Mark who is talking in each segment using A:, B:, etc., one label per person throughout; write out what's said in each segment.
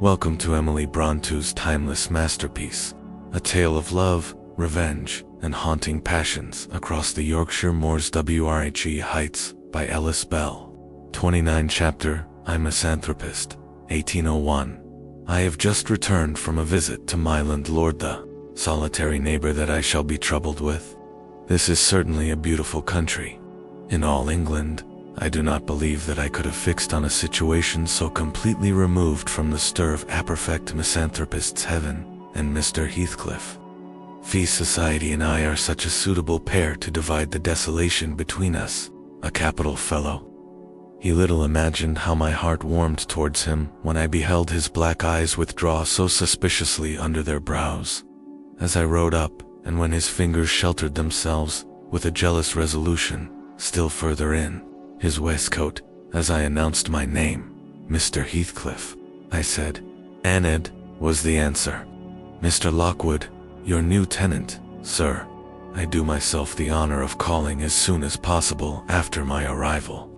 A: Welcome to Emily Brontë's timeless masterpiece, a tale of love, revenge, and haunting passions across the Yorkshire moors. Wuthering Heights by Alice Bell. 29 Chapter, I Misanthropist, 1801. I have just returned from a visit to my landlord, the solitary neighbor that I shall be troubled with. This is certainly a beautiful country. In all England, I do not believe that I could have fixed on a situation so completely removed from the stir of a perfect misanthropist's heaven and Mr. Heathcliff. Fee Society and I are such a suitable pair to divide the desolation between us, a capital fellow. He little imagined how my heart warmed towards him when I beheld his black eyes withdraw so suspiciously under their brows, as I rode up, and when his fingers sheltered themselves, with a jealous resolution, still further in his waistcoat, as I announced my name. "Mr. Heathcliff," I said. "Aned," was the answer. "Mr. Lockwood, your new tenant, sir. I do myself the honor of calling as soon as possible after my arrival,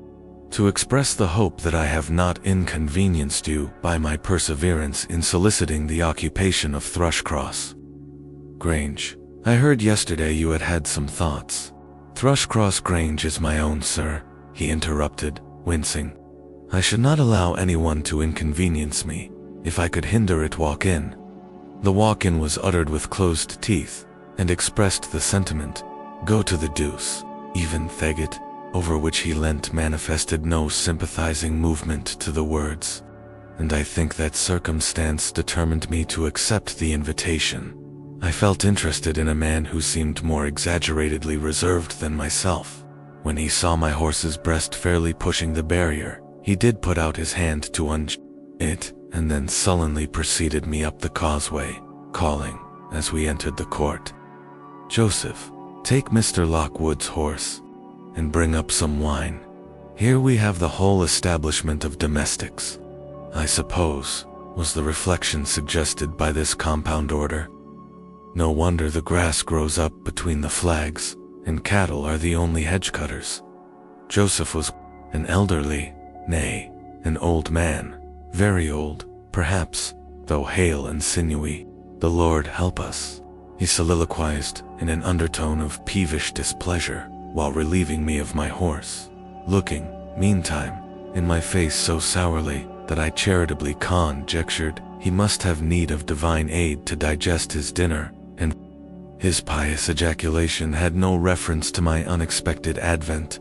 A: to express the hope that I have not inconvenienced you by my perseverance in soliciting the occupation of Thrushcross Grange. I heard yesterday you had had some thoughts." "Thrushcross Grange is my own, sir," he interrupted, wincing. "I should not allow anyone to inconvenience me, if I could hinder it. Walk in." The walk-in was uttered with closed teeth, and expressed the sentiment, "Go to the deuce." Even Theggett, over which he leant, manifested no sympathizing movement to the words, and I think that circumstance determined me to accept the invitation. I felt interested in a man who seemed more exaggeratedly reserved than myself. When he saw my horse's breast fairly pushing the barrier, he did put out his hand to unch it, and then sullenly preceded me up the causeway, calling, as we entered the court, "Joseph, take Mr. Lockwood's horse, and bring up some wine. Here we have the whole establishment of domestics, I suppose," was the reflection suggested by this compound order. "No wonder the grass grows up between the flags, and cattle are the only hedge cutters." Joseph was an elderly, nay, an old man, very old, perhaps, though hale and sinewy. "The Lord help us," he soliloquized in an undertone of peevish displeasure, while relieving me of my horse, looking, meantime, in my face so sourly that I charitably conjectured he must have need of divine aid to digest his dinner, and his pious ejaculation had no reference to my unexpected advent.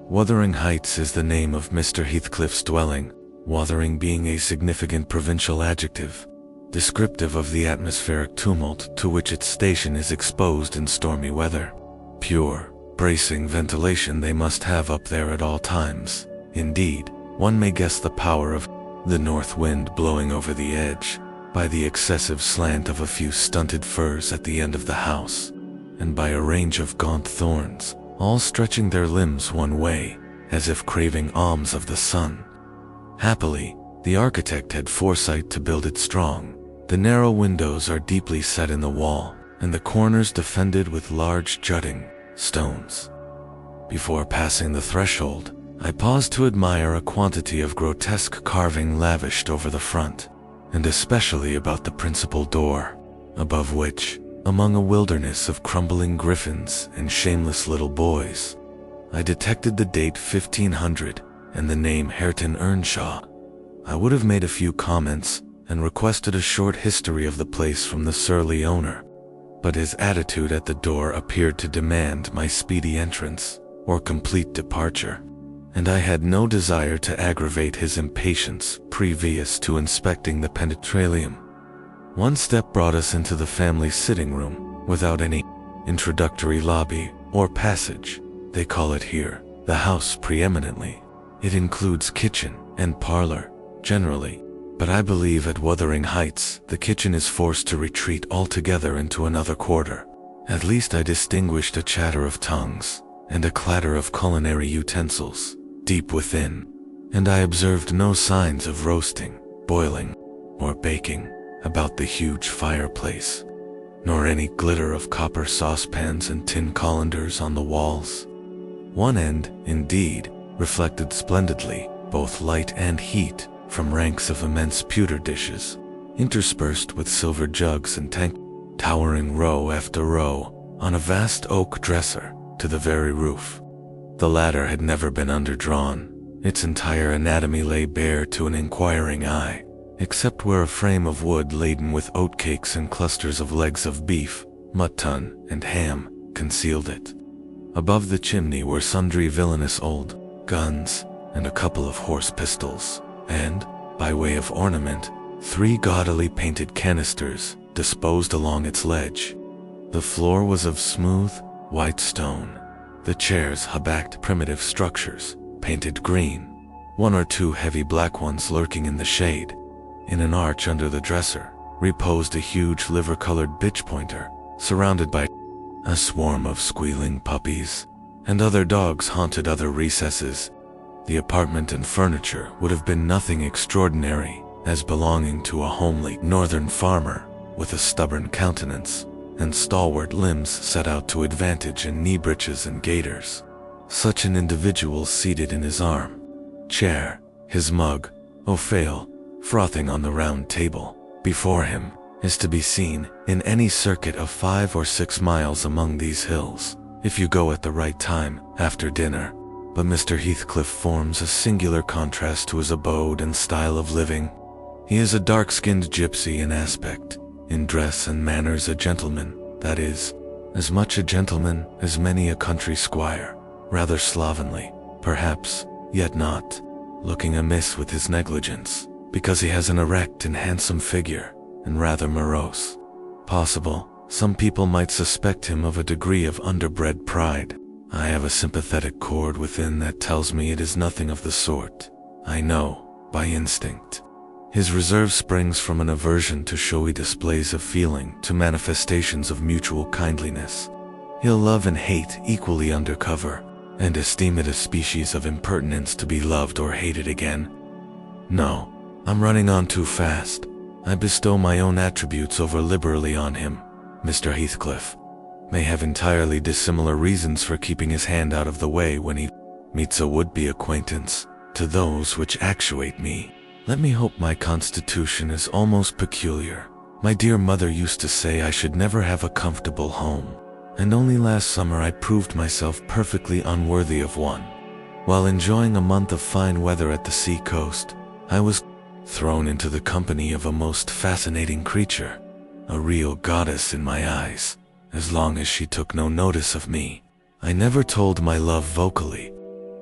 A: Wuthering Heights is the name of Mr. Heathcliff's dwelling, Wuthering being a significant provincial adjective, descriptive of the atmospheric tumult to which its station is exposed in stormy weather. Pure, bracing ventilation they must have up there at all times. Indeed, one may guess the power of the north wind blowing over the edge by the excessive slant of a few stunted firs at the end of the house, and by a range of gaunt thorns, all stretching their limbs one way, as if craving alms of the sun. Happily, the architect had foresight to build it strong. The narrow windows are deeply set in the wall, and the corners defended with large jutting stones. Before passing the threshold, I paused to admire a quantity of grotesque carving lavished over the front, and especially about the principal door, above which, among a wilderness of crumbling griffins and shameless little boys, I detected the date 1500 and the name Hareton Earnshaw. I would have made a few comments and requested a short history of the place from the surly owner, but his attitude at the door appeared to demand my speedy entrance or complete departure, and I had no desire to aggravate his impatience previous to inspecting the penetralium. One step brought us into the family sitting room, without any introductory lobby or passage. They call it here the house preeminently. It includes kitchen and parlor, generally, but I believe at Wuthering Heights the kitchen is forced to retreat altogether into another quarter. At least I distinguished a chatter of tongues, and a clatter of culinary utensils, deep within, and I observed no signs of roasting, boiling, or baking about the huge fireplace, nor any glitter of copper saucepans and tin colanders on the walls. One end, indeed, reflected splendidly both light and heat from ranks of immense pewter dishes, interspersed with silver jugs and tanks, towering row after row on a vast oak dresser to the very roof. The latter had never been underdrawn. Its entire anatomy lay bare to an inquiring eye, except where a frame of wood laden with oatcakes and clusters of legs of beef, mutton, and ham concealed it. Above the chimney were sundry villainous old guns and a couple of horse pistols, and, by way of ornament, 3 gaudily painted canisters disposed along its ledge. The floor was of smooth, white stone. The chairs hubbaked primitive structures, painted green, 1 or 2 heavy black ones lurking in the shade. In an arch under the dresser reposed a huge liver-colored bitch pointer, surrounded by a swarm of squealing puppies, and other dogs haunted other recesses. The apartment and furniture would have been nothing extraordinary, as belonging to a homely northern farmer with a stubborn countenance and stalwart limbs set out to advantage in knee breeches and gaiters. Such an individual seated in his arm chair, his mug, Ophail, frothing on the round table before him, is to be seen in any circuit of 5 or 6 miles among these hills, if you go at the right time after dinner. But Mr. Heathcliff forms a singular contrast to his abode and style of living. He is a dark-skinned gypsy in aspect, in dress and manners a gentleman, that is, as much a gentleman as many a country squire, rather slovenly, perhaps, yet not looking amiss with his negligence, because he has an erect and handsome figure, and rather morose. Possible, some people might suspect him of a degree of underbred pride. I have a sympathetic chord within that tells me it is nothing of the sort. I know, by instinct. His reserve springs from an aversion to showy displays of feeling, to manifestations of mutual kindliness. He'll love and hate equally under cover, and esteem it a species of impertinence to be loved or hated again. No, I'm running on too fast. I bestow my own attributes over liberally on him. Mr. Heathcliff may have entirely dissimilar reasons for keeping his hand out of the way when he meets a would-be acquaintance. To those which actuate me, let me hope my constitution is almost peculiar. My dear mother used to say I should never have a comfortable home, and only last summer I proved myself perfectly unworthy of one. While enjoying a month of fine weather at the sea coast, I was thrown into the company of a most fascinating creature, a real goddess in my eyes. As long as she took no notice of me, I never told my love vocally.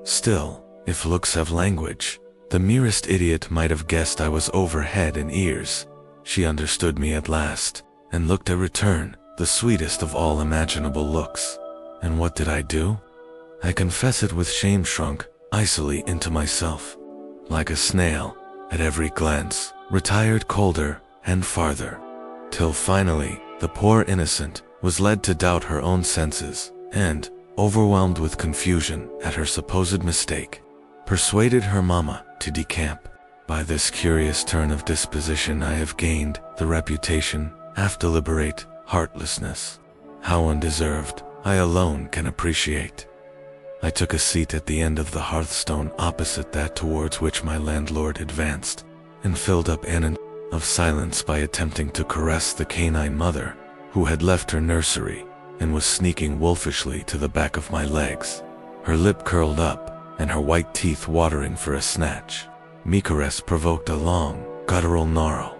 A: Still, if looks have language, the merest idiot might have guessed I was over head and ears. She understood me at last, and looked a return, the sweetest of all imaginable looks. And what did I do? I confess it with shame, shrunk icily into myself. Like a snail, at every glance, retired colder and farther, till finally, the poor innocent was led to doubt her own senses, and, overwhelmed with confusion at her supposed mistake, persuaded her mamma to decamp. By this curious turn of disposition I have gained the reputation of deliberate heartlessness. How undeserved, I alone can appreciate. I took a seat at the end of the hearthstone opposite that towards which my landlord advanced, and filled up an instant of silence by attempting to caress the canine mother, who had left her nursery and was sneaking wolfishly to the back of my legs, her lip curled up and her white teeth watering for a snatch. Me caress provoked a long, guttural gnarl.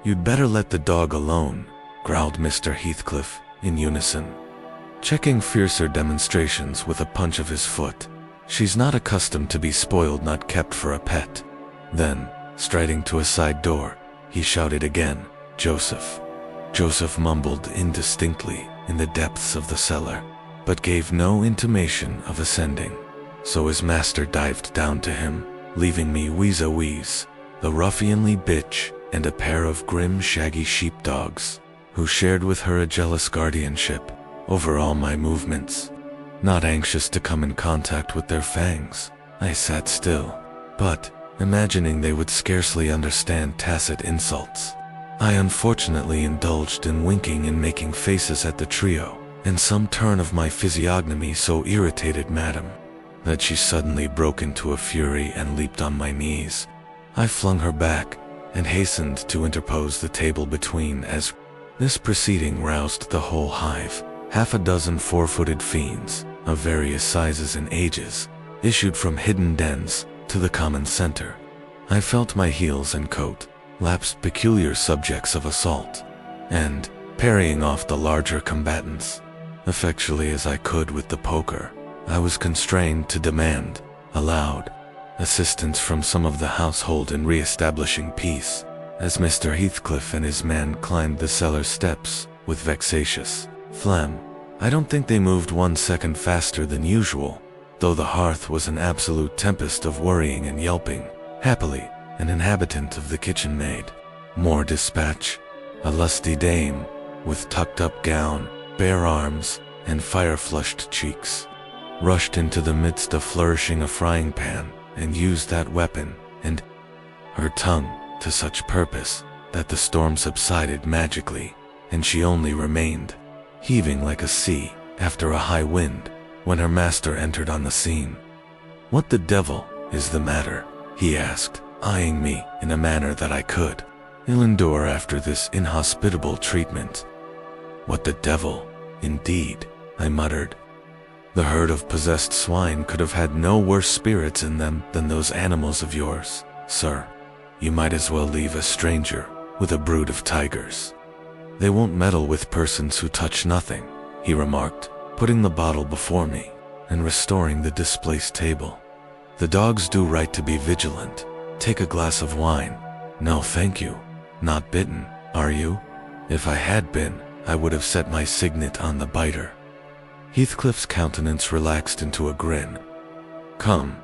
A: "You'd better let the dog alone," growled Mr. Heathcliff in unison, checking fiercer demonstrations with a punch of his foot. "She's not accustomed to be spoiled, not kept for a pet." Then, striding to a side door, he shouted again, "Joseph." Joseph mumbled indistinctly in the depths of the cellar, but gave no intimation of ascending. So his master dived down to him, leaving me vis-a-vis the ruffianly bitch and a pair of grim shaggy sheepdogs, who shared with her a jealous guardianship over all my movements. Not anxious to come in contact with their fangs, I sat still, but, imagining they would scarcely understand tacit insults, I unfortunately indulged in winking and making faces at the trio, and some turn of my physiognomy so irritated Madame that she suddenly broke into a fury and leaped on my knees. I flung her back, and hastened to interpose the table between as this proceeding roused the whole hive. Half a dozen four-footed fiends, of various sizes and ages, issued from hidden dens to the common center. I felt my heels and coat, lapsed peculiar subjects of assault, and, parrying off the larger combatants, effectually as I could with the poker, I was constrained to demand, aloud, assistance from some of the household in re-establishing peace, as Mr. Heathcliff and his man climbed the cellar steps with vexatious phlegm. I don't think they moved 1 second faster than usual, though the hearth was an absolute tempest of worrying and yelping. Happily, an inhabitant of the kitchen maid, more dispatch, a lusty dame, with tucked-up gown, bare arms, and fire-flushed cheeks, rushed into the midst of flourishing a frying pan, and used that weapon, and her tongue, to such purpose, that the storm subsided magically, and she only remained, heaving like a sea, after a high wind, when her master entered on the scene. "What the devil is the matter?" he asked, eyeing me in a manner that I could ill endure after this inhospitable treatment. "What the devil, indeed," I muttered. "The herd of possessed swine could have had no worse spirits in them than those animals of yours, sir. You might as well leave a stranger with a brood of tigers." "They won't meddle with persons who touch nothing," he remarked, putting the bottle before me and restoring the displaced table. "The dogs do right to be vigilant. Take a glass of wine." "No, thank you. Not bitten, are you?" "If I had been, I would have set my signet on the biter." Heathcliff's countenance relaxed into a grin. Come,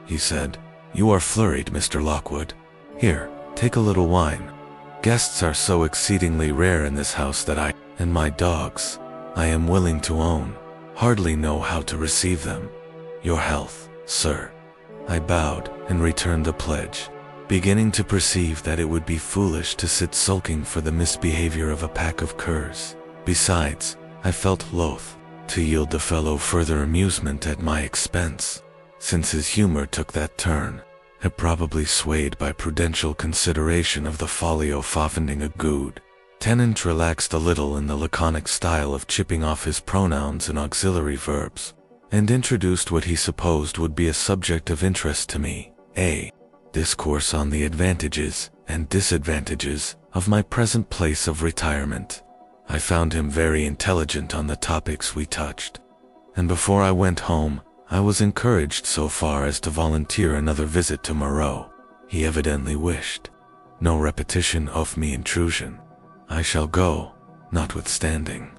A: he said. "You are flurried, Mr. Lockwood. Here, take a little wine. Guests are so exceedingly rare in this house that I, and my dogs, I am willing to own, hardly know how to receive them. Your health, sir." I bowed and returned the pledge, beginning to perceive that it would be foolish to sit sulking for the misbehavior of a pack of curs. Besides, I felt loath to yield the fellow further amusement at my expense, since his humor took that turn, and probably swayed by prudential consideration of the folly of offending a good. Tennant relaxed a little in the laconic style of chipping off his pronouns and auxiliary verbs, and introduced what he supposed would be a subject of interest to me, a discourse on the advantages and disadvantages of my present place of retirement. I found him very intelligent on the topics we touched, and before I went home, I was encouraged so far as to volunteer another visit to Moreau. He evidently wished no repetition of me intrusion. I shall go, notwithstanding.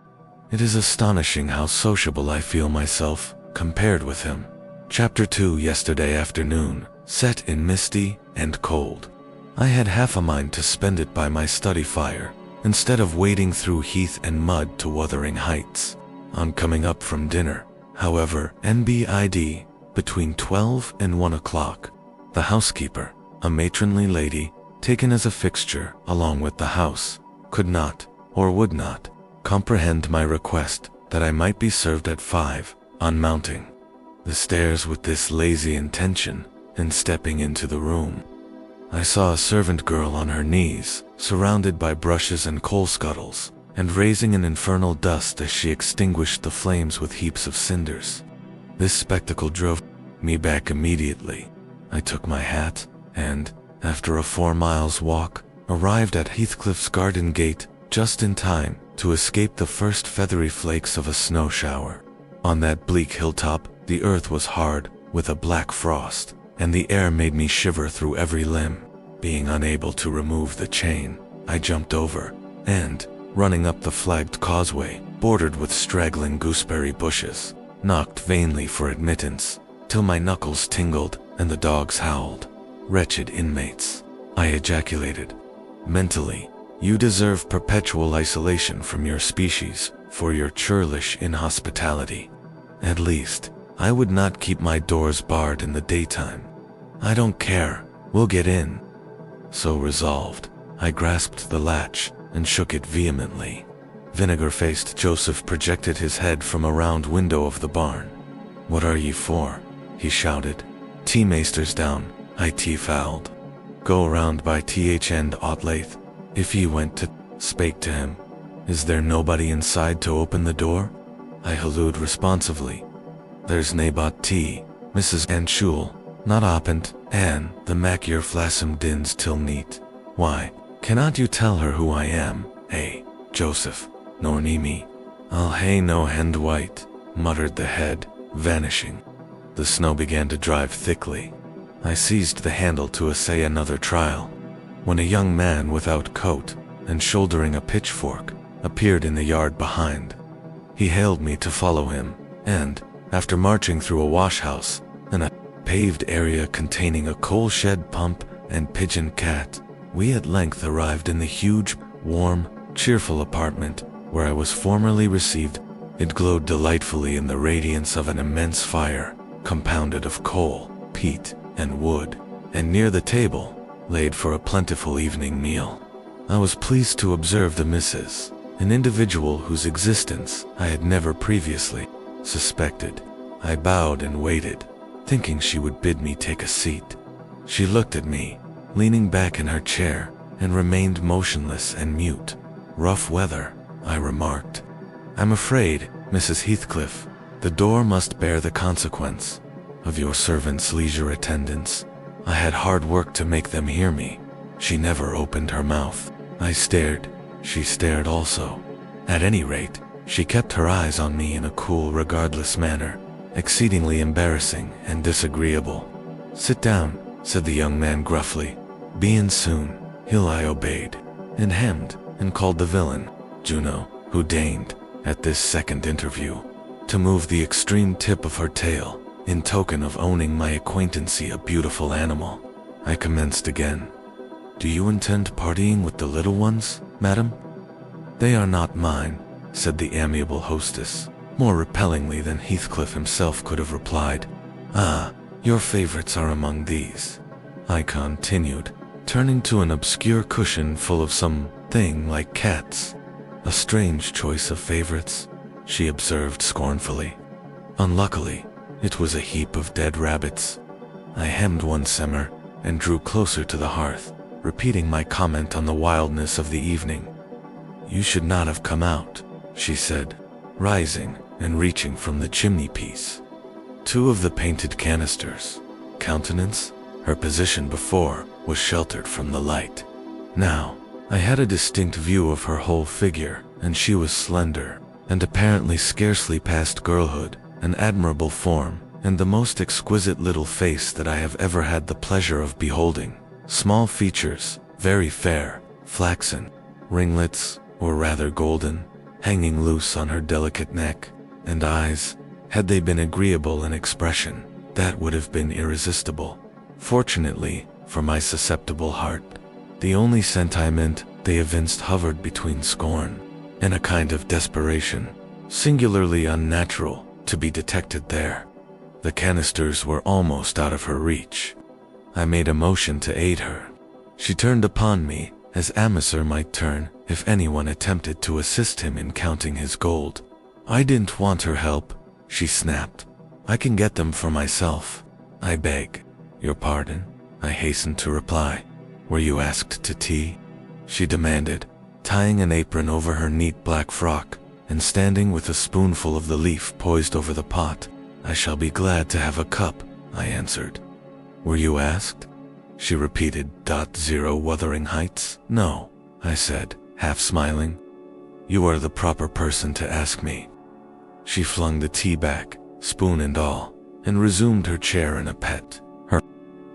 A: It is astonishing how sociable I feel myself, compared with him. Chapter 2. Yesterday afternoon, set in misty and cold. I had half a mind to spend it by my study fire, instead of wading through heath and mud to Wuthering Heights. On coming up from dinner, however, NBID, between 12 and 1 o'clock, the housekeeper, a matronly lady, taken as a fixture along with the house, could not, or would not, comprehend my request that I might be served at 5, on mounting the stairs with this lazy intention, and stepping into the room. I saw a servant girl on her knees, surrounded by brushes and coal scuttles, and raising an infernal dust as she extinguished the flames with heaps of cinders. This spectacle drove me back immediately. I took my hat, and, after a 4 miles walk, arrived at Heathcliff's garden gate just in time to escape the first feathery flakes of a snow shower. On that bleak hilltop, the earth was hard with a black frost, and the air made me shiver through every limb. Being unable to remove the chain, I jumped over, and, running up the flagged causeway, bordered with straggling gooseberry bushes, knocked vainly for admittance, till my knuckles tingled and the dogs howled. "Wretched inmates," I ejaculated. Mentally, "You deserve perpetual isolation from your species for your churlish inhospitality. At least, I would not keep my doors barred in the daytime. I don't care, we'll get in." So resolved, I grasped the latch and shook it vehemently. Vinegar-faced Joseph projected his head from a round window of the barn. "What are ye for?" he shouted. "Tea masters down," I tea-fouled. go around by th and Outlaith. If ye went to spake to him, is there nobody inside to open the door? I hallooed responsively. There's naebot tea, Mrs. Anshul, not opent, Anne, the Macier flassum dins till neat. Why, cannot you tell her who I am, eh, Joseph, nor me? I'll hae no hand white, muttered the head, vanishing. The snow began to drive thickly. I seized the handle to essay another trial, when a young man without coat and shouldering a pitchfork appeared in the yard behind. He hailed me to follow him, and, after marching through a wash-house and a paved area containing a coal-shed pump and pigeon cat, we at length arrived in the huge, warm, cheerful apartment where I was formerly received. It glowed delightfully in the radiance of an immense fire, compounded of coal, peat, and wood, and near the table, laid for a plentiful evening meal. I was pleased to observe the missus, an individual whose existence I had never previously suspected. I bowed and waited, thinking she would bid me take a seat. She looked at me, leaning back in her chair, and remained motionless and mute. Rough weather, I remarked. I'm afraid, Mrs. Heathcliff, the door must bear the consequence of your servant's leisure attendance. I had hard work to make them hear me. She never opened her mouth. I stared. She stared also. At any rate, she kept her eyes on me in a cool, regardless manner, exceedingly embarrassing and disagreeable. Sit down, said the young man gruffly. Be in soon. I obeyed, and hemmed, and called the villain, Juno, who deigned, at this second interview, to move the extreme tip of her tail, in token of owning my acquaintancy a beautiful animal. I commenced again. Do you intend partying with the little ones, madam? They are not mine, said the amiable hostess, more repellingly than Heathcliff himself could have replied. Ah, your favorites are among these, I continued, turning to an obscure cushion full of some thing like cats. A strange choice of favorites, she observed scornfully. Unluckily, it was a heap of dead rabbits. I hemmed one simmer and drew closer to the hearth, repeating my comment on the wildness of the evening. You should not have come out, she said, rising and reaching from the chimney-piece. Two of the painted canisters, countenance, her position before, was sheltered from the light. Now, I had a distinct view of her whole figure, and she was slender, and apparently scarcely past girlhood, an admirable form, and the most exquisite little face that I have ever had the pleasure of beholding. Small features, very fair, flaxen, ringlets, or rather golden, hanging loose on her delicate neck, and eyes, had they been agreeable in expression, that would have been irresistible. Fortunately, for my susceptible heart, the only sentiment they evinced hovered between scorn and a kind of desperation, singularly unnatural to be detected there. The canisters were almost out of her reach. I made a motion to aid her. She turned upon me, as Amesser might turn if anyone attempted to assist him in counting his gold. I didn't want her help, she snapped. I can get them for myself. I beg your pardon, I hastened to reply. Were you asked to tea? She demanded, tying an apron over her neat black frock and standing with a spoonful of the leaf poised over the pot. I shall be glad to have a cup, I answered. Were you asked? She repeated. Wuthering Heights? No, I said, half smiling. You are the proper person to ask me. She flung the tea back, spoon and all, and resumed her chair in a pet, her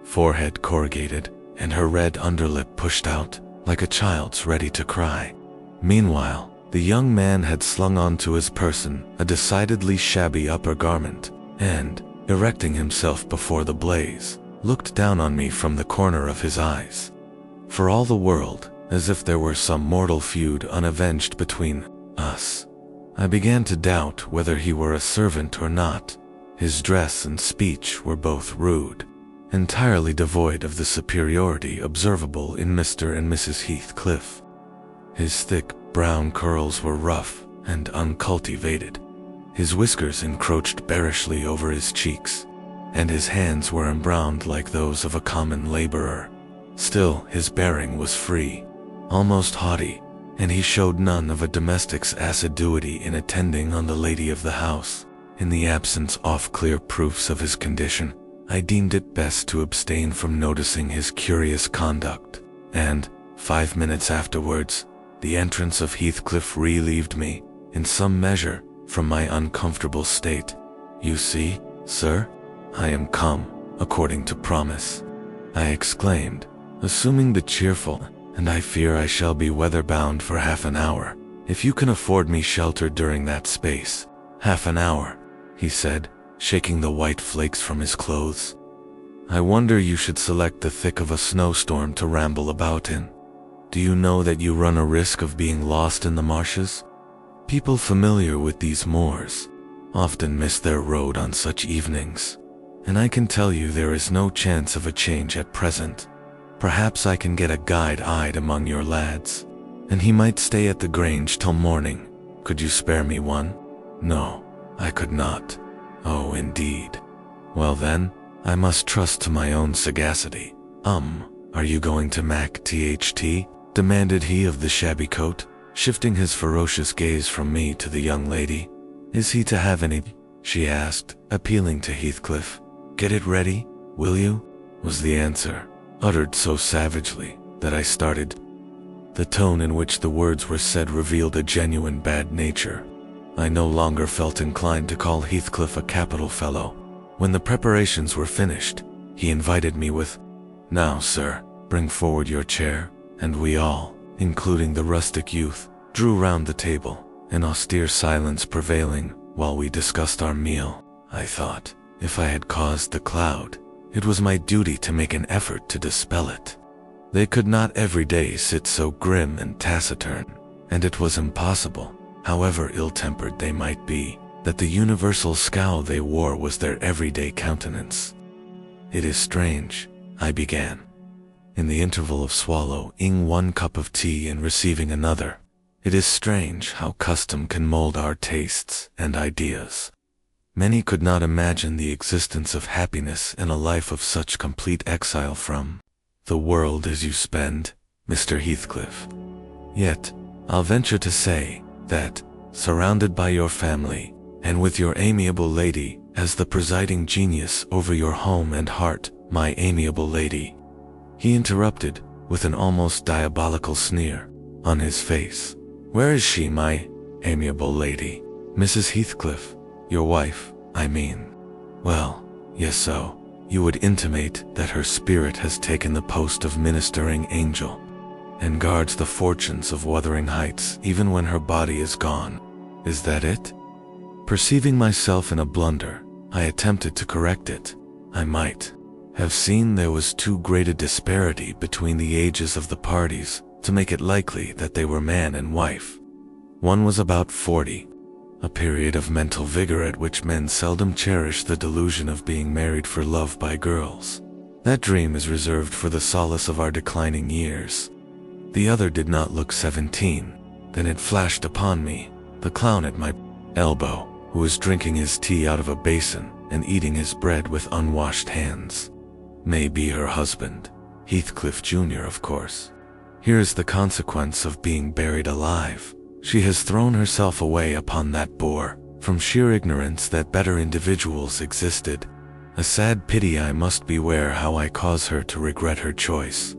A: forehead corrugated, and her red underlip pushed out, like a child's ready to cry. Meanwhile, the young man had slung onto his person a decidedly shabby upper garment, and, erecting himself before the blaze, looked down on me from the corner of his eyes. For all the world, as if there were some mortal feud unavenged between us. I began to doubt whether he were a servant or not. His dress and speech were both rude, entirely devoid of the superiority observable in Mr. and Mrs. Heathcliff. His thick, brown curls were rough and uncultivated. His whiskers encroached bearishly over his cheeks, and his hands were embrowned like those of a common laborer. Still, his bearing was free, almost haughty, and he showed none of a domestic's assiduity in attending on the lady of the house. In the absence of clear proofs of his condition, I deemed it best to abstain from noticing his curious conduct, and, 5 minutes afterwards, the entrance of Heathcliff relieved me, in some measure, from my uncomfortable state. "You see, sir, I am come, according to promise," I exclaimed, assuming the cheerful, "and I fear I shall be weather-bound for half an hour, if you can afford me shelter during that space." "Half an hour," he said, shaking the white flakes from his clothes. "I wonder you should select the thick of a snowstorm to ramble about in. Do you know that you run a risk of being lost in the marshes? People familiar with these moors often miss their road on such evenings, and I can tell you there is no chance of a change at present. Perhaps I can get a guide-eyed among your lads, and he might stay at the Grange till morning. Could you spare me one?" "No, I could not." "Oh, indeed. Well then, I must trust to my own sagacity. Are you going to Mac.Th.T.?" demanded he of the shabby coat, shifting his ferocious gaze from me to the young lady. "Is he to have any?" she asked, appealing to Heathcliff. "Get it ready, will you?" was the answer, uttered so savagely that I started. The tone in which the words were said revealed a genuine bad nature. I no longer felt inclined to call Heathcliff a capital fellow. When the preparations were finished, he invited me with, "Now, sir, bring forward your chair," and we all, including the rustic youth, drew round the table, an austere silence prevailing while we discussed our meal. I thought, if I had caused the cloud, it was my duty to make an effort to dispel it. They could not every day sit so grim and taciturn, and it was impossible, however ill-tempered they might be, that the universal scowl they wore was their everyday countenance. "It is strange," I began, in the interval of swallowing one cup of tea and receiving another. "It is strange how custom can mold our tastes and ideas. Many could not imagine the existence of happiness in a life of such complete exile from the world as you spend, Mr. Heathcliff. Yet, I'll venture to say that, surrounded by your family, and with your amiable lady as the presiding genius over your home and heart, my amiable lady," he interrupted, with an almost diabolical sneer on his face. "Where is she, my amiable lady?" "Mrs. Heathcliff, your wife, I mean." "Well, yes, so you would intimate that her spirit has taken the post of ministering angel, and guards the fortunes of Wuthering Heights even when her body is gone. Is that it?" Perceiving myself in a blunder, I attempted to correct it. I might have seen there was too great a disparity between the ages of the parties to make it likely that they were man and wife. One was about 40, a period of mental vigor at which men seldom cherish the delusion of being married for love by girls. That dream is reserved for the solace of our declining years. The other did not look 17. Then it flashed upon me, the clown at my elbow, who was drinking his tea out of a basin and eating his bread with unwashed hands. May be her husband, Heathcliff Jr., of course. Here is the consequence of being buried alive. She has thrown herself away upon that boor, from sheer ignorance that better individuals existed. A sad pity I must beware how I cause her to regret her choice.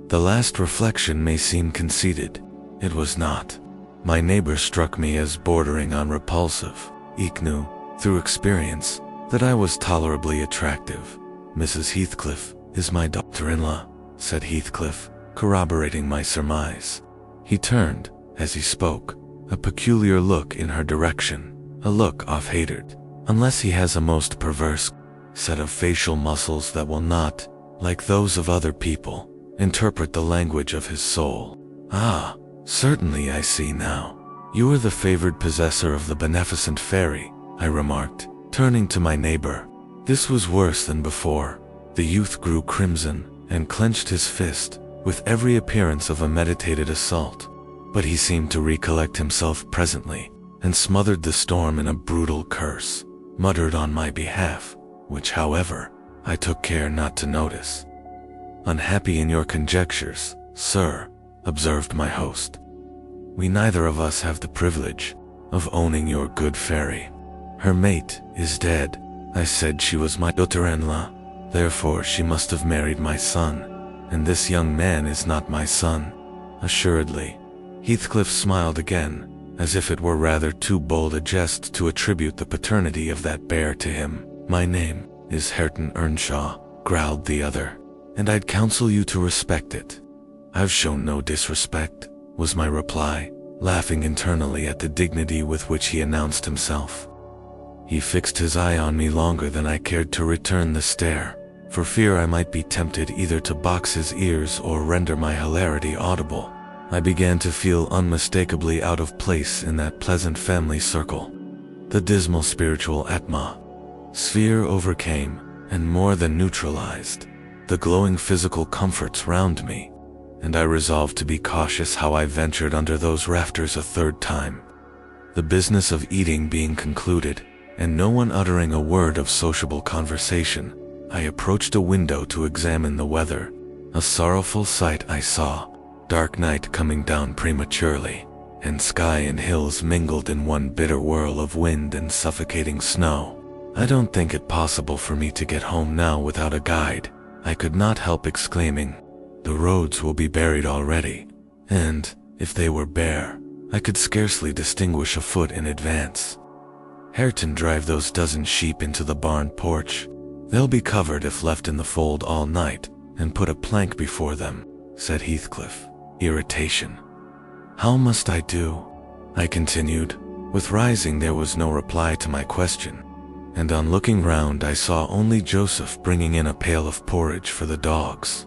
A: The last reflection may seem conceited. It was not. My neighbor struck me as bordering on repulsive. Eke knew, through experience, that I was tolerably attractive. "Mrs. Heathcliff is my daughter-in-law," said Heathcliff, corroborating my surmise. He turned, as he spoke, a peculiar look in her direction, a look off-hated, unless he has a most perverse set of facial muscles that will not, like those of other people, interpret the language of his soul. "Ah, certainly I see now. You are the favored possessor of the beneficent fairy," I remarked, turning to my neighbor. This was worse than before. The youth grew crimson and clenched his fist, with every appearance of a meditated assault. But he seemed to recollect himself presently, and smothered the storm in a brutal curse, muttered on my behalf, which, however, I took care not to notice. Unhappy in your conjectures, sir, observed my host. We neither of us have the privilege of owning your good fairy. Her mate is dead. I said she was my daughter-in-law, therefore she must have married my son, and this young man is not my son. Assuredly. Heathcliff smiled again, as if it were rather too bold a jest to attribute the paternity of that bear to him. My name is Hareton Earnshaw, growled the other, and I'd counsel you to respect it. I've shown no disrespect, was my reply, laughing internally at the dignity with which he announced himself. He fixed his eye on me longer than I cared to return the stare, for fear I might be tempted either to box his ears or render my hilarity audible. I began to feel unmistakably out of place in that pleasant family circle. The dismal spiritual atmosphere overcame, and more than neutralized, the glowing physical comforts round me, and I resolved to be cautious how I ventured under those rafters a third time. The business of eating being concluded, and no one uttering a word of sociable conversation, I approached a window to examine the weather. A sorrowful sight I saw, dark night coming down prematurely, and sky and hills mingled in one bitter whirl of wind and suffocating snow. I don't think it possible for me to get home now without a guide, I could not help exclaiming. The roads will be buried already, and, if they were bare, I could scarcely distinguish a foot in advance. Hareton, drive those dozen sheep into the barn porch. They'll be covered if left in the fold all night, and put a plank before them, said Heathcliff. Irritation. How must I do? I continued. With rising there was no reply to my question, and on looking round I saw only Joseph bringing in a pail of porridge for the dogs,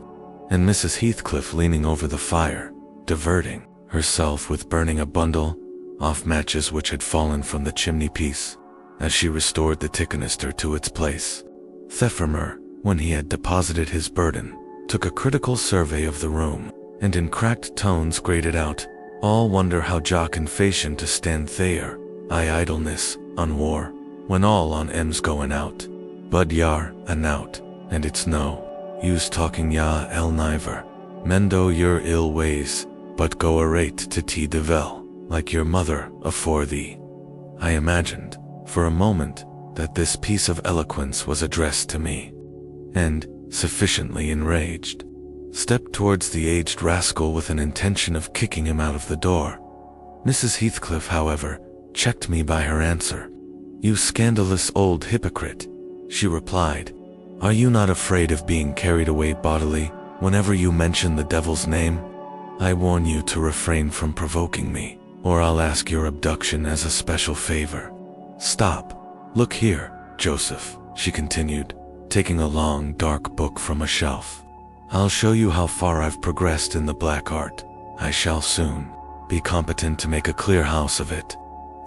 A: and Mrs. Heathcliff leaning over the fire, diverting herself with burning a bundle of matches which had fallen from the chimney-piece, as she restored the tick-canister to its place. Theffermer, when he had deposited his burden, took a critical survey of the room, and in cracked tones grated out, "All wonder how Jock and Fashion to stand there, I idleness, on war, when all on M's going out. Bud yar, anout, and it's no use talking ya el niver. Mendo your ill ways, but go arate to T. Deville, like your mother afore thee." I imagined, for a moment, that this piece of eloquence was addressed to me, and, sufficiently enraged, stepped towards the aged rascal with an intention of kicking him out of the door. Mrs. Heathcliff, however, checked me by her answer. "You scandalous old hypocrite," she replied. "Are you not afraid of being carried away bodily whenever you mention the devil's name? I warn you to refrain from provoking me, or I'll ask your abduction as a special favor. Stop. Look here, Joseph," she continued, taking a long, dark book from a shelf. "I'll show you how far I've progressed in the black art. I shall soon be competent to make a clear house of it.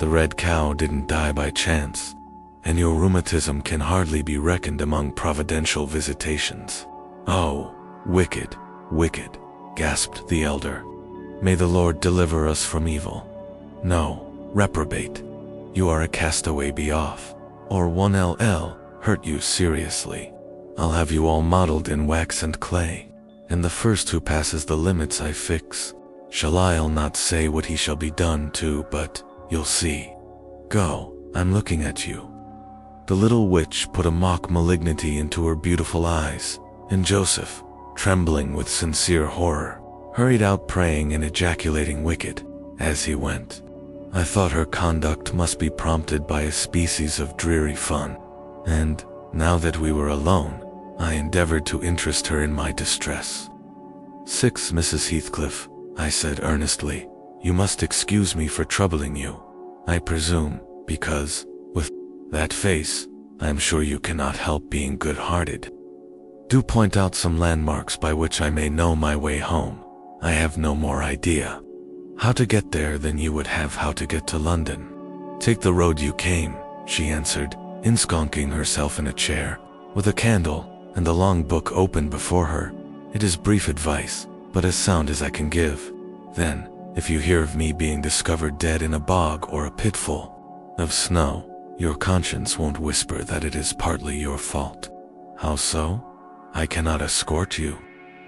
A: The red cow didn't die by chance, and your rheumatism can hardly be reckoned among providential visitations." "Oh, wicked, wicked," gasped the elder. "May the Lord deliver us from evil. No, reprobate. You are a castaway, be off, or 1ll hurt you seriously. I'll have you all modeled in wax and clay, and the first who passes the limits I fix, I'll not say what he shall be done to, but you'll see. Go, I'm looking at you." The little witch put a mock malignity into her beautiful eyes, and Joseph, trembling with sincere horror, hurried out praying and ejaculating "wicked" as he went. I thought her conduct must be prompted by a species of dreary fun, and, now that we were alone, I endeavored to interest her in my distress. "6, Mrs. Heathcliff," I said earnestly, "you must excuse me for troubling you. I presume, because, with that face, I am sure you cannot help being good-hearted. Do point out some landmarks by which I may know my way home. I have no more idea how to get there than you would have how to get to London." "Take the road you came," she answered, ensconcing herself in a chair, with a candle and the long book open before her. "It is brief advice, but as sound as I can give. Then, if you hear of me being discovered dead in a bog or a pitfall of snow, your conscience won't whisper that it is partly your fault." "How so? I cannot escort you."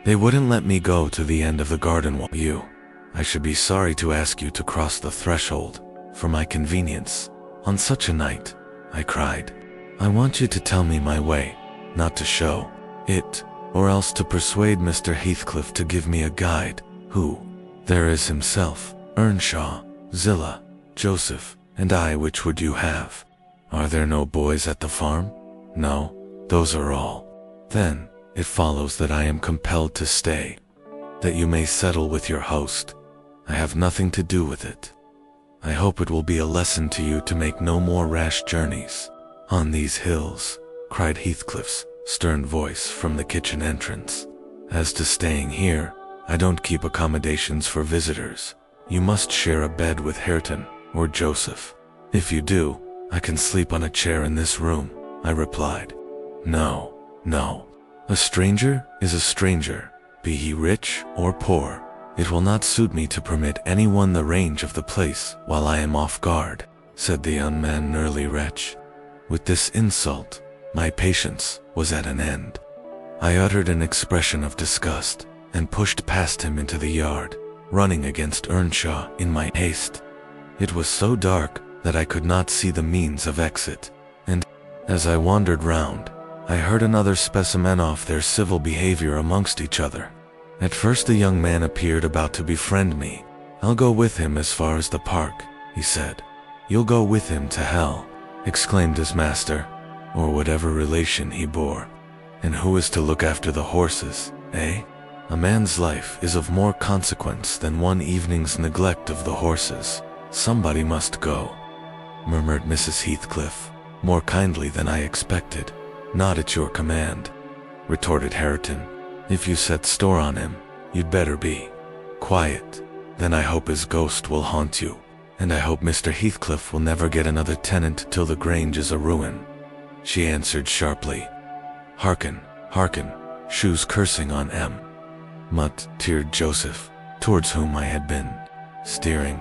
A: They wouldn't let me go to the end of the garden wall. I should be sorry to ask you to cross the threshold, for my convenience, on such a night, I cried. I want you to tell me my way, not to show it, or else to persuade Mr. Heathcliff to give me a guide, who there is himself, Earnshaw, Zillah, Joseph, and I. Which would you have? Are there no boys at the farm? No, those are all. Then, it follows that I am compelled to stay, that you may settle with your host. I have nothing to do with it. I hope it will be a lesson to you to make no more rash journeys on these hills, cried Heathcliff's stern voice from the kitchen entrance. As to staying here, I don't keep accommodations for visitors. You must share a bed with Hareton or Joseph. If you do, I can sleep on a chair in this room, I replied. No, no. A stranger is a stranger, be he rich or poor. It will not suit me to permit anyone the range of the place while I am off guard, said the unmannerly wretch. With this insult, my patience was at an end. I uttered an expression of disgust and pushed past him into the yard, running against Earnshaw in my haste. It was so dark that I could not see the means of exit, and, as I wandered round, I heard another specimen of their civil behavior amongst each other. At first the young man appeared about to befriend me. I'll go with him as far as the park, he said. You'll go with him to hell, exclaimed his master, or whatever relation he bore. And who is to look after the horses, eh? A man's life is of more consequence than one evening's neglect of the horses. Somebody must go, murmured Mrs. Heathcliff, more kindly than I expected. Not at your command, retorted Hareton. If you set store on him, you'd better be quiet. Then I hope his ghost will haunt you, and I hope Mr. Heathcliff will never get another tenant till the Grange is a ruin. She answered sharply. Hearken, hearken, shoes cursing on M. Muttered Joseph, towards whom I had been steering.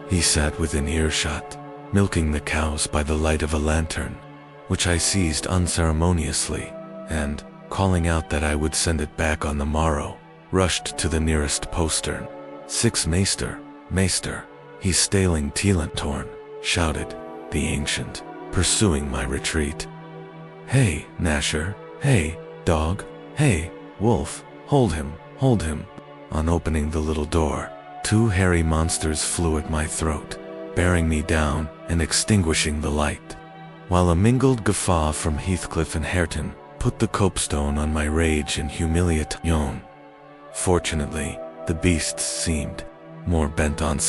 A: He sat within earshot, milking the cows by the light of a lantern, which I seized unceremoniously, and, calling out that I would send it back on the morrow, rushed to the nearest postern. Six maester, he's staling Teelantorn, shouted the ancient, pursuing my retreat. Hey, Nasher, hey, dog, hey, wolf, hold him, hold him. On opening the little door, two hairy monsters flew at my throat, bearing me down and extinguishing the light, while a mingled guffaw from Heathcliff and Hareton put the copestone on my rage and humiliation. Fortunately, the beasts seemed more bent on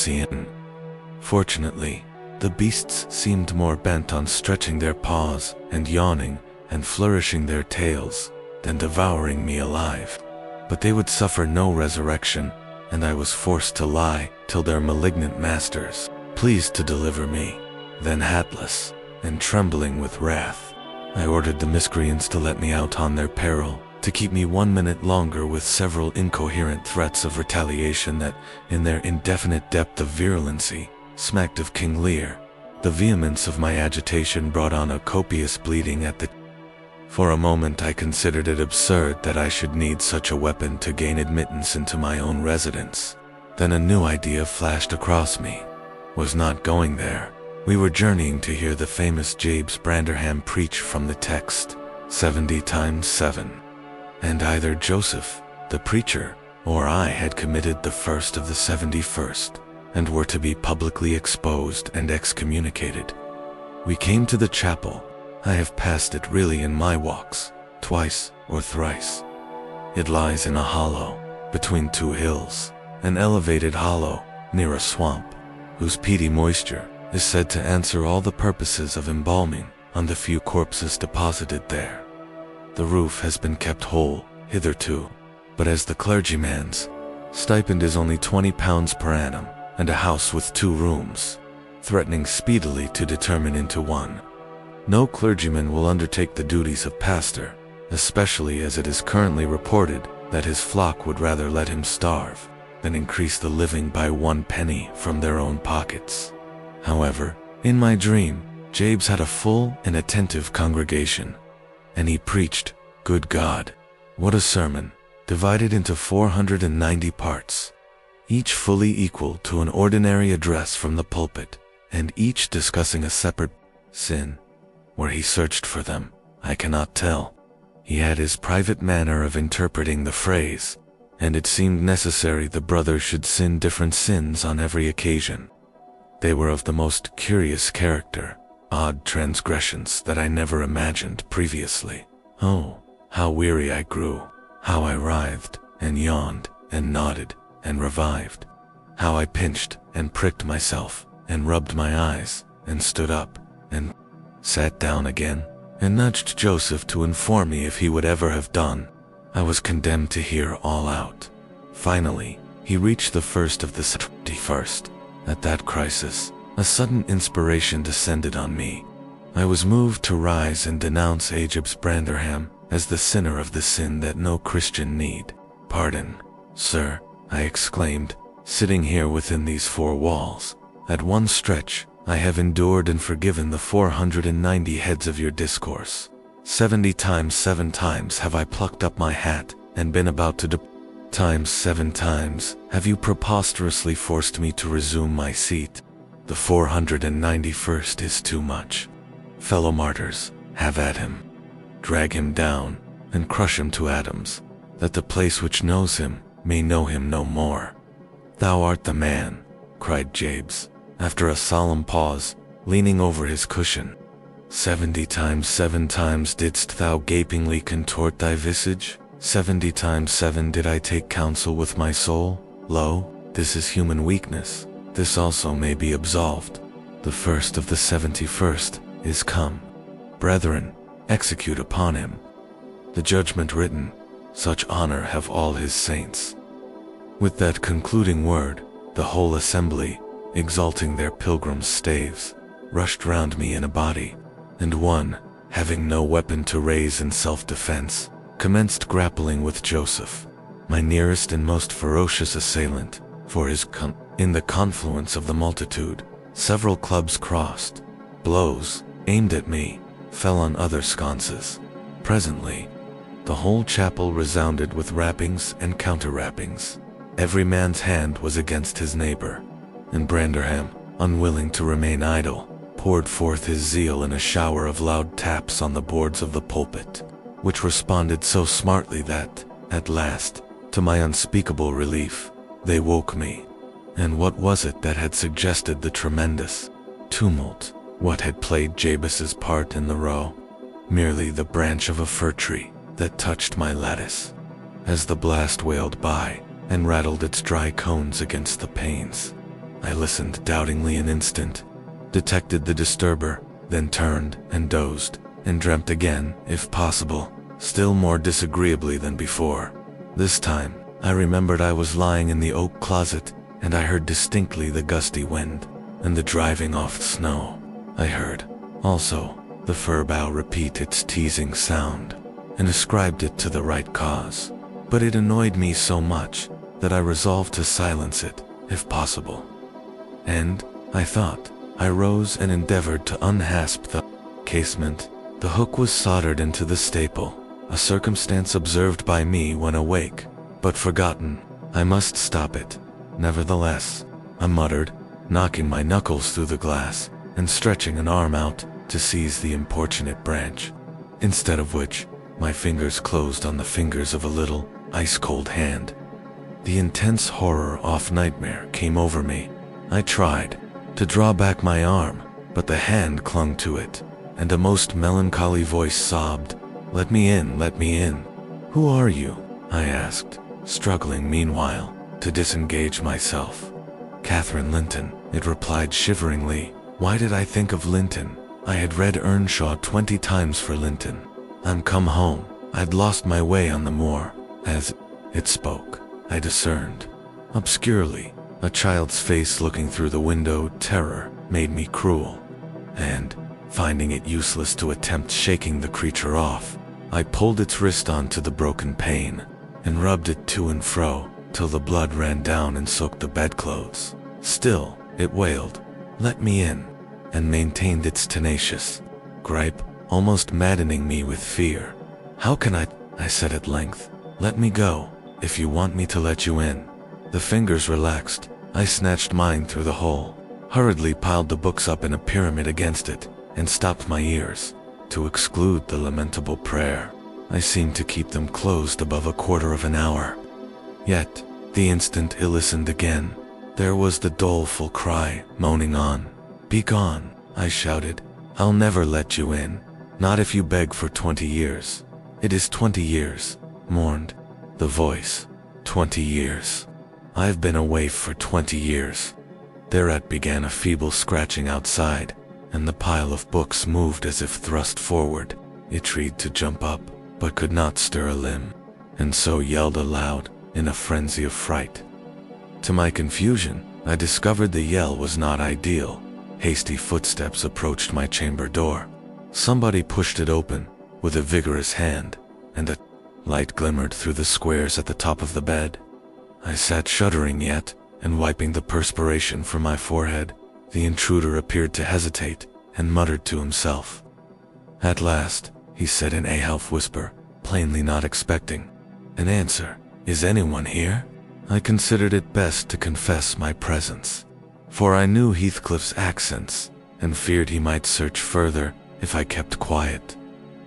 A: stretching their paws and yawning and flourishing their tails than devouring me alive. But they would suffer no resurrection, and I was forced to lie till their malignant masters pleased to deliver me. Then, hatless and trembling with wrath, I ordered the miscreants to let me out on their peril, to keep me 1 minute longer, with several incoherent threats of retaliation that, in their indefinite depth of virulency, smacked of King Lear. The vehemence of my agitation brought on a copious bleeding at the For a moment I considered it absurd that I should need such a weapon to gain admittance into my own residence. Then a new idea flashed across me. Was not going there. We were journeying to hear the famous Jabes Branderham preach from the text, 70 times 7. And either Joseph, the preacher, or I had committed the first of the 71st, and were to be publicly exposed and excommunicated. We came to the chapel. I have passed it really in my walks, twice or thrice. It lies in a hollow, between two hills, an elevated hollow, near a swamp, whose peaty moisture is said to answer all the purposes of embalming on the few corpses deposited there. The roof has been kept whole, hitherto, but as the clergyman's stipend is only £20 per annum, and a house with 2 rooms, threatening speedily to determine into one, no clergyman will undertake the duties of pastor, especially as it is currently reported that his flock would rather let him starve than increase the living by 1 penny from their own pockets. However, in my dream, Jabes had a full and attentive congregation, and he preached, good God, what a sermon, divided into 490 parts, each fully equal to an ordinary address from the pulpit, and each discussing a separate sin. Where he searched for them, I cannot tell. He had his private manner of interpreting the phrase, and it seemed necessary the brothers should sin different sins on every occasion. They were of the most curious character, odd transgressions that I never imagined previously. Oh, how weary I grew, how I writhed, and yawned, and nodded, and revived, how I pinched, and pricked myself, and rubbed my eyes, and stood up, and sat down again, and nudged Joseph to inform me if he would ever have done. I was condemned to hear all out. Finally, he reached the first of the 71st. At that crisis, a sudden inspiration descended on me. I was moved to rise and denounce Jabes Branderham as the sinner of the sin that no Christian need. "Pardon, sir," I exclaimed, "sitting here within these four walls. At one stretch, I have endured and forgiven the 490 heads of your discourse. 70 times 7 times have I plucked up my hat and been about to times 7 times have you preposterously forced me to resume my seat. The 491st is too much. Fellow martyrs, have at him. Drag him down and crush him to atoms, that the place which knows him may know him no more." "Thou art the man," cried Jabes, after a solemn pause, leaning over his cushion. 70 times 7 times didst thou gapingly contort thy visage? 70 times 7 did I take counsel with my soul? Lo, this is human weakness. This also may be absolved. The first of the 71st is come. Brethren, execute upon him. The judgment written, such honor have all his saints. With that concluding word, the whole assembly, exalting their pilgrims' staves, rushed round me in a body, and one, having no weapon to raise in self-defense, commenced grappling with Joseph, my nearest and most ferocious assailant, for his in the confluence of the multitude, several clubs crossed. Blows, aimed at me, fell on other sconces. Presently, the whole chapel resounded with rappings and counter-rappings. Every man's hand was against his neighbor, and Branderham, unwilling to remain idle, poured forth his zeal in a shower of loud taps on the boards of the pulpit, which responded so smartly that, at last, to my unspeakable relief, they woke me. And what was it that had suggested the tremendous tumult? What had played Jabes's part in the row? Merely the branch of a fir tree that touched my lattice. As the blast wailed by and rattled its dry cones against the panes, I listened doubtingly an instant, detected the disturber, then turned and dozed, and dreamt again, if possible, still more disagreeably than before. This time, I remembered I was lying in the oak closet, and I heard distinctly the gusty wind and the driving off snow. I heard, also, the fir bough repeat its teasing sound, and ascribed it to the right cause. But it annoyed me so much that I resolved to silence it, if possible. And, I thought, I rose and endeavored to unhasp the casement. The hook was soldered into the staple, a circumstance observed by me when awake, but forgotten. I must stop it. Nevertheless, I muttered, knocking my knuckles through the glass, and stretching an arm out to seize the importunate branch, instead of which, my fingers closed on the fingers of a little, ice-cold hand. The intense horror of nightmare came over me. I tried to draw back my arm, but the hand clung to it, and a most melancholy voice sobbed, "Let me in, let me in." "Who are you?" I asked, struggling meanwhile to disengage myself. "Catherine Linton," it replied shiveringly. Why did I think of Linton? I had read Earnshaw 20 times for Linton. "I'm come home. I'd lost my way on the moor." As it spoke, I discerned, obscurely, a child's face looking through the window. Terror made me cruel, and, finding it useless to attempt shaking the creature off, I pulled its wrist onto the broken pane, and rubbed it to and fro, till the blood ran down and soaked the bedclothes. Still, it wailed, "Let me in," and maintained its tenacious gripe, almost maddening me with fear. "How can I said at length. "Let me go. if you want me to let you in." The fingers relaxed. I snatched mine through the hole, hurriedly piled the books up in a pyramid against it, and stopped my ears to exclude the lamentable prayer. I seemed to keep them closed above a quarter of an hour. Yet, the instant it listened again, there was the doleful cry, moaning on. "Be gone," I shouted. "I'll never let you in. Not if you beg for 20 years. It is 20 years, mourned the voice. 20 years. I've been away for 20 years. Thereat began a feeble scratching outside, and the pile of books moved as if thrust forward. It tried to jump up, but could not stir a limb, and so yelled aloud in a frenzy of fright. To my confusion, I discovered the yell was not ideal. Hasty footsteps approached my chamber door. Somebody pushed it open with a vigorous hand, and a light glimmered through the squares at the top of the bed. I sat shuddering yet, and wiping the perspiration from my forehead. The intruder appeared to hesitate, and muttered to himself. At last, he said in a half whisper, plainly not expecting an answer, "Is anyone here?" I considered it best to confess my presence, for I knew Heathcliff's accents, and feared he might search further if I kept quiet.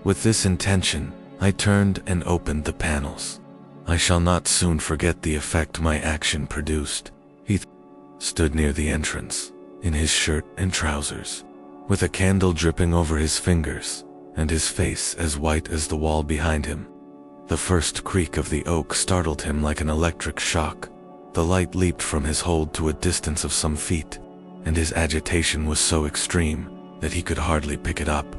A: With this intention, I turned and opened the panels. I shall not soon forget the effect my action produced. He stood near the entrance, in his shirt and trousers, with a candle dripping over his fingers, and his face as white as the wall behind him. The first creak of the oak startled him like an electric shock. The light leaped from his hold to a distance of some feet, and his agitation was so extreme that he could hardly pick it up.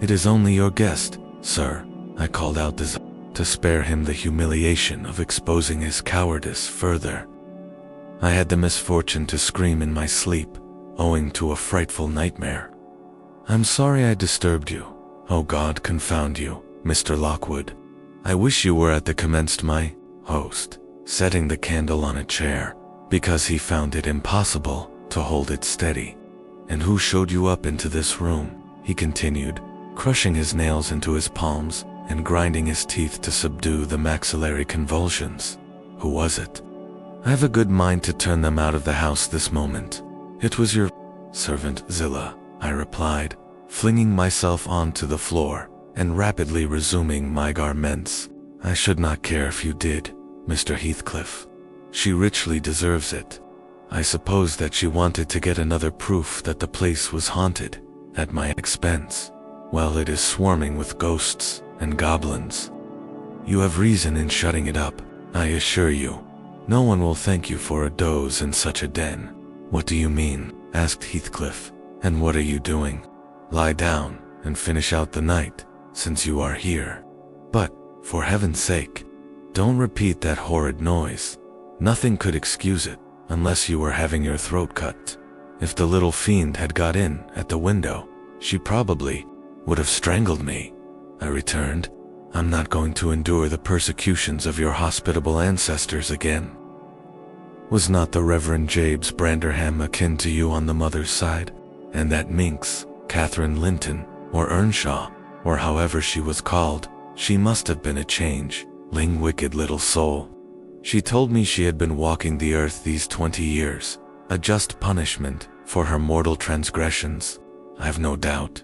A: "It is only your guest, sir," I called out to spare him the humiliation of exposing his cowardice further. I had the misfortune to scream in my sleep, owing to a frightful nightmare. "I'm sorry I disturbed you. Oh God confound you, Mr. Lockwood. I wish you were at the commenced," my host, setting the candle on a chair, because he found it impossible to hold it steady. "And who showed you up into this room?" he continued, crushing his nails into his palms and grinding his teeth to subdue the maxillary convulsions. "Who was it? I've a good mind to turn them out of the house this moment." "It was your servant Zillah," I replied, flinging myself onto the floor and rapidly resuming my garments. "I should not care if you did, Mr. Heathcliff. She richly deserves it. I suppose that she wanted to get another proof that the place was haunted, at my expense. Well, it is swarming with ghosts and goblins. You have reason in shutting it up, I assure you. No one will thank you for a doze in such a den." "What do you mean?" asked Heathcliff. "And what are you doing?" "Lie down and finish out the night, since you are here. But, for heaven's sake, don't repeat that horrid noise. Nothing could excuse it, unless you were having your throat cut. If the little fiend had got in at the window, she probably would have strangled me," I returned. "I'm not going to endure the persecutions of your hospitable ancestors again. Was not the Reverend Jabes Branderham akin to you on the mother's side? And that minx, Catherine Linton, or Earnshaw, or however she was called, she must have been a changeling, wicked little soul. She told me she had been walking the earth these 20 years, a just punishment for her mortal transgressions, I've no doubt."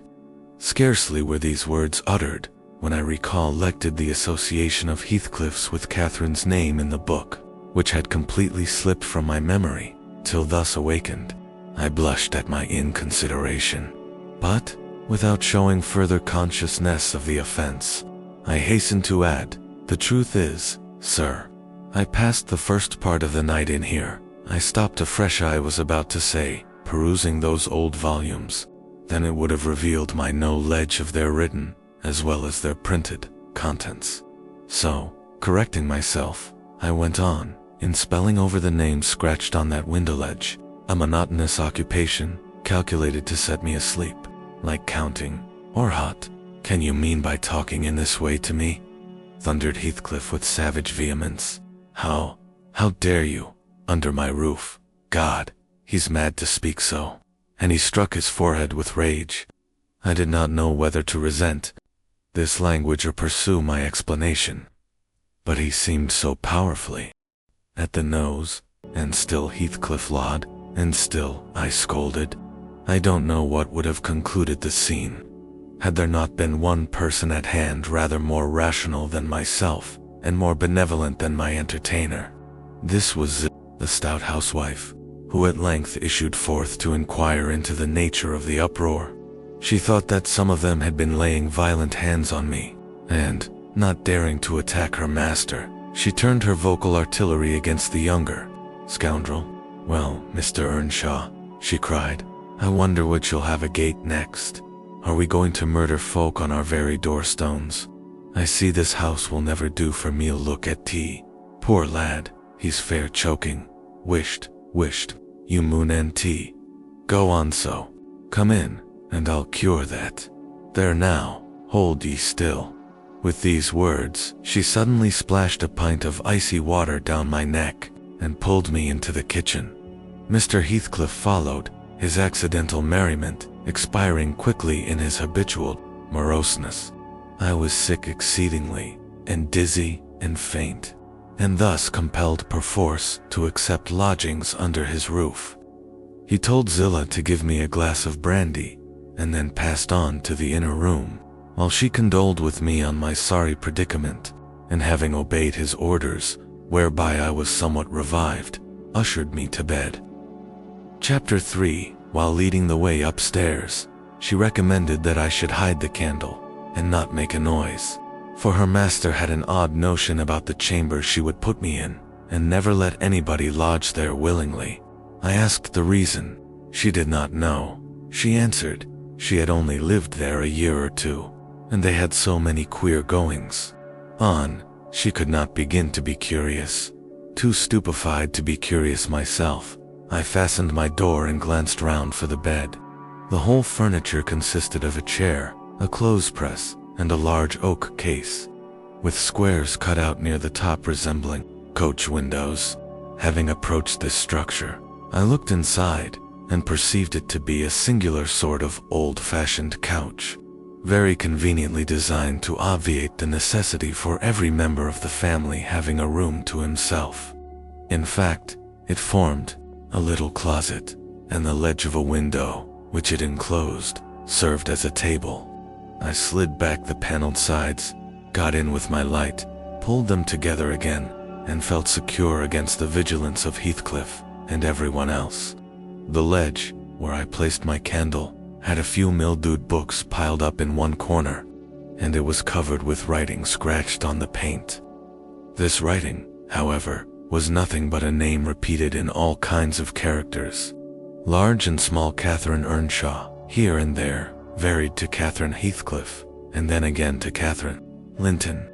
A: Scarcely were these words uttered when I recollected the association of Heathcliff's with Catherine's name in the book, which had completely slipped from my memory till thus awakened. I blushed at my inconsideration, but, without showing further consciousness of the offense, I hastened to add, "The truth is, sir, I passed the first part of the night in here." I stopped afresh. I was about to say, perusing those old volumes. Then it would have revealed my knowledge of their written, as well as their printed, contents. So, correcting myself, I went on, in spelling over the names scratched on that window ledge, a monotonous occupation, calculated to set me asleep, like counting, or hot. "Can you mean by talking in this way to me?" thundered Heathcliff with savage vehemence. How dare you, under my roof? God, he's mad to speak so." And he struck his forehead with rage. I did not know whether to resent this language or pursue my explanation. but he seemed so powerfully. At the nose, and still Heathcliff Laud, and still, I scolded. I don't know what would have concluded the scene, had there not been one person at hand rather more rational than myself, and more benevolent than my entertainer. This was the stout housewife, who at length issued forth to inquire into the nature of the uproar. She thought that some of them had been laying violent hands on me, and, not daring to attack her master, she turned her vocal artillery against the younger scoundrel. "Well, Mr. Earnshaw," she cried, "I wonder what you'll have agate next. Are we going to murder folk on our very doorstones? I see this house will never do for meal. Look at tea. Poor lad, he's fair choking. Wisht, you moon and tea. Go on so. Come in, and I'll cure that. There now, hold ye still." With these words, she suddenly splashed a pint of icy water down my neck, and pulled me into the kitchen. Mr. Heathcliff followed, his accidental merriment expiring quickly in his habitual moroseness. I was sick exceedingly, and dizzy, and faint, and thus compelled perforce to accept lodgings under his roof. He told Zillah to give me a glass of brandy, and then passed on to the inner room, while she condoled with me on my sorry predicament, and having obeyed his orders, whereby I was somewhat revived, ushered me to bed. Chapter 3. While leading the way upstairs, she recommended that I should hide the candle, and not make a noise, for her master had an odd notion about the chamber she would put me in, and never let anybody lodge there willingly. I asked the reason. She did not know. She answered, she had only lived there a year or two, and they had so many queer goings on, she could not begin to be curious. Too stupefied to be curious myself, I fastened my door and glanced round for the bed. The whole furniture consisted of a chair, a clothes press, and a large oak case, with squares cut out near the top resembling coach windows. Having approached this structure, I looked inside, and perceived it to be a singular sort of old-fashioned couch, very conveniently designed to obviate the necessity for every member of the family having a room to himself. In fact, it formed a little closet, and the ledge of a window, which it enclosed, served as a table. I slid back the paneled sides, got in with my light, pulled them together again, and felt secure against the vigilance of Heathcliff and everyone else. The ledge, where I placed my candle, had a few mildewed books piled up in one corner, and it was covered with writing scratched on the paint. This writing, however, was nothing but a name repeated in all kinds of characters. Large and small Catherine Earnshaw, here and there, varied to Catherine Heathcliff, and then again to Catherine Linton.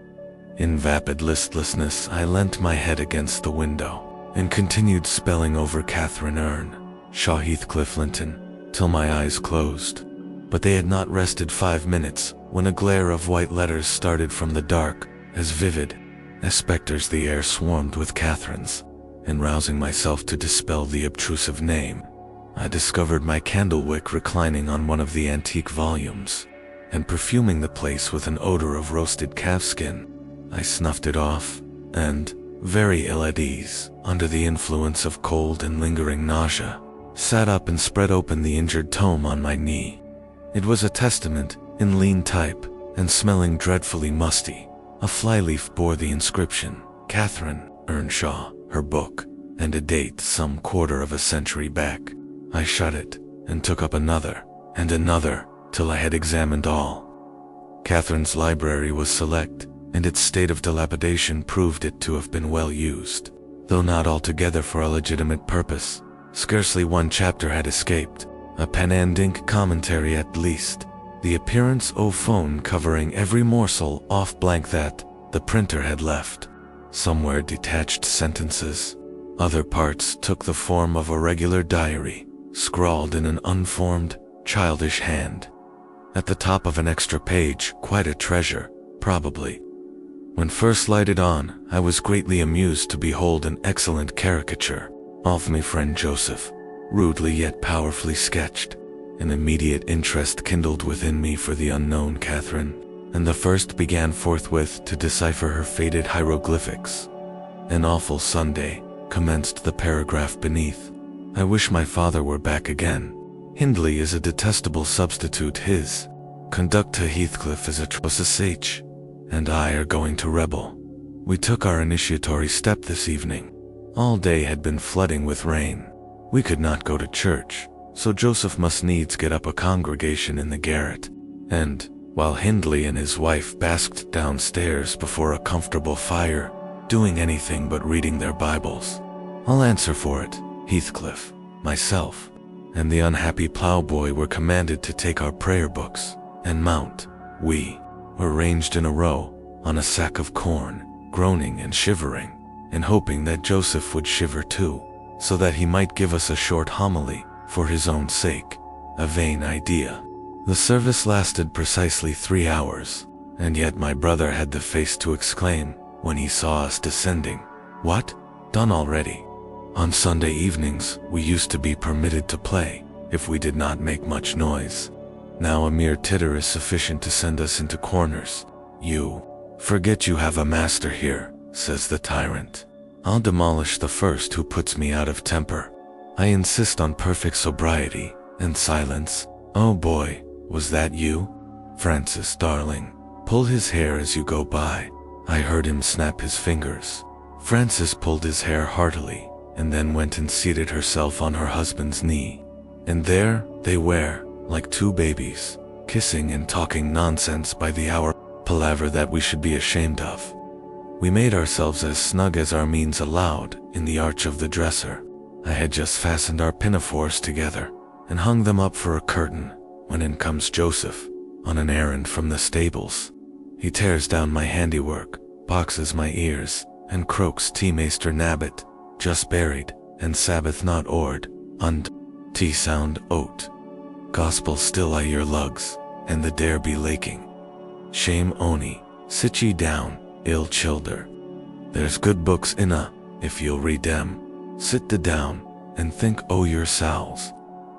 A: In vapid listlessness, I leant my head against the window, and continued spelling over Catherine Earnshaw Heathcliff Linton, till my eyes closed. But they had not rested 5 minutes, when a glare of white letters started from the dark, as vivid as specters. The air swarmed with Catherines, and rousing myself to dispel the obtrusive name, I discovered my candle wick reclining on one of the antique volumes, and perfuming the place with an odor of roasted calfskin. I snuffed it off, and, very ill at ease, under the influence of cold and lingering nausea, sat up and spread open the injured tome on my knee. It was a testament, in lean type, and smelling dreadfully musty. A flyleaf bore the inscription, Catherine Earnshaw, her book, and a date some quarter of a century back. I shut it, and took up another, and another, till I had examined all. Catherine's library was select, and its state of dilapidation proved it to have been well used, though not altogether for a legitimate purpose. Scarcely one chapter had escaped, a pen and ink commentary at least, the appearance au phone covering every morsel off blank that the printer had left. Somewhere detached sentences. Other parts took the form of a regular diary, scrawled in an unformed, childish hand. At the top of an extra page, quite a treasure, probably. When first lighted on, I was greatly amused to behold an excellent caricature of my friend Joseph, rudely yet powerfully sketched. An immediate interest kindled within me for the unknown Catherine and the first began forthwith to decipher her faded hieroglyphics. An awful Sunday, commenced the paragraph beneath. I wish my father were back again. Hindley is a detestable substitute. His conduct to Heathcliff is atrocious. H. and I are going to rebel. We took our initiatory step this evening. All day had been flooding with rain. We could not go to church, so Joseph must needs get up a congregation in the garret, and, while Hindley and his wife basked downstairs before a comfortable fire, doing anything but reading their Bibles, I'll answer for it, Heathcliff, myself, and the unhappy ploughboy were commanded to take our prayer books and mount. We were ranged in a row on a sack of corn, groaning and shivering, and hoping that Joseph would shiver too, so that he might give us a short homily for his own sake. A vain idea. The service lasted precisely 3 hours, and yet my brother had the face to exclaim, when he saw us descending, "What? Done already?" On Sunday evenings, we used to be permitted to play, if we did not make much noise. Now a mere titter is sufficient to send us into corners. "You forget you have a master here," says the tyrant. "I'll demolish the first who puts me out of temper." I insist on perfect sobriety and silence. "Oh boy, was that you? Francis, darling, pull his hair as you go by." I heard him snap his fingers. Francis pulled his hair heartily, and then went and seated herself on her husband's knee. And there they were, like two babies, kissing and talking nonsense by the hour, palaver that we should be ashamed of. We made ourselves as snug as our means allowed in the arch of the dresser. I had just fastened our pinafores together and hung them up for a curtain, when in comes Joseph, on an errand from the stables. He tears down my handiwork, boxes my ears, and croaks Tea-Master Nabbit, just buried, and Sabbath not ord, und, tea sound oat. Gospel still I your lugs, and the dare be laking. Shame oni, sit ye down, ill childer. There's good books inna, if you'll read them. Sit down, and think o' yourselves.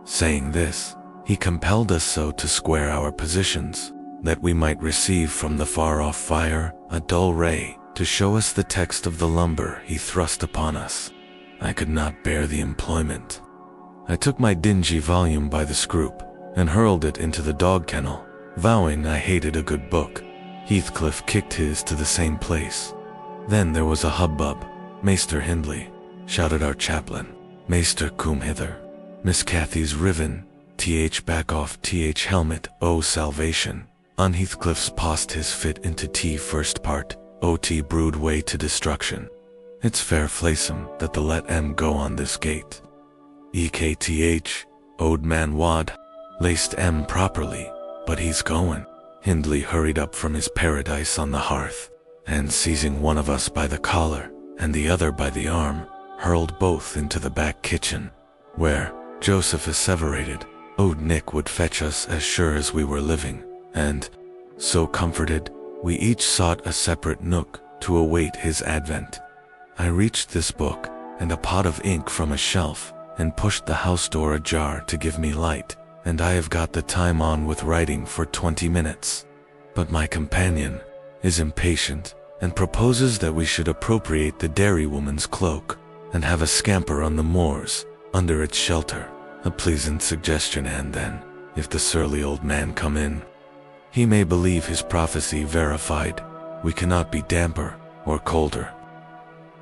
A: Saying this, he compelled us so to square our positions, that we might receive from the far-off fire a dull ray to show us the text of the lumber he thrust upon us. I could not bear the employment. I took my dingy volume by the scroop, and hurled it into the dog kennel, vowing I hated a good book. Heathcliff kicked his to the same place. Then there was a hubbub. "Maester Hindley," shouted our chaplain. "Maester, come hither. Miss Cathy's riven, th back off th helmet, o salvation." On Heathcliff's paused his fit into T first part, ot brood way to destruction. It's fair flaysome that the let em go on this gate. Ekth, old man wad, laced em properly, but he's goin'. Hindley hurried up from his paradise on the hearth, and seizing one of us by the collar and the other by the arm, hurled both into the back kitchen, where, Joseph asseverated, old Nick would fetch us as sure as we were living, and, so comforted, we each sought a separate nook to await his advent. I reached this book and a pot of ink from a shelf, and pushed the house door ajar to give me light, and I have got the time on with writing for 20 minutes. But my companion is impatient, and proposes that we should appropriate the dairywoman's cloak, and have a scamper on the moors, under its shelter. A pleasant suggestion, and then, if the surly old man come in, he may believe his prophecy verified. We cannot be damper or colder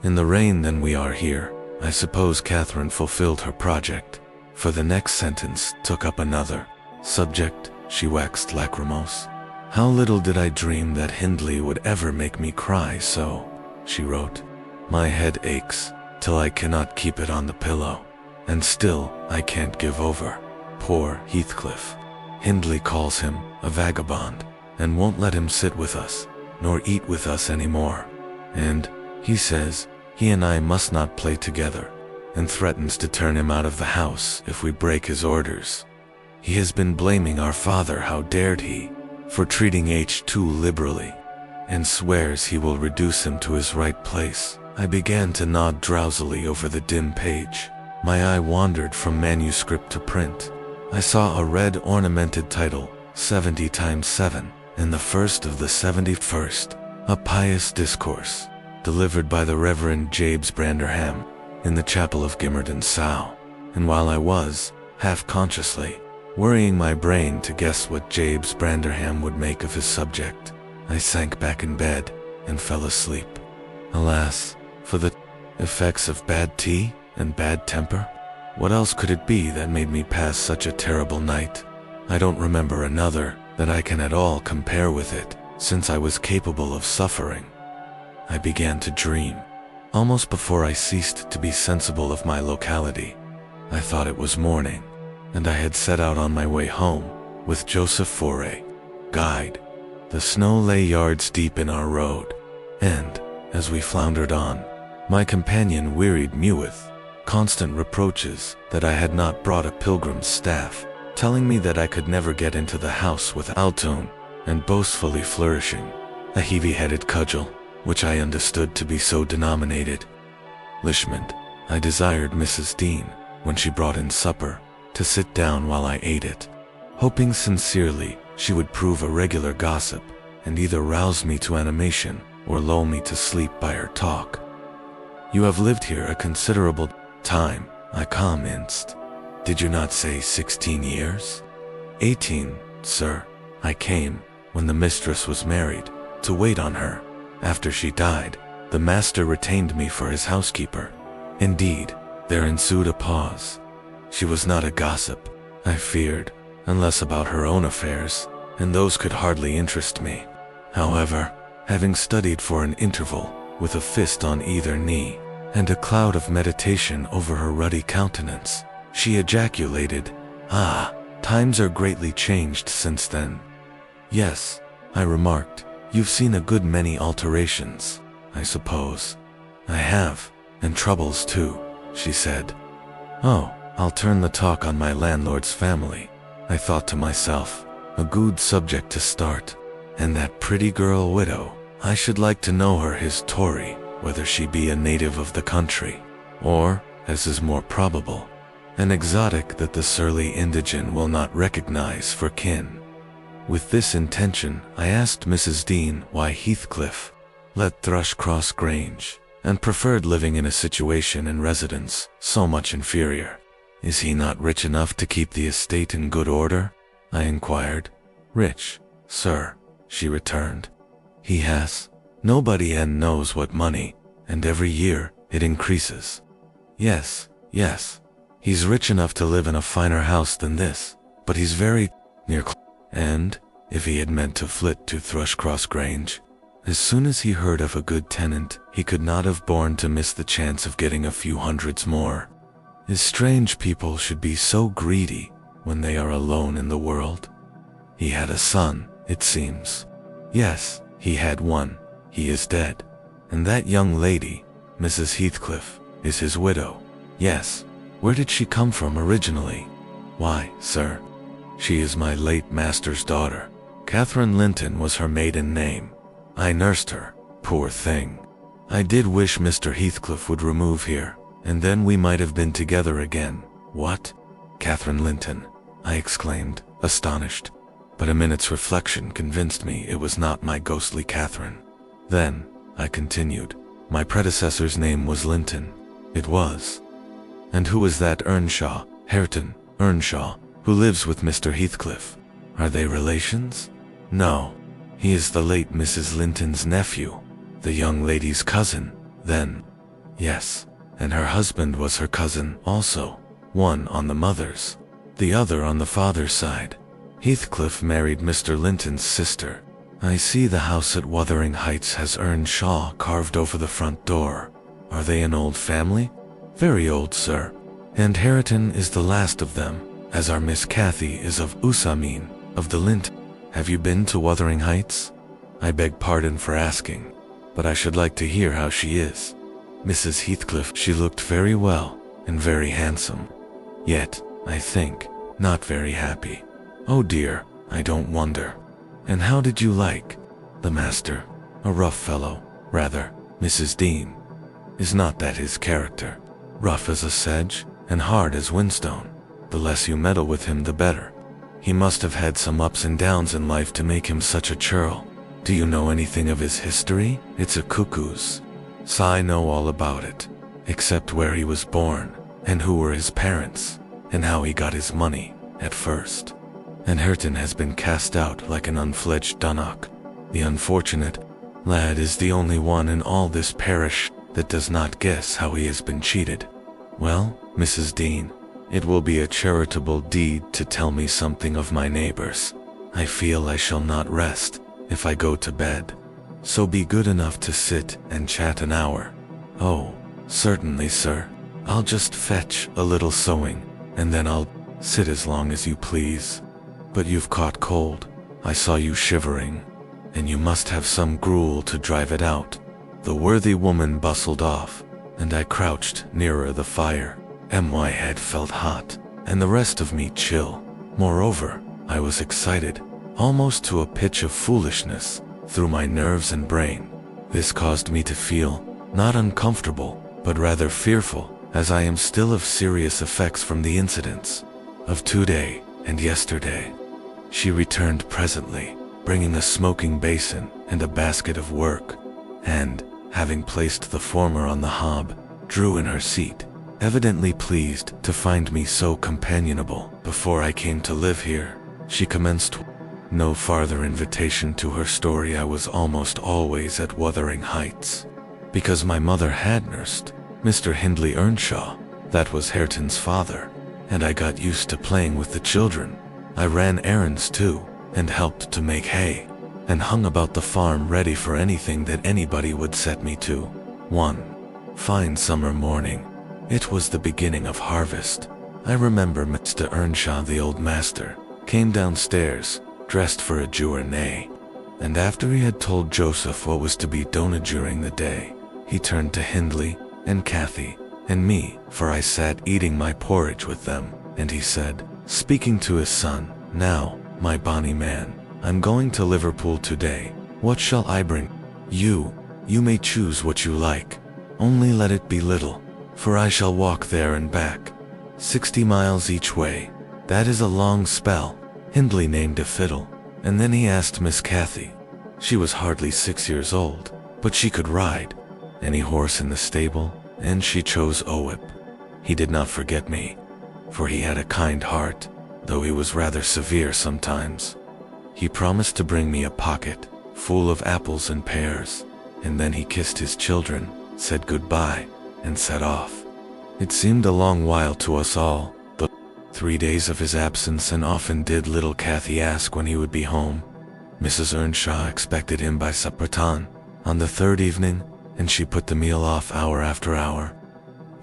A: in the rain than we are here. I suppose Catherine fulfilled her project, for the next sentence took up another subject. She waxed lachrymose. "How little did I dream that Hindley would ever make me cry so," she wrote. "My head aches till I cannot keep it on the pillow, and still I can't give over. Poor Heathcliff. Hindley calls him a vagabond, and won't let him sit with us, nor eat with us any more. And, he says, he and I must not play together, and threatens to turn him out of the house if we break his orders. He has been blaming our father, how dared he, for treating H too liberally, and swears he will reduce him to his right place." I began to nod drowsily over the dim page. My eye wandered from manuscript to print. I saw a red ornamented title, 70 times 7, and the first of the 71st, a pious discourse, delivered by the Reverend James Branderham, in the chapel of Gimmerton Sow. And while I was, half-consciously, worrying my brain to guess what James Branderham would make of his subject, I sank back in bed and fell asleep. Alas, for the effects of bad tea and bad temper. What else could it be that made me pass such a terrible night? I don't remember another that I can at all compare with it, since I was capable of suffering. I began to dream, almost before I ceased to be sensible of my locality. I thought it was morning, and I had set out on my way home, with Joseph Foray, guide. The snow lay yards deep in our road, and, as we floundered on, my companion wearied me with constant reproaches that I had not brought a pilgrim's staff, telling me that I could never get into the house without one, and boastfully flourishing a heavy-headed cudgel, which I understood to be so denominated. Lishment, I desired Mrs. Dean, when she brought in supper, to sit down while I ate it, hoping sincerely she would prove a regular gossip, and either rouse me to animation or lull me to sleep by her talk. "You have lived here a considerable time," I commenced. "Did you not say 16 years? 18, sir. I came, when the mistress was married, to wait on her. After she died, the master retained me for his housekeeper." Indeed, there ensued a pause. She was not a gossip, I feared, unless about her own affairs, and those could hardly interest me. However, having studied for an interval, with a fist on either knee, and a cloud of meditation over her ruddy countenance, she ejaculated, "Ah, times are greatly changed since then." "Yes," I remarked, "you've seen a good many alterations, I suppose." "I have, and troubles too," she said. "Oh, I'll turn the talk on my landlord's family," I thought to myself, "a good subject to start. And that pretty girl widow, I should like to know her history, whether she be a native of the country, or, as is more probable, an exotic that the surly indigent will not recognize for kin." With this intention, I asked Mrs. Dean why Heathcliff let Thrushcross Grange, and preferred living in a situation and residence so much inferior. "Is he not rich enough to keep the estate in good order?" I inquired. "Rich, sir," she returned. "He has. Nobody knows what money, and every year it increases." Yes, he's rich enough to live in a finer house than this, but he's very near and, if he had meant to flit to Thrushcross Grange, as soon as he heard of a good tenant, he could not have borne to miss the chance of getting a few hundreds more. Is strange people should be so greedy when they are alone in the world. He had a son, it seems. Yes, he had one. He is dead. And that young lady, Mrs. Heathcliff, is his widow. Yes. Where did she come from originally? Why, sir, she is my late master's daughter. Catherine Linton was her maiden name. I nursed her, poor thing. I did wish Mr. Heathcliff would remove here, and then we might have been together again. What? Catherine Linton, I exclaimed, astonished. But a minute's reflection convinced me it was not my ghostly Catherine. Then, I continued, my predecessor's name was Linton. It was. And who is that Earnshaw, Hareton Earnshaw, who lives with Mr. Heathcliff? Are they relations? No. He is the late Mrs. Linton's nephew, the young lady's cousin, then. Yes, and her husband was her cousin also, one on the mother's, the other on the father's side. Heathcliff married Mr. Linton's sister. I see the house at Wuthering Heights has Earnshaw carved over the front door. Are they an old family? Very old, sir. And Hareton is the last of them, as our Miss Cathy is of Usamin, of the Linton. Have you been to Wuthering Heights? I beg pardon for asking, but I should like to hear how she is. Mrs. Heathcliff, she looked very well, and very handsome. Yet, I think, not very happy. Oh dear, I don't wonder. And how did you like the master? A rough fellow, rather, Mrs. Dean. Is not that his character? Rough as a sedge, and hard as whinstone. The less you meddle with him, the better. He must have had some ups and downs in life to make him such a churl. Do you know anything of his history? It's a cuckoo's. So I know all about it, except where he was born, and who were his parents, and how he got his money, at first. And Hareton has been cast out like an unfledged dunnock. The unfortunate lad is the only one in all this parish that does not guess how he has been cheated. Well, Mrs. Dean, it will be a charitable deed to tell me something of my neighbors. I feel I shall not rest if I go to bed. So be good enough to sit and chat an hour. Oh, certainly, sir. I'll just fetch a little sewing, and then I'll sit as long as you please. But you've caught cold. I saw you shivering, and you must have some gruel to drive it out. The worthy woman bustled off, and I crouched nearer the fire. My head felt hot, and the rest of me chill. Moreover, I was excited, almost to a pitch of foolishness, through my nerves and brain. This caused me to feel, not uncomfortable, but rather fearful, as I am still of serious effects from the incidents of today and yesterday. She returned presently, bringing a smoking basin and a basket of work, and, having placed the former on the hob, drew in her seat, evidently pleased to find me so companionable. Before I came to live here, she commenced. No farther invitation to her story. I was almost always at Wuthering Heights, because my mother had nursed Mr. Hindley Earnshaw, that was Hareton's father, and I got used to playing with the children. I ran errands too, and helped to make hay, and hung about the farm ready for anything that anybody would set me to. One fine summer morning, it was the beginning of harvest. I remember Mr. Earnshaw, the old master, came downstairs, dressed for a journey, and after he had told Joseph what was to be done during the day, he turned to Hindley and Cathy and me, for I sat eating my porridge with them, and he said, speaking to his son, "Now, my bonny man, I'm going to Liverpool today. What shall I bring you? You may choose what you like, only let it be little, for I shall walk there and back, 60 miles each way. That is a long spell." Hindley named a fiddle, and then he asked Miss Cathy. She was hardly 6 years old, but she could ride any horse in the stable, and she chose Owip. He did not forget me, for he had a kind heart, though he was rather severe sometimes. He promised to bring me a pocket full of apples and pears, and then he kissed his children, said goodbye, and set off. It seemed a long while to us all, 3 days of his absence, and often did little Cathy ask when he would be home. Mrs. Earnshaw expected him by supper time on the third evening, and she put the meal off hour after hour.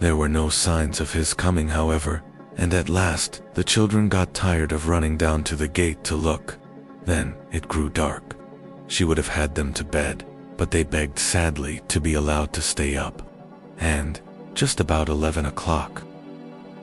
A: There were no signs of his coming, however, and at last the children got tired of running down to the gate to look. Then it grew dark. She would have had them to bed, but they begged sadly to be allowed to stay up. And, just about 11 o'clock,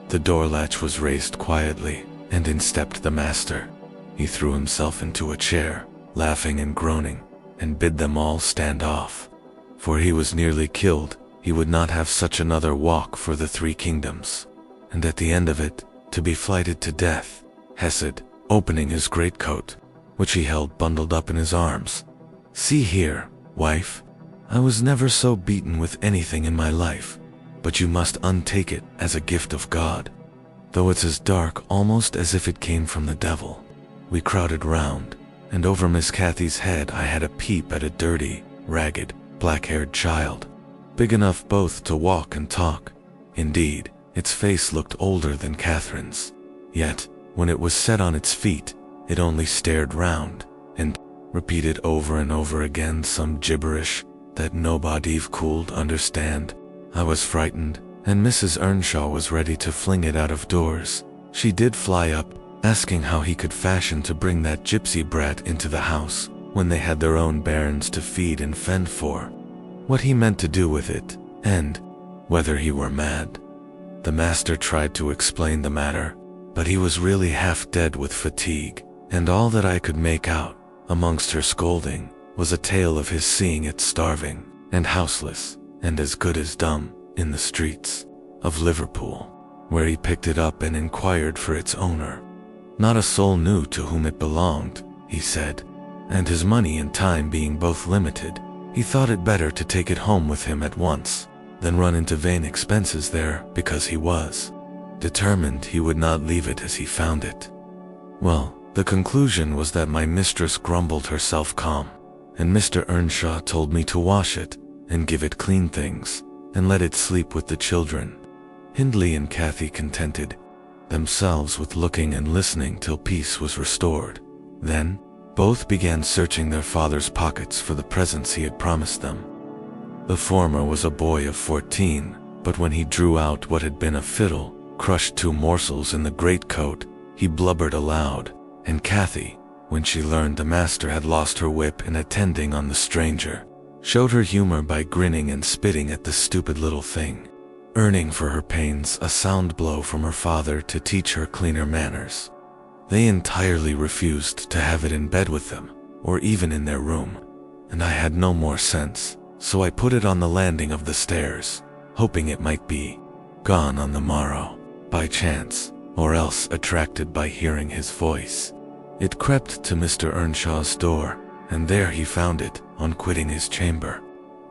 A: the door latch was raised quietly, and in stepped the master. He threw himself into a chair, laughing and groaning, and bid them all stand off, for he was nearly killed. He would not have such another walk for the 3 kingdoms, and at the end of it, to be flighted to death. Hesed, opening his greatcoat, which he held bundled up in his arms. "See here, wife, I was never so beaten with anything in my life, but you must untake it as a gift of God, though it's as dark almost as if it came from the devil." We crowded round, and over Miss Cathy's head I had a peep at a dirty, ragged, black-haired child, big enough both to walk and talk. Indeed, its face looked older than Catherine's, yet, when it was set on its feet, it only stared round, and repeated over and over again some gibberish that nobody could understand. I was frightened, and Mrs. Earnshaw was ready to fling it out of doors. She did fly up, asking how he could fashion to bring that gypsy brat into the house, when they had their own bairns to feed and fend for, what he meant to do with it, and whether he were mad. The master tried to explain the matter, but he was really half dead with fatigue, and all that I could make out, amongst her scolding, was a tale of his seeing it starving, and houseless, and as good as dumb, in the streets of Liverpool, where he picked it up and inquired for its owner. Not a soul knew to whom it belonged, he said, and his money and time being both limited, he thought it better to take it home with him at once than run into vain expenses there, because he was determined he would not leave it as he found it. Well, the conclusion was that my mistress grumbled herself calm, and Mr. Earnshaw told me to wash it and give it clean things and let it sleep with the children. Hindley and Cathy contented themselves with looking and listening till peace was restored. Then both began searching their father's pockets for the presents he had promised them. The former was a boy of 14, but when he drew out what had been a fiddle, crushed 2 morsels in the greatcoat, he blubbered aloud, and Cathy, when she learned the master had lost her whip in attending on the stranger, showed her humor by grinning and spitting at the stupid little thing, earning for her pains a sound blow from her father to teach her cleaner manners. They entirely refused to have it in bed with them, or even in their room, and I had no more sense, so I put it on the landing of the stairs, hoping it might be gone on the morrow, by chance, or else attracted by hearing his voice. It crept to Mr. Earnshaw's door, and there he found it on quitting his chamber.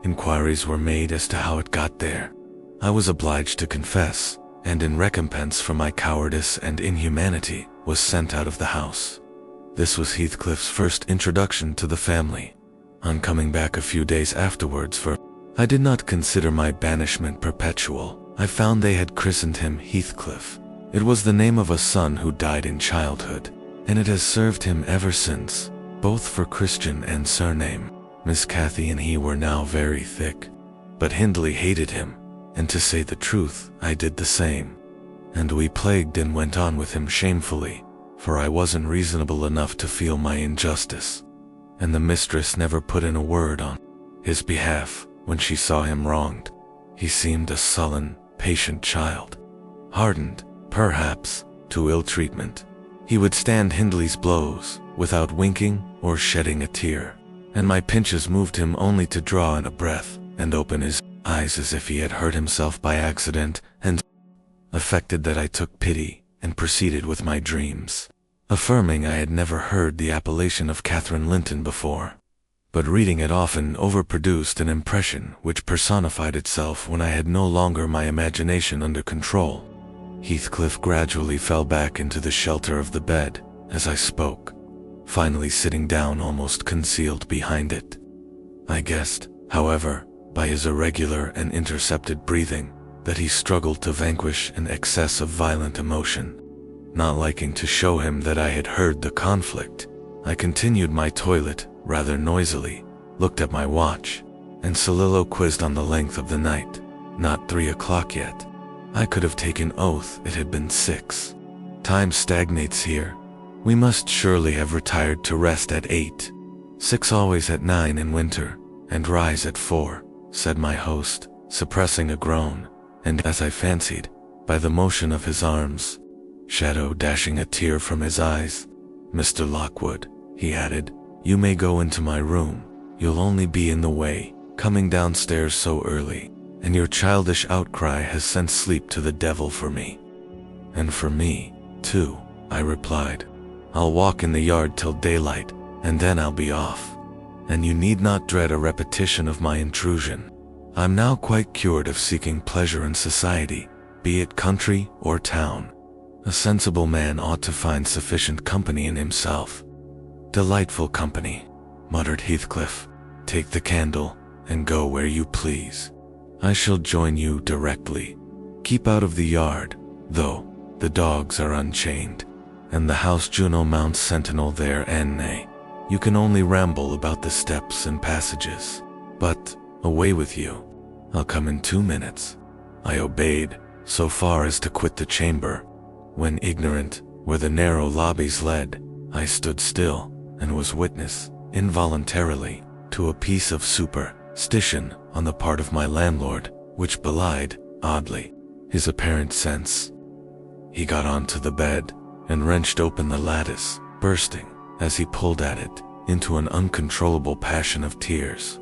A: Inquiries were made as to how it got there. I was obliged to confess, and in recompense for my cowardice and inhumanity, was sent out of the house. This was Heathcliff's first introduction to the family. On coming back a few days afterwards, for I did not consider my banishment perpetual, I found they had christened him Heathcliff. It was the name of a son who died in childhood, and it has served him ever since, both for Christian and surname. Miss Cathy and he were now very thick, but Hindley hated him, and to say the truth, I did the same. And we plagued and went on with him shamefully, for I wasn't reasonable enough to feel my injustice, and the mistress never put in a word on his behalf when she saw him wronged. He seemed a sullen, patient child, hardened, perhaps, to ill treatment. He would stand Hindley's blows without winking or shedding a tear, and my pinches moved him only to draw in a breath and open his eyes as if he had hurt himself by accident, and affected that I took pity and proceeded with my dreams, affirming I had never heard the appellation of Catherine Linton before, but reading it often overproduced an impression which personified itself when I had no longer my imagination under control. Heathcliff gradually fell back into the shelter of the bed as I spoke, finally sitting down almost concealed behind it. I guessed, however, by his irregular and intercepted breathing, that he struggled to vanquish an excess of violent emotion. Not liking to show him that I had heard the conflict, I continued my toilet rather noisily, looked at my watch, and soliloquized on the length of the night. Not 3 o'clock yet. I could have taken oath it had been 6. Time stagnates here. We must surely have retired to rest at 8. 6 always at 9 in winter, and rise at 4, said my host, suppressing a groan, and as I fancied, by the motion of his arms, shadow dashing a tear from his eyes. Mr. Lockwood, he added, you may go into my room. You'll only be in the way, coming downstairs so early, and your childish outcry has sent sleep to the devil for me. And for me, too, I replied. I'll walk in the yard till daylight, and then I'll be off. And you need not dread a repetition of my intrusion. I'm now quite cured of seeking pleasure in society, be it country or town. A sensible man ought to find sufficient company in himself. Delightful company, muttered Heathcliff. Take the candle, and go where you please. I shall join you directly. Keep out of the yard, though, the dogs are unchained, and the house Juno mounts sentinel there and nay. You can only ramble about the steps and passages. But, away with you. I'll come in 2 minutes. I obeyed, so far as to quit the chamber. When ignorant where the narrow lobbies led, I stood still, and was witness, involuntarily, to a piece of superstition on the part of my landlord, which belied, oddly, his apparent sense. He got onto the bed, and wrenched open the lattice, bursting, as he pulled at it, into an uncontrollable passion of tears.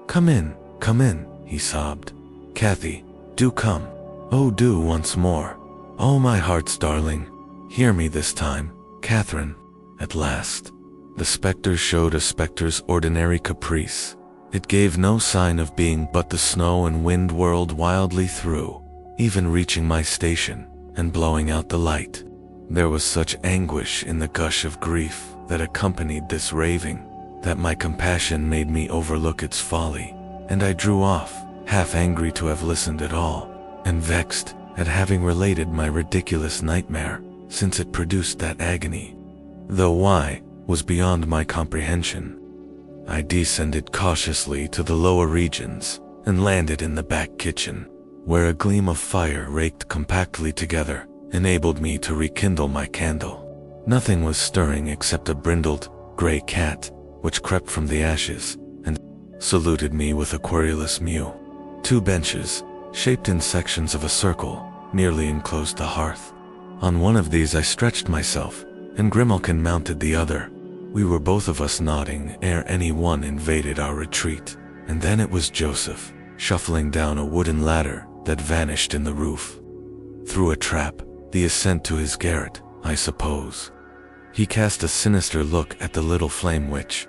A: Come in, he sobbed. Cathy, do come. Oh, do once more. Oh, my heart's darling, hear me this time. Catherine, at last. The spectre showed a spectre's ordinary caprice. It gave no sign of being, but the snow and wind whirled wildly through, even reaching my station and blowing out the light. There was such anguish in the gush of grief that accompanied this raving that my compassion made me overlook its folly, and I drew off, half angry to have listened at all, and vexed at having related my ridiculous nightmare, since it produced that agony. Though why was beyond my comprehension. I descended cautiously to the lower regions and landed in the back kitchen, where a gleam of fire raked compactly together enabled me to rekindle my candle. Nothing was stirring except a brindled, gray cat, which crept from the ashes and saluted me with a querulous mew. 2 benches, shaped in sections of a circle, nearly enclosed the hearth. On one of these I stretched myself, and Grimalkin mounted the other. We were both of us nodding ere any one invaded our retreat, and then it was Joseph, shuffling down a wooden ladder that vanished in the roof. Through a trap, the ascent to his garret, I suppose. He cast a sinister look at the little flame which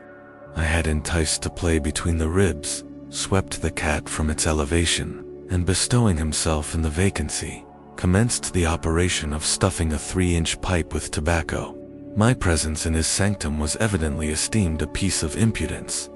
A: I had enticed to play between the ribs, swept the cat from its elevation, and bestowing himself in the vacancy, commenced the operation of stuffing a 3-inch pipe with tobacco. My presence in his sanctum was evidently esteemed a piece of impudence.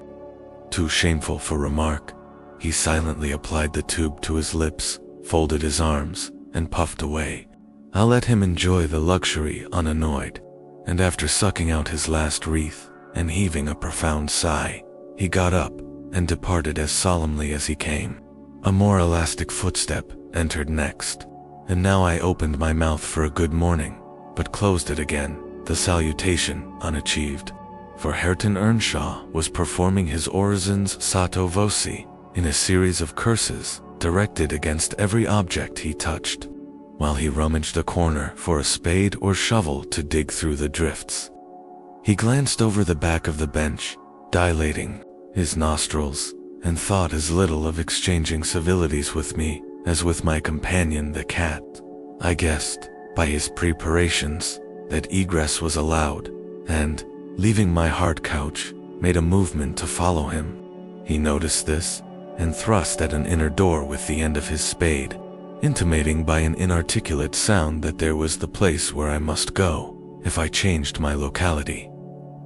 A: Too shameful for remark, he silently applied the tube to his lips, folded his arms, and puffed away. I let him enjoy the luxury unannoyed, and after sucking out his last wreath and heaving a profound sigh, he got up and departed as solemnly as he came. A more elastic footstep entered next, and now I opened my mouth for a good morning, but closed it again, the salutation unachieved. For Hareton Earnshaw was performing his orisons sotto voce in a series of curses directed against every object he touched, while he rummaged a corner for a spade or shovel to dig through the drifts. He glanced over the back of the bench, dilating his nostrils, and thought as little of exchanging civilities with me as with my companion the cat. I guessed, by his preparations, that egress was allowed, and, leaving my hard couch, made a movement to follow him. He noticed this, and thrust at an inner door with the end of his spade, intimating by an inarticulate sound that there was the place where I must go, if I changed my locality.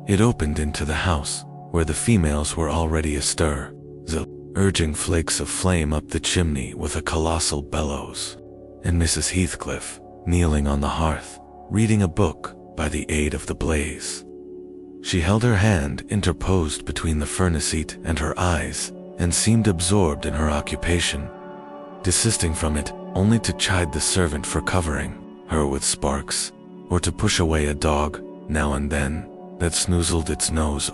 A: It opened into the house, where the females were already astir, urging flakes of flame up the chimney with a colossal bellows, and Mrs. Heathcliff, kneeling on the hearth, reading a book by the aid of the blaze. She held her hand interposed between the furnace seat and her eyes, and seemed absorbed in her occupation, desisting from it only to chide the servant for covering her with sparks, or to push away a dog, now and then, that snoozled its nose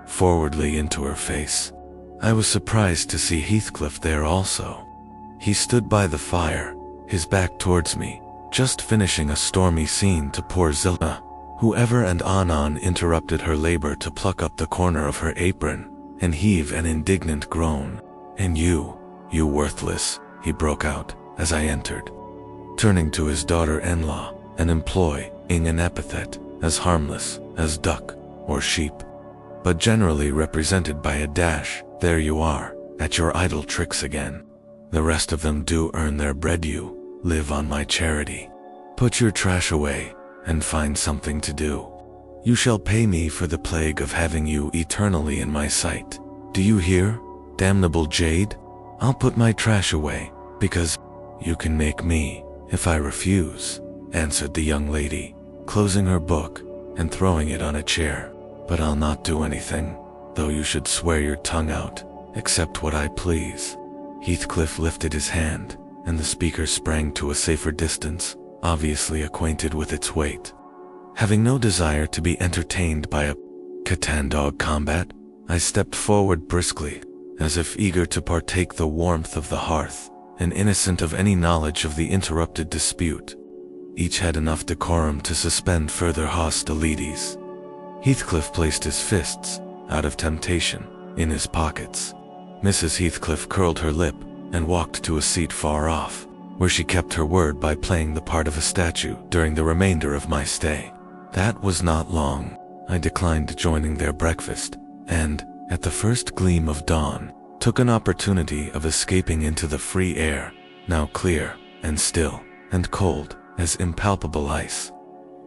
A: forwardly into her face. I was surprised to see Heathcliff there also. He stood by the fire, his back towards me, just finishing a stormy scene to poor Zillah, who ever and anon interrupted her labor to pluck up the corner of her apron and heave an indignant groan. "And you worthless," he broke out as I entered, turning to his daughter-in-law and employing an epithet as harmless as duck or sheep, but generally represented by a dash. "There you are, at your idle tricks again. The rest of them do earn their bread, you live on my charity. Put your trash away and find something to do. You shall pay me for the plague of having you eternally in my sight. Do you hear, damnable jade? I'll put my trash away, because you can make me, if I refuse," answered the young lady, closing her book and throwing it on a chair. "But I'll not do anything, though you should swear your tongue out, except what I please." Heathcliff lifted his hand, and the speaker sprang to a safer distance, obviously acquainted with its weight. Having no desire to be entertained by a cat-and-dog combat, I stepped forward briskly, as if eager to partake the warmth of the hearth, and innocent of any knowledge of the interrupted dispute. Each had enough decorum to suspend further hostilities. Heathcliff placed his fists, out of temptation, in his pockets. Mrs. Heathcliff curled her lip and walked to a seat far off, where she kept her word by playing the part of a statue during the remainder of my stay. That was not long. I declined joining their breakfast, and, at the first gleam of dawn, took an opportunity of escaping into the free air, now clear, and still, and cold, as impalpable ice.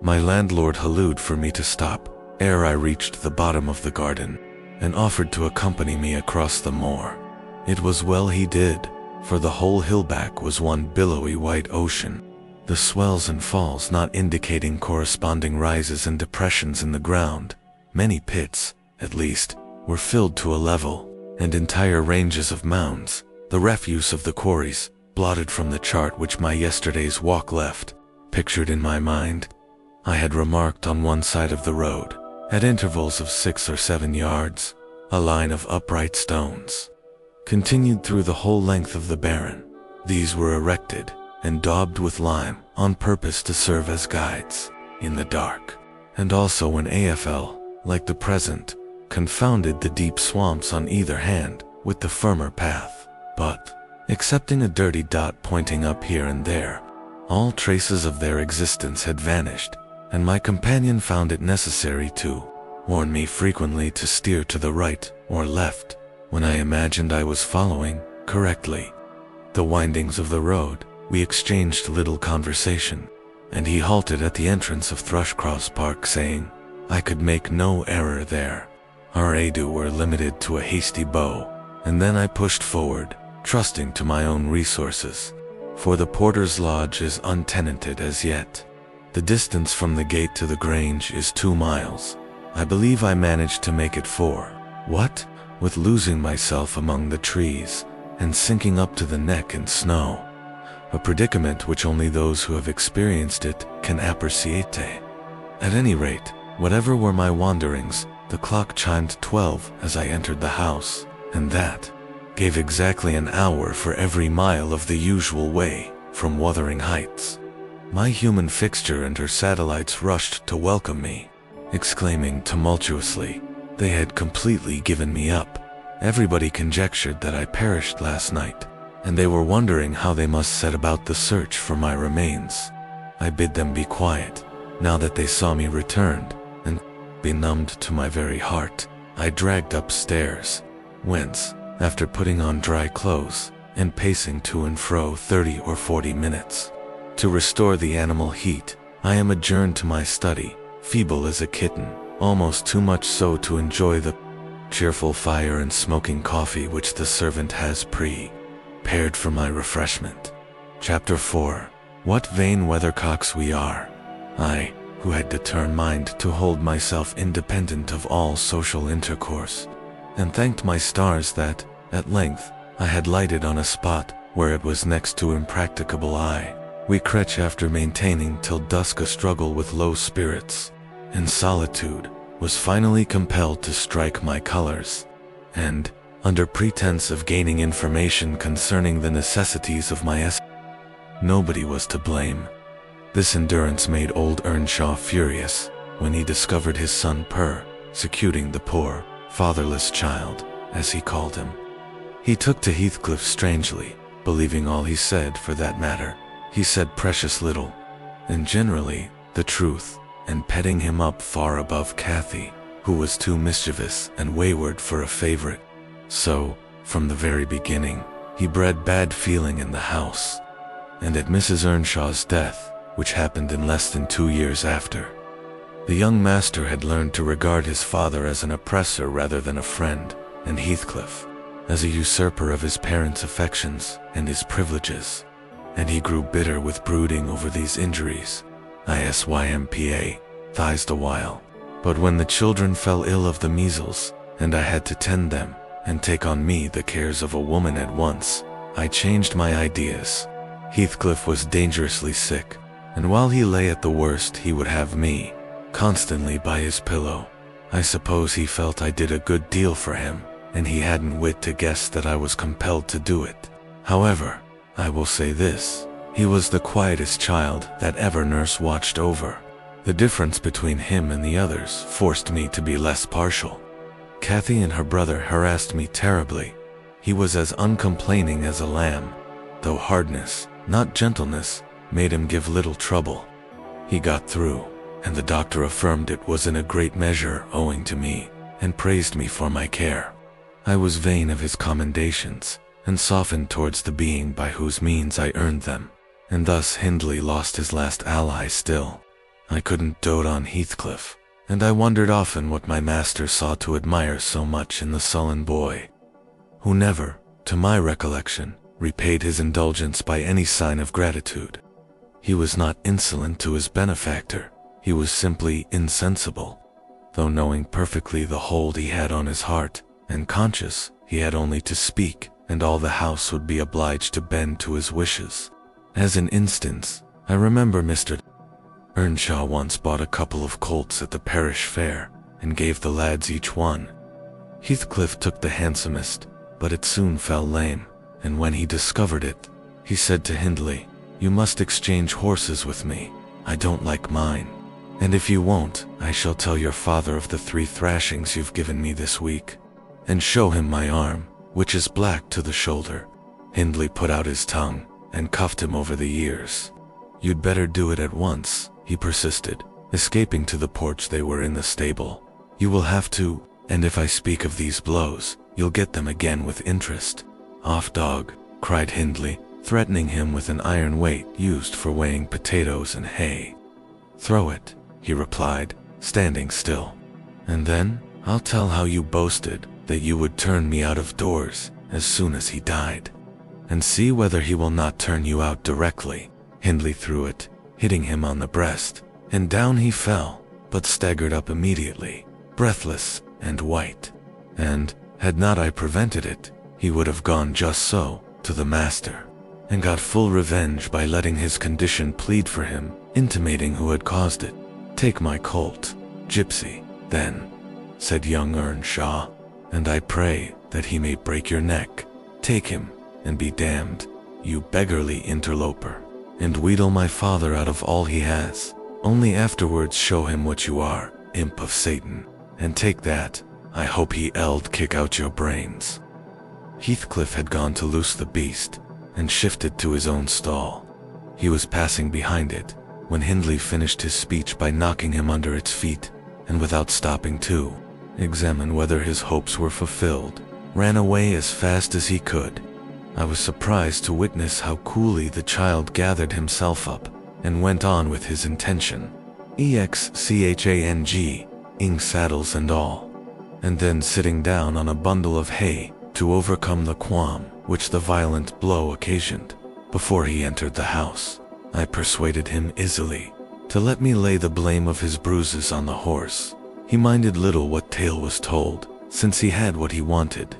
A: My landlord hallooed for me to stop, ere I reached the bottom of the garden, and offered to accompany me across the moor. It was well he did, for the whole hillback was one billowy white ocean, the swells and falls not indicating corresponding rises and depressions in the ground. Many pits, at least, were filled to a level, and entire ranges of mounds, the refuse of the quarries, blotted from the chart which my yesterday's walk left, pictured in my mind. I had remarked on one side of the road, at intervals of 6 or 7 yards, a line of upright stones, continued through the whole length of the barren. These were erected and daubed with lime on purpose to serve as guides in the dark, and also when AFL, like the present, confounded the deep swamps on either hand with the firmer path. But, excepting a dirty dot pointing up here and there, all traces of their existence had vanished, and my companion found it necessary to warn me frequently to steer to the right or left when I imagined I was following correctly. The windings of the road, we exchanged little conversation, and he halted at the entrance of Thrushcross Park, saying I could make no error there. Our ado were limited to a hasty bow, and then I pushed forward, trusting to my own resources, for the porter's lodge is untenanted as yet. The distance from the gate to the grange is 2 miles. I believe I managed to make it 4. What with losing myself among the trees, and sinking up to the neck in snow, a predicament which only those who have experienced it can appreciate. At any rate, whatever were my wanderings, the clock chimed 12 as I entered the house, and that gave exactly an hour for every mile of the usual way from Wuthering Heights. My human fixture and her satellites rushed to welcome me, exclaiming tumultuously, they had completely given me up. Everybody conjectured that I perished last night, and they were wondering how they must set about the search for my remains. I bid them be quiet, now that they saw me returned, and, benumbed to my very heart, I dragged upstairs, whence, after putting on dry clothes, and pacing to and fro 30 or 40 minutes, to restore the animal heat, I am adjourned to my study, feeble as a kitten, almost too much so to enjoy the cheerful fire and smoking coffee which the servant has prepared for my refreshment. Chapter 4. What vain weathercocks we are! I, who had determined to hold myself independent of all social intercourse, and thanked my stars that, at length, I had lighted on a spot where it was next to impracticable. We cretch after maintaining till dusk a struggle with low spirits, and solitude was finally compelled to strike my colors, and, under pretense of gaining information concerning the necessities of my nobody was to blame. This endurance made old Earnshaw furious when he discovered his son persecuting the poor, fatherless child, as he called him. He took to Heathcliff strangely, believing all he said. For that matter, he said precious little, and generally the truth, and petting him up far above Cathy, who was too mischievous and wayward for a favorite. So, from the very beginning, he bred bad feeling in the house, and at Mrs. Earnshaw's death, which happened in less than 2 years after, the young master had learned to regard his father as an oppressor rather than a friend, and Heathcliff as a usurper of his parents' affections and his privileges, and he grew bitter with brooding over these injuries. Thighs a while, but when the children fell ill of the measles, and I had to tend them, and take on me the cares of a woman at once, I changed my ideas. Heathcliff was dangerously sick, and while he lay at the worst he would have me constantly by his pillow. I suppose he felt I did a good deal for him, and he hadn't wit to guess that I was compelled to do it. However, I will say this, he was the quietest child that ever nurse watched over. The difference between him and the others forced me to be less partial. Cathy and her brother harassed me terribly. He was as uncomplaining as a lamb, though hardness, not gentleness, made him give little trouble. He got through, and the doctor affirmed it was in a great measure owing to me, and praised me for my care. I was vain of his commendations, and softened towards the being by whose means I earned them, and thus Hindley lost his last ally still. I couldn't dote on Heathcliff, and I wondered often what my master saw to admire so much in the sullen boy, who never, to my recollection, repaid his indulgence by any sign of gratitude. He was not insolent to his benefactor, he was simply insensible, though knowing perfectly the hold he had on his heart, and conscious he had only to speak, and all the house would be obliged to bend to his wishes. As an instance, I remember Mr. Earnshaw once bought a couple of colts at the parish fair, and gave the lads each one. Heathcliff took the handsomest, but it soon fell lame, and when he discovered it, he said to Hindley, "You must exchange horses with me, I don't like mine. And if you won't, I shall tell your father of the 3 thrashings you've given me this week, and show him my arm, which is black to the shoulder." Hindley put out his tongue, and cuffed him over the ears. "You'd better do it at once," he persisted, escaping to the porch. They were in the stable. "You will have to, and if I speak of these blows, you'll get them again with interest." "Off, dog," cried Hindley, threatening him with an iron weight used for weighing potatoes and hay. "Throw it," he replied, standing still. "And then I'll tell how you boasted that you would turn me out of doors as soon as he died. And see whether he will not turn you out directly." Hindley threw it, hitting him on the breast, and down he fell, but staggered up immediately, breathless and white. And, had not I prevented it, he would have gone just so, to the master, and got full revenge by letting his condition plead for him, intimating who had caused it. "Take my colt, gypsy, then," said young Earnshaw, "and I pray that he may break your neck. Take him, and be damned, you beggarly interloper, and wheedle my father out of all he has. Only afterwards show him what you are, imp of Satan, and take that, I hope he'll kick out your brains." Heathcliff had gone to loose the beast, and shifted to his own stall. He was passing behind it, when Hindley finished his speech by knocking him under its feet, and without stopping to examine whether his hopes were fulfilled, ran away as fast as he could. I was surprised to witness how coolly the child gathered himself up, and went on with his intention, exchange, ing saddles and all, and then sitting down on a bundle of hay, to overcome the qualm which the violent blow occasioned. Before he entered the house, I persuaded him easily to let me lay the blame of his bruises on the horse. He minded little what tale was told, since he had what he wanted.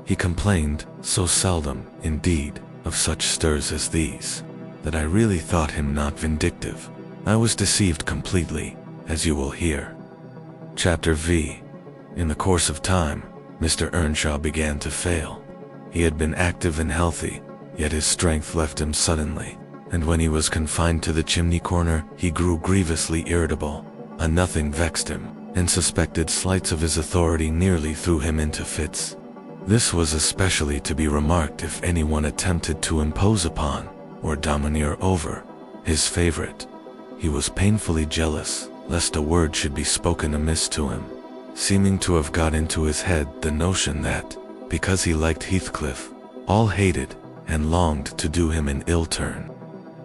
A: He complained so seldom, indeed, of such stirs as these, that I really thought him not vindictive. I was deceived completely, as you will hear. Chapter V. In the course of time, Mr. Earnshaw began to fail. He had been active and healthy, yet his strength left him suddenly, and when he was confined to the chimney corner, he grew grievously irritable. A nothing vexed him, and suspected slights of his authority nearly threw him into fits. This was especially to be remarked if anyone attempted to impose upon, or domineer over, his favorite. He was painfully jealous, lest a word should be spoken amiss to him, seeming to have got into his head the notion that, because he liked Heathcliff, all hated and longed to do him an ill turn.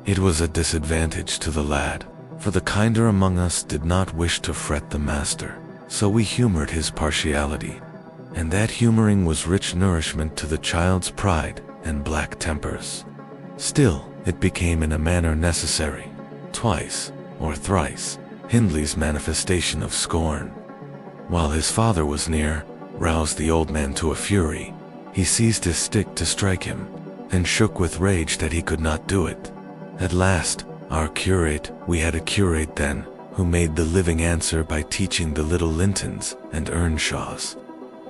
A: It was a disadvantage to the lad, for the kinder among us did not wish to fret the master, so we humored his partiality, and that humoring was rich nourishment to the child's pride and black tempers. Still, it became in a manner necessary. Twice, or thrice, Hindley's manifestation of scorn, while his father was near, roused the old man to a fury. He seized his stick to strike him, and shook with rage that he could not do it. At last, we had a curate then, who made the living answer by teaching the little Lintons and Earnshaws,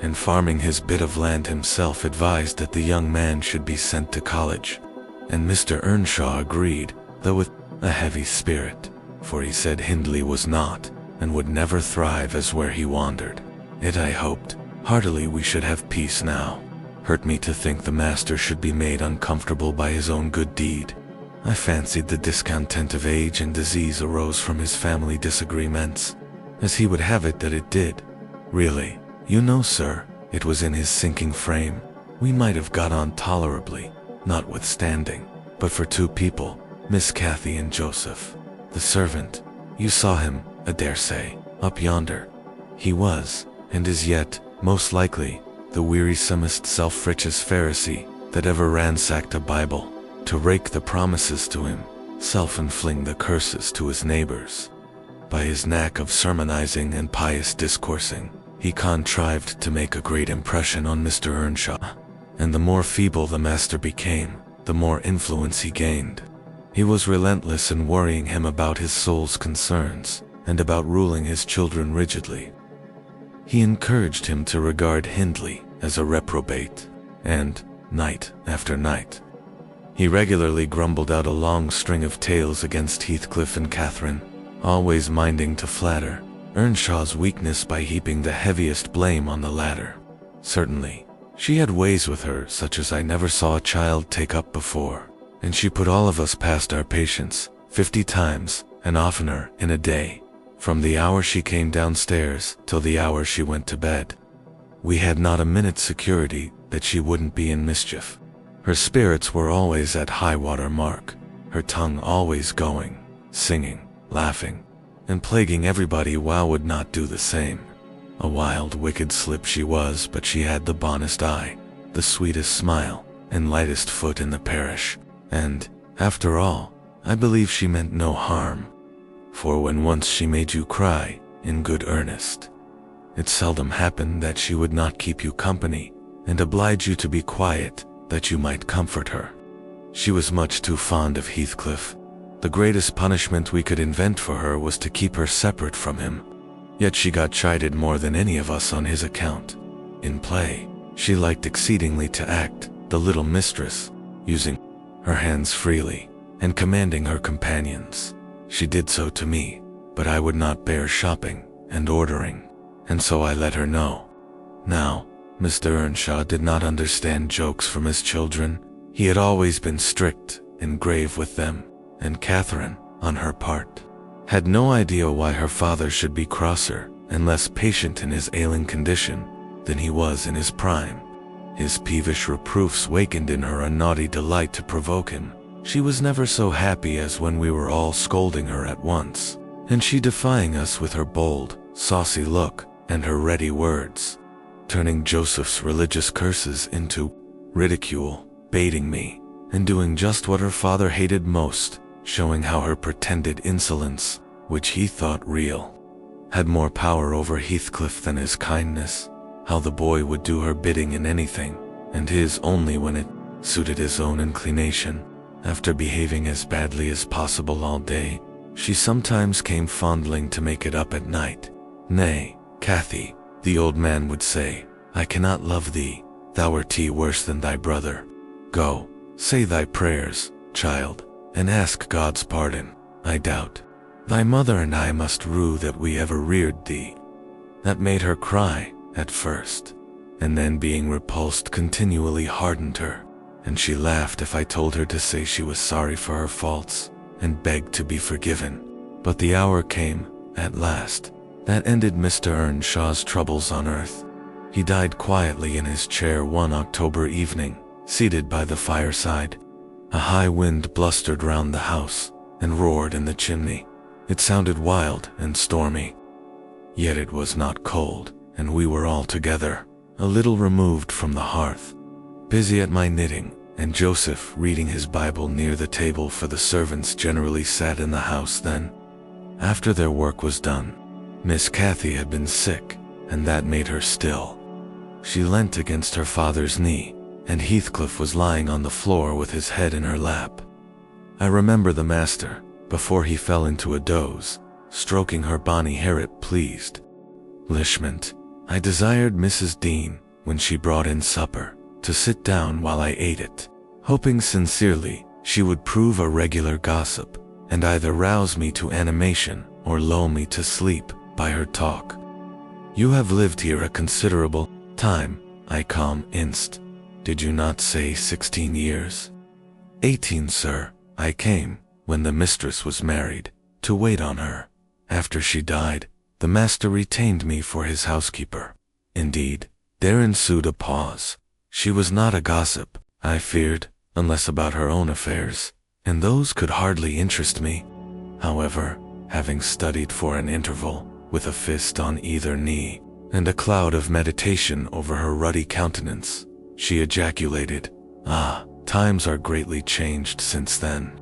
A: and farming his bit of land himself, advised that the young man should be sent to college. And Mr. Earnshaw agreed, though with a heavy spirit, for he said Hindley was not, and would never thrive as where he wandered. It I hoped heartily we should have peace now. Hurt me to think the master should be made uncomfortable by his own good deed. I fancied the discontent of age and disease arose from his family disagreements, as he would have it that it did. Really, you know, sir, it was in his sinking frame. We might have got on tolerably, notwithstanding, but for two people, Miss Cathy and Joseph. The servant, you saw him, I dare say, up yonder. He was, and is yet, most likely, the wearisomest self-righteous Pharisee that ever ransacked a Bible, to rake the promises to himself and fling the curses to his neighbors. By his knack of sermonizing and pious discoursing, he contrived to make a great impression on Mr. Earnshaw, and the more feeble the master became, the more influence he gained. He was relentless in worrying him about his soul's concerns, and about ruling his children rigidly. He encouraged him to regard Hindley as a reprobate, and, night after night, he regularly grumbled out a long string of tales against Heathcliff and Catherine, always minding to flatter Earnshaw's weakness by heaping the heaviest blame on the latter. Certainly, she had ways with her such as I never saw a child take up before, and she put all of us past our patience 50 times, and oftener, in a day, from the hour she came downstairs till the hour she went to bed. We had not a minute's security that she wouldn't be in mischief. Her spirits were always at high-water mark, her tongue always going, singing, laughing, and plaguing everybody while would not do the same. A wild, wicked slip she was, but she had the bonniest eye, the sweetest smile, and lightest foot in the parish, and, after all, I believe she meant no harm. For when once she made you cry, in good earnest, it seldom happened that she would not keep you company, and oblige you to be quiet, that you might comfort her. She was much too fond of Heathcliff. The greatest punishment we could invent for her was to keep her separate from him. Yet she got chided more than any of us on his account. In play, she liked exceedingly to act the little mistress, using her hands freely, and commanding her companions. She did so to me, but I would not bear shopping and ordering, and so I let her know. Now, Mr. Earnshaw did not understand jokes from his children. He had always been strict and grave with them, and Catherine, on her part, had no idea why her father should be crosser and less patient in his ailing condition than he was in his prime. His peevish reproofs wakened in her a naughty delight to provoke him. She was never so happy as when we were all scolding her at once, and she defying us with her bold, saucy look and her ready words, turning Joseph's religious curses into ridicule, baiting me, and doing just what her father hated most, showing how her pretended insolence, which he thought real, had more power over Heathcliff than his kindness, how the boy would do her bidding in anything, and his only when it suited his own inclination. After behaving as badly as possible all day, she sometimes came fondling to make it up at night. Nay, Cathy, the old man would say, I cannot love thee, thou art worse than thy brother. Go, say thy prayers, child, and ask God's pardon. I doubt thy mother and I must rue that we ever reared thee. That made her cry, at first, and then being repulsed continually hardened her, and she laughed if I told her to say she was sorry for her faults, and begged to be forgiven. But the hour came, at last, that ended Mr. Earnshaw's troubles on earth. He died quietly in his chair one October evening, seated by the fireside. A high wind blustered round the house, and roared in the chimney. It sounded wild and stormy. Yet it was not cold, and we were all together, a little removed from the hearth, busy at my knitting, and Joseph reading his Bible near the table, for the servants generally sat in the house then. After their work was done, Miss Cathy had been sick, and that made her still. She leant against her father's knee, and Heathcliff was lying on the floor with his head in her lap. I remember the master, before he fell into a doze, stroking her bonny hair it pleased. Lishment, I desired Mrs. Dean, when she brought in supper, to sit down while I ate it, hoping sincerely she would prove a regular gossip, and either rouse me to animation or lull me to sleep by her talk. You have lived here a considerable time, I commenced. Did you not say 16 years? 18, sir, I came, when the mistress was married, to wait on her. After she died, the master retained me for his housekeeper. Indeed, there ensued a pause. She was not a gossip, I feared, unless about her own affairs, and those could hardly interest me. However, having studied for an interval, with a fist on either knee, and a cloud of meditation over her ruddy countenance, she ejaculated, "Ah, times are greatly changed since then."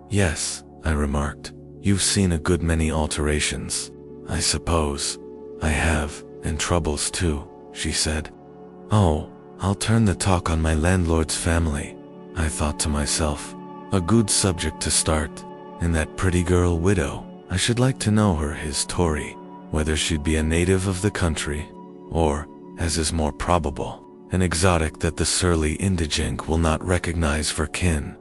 A: "Yes," I remarked, "you've seen a good many alterations." "I suppose I have, and troubles too," she said. "Oh, I'll turn the talk on my landlord's family," I thought to myself. A good subject to start. And that pretty girl widow, I should like to know her history, whether she'd be a native of the country, or, as is more probable, an exotic that the surly indigent will not recognize for kin.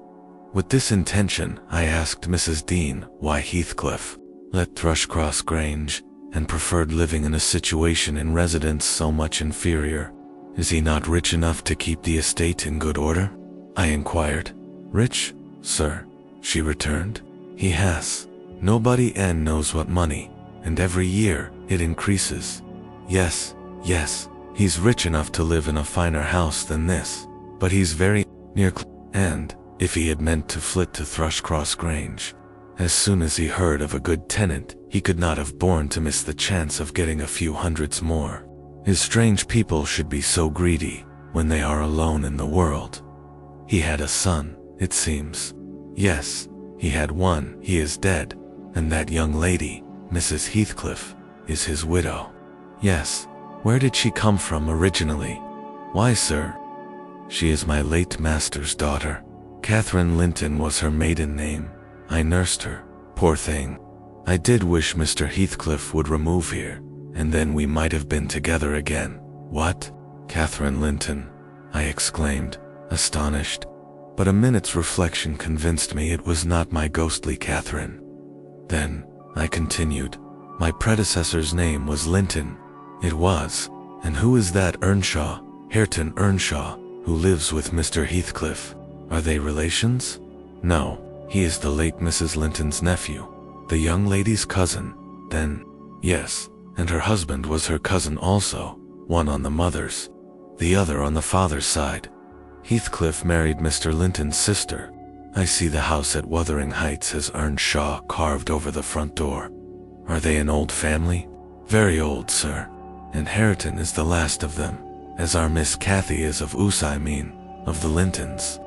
A: With this intention, I asked Mrs. Dean why Heathcliff let Thrushcross Grange, and preferred living in a situation in residence so much inferior. "Is he not rich enough to keep the estate in good order?" I inquired. "Rich, sir," she returned. "He has. Nobody knows what money, and every year it increases. Yes, he's rich enough to live in a finer house than this, but he's very near and, if he had meant to flit to Thrushcross Grange, as soon as he heard of a good tenant, he could not have borne to miss the chance of getting a few hundreds more. His strange people should be so greedy when they are alone in the world. He had a son, it seems. Yes, he had one. He is dead, and that young lady, Mrs. Heathcliff, is his widow." "Yes. Where did she come from originally?" "Why, sir, she is my late master's daughter. Catherine Linton was her maiden name. I nursed her, poor thing. I did wish Mr. Heathcliff would remove here, and then we might have been together again." "What? Catherine Linton?" I exclaimed, astonished. But a minute's reflection convinced me it was not my ghostly Catherine. "Then," I continued, "my predecessor's name was Linton." "It was. And who is that Earnshaw, Hareton Earnshaw, who lives with Mr. Heathcliff? Are they relations?" "No, he is the late Mrs. Linton's nephew, the young lady's cousin." "Then, yes, and her husband was her cousin also, one on the mother's, the other on the father's side. Heathcliff married Mr. Linton's sister. I see the house at Wuthering Heights has Earnshaw carved over the front door. Are they an old family?" "Very old, sir, and Hareton is the last of them, as our Miss Cathy is of of the Lintons."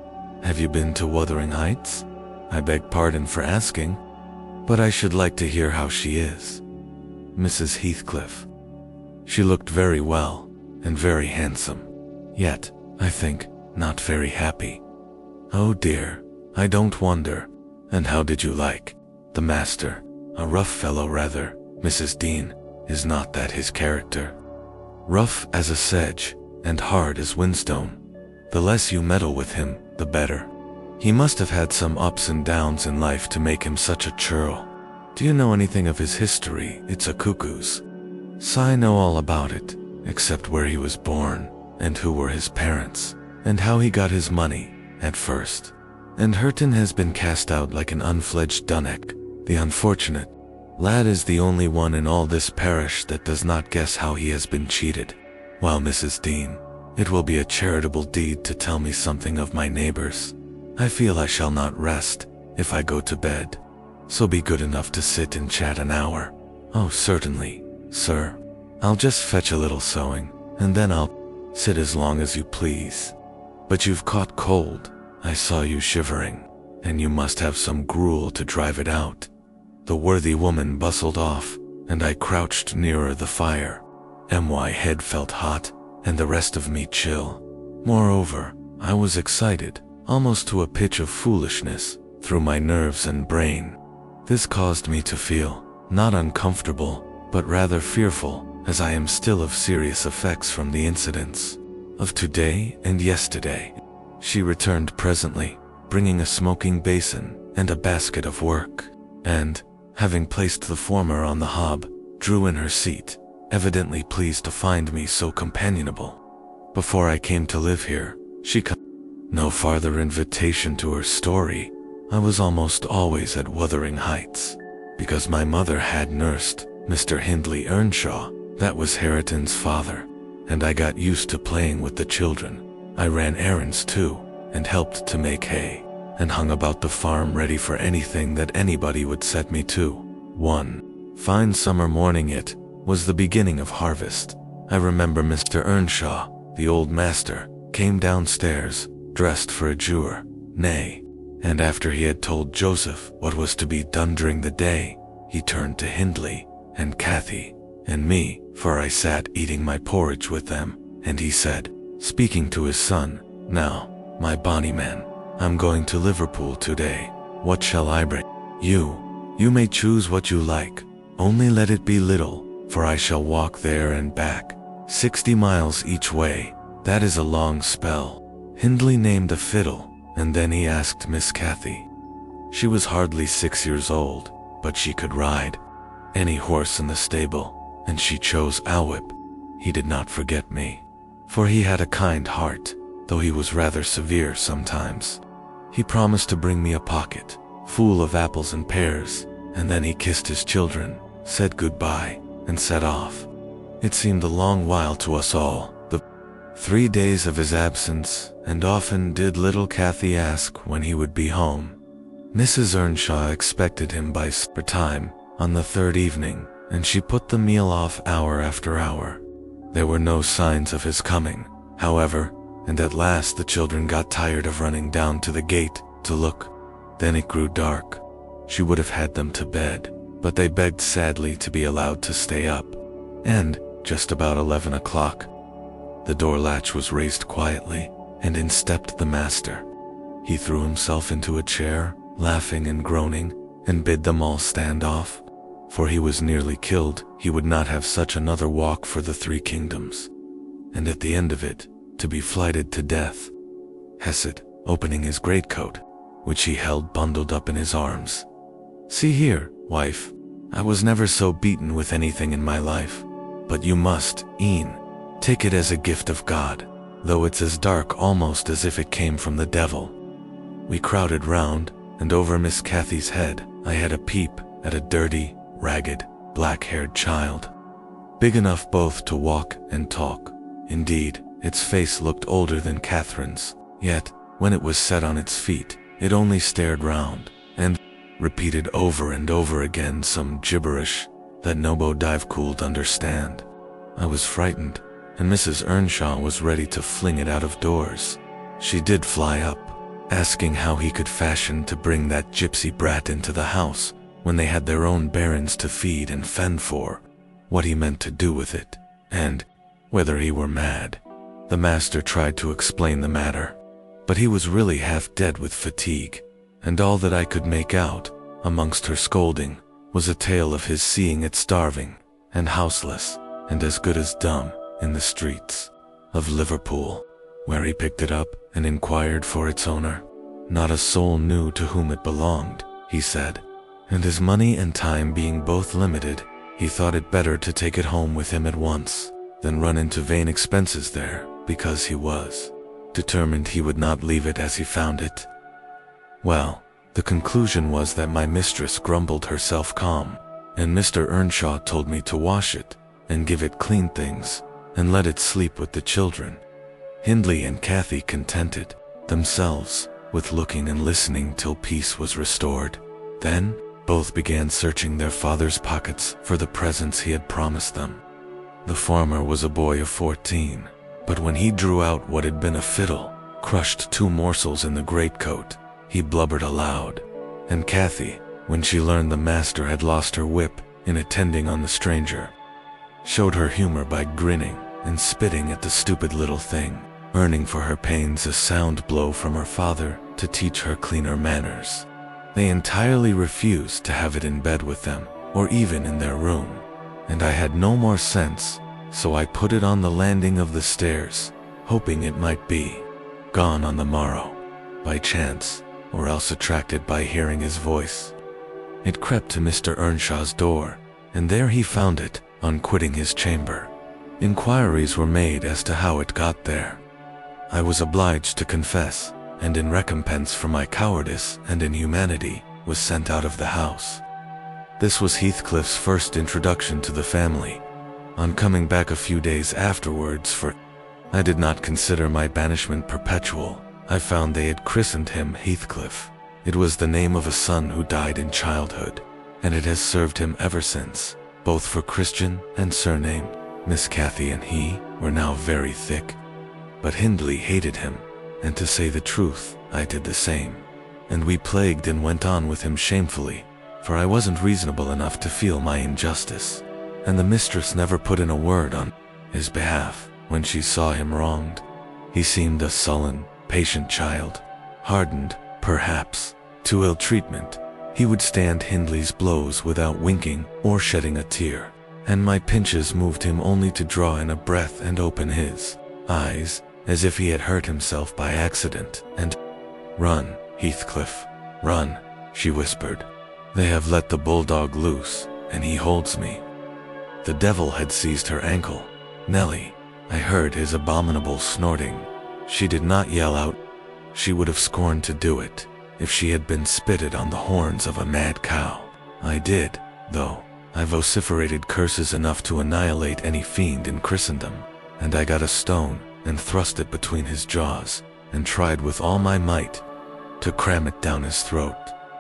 A: "Have you been to Wuthering Heights?" "I beg pardon for asking, but I should like to hear how she is." "Mrs. Heathcliff. She looked very well, and very handsome, yet, I think, not very happy." "Oh dear, I don't wonder. And how did you like the master? A rough fellow rather, Mrs. Dean, is not that his character?" "Rough as a sedge, and hard as whinstone. The less you meddle with him, the better. He must have had some ups and downs in life to make him such a churl. Do you know anything of his history? It's a cuckoo's. So I know all about it, except where he was born, and who were his parents, and how he got his money, at first. And Hareton has been cast out like an unfledged dunnock. The unfortunate lad is the only one in all this parish that does not guess how he has been cheated. While Mrs. Dean, it will be a charitable deed to tell me something of my neighbors. I feel I shall not rest if I go to bed. So be good enough to sit and chat an hour." "Oh, certainly, sir. I'll just fetch a little sewing, and then I'll sit as long as you please. But you've caught cold. I saw you shivering, and you must have some gruel to drive it out." The worthy woman bustled off, and I crouched nearer the fire. My head felt hot, and the rest of me chill. Moreover, I was excited, almost to a pitch of foolishness, through my nerves and brain. This caused me to feel, not uncomfortable, but rather fearful, as I am still of serious effects from the incidents of today and yesterday. She returned presently, bringing a smoking basin and a basket of work, and, having placed the former on the hob, drew in her seat, evidently pleased to find me so companionable. "Before I came to live here, she no farther invitation to her story," I was almost always at Wuthering Heights, because my mother had nursed Mr. Hindley Earnshaw, that was Hareton's father, and I got used to playing with the children. I ran errands too, and helped to make hay, and hung about the farm ready for anything that anybody would set me to. One fine summer morning, it was the beginning of harvest. I remember Mr. Earnshaw, the old master, came downstairs, dressed for a jour, nay, and after he had told Joseph what was to be done during the day, he turned to Hindley, and Cathy, and me, for I sat eating my porridge with them, and he said, speaking to his son, "Now, my bonny man, I'm going to Liverpool today. What shall I bring you? You may choose what you like, only let it be little, for I shall walk there and back, 60 miles each way. That is a long spell." Hindley named a fiddle, and then he asked Miss Cathy. She was hardly 6 years old, but she could ride any horse in the stable, and she chose Alwip. He did not forget me, for he had a kind heart, though he was rather severe sometimes. He promised to bring me a pocket full of apples and pears, and then he kissed his children, said goodbye, and set off. It seemed a long while to us all, the 3 days of his absence, and often did little Cathy ask when he would be home. Mrs. Earnshaw expected him by supper time on the third evening, and she put the meal off hour after hour. There were no signs of his coming, however, and at last the children got tired of running down to the gate to look. Then it grew dark. She would have had them to bed, but they begged sadly to be allowed to stay up, and, just about 11 o'clock, the door latch was raised quietly, and in stepped the master. He threw himself into a chair, laughing and groaning, and bid them all stand off, for he was nearly killed. He would not have such another walk for the 3 kingdoms, and at the end of it, to be flighted to death. Hesed, opening his greatcoat, which he held bundled up in his arms. "See here, wife, I was never so beaten with anything in my life, but you must, e'en, take it as a gift of God, though it's as dark almost as if it came from the devil." We crowded round, and over Miss Cathy's head I had a peep at a dirty, ragged, black-haired child, big enough both to walk and talk. Indeed, its face looked older than Catherine's, yet, when it was set on its feet, it only stared round, and repeated over and over again some gibberish that nobody could understand. I was frightened, and Mrs. Earnshaw was ready to fling it out of doors. She did fly up, asking how he could fashion to bring that gypsy brat into the house when they had their own barons to feed and fend for, what he meant to do with it, and whether he were mad. The master tried to explain the matter, but he was really half dead with fatigue, and all that I could make out, amongst her scolding, was a tale of his seeing it starving, and houseless, and as good as dumb, in the streets of Liverpool, where he picked it up and inquired for its owner. Not a soul knew to whom it belonged, he said, and his money and time being both limited, he thought it better to take it home with him at once, than run into vain expenses there, because he was determined he would not leave it as he found it. Well, the conclusion was that my mistress grumbled herself calm, and Mr. Earnshaw told me to wash it, and give it clean things, and let it sleep with the children. Hindley and Cathy contented themselves with looking and listening till peace was restored. Then, both began searching their father's pockets for the presents he had promised them. The farmer was a boy of 14, but when he drew out what had been a fiddle, crushed 2 morsels in the greatcoat, he blubbered aloud, and Cathy, when she learned the master had lost her whip in attending on the stranger, showed her humor by grinning and spitting at the stupid little thing, earning for her pains a sound blow from her father to teach her cleaner manners. They entirely refused to have it in bed with them, or even in their room, and I had no more sense, so I put it on the landing of the stairs, hoping it might be gone on the morrow, by chance, or else attracted by hearing his voice. It crept to Mr. Earnshaw's door, and there he found it, on quitting his chamber. Inquiries were made as to how it got there. I was obliged to confess and in recompense for my cowardice and inhumanity, was sent out of the house. This was Heathcliff's first introduction to the family. On coming back a few days afterwards I did not consider my banishment perpetual. I found they had christened him Heathcliff. It was the name of a son who died in childhood, and it has served him ever since, both for Christian and surname. Miss Cathy and he were now very thick, but Hindley hated him, and to say the truth, I did the same. And we plagued and went on with him shamefully, for I wasn't reasonable enough to feel my injustice, and the mistress never put in a word on his behalf when she saw him wronged. He seemed a sullen, patient child, hardened, perhaps, to ill treatment. He would stand Hindley's blows without winking or shedding a tear, and my pinches moved him only to draw in a breath and open his eyes, as if he had hurt himself by accident, and "Run, Heathcliff, run," she whispered. "They have let the bulldog loose, and he holds me." The devil had seized her ankle. "Nellie," I heard his abominable snorting. She did not yell out. She would have scorned to do it if she had been spitted on the horns of a mad cow. I did, though. I vociferated curses enough to annihilate any fiend in Christendom, and I got a stone and thrust it between his jaws, and tried with all my might to cram it down his throat.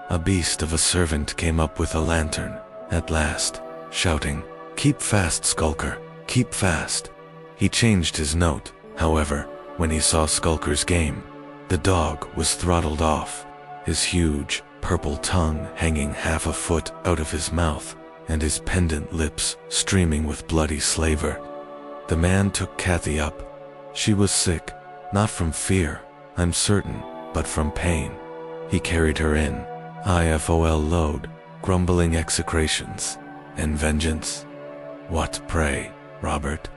A: A beast of a servant came up with a lantern, at last, shouting, "Keep fast, Skulker, keep fast." He changed his note, however, when he saw Skulker's game. The dog was throttled off, his huge, purple tongue hanging half a foot out of his mouth, and his pendant lips streaming with bloody slaver. The man took Cathy up. She was sick, not from fear, I'm certain, but from pain. He carried her in, IFOL load, grumbling execrations, and vengeance. "What, pray, Robert?"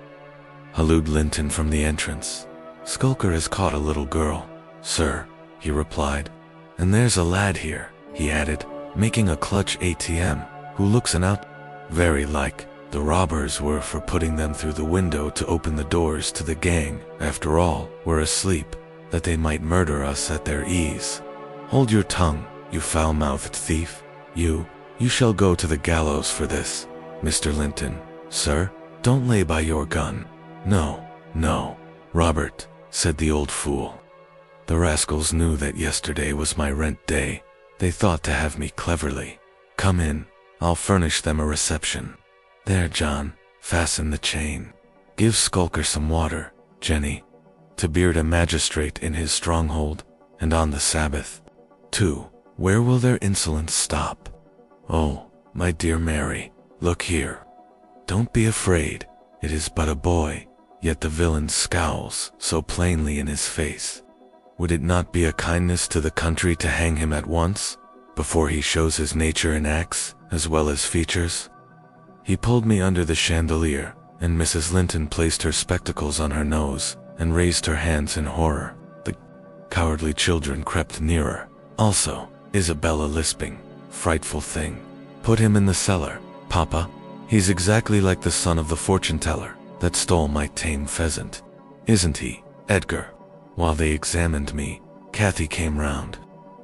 A: hallooed Linton from the entrance. "Skulker has caught a little girl, sir," he replied. "And there's a lad here," he added, making a clutch ATM, "who looks an out. Very like the robbers were for putting them through the window to open the doors to the gang. After all, we're asleep, that they might murder us at their ease. Hold your tongue, you foul-mouthed thief. You shall go to the gallows for this, Mr. Linton. Sir, don't lay by your gun." "No, no, Robert," said the old fool. "The rascals knew that yesterday was my rent day. They thought to have me cleverly. Come in, I'll furnish them a reception. There, John, fasten the chain. Give Skulker some water, Jenny. To beard a magistrate in his stronghold, and on the Sabbath, too. Where will their insolence stop? Oh, my dear Mary, look here. Don't be afraid, it is but a boy, yet the villain scowls so plainly in his face. Would it not be a kindness to the country to hang him at once, before he shows his nature in acts as well as features?" He pulled me under the chandelier, and Mrs. Linton placed her spectacles on her nose and raised her hands in horror. The cowardly children crept nearer, also, Isabella lisping, "Frightful thing. Put him in the cellar, Papa. He's exactly like the son of the fortune-teller that stole my tame pheasant. Isn't he, Edgar?" While they examined me, Cathy came round.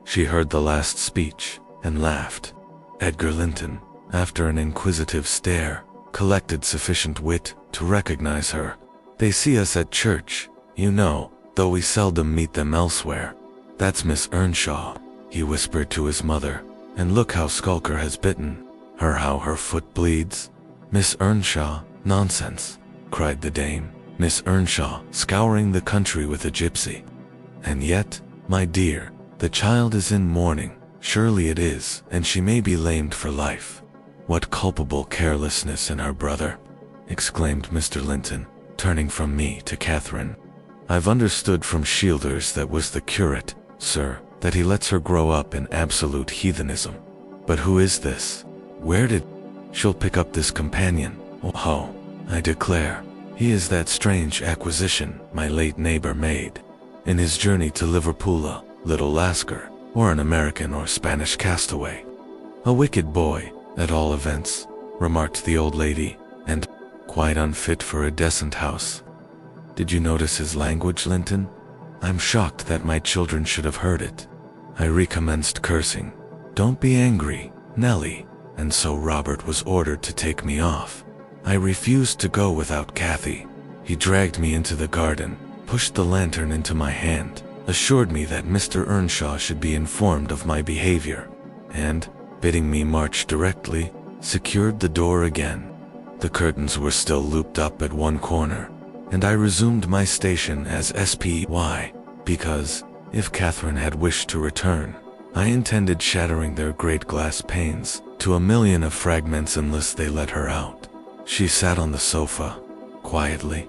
A: She heard the last speech and laughed. Edgar Linton, after an inquisitive stare, collected sufficient wit to recognize her. "They see us at church, you know, though we seldom meet them elsewhere. That's Miss Earnshaw," he whispered to his mother, "and look how Skulker has bitten her, how her foot bleeds." "Miss Earnshaw, nonsense," cried the dame. "Miss Earnshaw scouring the country with a gypsy. And yet, my dear, the child is in mourning. Surely it is, and she may be lamed for life." "What culpable carelessness in her brother," exclaimed Mr. Linton, turning from me to Catherine. "I've understood from Shielders that was the curate, sir, that he lets her grow up in absolute heathenism. But who is this? Where did she'll pick up this companion? Oh, I declare, he is that strange acquisition my late neighbor made in his journey to Liverpool, little Lasker, or an American or Spanish castaway. A wicked boy, at all events," remarked the old lady, "and quite unfit for a decent house. Did you notice his language, Linton? I'm shocked that my children should have heard it. I recommenced cursing. Don't be angry, Nellie. And so Robert was ordered to take me off. I refused to go without Kathy. He dragged me into the garden, pushed the lantern into my hand, assured me that Mr. Earnshaw should be informed of my behavior, and, bidding me march directly, secured the door again. The curtains were still looped up at one corner, and I resumed my station as SPY, because, if Catherine had wished to return, I intended shattering their great glass panes to a million of fragments unless they let her out. She sat on the sofa, quietly.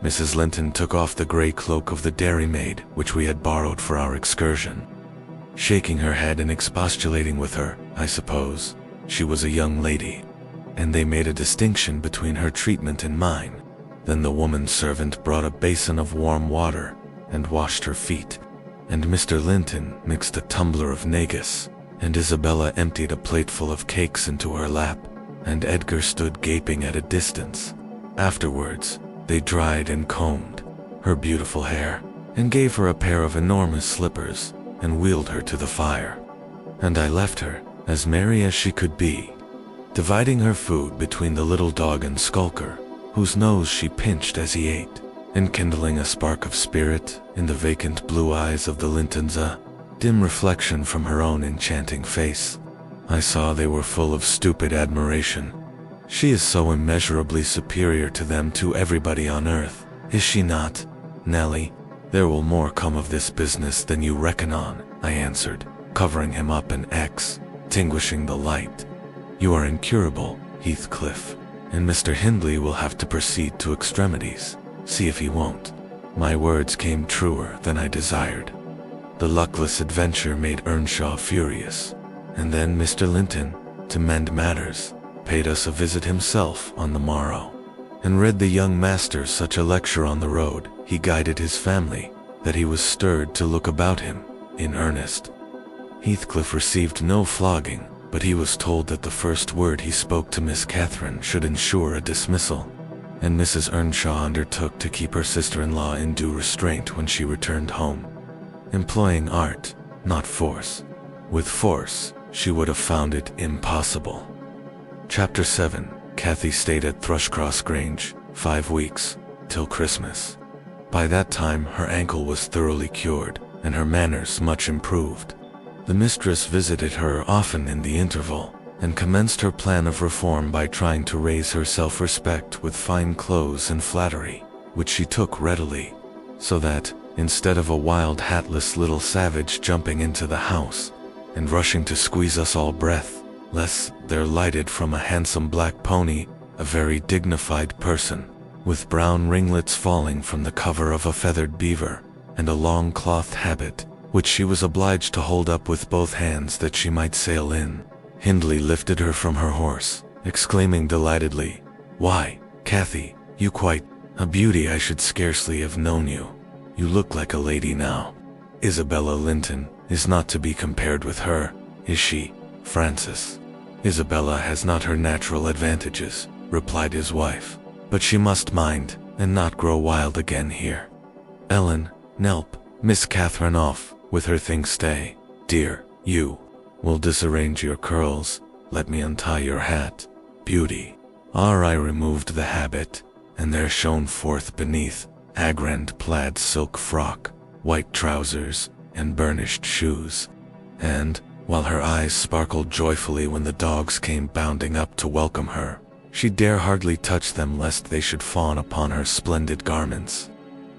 A: Mrs. Linton took off the gray cloak of the dairymaid which we had borrowed for our excursion. Shaking her head and expostulating with her, I suppose, she was a young lady, and they made a distinction between her treatment and mine. Then the woman servant brought a basin of warm water and washed her feet, and Mr. Linton mixed a tumbler of negus, and Isabella emptied a plateful of cakes into her lap, and Edgar stood gaping at a distance. Afterwards, they dried and combed her beautiful hair, and gave her a pair of enormous slippers, and wheeled her to the fire. And I left her, as merry as she could be, dividing her food between the little dog and Skulker, whose nose she pinched as he ate, and kindling a spark of spirit in the vacant blue eyes of the Lintons, a dim reflection from her own enchanting face. I saw they were full of stupid admiration. She is so immeasurably superior to them, to everybody on earth, is she not, Nellie? There will more come of this business than you reckon on, I answered, covering him up and extinguishing the light. You are incurable, Heathcliff, and Mr. Hindley will have to proceed to extremities. See if he won't. My words came truer than I desired. The luckless adventure made Earnshaw furious, and then Mr. Linton, to mend matters, paid us a visit himself on the morrow, and read the young master such a lecture on the road he guided his family, that he was stirred to look about him, in earnest. Heathcliff received no flogging, but he was told that the first word he spoke to Miss Catherine should ensure a dismissal, and Mrs. Earnshaw undertook to keep her sister-in-law in due restraint when she returned home, employing art, not force. With force, she would have found it impossible. Chapter 7. Cathy stayed at Thrushcross Grange 5 weeks, till Christmas. By that time her ankle was thoroughly cured, and her manners much improved. The mistress visited her often in the interval, and commenced her plan of reform by trying to raise her self-respect with fine clothes and flattery, which she took readily, so that, instead of a wild hatless little savage jumping into the house, and rushing to squeeze us all breath, lest there lighted from a handsome black pony a very dignified person, with brown ringlets falling from the cover of a feathered beaver, and a long cloth habit, which she was obliged to hold up with both hands that she might sail in. Hindley lifted her from her horse, exclaiming delightedly, "Why, Cathy, you quite a beauty. I should scarcely have known you. You look like a lady now. Isabella Linton is not to be compared with her, is she, Francis?" "Isabella has not her natural advantages," replied his wife, "but she must mind, and not grow wild again here. Ellen, Nelp, Miss Catherine off with her things. Stay, dear, you will disarrange your curls. Let me untie your hat, beauty." I removed the habit, and there shone forth beneath a grand plaid silk frock, white trousers, and burnished shoes, and, while her eyes sparkled joyfully when the dogs came bounding up to welcome her, she dare hardly touch them lest they should fawn upon her splendid garments.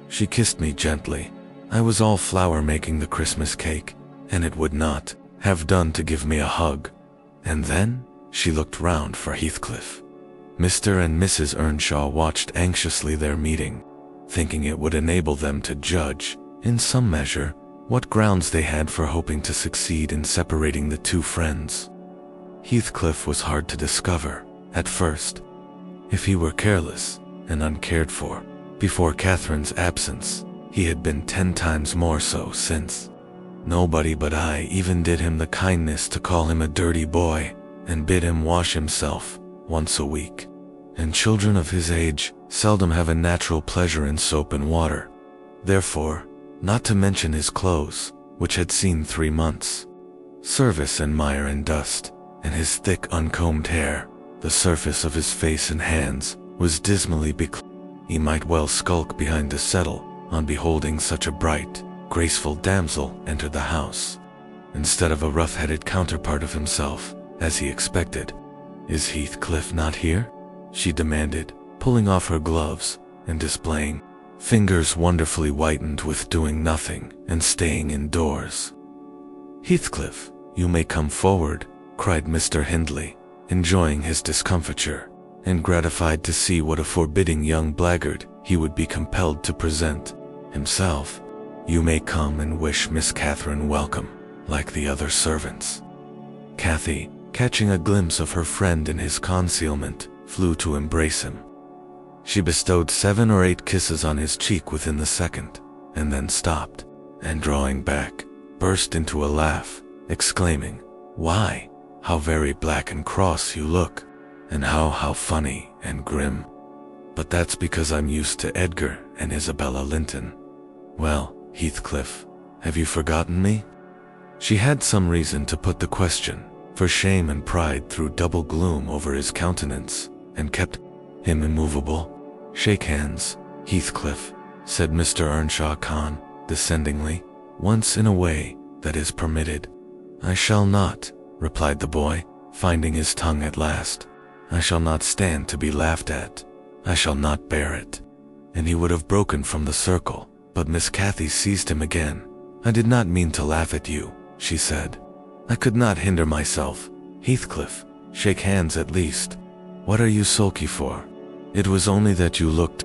A: She kissed me gently. I was all flour making the Christmas cake, and it would not have done to give me a hug. And then she looked round for Heathcliff. Mr. and Mrs. Earnshaw watched anxiously their meeting, thinking it would enable them to judge, in some measure, what grounds they had for hoping to succeed in separating the two friends. Heathcliff was hard to discover, at first. If he were careless and uncared for before Catherine's absence, he had been 10 times more so since. Nobody but I even did him the kindness to call him a dirty boy, and bid him wash himself once a week. And children of his age seldom have a natural pleasure in soap and water. Therefore, not to mention his clothes, which had seen 3 months' service in mire and dust, and his thick uncombed hair. The surface of his face and hands was dismally beclothed. He might well skulk behind the settle on beholding such a bright, graceful damsel enter the house, instead of a rough-headed counterpart of himself, as he expected. "Is Heathcliff not here?" she demanded, pulling off her gloves and displaying fingers wonderfully whitened with doing nothing and staying indoors. "Heathcliff, you may come forward," cried Mr. Hindley, enjoying his discomfiture, and gratified to see what a forbidding young blackguard he would be compelled to present himself. "You may come and wish Miss Catherine welcome, like the other servants." Cathy, catching a glimpse of her friend in his concealment, flew to embrace him. She bestowed 7 or 8 kisses on his cheek within the second, and then stopped, and drawing back, burst into a laugh, exclaiming, "Why, how very black and cross you look, and how funny and grim. But that's because I'm used to Edgar and Isabella Linton. Well, Heathcliff, have you forgotten me?" She had some reason to put the question, for shame and pride threw double gloom over his countenance, and kept him immovable. "Shake hands, Heathcliff," said Mr. Earnshaw condescendingly, "once in a way that is permitted." "I shall not," replied the boy, finding his tongue at last. "I shall not stand to be laughed at. I shall not bear it." And he would have broken from the circle, but Miss Cathy seized him again. "I did not mean to laugh at you," she said. "I could not hinder myself. Heathcliff, shake hands at least. What are you sulky for? It was only that you looked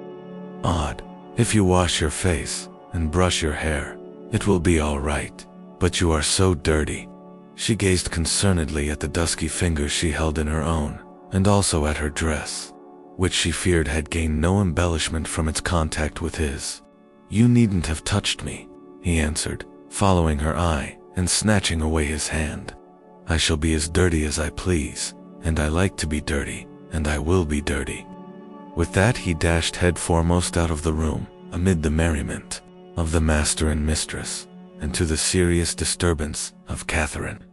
A: odd. If you wash your face and brush your hair, it will be all right. But you are so dirty." She gazed concernedly at the dusky fingers she held in her own, and also at her dress, which she feared had gained no embellishment from its contact with his. "You needn't have touched me," he answered, following her eye and snatching away his hand. "I shall be as dirty as I please, and I like to be dirty, and I will be dirty." With that he dashed headforemost out of the room, amid the merriment of the master and mistress, and to the serious disturbance of Catherine,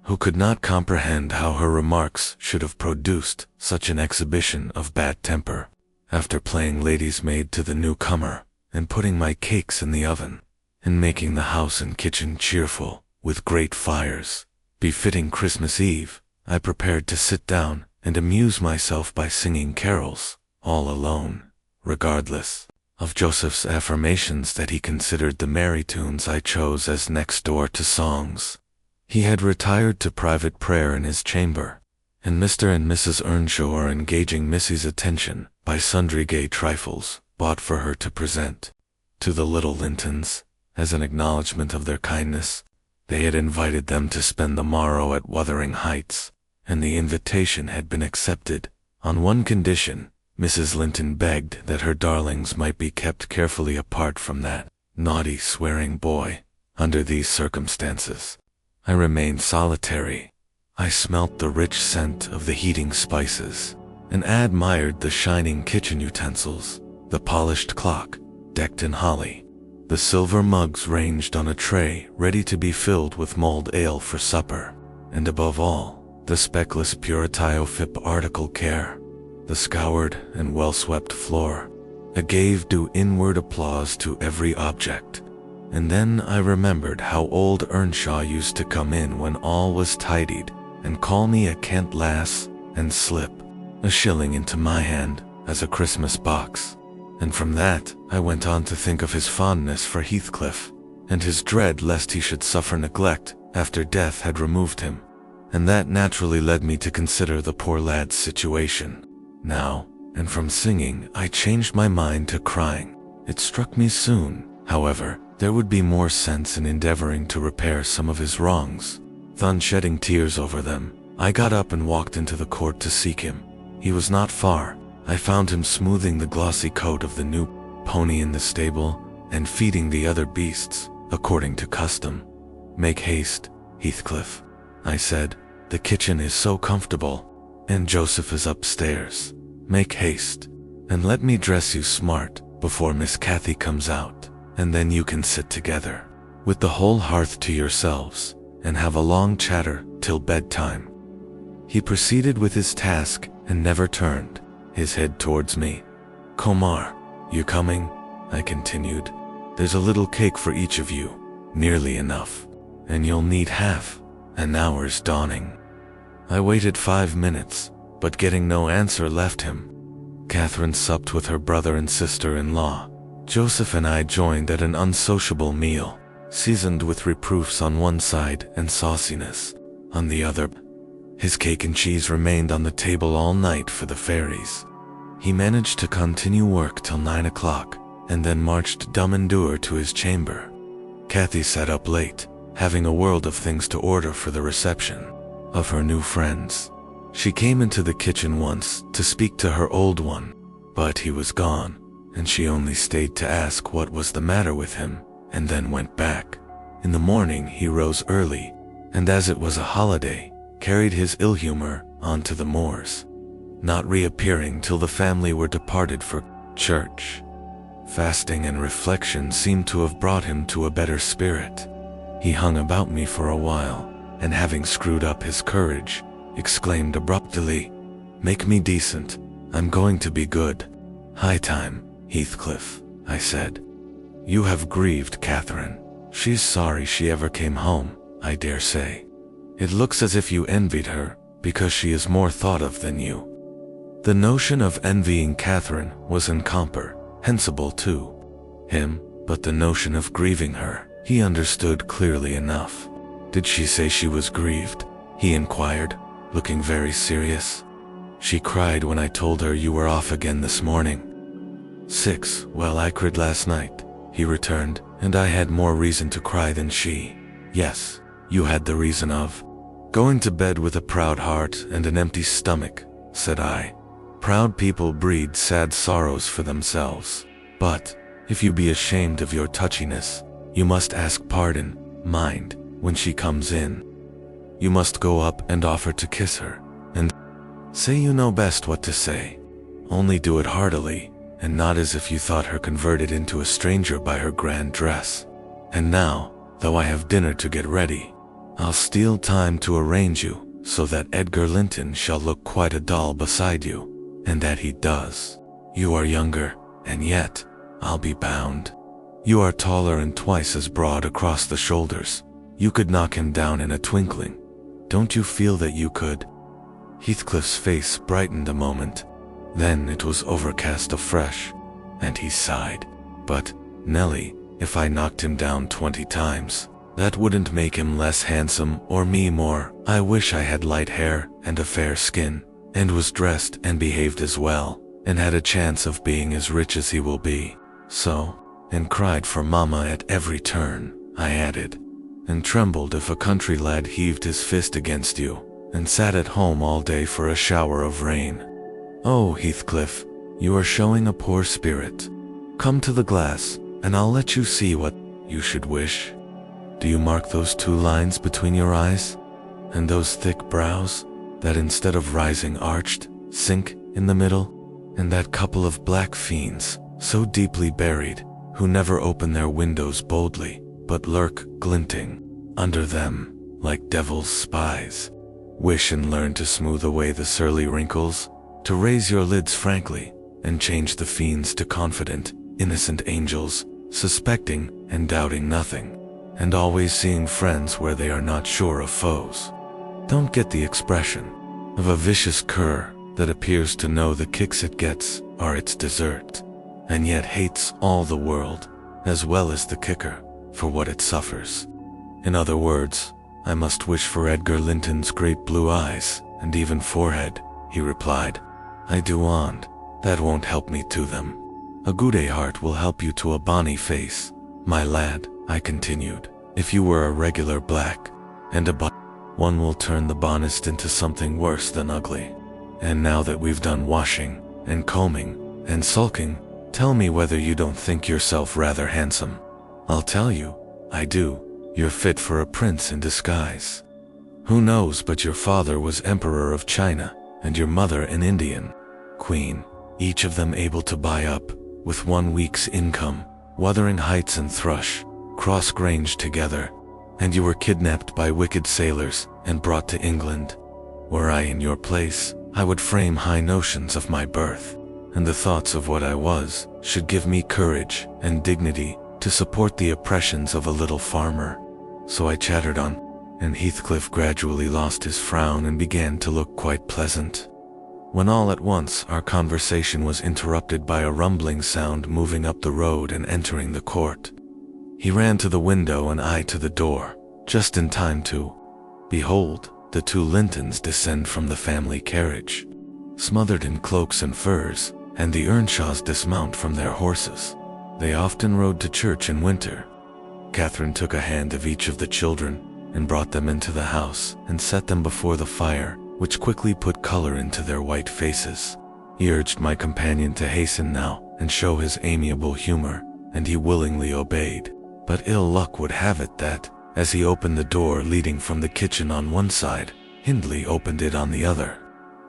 A: who could not comprehend how her remarks should have produced such an exhibition of bad temper. "After playing lady's maid to the newcomer, and putting my cakes in the oven, and making the house and kitchen cheerful, with great fires, befitting Christmas Eve, I prepared to sit down and amuse myself by singing carols, all alone, regardless of Joseph's affirmations that he considered the merry tunes I chose as next door to songs. He had retired to private prayer in his chamber, and Mr. and Mrs. Earnshaw are engaging Missy's attention by sundry gay trifles bought for her to present to the little Lintons, as an acknowledgment of their kindness. They had invited them to spend the morrow at Wuthering Heights, and the invitation had been accepted. On one condition, Mrs. Linton begged that her darlings might be kept carefully apart from that naughty swearing boy. Under these circumstances, I remained solitary. I smelt the rich scent of the heating spices, and admired the shining kitchen utensils, the polished clock, decked in holly, the silver mugs ranged on a tray ready to be filled with mulled ale for supper, and above all, the speckless puritiophip article care, the scoured and well-swept floor. I gave due inward applause to every object, and then I remembered how old Earnshaw used to come in when all was tidied, and call me a Kent lass, and slip a shilling into my hand as a Christmas box. And from that I went on to think of his fondness for Heathcliff, and his dread lest he should suffer neglect after death had removed him, and that naturally led me to consider the poor lad's situation now, and from singing I changed my mind to crying. It struck me soon, however, there would be more sense in endeavoring to repair some of his wrongs than shedding tears over them. I got up and walked into the court to seek him. He was not far. I found him smoothing the glossy coat of the new pony in the stable, and feeding the other beasts, according to custom. "Make haste, Heathcliff," I said. "The kitchen is so comfortable, and Joseph is upstairs. Make haste, and let me dress you smart before Miss Cathy comes out." and then you can sit together, with the whole hearth to yourselves, and have a long chatter till bedtime." He proceeded with his task and never turned his head towards me. "Komar, you coming?" I continued. "There's a little cake for each of you, nearly enough, and you'll need half. An hour's dawning." I waited 5 minutes, but getting no answer left him. Catherine supped with her brother and sister-in-law. Joseph and I joined at an unsociable meal, seasoned with reproofs on one side and sauciness on the other. His cake and cheese remained on the table all night for the fairies. He managed to continue work till 9 o'clock, and then marched dumb and dour to his chamber. Kathy sat up late, having a world of things to order for the reception of her new friends. She came into the kitchen once to speak to her old one, but he was gone, and she only stayed to ask what was the matter with him, and then went back. In the morning he rose early, and as it was a holiday, carried his ill humor onto the moors, not reappearing till the family were departed for church. Fasting and reflection seemed to have brought him to a better spirit. He hung about me for a while, and having screwed up his courage, exclaimed abruptly, "Make me decent. I'm going to be good." "High time, Heathcliff," I said. "You have grieved Catherine. She's sorry she ever came home, I dare say. It looks as if you envied her, because she is more thought of than you." The notion of envying Catherine was incomprehensible to him, but the notion of grieving her, he understood clearly enough. "Did she say she was grieved?" he inquired, looking very serious. "She cried when I told her you were off again this morning." 6. "Well, I cried last night," he returned, "and I had more reason to cry than she." "Yes, you had the reason of going to bed with a proud heart and an empty stomach," said I. "Proud people breed sad sorrows for themselves. But, if you be ashamed of your touchiness, you must ask pardon, mind, when she comes in. You must go up and offer to kiss her, and say you know best what to say. Only do it heartily, and not as if you thought her converted into a stranger by her grand dress. And now, though I have dinner to get ready, I'll steal time to arrange you, so that Edgar Linton shall look quite a doll beside you, and that he does. You are younger, and yet, I'll be bound, you are taller and twice as broad across the shoulders. You could knock him down in a twinkling. Don't you feel that you could?" Heathcliff's face brightened a moment. Then it was overcast afresh, and he sighed. "But, Nellie, if I knocked him down 20 times, that wouldn't make him less handsome or me more. I wish I had light hair and a fair skin, and was dressed and behaved as well, and had a chance of being as rich as he will be. So, and cried for Mama at every turn," I added, "and trembled if a country lad heaved his fist against you, and sat at home all day for a shower of rain. Oh, Heathcliff, you are showing a poor spirit. Come to the glass, and I'll let you see what you should wish. Do you mark those 2 lines between your eyes, and those thick brows, that instead of rising arched, sink in the middle, and that couple of black fiends, so deeply buried, who never open their windows boldly, but lurk glinting under them, like devil's spies? Wish and learn to smooth away the surly wrinkles, to raise your lids frankly, and change the fiends to confident, innocent angels, suspecting and doubting nothing, and always seeing friends where they are not sure of foes. Don't get the expression of a vicious cur that appears to know the kicks it gets are its dessert, and yet hates all the world, as well as the kicker, for what it suffers. In other words, I must wish for Edgar Linton's great blue eyes, and even forehead," he replied. "I do want. That won't help me to them. A good heart will help you to a bonny face, my lad," I continued. "If you were a regular black, and one will turn the bonnet into something worse than ugly. And now that we've done washing, and combing, and sulking, tell me whether you don't think yourself rather handsome." "I'll tell you, I do. You're fit for a prince in disguise. Who knows but your father was Emperor of China, and your mother an Indian queen, each of them able to buy up, with 1 week's income, Wuthering Heights and Thrush, cross-ranged together, and you were kidnapped by wicked sailors and brought to England. Were I in your place, I would frame high notions of my birth, and the thoughts of what I was should give me courage and dignity to support the oppressions of a little farmer. So I chattered on, and Heathcliff gradually lost his frown and began to look quite pleasant. When all at once our conversation was interrupted by a rumbling sound moving up the road and entering the court. He ran to the window and I to the door, just in time to behold the two Lintons descend from the family carriage, smothered in cloaks and furs, and the Earnshaws dismount from their horses. They often rode to church in winter. Catherine took a hand of each of the children and brought them into the house and set them before the fire, which quickly put color into their white faces. He urged my companion to hasten now and show his amiable humor, and he willingly obeyed. But ill luck would have it that, as he opened the door leading from the kitchen on one side, Hindley opened it on the other.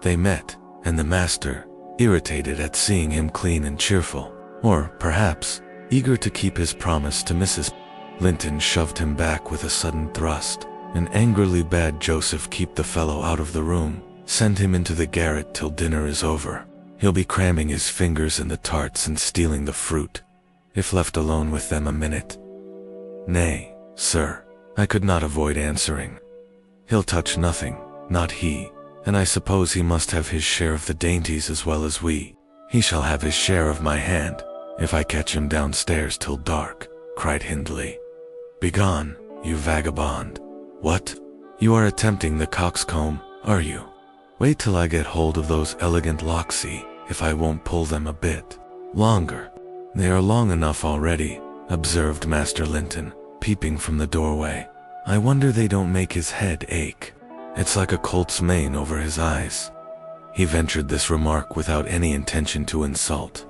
A: They met, and the master, irritated at seeing him clean and cheerful, or, perhaps, eager to keep his promise to Mrs. Linton, shoved him back with a sudden thrust, and angrily bade Joseph keep the fellow out of the room, send him into the garret till dinner is over. He'll be cramming his fingers in the tarts and stealing the fruit, if left alone with them a minute. Nay, sir, I could not avoid answering. He'll touch nothing, not he, and I suppose he must have his share of the dainties as well as we. He shall have his share of my hand, if I catch him downstairs till dark, cried Hindley. Begone, you vagabond. What? You are attempting the coxcomb, are you? Wait till I get hold of those elegant locks, see if I won't pull them a bit longer. They are long enough already, observed Master Linton, peeping from the doorway. I wonder they don't make his head ache. It's like a colt's mane over his eyes. He ventured this remark without any intention to insult.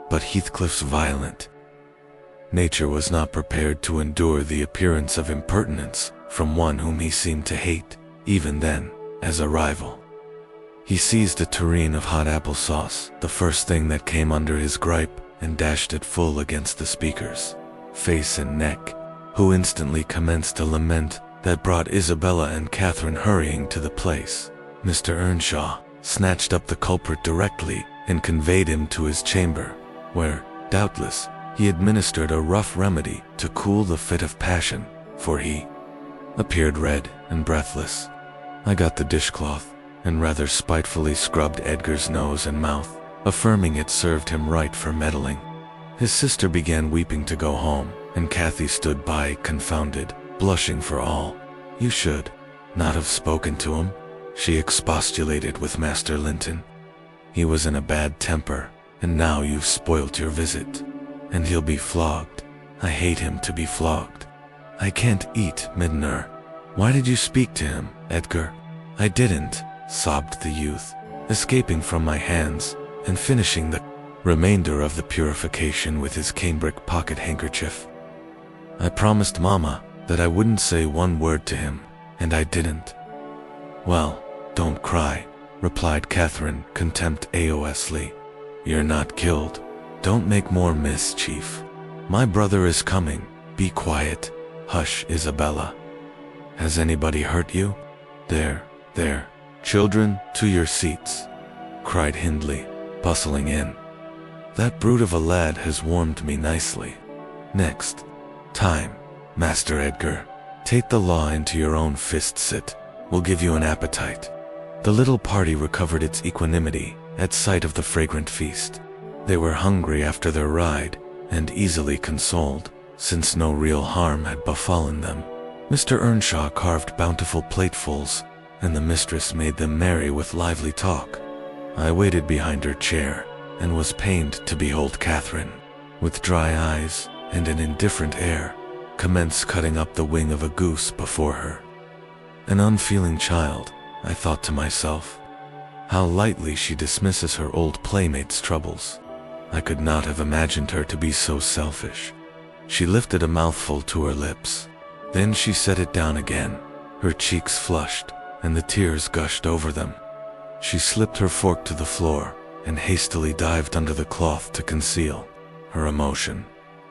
A: But Heathcliff's violent nature was not prepared to endure the appearance of impertinence from one whom he seemed to hate, even then, as a rival. He seized a tureen of hot apple sauce, the first thing that came under his gripe, and dashed it full against the speaker's face and neck, who instantly commenced a lament that brought Isabella and Catherine hurrying to the place. Mr. Earnshaw snatched up the culprit directly and conveyed him to his chamber, where, doubtless, he administered a rough remedy to cool the fit of passion, for he appeared red and breathless. I got the dishcloth and rather spitefully scrubbed Edgar's nose and mouth, affirming it served him right for meddling. His sister began weeping to go home, and Cathy stood by, confounded, blushing for all. You should not have spoken to him, she expostulated with Master Linton. He was in a bad temper, and now you've spoilt your visit. And he'll be flogged. I hate him to be flogged. I can't eat midnight. Why did you speak to him, Edgar? I didn't, sobbed the youth, escaping from my hands, and finishing the remainder of the purification with his cambric pocket handkerchief. I promised Mama that I wouldn't say one word to him, and I didn't. Well, don't cry, replied Catherine contemptuously. You're not killed. Don't make more mischief. My brother is coming. Be quiet. Hush, Isabella. Has anybody hurt you? There. Children, to your seats, cried Hindley, bustling in. That brute of a lad has warmed me nicely. Next time, Master Edgar, take the law into your own fist-sit. We'll give you an appetite. The little party recovered its equanimity at sight of the fragrant feast. They were hungry after their ride, and easily consoled, since no real harm had befallen them. Mr. Earnshaw carved bountiful platefuls, and the mistress made them merry with lively talk. I waited behind her chair, and was pained to behold Catherine, with dry eyes and an indifferent air, commence cutting up the wing of a goose before her. An unfeeling child, I thought to myself. How lightly she dismisses her old playmate's troubles. I could not have imagined her to be so selfish. She lifted a mouthful to her lips. Then she set it down again. Her cheeks flushed, and the tears gushed over them. She slipped her fork to the floor, and hastily dived under the cloth to conceal her emotion.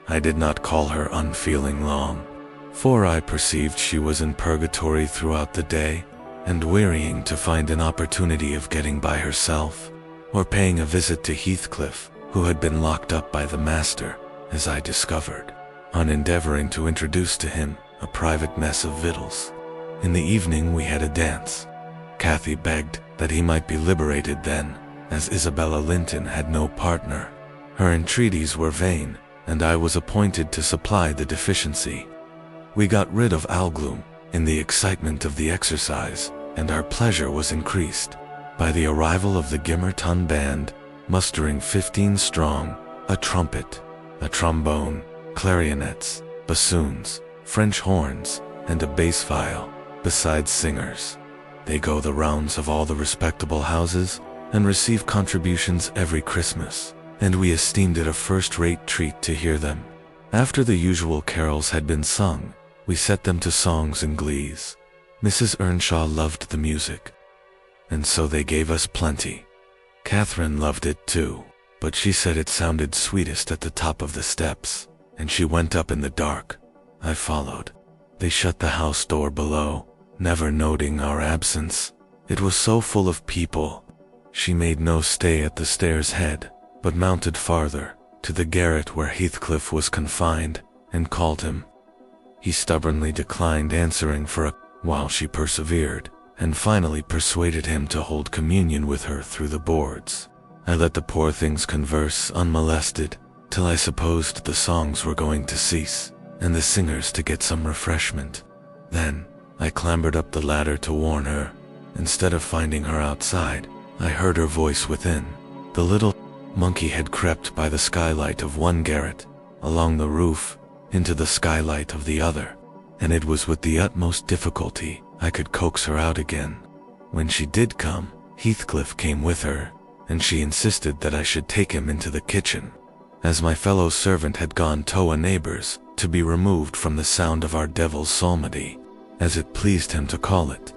A: I did not call her unfeeling long, for I perceived she was in purgatory throughout the day, and wearying to find an opportunity of getting by herself, or paying a visit to Heathcliff, who had been locked up by the master, as I discovered, on endeavoring to introduce to him a private mess of victuals. In the evening we had a dance. Cathy begged that he might be liberated then, as Isabella Linton had no partner. Her entreaties were vain, and I was appointed to supply the deficiency. We got rid of Algum in the excitement of the exercise, and our pleasure was increased by the arrival of the Gimmerton band, mustering 15 strong, a trumpet, a trombone, clarionets, bassoons, French horns, and a bass viol, besides singers. They go the rounds of all the respectable houses, and receive contributions every Christmas, and we esteemed it a first-rate treat to hear them. After the usual carols had been sung, we set them to songs and glees. Mrs. Earnshaw loved the music, and so they gave us plenty. Catherine loved it too, but she said it sounded sweetest at the top of the steps, and she went up in the dark. I followed. They shut the house door below, never noting our absence. It was so full of people. She made no stay at the stairs' head, but mounted farther, to the garret where Heathcliff was confined, and called him. He stubbornly declined answering for a while. She persevered, and finally persuaded him to hold communion with her through the boards. I let the poor things converse unmolested, till I supposed the songs were going to cease, and the singers to get some refreshment. Then I clambered up the ladder to warn her. Instead of finding her outside, I heard her voice within. The little monkey had crept by the skylight of one garret, along the roof, into the skylight of the other, and it was with the utmost difficulty I could coax her out again. When she did come, Heathcliff came with her, and she insisted that I should take him into the kitchen, as my fellow servant had gone to a neighbor's to be removed from the sound of our devil's psalmody, as it pleased him to call it.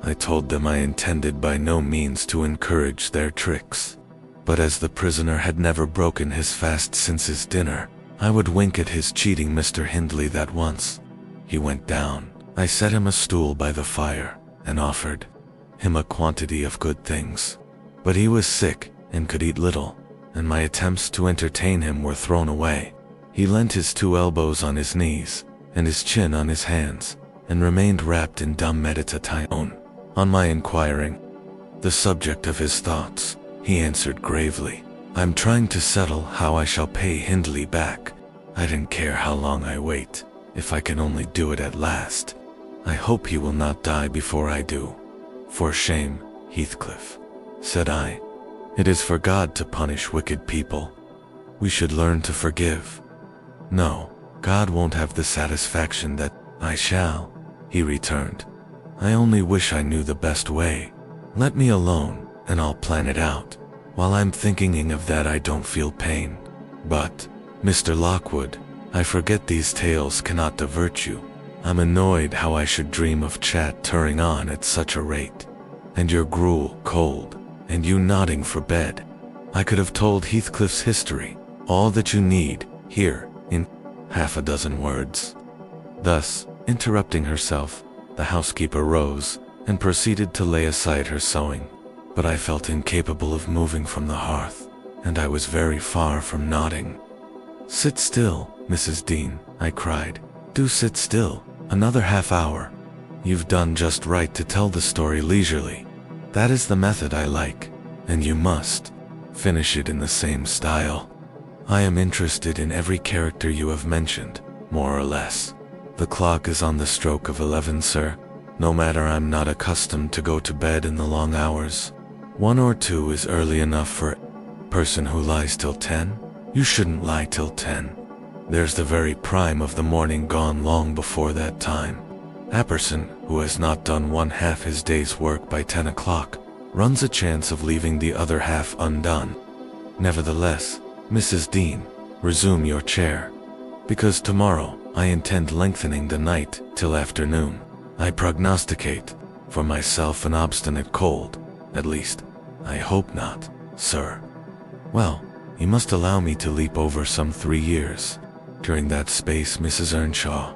A: I told them I intended by no means to encourage their tricks, but as the prisoner had never broken his fast since his dinner, I would wink at his cheating Mr. Hindley that once. He went down. I set him a stool by the fire, and offered him a quantity of good things. But he was sick, and could eat little, and my attempts to entertain him were thrown away. He leant his 2 elbows on his knees, and his chin on his hands, and remained wrapped in dumb meditation. On my inquiring the subject of his thoughts, he answered gravely, "I'm trying to settle how I shall pay Hindley back. I don't care how long I wait, if I can only do it at last. I hope he will not die before I do." "For shame, Heathcliff," said I. "It is for God to punish wicked people. We should learn to forgive." "No, God won't have the satisfaction that I shall," he returned. "I only wish I knew the best way. Let me alone, and I'll plan it out. While I'm thinking of that I don't feel pain. But, Mr. Lockwood, I forget these tales cannot divert you. I'm annoyed how I should dream of chattering on at such a rate, and your gruel cold, and you nodding for bed. I could have told Heathcliff's history, all that you need, here, in half a dozen words." Thus, interrupting herself, the housekeeper rose, and proceeded to lay aside her sewing. But I felt incapable of moving from the hearth, and I was very far from nodding. "Sit still, Mrs. Dean," I cried. "Do sit still, another half hour. You've done just right to tell the story leisurely. That is the method I like, and you must finish it in the same style. I am interested in every character you have mentioned, more or less. The clock is on the stroke of 11, sir. No matter, I'm not accustomed to go to bed in the long hours. 1 or 2 is early enough for a person who lies till 10. You shouldn't lie till 10. There's the very prime of the morning gone long before that time. A person who has not done 1/2 his day's work by 10 o'clock runs a chance of leaving the other half undone. Nevertheless, Mrs. Dean, resume your chair, because tomorrow I intend lengthening the night till afternoon. I prognosticate for myself an obstinate cold. At least, I hope not, sir. Well, you must allow me to leap over some 3 years. during that space, Mrs. Earnshaw.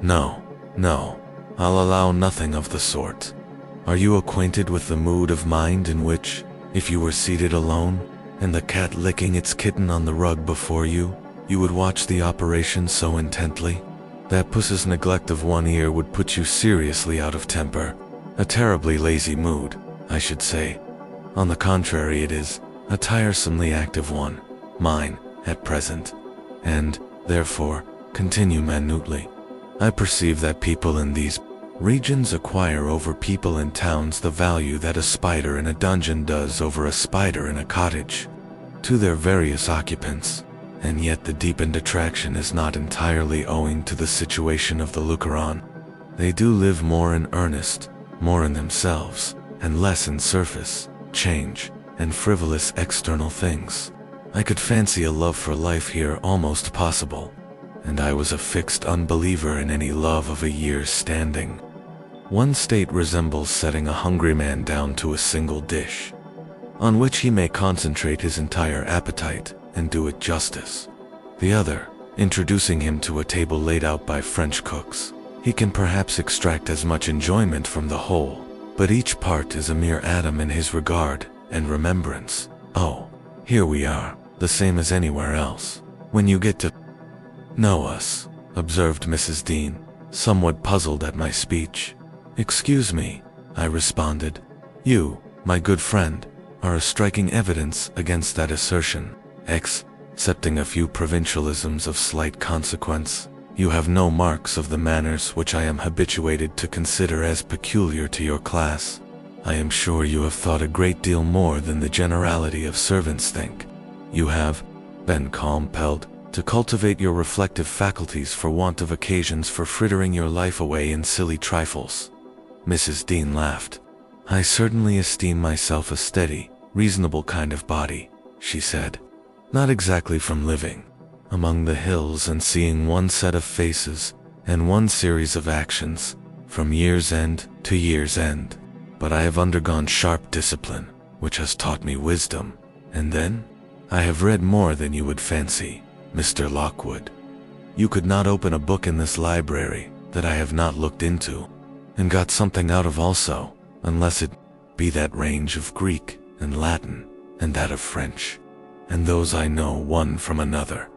A: No, no, I'll allow nothing of the sort. Are you acquainted with the mood of mind in which, if you were seated alone, and the cat licking its kitten on the rug before you, you would watch the operation so intently? That puss's neglect of one ear would put you seriously out of temper. A terribly lazy mood, I should say. On the contrary, it is a tiresomely active one, mine, at present. And, therefore, continue minutely. I perceive that people in these regions acquire over people in towns the value that a spider in a dungeon does over a spider in a cottage, to their various occupants, and yet the deepened attraction is not entirely owing to the situation of the looker-on. They do live more in earnest, more in themselves, and less in surface, change, and frivolous external things. I could fancy a love for life here almost possible, and I was a fixed unbeliever in any love of a year's standing. One state resembles setting a hungry man down to a single dish, on which he may concentrate his entire appetite and do it justice. The other, introducing him to a table laid out by French cooks, he can perhaps extract as much enjoyment from the whole, but each part is a mere atom in his regard and remembrance. Oh, here we are, the same as anywhere else. When you get to know us, observed Mrs. Dean, somewhat puzzled at my speech. Excuse me, I responded. You, my good friend, are a striking evidence against that assertion. Excepting a few provincialisms of slight consequence, you have no marks of the manners which I am habituated to consider as peculiar to your class. I am sure you have thought a great deal more than the generality of servants think. You have been compelled to cultivate your reflective faculties for want of occasions for frittering your life away in silly trifles. Mrs. Dean laughed. I certainly esteem myself a steady, reasonable kind of body, she said. Not exactly from living among the hills and seeing one set of faces and one series of actions from year's end to year's end, but I have undergone sharp discipline, which has taught me wisdom, and then I have read more than you would fancy, Mr. Lockwood. You could not open a book in this library that I have not looked into, and got something out of also, unless it be that range of Greek and Latin, and that of French, and those I know one from another.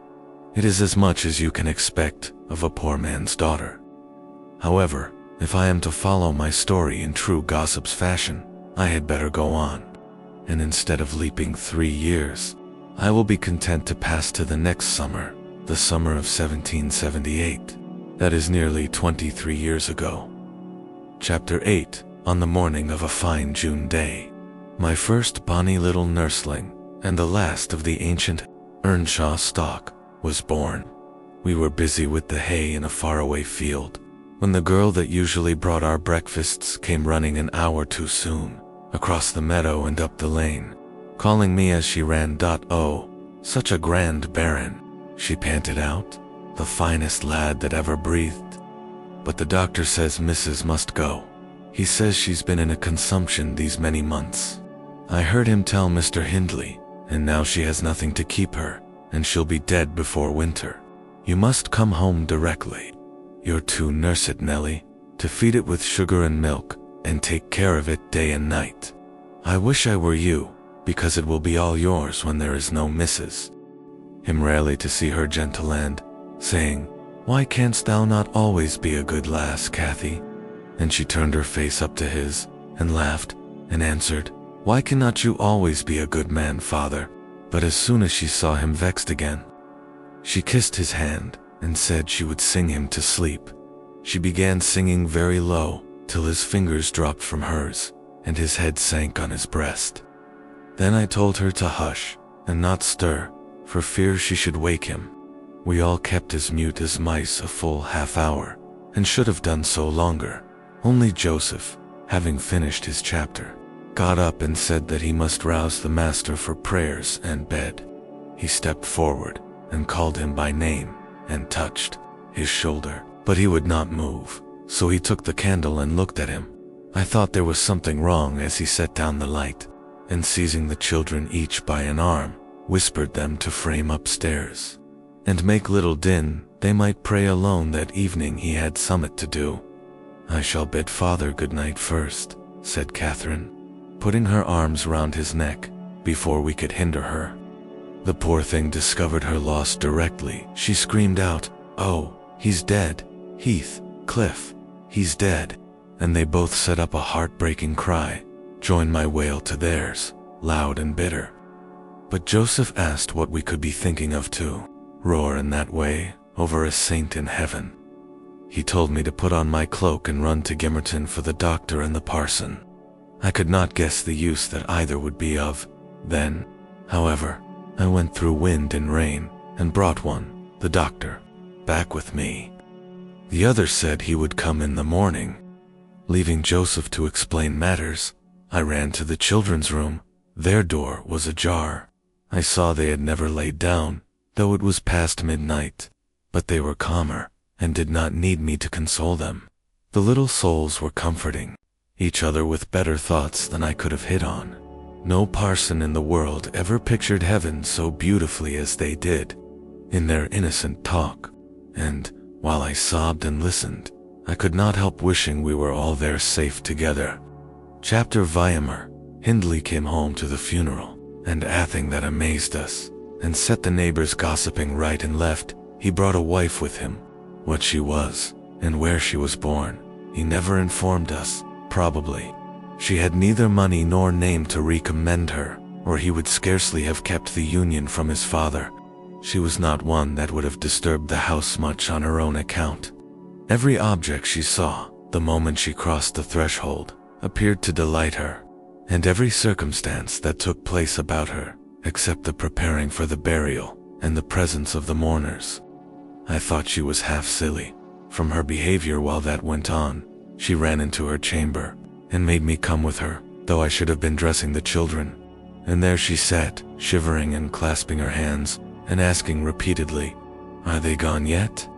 A: It is as much as you can expect of a poor man's daughter. However, if I am to follow my story in true gossip's fashion, I had better go on, and instead of leaping 3 years, I will be content to pass to the next summer, the summer of 1778. That is nearly 23 years ago. Chapter 8. On the morning of a fine June day, my first bonny little nursling, and the last of the ancient Earnshaw stock, was born. We were busy with the hay in a faraway field, when the girl that usually brought our breakfasts came running an hour too soon, across the meadow and up the lane, calling me as she ran. Oh, such a grand baron, she panted out, the finest lad that ever breathed. But the doctor says Mrs. must go. He says she's been in a consumption these many months. I heard him tell Mr. Hindley, and now she has nothing to keep her, and she'll be dead before winter. You must come home directly. You're to nurse it, Nellie, to feed it with sugar and milk, and take care of it day and night. I wish I were you, because it will be all yours when there is no Mrs. Him rarely to see her gentle and, saying, Why canst thou not always be a good lass, Cathy? And she turned her face up to his, and laughed, and answered, Why cannot you always be a good man, father? But as soon as she saw him vexed again, she kissed his hand, and said she would sing him to sleep. She began singing very low, till his fingers dropped from hers, and his head sank on his breast. Then I told her to hush, and not stir, for fear she should wake him. We all kept as mute as mice a full half-hour, and should have done so longer. Only Joseph, having finished his chapter, got up and said that he must rouse the master for prayers and bed. He stepped forward, and called him by name, and touched his shoulder, but he would not move, so he took the candle and looked at him. I thought there was something wrong as he set down the light, and seizing the children each by an arm, whispered them to frame upstairs, and make little din They might pray alone that evening. He had summit to do. "I shall bid father good night first," said Catherine, putting her arms round his neck before we could hinder her. The poor thing discovered her loss directly. She screamed out, "Oh, he's dead, Heathcliff, he's dead." And they both set up a heartbreaking cry, joined my wail to theirs, loud and bitter. But Joseph asked what we could be thinking of to roar in that way over a saint in heaven. He told me to put on my cloak and run to Gimmerton for the doctor and the parson. I could not guess the use that either would be of. Then, however, I went through wind and rain and brought one, the doctor, back with me. The other said he would come in the morning. Leaving Joseph to explain matters, I ran to the children's room. Their door was ajar. I saw they had never laid down, though it was past midnight, but they were calmer and did not need me to console them. The little souls were comforting each other with better thoughts than I could have hit on. No parson in the world ever pictured heaven so beautifully as they did in their innocent talk, and while I sobbed and listened, I could not help wishing we were all there safe together. Chapter Weimar. Hindley came home to the funeral, and a thing that amazed us and set the neighbors gossiping right and left. He brought a wife with him. What she was and where she was born, he never informed us. Probably she had neither money nor name to recommend her, or he would scarcely have kept the union from his father. She was not one that would have disturbed the house much on her own account. Every object she saw, the moment she crossed the threshold, appeared to delight her, and every circumstance that took place about her, except the preparing for the burial and the presence of the mourners. I thought she was half silly. From her behavior while that went on, she ran into her chamber and made me come with her, though I should have been dressing the children. And there she sat, shivering and clasping her hands, and asking repeatedly, "Are they gone yet?"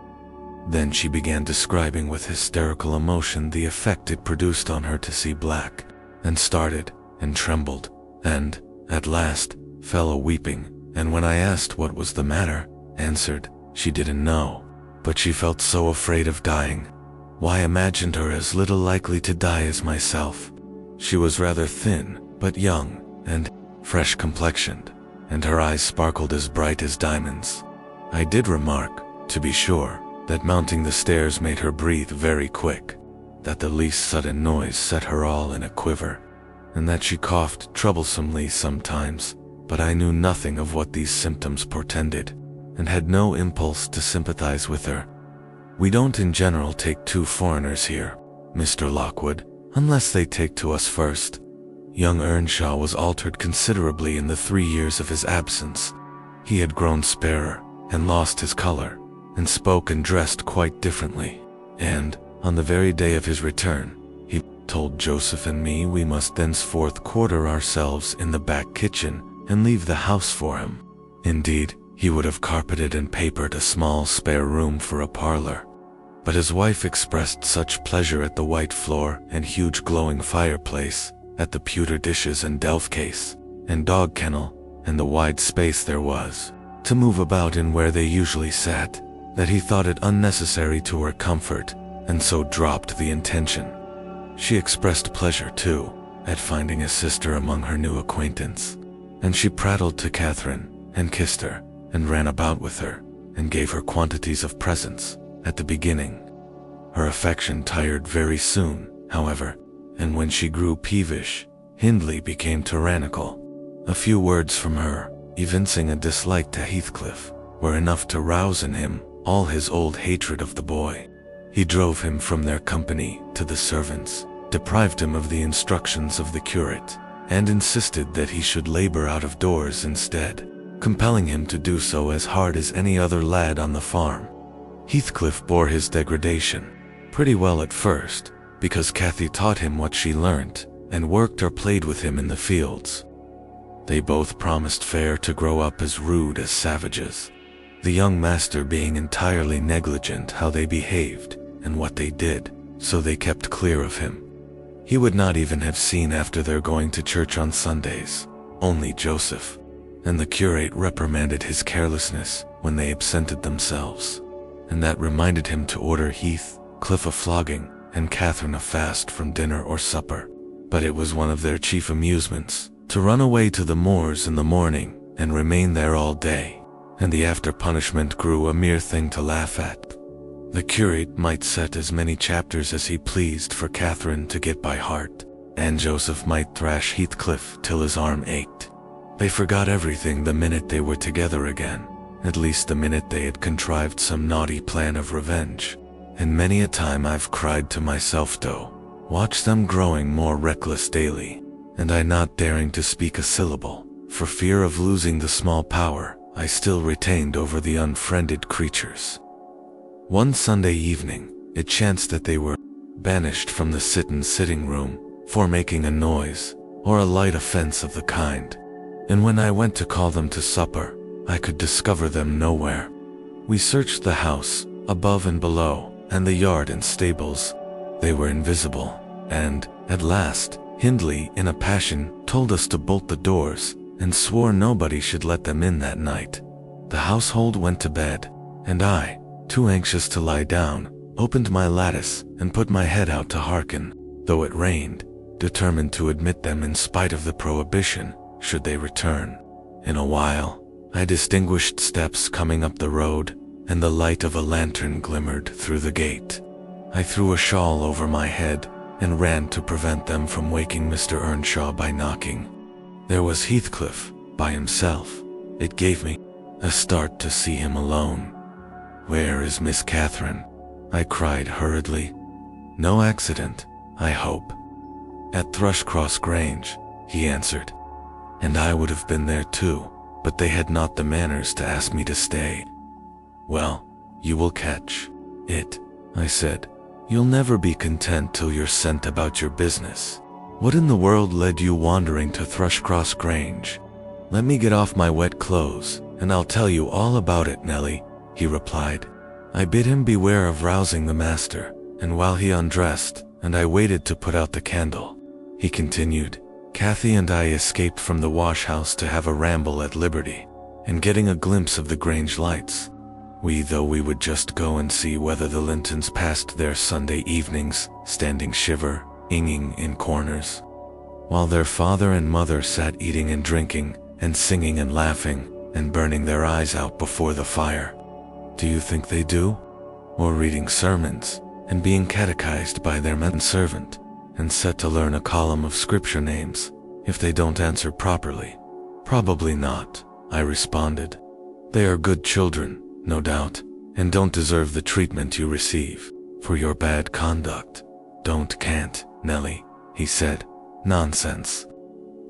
A: Then she began describing with hysterical emotion the effect it produced on her to see black, and started, and trembled, and, at last, fell a-weeping, and when I asked what was the matter, answered, she didn't know, but she felt so afraid of dying. Why, imagined her as little likely to die as myself. She was rather thin, but young, and fresh-complexioned, and her eyes sparkled as bright as diamonds. I did remark, to be sure, that mounting the stairs made her breathe very quick, that the least sudden noise set her all in a quiver, and that she coughed troublesomely sometimes, but I knew nothing of what these symptoms portended, and had no impulse to sympathize with her. We don't in general take to foreigners here, Mr. Lockwood, unless they take to us first. Young Earnshaw was altered considerably in the 3 years of his absence. He had grown sparer, and lost his color, and spoke and dressed quite differently, and, on the very day of his return, he told Joseph and me we must thenceforth quarter ourselves in the back kitchen and leave the house for him. Indeed, he would have carpeted and papered a small spare room for a parlor, but his wife expressed such pleasure at the white floor and huge glowing fireplace, at the pewter dishes and delf case, and dog kennel, and the wide space there was to move about in where they usually sat, that he thought it unnecessary to her comfort, and so dropped the intention. She expressed pleasure, too, at finding a sister among her new acquaintance, and she prattled to Catherine, and kissed her, and ran about with her, and gave her quantities of presents, at the beginning. Her affection tired very soon, however, and when she grew peevish, Hindley became tyrannical. A few words from her, evincing a dislike to Heathcliff, were enough to rouse in him all his old hatred of the boy. He drove him from their company to the servants, deprived him of the instructions of the curate, and insisted that he should labor out of doors instead, compelling him to do so as hard as any other lad on the farm. Heathcliff bore his degradation pretty well at first, because Cathy taught him what she learnt, and worked or played with him in the fields. They both promised fair to grow up as rude as savages, the young master being entirely negligent how they behaved and what they did, so they kept clear of him. He would not even have seen after their going to church on Sundays, only Joseph, and the curate reprimanded his carelessness when they absented themselves. and that reminded him to order Heathcliff a flogging and Catherine a fast from dinner or supper. But it was one of their chief amusements to run away to the moors in the morning and remain there all day, and the after-punishment grew a mere thing to laugh at. The curate might set as many chapters as he pleased for Catherine to get by heart, and Joseph might thrash Heathcliff till his arm ached. They forgot everything the minute they were together again, at least the minute they had contrived some naughty plan of revenge. And many a time I've cried to myself, though, watch them growing more reckless daily, and I not daring to speak a syllable, for fear of losing the small power I still retained over the unfriended creatures. One Sunday evening, it chanced that they were banished from the sitting room for making a noise, or a light offense of the kind, and when I went to call them to supper, I could discover them nowhere. We searched the house, above and below, and the yard and stables. They were invisible, and, at last, Hindley, in a passion, told us to bolt the doors, and swore nobody should let them in that night. The household went to bed, and I, too anxious to lie down, opened my lattice and put my head out to hearken, though it rained, determined to admit them in spite of the prohibition, should they return. In a while, I distinguished steps coming up the road, and the light of a lantern glimmered through the gate. I threw a shawl over my head and ran to prevent them from waking Mr. Earnshaw by knocking. There was Heathcliff, by himself. It gave me a start to see him alone. "Where is Miss Catherine?" I cried hurriedly. "No accident, I hope." "At Thrushcross Grange," he answered. "And I would have been there too, but they had not the manners to ask me to stay." "Well, you will catch it," I said. "You'll never be content till you're sent about your business. What in the world led you wandering to Thrushcross Grange?" "Let me get off my wet clothes, and I'll tell you all about it, Nellie," he replied. I bid him beware of rousing the master, and while he undressed, and I waited to put out the candle, he continued, "Cathy and I escaped from the wash-house to have a ramble at Liberty, and getting a glimpse of the Grange lights, we thought we would just go and see whether the Lintons passed their Sunday evenings standing shiver-inging in corners, while their father and mother sat eating and drinking, and singing and laughing, and burning their eyes out before the fire. Do you think they do? Or reading sermons, and being catechized by their manservant, and set to learn a column of scripture names, if they don't answer properly? Probably not, I responded. They are good children, no doubt, and don't deserve the treatment you receive for your bad conduct. Can't, Nellie, he said. Nonsense.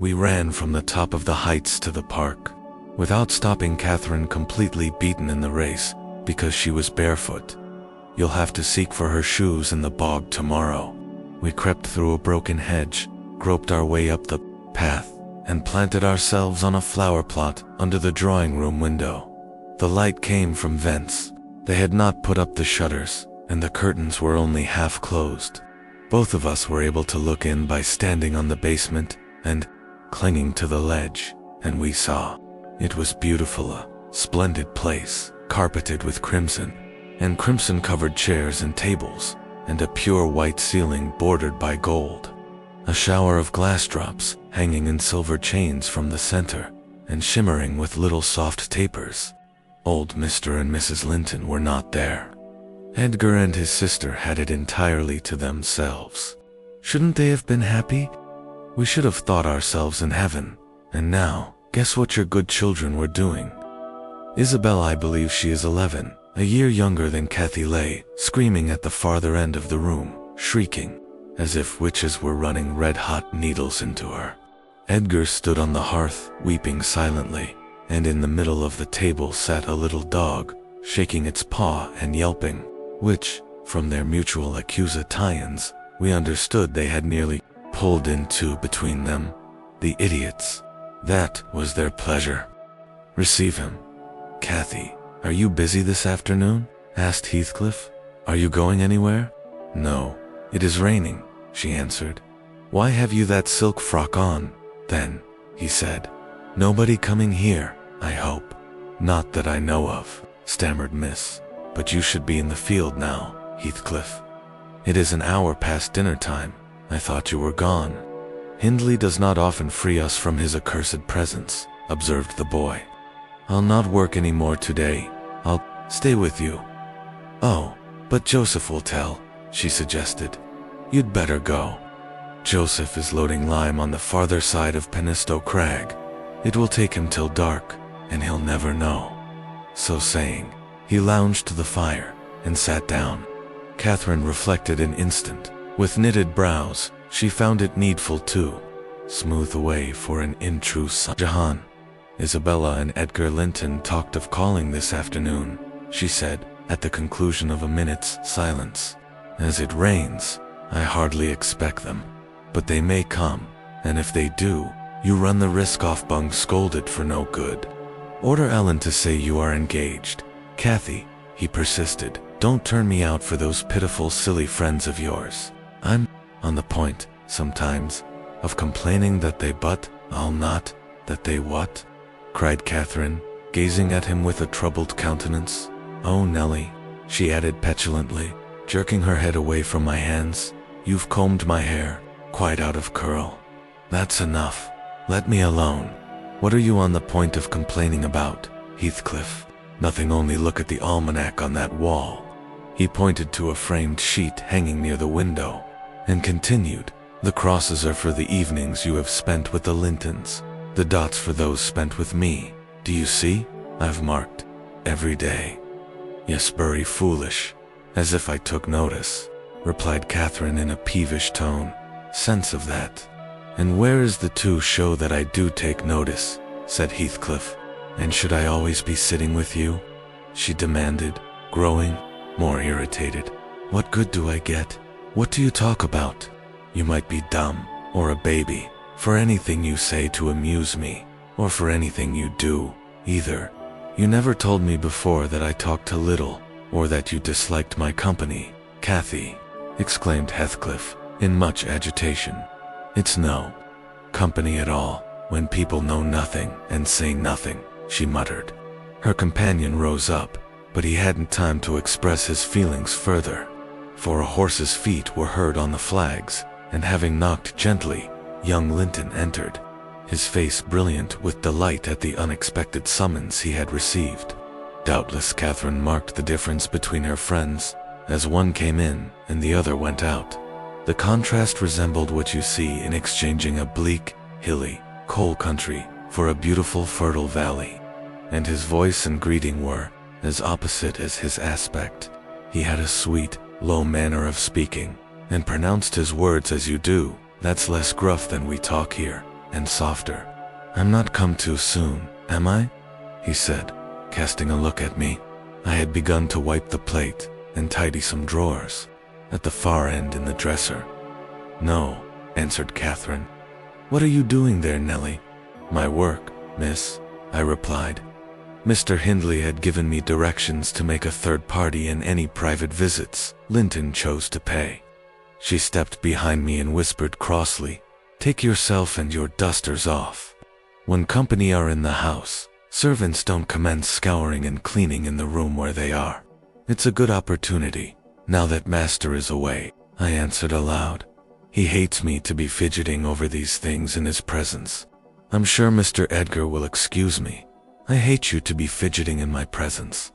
A: We ran from the top of the heights to the park, without stopping Catherine completely beaten in the race, because she was barefoot. You'll have to seek for her shoes in the bog tomorrow. We crept through a broken hedge, groped our way up the path, and planted ourselves on a flower plot under the drawing-room window. The light came from thence. They had not put up the shutters, and the curtains were only half closed. Both of us were able to look in by standing on the basement and clinging to the ledge, and we saw. It was beautiful, a splendid place, carpeted with crimson, and crimson-covered chairs and tables, and a pure white ceiling bordered by gold. A shower of glass drops hanging in silver chains from the center, and shimmering with little soft tapers. Old Mr. and Mrs. Linton were not there. Edgar and his sister had it entirely to themselves. Shouldn't they have been happy? We should have thought ourselves in heaven. And now, guess what your good children were doing? Isabel, I believe she is 11, a year younger than Cathy, lay screaming at the farther end of the room, shrieking, as if witches were running red-hot needles into her. Edgar stood on the hearth, weeping silently, and in the middle of the table sat a little dog, shaking its paw and yelping, which, from their mutual accusations, we understood they had nearly pulled in two between them. The idiots. That was their pleasure. Receive him. Cathy, are you busy this afternoon? Asked Heathcliff. Are you going anywhere? No, it is raining, she answered. Why have you that silk frock on, then? He said. Nobody coming here, I hope. Not that I know of, stammered Miss But you should be in the field now, Heathcliff. It is an hour past dinner time. I thought you were gone. Hindley does not often free us from his accursed presence, observed the boy. I'll not work any more today. I'll stay with you. Oh, but Joseph will tell, she suggested. You'd better go. Joseph is loading lime on the farther side of Penistow Crag. It will take him till dark, and he'll never know. So saying, he lounged to the fire and sat down. Catherine reflected an instant. With knitted brows, she found it needful to smooth away for an intrusive Jahan. Isabella and Edgar Linton talked of calling this afternoon, she said, at the conclusion of a minute's silence. As it rains, I hardly expect them. But they may come, and if they do, you run the risk of being scolded for no good. Order Ellen to say you are engaged. Kathy, he persisted, don't turn me out for those pitiful silly friends of yours. I'm on the point, sometimes, of complaining that they I'll not, that they what? Cried Catherine, gazing at him with a troubled countenance. Oh, Nellie, she added petulantly, jerking her head away from my hands, you've combed my hair, quite out of curl. That's enough. Let me alone. What are you on the point of complaining about, Heathcliff? Nothing, only look at the almanac on that wall. He pointed to a framed sheet hanging near the window, and continued, the crosses are for the evenings you have spent with the Lintons, the dots for those spent with me. Do you see? I've marked every day. Yes, bury foolish, as if I took notice, replied Catherine in a peevish tone. Sense of that. And where is the to show that I do take notice, said Heathcliff. And should I always be sitting with you? She demanded, growing more irritated. What good do I get? What do you talk about? You might be dumb, or a baby, for anything you say to amuse me, or for anything you do, either. You never told me before that I talked too little, or that you disliked my company, Cathy, exclaimed Heathcliff, in much agitation. It's no company at all, when people know nothing and say nothing, she muttered. Her companion rose up, but he hadn't time to express his feelings further, for a horse's feet were heard on the flags, and having knocked gently, young Linton entered, his face brilliant with delight at the unexpected summons he had received. Doubtless Catherine marked the difference between her friends, as one came in and the other went out. The contrast resembled what you see in exchanging a bleak, hilly, coal country for a beautiful fertile valley, and his voice and greeting were as opposite as his aspect. He had a sweet, low manner of speaking, and pronounced his words as you do. That's less gruff than we talk here, and softer. I'm not come too soon, am I? He said, casting a look at me. I had begun to wipe the plate and tidy some drawers at the far end in the dresser. No, answered Catherine. What are you doing there, Nellie? My work, miss, I replied. Mr. Hindley had given me directions to make a third party in any private visits Linton chose to pay. She stepped behind me and whispered crossly, take yourself and your dusters off. When company are in the house, servants don't commence scouring and cleaning in the room where they are. It's a good opportunity, now that master is away, I answered aloud. He hates me to be fidgeting over these things in his presence. I'm sure Mr. Edgar will excuse me. I hate you to be fidgeting in my presence,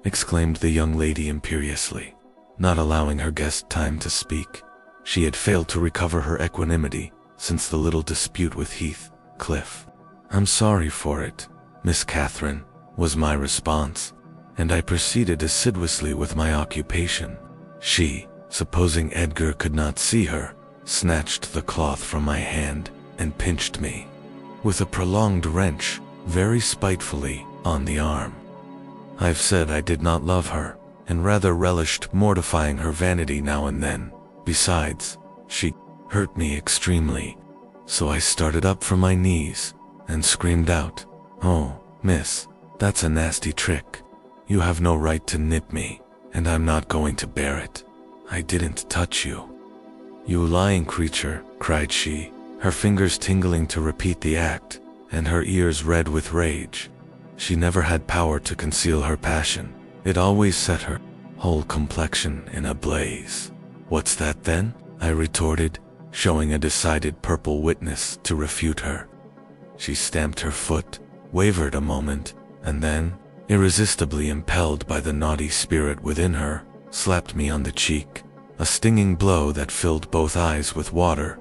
A: exclaimed the young lady imperiously, not allowing her guest time to speak. She had failed to recover her equanimity since the little dispute with Heathcliff. I'm sorry for it, Miss Catherine, was my response, and I proceeded assiduously with my occupation. She, supposing Edgar could not see her, snatched the cloth from my hand and pinched me, with a prolonged wrench, very spitefully, on the arm. I've said I did not love her, and rather relished mortifying her vanity now and then. Besides, she hurt me extremely, so I started up from my knees and screamed out, "Oh, miss, that's a nasty trick. You have no right to nip me, and I'm not going to bear it. I didn't touch you." "You lying creature," cried she, her fingers tingling to repeat the act, and her ears red with rage. She never had power to conceal her passion, It always set her whole complexion in a blaze. "What's that then?" I retorted, showing a decided purple witness to refute her. She stamped her foot, wavered a moment, and then, irresistibly impelled by the naughty spirit within her, slapped me on the cheek, a stinging blow that filled both eyes with water.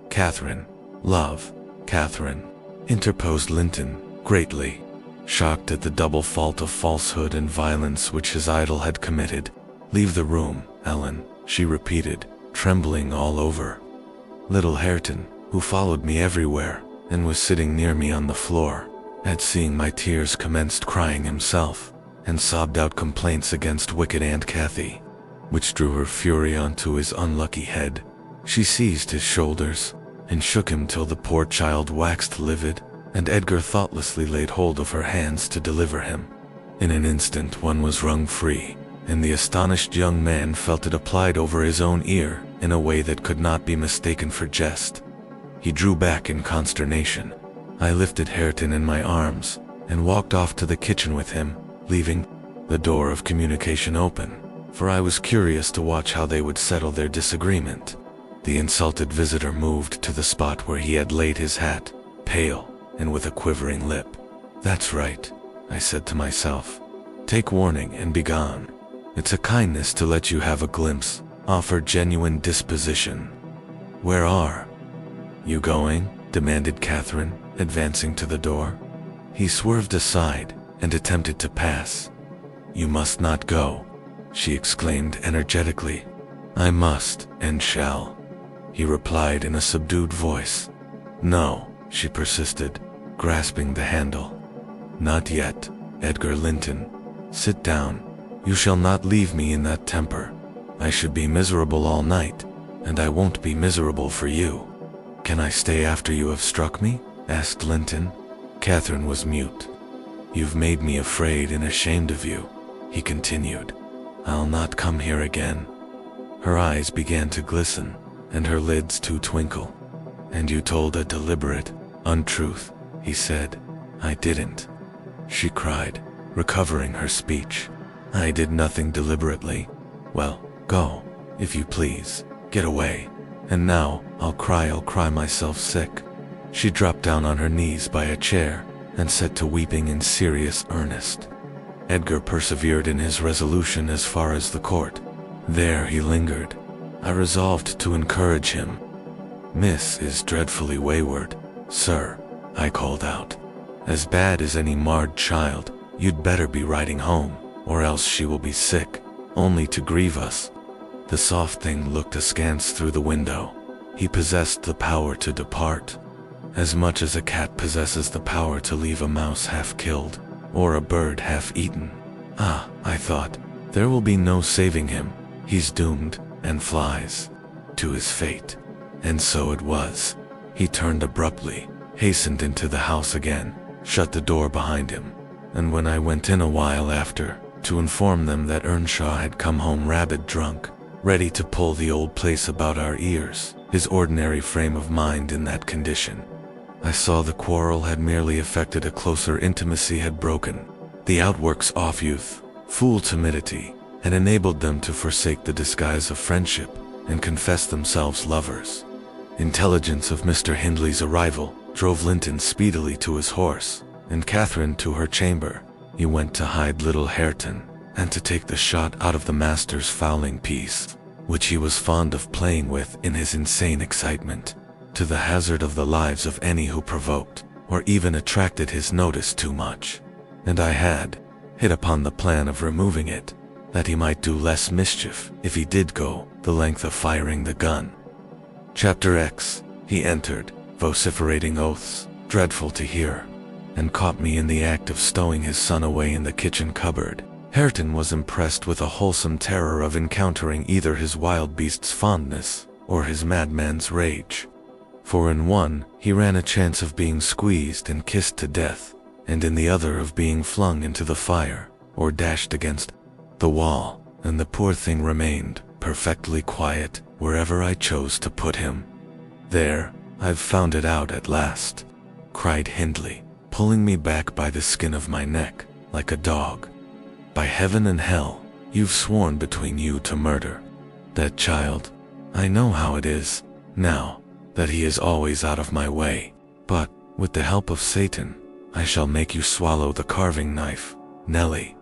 A: "Catherine, love, Catherine," interposed Linton, greatly shocked at the double fault of falsehood and violence which his idol had committed. "Leave the room, Ellen," she repeated, trembling all over. Little Hareton, who followed me everywhere, and was sitting near me on the floor, at seeing my tears commenced crying himself, and sobbed out complaints against wicked Aunt Cathy, which drew her fury onto his unlucky head. She seized his shoulders, and shook him till the poor child waxed livid, and Edgar thoughtlessly laid hold of her hands to deliver him. In an instant one was wrung free, and the astonished young man felt it applied over his own ear in a way that could not be mistaken for jest. He drew back in consternation. I lifted Hareton in my arms, and walked off to the kitchen with him, leaving the door of communication open, for I was curious to watch how they would settle their disagreement. The insulted visitor moved to the spot where he had laid his hat, pale, and with a quivering lip. "That's right," I said to myself. "Take warning and be gone. It's a kindness to let you have a glimpse, offer genuine disposition." "Where are you going?" demanded Catherine, advancing to the door. He swerved aside and attempted to pass. "You must not go," she exclaimed energetically. "I must and shall," he replied in a subdued voice. "No," she persisted, grasping the handle. "Not yet, Edgar Linton. Sit down. You shall not leave me in that temper. I should be miserable all night, and I won't be miserable for you." "Can I stay after you have struck me?" asked Linton. Catherine was mute. "You've made me afraid and ashamed of you," he continued. "I'll not come here again." Her eyes began to glisten, and her lids to twinkle. "And you told a deliberate untruth," he said. "I didn't," she cried, recovering her speech. "I did nothing deliberately." "Well, go, if you please. Get away. And now, I'll cry myself sick." She dropped down on her knees by a chair, and set to weeping in serious earnest. Edgar persevered in his resolution as far as the court. There he lingered. I resolved to encourage him. "Miss is dreadfully wayward, sir," I called out. "As bad as any marred child. You'd better be riding home, or else she will be sick, only to grieve us." The soft thing looked askance through the window. He possessed the power to depart, as much as a cat possesses the power to leave a mouse half-killed, or a bird half-eaten. "Ah," I thought, "there will be no saving him. He's doomed, and flies to his fate." And so it was. He turned abruptly, hastened into the house again, shut the door behind him, and when I went in a while after, to inform them that Earnshaw had come home rabid drunk, ready to pull the old place about our ears, his ordinary frame of mind in that condition, I saw the quarrel had merely affected a closer intimacy had broken. The outworks off youth, fool timidity, had enabled them to forsake the disguise of friendship and confess themselves lovers. Intelligence of Mr. Hindley's arrival drove Linton speedily to his horse, and Catherine to her chamber. He went to hide little Hareton, and to take the shot out of the master's fowling piece, which he was fond of playing with in his insane excitement, to the hazard of the lives of any who provoked, or even attracted his notice too much. And I had hit upon the plan of removing it, that he might do less mischief if he did go the length of firing the gun. Chapter X. He entered, vociferating oaths, dreadful to hear, and caught me in the act of stowing his son away in the kitchen cupboard. Hareton was impressed with a wholesome terror of encountering either his wild beast's fondness or his madman's rage. For in one, he ran a chance of being squeezed and kissed to death, and in the other of being flung into the fire or dashed against the wall, and the poor thing remained perfectly quiet wherever I chose to put him. "There, I've found it out at last," cried Hindley, pulling me back by the skin of my neck, like a dog. By heaven and hell, you've sworn between you to murder that child. I know how it is, now that he is always out of my way. But, with the help of Satan, I shall make you swallow the carving knife. Nellie,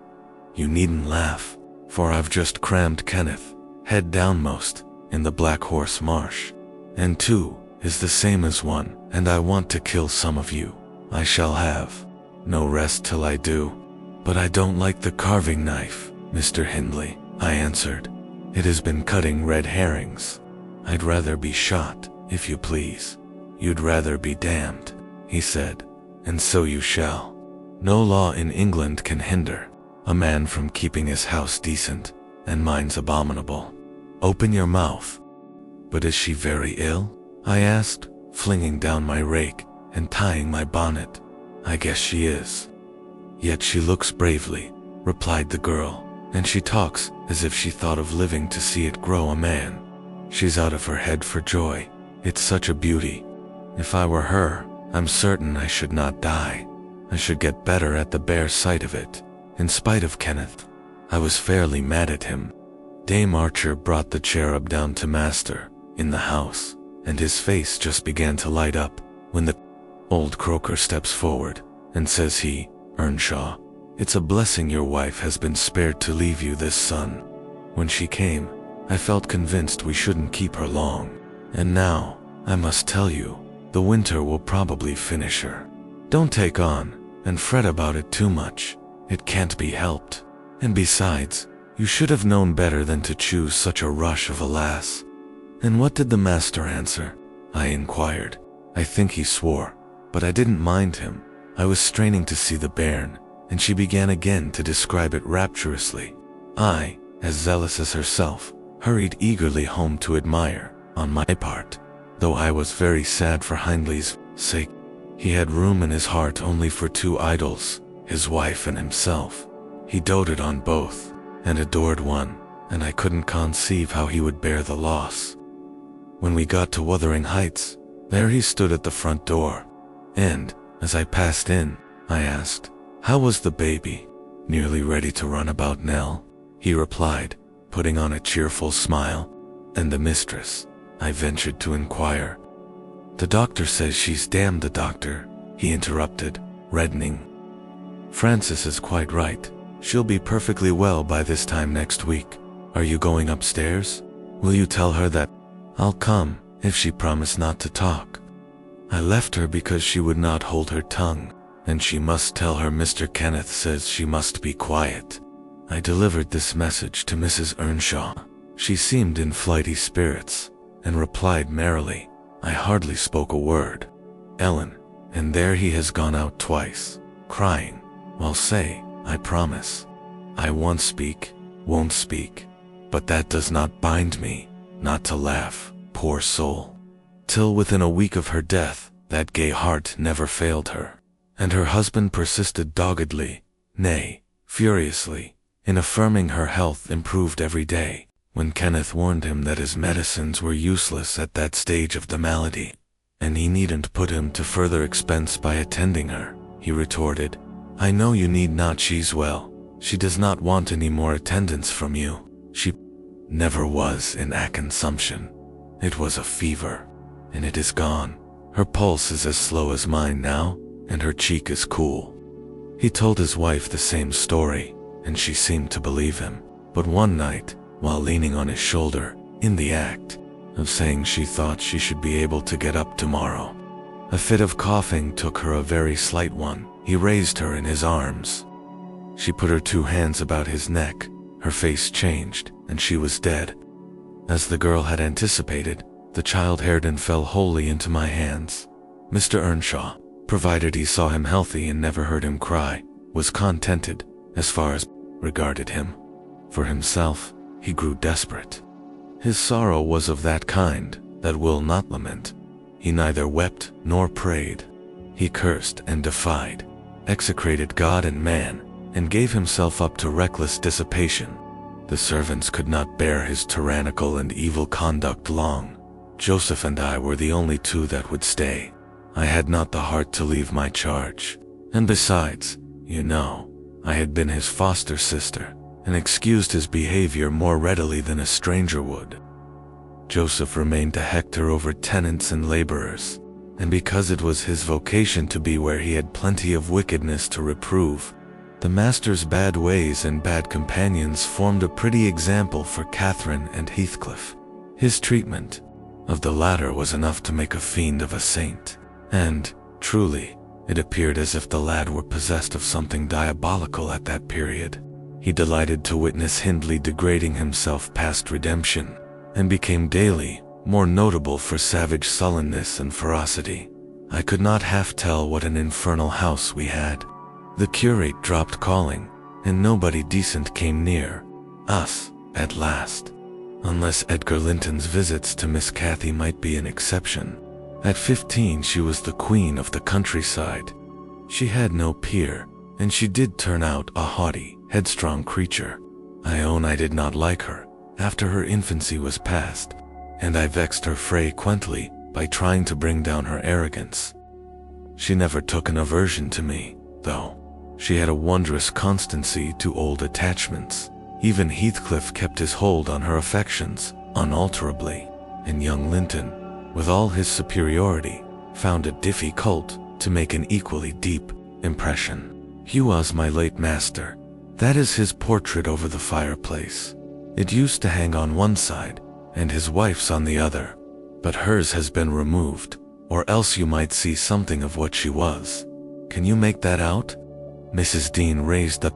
A: you needn't laugh, for I've just crammed Kenneth, head downmost, in the Black Horse Marsh. And 2 is the same as 1, and I want to kill some of you. I shall have no rest till I do. But I don't like the carving knife, Mr. Hindley, I answered. It has been cutting red herrings. I'd rather be shot, if you please. You'd rather be damned, he said. And so you shall. No law in England can hinder a man from keeping his house decent, and mine's abominable. Open your mouth. But is she very ill? I asked, flinging down my rake and tying my bonnet. I guess she is. Yet she looks bravely, replied the girl, and she talks as if she thought of living to see it grow a man. She's out of her head for joy. It's such a beauty. If I were her, I'm certain I should not die. I should get better at the bare sight of it. In spite of Kenneth, I was fairly mad at him. Dame Archer brought the cherub down to Master, in the house, and his face just began to light up when the old croaker steps forward and says he, Earnshaw, it's a blessing your wife has been spared to leave you this son. When she came, I felt convinced we shouldn't keep her long. And now, I must tell you, the winter will probably finish her. Don't take on and fret about it too much. It can't be helped. And besides, you should have known better than to choose such a rush of a lass. And what did the master answer? I inquired. I think he swore, but I didn't mind him. I was straining to see the bairn, and she began again to describe it rapturously. I, as zealous as herself, hurried eagerly home to admire, on my part, though I was very sad for Hindley's sake. He had room in his heart only for 2 idols, his wife and himself. He doted on both, and adored one, and I couldn't conceive how he would bear the loss. When we got to Wuthering Heights, there he stood at the front door, and, as I passed in, I asked, how was the baby? Nearly ready to run about, Nell? He replied, putting on a cheerful smile. And the mistress? I ventured to inquire. The doctor says she's damned. The doctor, he interrupted, reddening. Francis is quite right. She'll be perfectly well by this time next week. Are you going upstairs? Will you tell her that I'll come if she promised not to talk? I left her because she would not hold her tongue, and she must tell her Mr. Kenneth says she must be quiet. I delivered this message to Mrs. Earnshaw. She seemed in flighty spirits, and replied merrily. I hardly spoke a word. Ellen, and there he has gone out twice, crying. Well, say, I promise. I won't speak, but that does not bind me, not to laugh, poor soul. Till within a week of her death, that gay heart never failed her, and her husband persisted doggedly, nay, furiously, in affirming her health improved every day. When Kenneth warned him that his medicines were useless at that stage of the malady, and he needn't put him to further expense by attending her, he retorted, I know you need not. She's well. She does not want any more attendance from you. She never was in a consumption. It was a fever, and it is gone. Her pulse is as slow as mine now, and her cheek is cool. He told his wife the same story, and she seemed to believe him. But one night, while leaning on his shoulder, in the act of saying she thought she should be able to get up tomorrow, a fit of coughing took her, a very slight one. He raised her in his arms. She put her 2 hands about his neck, her face changed, and she was dead. As the girl had anticipated, the child Hareden fell wholly into my hands. Mr. Earnshaw, provided he saw him healthy and never heard him cry, was contented, as far as regarded him. For himself, he grew desperate. His sorrow was of that kind that will not lament. He neither wept nor prayed. He cursed and defied, execrated God and man, and gave himself up to reckless dissipation. The servants could not bear his tyrannical and evil conduct long. Joseph and I were the only 2 that would stay. I had not the heart to leave my charge. And besides, you know, I had been his foster sister, and excused his behavior more readily than a stranger would. Joseph remained to hector over tenants and laborers, and because it was his vocation to be where he had plenty of wickedness to reprove, the master's bad ways and bad companions formed a pretty example for Catherine and Heathcliff. His treatment of the latter was enough to make a fiend of a saint, and, truly, it appeared as if the lad were possessed of something diabolical at that period. He delighted to witness Hindley degrading himself past redemption, and became daily more notable for savage sullenness and ferocity. I could not half tell what an infernal house we had. The curate dropped calling, and nobody decent came near us, at last, unless Edgar Linton's visits to Miss Cathy might be an exception. At 15 she was the queen of the countryside. She had no peer, and she did turn out a haughty, headstrong creature. I own I did not like her, after her infancy was past, and I vexed her frequently by trying to bring down her arrogance. She never took an aversion to me, though. She had a wondrous constancy to old attachments. Even Heathcliff kept his hold on her affections unalterably, and young Linton, with all his superiority, found it difficult to make an equally deep impression. He was my late master. That is his portrait over the fireplace. It used to hang on one side, and his wife's on the other, but hers has been removed, or else you might see something of what she was. Can you make that out? Mrs. Dean raised the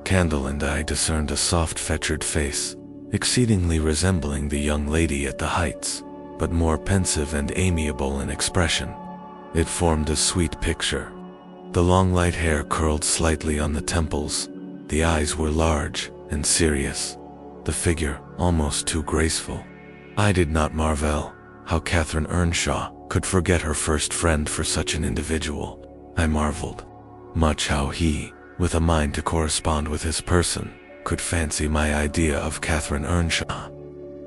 A: candle, and I discerned a soft-featured face, exceedingly resembling the young lady at the Heights, but more pensive and amiable in expression. It formed a sweet picture. The long light hair curled slightly on the temples, the eyes were large and serious, the figure almost too graceful. I did not marvel how Catherine Earnshaw could forget her first friend for such an individual. I marveled much how he, with a mind to correspond with his person, could fancy my idea of Catherine Earnshaw.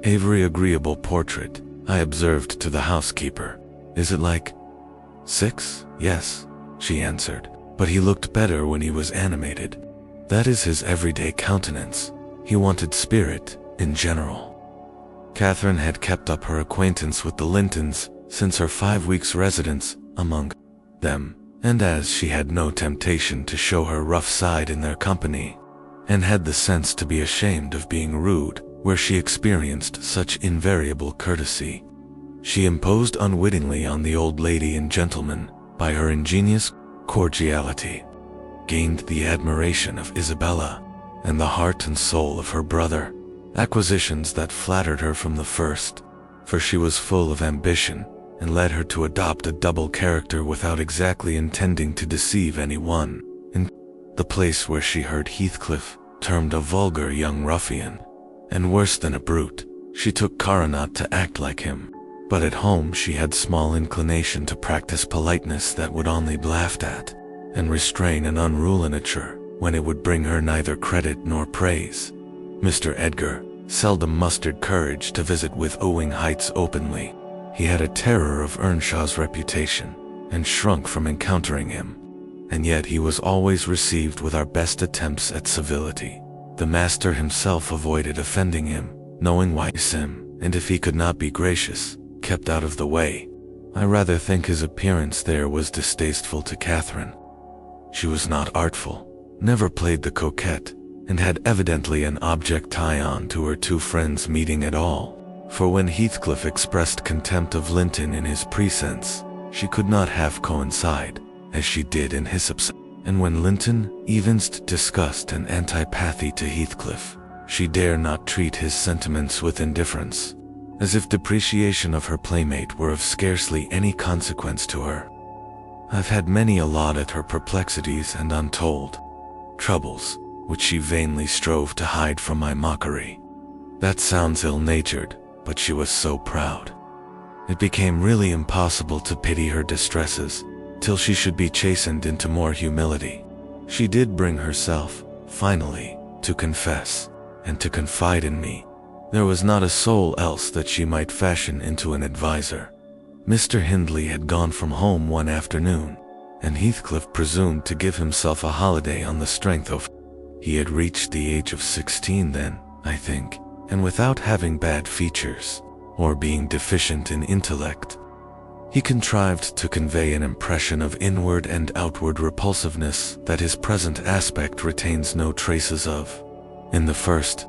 A: A very agreeable portrait, I observed to the housekeeper. Is it like 6? Yes, she answered, but he looked better when he was animated. That is his everyday countenance. He wanted spirit, in general. Catherine had kept up her acquaintance with the Lintons since her 5 weeks' residence among them, and as she had no temptation to show her rough side in their company, and had the sense to be ashamed of being rude where she experienced such invariable courtesy, she imposed unwittingly on the old lady and gentleman by her ingenious cordiality, gained the admiration of Isabella, and the heart and soul of her brother, acquisitions that flattered her from the first, for she was full of ambition, and led her to adopt a double character without exactly intending to deceive anyone, in the place where she heard Heathcliff termed a vulgar young ruffian, and worse than a brute. She took Caronat to act like him, but at home she had small inclination to practice politeness that would only be laughed at, and restrain an unruly nature when it would bring her neither credit nor praise. Mr. Edgar seldom mustered courage to visit Wuthering Heights openly. He had a terror of Earnshaw's reputation, and shrunk from encountering him, and yet he was always received with our best attempts at civility. The master himself avoided offending him, knowing why him, and if he could not be gracious, kept out of the way. I rather think his appearance there was distasteful to Catherine. She was not artful, never played the coquette, and had evidently an object-tie-on to her two friends meeting at all. For when Heathcliff expressed contempt of Linton in his presence, she could not half coincide, as she did in his absence. And when Linton evinced disgust and antipathy to Heathcliff, she dare not treat his sentiments with indifference, as if depreciation of her playmate were of scarcely any consequence to her. I've had many a laud at her perplexities and untold troubles, which she vainly strove to hide from my mockery. That sounds ill-natured, but she was so proud. It became really impossible to pity her distresses, till she should be chastened into more humility. She did bring herself, finally, to confess, and to confide in me. There was not a soul else that she might fashion into an adviser. Mr. Hindley had gone from home one afternoon, and Heathcliff presumed to give himself a holiday on the strength of He had reached the age of 16 then, I think, and without having bad features, or being deficient in intellect, he contrived to convey an impression of inward and outward repulsiveness that his present aspect retains no traces of. In the first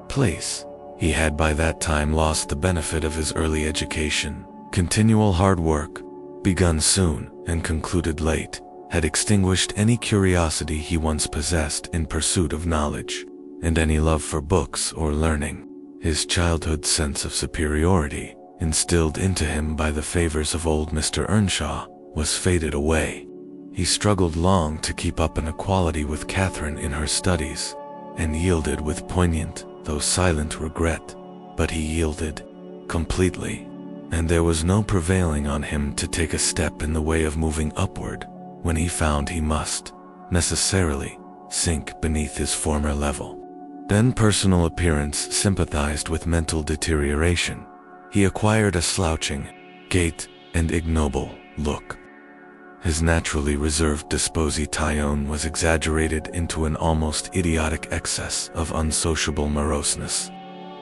A: place, he had by that time lost the benefit of his early education. Continual hard work, begun soon and concluded late, had extinguished any curiosity he once possessed in pursuit of knowledge, and any love for books or learning. His childhood sense of superiority, instilled into him by the favors of old Mr. Earnshaw, was faded away. He struggled long to keep up an equality with Catherine in her studies, and yielded with poignant, though silent regret, but he yielded completely, and there was no prevailing on him to take a step in the way of moving upward when he found he must, necessarily, sink beneath his former level. Then personal appearance sympathized with mental deterioration. He acquired a slouching gait and ignoble look. His naturally reserved disposition was exaggerated into an almost idiotic excess of unsociable moroseness,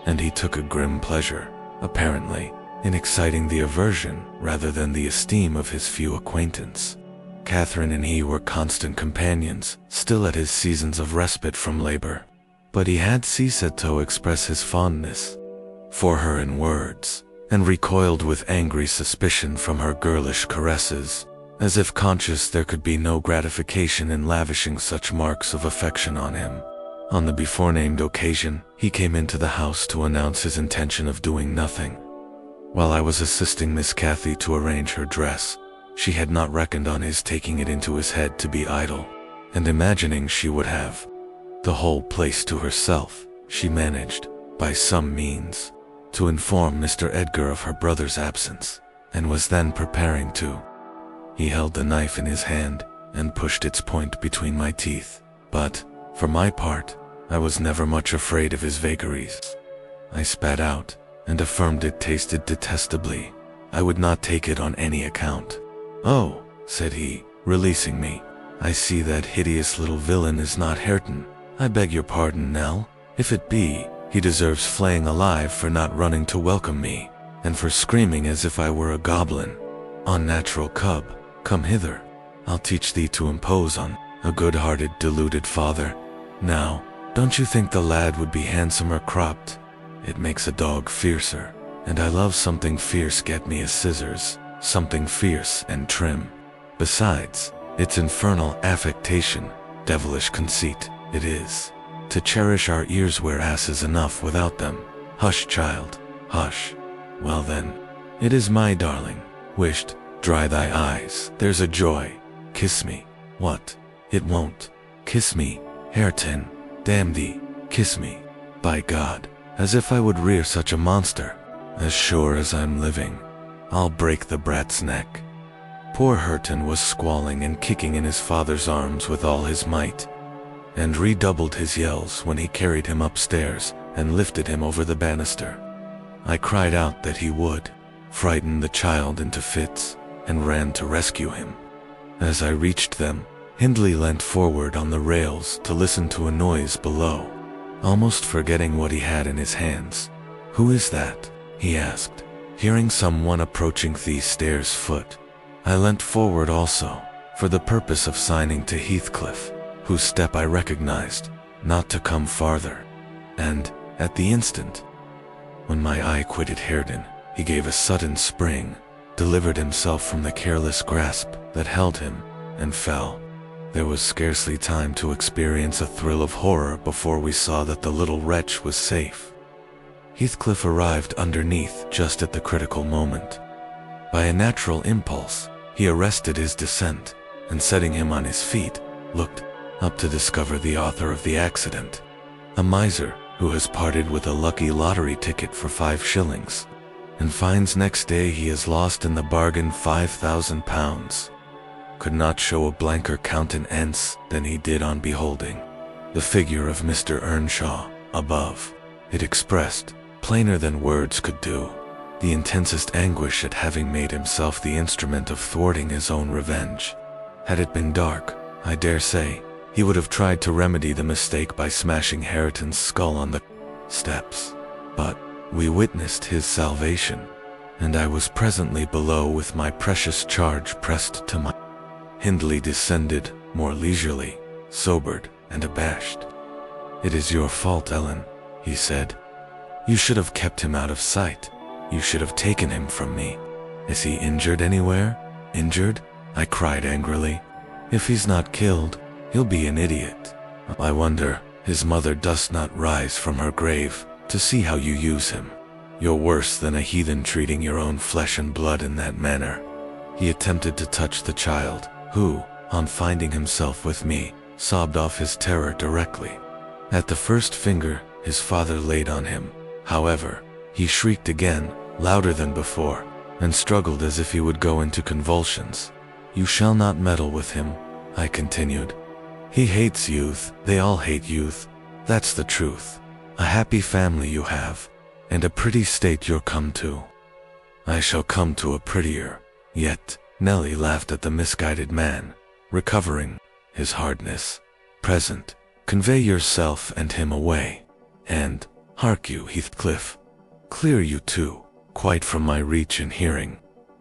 A: and he took a grim pleasure, apparently, in exciting the aversion rather than the esteem of his few acquaintance. Catherine and he were constant companions, still at his seasons of respite from labor, but he had ceased to express his fondness for her in words, and recoiled with angry suspicion from her girlish caresses, as if conscious there could be no gratification in lavishing such marks of affection on him. On the before-named occasion, he came into the house to announce his intention of doing nothing. While I was assisting Miss Cathy to arrange her dress, she had not reckoned on his taking it into his head to be idle, and imagining she would have the whole place to herself, she managed, by some means, to inform Mr. Edgar of her brother's absence, and was then preparing to. He held the knife in his hand and pushed its point between my teeth, but, for my part, I was never much afraid of his vagaries. I spat out, and affirmed it tasted detestably. I would not take it on any account. "Oh," said he, releasing me, "I see that hideous little villain is not Hareton. I beg your pardon, Nell. If it be, he deserves flaying alive for not running to welcome me, and for screaming as if I were a goblin. Unnatural cub, come hither. I'll teach thee to impose on a good-hearted, deluded father. Now, don't you think the lad would be handsomer cropped? It makes a dog fiercer, and I love something fierce. Get me a scissors, something fierce and trim. Besides, it's infernal affectation, devilish conceit, it is. To cherish our ears we're asses enough without them. Hush, child, hush. Well then, it is my darling. Wished, dry thy eyes, there's a joy. Kiss me. What? It won't. Kiss me, Hareton. Damn thee, kiss me. By God, as if I would rear such a monster. As sure as I'm living, I'll break the brat's neck." Poor Hareton was squalling and kicking in his father's arms with all his might, and redoubled his yells when he carried him upstairs and lifted him over the banister. I cried out that he would, frightened the child into fits, and ran to rescue him. As I reached them, Hindley leant forward on the rails to listen to a noise below, almost forgetting what he had in his hands. "Who is that?" he asked, hearing someone approaching the stairs foot. I leant forward also, for the purpose of signing to Heathcliff, whose step I recognized, not to come farther, and, at the instant when my eye quitted Hareton, he gave a sudden spring, delivered himself from the careless grasp that held him, and fell. There was scarcely time to experience a thrill of horror before we saw that the little wretch was safe. Heathcliff arrived underneath just at the critical moment. By a natural impulse, he arrested his descent, and setting him on his feet, looked up to discover the author of the accident, a miser who has parted with a lucky lottery ticket for 5 shillings, and finds next day he has lost in the bargain £5,000. Could not show a blanker countenance than he did on beholding the figure of Mr. Earnshaw above. It expressed, plainer than words could do, the intensest anguish at having made himself the instrument of thwarting his own revenge. Had it been dark, I dare say, He would have tried to remedy the mistake by smashing Hareton's skull on the steps. But we witnessed his salvation, and I was presently below with my precious charge pressed to my... Hindley descended, more leisurely, sobered and abashed. "It is your fault, Ellen," he said. "You should have kept him out of sight. You should have taken him from me." "Is he injured anywhere?" "Injured?" I cried angrily. "If he's not killed, he'll be an idiot. I wonder his mother does not rise from her grave to see how you use him. You're worse than a heathen treating your own flesh and blood in that manner." He attempted to touch the child, who, on finding himself with me, sobbed off his terror directly. At the first finger his father laid on him, however, he shrieked again, louder than before, and struggled as if he would go into convulsions. "You shall not meddle with him," I continued. "He hates youth, they all hate youth. That's the truth. A happy family you have, and a pretty state you're come to." "I shall come to a prettier yet." Nellie laughed at the misguided man, recovering his hardness. "Present, convey yourself and him away. And, hark you, Heathcliff, clear you too, quite from my reach and hearing.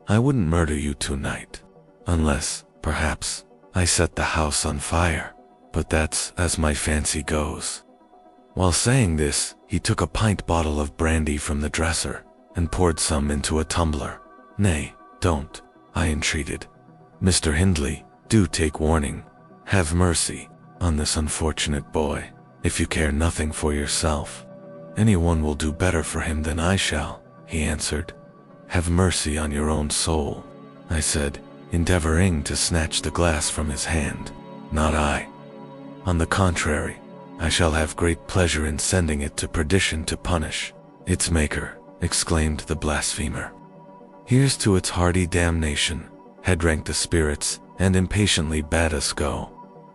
A: I wouldn't murder you tonight, unless, perhaps, I set the house on fire, but that's as my fancy goes." While saying this, he took a pint bottle of brandy from the dresser and poured some into a tumbler. "Nay, don't," I entreated. "Mr. Hindley, do take warning. Have mercy on this unfortunate boy. If you care nothing for yourself, anyone will do better for him than I shall," he answered. "Have mercy on your own soul," I said, endeavoring to snatch the glass from his hand. "Not I. On the contrary, I shall have great pleasure in sending it to perdition to punish its maker," exclaimed the blasphemer. "Here's to its hearty damnation," had drank the spirits and impatiently bade us go,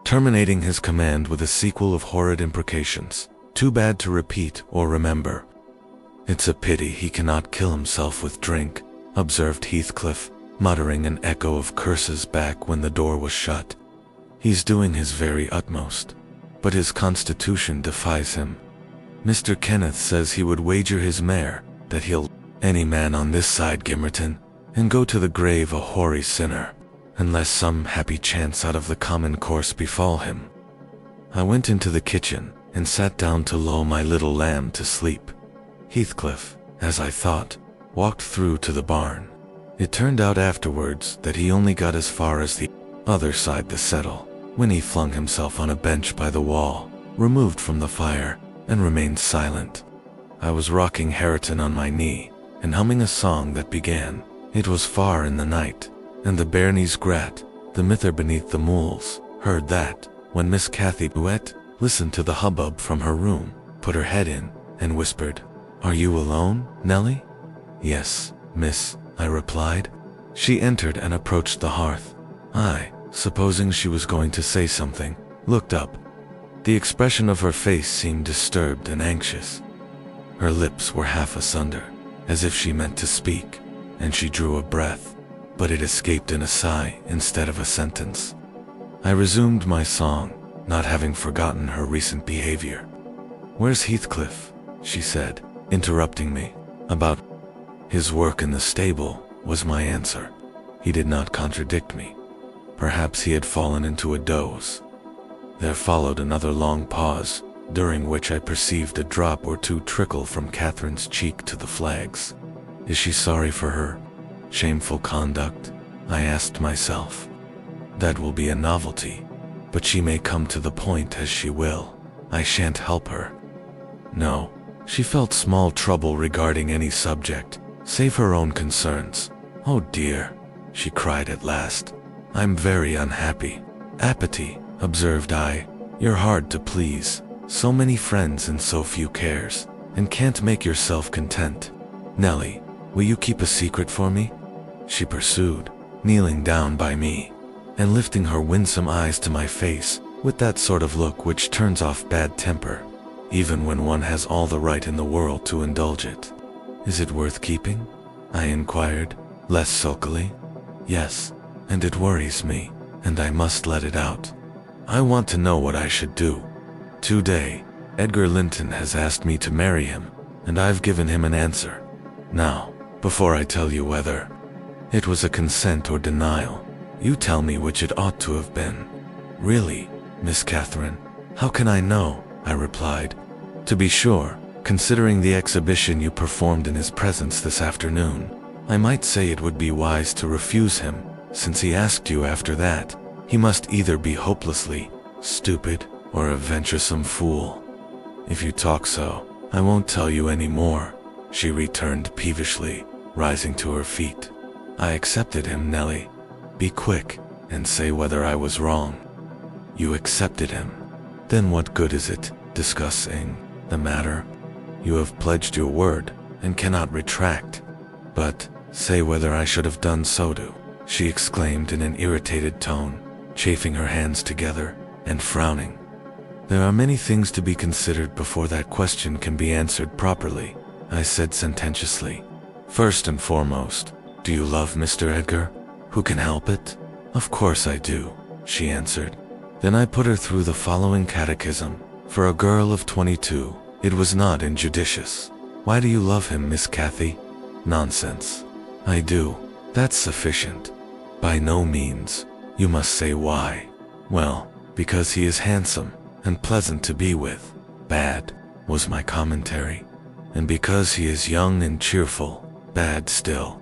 A: terminating his command with a sequel of horrid imprecations, too bad to repeat or remember. "It's a pity he cannot kill himself with drink," observed Heathcliff, muttering an echo of curses back when the door was shut. "He's doing his very utmost, but his constitution defies him. Mr. Kenneth says he would wager his mare that he'll any man on this side Gimmerton, and go to the grave a hoary sinner, unless some happy chance out of the common course befall him." I went into the kitchen and sat down to lull my little lamb to sleep. Heathcliff, as I thought, walked through to the barn. It turned out afterwards that he only got as far as the other side the settle, when he flung himself on a bench by the wall, removed from the fire, and remained silent. I was rocking Hareton on my knee, and humming a song that began, "It was far in the night, and the bairnies grat, the mither beneath the mools, heard that," when Miss Cathy Bouette listened to the hubbub from her room, put her head in, and whispered, "Are you alone, Nellie?" "Yes, miss," I replied. She entered and approached the hearth. I, supposing she was going to say something, looked up. The expression of her face seemed disturbed and anxious. Her lips were half asunder, as if she meant to speak, and she drew a breath, but it escaped in a sigh instead of a sentence. I resumed my song, not having forgotten her recent behavior. "Where's Heathcliff?" she said, interrupting me. "About his work in the stable," was my answer. He did not contradict me. Perhaps he had fallen into a doze. There followed another long pause, during which I perceived a drop or two trickle from Catherine's cheek to the flags. Is she sorry for her shameful conduct? I asked myself. That will be a novelty, but she may come to the point as she will. I shan't help her. No, she felt small trouble regarding any subject, save her own concerns. "Oh dear," she cried at last. "I'm very unhappy." "Apathy," observed I. "You're hard to please. So many friends and so few cares, and can't make yourself content. Nellie, will you keep a secret for me?" she pursued, kneeling down by me, and lifting her winsome eyes to my face with that sort of look which turns off bad temper, even when one has all the right in the world to indulge it. "Is it worth keeping?" I inquired, less sulkily. "Yes, and it worries me, and I must let it out. I want to know what I should do. Today, Edgar Linton has asked me to marry him, and I've given him an answer. Now, before I tell you whether it was a consent or denial, you tell me which it ought to have been." "Really, Miss Catherine, how can I know?" I replied. "To be sure, considering the exhibition you performed in his presence this afternoon, I might say it would be wise to refuse him, since he asked you after that. He must either be hopelessly stupid or a venturesome fool." "If you talk so, I won't tell you any more," she returned peevishly, rising to her feet. "I accepted him, Nellie. Be quick and say whether I was wrong." "You accepted him? Then what good is it discussing the matter? You have pledged your word and cannot retract. But say whether I should have done so too," she exclaimed in an irritated tone, chafing her hands together and frowning. "There are many things to be considered before that question can be answered properly," I said sententiously. "First and foremost, do you love Mr. Edgar? Who can help it?" "Of course I do," she answered. Then I put her through the following catechism. For a girl of 22, it was not injudicious. "Why do you love him, Miss Cathy?" "Nonsense. I do. That's sufficient." "By no means. You must say why." "Well, because he is handsome and pleasant to be with." "Bad," was my commentary. "And because he is young and cheerful." "Bad still."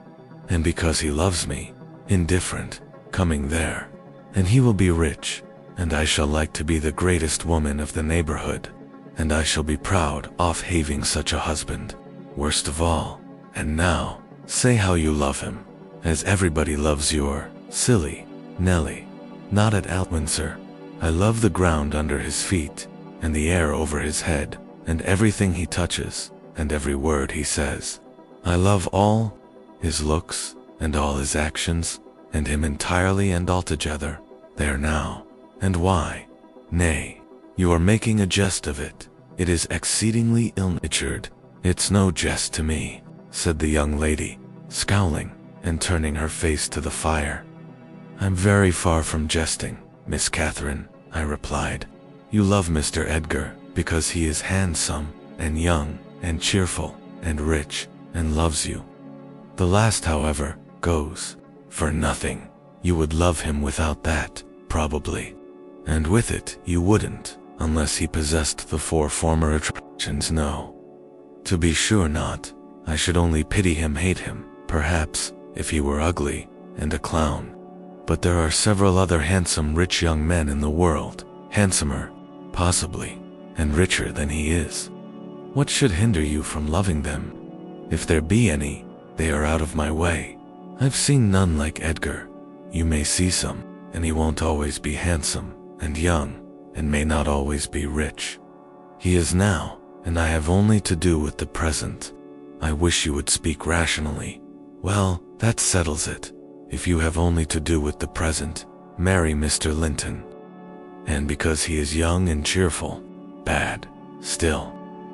A: "And because he loves me." "Indifferent." "Coming there." "And he will be rich, and I shall like to be the greatest woman of the neighborhood, and I shall be proud of having such a husband." "Worst of all. And now, say how you love him, as everybody loves your silly Nellie." "Not at Altwindsor. I love the ground under his feet, and the air over his head, and everything he touches, and every word he says. I love all his looks, and all his actions, and him entirely and altogether." "There now. And why?" "Nay, you are making a jest of it. It is exceedingly ill-natured." "It's no jest to me," said the young lady, scowling and turning her face to the fire. "I'm very far from jesting, Miss Catherine," I replied. "You love Mr. Edgar because he is handsome and young and cheerful and rich and loves you. The last, however, goes for nothing. You would love him without that, probably. And with it you wouldn't, unless he possessed the 4 former attractions. No. To be sure not. I should only pity him, hate him, perhaps, if he were ugly and a clown. But there are several other handsome rich young men in the world, handsomer, possibly, and richer than he is. What should hinder you from loving them? If there be any, they are out of my way. I've seen none like Edgar. You may see some, and he won't always be handsome and young, and may not always be rich. He is now, and I have only to do with the present. I wish you would speak rationally. Well, that settles it. If you have only to do with the present, marry Mr. Linton. And because he is young and cheerful, bad, still.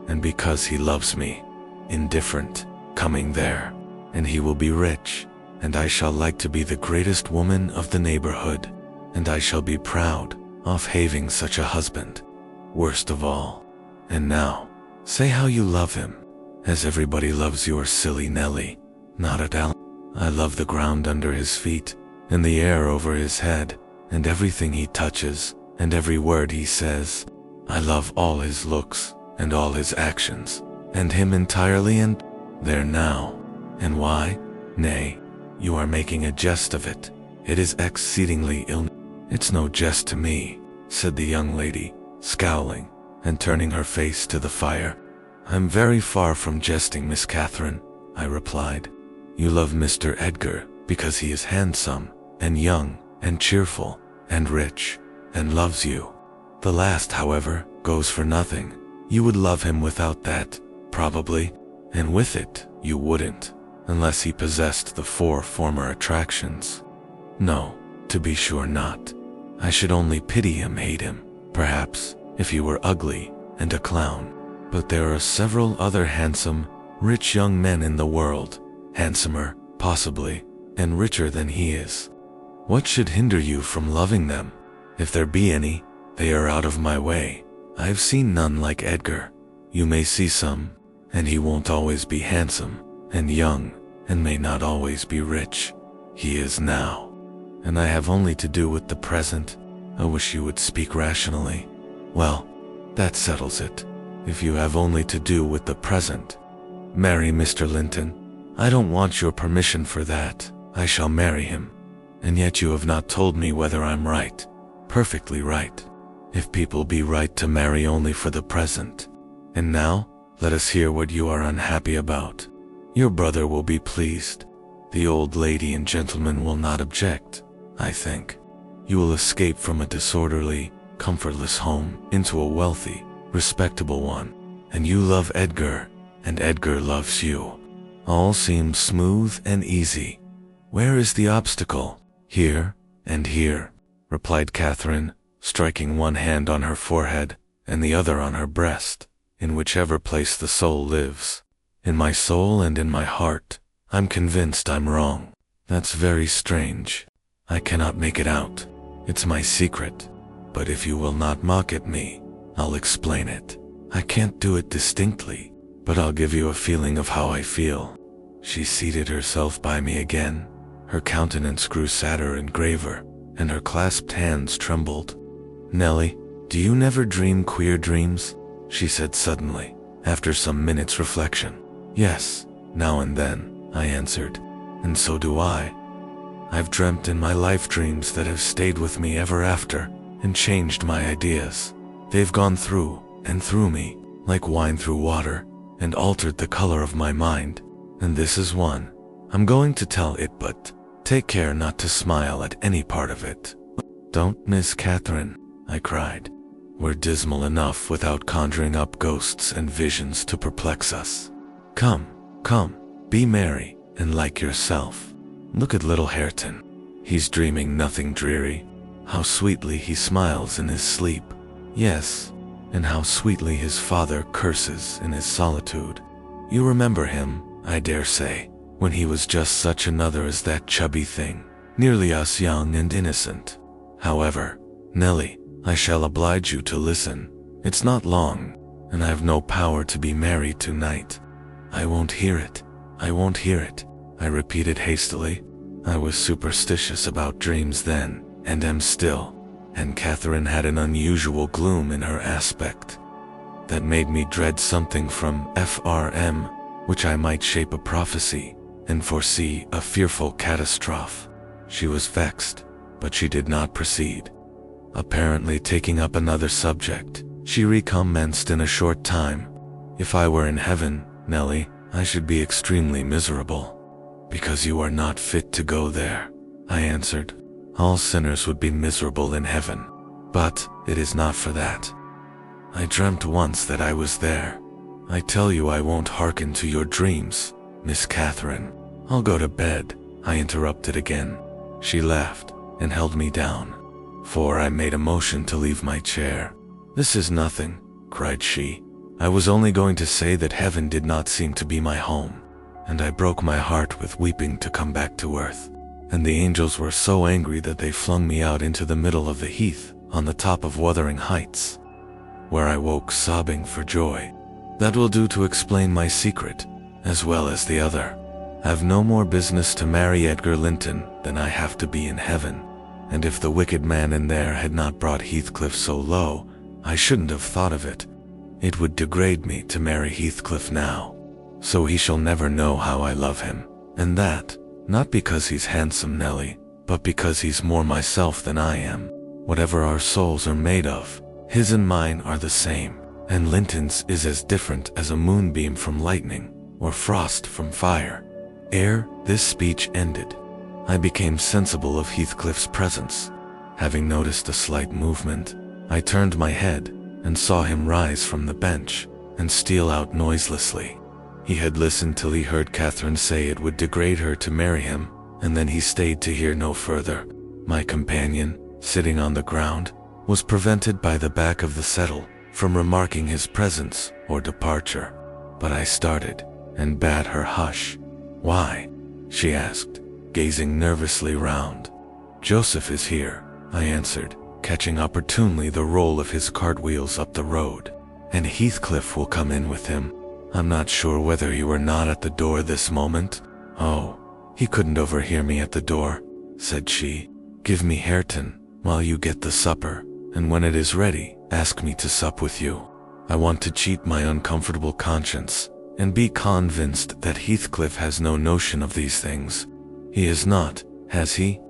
A: And because he loves me, indifferent, coming there. And he will be rich, and I shall like to be the greatest woman of the neighborhood, and I shall be proud of having such a husband, worst of all. And now, say how you love him, as everybody loves your silly Nellie. Not at all. I love the ground under his feet, and the air over his head, and everything he touches, and every word he says. I love all his looks, and all his actions, and him entirely. And there now. And why? Nay, you are making a jest of it. It is exceedingly ill. It's no jest to me, said the young lady, scowling, and turning her face to the fire. I'm very far from jesting, Miss Catherine, I replied. You love Mr. Edgar because he is handsome, and young, and cheerful, and rich, and loves you. The last, however, goes for nothing. You would love him without that, probably, and with it, you wouldn't, unless he possessed the 4 former attractions. No, to be sure not. I should only pity him, hate him, perhaps, if he were ugly and a clown. But there are several other handsome, rich young men in the world, handsomer, possibly, and richer than he is. What should hinder you from loving them? If there be any, They are out of my way. I've seen none like Edgar. You may see some, and he won't always be handsome and young, and may not always be rich. He is now, and I have only to do with the present. I wish you would speak rationally. Well, that settles it. If you have only to do with the present, marry Mr. Linton. I don't want your permission for that. I shall marry him. And yet you have not told me whether I'm right. Perfectly right. If people be right to marry only for the present. And now, let us hear what you are unhappy about. Your brother will be pleased. The old lady and gentleman will not object, I think. You will escape from a disorderly, comfortless home into a wealthy, respectable one. And you love Edgar, and Edgar loves you. All seems smooth and easy. Where is the obstacle? Here, and here, replied Catherine, striking one hand on her forehead and the other on her breast, in whichever place the soul lives. In my soul and in my heart, I'm convinced I'm wrong. That's very strange. I cannot make it out. It's my secret. But if you will not mock at me, I'll explain it. I can't do it distinctly, but I'll give you a feeling of how I feel. She seated herself by me again. Her countenance grew sadder and graver, and her clasped hands trembled. Nellie, do you never dream queer dreams? She said suddenly, after some minutes' reflection. Yes, now and then, I answered, and so do I. I've dreamt in my life dreams that have stayed with me ever after, and changed my ideas. They've gone through and through me, like wine through water, and altered the color of my mind. And this is one. I'm going to tell it, but take care not to smile at any part of it. Don't, Miss Catherine, I cried. We're dismal enough without conjuring up ghosts and visions to perplex us. Come, come, be merry, and like yourself. Look at little Hareton. He's dreaming nothing dreary. How sweetly he smiles in his sleep. Yes, and how sweetly his father curses in his solitude. You remember him, I dare say, when he was just such another as that chubby thing, nearly us young and innocent. However, Nellie, I shall oblige you to listen. It's not long, and I've no power to be married tonight. I won't hear it. I won't hear it, I repeated hastily. I was superstitious about dreams then, and am still, and Catherine had an unusual gloom in her aspect that made me dread something from FRM, which I might shape a prophecy and foresee a fearful catastrophe. She was vexed, but she did not proceed. Apparently taking up another subject, she recommenced in a short time. If I were in heaven, Nellie, I should be extremely miserable. Because you are not fit to go there, I answered. All sinners would be miserable in heaven, but it is not for that. I dreamt once that I was there. I tell you I won't hearken to your dreams, Miss Catherine. I'll go to bed, I interrupted again. She laughed and held me down, for I made a motion to leave my chair. This is nothing, cried she. I was only going to say that heaven did not seem to be my home, and I broke my heart with weeping to come back to earth. And the angels were so angry that they flung me out into the middle of the heath on the top of Wuthering Heights, where I woke sobbing for joy. That will do to explain my secret, as well as the other. I've no more business to marry Edgar Linton than I have to be in heaven, and if the wicked man in there had not brought Heathcliff so low, I shouldn't have thought of it. It would degrade me to marry Heathcliff now, so he shall never know how I love him, and that, not because he's handsome, Nellie, but because he's more myself than I am. Whatever our souls are made of, his and mine are the same, and Linton's is as different as a moonbeam from lightning, or frost from fire. Ere this speech ended, I became sensible of Heathcliff's presence. Having noticed a slight movement, I turned my head and saw him rise from the bench and steal out noiselessly. He had listened till he heard Catherine say it would degrade her to marry him, and then he stayed to hear no further. My companion, sitting on the ground, was prevented by the back of the settle from remarking his presence or departure, but I started and bade her hush. Why? She asked, gazing nervously round. Joseph is here, I answered, catching opportunely the roll of his cartwheels up the road. "And Heathcliff will come in with him. I'm not sure whether you were not at the door this moment." "Oh, he couldn't overhear me at the door," said she. "Give me Hareton while you get the supper, and when it is ready, ask me to sup with you. I want to cheat my uncomfortable conscience and be convinced that Heathcliff has no notion of these things. He is not, has he?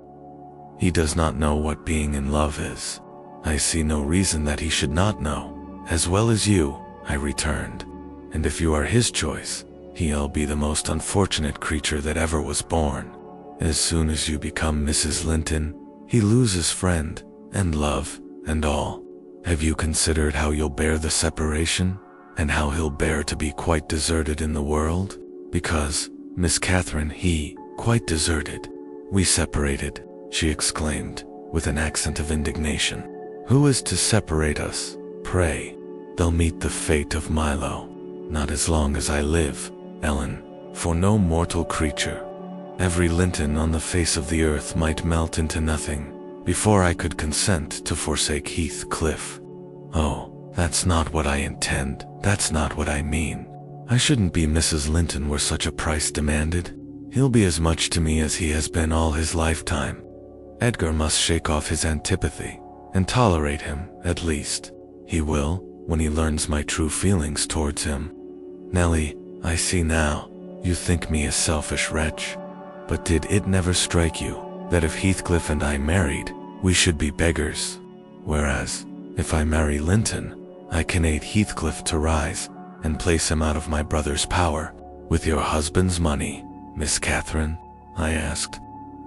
A: He does not know what being in love is. I see no reason that he should not know, as well as you," I returned. "And if you are his choice, he'll be the most unfortunate creature that ever was born. As soon as you become Mrs. Linton, he loses friend and love and all. Have you considered how you'll bear the separation, and how he'll bear to be quite deserted in the world? Because, Miss Catherine, he, quite deserted. We separated," she exclaimed, with an accent of indignation. "Who is to separate us, pray? They'll meet the fate of Milo. Not as long as I live, Ellen, for no mortal creature. Every Linton on the face of the earth might melt into nothing before I could consent to forsake Heathcliff. Oh, that's not what I intend, that's not what I mean. I shouldn't be Mrs. Linton were such a price demanded. He'll be as much to me as he has been all his lifetime. Edgar must shake off his antipathy and tolerate him, at least. He will, when he learns my true feelings towards him. Nellie, I see now, you think me a selfish wretch. But did it never strike you that if Heathcliff and I married, we should be beggars? Whereas, if I marry Linton, I can aid Heathcliff to rise and place him out of my brother's power. With your husband's money, Miss Catherine?" I asked.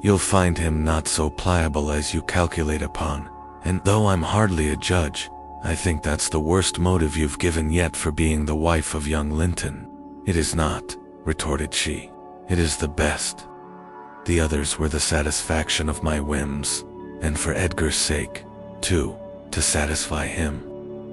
A: "You'll find him not so pliable as you calculate upon, and though I'm hardly a judge, I think that's the worst motive you've given yet for being the wife of young Linton." "It is not," retorted she. "It is the best. The others were the satisfaction of my whims, and for Edgar's sake, too, to satisfy him.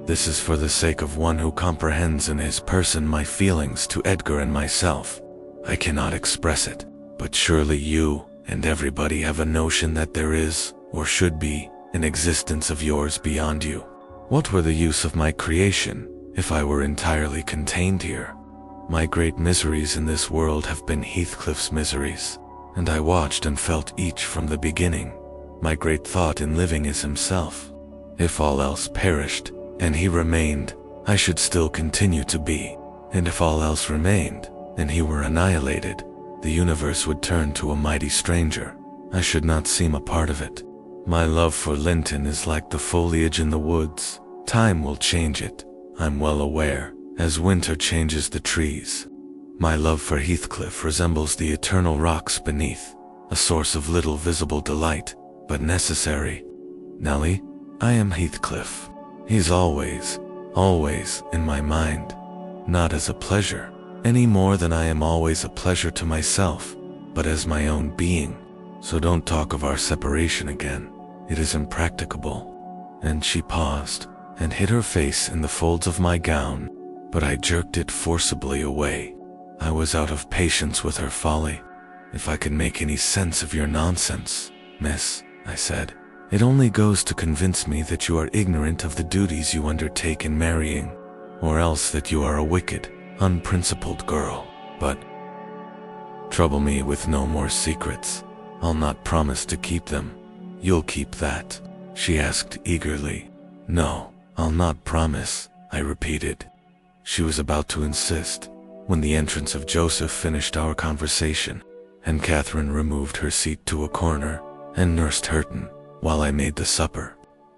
A: This is for the sake of one who comprehends in his person my feelings to Edgar and myself. I cannot express it, but surely you and everybody have a notion that there is, or should be, an existence of yours beyond you. What were the use of my creation if I were entirely contained here? My great miseries in this world have been Heathcliff's miseries, and I watched and felt each from the beginning. My great thought in living is himself. If all else perished, and he remained, I should still continue to be. And if all else remained, and he were annihilated, the universe would turn to a mighty stranger. I should not seem a part of it. My love for Linton is like the foliage in the woods. Time will change it, I'm well aware, as winter changes the trees. My love for Heathcliff resembles the eternal rocks beneath, a source of little visible delight, but necessary. Nellie, I am Heathcliff. He's always, always in my mind, not as a pleasure, any more than I am always a pleasure to myself, but as my own being. So don't talk of our separation again. It is impracticable." And she paused and hid her face in the folds of my gown, but I jerked it forcibly away. I was out of patience with her folly. "If I can make any sense of your nonsense, miss," I said, "it only goes to convince me that you are ignorant of the duties you undertake in marrying, or else that you are a wicked, unprincipled girl. But trouble me with no more secrets. I'll not promise to keep them." "You'll keep that?" she asked eagerly. "No, I'll not promise," I repeated. She was about to insist, when the entrance of Joseph finished our conversation, and Catherine removed her seat to a corner and nursed Hareton while I made the supper.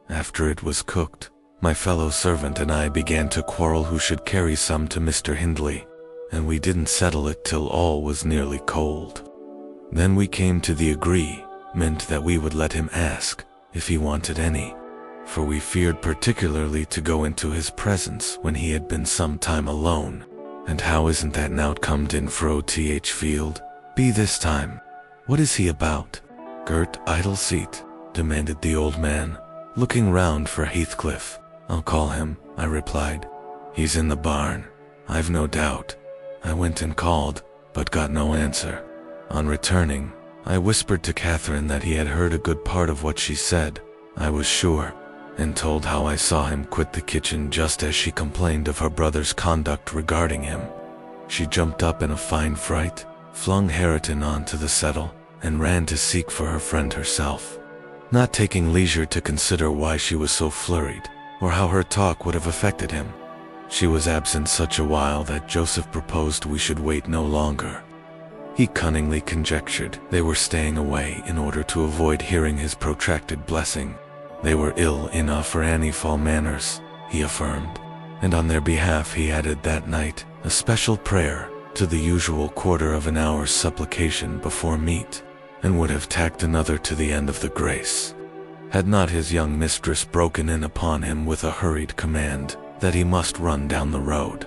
A: After it was cooked, my fellow servant and I began to quarrel who should carry some to Mr. Hindley, and we didn't settle it till all was nearly cold. Then we came to the agreement that we would let him ask if he wanted any, for we feared particularly to go into his presence when he had been some time alone. And how isn't that now come in fro th field? Be this time. What is he about? Gert idle seat, demanded the old man, looking round for Heathcliff. I'll call him, I replied. He's in the barn, I've no doubt. I went and called, but got no answer. On returning, I whispered to Catherine that he had heard a good part of what she said. I was sure and told how I saw him quit the kitchen just as she complained of her brother's conduct regarding him. She jumped up in a fine fright, flung Hareton onto the settle, and ran to seek for her friend herself, not taking leisure to consider why she was so flurried, or how her talk would have affected him. She was absent such a while that Joseph proposed we should wait no longer. He cunningly conjectured they were staying away in order to avoid hearing his protracted blessing. They were ill enough for any foul manners, he affirmed, and on their behalf he added that night a special prayer to the usual quarter of an hour's supplication before meat, and would have tacked another to the end of the grace, had not his young mistress broken in upon him with a hurried command that he must run down the road,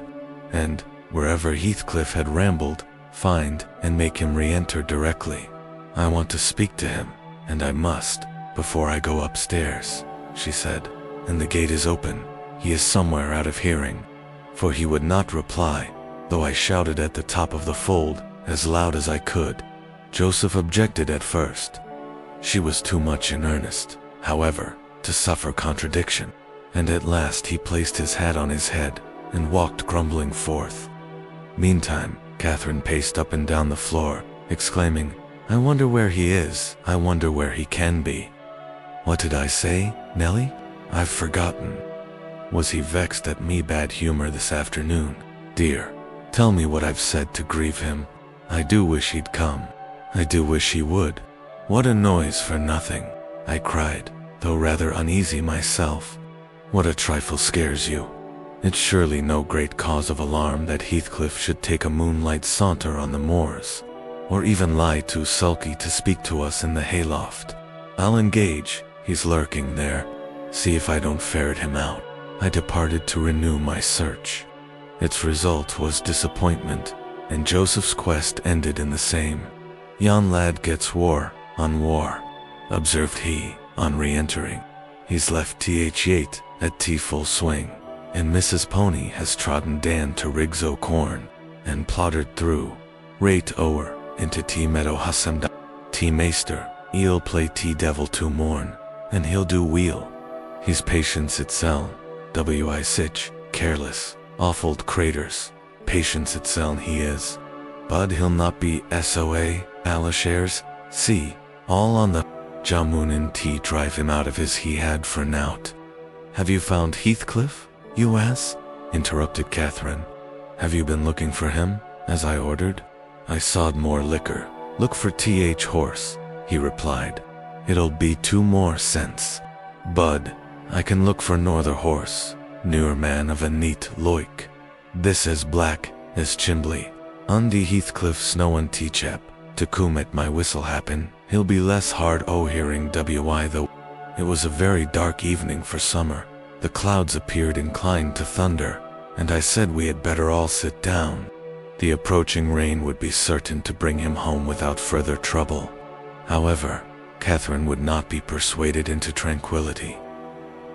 A: and, wherever Heathcliff had rambled, find and make him re-enter directly. "I want to speak to him, and I must, before I go upstairs," she said, "and the gate is open. He is somewhere out of hearing." For he would not reply, though I shouted at the top of the fold, as loud as I could. Joseph objected at first. She was too much in earnest, however, to suffer contradiction, and at last he placed his hat on his head and walked grumbling forth. Meantime, Catherine paced up and down the floor, exclaiming, "I wonder where he is, I wonder where he can be." "What did I say, Nellie? I've forgotten. Was he vexed at me bad humor this afternoon? Dear, tell me what I've said to grieve him. I do wish he'd come. I do wish he would. What a noise for nothing," I cried, though rather uneasy myself. "What a trifle scares you. It's surely no great cause of alarm that Heathcliff should take a moonlight saunter on the moors, or even lie too sulky to speak to us in the hayloft. I'll engage he's lurking there. See if I don't ferret him out." I departed to renew my search. Its result was disappointment, and Joseph's quest ended in the same. "Yon lad gets war on war," observed he, on re-entering. "He's left Th8 at tea full swing, and Mrs. Pony has trodden Dan to Riggs O'Corn, and ploddered through, rate o'er, into T Meadow Hassemda. T Maester, he'll play T Devil to morn, and he'll do weel. He's patience itself, wi sich, careless, offald craters, patience itself he is. Bud he'll not be soa, Alashares, see, all on the Jamun and T drive him out of his he had for nout." "Have you found Heathcliff, you ass?" interrupted Catherine. "Have you been looking for him, as I ordered?" I sawed more liquor. "Look for Th horse," he replied. "It'll be 2 more cents. Bud, I can look for norther horse, newer man of a neat loik. This as black as Chimbley. Undy Heathcliff snow and T-chap, to coom at my whistle happen, he'll be less hard o-hearing wi though." It was a very dark evening for summer. The clouds appeared inclined to thunder, and I said we had better all sit down. The approaching rain would be certain to bring him home without further trouble. However, Catherine would not be persuaded into tranquility.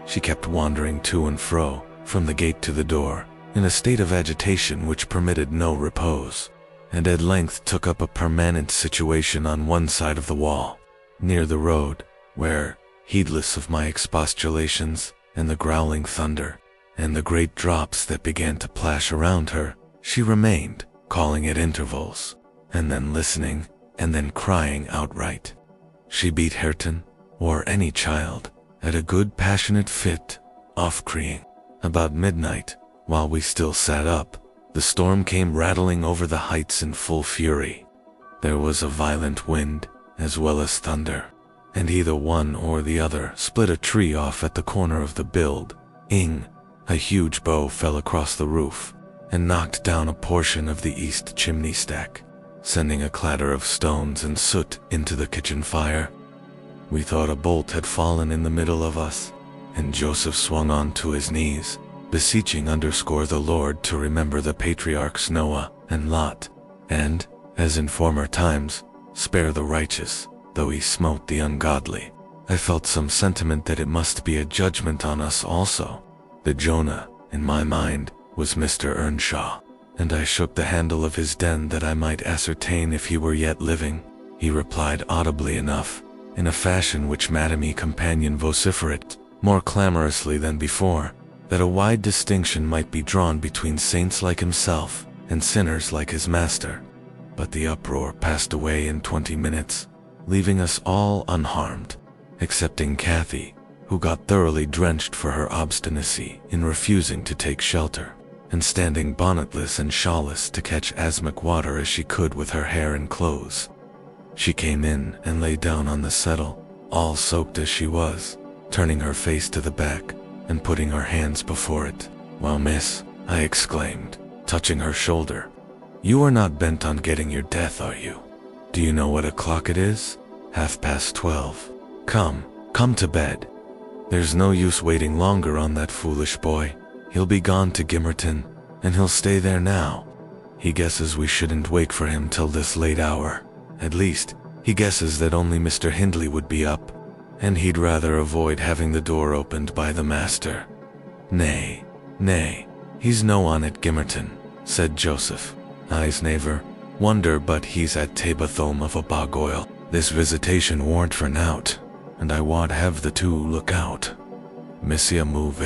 A: She kept wandering to and fro, from the gate to the door, in a state of agitation which permitted no repose, and at length took up a permanent situation on one side of the wall, near the road, where, heedless of my expostulations, and the growling thunder, and the great drops that began to plash around her, she remained, calling at intervals, and then listening, and then crying outright. She beat Hareton, or any child, at a good passionate fit, off-creeing. About midnight, while we still sat up, the storm came rattling over the heights in full fury. There was a violent wind, as well as thunder, and either one or the other split a tree off at the corner of the build. A huge bough fell across the roof, and knocked down a portion of the east chimney stack, sending a clatter of stones and soot into the kitchen fire. We thought a bolt had fallen in the middle of us, and Joseph swung on to his knees, beseeching the Lord to remember the patriarchs Noah and Lot, and, as in former times, spare the righteous, though he smote the ungodly. I felt some sentiment that it must be a judgment on us also. The Jonah, in my mind, was Mr. Earnshaw, and I shook the handle of his den that I might ascertain if he were yet living. He replied audibly enough, in a fashion which Madame companion vociferate, more clamorously than before, that a wide distinction might be drawn between saints like himself and sinners like his master. But the uproar passed away in 20 minutes, leaving us all unharmed, excepting Kathy, who got thoroughly drenched for her obstinacy in refusing to take shelter, and standing bonnetless and shawlless to catch asthmatic water as she could with her hair and clothes. She came in and lay down on the settle, all soaked as she was, turning her face to the back and putting her hands before it. "Well, miss," I exclaimed, touching her shoulder, "you are not bent on getting your death, are you? Do you know what o'clock it is? 12:30. Come to bed. There's no use waiting longer on that foolish boy. He'll be gone to Gimmerton, and he'll stay there now. He guesses we shouldn't wake for him till this late hour. At least, he guesses that only Mr. Hindley would be up, and he'd rather avoid having the door opened by the master." Nay, he's no one at Gimmerton," said Joseph. "I's never wonder but he's at Tabathome of a Bogoil. This visitation warn't for nowt, and I wad have the two look out. Missia move.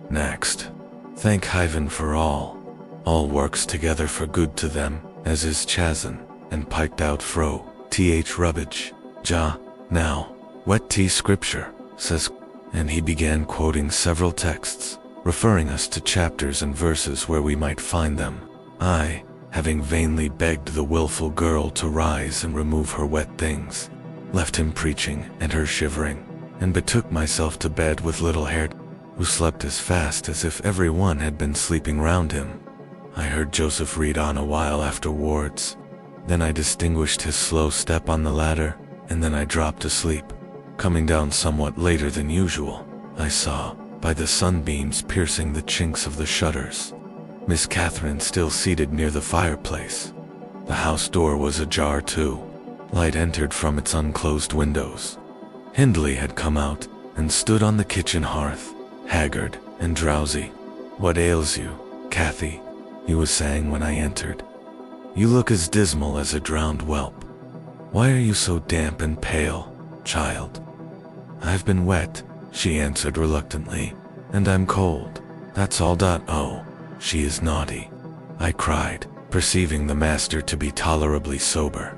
A: Next. Thank Heaven for all works together for good to them, as is chasen, and piked out fro, th rubbage. Ja, now, wet tea scripture, says," and he began quoting several texts, referring us to chapters and verses where we might find them. I, having vainly begged the willful girl to rise and remove her wet things, left him preaching and her shivering, and betook myself to bed with little Hared, who slept as fast as if every one had been sleeping round him. I heard Joseph read on a while afterwards. Then I distinguished his slow step on the ladder, and then I dropped asleep. Coming down somewhat later than usual, I saw, by the sunbeams piercing the chinks of the shutters, Miss Catherine still seated near the fireplace. The house door was ajar too. Light entered from its unclosed windows. Hindley had come out and stood on the kitchen hearth, haggard and drowsy. "What ails you, Kathy?" he was saying when I entered. "You look as dismal as a drowned whelp. Why are you so damp and pale, child?" "I've been wet," she answered reluctantly, "and I'm cold. That's all. Oh, she is naughty," I cried, perceiving the master to be tolerably sober.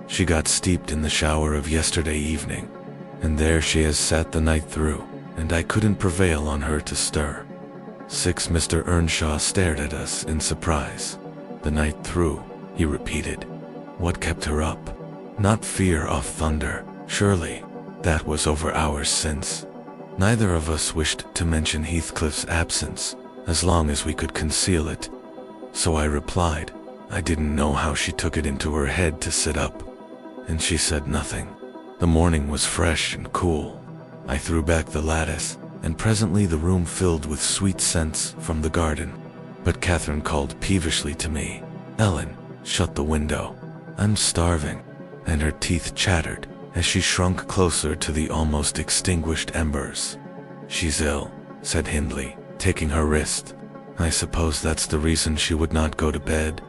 A: "She got steeped in the shower of yesterday evening, and there she has sat the night through, and I couldn't prevail on her to stir." Mr. Earnshaw stared at us in surprise. "The night through," he repeated. "What kept her up? Not fear of thunder, surely. That was over hours since." Neither of us wished to mention Heathcliff's absence, as long as we could conceal it. So I replied, I didn't know how she took it into her head to sit up. And she said nothing. The morning was fresh and cool. I threw back the lattice, and presently the room filled with sweet scents from the garden. But Catherine called peevishly to me, "Ellen, shut the window. I'm starving." And her teeth chattered as she shrunk closer to the almost extinguished embers. "She's ill," said Hindley, taking her wrist. "I suppose that's the reason she would not go to bed.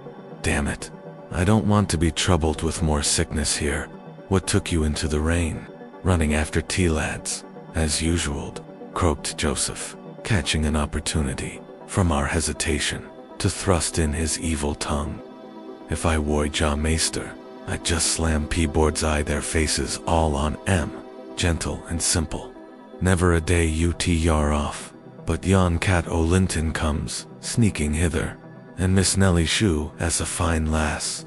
A: Damn it. I don't want to be troubled with more sickness here. What took you into the rain?" "Running after tea, lads, as usual," croaked Joseph, catching an opportunity, from our hesitation, to thrust in his evil tongue. "If I were Ja Meester, I'd just slam P-board's eye their faces all on 'em, gentle and simple. Never a day ut yar off, but yon cat o' Linton comes, sneaking hither, and Miss Nellie Shue as a fine lass.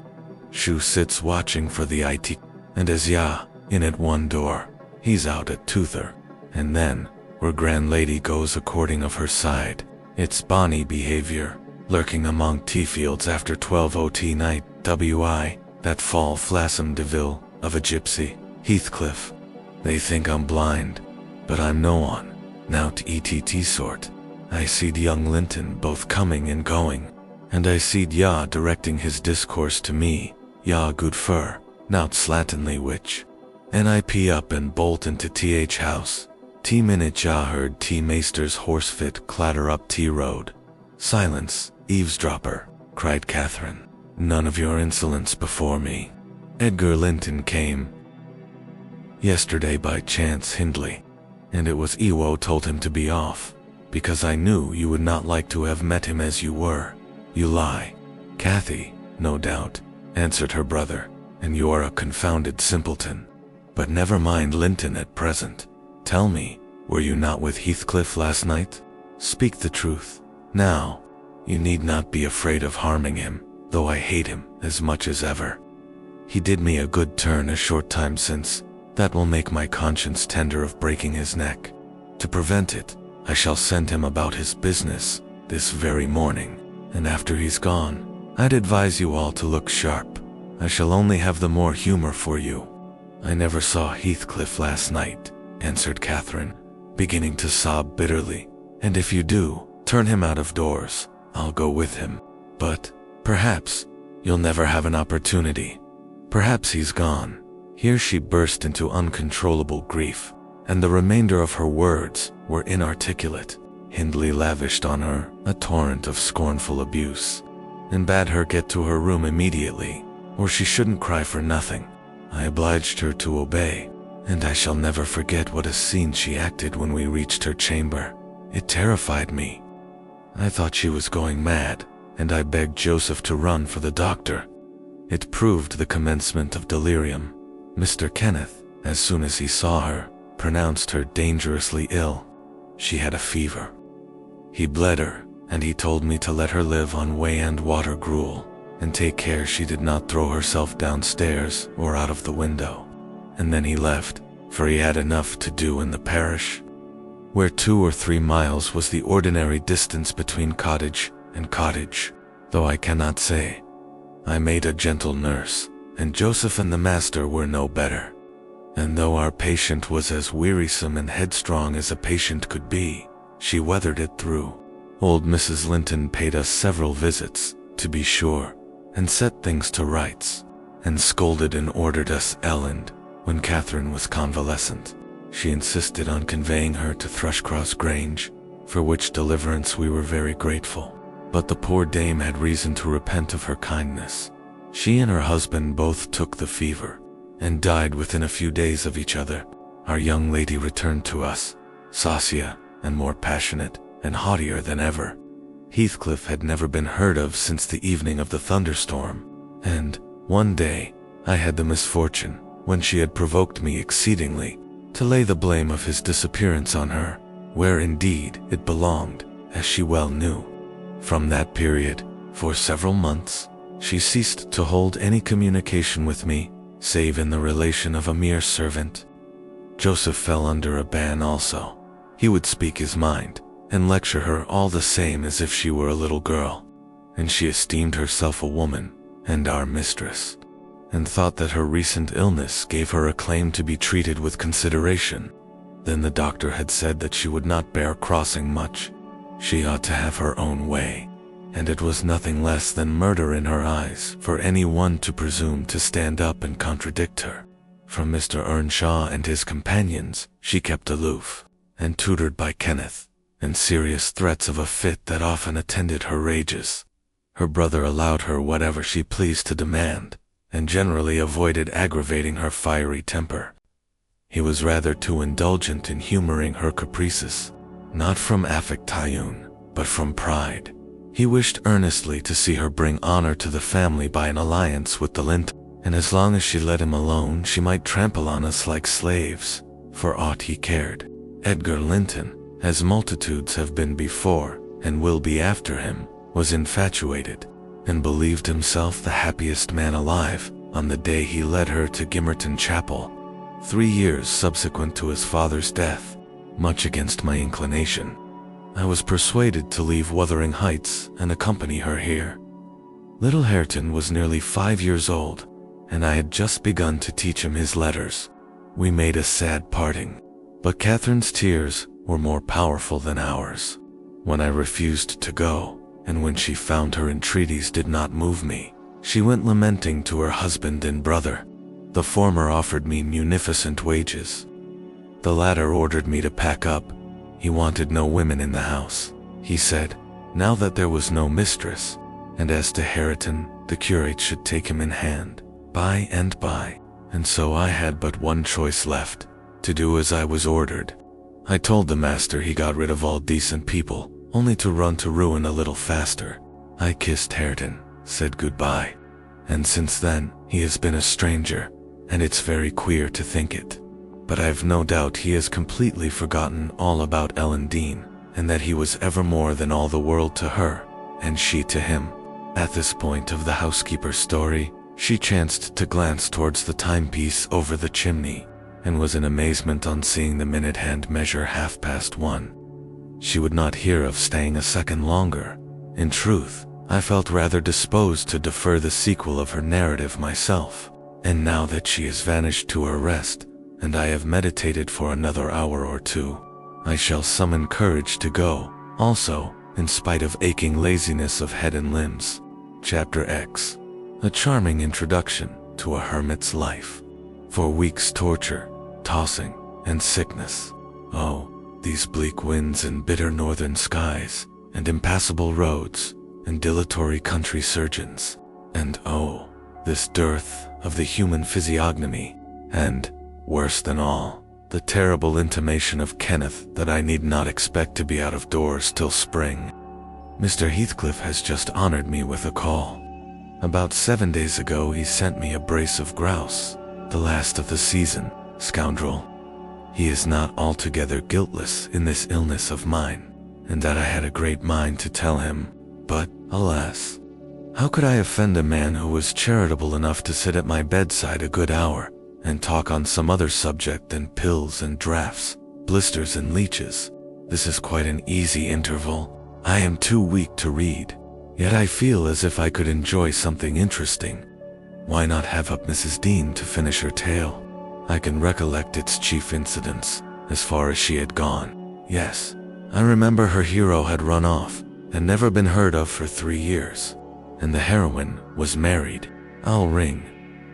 A: Shue sits watching for the IT, and as ya, in at one door, he's out at t'other, and then, where grand lady goes according of her side, it's bonny behavior, lurking among tea-fields after 12 ot night, wi, that fall flassum deville of a gypsy, Heathcliff. They think I'm blind, but I'm no one, nowt ett sort. I seed young Linton both coming and going, and I seed ya directing his discourse to me, ya good fur, nowt slatternly which. Nip up and bolt into th house. T-minute ya heard T-Maester's horsefit clatter up T-road. "Silence, eavesdropper," cried Catherine. "None of your insolence before me. Edgar Linton came yesterday by chance, Hindley, and it was Iwo told him to be off, because I knew you would not like to have met him as you were. You lie. Kathy, no doubt, answered her brother, and you are a confounded simpleton. But never mind Linton at present. Tell me, were you not with Heathcliff last night? Speak the truth. Now, you need not be afraid of harming him, though I hate him as much as ever. He did me a good turn a short time since. That will make my conscience tender of breaking his neck. To prevent it, I shall send him about his business this very morning, and after he's gone, I'd advise you all to look sharp. I shall only have the more humor for you. I never saw Heathcliff last night, answered Catherine, beginning to sob bitterly, and if you do, turn him out of doors. I'll go with him. But, perhaps, you'll never have an opportunity. Perhaps he's gone. Here she burst into uncontrollable grief, and the remainder of her words were inarticulate. Hindley lavished on her a torrent of scornful abuse, and bade her get to her room immediately, or she shouldn't cry for nothing. I obliged her to obey, and I shall never forget what a scene she acted when we reached her chamber. It terrified me. I thought she was going mad, and I begged Joseph to run for the doctor. It proved the commencement of delirium. Mr. Kenneth, as soon as he saw her, pronounced her dangerously ill. She had a fever. He bled her, and he told me to let her live on whey and water gruel, and take care she did not throw herself downstairs or out of the window. And then he left, for he had enough to do in the parish, where 2 or 3 miles was the ordinary distance between cottage and cottage, though I cannot say. I made a gentle nurse, and Joseph and the master were no better. And though our patient was as wearisome and headstrong as a patient could be, she weathered it through. Old Mrs. Linton paid us several visits, to be sure, and set things to rights, and scolded and ordered us Elland when Catherine was convalescent. She insisted on conveying her to Thrushcross Grange, for which deliverance we were very grateful. But the poor dame had reason to repent of her kindness. She and her husband both took the fever, and died within a few days of each other. Our young lady returned to us, saucier and more passionate and haughtier than ever. Heathcliff had never been heard of since the evening of the thunderstorm, and, one day, I had the misfortune, when she had provoked me exceedingly, to lay the blame of his disappearance on her, where indeed it belonged, as she well knew. From that period, for several months, she ceased to hold any communication with me, save in the relation of a mere servant. Joseph fell under a ban also. He would speak his mind, and lecture her all the same as if she were a little girl, and she esteemed herself a woman, and our mistress, and thought that her recent illness gave her a claim to be treated with consideration. Then the doctor had said that she would not bear crossing much. She ought to have her own way, and it was nothing less than murder in her eyes for any one to presume to stand up and contradict her. From Mr. Earnshaw and his companions she kept aloof, and tutored by Kenneth, and serious threats of a fit that often attended her rages. Her brother allowed her whatever she pleased to demand, and generally avoided aggravating her fiery temper. He was rather too indulgent in humoring her caprices, not from affectation, but from pride. He wished earnestly to see her bring honor to the family by an alliance with the Linton, and as long as she let him alone she might trample on us like slaves, for aught he cared. Edgar Linton, as multitudes have been before, and will be after him, was infatuated, and believed himself the happiest man alive on the day he led her to Gimmerton Chapel, 3 years subsequent to his father's death. Much against my inclination, I was persuaded to leave Wuthering Heights and accompany her here. Little Hareton was nearly 5 years old, and I had just begun to teach him his letters. We made a sad parting, but Catherine's tears were more powerful than ours. When I refused to go, and when she found her entreaties did not move me, she went lamenting to her husband and brother. The former offered me munificent wages. The latter ordered me to pack up. He wanted no women in the house, he said, now that there was no mistress, and as to Hareton, the curate should take him in hand, by and by, and so I had but one choice left, to do as I was ordered. I told the master he got rid of all decent people, only to run to ruin a little faster. I kissed Hareton, said goodbye. And since then, he has been a stranger, and it's very queer to think it. But I've no doubt he has completely forgotten all about Ellen Dean, and that he was ever more than all the world to her, and she to him. At this point of the housekeeper's story, she chanced to glance towards the timepiece over the chimney, and was in amazement on seeing the minute hand measure 1:30. She would not hear of staying a second longer. In truth, I felt rather disposed to defer the sequel of her narrative myself, and now that she has vanished to her rest, and I have meditated for another hour or two, I shall summon courage to go, also, in spite of aching laziness of head and limbs. Chapter X. A charming introduction to a hermit's life. For weeks torture, tossing, and sickness. Oh, these bleak winds and bitter northern skies, and impassable roads, and dilatory country surgeons. And oh, this dearth of the human physiognomy, and, worse than all, the terrible intimation of Kenneth that I need not expect to be out of doors till spring. Mr. Heathcliff has just honored me with a call. About 7 days ago he sent me a brace of grouse, the last of the season, scoundrel. He is not altogether guiltless in this illness of mine, and that I had a great mind to tell him, but, alas, how could I offend a man who was charitable enough to sit at my bedside a good hour, and talk on some other subject than pills and draughts, blisters and leeches? This is quite an easy interval. I am too weak to read, yet I feel as if I could enjoy something interesting. Why not have up Mrs. Dean to finish her tale? I can recollect its chief incidents, as far as she had gone. Yes, I remember her hero had run off, and never been heard of for 3 years, and the heroine was married. I'll ring.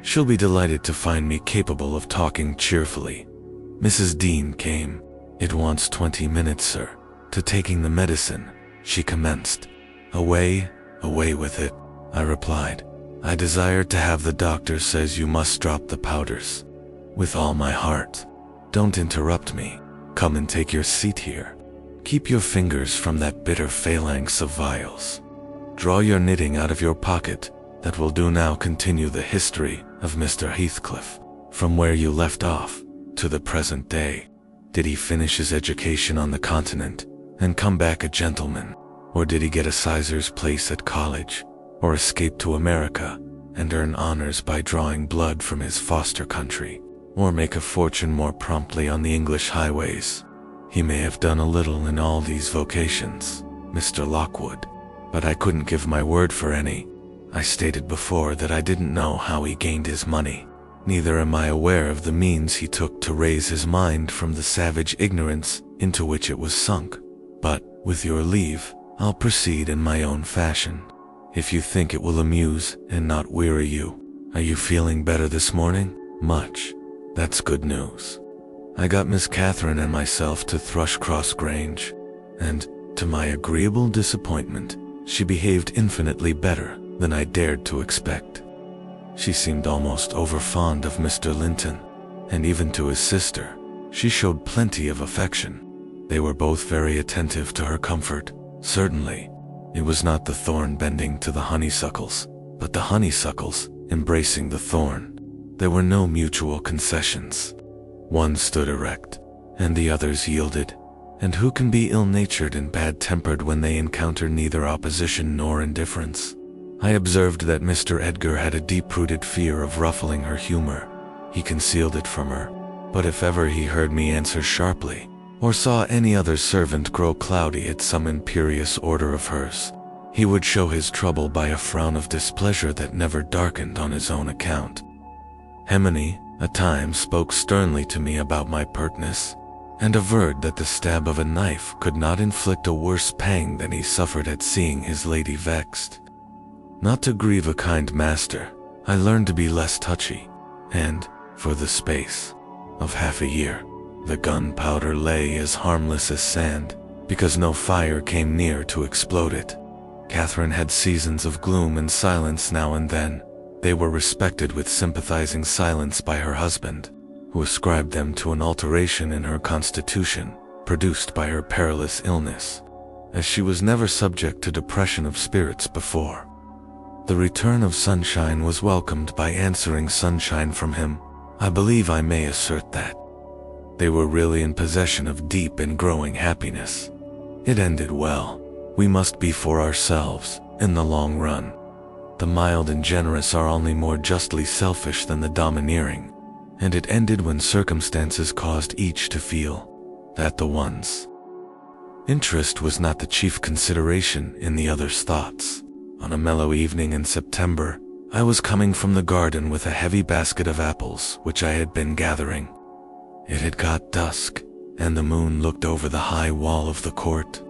A: She'll be delighted to find me capable of talking cheerfully. Mrs. Dean came. It wants 20 minutes, sir, to taking the medicine, she commenced. Away with it, I replied. I desired to have the doctor says you must drop the powders. With all my heart. Don't interrupt me. Come and take your seat here. Keep your fingers from that bitter phalanx of vials. Draw your knitting out of your pocket. That will do now. Continue the history of Mr. Heathcliff, from where you left off, to the present day. Did he finish his education on the continent, and come back a gentleman? Or did he get a sizar's place at college, or escape to America, and earn honors by drawing blood from his foster country, or make a fortune more promptly on the English highways? He may have done a little in all these vocations, Mr. Lockwood, but I couldn't give my word for any. I stated before that I didn't know how he gained his money. Neither am I aware of the means he took to raise his mind from the savage ignorance into which it was sunk. But, with your leave, I'll proceed in my own fashion, if you think it will amuse and not weary you. Are you feeling better this morning? Much. That's good news. I got Miss Catherine and myself to Thrushcross Grange, and, to my agreeable disappointment, she behaved infinitely better than I dared to expect. She seemed almost overfond of Mr. Linton, and even to his sister, she showed plenty of affection. They were both very attentive to her comfort. Certainly, it was not the thorn bending to the honeysuckles, but the honeysuckles embracing the thorn. There were no mutual concessions. One stood erect, and the others yielded. And who can be ill-natured and bad-tempered when they encounter neither opposition nor indifference? I observed that Mr. Edgar had a deep-rooted fear of ruffling her humor. He concealed it from her, but if ever he heard me answer sharply, or saw any other servant grow cloudy at some imperious order of hers, he would show his trouble by a frown of displeasure that never darkened on his own account. Hemony, at times, spoke sternly to me about my pertness, and averred that the stab of a knife could not inflict a worse pang than he suffered at seeing his lady vexed. Not to grieve a kind master, I learned to be less touchy, and, for the space of half a year, the gunpowder lay as harmless as sand, because no fire came near to explode it. Catherine had seasons of gloom and silence now and then. They were respected with sympathizing silence by her husband, who ascribed them to an alteration in her constitution, produced by her perilous illness, as she was never subject to depression of spirits before. The return of sunshine was welcomed by answering sunshine from him. I believe I may assert that they were really in possession of deep and growing happiness. It ended well. We must be for ourselves, in the long run. The mild and generous are only more justly selfish than the domineering, and it ended when circumstances caused each to feel that the one's interest was not the chief consideration in the other's thoughts. On a mellow evening in September, I was coming from the garden with a heavy basket of apples which I had been gathering. It had got dusk, and the moon looked over the high wall of the court,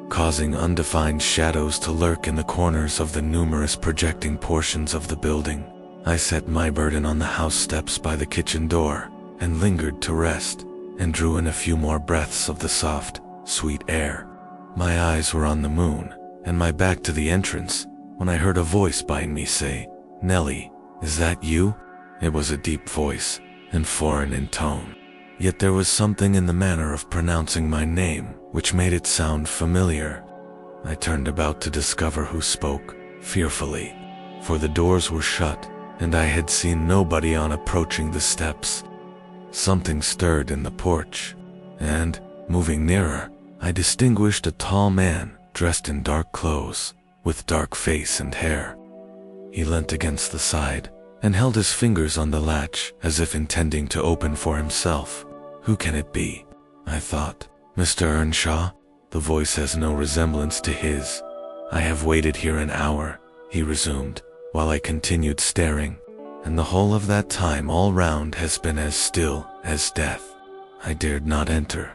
A: causing undefined shadows to lurk in the corners of the numerous projecting portions of the building. I set my burden on the house steps by the kitchen door, and lingered to rest, and drew in a few more breaths of the soft, sweet air. My eyes were on the moon, and my back to the entrance, when I heard a voice behind me say, "Nellie, is that you?" It was a deep voice, and foreign in tone. Yet there was something in the manner of pronouncing my name which made it sound familiar. I turned about to discover who spoke, fearfully, for the doors were shut, and I had seen nobody on approaching the steps. Something stirred in the porch, and, moving nearer, I distinguished a tall man dressed in dark clothes, with dark face and hair. He leant against the side, and held his fingers on the latch as if intending to open for himself. Who can it be? I thought. Mr. Earnshaw? The voice has no resemblance to his. I have waited here an hour, he resumed, while I continued staring, and the whole of that time all round has been as still as death. I dared not enter.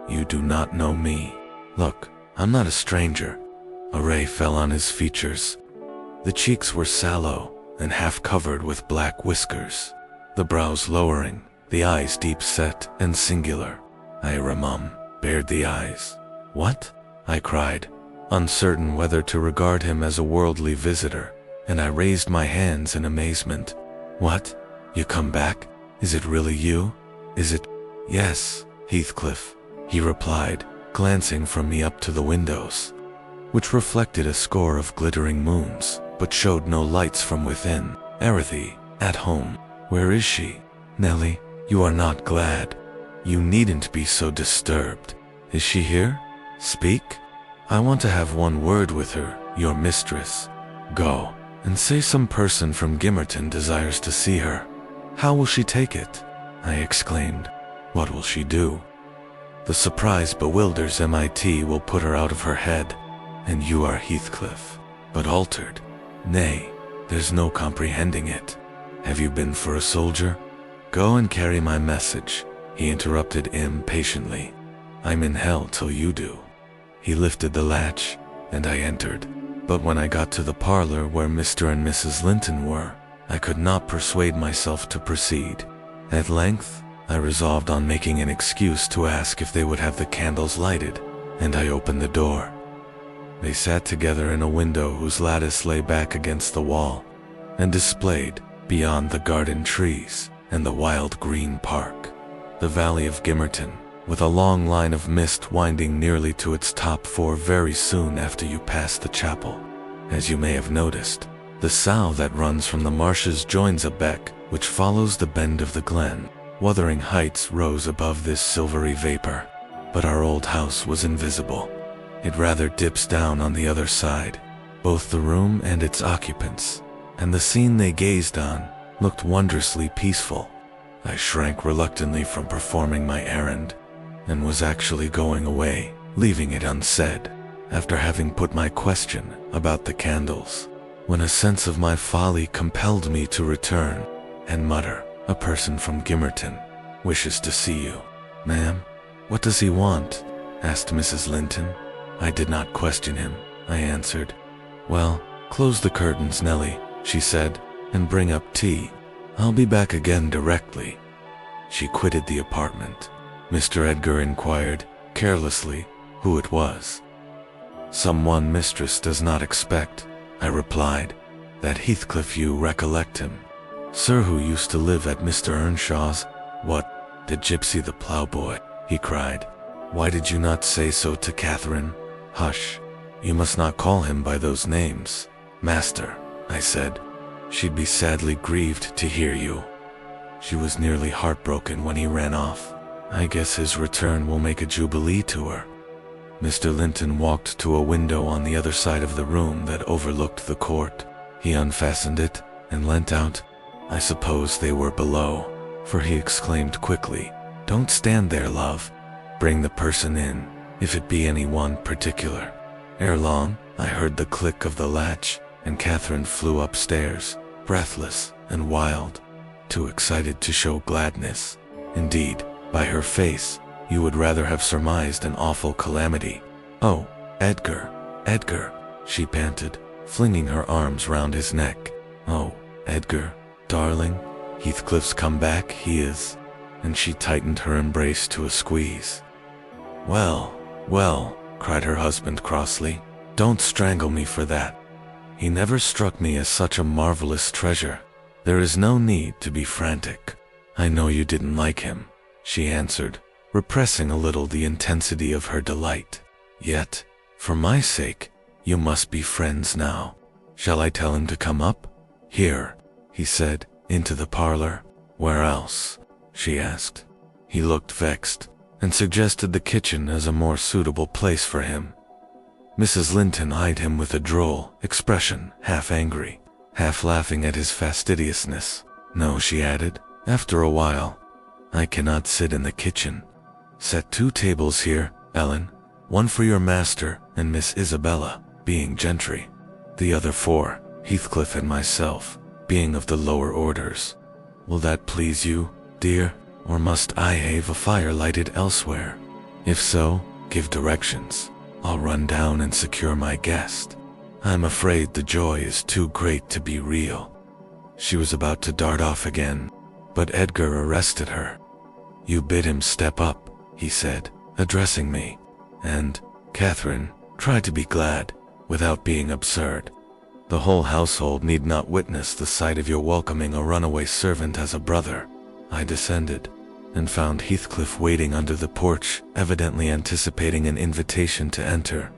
A: You do not know me. Look, I'm not a stranger. A ray fell on his features. The cheeks were sallow and half covered with black whiskers, the brows lowering, the eyes deep set and singular. Mum bared the eyes. "What?" I cried, uncertain whether to regard him as a worldly visitor, and I raised my hands in amazement. "What? You come back? Is it really you? Is it?" "Yes, Heathcliff," he replied, glancing from me up to the windows, which reflected a score of glittering moons, but showed no lights from within. "Erethy, at home. Where is she? Nellie, you are not glad. You needn't be so disturbed. Is she here? Speak. I want to have one word with her, your mistress. Go, and say some person from Gimmerton desires to see her." "How will she take it?" I exclaimed. "What will she do? The surprise bewilders MIT will put her out of her head. And you are Heathcliff, but altered. Nay, there's no comprehending it. Have you been for a soldier? Go and carry my message," he interrupted impatiently. "I'm in hell till you do." He lifted the latch, and I entered. But when I got to the parlor where Mr. and Mrs. Linton were, I could not persuade myself to proceed. At length, I resolved on making an excuse to ask if they would have the candles lighted, and I opened the door. They sat together in a window whose lattice lay back against the wall, and displayed, beyond the garden trees and the wild green park, the valley of Gimmerton, with a long line of mist winding nearly to its top for very soon after you pass the chapel. As you may have noticed, the sough that runs from the marshes joins a beck which follows the bend of the glen. Wuthering Heights rose above this silvery vapor, but our old house was invisible. It rather dips down on the other side. Both the room and its occupants, and the scene they gazed on, looked wondrously peaceful. I shrank reluctantly from performing my errand, and was actually going away, leaving it unsaid, after having put my question about the candles, when a sense of my folly compelled me to return and mutter, "A person from Gimmerton wishes to see you." "Ma'am, what does he want?" asked Mrs. Linton. I did not question him, I answered. "Well, close the curtains, Nellie," she said, "and bring up tea. I'll be back again directly." She quitted the apartment. Mr. Edgar inquired, carelessly, who it was. "Someone mistress does not expect," I replied. "That Heathcliff, you recollect him. Sir, who used to live at Mr. Earnshaw's." "What, the gypsy, the ploughboy?" he cried. Why did you not say so to Catherine? Hush. You must not call him by those names. Master, I said. She'd be sadly grieved to hear you. She was nearly heartbroken when he ran off. I guess his return will make a jubilee to her. Mr. Linton walked to a window on the other side of the room that overlooked the court. He unfastened it and leant out. I suppose they were below, for he exclaimed quickly, "Don't stand there, love. Bring the person in, if it be any one particular." Ere long, I heard the click of the latch, and Catherine flew upstairs, breathless and wild, too excited to show gladness. Indeed, by her face, you would rather have surmised an awful calamity. "Oh, Edgar, Edgar," she panted, flinging her arms round his neck. "Oh, Edgar, darling, Heathcliff's come back, he is," and she tightened her embrace to a squeeze. "Well, well," cried her husband crossly, "don't strangle me for that. He never struck me as such a marvelous treasure. There is no need to be frantic. I know you didn't like him," she answered, repressing a little the intensity of her delight. "Yet, for my sake, you must be friends now. Shall I tell him to come up?" "Here," he said, "into the parlor." "Where else?" she asked. He looked vexed, and suggested the kitchen as a more suitable place for him. Mrs. Linton eyed him with a droll expression, half angry, half laughing at his fastidiousness. "No," she added, after a while, "I cannot sit in the kitchen. Set 2 tables here, Ellen, one for your master and Miss Isabella, being gentry, the other for Heathcliff and myself, being of the lower orders. Will that please you, dear, or must I have a fire lighted elsewhere? If so, give directions. I'll run down and secure my guest. I'm afraid the joy is too great to be real." She was about to dart off again, but Edgar arrested her. "You bid him step up," he said, addressing me, "and, Catherine, try to be glad, without being absurd. The whole household need not witness the sight of your welcoming a runaway servant as a brother." I descended, and found Heathcliff waiting under the porch, evidently anticipating an invitation to enter.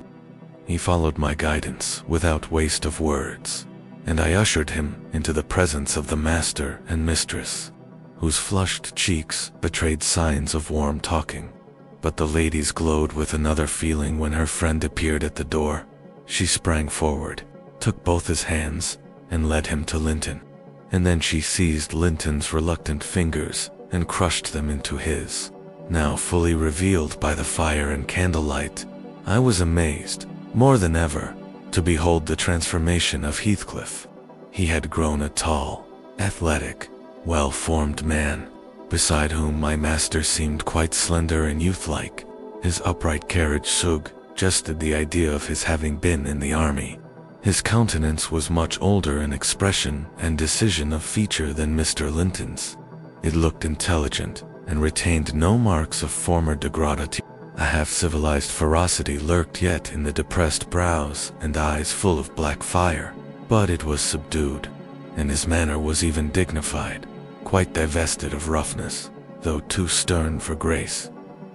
A: He followed my guidance without waste of words, and I ushered him into the presence of the master and mistress, whose flushed cheeks betrayed signs of warm talking. But the lady's glowed with another feeling when her friend appeared at the door. She sprang forward, took both his hands, and led him to Linton, and then she seized Linton's reluctant fingers and crushed them into his. Now fully revealed by the fire and candlelight, I was amazed, more than ever, to behold the transformation of Heathcliff. He had grown a tall, athletic, well-formed man, beside whom my master seemed quite slender and youth-like. His upright carriage suggested the idea of his having been in the army. His countenance was much older in expression and decision of feature than Mr. Linton's. It looked intelligent, and retained no marks of former degradation. A half-civilized ferocity lurked yet in the depressed brows and eyes full of black fire, but it was subdued, and his manner was even dignified, quite divested of roughness, though too stern for grace.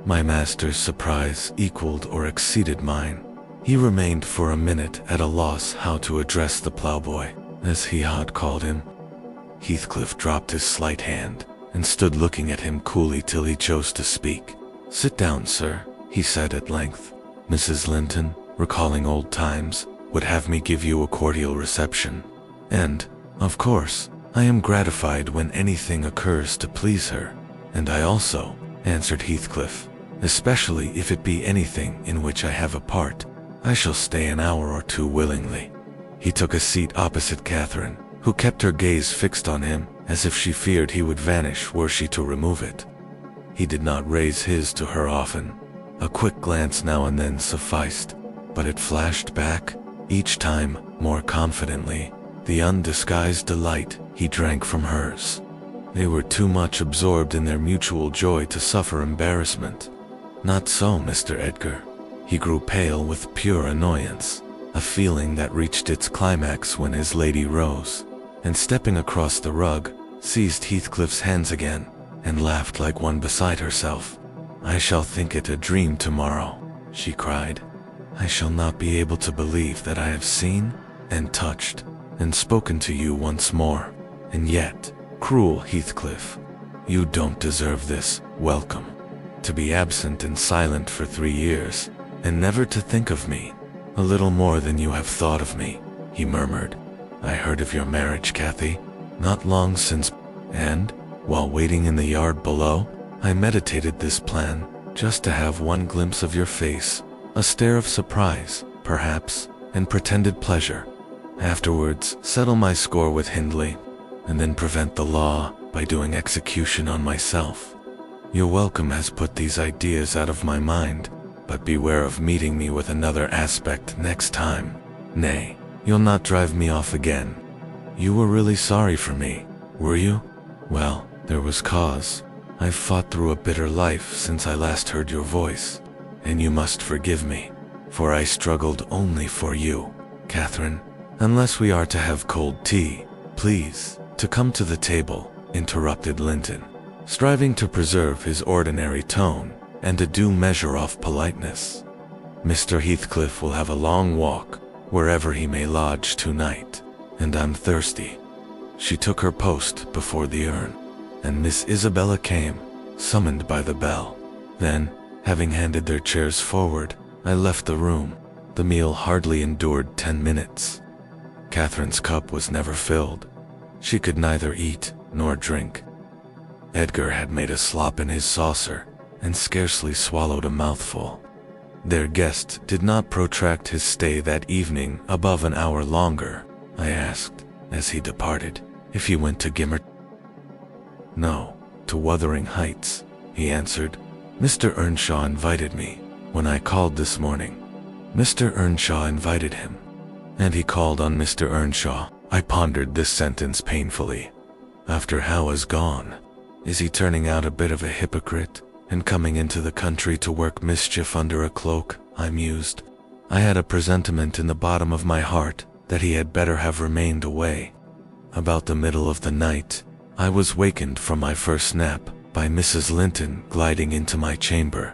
A: My master's surprise equaled or exceeded mine. He remained for a minute at a loss how to address the ploughboy, as he had called him. Heathcliff dropped his slight hand, and stood looking at him coolly till he chose to speak. "Sit down, sir," he said at length. "Mrs. Linton, recalling old times, would have me give you a cordial reception. And, of course, I am gratified when anything occurs to please her." "And I also," answered Heathcliff, "especially if it be anything in which I have a part. I shall stay an hour or 2 willingly." He took a seat opposite Catherine, who kept her gaze fixed on him, as if she feared he would vanish were she to remove it. He did not raise his to her often. A quick glance now and then sufficed, but it flashed back, each time, more confidently, the undisguised delight he drank from hers. They were too much absorbed in their mutual joy to suffer embarrassment. Not so Mr. Edgar. He grew pale with pure annoyance, a feeling that reached its climax when his lady rose, and stepping across the rug, seized Heathcliff's hands again, and laughed like one beside herself. I shall think it a dream tomorrow, she cried. I shall not be able to believe that I have seen and touched and spoken to you once more. And yet, cruel Heathcliff, you don't deserve this welcome. To be absent and silent for 3 years, and never to think of me, a little more than you have thought of me, he murmured. I heard of your marriage, Cathy, not long since, and, while waiting in the yard below, I meditated this plan, just to have one glimpse of your face, a stare of surprise, perhaps, and pretended pleasure. Afterwards, settle my score with Hindley, and then prevent the law by doing execution on myself. Your welcome has put these ideas out of my mind, but beware of meeting me with another aspect next time. Nay, you'll not drive me off again. You were really sorry for me, were you? Well, there was cause. I've fought through a bitter life since I last heard your voice, and you must forgive me, for I struggled only for you. Catherine, unless we are to have cold tea, please, to come to the table, interrupted Linton, striving to preserve his ordinary tone and a due measure of politeness. Mr. Heathcliff will have a long walk, wherever he may lodge tonight, and I'm thirsty. She took her post before the urn, and Miss Isabella came, summoned by the bell. Then, having handed their chairs forward, I left the room. The meal hardly endured 10 minutes. Catherine's cup was never filled. She could neither eat nor drink. Edgar had made a slop in his saucer, and scarcely swallowed a mouthful. Their guest did not protract his stay that evening above an hour longer. I asked, as he departed, if he went to Gimmert. No, to Wuthering Heights, he answered. Mr. Earnshaw invited me, when I called this morning. Mr. Earnshaw invited him, and he called on Mr. Earnshaw. I pondered this sentence painfully. After Howe is gone, is he turning out a bit of a hypocrite, and coming into the country to work mischief under a cloak? I mused. I had a presentiment in the bottom of my heart that he had better have remained away. About the middle of the night, I was wakened from my first nap by Mrs. Linton gliding into my chamber,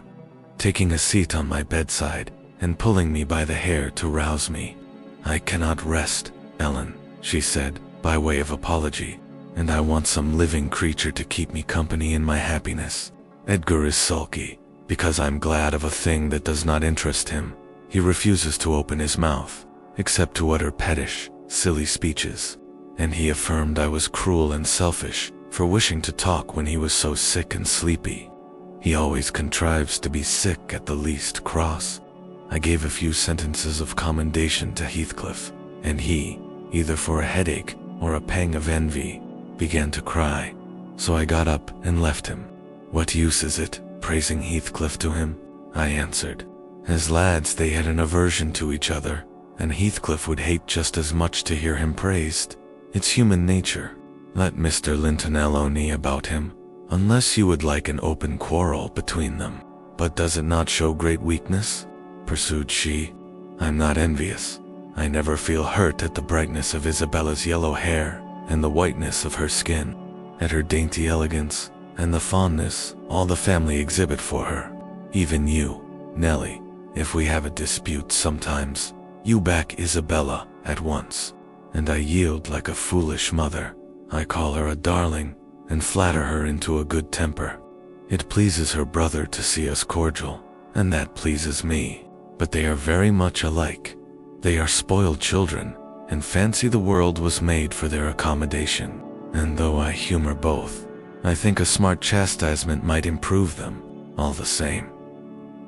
A: taking a seat on my bedside, and pulling me by the hair to rouse me. I cannot rest, Ellen, she said, by way of apology, and I want some living creature to keep me company in my happiness. Edgar is sulky, because I'm glad of a thing that does not interest him. He refuses to open his mouth, except to utter pettish, silly speeches, and he affirmed I was cruel and selfish for wishing to talk when he was so sick and sleepy. He always contrives to be sick at the least cross. I gave a few sentences of commendation to Heathcliff, and he, either for a headache or a pang of envy, began to cry. So I got up and left him. What use is it, praising Heathcliff to him? I answered. As lads they had an aversion to each other, and Heathcliff would hate just as much to hear him praised. It's human nature. Let Mr. Linton alone about him, unless you would like an open quarrel between them. But does it not show great weakness? Pursued she. I'm not envious. I never feel hurt at the brightness of Isabella's yellow hair and the whiteness of her skin, at her dainty elegance and the fondness all the family exhibit for her. Even you, Nellie, if we have a dispute sometimes, you back Isabella at once, and I yield like a foolish mother. I call her a darling and flatter her into a good temper. It pleases her brother to see us cordial, and that pleases me, but they are very much alike. They are spoiled children, and fancy the world was made for their accommodation, and though I humor both, I think a smart chastisement might improve them, all the same.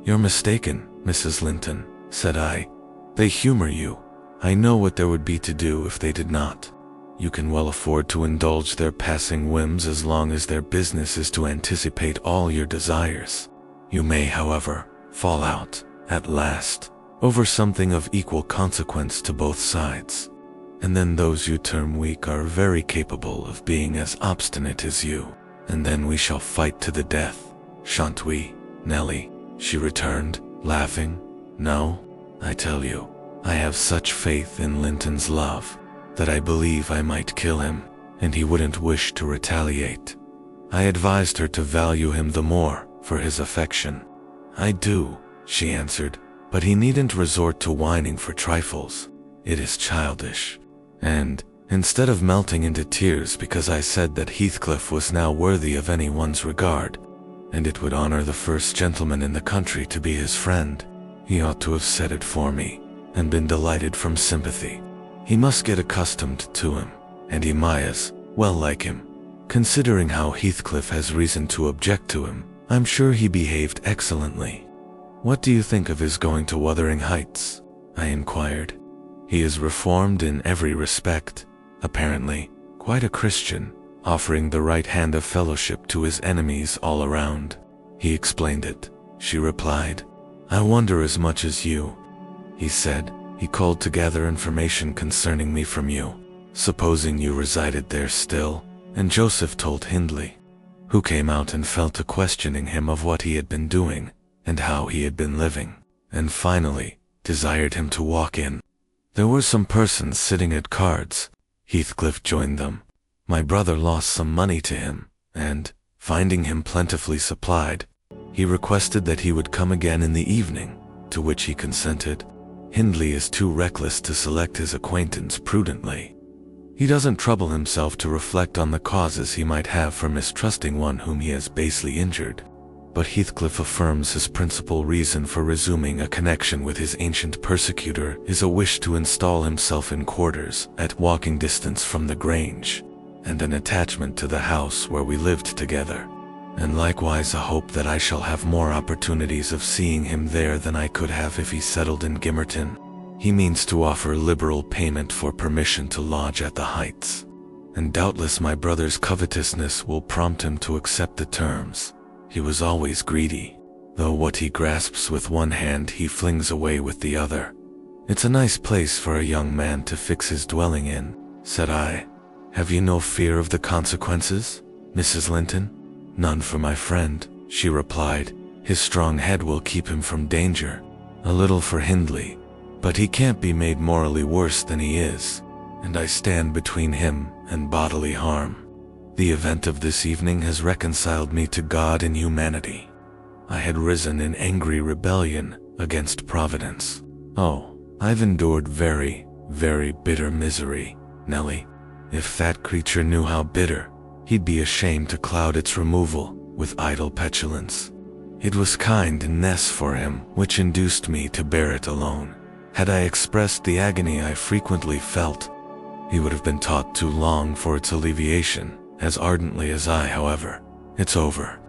A: You're mistaken, Mrs. Linton, said I. They humor you. I know what there would be to do if they did not. You can well afford to indulge their passing whims as long as their business is to anticipate all your desires. You may, however, fall out, at last, over something of equal consequence to both sides, and then those you term weak are very capable of being as obstinate as you, and then we shall fight to the death, shan't we, Nellie? She returned, laughing. No, I tell you, I have such faith in Linton's love that I believe I might kill him, and he wouldn't wish to retaliate. I advised her to value him the more for his affection. "I do," she answered, "but he needn't resort to whining for trifles. It is childish." And, instead of melting into tears because I said that Heathcliff was now worthy of anyone's regard, and it would honor the first gentleman in the country to be his friend, he ought to have said it for me, and been delighted from sympathy. He must get accustomed to him, and he might as well like him. Considering how Heathcliff has reason to object to him, I'm sure he behaved excellently. "What do you think of his going to Wuthering Heights?" I inquired. "He is reformed in every respect, apparently, quite a Christian, offering the right hand of fellowship to his enemies all around. He explained it," she replied. "I wonder as much as you. He said he called to gather information concerning me from you, supposing you resided there still, and Joseph told Hindley, who came out and fell to questioning him of what he had been doing, and how he had been living, and finally desired him to walk in. There were some persons sitting at cards. Heathcliff joined them. My brother lost some money to him, and, finding him plentifully supplied, he requested that he would come again in the evening, to which he consented. Hindley is too reckless to select his acquaintance prudently. He doesn't trouble himself to reflect on the causes he might have for mistrusting one whom he has basely injured. But Heathcliff affirms his principal reason for resuming a connection with his ancient persecutor is a wish to install himself in quarters at walking distance from the Grange, and an attachment to the house where we lived together, and likewise a hope that I shall have more opportunities of seeing him there than I could have if he settled in Gimmerton. He means to offer liberal payment for permission to lodge at the Heights, and doubtless my brother's covetousness will prompt him to accept the terms. He was always greedy, though what he grasps with one hand he flings away with the other. It's a nice place for a young man to fix his dwelling in, said I. Have you no fear of the consequences, Mrs. Linton? None for my friend, she replied. His strong head will keep him from danger. A little for Hindley, but he can't be made morally worse than he is, and I stand between him and bodily harm. The event of this evening has reconciled me to God and humanity. I had risen in angry rebellion against Providence. Oh, I've endured very, very bitter misery, Nellie. If that creature knew how bitter, he'd be ashamed to cloud its removal with idle petulance. It was kindness for him which induced me to bear it alone. Had I expressed the agony I frequently felt, he would have been taught to long for its alleviation as ardently as I, however. It's over,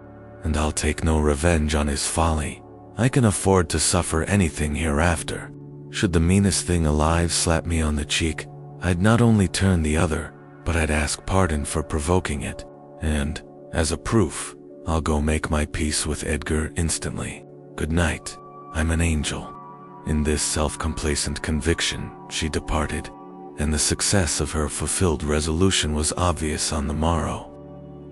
A: and I'll take no revenge on his folly. I can afford to suffer anything hereafter. Should the meanest thing alive slap me on the cheek, I'd not only turn the other, but I'd ask pardon for provoking it, and, as a proof, I'll go make my peace with Edgar instantly. Good night, I'm an angel. In this self-complacent conviction, she departed, and the success of her fulfilled resolution was obvious on the morrow.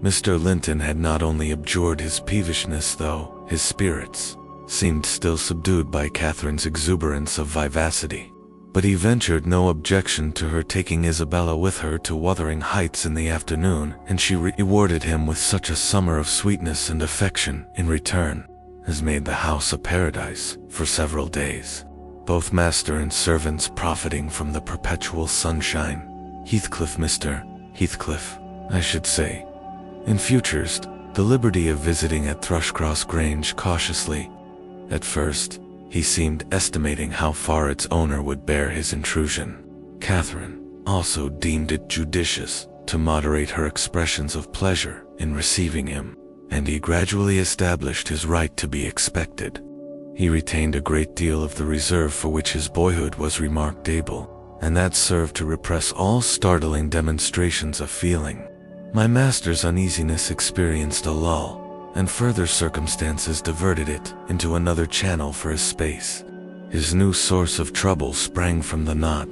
A: Mr. Linton had not only abjured his peevishness, though his spirits seemed still subdued by Catherine's exuberance of vivacity, but he ventured no objection to her taking Isabella with her to Wuthering Heights in the afternoon, and she rewarded him with such a summer of sweetness and affection in return as made the house a paradise for several days, both master and servants profiting from the perpetual sunshine. Mr. Heathcliff, I should say, in futures, the liberty of visiting at Thrushcross Grange cautiously. At first, he seemed estimating how far its owner would bear his intrusion. Catherine also deemed it judicious to moderate her expressions of pleasure in receiving him, and he gradually established his right to be expected. He retained a great deal of the reserve for which his boyhood was remarkable, and that served to repress all startling demonstrations of feeling. My master's uneasiness experienced a lull, and further circumstances diverted it into another channel for a space. His new source of trouble sprang from the not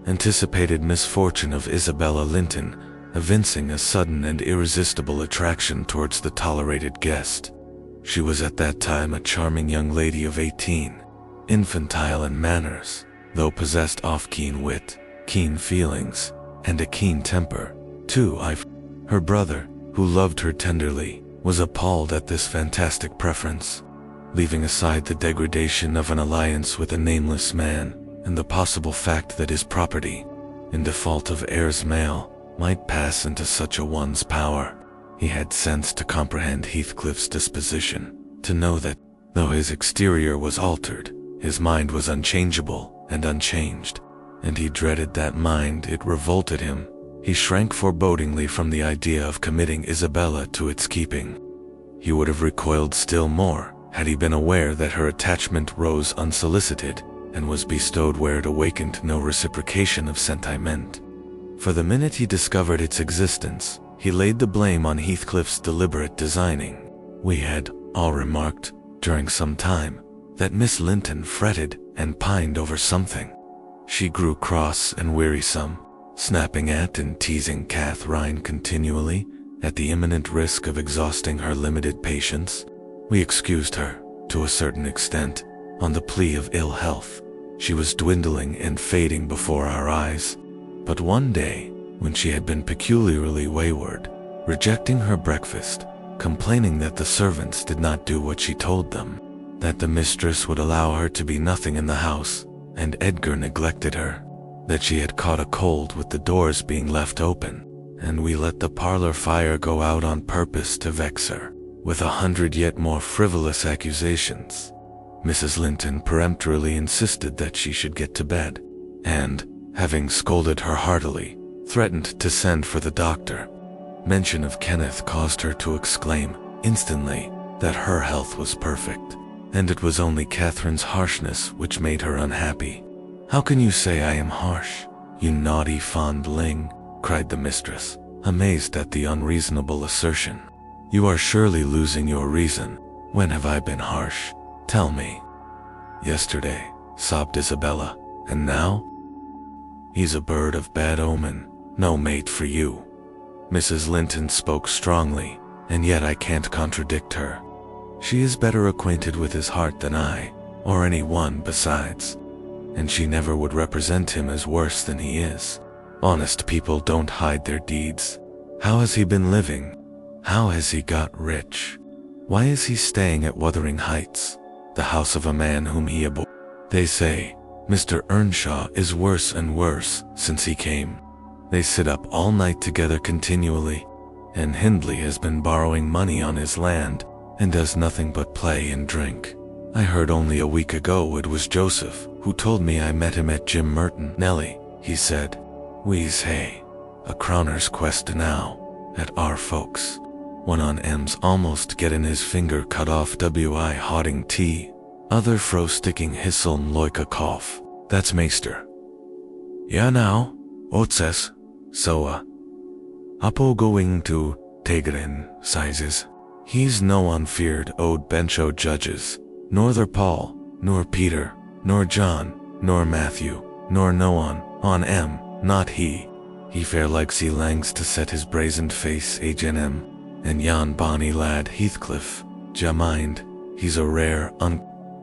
A: anticipated misfortune of Isabella Linton, evincing a sudden and irresistible attraction towards the tolerated guest. She was at that time a charming young lady of 18, infantile in manners, though possessed of keen wit, keen feelings, and a keen temper, too. Her brother, who loved her tenderly, was appalled at this fantastic preference. Leaving aside the degradation of an alliance with a nameless man, and the possible fact that his property, in default of heirs male, might pass into such a one's power, he had sense to comprehend Heathcliff's disposition, to know that, though his exterior was altered, his mind was unchangeable and unchanged, and he dreaded that mind. It revolted him. He shrank forebodingly from the idea of committing Isabella to its keeping. He would have recoiled still more had he been aware that her attachment rose unsolicited and was bestowed where it awakened no reciprocation of sentiment. For the minute he discovered its existence, he laid the blame on Heathcliff's deliberate designing. We had all remarked, during some time, that Miss Linton fretted and pined over something. She grew cross and wearisome, snapping at and teasing Catherine continually, at the imminent risk of exhausting her limited patience. We excused her, to a certain extent, on the plea of ill health. She was dwindling and fading before our eyes. But one day, when she had been peculiarly wayward, rejecting her breakfast, complaining that the servants did not do what she told them, that the mistress would allow her to be nothing in the house, and Edgar neglected her, that she had caught a cold with the doors being left open, and we let the parlor fire go out on purpose to vex her, with 100 yet more frivolous accusations, Mrs. Linton peremptorily insisted that she should get to bed, and, having scolded her heartily, threatened to send for the doctor. Mention of Kenneth caused her to exclaim, instantly, that her health was perfect, and it was only Catherine's harshness which made her unhappy. "How can you say I am harsh, you naughty fondling?" cried the mistress, amazed at the unreasonable assertion. "You are surely losing your reason. When have I been harsh? Tell me." "Yesterday," sobbed Isabella. "And now?" "He's a bird of bad omen, no mate for you." Mrs. Linton spoke strongly, and yet I can't contradict her. She is better acquainted with his heart than I, or any one besides, and she never would represent him as worse than he is. Honest people don't hide their deeds. How has he been living? How has he got rich? Why is he staying at Wuthering Heights, the house of a man whom he abhors? They say, Mr. Earnshaw is worse and worse since he came. They sit up all night together continually, and Hindley has been borrowing money on his land, and does nothing but play and drink. I heard only a week ago it was Joseph who told me I met him at Jim Merton. "Nellie," he said, "we's hay, a crowner's quest now, at our folks." One on M's almost getting his finger cut off wi hodding tea, other fro sticking hisseln loika cough. "That's meester." "Ja now, otses, soa. Apo going to Tegrin sizes. He's no unfeared old bencho judges, nor their Paul, nor Peter, nor John, nor Matthew, nor no on M, not he. He fair likes he langs to set his brazened face H&M, and yon bonny lad Heathcliff, ja mind, he's a rare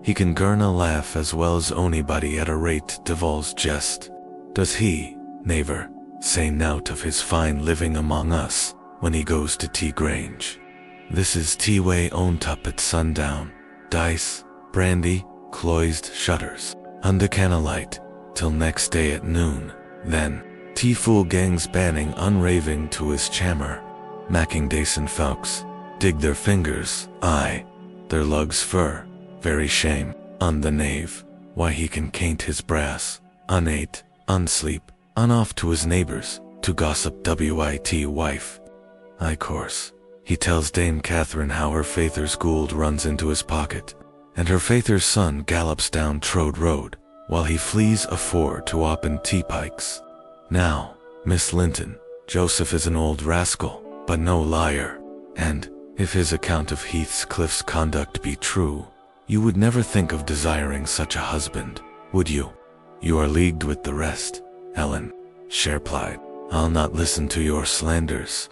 A: he can girn a laugh as well as onybody at a rate Duval's jest. Does he, neighbor, say nowt of his fine living among us, when he goes to Tea Grange? This is tea-way owned up at sundown, dice, brandy, cloised shutters, under candlelight, till next day at noon, then, tea-fool gangs banning unraving to his chamber, macking dacent folks, dig their fingers, aye, their lugs fur, very shame, on the knave, why he can caint his brass, unate, unsleep, unoff to his neighbors, to gossip wit wife. I course, he tells Dame Catherine how her faither's gould runs into his pocket, and her faither's son gallops down Trode Road, while he flees afore to open tea-pikes. Now, Miss Linton, Joseph is an old rascal, but no liar, and, if his account of Heathcliff's conduct be true, you would never think of desiring such a husband, would you? You are leagued with the rest, Ellen, she replied. I'll not listen to your slanders.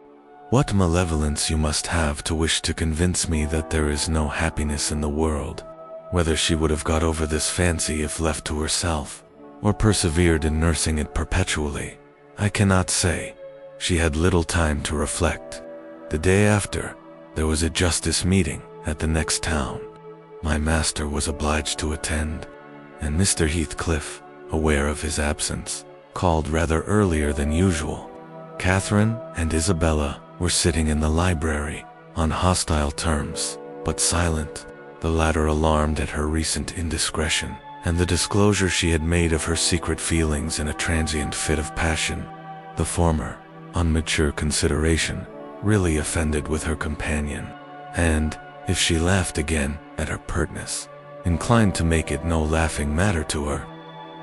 A: What malevolence you must have to wish to convince me that there is no happiness in the world. Whether she would have got over this fancy if left to herself, or persevered in nursing it perpetually, I cannot say. She had little time to reflect. The day after, There was a justice meeting at the next town. My master was obliged to attend, and Mr. Heathcliff, aware of his absence, called rather earlier than usual. Catherine and Isabella were sitting in the library, on hostile terms, but silent, the latter alarmed at her recent indiscretion, and the disclosure she had made of her secret feelings in a transient fit of passion. The former, on mature consideration, really offended with her companion, and, if she laughed again at her pertness, inclined to make it no laughing matter to her.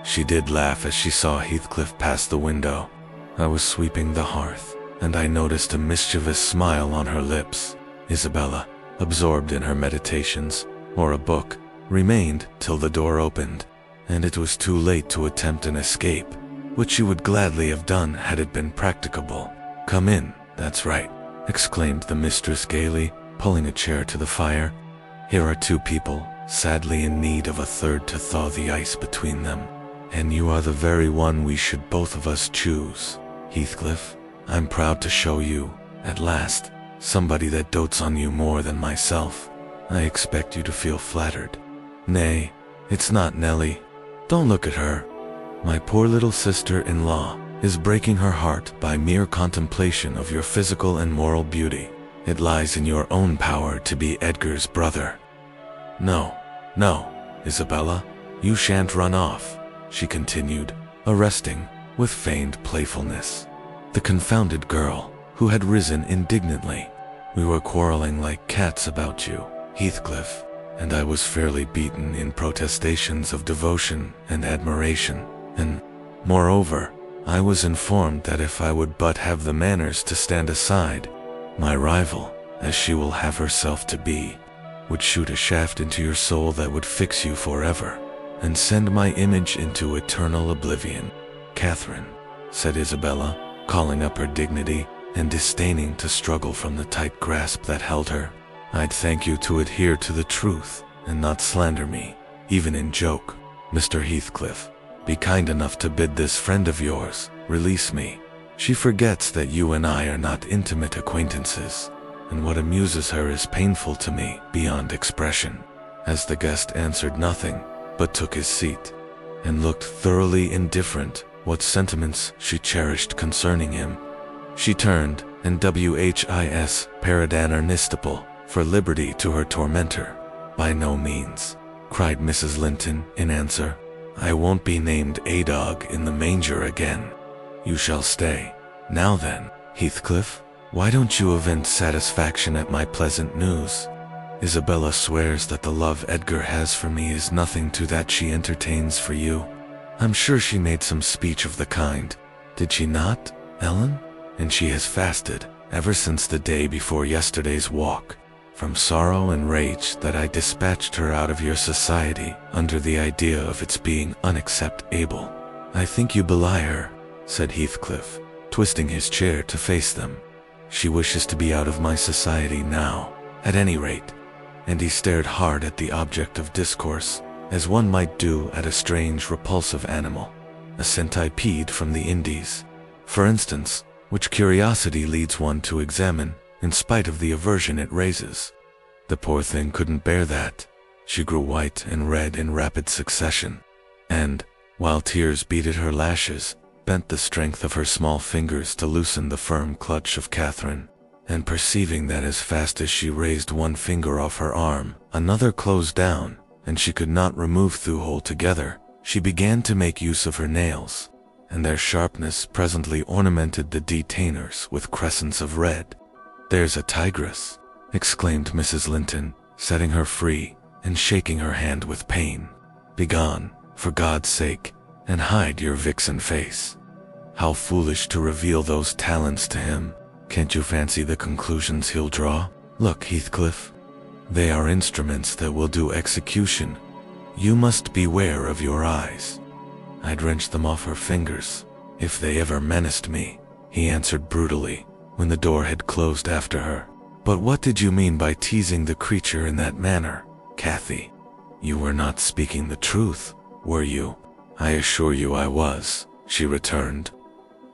A: She did laugh as she saw Heathcliff pass the window. I was sweeping the hearth, and I noticed a mischievous smile on her lips. Isabella, absorbed in her meditations, or a book, remained till the door opened, and it was too late to attempt an escape, which she would gladly have done had it been practicable. "Come in, that's right," exclaimed the mistress gaily, pulling a chair to the fire. "Here are two people, sadly in need of a third to thaw the ice between them, and you are the very one we should both of us choose. Heathcliff, I'm proud to show you, at last, somebody that dotes on you more than myself. I expect you to feel flattered. Nay, it's not Nellie. Don't look at her. My poor little sister-in-law is breaking her heart by mere contemplation of your physical and moral beauty. It lies in your own power to be Edgar's brother. No, no, Isabella, you shan't run off," she continued, arresting, with feigned playfulness, the confounded girl, who had risen indignantly. "We were quarreling like cats about you, Heathcliff, and I was fairly beaten in protestations of devotion and admiration, and, moreover, I was informed that if I would but have the manners to stand aside, my rival, as she will have herself to be, would shoot a shaft into your soul that would fix you forever, and send my image into eternal oblivion." "Catherine," said Isabella, calling up her dignity, and disdaining to struggle from the tight grasp that held her, "I'd thank you to adhere to the truth, and not slander me, even in joke. Mr. Heathcliff, be kind enough to bid this friend of yours release me. She forgets that you and I are not intimate acquaintances, and what amuses her is painful to me beyond expression." As the guest answered nothing, but took his seat, and looked thoroughly indifferent what sentiments she cherished concerning him, she turned and whis paradanernistable for liberty to her tormentor. "By no means," cried Mrs. Linton in answer. "I won't be named a dog in the manger again. You shall stay. Now then, Heathcliff, why don't you evince satisfaction at my pleasant news? Isabella swears that the love Edgar has for me is nothing to that she entertains for you. I'm sure she made some speech of the kind, did she not, Ellen? And she has fasted, ever since the day before yesterday's walk, from sorrow and rage that I dispatched her out of your society under the idea of its being unacceptable." "I think you belie her," said Heathcliff, twisting his chair to face them. "She wishes to be out of my society now, at any rate," and he stared hard at the object of discourse, as one might do at a strange, repulsive animal, a centipede from the Indies, for instance, which curiosity leads one to examine, in spite of the aversion it raises. The poor thing couldn't bear that. She grew white and red in rapid succession, and, while tears beaded her lashes, bent the strength of her small fingers to loosen the firm clutch of Catherine, and perceiving that as fast as she raised one finger off her arm, another closed down, and she could not remove through altogether, she began to make use of her nails, and their sharpness presently ornamented the detainers with crescents of red. "There's a tigress," exclaimed Mrs. Linton, setting her free, and shaking her hand with pain. "Begone, for God's sake, and hide your vixen face. How foolish to reveal those talents to him. Can't you fancy the conclusions he'll draw? Look, Heathcliff, they are instruments that will do execution. You must beware of your eyes." "I'd wrench them off her fingers, if they ever menaced me," he answered brutally, when the door had closed after her. "But what did you mean by teasing the creature in that manner, Cathy? You were not speaking the truth, were you?" "I assure you I was," she returned.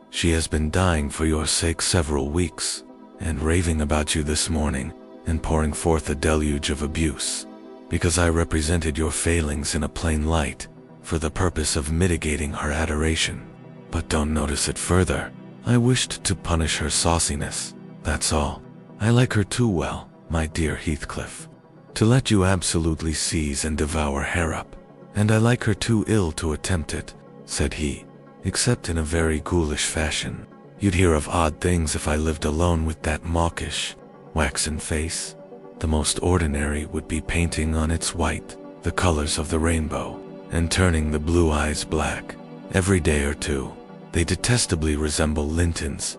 A: "She has been dying for your sake several weeks, and raving about you this morning, and pouring forth a deluge of abuse, because I represented your failings in a plain light, for the purpose of mitigating her adoration. But don't notice it further. I wished to punish her sauciness, that's all. I like her too well, my dear Heathcliff, to let you absolutely seize and devour Harrop, and I like her too ill to attempt it, said he, except in a very ghoulish fashion. You'd hear of odd things if I lived alone with that mawkish, waxen face. The most ordinary would be painting on its white the colors of the rainbow, and turning the blue eyes black. Every day or two, they detestably resemble Linton's,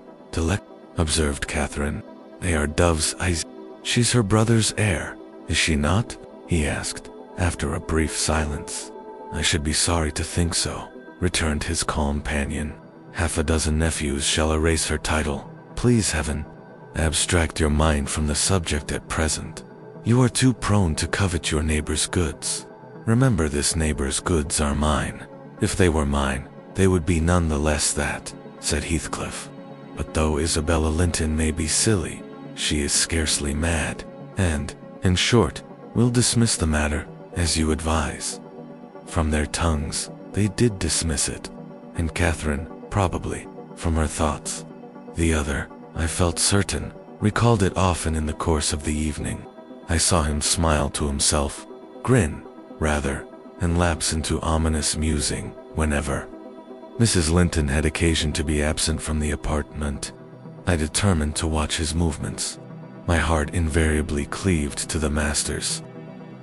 A: observed Catherine. They are Dove's eyes. She's her brother's heir, is she not? He asked, after a brief silence. I should be sorry to think so, returned his companion. Half a dozen nephews shall erase her title. Please heaven, abstract your mind from the subject at present. You are too prone to covet your neighbor's goods. Remember, this neighbor's goods are mine. If they were mine, they would be none the less that, said Heathcliff. But though Isabella Linton may be silly, she is scarcely mad, and, in short, we'll dismiss the matter, as you advise. From their tongues, they did dismiss it, and Catherine, probably, from her thoughts. The other, I felt certain, recalled it often in the course of the evening. I saw him smile to himself, grin, rather, and lapse into ominous musing whenever Mrs. Linton had occasion to be absent from the apartment. I determined to watch his movements. My heart invariably cleaved to the master's,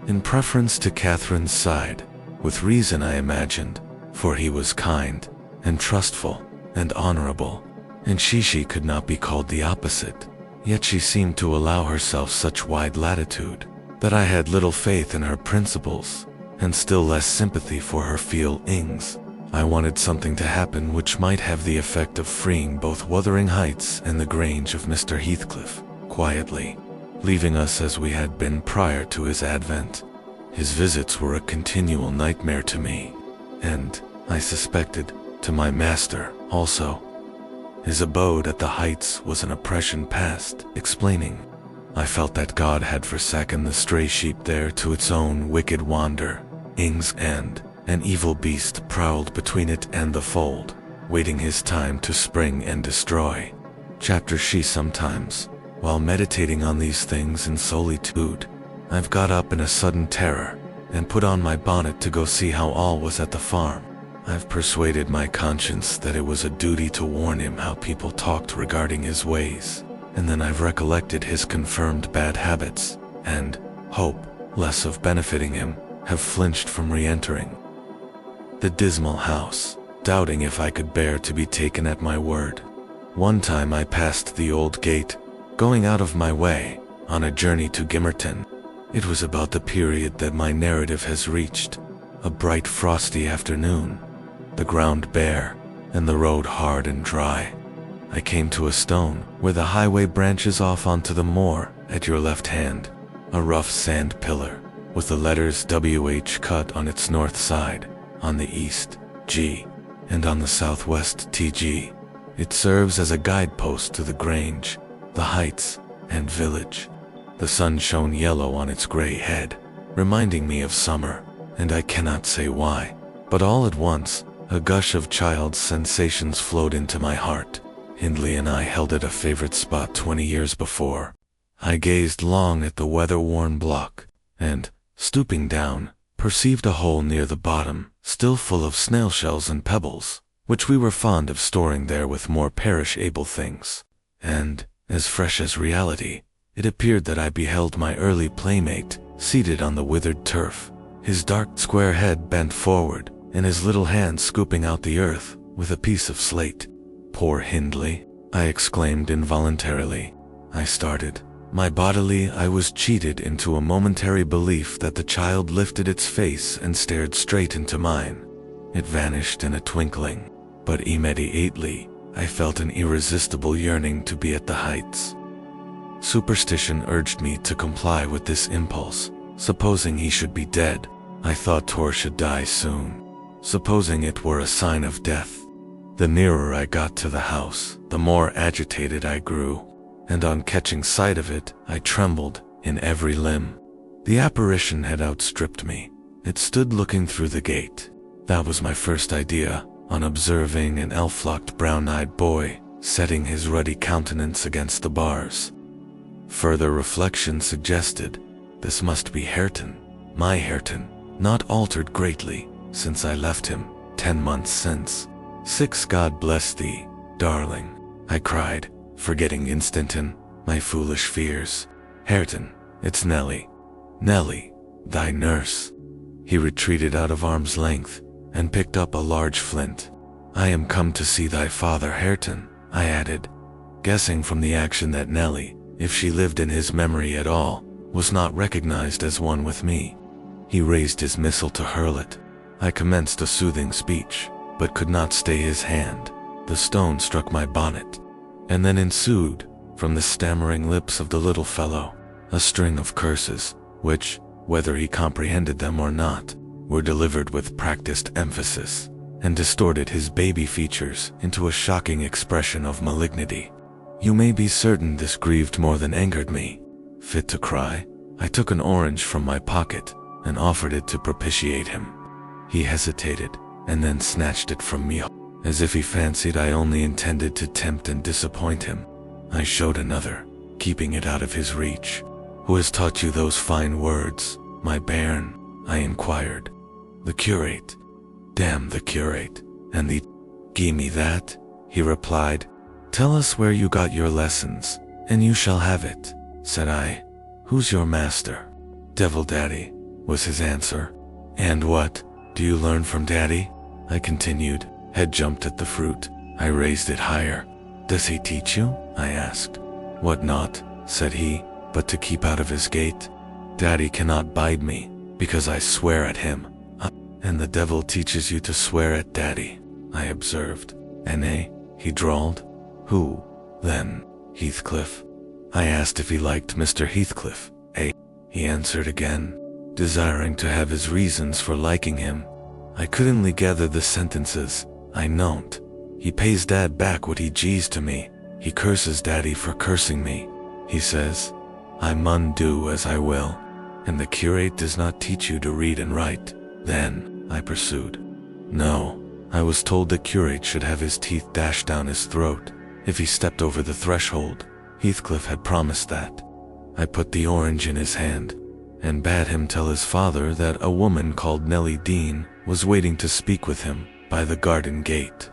A: in preference to Catherine's side, with reason I imagined, for he was kind, and trustful, and honorable, and she could not be called the opposite. Yet she seemed to allow herself such wide latitude, that I had little faith in her principles, and still less sympathy for her feelings. I wanted something to happen which might have the effect of freeing both Wuthering Heights and the Grange of Mr. Heathcliff, quietly, leaving us as we had been prior to his advent. His visits were a continual nightmare to me, and, I suspected, to my master also. His abode at the Heights was an oppression past explaining. I felt that God had forsaken the stray sheep there to its own wicked wanderings, and an evil beast prowled between it and the fold, waiting his time to spring and destroy. She sometimes, while meditating on these things in solitude, I've got up in a sudden terror, and put on my bonnet to go see how all was at the farm. I've persuaded my conscience that it was a duty to warn him how people talked regarding his ways, and then I've recollected his confirmed bad habits, and, hope, less of benefiting him, have flinched from re-entering the dismal house, doubting if I could bear to be taken at my word. One time I passed the old gate, going out of my way, on a journey to Gimmerton. It was about the period that my narrative has reached, a bright frosty afternoon, the ground bare, and the road hard and dry. I came to a stone where the highway branches off onto the moor at your left hand, a rough sand pillar, with the letters WH cut on its north side, on the east, G, and on the southwest, TG. It serves as a guidepost to the Grange, the Heights, and village. The sun shone yellow on its gray head, reminding me of summer, and I cannot say why, but all at once, a gush of child's sensations flowed into my heart. Hindley and I held at a favorite spot 20 years before. I gazed long at the weather-worn block, and, stooping down, perceived a hole near the bottom, still full of snail shells and pebbles, which we were fond of storing there with more perishable things. And, as fresh as reality, it appeared that I beheld my early playmate, seated on the withered turf, his dark square head bent forward, and his little hand scooping out the earth with a piece of slate. Poor Hindley, I exclaimed involuntarily. I started. I was cheated into a momentary belief that the child lifted its face and stared straight into mine. It vanished in a twinkling, but immediately, I felt an irresistible yearning to be at the Heights. Superstition urged me to comply with this impulse. Supposing he should be dead, I thought Tor should die soon. Supposing it were a sign of death. The nearer I got to the house, the more agitated I grew, and on catching sight of it, I trembled in every limb. The apparition had outstripped me. It stood looking through the gate. That was my first idea, on observing an elf-locked brown-eyed boy, setting his ruddy countenance against the bars. Further reflection suggested, this must be Hareton, my Hareton, not altered greatly since I left him 10 months since. 6 God bless thee, darling, I cried, forgetting instantin my foolish fears. Hareton, it's Nellie. Nellie, thy nurse. He retreated out of arm's length and picked up a large flint. I am come to see thy father, Hareton, I added, guessing from the action that Nellie, if she lived in his memory at all, was not recognized as one with me. He raised his missile to hurl it. I commenced a soothing speech, but could not stay his hand. The stone struck my bonnet, and then ensued, from the stammering lips of the little fellow, a string of curses, which, whether he comprehended them or not, were delivered with practiced emphasis, and distorted his baby features into a shocking expression of malignity. You may be certain this grieved more than angered me. Fit to cry, I took an orange from my pocket and offered it to propitiate him. He hesitated, and then snatched it from me, as if he fancied I only intended to tempt and disappoint him. I showed another, keeping it out of his reach. Who has taught you those fine words, my bairn? I inquired. The curate. Damn the curate. And the "Gimme me that," he replied. Tell us where you got your lessons, and you shall have it, said I. Who's your master? Devil Daddy, was his answer. And what do you learn from Daddy? I continued, head jumped at the fruit. I raised it higher. Does he teach you? I asked. What not, said he, but to keep out of his gate. Daddy cannot bide me, because I swear at him. And the devil teaches you to swear at Daddy, I observed. N.A., he drawled. Who, then? Heathcliff. I asked if he liked Mr. Heathcliff. He answered again, desiring to have his reasons for liking him. I couldn't gather the sentences. I knowed. He pays Dad back what he G's to me. He curses Daddy for cursing me. He says, I mun do as I will. And the curate does not teach you to read and write. Then, I pursued. No, I was told the curate should have his teeth dashed down his throat if he stepped over the threshold. Heathcliff had promised that. I put the orange in his hand and bade him tell his father that a woman called Nellie Dean was waiting to speak with him by the garden gate.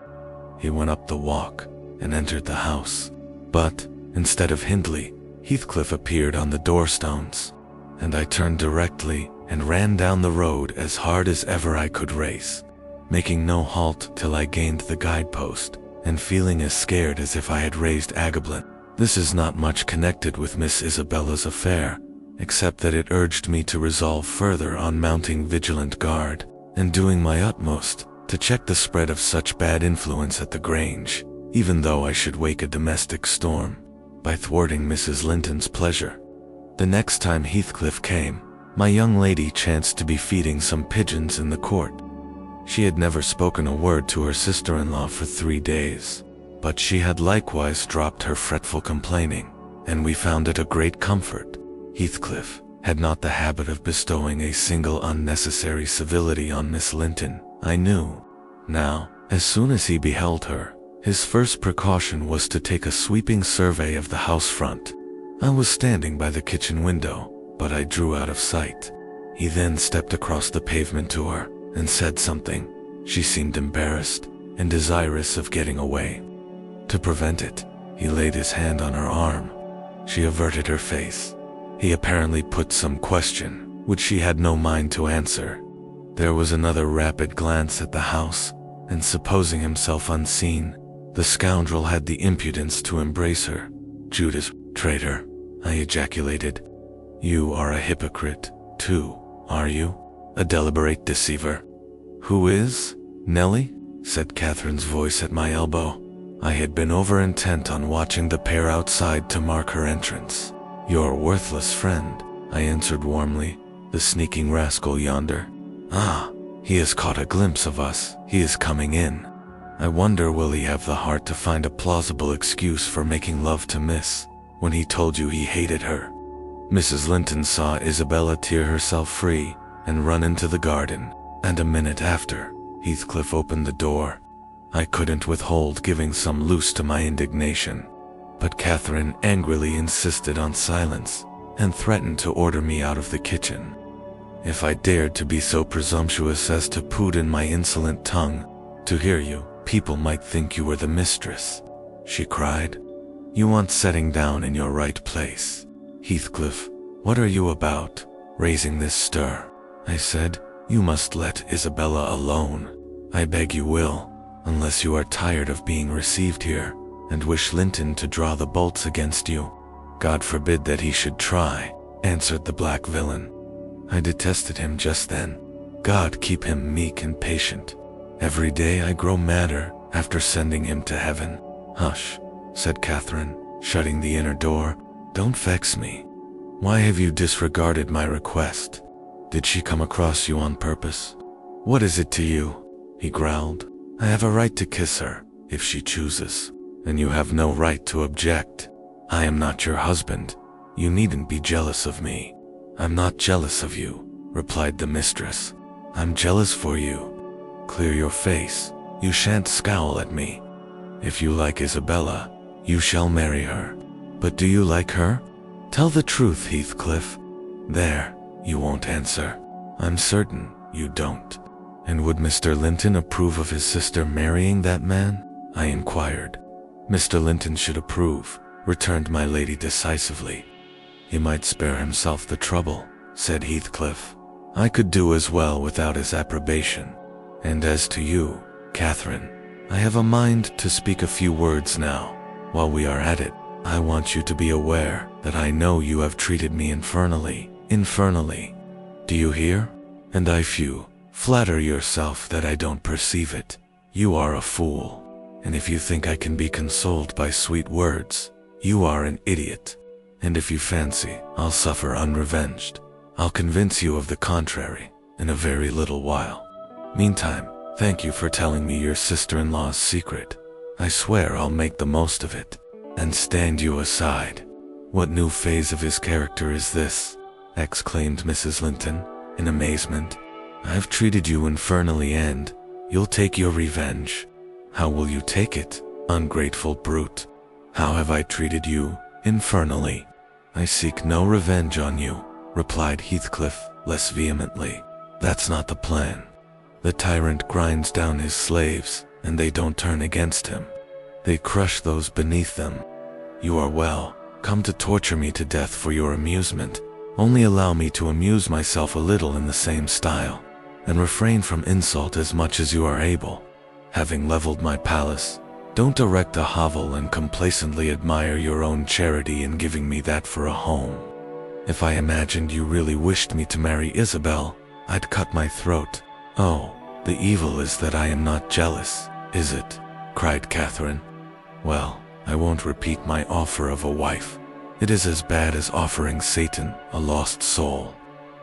A: He went up the walk and entered the house. But, instead of Hindley, Heathcliff appeared on the doorstones, and I turned directly and ran down the road as hard as ever I could race, making no halt till I gained the guidepost, and feeling as scared as if I had raised Agablin. This is not much connected with Miss Isabella's affair, except that it urged me to resolve further on mounting vigilant guard, and doing my utmost to check the spread of such bad influence at the Grange, even though I should wake a domestic storm, by thwarting Mrs. Linton's pleasure. The next time Heathcliff came, my young lady chanced to be feeding some pigeons in the court. She had never spoken a word to her sister-in-law for 3 days, but she had likewise dropped her fretful complaining, and we found it a great comfort. Heathcliff had not the habit of bestowing a single unnecessary civility on Miss Linton, I knew. Now, as soon as he beheld her, his first precaution was to take a sweeping survey of the house front. I was standing by the kitchen window, but I drew out of sight. He then stepped across the pavement to her and said something. She seemed embarrassed and desirous of getting away. To prevent it, he laid his hand on her arm. She averted her face. He apparently put some question, which she had no mind to answer. There was another rapid glance at the house, and supposing himself unseen, the scoundrel had the impudence to embrace her. Judas, traitor, I ejaculated. You are a hypocrite, too, are you? A deliberate deceiver. Who is? Nellie? Said Catherine's voice at my elbow. I had been over-intent on watching the pair outside to mark her entrance. Your worthless friend, I answered warmly, the sneaking rascal yonder. Ah, he has caught a glimpse of us. He is coming in. I wonder will he have the heart to find a plausible excuse for making love to Miss, when he told you he hated her. Mrs. Linton saw Isabella tear herself free and run into the garden, and a minute after, Heathcliff opened the door. I couldn't withhold giving some loose to my indignation, but Catherine angrily insisted on silence and threatened to order me out of the kitchen. If I dared to be so presumptuous as to poot in my insolent tongue, to hear you, people might think you were the mistress, she cried. You want setting down in your right place. Heathcliff, what are you about, raising this stir? I said. You must let Isabella alone. I beg you will, unless you are tired of being received here, and wish Linton to draw the bolts against you. God forbid that he should try, answered the black villain. I detested him just then. God keep him meek and patient. Every day I grow madder after sending him to heaven. Hush, said Catherine, shutting the inner door. Don't vex me. Why have you disregarded my request? Did she come across you on purpose? What is it to you? He growled. I have a right to kiss her, if she chooses, and you have no right to object. I am not your husband. You needn't be jealous of me. I'm not jealous of you, replied the mistress. I'm jealous for you. Clear your face. You shan't scowl at me. If you like Isabella, you shall marry her. But do you like her? Tell the truth, Heathcliff. There, you won't answer. I'm certain you don't. And would Mr. Linton approve of his sister marrying that man? I inquired. Mr. Linton should approve, returned my lady decisively. He might spare himself the trouble, said Heathcliff. I could do as well without his approbation. And as to you, Catherine, I have a mind to speak a few words now. While we are at it, I want you to be aware that I know you have treated me infernally. Do you hear? And if you flatter yourself that I don't perceive it, you are a fool. And if you think I can be consoled by sweet words, you are an idiot. And if you fancy I'll suffer unrevenged, I'll convince you of the contrary in a very little while. Meantime, thank you for telling me your sister-in-law's secret. I swear I'll make the most of it, and stand you aside. What new phase of his character is this? Exclaimed Mrs. Linton, in amazement. I've treated you infernally and you'll take your revenge. How will you take it, ungrateful brute? How have I treated you infernally? I seek no revenge on you, replied Heathcliff less vehemently. That's not the plan. The tyrant grinds down his slaves, and they don't turn against him. They crush those beneath them. You are come to torture me to death for your amusement. Only allow me to amuse myself a little in the same style, and refrain from insult as much as you are able. Having leveled my palace, don't erect a hovel and complacently admire your own charity in giving me that for a home. If I imagined you really wished me to marry Isabel, I'd cut my throat. Oh, the evil is that I am not jealous, is it? Cried Catherine. Well, I won't repeat my offer of a wife. It is as bad as offering Satan a lost soul.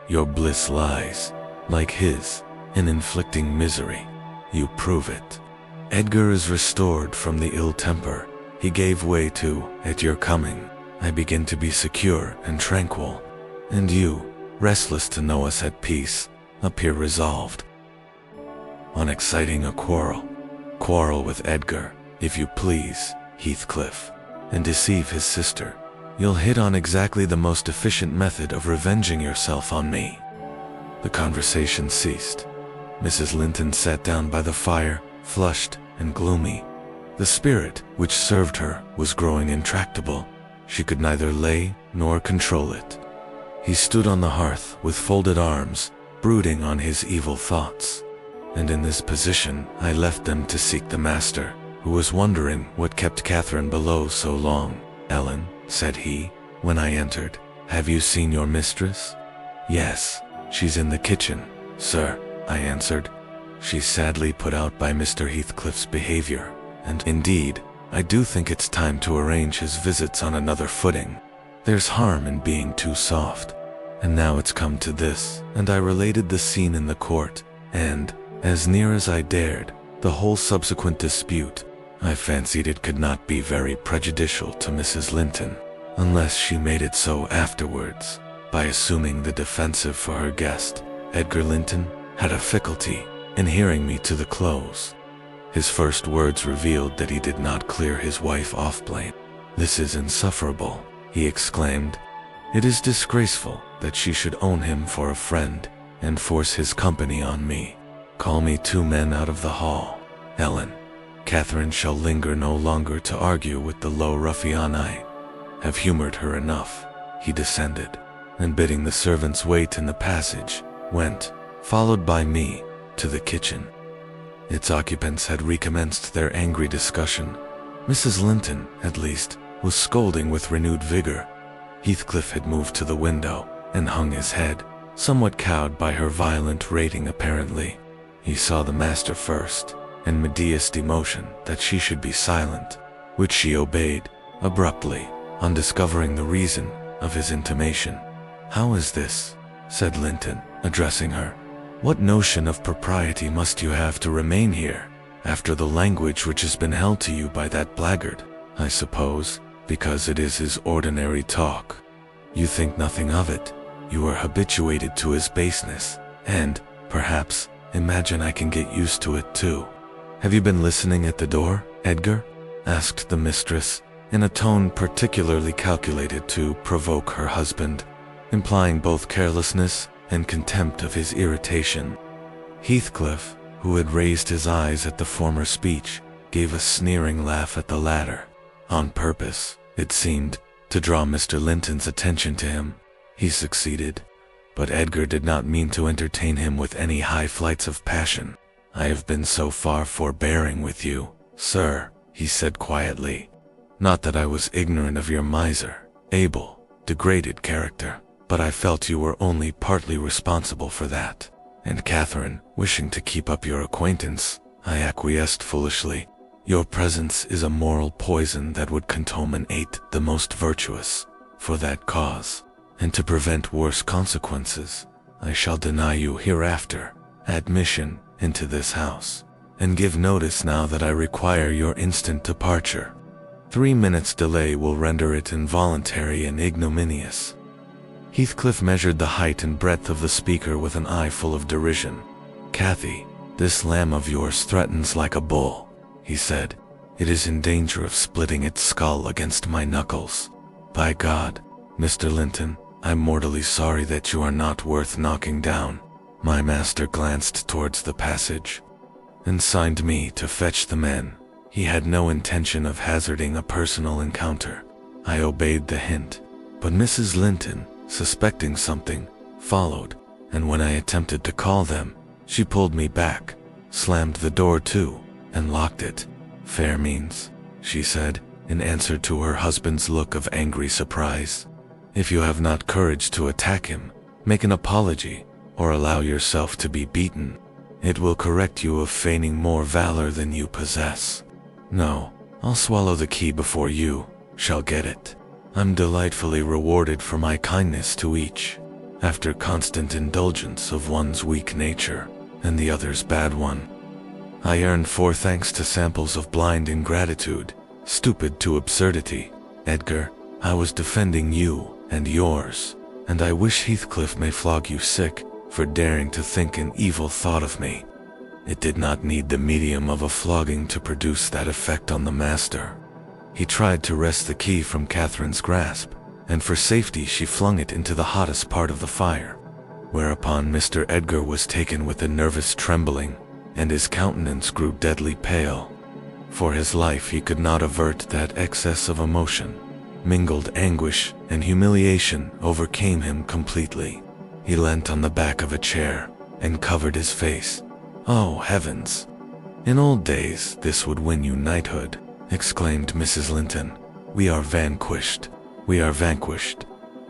A: Your bliss lies, like his, in inflicting misery. You prove it. Edgar is restored from the ill temper he gave way to at your coming. I begin to be secure and tranquil. And you, restless to know us at peace, appear resolved on exciting a quarrel. Quarrel with Edgar, if you please, Heathcliff, and deceive his sister. You'll hit on exactly the most efficient method of revenging yourself on me. The conversation ceased. Mrs. Linton sat down by the fire, flushed and gloomy. The spirit which served her was growing intractable. She could neither lay nor control it. He stood on the hearth with folded arms, brooding on his evil thoughts. And in this position I left them to seek the master, who was wondering what kept Catherine below so long. Ellen, said he, when I entered, have you seen your mistress? Yes, she's in the kitchen, sir, I answered. She's sadly put out by Mr. Heathcliff's behavior, and indeed, I do think it's time to arrange his visits on another footing. There's harm in being too soft. And now it's come to this, and I related the scene in the court, and, as near as I dared, the whole subsequent dispute. I fancied it could not be very prejudicial to Mrs. Linton. unless she made it so afterwards, by assuming the defensive for her guest. Edgar Linton had a faculty in hearing me to the close. His first words revealed that he did not clear his wife off blame. "This is insufferable," he exclaimed. "It is disgraceful that she should own him for a friend and force his company on me. Call me 2 men out of the hall. Ellen, Catherine shall linger no longer to argue with the low ruffian. I have humored her enough." He descended, and bidding the servants wait in the passage, went, followed by me, to the kitchen. Its occupants had recommenced their angry discussion. Mrs. Linton, at least, was scolding with renewed vigor. Heathcliff had moved to the window and hung his head, somewhat cowed by her violent rating apparently. He saw the master first, and Medea's emotion that she should be silent, which she obeyed, abruptly, on discovering the reason of his intimation. "How is this?" said Linton, addressing her. "What notion of propriety must you have to remain here, after the language which has been held to you by that blackguard? I suppose, because it is his ordinary talk. You think nothing of it. You are habituated to his baseness, and, perhaps, imagine I can get used to it too." "Have you been listening at the door, Edgar?" asked the mistress, in a tone particularly calculated to provoke her husband, implying both carelessness and contempt of his irritation. Heathcliff, who had raised his eyes at the former speech, gave a sneering laugh at the latter, on purpose, it seemed, to draw Mr. Linton's attention to him. He succeeded, but Edgar did not mean to entertain him with any high flights of passion. "I have been so far forbearing with you, sir," he said quietly. "Not that I was ignorant of your able, degraded character, but I felt you were only partly responsible for that. And Catherine, wishing to keep up your acquaintance, I acquiesced foolishly. Your presence is a moral poison that would contaminate the most virtuous. For that cause, and to prevent worse consequences, I shall deny you hereafter admission into this house, and give notice now that I require your instant departure. 3 minutes' delay will render it involuntary and ignominious." Heathcliff measured the height and breadth of the speaker with an eye full of derision. "Cathy, this lamb of yours threatens like a bull," he said. "It is in danger of splitting its skull against my knuckles. By God, Mr. Linton, I'm mortally sorry that you are not worth knocking down." My master glanced towards the passage, and signed me to fetch the men. He had no intention of hazarding a personal encounter. I obeyed the hint, but Mrs. Linton, suspecting something, followed, and when I attempted to call them, she pulled me back, slammed the door to, and locked it. "Fair means," she said, in answer to her husband's look of angry surprise. "If you have not courage to attack him, make an apology, or allow yourself to be beaten. It will correct you of feigning more valor than you possess. No, I'll swallow the key before you shall get it. I'm delightfully rewarded for my kindness to each, after constant indulgence of one's weak nature, and the other's bad one. I earn 4 thanks to samples of blind ingratitude, stupid to absurdity. Edgar, I was defending you and yours, and I wish Heathcliff may flog you sick for daring to think an evil thought of me." It did not need the medium of a flogging to produce that effect on the master. He tried to wrest the key from Catherine's grasp, and for safety she flung it into the hottest part of the fire, whereupon Mr. Edgar was taken with a nervous trembling, and his countenance grew deadly pale. For his life he could not avert that excess of emotion. Mingled anguish and humiliation overcame him completely. He leant on the back of a chair and covered his face. "Oh, heavens! In old days this would win you knighthood," exclaimed Mrs. Linton. "We are vanquished. We are vanquished.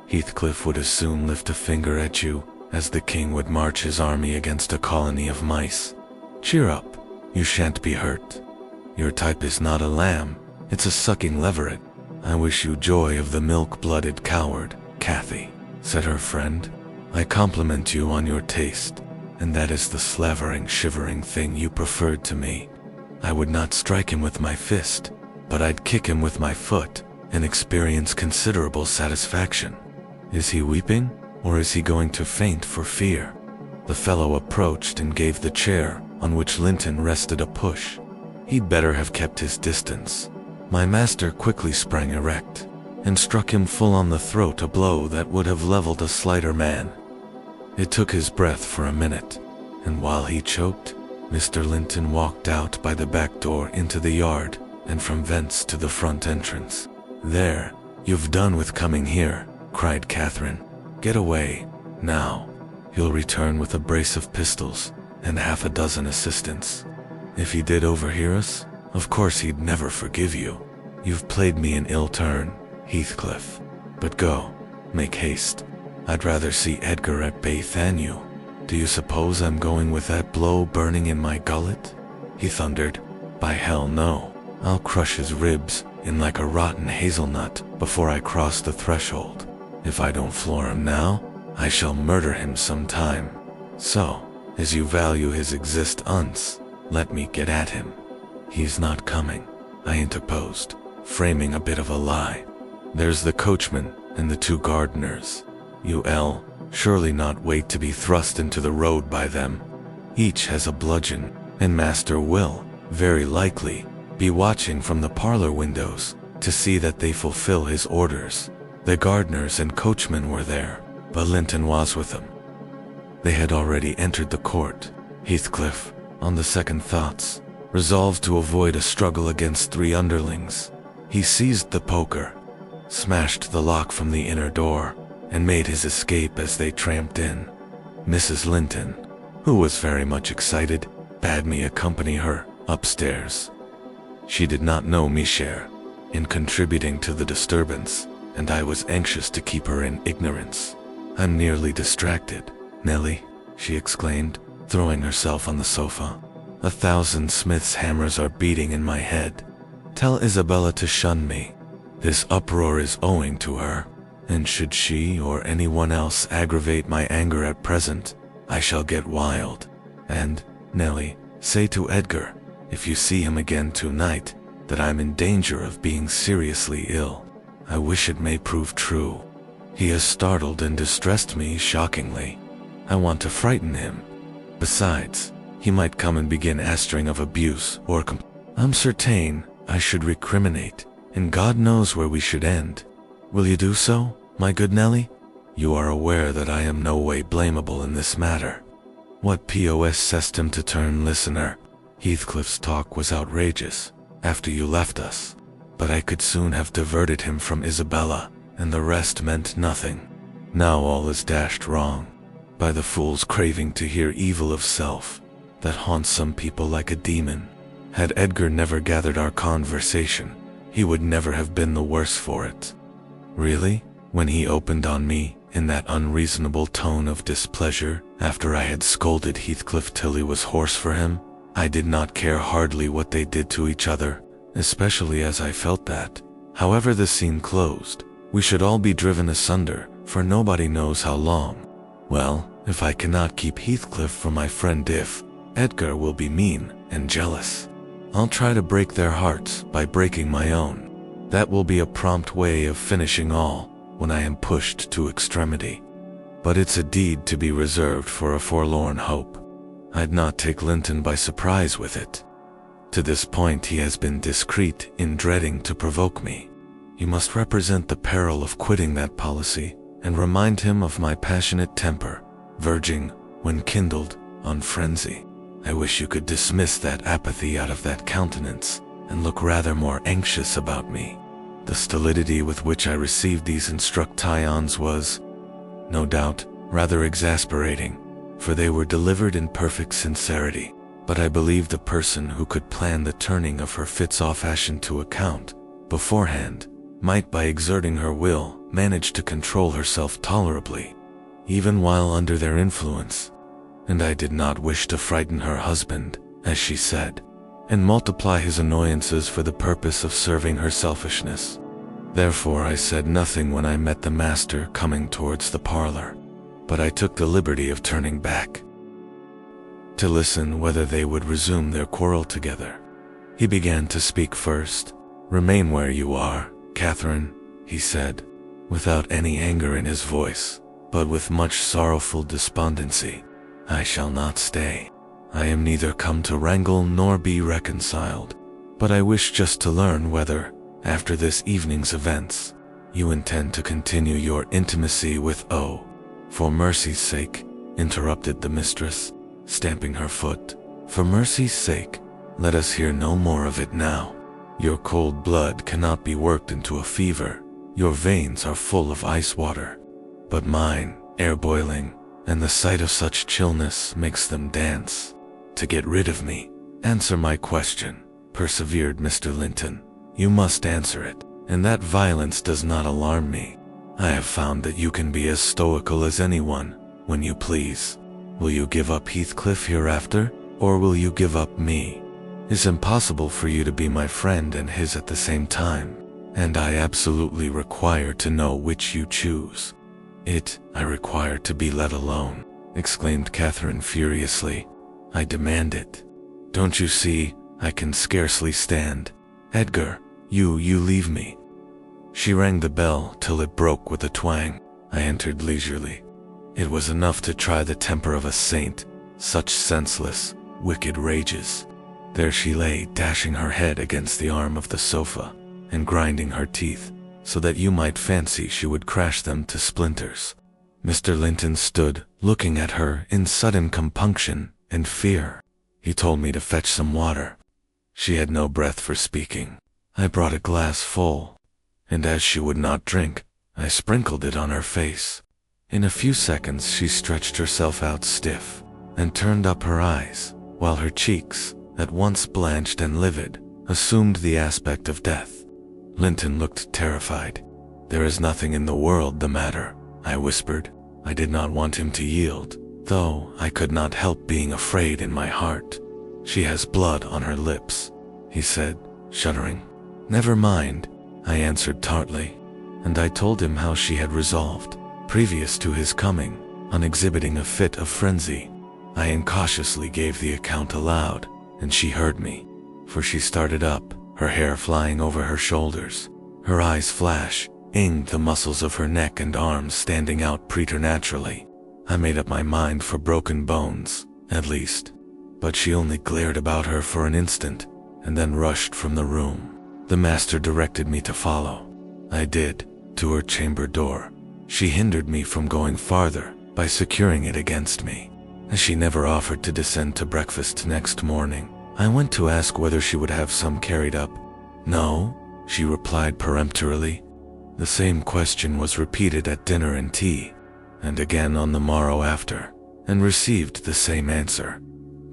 A: Heathcliff would as soon lift a finger at you as the king would march his army against a colony of mice. Cheer up, you shan't be hurt. Your type is not a lamb, it's a sucking leveret. I wish you joy of the milk-blooded coward, Cathy," said her friend. "I compliment you on your taste, and that is the slavering, shivering thing you preferred to me. I would not strike him with my fist, but I'd kick him with my foot, and experience considerable satisfaction. Is he weeping, or is he going to faint for fear? The fellow approached and gave the chair on which Linton rested a push. He'd better have kept his distance. My master quickly sprang erect and struck him full on the throat, a blow that would have leveled a slighter man. It took his breath for a minute, and while he choked, Mr. Linton walked out by the back door into the yard and from thence to the front entrance. "There, you've done with coming here," cried Catherine. "Get away, now." He'll return with a brace of pistols and half a dozen assistants. If he did overhear us, of course he'd never forgive you. You've played me an ill turn, Heathcliff. But go, make haste. I'd rather see Edgar at bay than you. Do you suppose I'm going with that blow burning in my gullet? He thundered. By hell no. I'll crush his ribs in like a rotten hazelnut before I cross the threshold. If I don't floor him now, I shall murder him sometime. So, as you value his existence, let me get at him. He's not coming, I interposed, framing a bit of a lie. There's the coachman and the two gardeners. You'll surely not wait to be thrust into the road by them. Each has a bludgeon, and master will, very likely, be watching from the parlor windows to see that they fulfill his orders. The gardeners and coachmen were there, but Linton was with them. They had already entered the court. Heathcliff, on the second thoughts, resolved to avoid a struggle against three underlings. He seized the poker, smashed the lock from the inner door, and made his escape as they tramped in. Mrs. Linton, who was very much excited, bade me accompany her upstairs. She did not know me share in contributing to the disturbance, and I was anxious to keep her in ignorance. "I'm nearly distracted, Nellie," she exclaimed, throwing herself on the sofa. "1,000 smiths' hammers are beating in my head. Tell Isabella to shun me. This uproar is owing to her, and should she or anyone else aggravate my anger at present, I shall get wild. And, Nellie, say to Edgar, if you see him again tonight, that I'm in danger of being seriously ill. I wish it may prove true. He has startled and distressed me shockingly. I want to frighten him. Besides, he might come and begin astring of abuse or I'm certain I should recriminate, and God knows where we should end. Will you do so, my good Nellie? You are aware that I am no way blamable in this matter." What POS sest him to turn listener? Heathcliff's talk was outrageous after you left us, but I could soon have diverted him from Isabella, and the rest meant nothing. Now all is dashed wrong, by the fool's craving to hear evil of self, that haunts some people like a demon. Had Edgar never gathered our conversation, he would never have been the worse for it. Really, when he opened on me in that unreasonable tone of displeasure after I had scolded Heathcliff till he was hoarse for him, I did not care hardly what they did to each other, especially as I felt that, however the scene closed, we should all be driven asunder for nobody knows how long. Well, if I cannot keep Heathcliff from my friend Edgar will be mean and jealous. I'll try to break their hearts by breaking my own. That will be a prompt way of finishing all when I am pushed to extremity. But it's a deed to be reserved for a forlorn hope. I'd not take Linton by surprise with it. To this point he has been discreet in dreading to provoke me. You must represent the peril of quitting that policy and remind him of my passionate temper, verging, when kindled, on frenzy. I wish you could dismiss that apathy out of that countenance and look rather more anxious about me. The stolidity with which I received these instructions was, no doubt, rather exasperating, for they were delivered in perfect sincerity, but I believed a person who could plan the turning of her fits off Ashen to account beforehand might, by exerting her will, manage to control herself tolerably, even while under their influence. And I did not wish to frighten her husband, as she said, and multiply his annoyances for the purpose of serving her selfishness. Therefore I said nothing when I met the master coming towards the parlor, but I took the liberty of turning back to listen whether they would resume their quarrel together. He began to speak first. "Remain where you are, "Catherine," he said, without any anger in his voice, but with much sorrowful despondency, "I shall not stay. I am neither come to wrangle nor be reconciled, but I wish just to learn whether, after this evening's events, you intend to continue your intimacy with O." "For mercy's sake," interrupted the mistress, stamping her foot. "For mercy's sake, let us hear no more of it now. Your cold blood cannot be worked into a fever. Your veins are full of ice water, but mine, air boiling, and the sight of such chillness makes them dance. To get rid of me, answer my question," persevered Mr. Linton. "You must answer it, and that violence does not alarm me. I have found that you can be as stoical as anyone, when you please. Will you give up Heathcliff hereafter, or will you give up me? It's impossible for you to be my friend and his at the same time, and I absolutely require to know which you choose." I require to be let alone," exclaimed Catherine furiously. "I demand it. Don't you see, I can scarcely stand. Edgar, you leave me." She rang the bell till it broke with a twang. I entered leisurely. It was enough to try the temper of a saint, such senseless, wicked rages. There she lay, dashing her head against the arm of the sofa, and grinding her teeth, so that you might fancy she would crash them to splinters. Mr. Linton stood, looking at her in sudden compunction and fear. He told me to fetch some water. She had no breath for speaking. I brought a glass full, and as she would not drink, I sprinkled it on her face. In a few seconds she stretched herself out stiff, and turned up her eyes, while her cheeks, at once blanched and livid, assumed the aspect of death. Linton looked terrified. "There is nothing in the world the matter," I whispered. I did not want him to yield, though I could not help being afraid in my heart. "She has blood on her lips," he said, shuddering. "Never mind," I answered tartly, and I told him how she had resolved, previous to his coming, on exhibiting a fit of frenzy. I incautiously gave the account aloud, and she heard me, for she started up, her hair flying over her shoulders, her eyes flashing, the muscles of her neck and arms standing out preternaturally. I made up my mind for broken bones, at least, but she only glared about her for an instant, and then rushed from the room. The master directed me to follow. I did, to her chamber door. She hindered me from going farther by securing it against me. As she never offered to descend to breakfast next morning, I went to ask whether she would have some carried up. "No," she replied peremptorily. The same question was repeated at dinner and tea, and again on the morrow after, and received the same answer.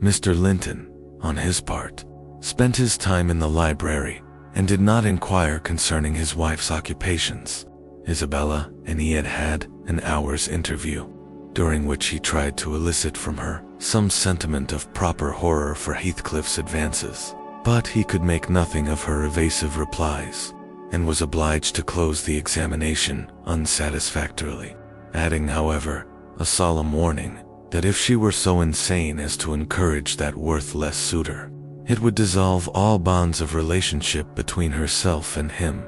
A: Mr. Linton, on his part, spent his time in the library, and did not inquire concerning his wife's occupations. Isabella and he had had an hour's interview, during which he tried to elicit from her some sentiment of proper horror for Heathcliff's advances, but he could make nothing of her evasive replies, and was obliged to close the examination unsatisfactorily, adding, however, a solemn warning that if she were so insane as to encourage that worthless suitor, it would dissolve all bonds of relationship between herself and him.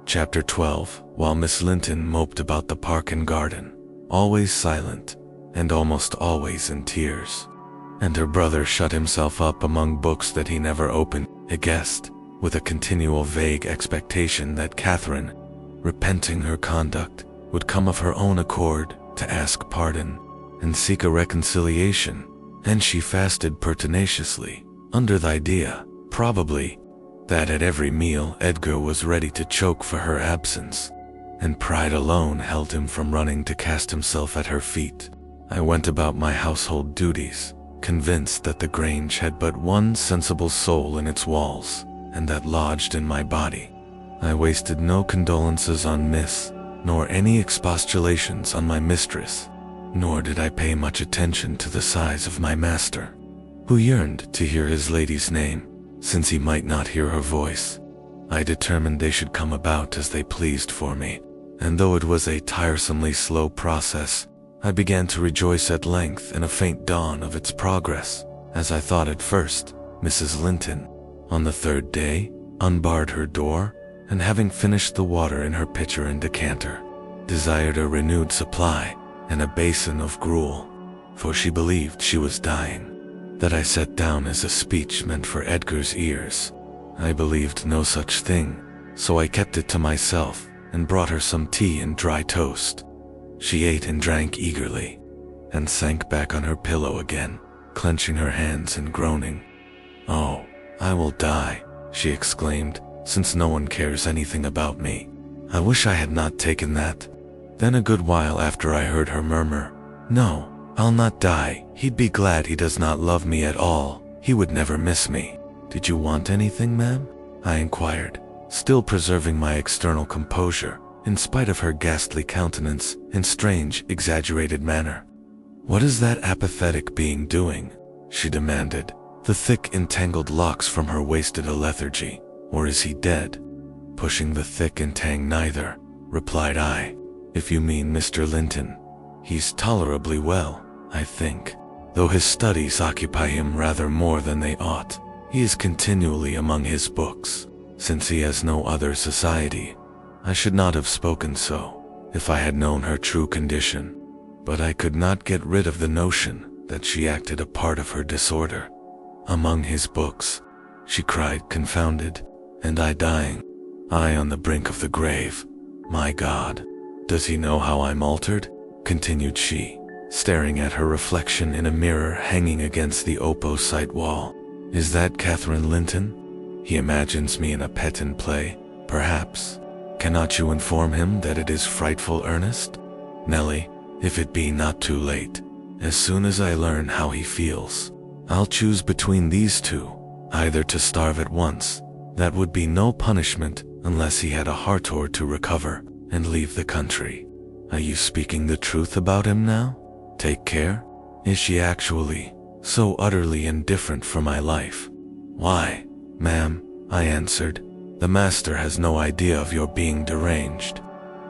A: Chapter 12. While Miss Linton moped about the park and garden, always silent, and almost always in tears, and her brother shut himself up among books that he never opened, a guest, with a continual vague expectation that Catherine, repenting her conduct, would come of her own accord to ask pardon and seek a reconciliation, and she fasted pertinaciously, under the idea, probably, that at every meal Edgar was ready to choke for her absence, and pride alone held him from running to cast himself at her feet. I went about my household duties, convinced that the Grange had but one sensible soul in its walls, and that lodged in my body. I wasted no condolences on Miss, nor any expostulations on my mistress, nor did I pay much attention to the sighs of my master, who yearned to hear his lady's name, since he might not hear her voice. I determined they should come about as they pleased for me, and though it was a tiresomely slow process, I began to rejoice at length in a faint dawn of its progress, as I thought at first. Mrs. Linton, on the third day, unbarred her door, and having finished the water in her pitcher and decanter, desired a renewed supply and a basin of gruel, for she believed she was dying. That I set down as a speech meant for Edgar's ears. I believed no such thing, so I kept it to myself and brought her some tea and dry toast. She ate and drank eagerly, and sank back on her pillow again, clenching her hands and groaning. "Oh, I will die," she exclaimed, "since no one cares anything about me. I wish I had not taken that." Then a good while after I heard her murmur, "No, I'll not die. He'd be glad he does not love me at all. He would never miss me." "Did you want anything, ma'am?" I inquired, still preserving my external composure, in spite of her ghastly countenance and strange, exaggerated manner. "What is that apathetic being doing?" she demanded, the thick, entangled locks from her wasted a lethargy. "Or is he dead?" "Pushing the thick and tang neither," replied I. "If you mean Mr. Linton, he's tolerably well, I think, though his studies occupy him rather more than they ought. He is continually among his books, since he has no other society." I should not have spoken so, if I had known her true condition, but I could not get rid of the notion that she acted a part of her disorder. "Among his books," she cried, confounded, "and I dying, I on the brink of the grave. My God, does he know how I'm altered?" continued she, staring at her reflection in a mirror hanging against the opposite wall. "Is that Catherine Linton? He imagines me in a pet and play, perhaps. Cannot you inform him that it is frightful earnest? Nelly, if it be not too late, as soon as I learn how he feels, I'll choose between these two, either to starve at once, that would be no punishment unless he had a heart or to recover, and leave the country. Are you speaking the truth about him now? Take care. Is she actually so utterly indifferent for my life?" "Why, ma'am," I answered, "the master has no idea of your being deranged.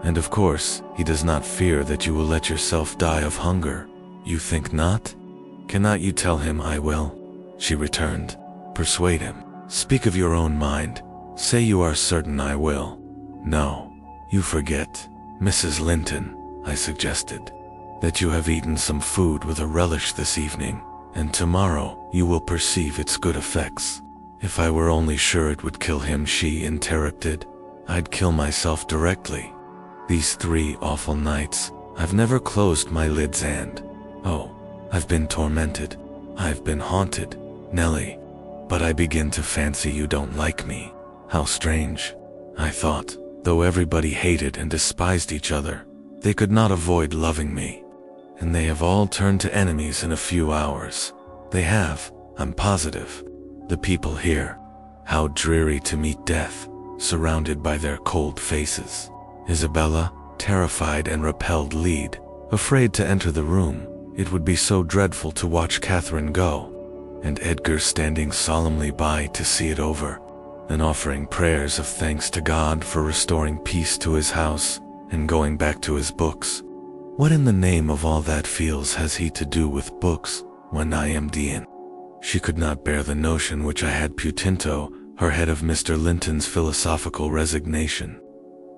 A: And of course, he does not fear that you will let yourself die of hunger. You think not?" "Cannot you tell him I will?" she returned. "Persuade him. Speak of your own mind. Say you are certain I will." "No, you forget, Mrs. Linton," I suggested, "that you have eaten some food with a relish this evening, and tomorrow you will perceive its good effects." "If I were only sure it would kill him," she interrupted, "I'd kill myself directly. These 3 awful nights, I've never closed my lids and, oh, I've been tormented. I've been haunted, Nelly. But I begin to fancy you don't like me. How strange," I thought, "though everybody hated and despised each other, they could not avoid loving me. And they have all turned to enemies in a few hours. They have, I'm positive. The people here. How dreary to meet death, surrounded by their cold faces." Isabella, terrified and repelled, lead, afraid to enter the room. It would be so dreadful to watch Catherine go, and Edgar standing solemnly by to see it over, and offering prayers of thanks to God for restoring peace to his house and going back to his books. What in the name of all that feels has he to do with books when I am Dean? She could not bear the notion which I had put into her head of Mr. Linton's philosophical resignation.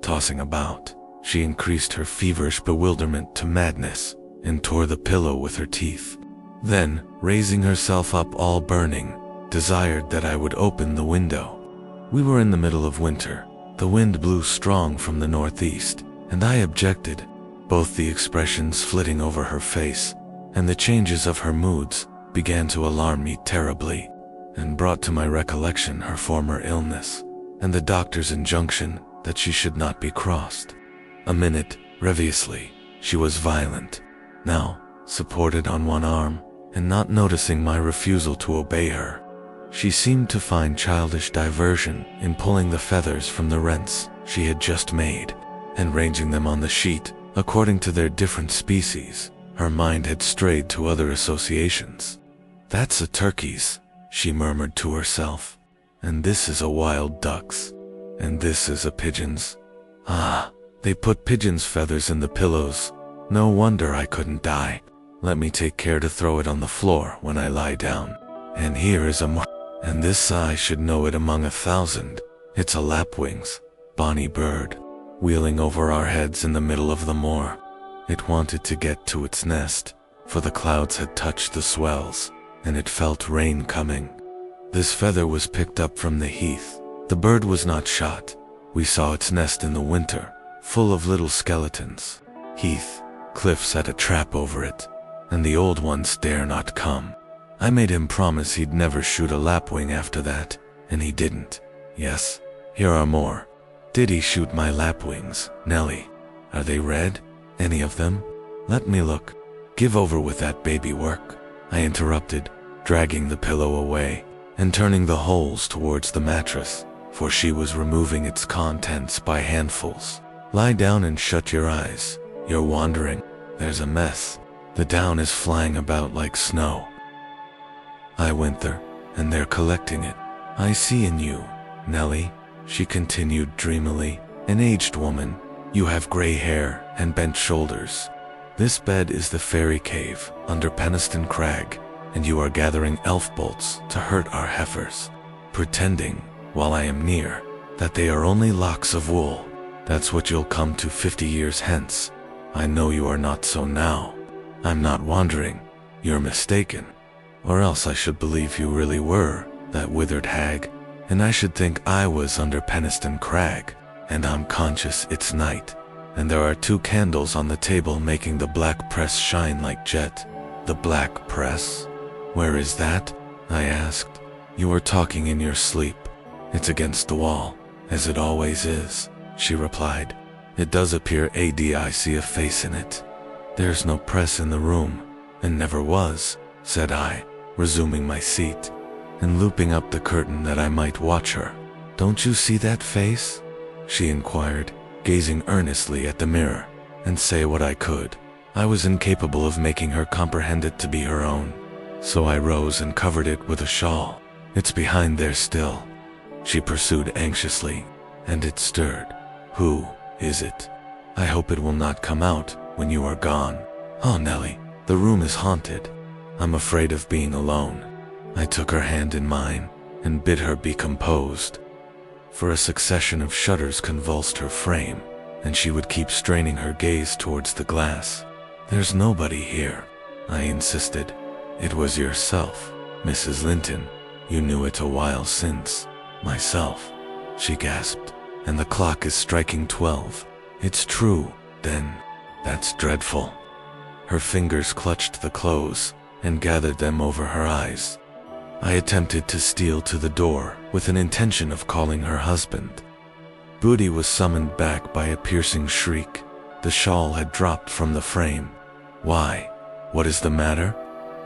A: Tossing about, she increased her feverish bewilderment to madness and tore the pillow with her teeth. Then, raising herself up all burning, desired that I would open the window. We were in the middle of winter. The wind blew strong from the northeast, and I objected. Both the expressions flitting over her face and the changes of her moods began to alarm me terribly, and brought to my recollection her former illness, and the doctor's injunction that she should not be crossed. A minute, previously, she was violent. Now, supported on one arm, and not noticing my refusal to obey her, she seemed to find childish diversion in pulling the feathers from the rents she had just made, and ranging them on the sheet according to their different species. Her mind had strayed to other associations. "That's a turkey's," she murmured to herself, "and this is a wild duck's, and this is a pigeon's. Ah, they put pigeon's feathers in the pillows. No wonder I couldn't die. Let me take care to throw it on the floor when I lie down. And here is a and this I should know it among 1,000. It's a lapwing's. bonny bird, wheeling over our heads in the middle of the moor. It wanted to get to its nest, for the clouds had touched the swells, and it felt rain coming. This feather was picked up from the heath. The bird was not shot. We saw its nest in the winter, full of little skeletons. Heath, cliff set a trap over it, and the old ones dare not come. I made him promise he'd never shoot a lapwing after that, and he didn't. Yes, here are more. Did he shoot my lapwings, Nellie? Are they red? Any of them? Let me look. Give over with that baby work, I interrupted, dragging the pillow away and turning the holes towards the mattress, for she was removing its contents by handfuls. Lie down and shut your eyes. You're wandering. There's a mess. The down is flying about like snow. I went there, and they're collecting it. I see in you, Nellie, she continued dreamily, an aged woman. You have gray hair and bent shoulders. This bed is the fairy cave under Penistone Crag, and you are gathering elf bolts to hurt our heifers, pretending, while I am near, that they are only locks of wool. That's what you'll come to 50 years hence. I know you are not so now. I'm not wandering. You're mistaken. Or else I should believe you really were that withered hag, and I should think I was under Penistone Crag, and I'm conscious it's night, and there are 2 candles on the table making the black press shine like jet. The black press? Where is that? I asked. You were talking in your sleep. It's against the wall, as it always is, she replied. It does appear I see a face in it. There's no press in the room, and never was, said I, resuming my seat, and looping up the curtain that I might watch her. Don't you see that face? She inquired, gazing earnestly at the mirror, and say what I could. I was incapable of making her comprehend it to be her own, so I rose and covered it with a shawl. It's behind there still, she pursued anxiously, and it stirred. Who is it? I hope it will not come out when you are gone. Oh, Nellie, the room is haunted. I'm afraid of being alone. I took her hand in mine and bid her be composed, for a succession of shudders convulsed her frame, and she would keep straining her gaze towards the glass. There's nobody here, I insisted. It was yourself, Mrs. Linton. You knew it a while since. Myself, she gasped. And the clock is striking 12. It's true, then. That's dreadful. Her fingers clutched the clothes and gathered them over her eyes. I attempted to steal to the door with an intention of calling her husband. Booty was summoned back by a piercing shriek. The shawl had dropped from the frame. Why? What is the matter?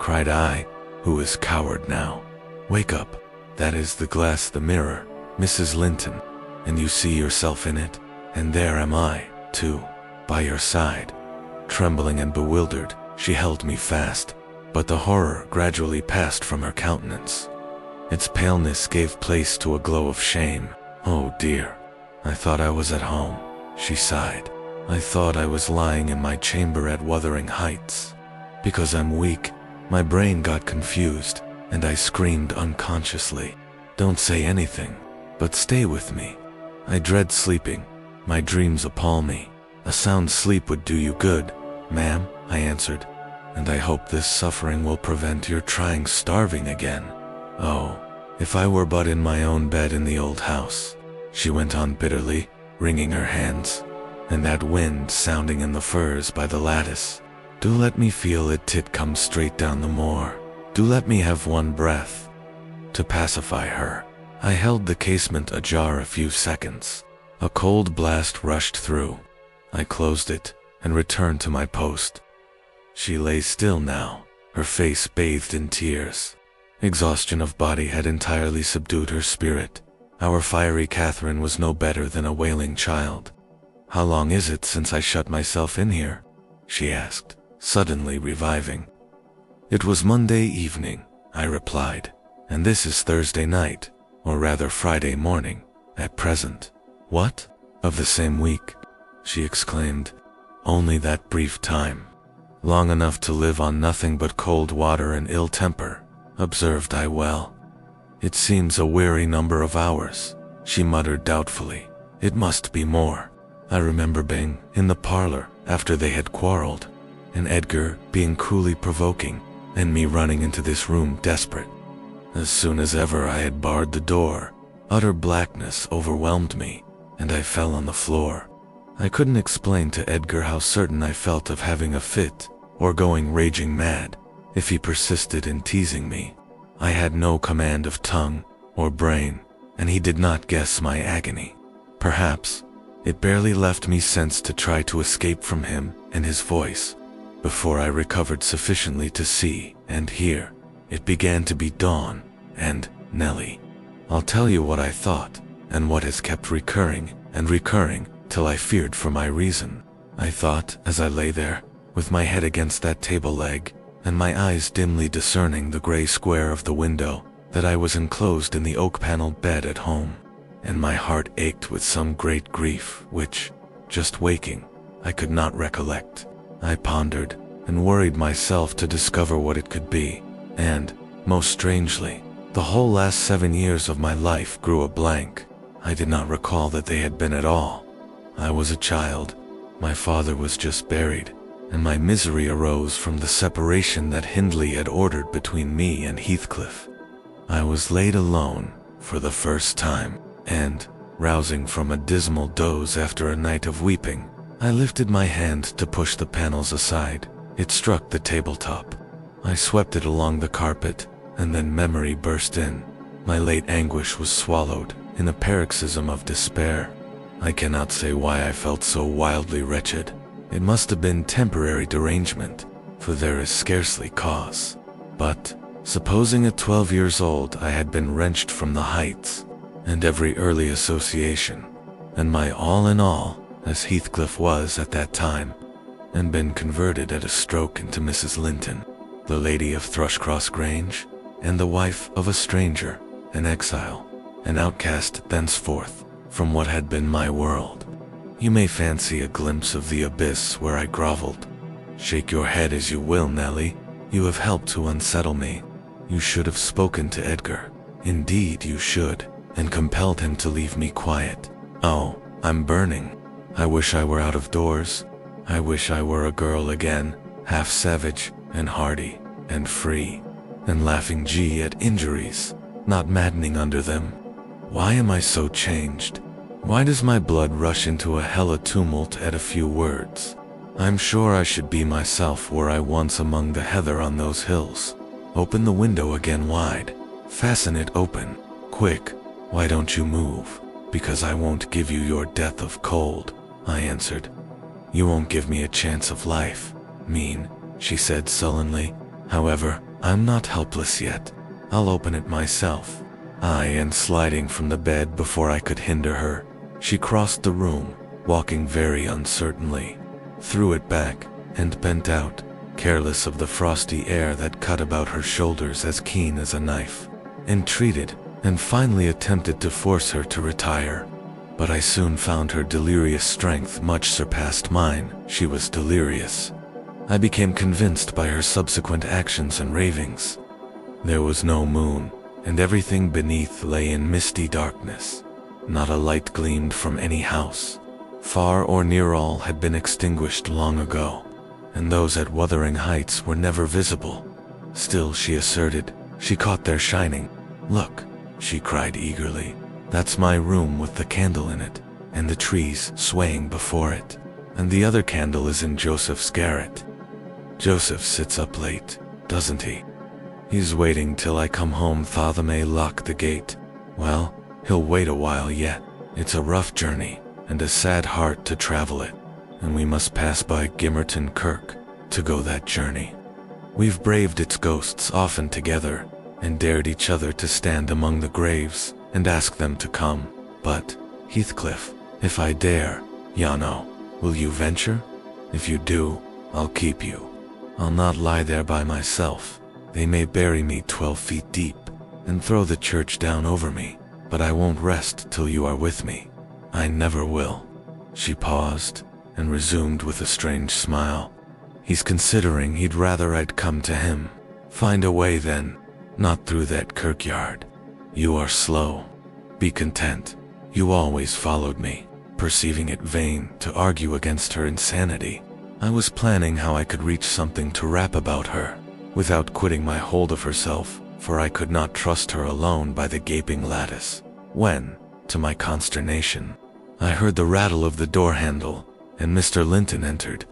A: Cried I, who was coward now. Wake up. That is the glass, the mirror, Mrs. Linton, and you see yourself in it, and there am I, too, by your side. Trembling and bewildered, she held me fast, but the horror gradually passed from her countenance. Its paleness gave place to a glow of shame. Oh dear, I thought I was at home, she sighed. I thought I was lying in my chamber at Wuthering Heights. Because I'm weak, my brain got confused, and I screamed unconsciously. Don't say anything, but stay with me. I dread sleeping. My dreams appall me. A sound sleep would do you good, ma'am, I answered, and I hope this suffering will prevent your trying starving again. Oh, if I were but in my own bed in the old house, she went on bitterly, wringing her hands, and that wind sounding in the firs by the lattice. Do let me feel it tit come straight down the moor. Do let me have one breath. To pacify her, I held the casement ajar a few seconds. A cold blast rushed through. I closed it and returned to my post. She lay still now, her face bathed in tears. Exhaustion of body had entirely subdued her spirit. Our fiery Catherine was no better than a wailing child. How long is it since I shut myself in here? She asked, suddenly reviving. It was Monday evening, I replied, and this is Thursday night, or rather Friday morning, at present. What? Of the same week? She exclaimed. Only that brief time. Long enough to live on nothing but cold water and ill temper, observed I well. It seems a weary number of hours, she muttered doubtfully. It must be more. I remember being in the parlor after they had quarreled, and Edgar being cruelly provoking, and me running into this room desperate. As soon as ever I had barred the door, utter blackness overwhelmed me, and I fell on the floor. I couldn't explain to Edgar how certain I felt of having a fit, or going raging mad, if he persisted in teasing me. I had no command of tongue or brain, and he did not guess my agony. Perhaps it barely left me sense to try to escape from him and his voice. Before I recovered sufficiently to see and hear, it began to be dawn, and, Nellie, I'll tell you what I thought, and what has kept recurring and recurring till I feared for my reason. I thought, as I lay there, with my head against that table leg, and my eyes dimly discerning the gray square of the window, that I was enclosed in the oak-paneled bed at home, and my heart ached with some great grief which, just waking, I could not recollect. I pondered and worried myself to discover what it could be, and, most strangely, the whole last 7 years of my life grew a blank. I did not recall that they had been at all. I was a child, my father was just buried, and my misery arose from the separation that Hindley had ordered between me and Heathcliff. I was laid alone for the first time, and, rousing from a dismal doze after a night of weeping, I lifted my hand to push the panels aside. It struck the tabletop. I swept it along the carpet, and then memory burst in. My late anguish was swallowed in a paroxysm of despair. I cannot say why I felt so wildly wretched. It must have been temporary derangement, for there is scarcely cause. But, supposing at 12 years old I had been wrenched from the heights, and every early association, and my all in all, as Heathcliff was at that time, and been converted at a stroke into Mrs. Linton, the lady of Thrushcross Grange, and the wife of a stranger, an exile, an outcast thenceforth from what had been my world. You may fancy a glimpse of the abyss where I groveled. Shake your head as you will, Nellie. You have helped to unsettle me. You should have spoken to Edgar. Indeed, you should, and compelled him to leave me quiet. Oh, I'm burning. I wish I were out of doors. I wish I were a girl again, half savage and hardy and free, and laughing at injuries, not maddening under them. Why am I so changed? Why does my blood rush into a hella tumult at a few words? I'm sure I should be myself were I once among the heather on those hills. Open the window again wide. Fasten it open. Quick, why don't you move? Because I won't give you your death of cold, I answered. You won't give me a chance of life. Mean, she said sullenly. However, I'm not helpless yet. I'll open it myself. And sliding from the bed before I could hinder her, she crossed the room, walking very uncertainly, threw it back, and bent out, careless of the frosty air that cut about her shoulders as keen as a knife, entreated, and finally attempted to force her to retire. But I soon found her delirious strength much surpassed mine. She was delirious. I became convinced by her subsequent actions and ravings. There was no moon, and everything beneath lay in misty darkness. Not a light gleamed from any house. Far or near all had been extinguished long ago, and those at Wuthering Heights were never visible. Still, she asserted, she caught their shining. Look, she cried eagerly. That's my room with the candle in it, and the trees swaying before it. And the other candle is in Joseph's garret. Joseph sits up late, doesn't he? He's waiting till I come home. Father may lock the gate. Well, he'll wait a while yet. It's a rough journey, and a sad heart to travel it, and we must pass by Gimmerton Kirk to go that journey. We've braved its ghosts often together, and dared each other to stand among the graves and ask them to come. But, Heathcliff, if I dare, Yano, will you venture? If you do, I'll keep you. I'll not lie there by myself. They may bury me 12 feet deep and throw the church down over me, but I won't rest till you are with me. I never will. She paused and resumed with a strange smile. He's considering he'd rather I'd come to him. Find a way then, not through that kirkyard. You are slow. Be content. You always followed me. perceiving it vain to argue against her insanity. I was planning how I could reach something to rap about her, without quitting my hold of herself, for I could not trust her alone by the gaping lattice, when, to my consternation, I heard the rattle of the door handle, and Mr. Linton entered.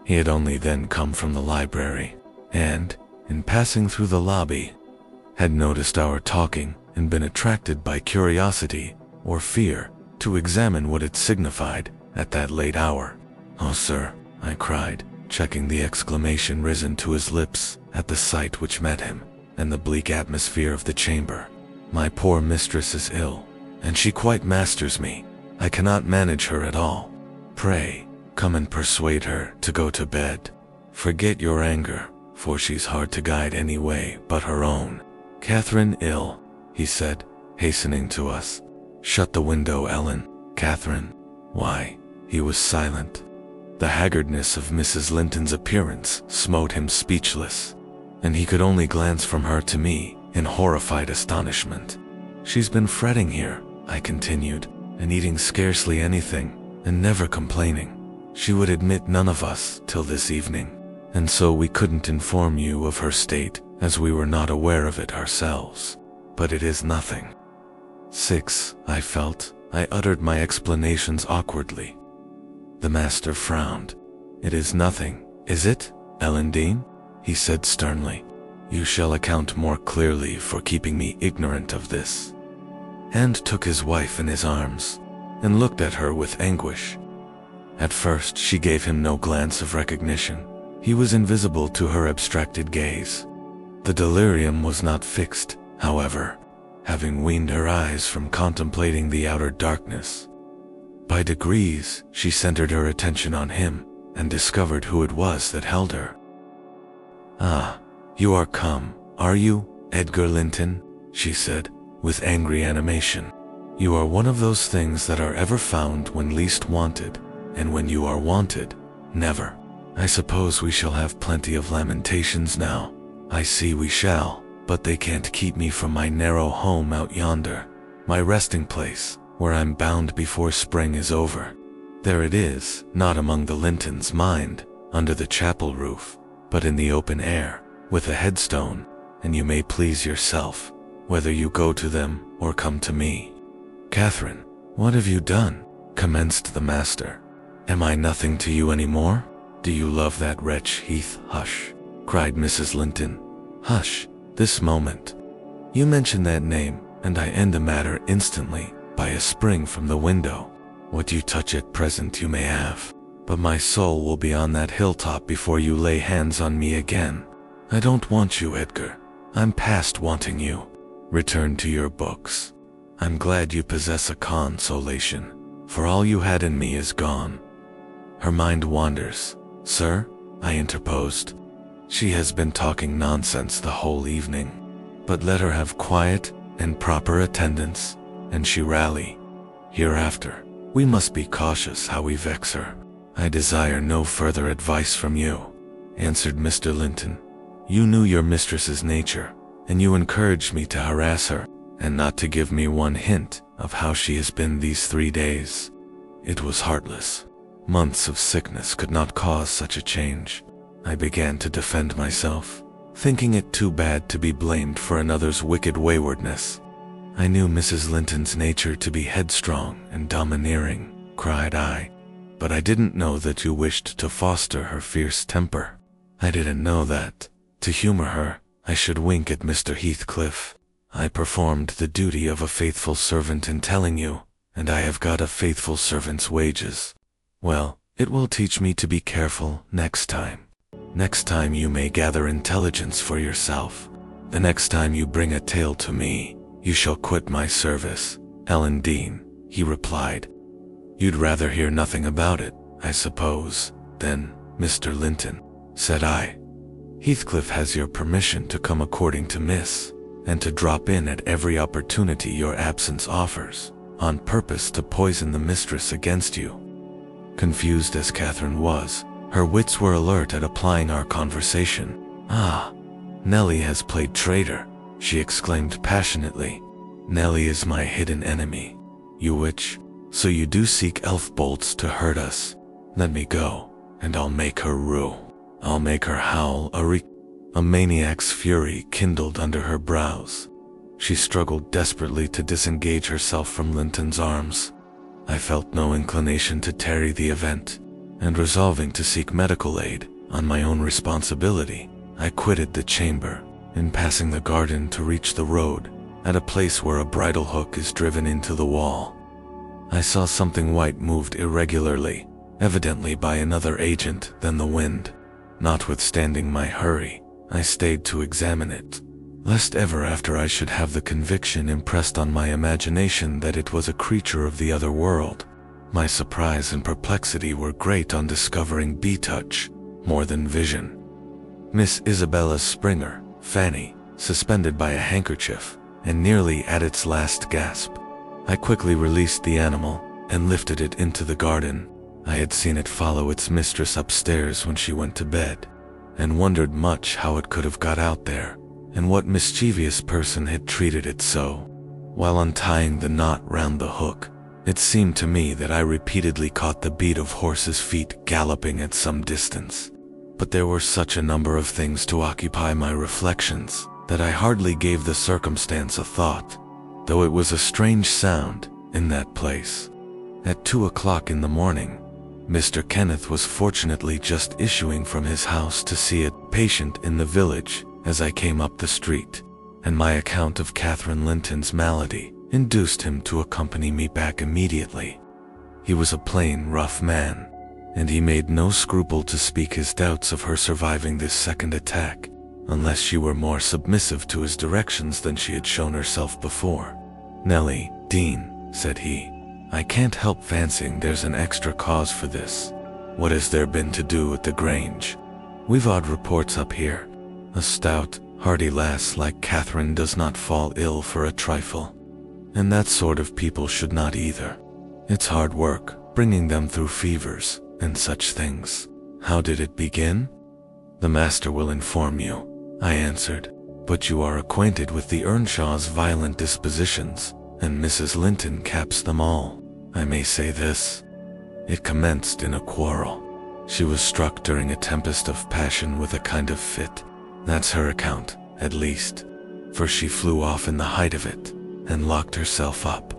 A: He had only then come from the library, and, in passing through the lobby, had noticed our talking and been attracted by curiosity or fear to examine what it signified at that late hour. "Oh, sir," I cried, checking the exclamation risen to his lips at the sight which met him, and the bleak atmosphere of the chamber. "My poor mistress is ill, and she quite masters me. I cannot manage her at all. Pray, come and persuade her to go to bed. Forget your anger, for she's hard to guide any way but her own." "Catherine ill," he said, hastening to us. "Shut the window, Ellen. Catherine." Why, he was silent. The haggardness of Mrs. Linton's appearance smote him speechless, and he could only glance from her to me in horrified astonishment. "She's been fretting here," I continued, "and eating scarcely anything, and never complaining. She would admit none of us till this evening, and so we couldn't inform you of her state, as we were not aware of it ourselves. But it is nothing." 6. I felt. I uttered my explanations awkwardly. The master frowned. "It is nothing, is it, Ellen Dean?" he said sternly. "You shall account more clearly for keeping me ignorant of this." And took his wife in his arms, and looked at her with anguish. At first she gave him no glance of recognition. He was invisible to her abstracted gaze. The delirium was not fixed, however, having weaned her eyes from contemplating the outer darkness. By degrees, she centered her attention on him, and discovered who it was that held her. "Ah, you are come, are you, Edgar Linton?" she said, with angry animation. "You are one of those things that are ever found when least wanted, and when you are wanted, never. I suppose we shall have plenty of lamentations now. I see we shall, but they can't keep me from my narrow home out yonder, my resting place, where I'm bound before spring is over. There it is, not among the Lintons, mind, under the chapel roof, but in the open air, with a headstone, and you may please yourself, whether you go to them or come to me." "Catherine, what have you done?" commenced the master. "Am I nothing to you any more? Do you love that wretch Heath?" "Hush," cried Mrs. Linton. "Hush, this moment. You mention that name, and I end the matter instantly by a spring from the window. What you touch at present you may have, but my soul will be on that hilltop before you lay hands on me again. I don't want you, Edgar. I'm past wanting you. Return to your books. I'm glad you possess a consolation, for all you had in me is gone." "Her mind wanders, sir," I interposed. "She has been talking nonsense the whole evening. But let her have quiet and proper attendance, and she rally. Hereafter, we must be cautious how we vex her." "I desire no further advice from you," answered Mr. Linton. "You knew your mistress's nature, and you encouraged me to harass her, and not to give me one hint of how she has been these 3 days. It was heartless. Months of sickness could not cause such a change." I began to defend myself, thinking it too bad to be blamed for another's wicked waywardness. "I knew Mrs. Linton's nature to be headstrong and domineering," cried I, "but I didn't know that you wished to foster her fierce temper. I didn't know that, to humor her, I should wink at Mr. Heathcliff. I performed the duty of a faithful servant in telling you, and I have got a faithful servant's wages. Well, it will teach me to be careful next time. Next time you may gather intelligence for yourself. The next time you bring a tale to me, you shall quit my service, Ellen Dean," he replied. "You'd rather hear nothing about it, I suppose, then, Mr. Linton," said I. "Heathcliff has your permission to come according to Miss, and to drop in at every opportunity your absence offers, on purpose to poison the mistress against you." Confused as Catherine was, her wits were alert at applying our conversation. "Ah, Nellie has played traitor," she exclaimed passionately. "Nellie is my hidden enemy. You witch, So you do seek elf bolts to hurt us? Let me go, and I'll make her rue. I'll make her howl a maniac's fury kindled under her brows. She struggled desperately to disengage herself from Linton's arms. I felt no inclination to tarry the event, and resolving to seek medical aid on my own responsibility, I quitted the chamber, in passing the garden to reach the road, at a place where a bridle hook is driven into the wall. I saw something white moved irregularly, evidently by another agent than the wind. Notwithstanding my hurry, I stayed to examine it, lest ever after I should have the conviction impressed on my imagination that it was a creature of the other world. My surprise and perplexity were great on discovering bee-touch, more than vision. Miss Isabella Springer, Fanny, suspended by a handkerchief, and nearly at its last gasp. I quickly released the animal, and lifted it into the garden. I had seen it follow its mistress upstairs when she went to bed, and wondered much how it could have got out there, and what mischievous person had treated it so. While untying the knot round the hook, it seemed to me that I repeatedly caught the beat of horses' feet galloping at some distance. But there were such a number of things to occupy my reflections that I hardly gave the circumstance a thought, though it was a strange sound in that place. At 2 o'clock in the morning, Mr. Kenneth was fortunately just issuing from his house to see a patient in the village as I came up the street, and my account of Catherine Linton's malady induced him to accompany me back immediately. He was a plain, rough man, and he made no scruple to speak his doubts of her surviving this second attack, unless she were more submissive to his directions than she had shown herself before. "Nellie, Dean," said he, "I can't help fancying there's an extra cause for this. What has there been to do at the Grange? We've odd reports up here. A stout, hearty lass like Catherine does not fall ill for a trifle. And that sort of people should not either. It's hard work, bringing them through fevers and such things. How did it begin?" "The master will inform you," I answered, "but you are acquainted with the Earnshaw's violent dispositions, and Mrs. Linton caps them all. I may say this. It commenced in a quarrel. She was struck during a tempest of passion with a kind of fit. That's her account, at least, for she flew off in the height of it, and locked herself up.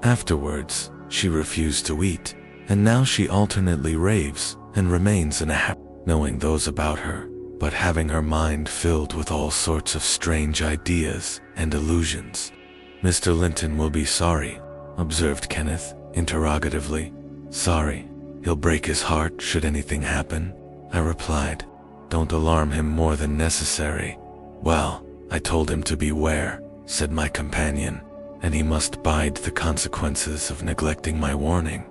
A: Afterwards, she refused to eat, and now she alternately raves and remains in a knowing those about her, but having her mind filled with all sorts of strange ideas and illusions." "Mr. Linton will be sorry," observed Kenneth, interrogatively. "Sorry? He'll break his heart should anything happen," I replied. "Don't alarm him more than necessary." "Well, I told him to beware," said my companion, "and he must bide the consequences of neglecting my warning.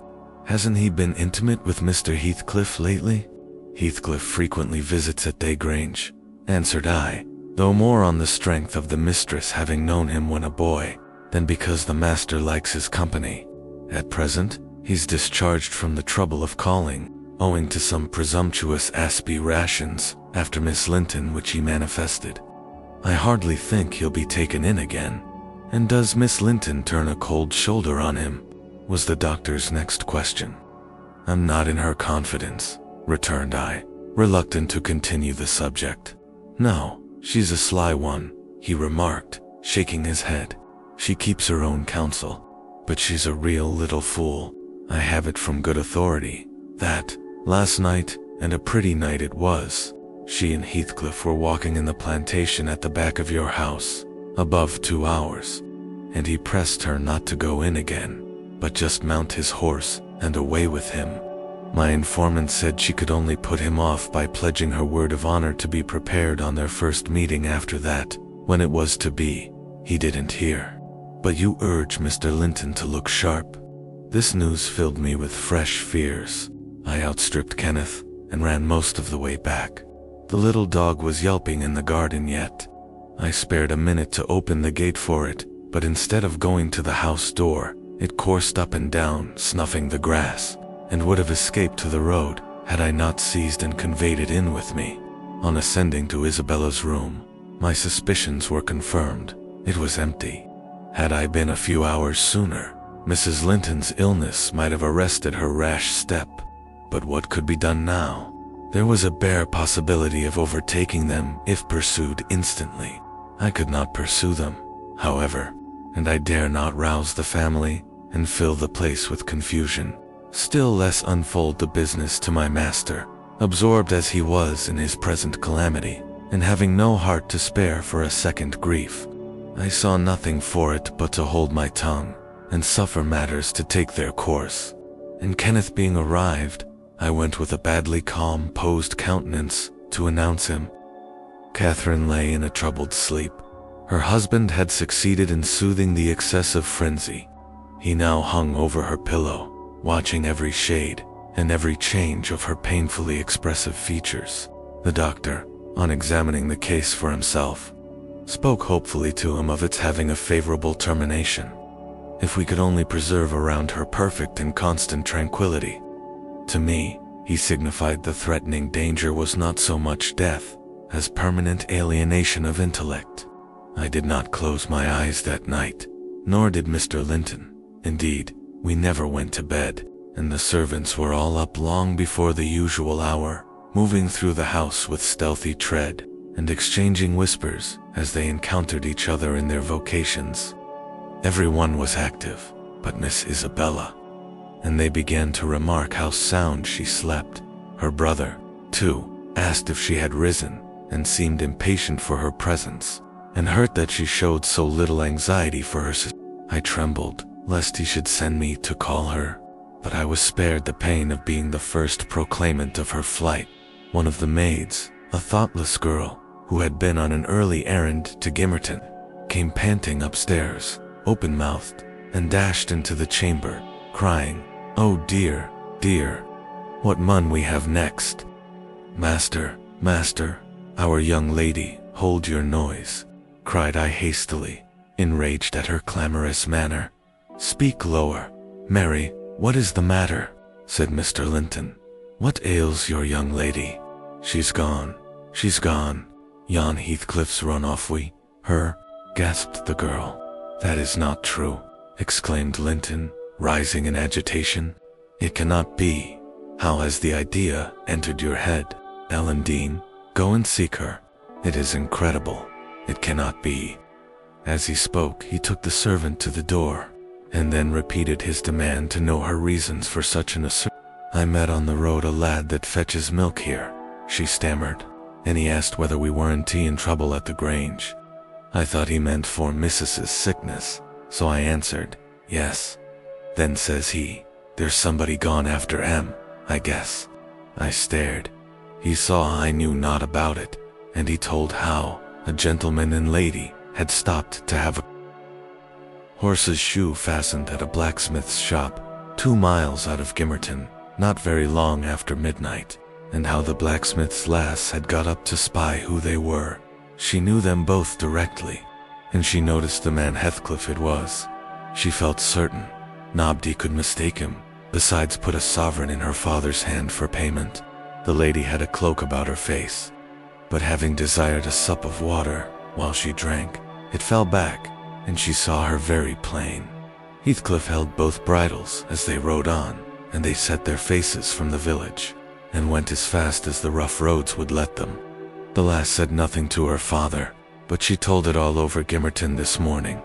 A: Hasn't he been intimate with Mr. Heathcliff lately?" "Heathcliff frequently visits at Grange," answered I, though more on the strength of the mistress having known him when a boy, than because the master likes his company. At present, he's discharged from the trouble of calling, owing to some presumptuous aspirations after Miss Linton which he manifested. I hardly think he'll be taken in again. "And does Miss Linton turn a cold shoulder on him?" was the doctor's next question. "I'm not in her confidence," returned I, reluctant to continue the subject. "No, she's a sly one," he remarked, shaking his head. "She keeps her own counsel, but she's a real little fool. I have it from good authority that, last night, and a pretty night it was, she and Heathcliff were walking in the plantation at the back of your house, above 2 hours, and he pressed her not to go in again, but just mount his horse and away with him. My informant said she could only put him off by pledging her word of honor to be prepared on their first meeting after that, when it was to be. He didn't hear. But you urge Mr. Linton to look sharp." This news filled me with fresh fears. I outstripped Kenneth and ran most of the way back. The little dog was yelping in the garden yet. I spared a minute to open the gate for it, but instead of going to the house door, it coursed up and down, snuffing the grass, and would have escaped to the road had I not seized and conveyed it in with me. On ascending to Isabella's room, my suspicions were confirmed. It was empty. Had I been a few hours sooner, Mrs. Linton's illness might have arrested her rash step, but what could be done now? There was a bare possibility of overtaking them if pursued instantly. I could not pursue them, however, and I dare not rouse the family and fill the place with confusion, still less unfold the business to my master, absorbed as he was in his present calamity, and having no heart to spare for a second grief. I saw nothing for it but to hold my tongue and suffer matters to take their course. And Kenneth being arrived, I went with a badly calm-posed countenance to announce him. Catherine lay in a troubled sleep. Her husband had succeeded in soothing the excessive frenzy. He now hung over her pillow, watching every shade and every change of her painfully expressive features. The doctor, on examining the case for himself, spoke hopefully to him of its having a favorable termination, if we could only preserve around her perfect and constant tranquility. To me, he signified the threatening danger was not so much death as permanent alienation of intellect. I did not close my eyes that night, nor did Mr. Linton. Indeed, we never went to bed, and the servants were all up long before the usual hour, moving through the house with stealthy tread and exchanging whispers as they encountered each other in their vocations. Everyone was active but Miss Isabella, and they began to remark how sound she slept. Her brother, too, asked if she had risen, and seemed impatient for her presence, and hurt that she showed so little anxiety for her sister. I trembled lest he should send me to call her, but I was spared the pain of being the first proclaimant of her flight. One of the maids, a thoughtless girl who had been on an early errand to Gimmerton, came panting upstairs, open-mouthed, and dashed into the chamber, crying, "Oh dear, dear, what mun we have next? Master, master, our young lady, hold your noise," cried I hastily, enraged at her clamorous manner. "Speak lower, Mary, what is the matter?" said Mr. Linton. "What ails your young lady?" She's gone, yon Heathcliff's run off her," gasped the girl. "That is not true," exclaimed Linton, rising in agitation. "It cannot be. How has the idea entered your head, Ellen Dean? Go and seek her. It is incredible. It cannot be." As he spoke, he took the servant to the door, and then repeated his demand to know her reasons for such an assertion. "I met on the road a lad that fetches milk here," she stammered, "and he asked whether we weren't in trouble at the Grange. I thought he meant for Mrs.'s sickness, so I answered, yes. Then says he, 'There's somebody gone after Em, I guess.' I stared. He saw I knew not about it, and he told how a gentleman and lady had stopped to have a horse's shoe fastened at a blacksmith's shop 2 miles out of Gimmerton, not very long after midnight, and how the blacksmith's lass had got up to spy who they were. She knew them both directly, and she noticed the man Heathcliff it was. She felt certain Nobody could mistake him, besides put a sovereign in her father's hand for payment. The lady had a cloak about her face, but having desired a sup of water while she drank, it fell back, and she saw her very plain. Heathcliff held both bridles as they rode on, and they set their faces from the village, and went as fast as the rough roads would let them. The lass said nothing to her father, but she told it all over Gimmerton this morning.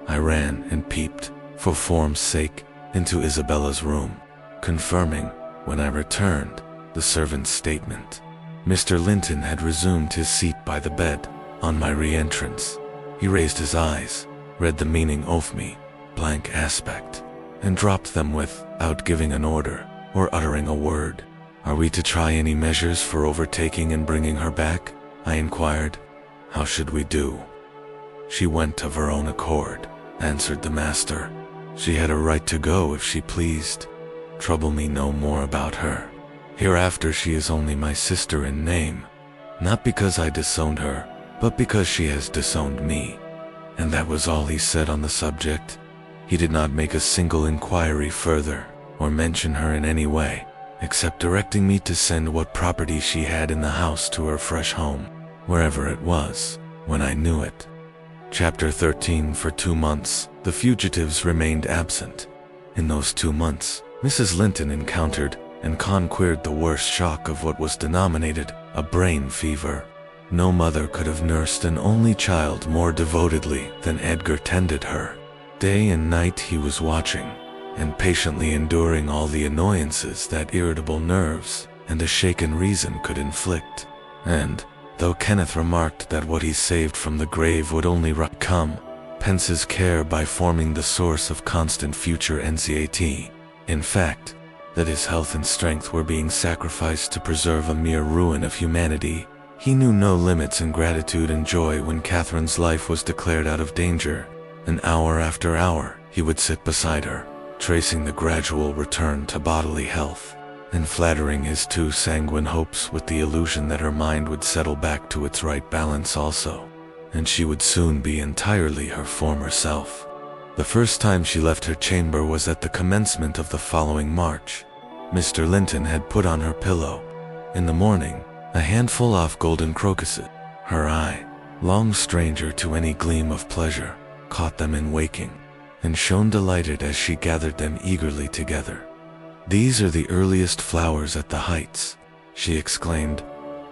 A: I ran and peeped, for form's sake, into Isabella's room, confirming, when I returned, the servant's statement. Mr. Linton had resumed his seat by the bed on my re-entrance. He raised his eyes, read the meaning of me, blank aspect, and dropped them without giving an order or uttering a word. "Are we to try any measures for overtaking and bringing her back?" I inquired. "How should we do?" "She went of her own accord," answered the master. "She had a right to go if she pleased. Trouble me no more about her. Hereafter she is only my sister in name, not because I disowned her, but because she has disowned me." And that was all he said on the subject. He did not make a single inquiry further, or mention her in any way, except directing me to send what property she had in the house to her fresh home, wherever it was, when I knew it. Chapter 13. For 2 months, the fugitives remained absent. In those 2 months, Mrs. Linton encountered and conquered the worst shock of what was denominated a brain fever. No mother could have nursed an only child more devotedly than Edgar tended her. Day and night he was watching, and patiently enduring all the annoyances that irritable nerves and a shaken reason could inflict. And, though Kenneth remarked that what he saved from the grave would only come, Pence's care by forming the source of constant future NCAT, in fact, that his health and strength were being sacrificed to preserve a mere ruin of humanity, he knew no limits in gratitude and joy when Catherine's life was declared out of danger. And hour after hour, he would sit beside her, tracing the gradual return to bodily health, and flattering his too sanguine hopes with the illusion that her mind would settle back to its right balance also, and she would soon be entirely her former self. The first time she left her chamber was at the commencement of the following March. Mr. Linton had put on her pillow, in the morning, a handful of golden crocuses. Her eye, long stranger to any gleam of pleasure, caught them in waking, and shone delighted as she gathered them eagerly together. "These are the earliest flowers at the Heights," she exclaimed.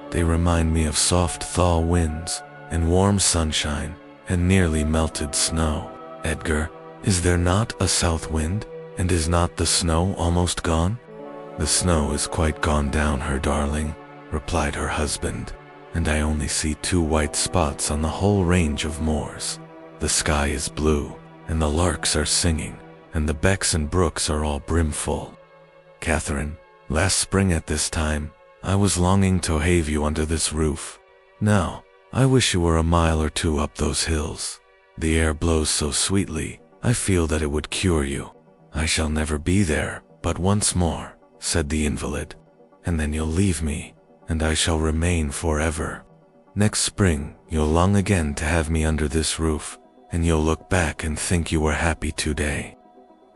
A: "They remind me of soft thaw winds, and warm sunshine, and nearly melted snow. Edgar, is there not a south wind, and is not the snow almost gone?" "The snow is quite gone down, her darling," replied her husband, "and I only see 2 white spots on the whole range of moors. The sky is blue, and the larks are singing, and the becks and brooks are all brimful. Catherine, last spring at this time, I was longing to have you under this roof. Now, I wish you were a mile or 2 up those hills. The air blows so sweetly, I feel that it would cure you." "I shall never be there, but once more," said the invalid, "and then you'll leave me, and I shall remain forever. Next spring, you'll long again to have me under this roof, and you'll look back and think you were happy today."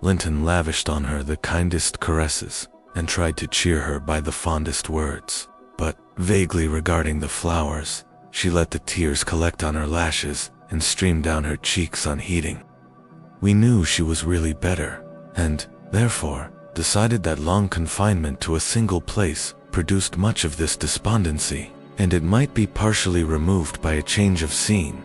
A: Linton lavished on her the kindest caresses, and tried to cheer her by the fondest words, but, vaguely regarding the flowers, she let the tears collect on her lashes and stream down her cheeks unheeding. We knew she was really better, and, therefore, decided that long confinement to a single place produced much of this despondency, and it might be partially removed by a change of scene.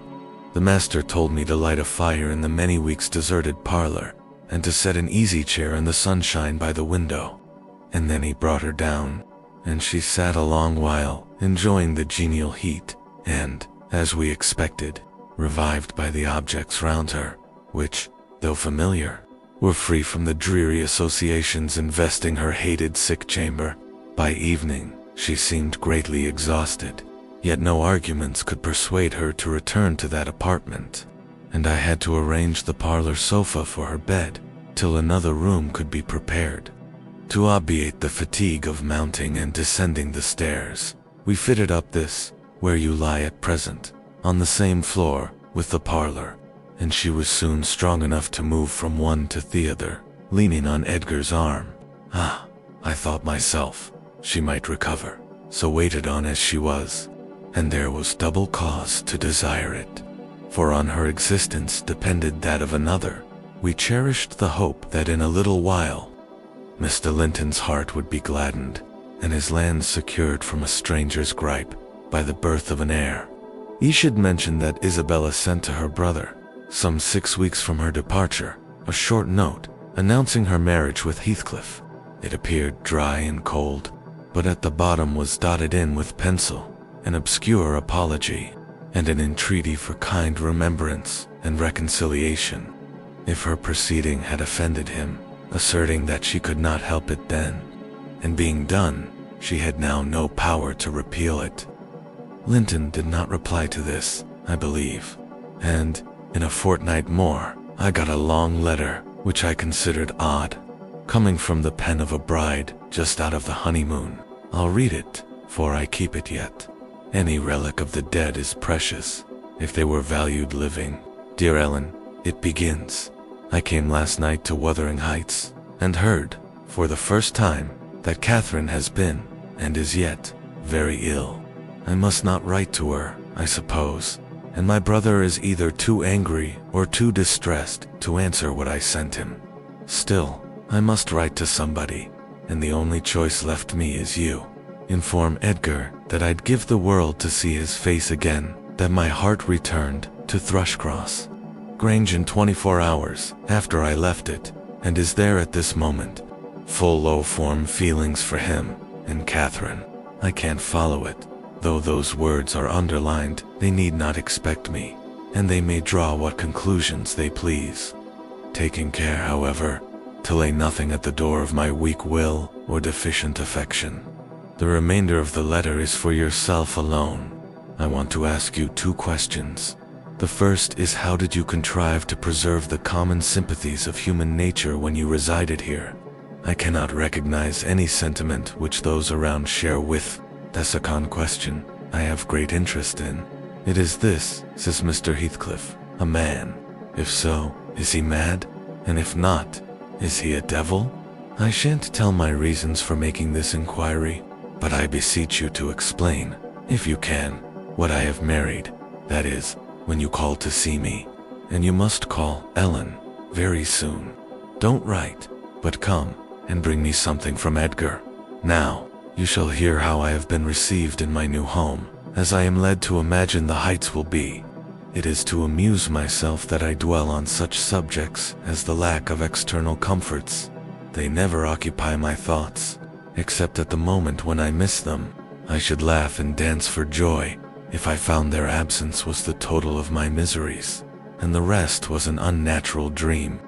A: The master told me to light a fire in the many weeks deserted parlor, and to set an easy chair in the sunshine by the window. And then he brought her down, and she sat a long while, enjoying the genial heat, and, as we expected, revived by the objects round her, which, though familiar, were free from the dreary associations investing her hated sick chamber. By evening, she seemed greatly exhausted, yet no arguments could persuade her to return to that apartment, and I had to arrange the parlor sofa for her bed till another room could be prepared. To obviate the fatigue of mounting and descending the stairs, we fitted up this, where you lie at present, on the same floor with the parlor, and she was soon strong enough to move from one to the other, leaning on Edgar's arm. I thought myself, she might recover, so waited on as she was, and there was double cause to desire it, for on her existence depended that of another. We cherished the hope that in a little while, Mr. Linton's heart would be gladdened, and his lands secured from a stranger's gripe by the birth of an heir. He should mention that Isabella sent to her brother, some 6 weeks from her departure, a short note announcing her marriage with Heathcliff. It appeared dry and cold, but at the bottom was dotted in with pencil an obscure apology and an entreaty for kind remembrance and reconciliation, if her proceeding had offended him, asserting that she could not help it then, and being done, she had now no power to repeal it. Linton did not reply to this, I believe, and, in a fortnight more, I got a long letter, which I considered odd, coming from the pen of a bride just out of the honeymoon. I'll read it, for I keep it yet. Any relic of the dead is precious, if they were valued living. Dear Ellen, it begins. I came last night to Wuthering Heights, and heard, for the first time, that Catherine has been, and is yet, very ill. I must not write to her, I suppose, and my brother is either too angry or too distressed to answer what I sent him. Still, I must write to somebody, and the only choice left me is you. Inform Edgar that I'd give the world to see his face again, that my heart returned to Thrushcross Grange in 24 hours after I left it, and is there at this moment. Full low-form feelings for him and Catherine. I can't follow it. Though those words are underlined, they need not expect me, and they may draw what conclusions they please. Taking care, however, to lay nothing at the door of my weak will or deficient affection. The remainder of the letter is for yourself alone. I want to ask you 2 questions. The first is, how did you contrive to preserve the common sympathies of human nature when you resided here? I cannot recognize any sentiment which those around share with. The second question I have great interest in. It is this: says Mr. Heathcliff a man? If so, is he mad? And if not, is he a devil? I shan't tell my reasons for making this inquiry, but I beseech you to explain, if you can, what I have married, that is, when you call to see me. And you must call, Ellen, very soon. Don't write, but come and bring me something from Edgar. Now, you shall hear how I have been received in my new home, as I am led to imagine the Heights will be. It is to amuse myself that I dwell on such subjects as the lack of external comforts. They never occupy my thoughts, except at the moment when I miss them. I should laugh and dance for joy if I found their absence was the total of my miseries, and the rest was an unnatural dream.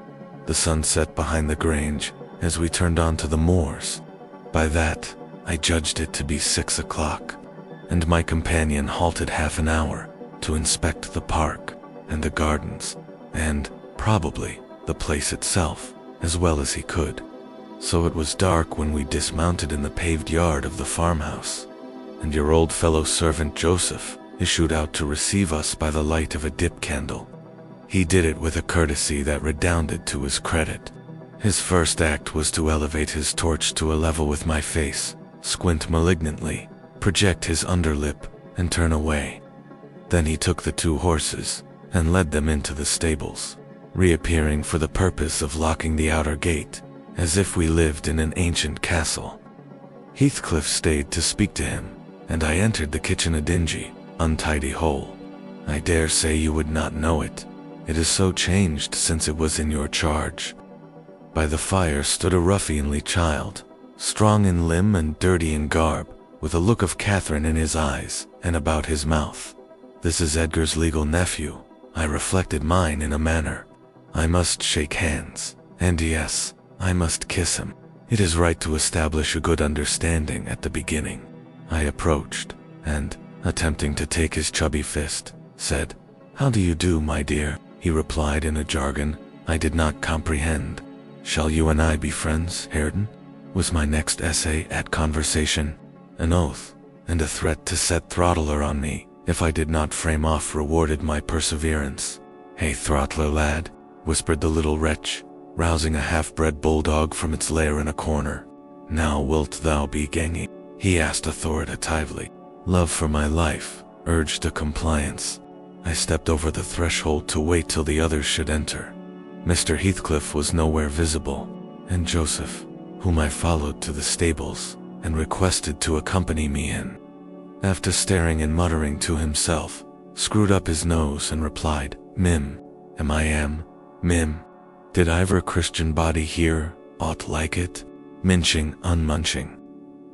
A: The sun set behind the Grange as we turned on to the moors. By that, I judged it to be 6 o'clock, and my companion halted half an hour to inspect the park and the gardens, and, probably, the place itself, as well as he could. So it was dark when we dismounted in the paved yard of the farmhouse, and your old fellow servant Joseph issued out to receive us by the light of a dip candle. He did it with a courtesy that redounded to his credit. His first act was to elevate his torch to a level with my face, squint malignantly, project his underlip, and turn away. Then he took the 2 horses and led them into the stables, reappearing for the purpose of locking the outer gate, as if we lived in an ancient castle. Heathcliff stayed to speak to him, and I entered the kitchen, a dingy, untidy hole. I dare say you would not know it. It is so changed since it was in your charge. By the fire stood a ruffianly child, strong in limb and dirty in garb, with a look of Catherine in his eyes and about his mouth. This is Edgar's legal nephew. I reflected mine in a manner. I must shake hands, and yes, I must kiss him. It is right to establish a good understanding at the beginning. I approached, and, attempting to take his chubby fist, said, "How do you do, my dear?" He replied in a jargon I did not comprehend. "Shall you and I be friends, Hareton?" was my next essay at conversation. An oath, and a threat to set Throttler on me if I did not frame off rewarded my perseverance. "Hey, Throttler, lad," whispered the little wretch, rousing a half-bred bulldog from its lair in a corner. "Now wilt thou be ganging?" he asked authoritatively. Love for my life urged a compliance. I stepped over the threshold to wait till the others should enter. Mr. Heathcliff was nowhere visible, and Joseph, whom I followed to the stables and requested to accompany me in, after staring and muttering to himself, screwed up his nose and replied, "Mim, Mim. Did ever Christian body hear aught like it? Minching, unmunching.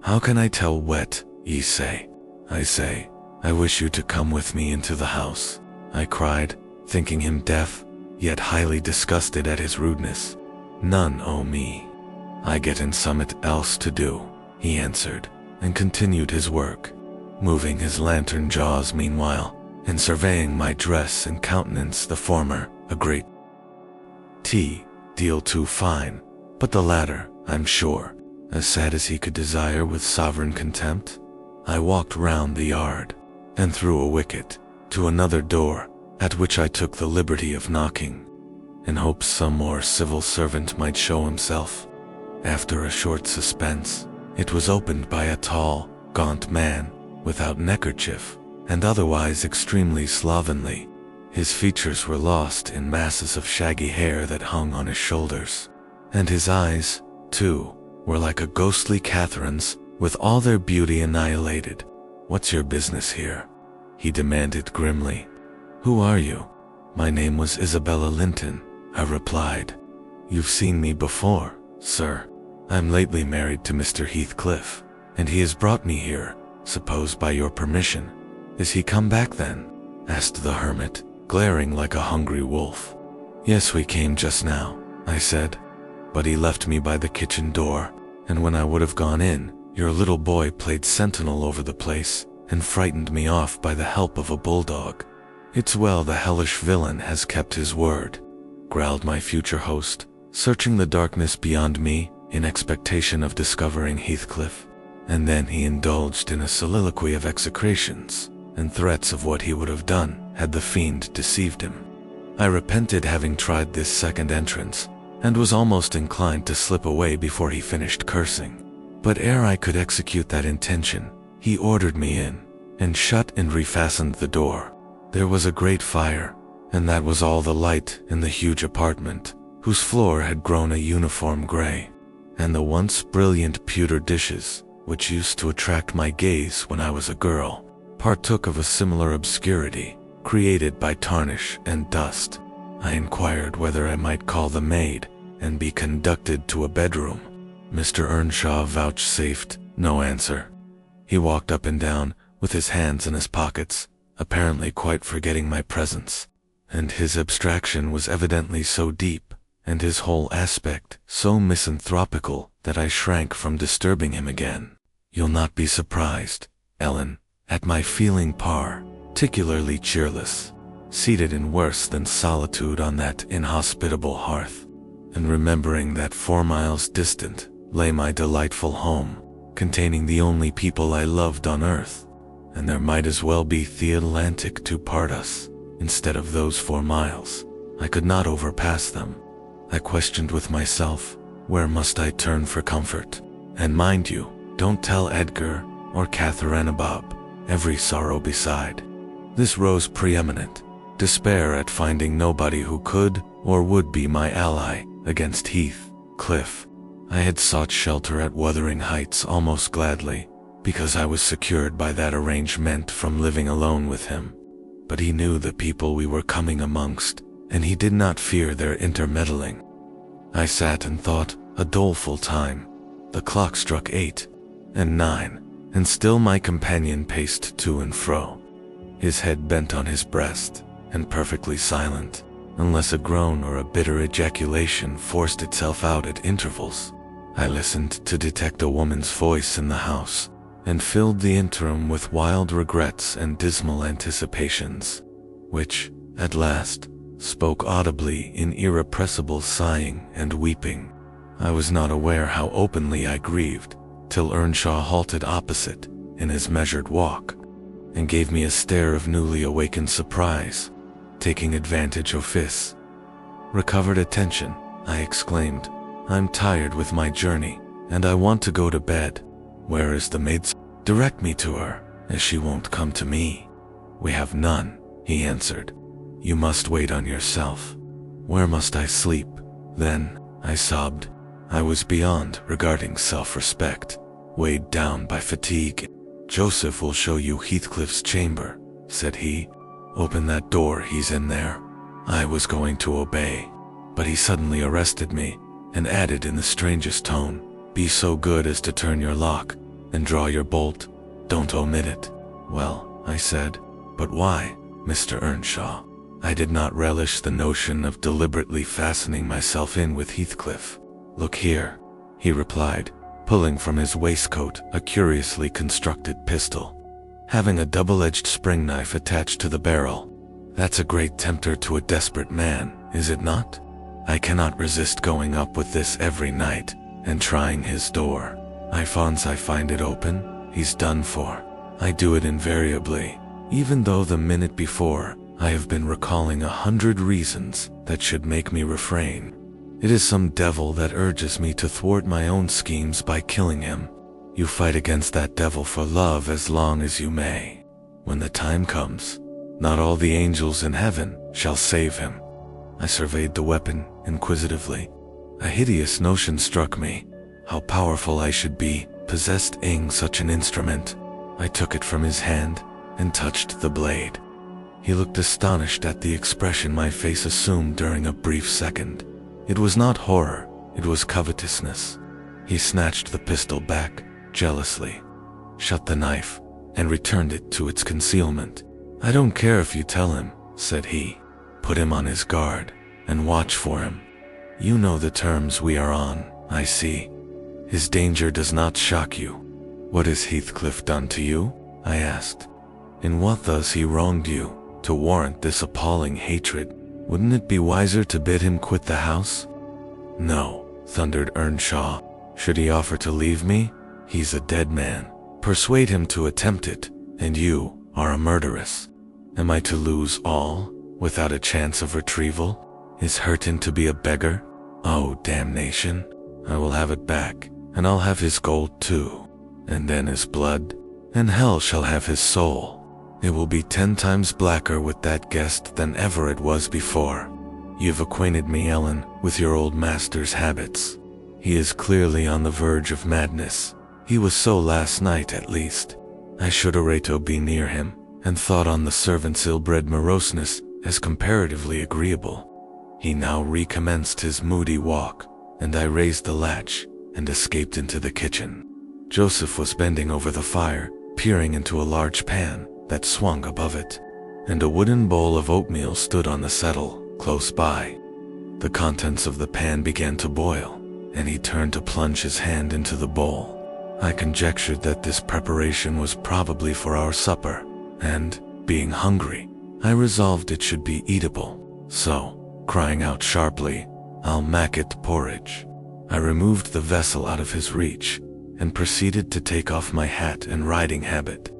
A: How can I tell what ye say? I say, I wish you to come with me into the house," I cried, thinking him deaf, yet highly disgusted at his rudeness. "None, oh me. I get in summat else to do," he answered, and continued his work, moving his lantern jaws meanwhile, and surveying my dress and countenance, the former a great deal too fine, but the latter, I'm sure, as sad as he could desire with sovereign contempt. I walked round the yard, and through a wicket, to another door, at which I took the liberty of knocking, in hopes some more civil servant might show himself. After a short suspense, it was opened by a tall, gaunt man, without neckerchief, and otherwise extremely slovenly. His features were lost in masses of shaggy hair that hung on his shoulders, And his eyes, too, were like a ghostly Catherine's, with all their beauty annihilated. "What's your business here?" he demanded grimly. "Who are you?" "My name was Isabella Linton," I replied. "You've seen me before, sir. I'm lately married to Mr. Heathcliff, and he has brought me here, suppose by your permission." "Is he come back then?" asked the hermit, glaring like a hungry wolf. "Yes, we came just now," I said. "But he left me by the kitchen door, and when I would have gone in, your little boy played sentinel over the place and frightened me off by the help of a bulldog." "It's well the hellish villain has kept his word," growled my future host, searching the darkness beyond me in expectation of discovering Heathcliff. And then he indulged in a soliloquy of execrations and threats of what he would have done had the fiend deceived him. I repented having tried this second entrance, and was almost inclined to slip away before he finished cursing. But ere I could execute that intention, he ordered me in, and shut and refastened the door. There was a great fire, and that was all the light in the huge apartment, whose floor had grown a uniform gray, and the once brilliant pewter dishes, which used to attract my gaze when I was a girl, partook of a similar obscurity, created by tarnish and dust. I inquired whether I might call the maid and be conducted to a bedroom. Mr. Earnshaw vouchsafed no answer. He walked up and down with his hands in his pockets, apparently quite forgetting my presence, and his abstraction was evidently so deep, and his whole aspect so misanthropical, that I shrank from disturbing him again. You'll not be surprised, Ellen, at my feeling particularly cheerless, seated in worse than solitude on that inhospitable hearth, and remembering that 4 miles distant lay my delightful home, containing the only people I loved on earth, and there might as well be the Atlantic to part us, instead of those 4 miles. I could not overpass them. I questioned with myself, where must I turn for comfort? And mind you, don't tell Edgar or Catherine Bob every sorrow beside. This rose preeminent, despair at finding nobody who could or would be my ally against Heathcliff. I had sought shelter at Wuthering Heights almost gladly, because I was secured by that arrangement from living alone with him. But he knew the people we were coming amongst, and he did not fear their intermeddling. I sat and thought a doleful time. The clock struck 8 and 9, and still my companion paced to and fro, his head bent on his breast, and perfectly silent, unless a groan or a bitter ejaculation forced itself out at intervals. I listened to detect a woman's voice in the house, and filled the interim with wild regrets and dismal anticipations, which, at last, spoke audibly in irrepressible sighing and weeping. I was not aware how openly I grieved, till Earnshaw halted opposite in his measured walk, and gave me a stare of newly awakened surprise, taking advantage of his recovered attention. I exclaimed, "I'm tired with my journey, and I want to go to bed. Where is the maid? Direct me to her, as she won't come to me." "We have none," he answered. "You must wait on yourself." "Where must I sleep, then?" I sobbed. I was beyond regarding self-respect, weighed down by fatigue. "Joseph will show you Heathcliff's chamber," said he. "Open that door, he's in there." I was going to obey, but he suddenly arrested me, and added in the strangest tone, "Be so good as to turn your lock, and draw your bolt. Don't omit it." "Well," I said, "but why, Mr. Earnshaw?" I did not relish the notion of deliberately fastening myself in with Heathcliff. "Look here," he replied, pulling from his waistcoat a curiously constructed pistol, having a double-edged spring knife attached to the barrel. "That's a great tempter to a desperate man, is it not? I cannot resist going up with this every night and trying his door. I find it open, he's done for. I do it invariably, even though the minute before I have been recalling 100 reasons that should make me refrain. It is some devil that urges me to thwart my own schemes by killing him. You fight against that devil for love as long as you may. When the time comes, not all the angels in heaven shall save him." I surveyed the weapon inquisitively. A hideous notion struck me. How powerful I should be, possessing such an instrument. I took it from his hand and touched the blade. He looked astonished at the expression my face assumed during a brief second. It was not horror, it was covetousness. He snatched the pistol back, jealously, shut the knife, and returned it to its concealment. "I don't care if you tell him," said he. "Put him on his guard, and watch for him. You know the terms we are on, I see. His danger does not shock you." "What has Heathcliff done to you?" I asked. "In what thus he wronged you, to warrant this appalling hatred? Wouldn't it be wiser to bid him quit the house?" "No," thundered Earnshaw. "Should he offer to leave me? He's a dead man. Persuade him to attempt it, and you are a murderess. Am I to lose all, without a chance of retrieval? Is Hareton to be a beggar? Oh, damnation! I will have it back, and I'll have his gold too, and then his blood, and hell shall have his soul. It will be 10 times blacker with that guest than ever it was before. You've acquainted me, Ellen, with your old master's habits. He is clearly on the verge of madness. He was so last night, at least. I should Arato be near him, and thought on the servant's ill-bred moroseness as comparatively agreeable. He now recommenced his moody walk, and I raised the latch and escaped into the kitchen. Joseph was bending over the fire, peering into a large pan that swung above it, and a wooden bowl of oatmeal stood on the settle close by. The contents of the pan began to boil, and he turned to plunge his hand into the bowl. I conjectured that this preparation was probably for our supper, and, being hungry, I resolved it should be eatable. So, crying out sharply, "I'll mak it porridge," I removed the vessel out of his reach, and proceeded to take off my hat and riding habit.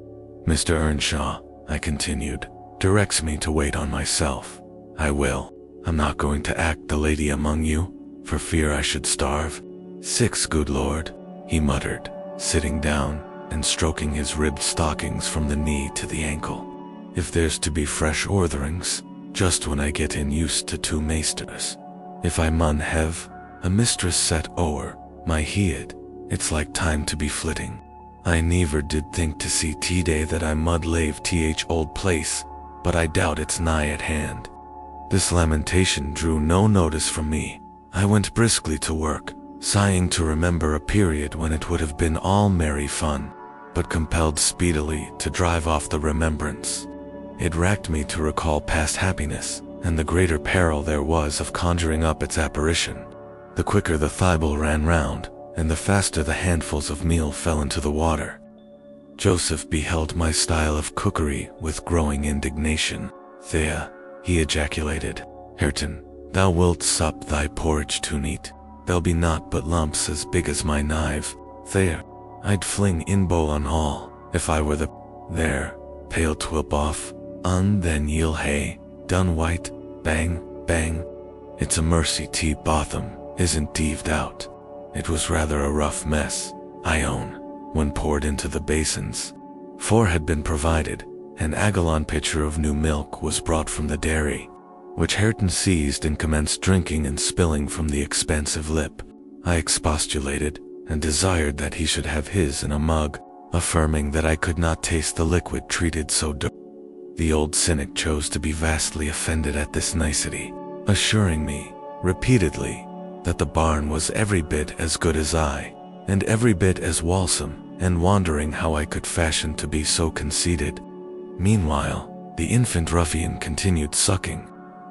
A: "Mr. Earnshaw," I continued, "directs me to wait on myself. I will. I'm not going to act the lady among you, for fear I should starve." "6, good lord," he muttered, sitting down and stroking his ribbed stockings from the knee to the ankle. "If there's to be fresh ortherings, just when I get in used to 2 maisters. If I mun have a mistress set o'er my head, it's like time to be flitting. I never did think to see T-day that I mud lave th old place, but I doubt it's nigh at hand." This lamentation drew no notice from me. I went briskly to work, sighing to remember a period when it would have been all merry fun, but compelled speedily to drive off the remembrance. It racked me to recall past happiness, and the greater peril there was of conjuring up its apparition. The quicker the thimble ran round, and the faster the handfuls of meal fell into the water. Joseph beheld my style of cookery with growing indignation. "Thea," he ejaculated, "Hareton, thou wilt sup thy porridge too neat. There'll be naught but lumps as big as my knife. There, I'd fling in bowl on all, if I were the— There, pale twilp off, then ye'll hae, done white, bang, bang. It's a mercy tea Botham isn't deaved out." It was rather a rough mess, I own, when poured into the basins. 4 had been provided. An agallon pitcher of new milk was brought from the dairy, which Hareton seized and commenced drinking and spilling from the expansive lip. I expostulated, and desired that he should have his in a mug, affirming that I could not taste the liquid treated so dirty. The old cynic chose to be vastly offended at this nicety, assuring me, repeatedly, that the barn was every bit as good as I, and every bit as walsome, and wondering how I could fashion to be so conceited. Meanwhile, the infant ruffian continued sucking,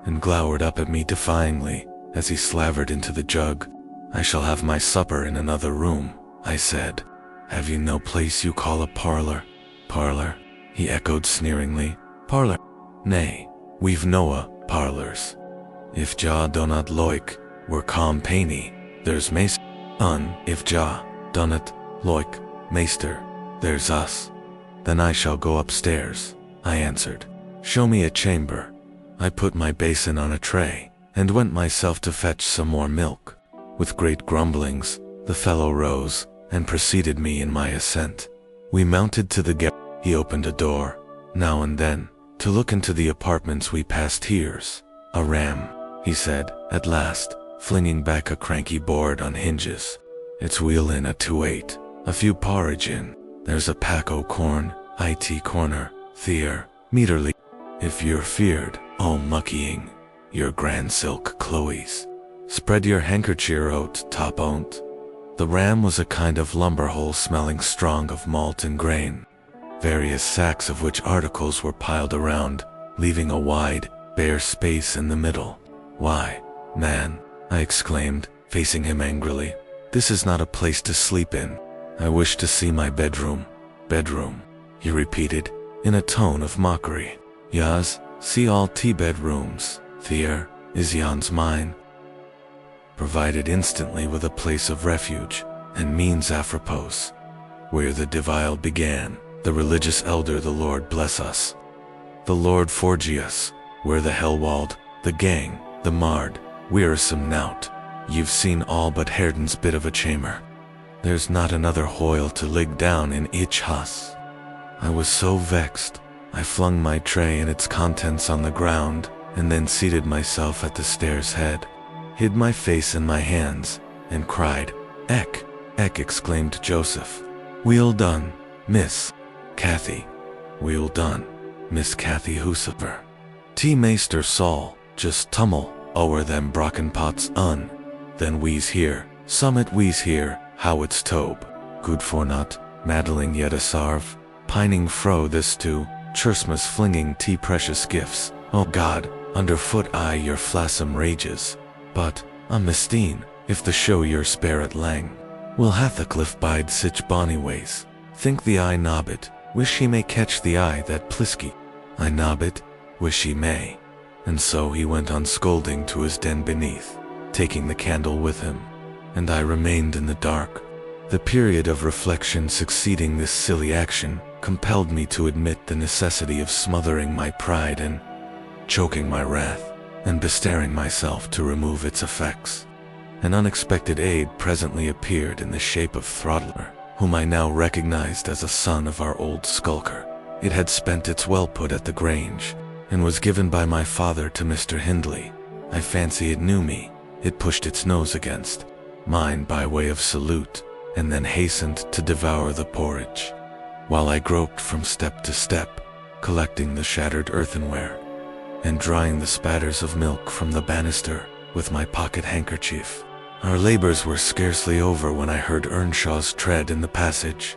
A: and glowered up at me defyingly as he slavered into the jug. "I shall have my supper in another room," I said. "Have you no place you call a parlor?" "Parlor?" he echoed sneeringly. "Parlor? Nay, we've noa parlors. If Ja donat loik, we're company, there's maester. If Ja donat loik, maester, there's us." "Then I shall go upstairs," I answered. "Show me a chamber." I put my basin on a tray, and went myself to fetch some more milk. With great grumblings, the fellow rose, and preceded me in my ascent. We mounted to the garret. He opened a door, now and then, to look into the apartments we passed. "Here's a ram," he said, at last, flinging back a cranky board on hinges. It's wheel in a 2/8, a few porridge in. There's a pack o' corn, IT corner, theer, meterly. If you're feared, oh muckying, your grand silk Chloe's. Spread your handkerchief out top on't. The ram was a kind of lumber hole smelling strong of malt and grain, various sacks of which articles were piled around, leaving a wide, bare space in the middle. Why, man, I exclaimed, facing him angrily, this is not a place to sleep in. I wish to see my bedroom. Bedroom, he repeated, in a tone of mockery. Yas, see all tea bedrooms, theer, is yon's mine. Provided instantly with a place of refuge, and means apropos. Where the devile began, the religious elder the Lord bless us. The Lord forgie us, where the hell-walled, the gang, the marred, wearisome knout. You've seen all but Hareton's bit of a chamber. There's not another hoyle to lig down in ich hus. I was so vexed, I flung my tray and its contents on the ground, and then seated myself at the stair's head, hid my face in my hands, and cried, Eck, Eck, exclaimed Joseph. Weel done, Miss Cathy. Weel done, Miss Cathy Husifer. Tea Maester Saul, just tumble ower them brocken pots then we's here, summit we's here, how it's tobe. Good for not, maddling yet a sarve, pining fro this too, Chursmas flinging tea precious gifts. Oh God, underfoot I your flassum rages. But, Mistine, if the show your spare at lang, will Hathacliff bide sich bonny ways. Think the eye nobbit, wish he may catch the eye that plisky. I nobbit, wish he may. And so he went on scolding to his den beneath, taking the candle with him, and I remained in the dark. The period of reflection succeeding this silly action compelled me to admit the necessity of smothering my pride and choking my wrath, and bestirring myself to remove its effects. An unexpected aid presently appeared in the shape of Throttler, whom I now recognized as a son of our old skulker. It had spent its well-put at the Grange, and was given by my father to Mr. Hindley. I fancy it knew me. It pushed its nose against mine by way of salute, and then hastened to devour the porridge, while I groped from step to step, collecting the shattered earthenware, and drying the spatters of milk from the banister with my pocket handkerchief. Our labors were scarcely over when I heard Earnshaw's tread in the passage.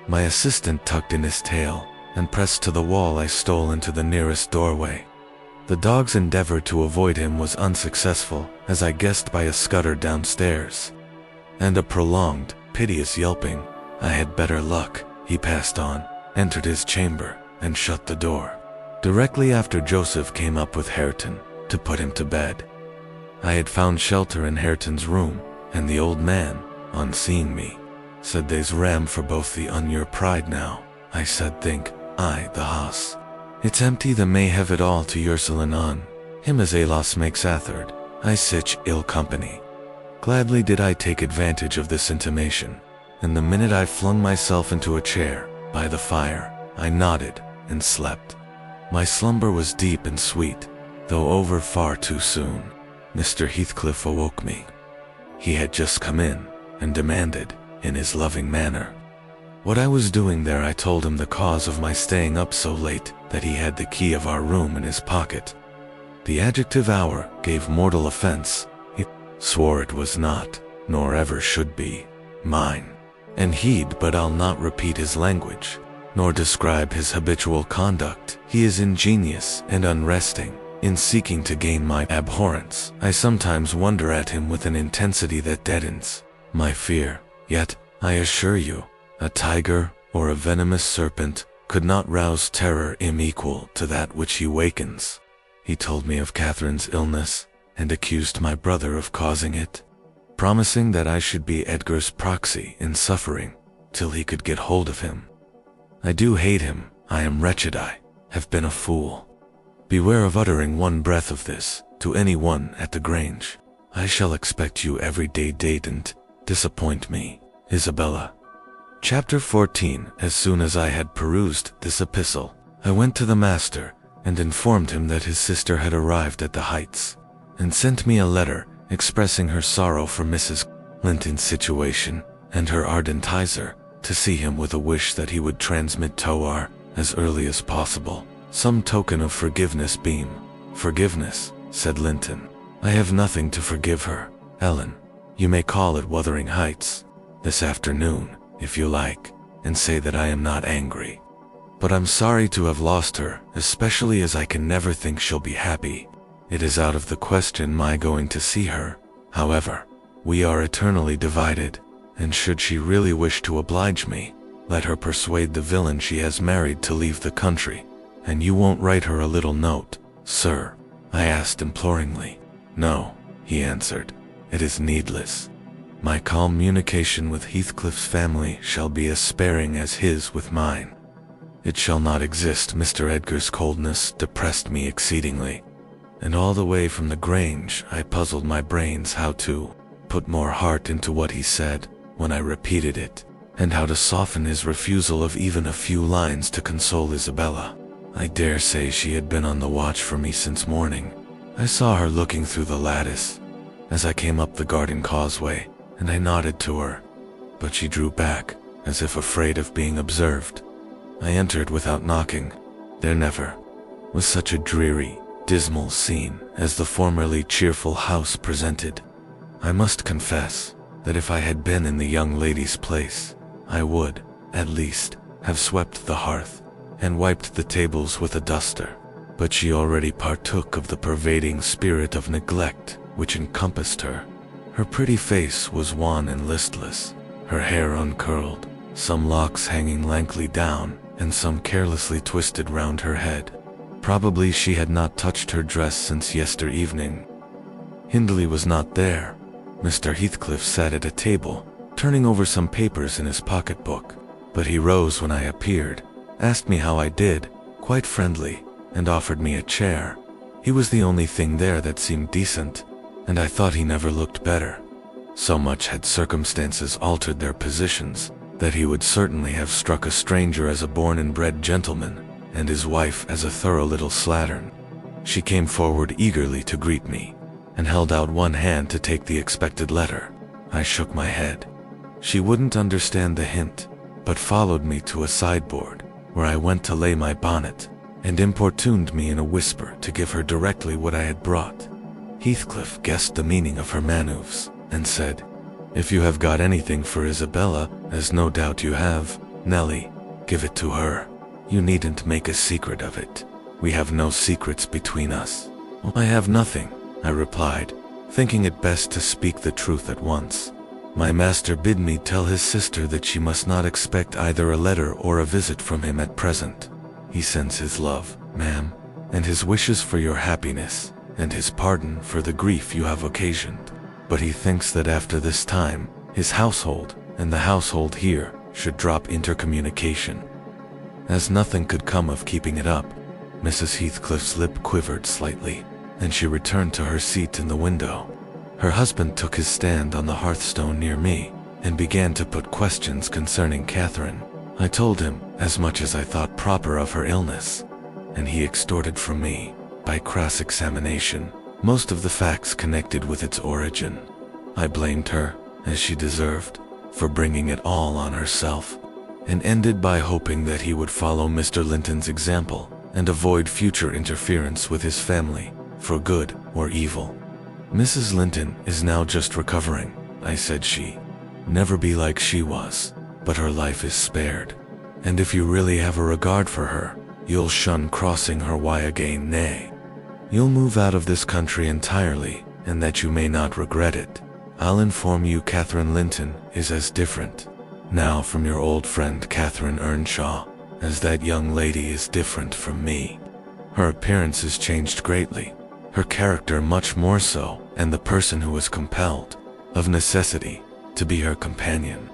A: My assistant tucked in his tail, and pressed to the wall I stole into the nearest doorway. The dog's endeavor to avoid him was unsuccessful, as I guessed by a scutter downstairs, and a prolonged, piteous yelping. I had better luck. He passed on, entered his chamber, and shut the door. Directly after Joseph came up with Hareton, to put him to bed. I had found shelter in Hareton's room, and the old man, on seeing me, said they's ram for both the on your pride now. I said think, I the hoss. It's empty the may have it all to Ursuline on, him as Alos makes atherd, I sich ill company. Gladly did I take advantage of this intimation, and the minute I flung myself into a chair, by the fire, I nodded, and slept. My slumber was deep and sweet, though over far too soon. Mr. Heathcliff awoke me. He had just come in, and demanded, in his loving manner, what I was doing there. I told him the cause of my staying up so late, that he had the key of our room in his pocket. The adjective hour gave mortal offense. He swore it was not, nor ever should be, mine. And he'd, but I'll not repeat his language, nor describe his habitual conduct. He is ingenious and unresting in seeking to gain my abhorrence. I sometimes wonder at him with an intensity that deadens my fear. Yet, I assure you, a tiger or a venomous serpent could not rouse terror unequal to that which he wakens. He told me of Catherine's illness, and accused my brother of causing it, promising that I should be Edgar's proxy in suffering till he could get hold of him. I do hate him. I am wretched. I have been a fool. Beware of uttering one breath of this to any one at the Grange. I shall expect you every day. Don't disappoint me, Isabella. Chapter 14. As soon as I had perused this epistle, I went to the master and informed him that his sister had arrived at the Heights, and sent me a letter expressing her sorrow for Mrs. Linton's situation and her ardent desire to see him, with a wish that he would transmit to her, as early as possible, some token of forgiveness. Forgiveness, said Linton. I have nothing to forgive her, Ellen. You may call it Wuthering Heights this afternoon, if you like, and say that I am not angry. But I'm sorry to have lost her, especially as I can never think she'll be happy. It is out of the question my going to see her. However, we are eternally divided, and should she really wish to oblige me, let her persuade the villain she has married to leave the country. And you won't write her a little note, sir? I asked imploringly. No, he answered. It is needless. My communication with Heathcliff's family shall be as sparing as his with mine. It shall not exist. Mr. Edgar's coldness depressed me exceedingly, and all the way from the Grange I puzzled my brains how to put more heart into what he said when I repeated it, and how to soften his refusal of even a few lines to console Isabella. I dare say she had been on the watch for me since morning. I saw her looking through the lattice as I came up the garden causeway, and I nodded to her, but she drew back, as if afraid of being observed. I entered without knocking. There never was such a dreary, dismal scene as the formerly cheerful house presented. I must confess that if I had been in the young lady's place, I would, at least, have swept the hearth and wiped the tables with a duster. But she already partook of the pervading spirit of neglect which encompassed her. Her pretty face was wan and listless, her hair uncurled, some locks hanging lankly down, and some carelessly twisted round her head. Probably she had not touched her dress since yester evening. Hindley was not there. Mr. Heathcliff sat at a table, turning over some papers in his pocketbook, but he rose when I appeared, asked me how I did, quite friendly, and offered me a chair. He was the only thing there that seemed decent, and I thought he never looked better. So much had circumstances altered their positions that he would certainly have struck a stranger as a born and bred gentleman, and his wife as a thorough little slattern. She came forward eagerly to greet me, and held out one hand to take the expected letter. I shook my head. She wouldn't understand the hint, but followed me to a sideboard, where I went to lay my bonnet, and importuned me in a whisper to give her directly what I had brought. Heathcliff guessed the meaning of her manoeuvres, and said, "If you have got anything for Isabella, as no doubt you have, Nelly, give it to her. You needn't make a secret of it. We have no secrets between us." "I have nothing," I replied, thinking it best to speak the truth at once. "My master bid me tell his sister that she must not expect either a letter or a visit from him at present. He sends his love, ma'am, and his wishes for your happiness, and his pardon for the grief you have occasioned. But he thinks that after this time, his household, and the household here, should drop intercommunication." As nothing could come of keeping it up, Mrs. Heathcliff's lip quivered slightly, and she returned to her seat in the window. Her husband took his stand on the hearthstone near me, and began to put questions concerning Catherine. I told him as much as I thought proper of her illness, and he extorted from me, by cross-examination, most of the facts connected with its origin. I blamed her, as she deserved, for bringing it all on herself, and ended by hoping that he would follow Mr. Linton's example and avoid future interference with his family, for good or evil. "Mrs. Linton is now just recovering," I said. "She never be like she was, but her life is spared. And if you really have a regard for her, you'll shun crossing her way again, nay, you'll move out of this country entirely, and that you may not regret it. I'll inform you Catherine Linton is as different now from your old friend Catherine Earnshaw as that young lady is different from me. Her appearance has changed greatly, her character much more so, and the person who is compelled, of necessity, to be her companion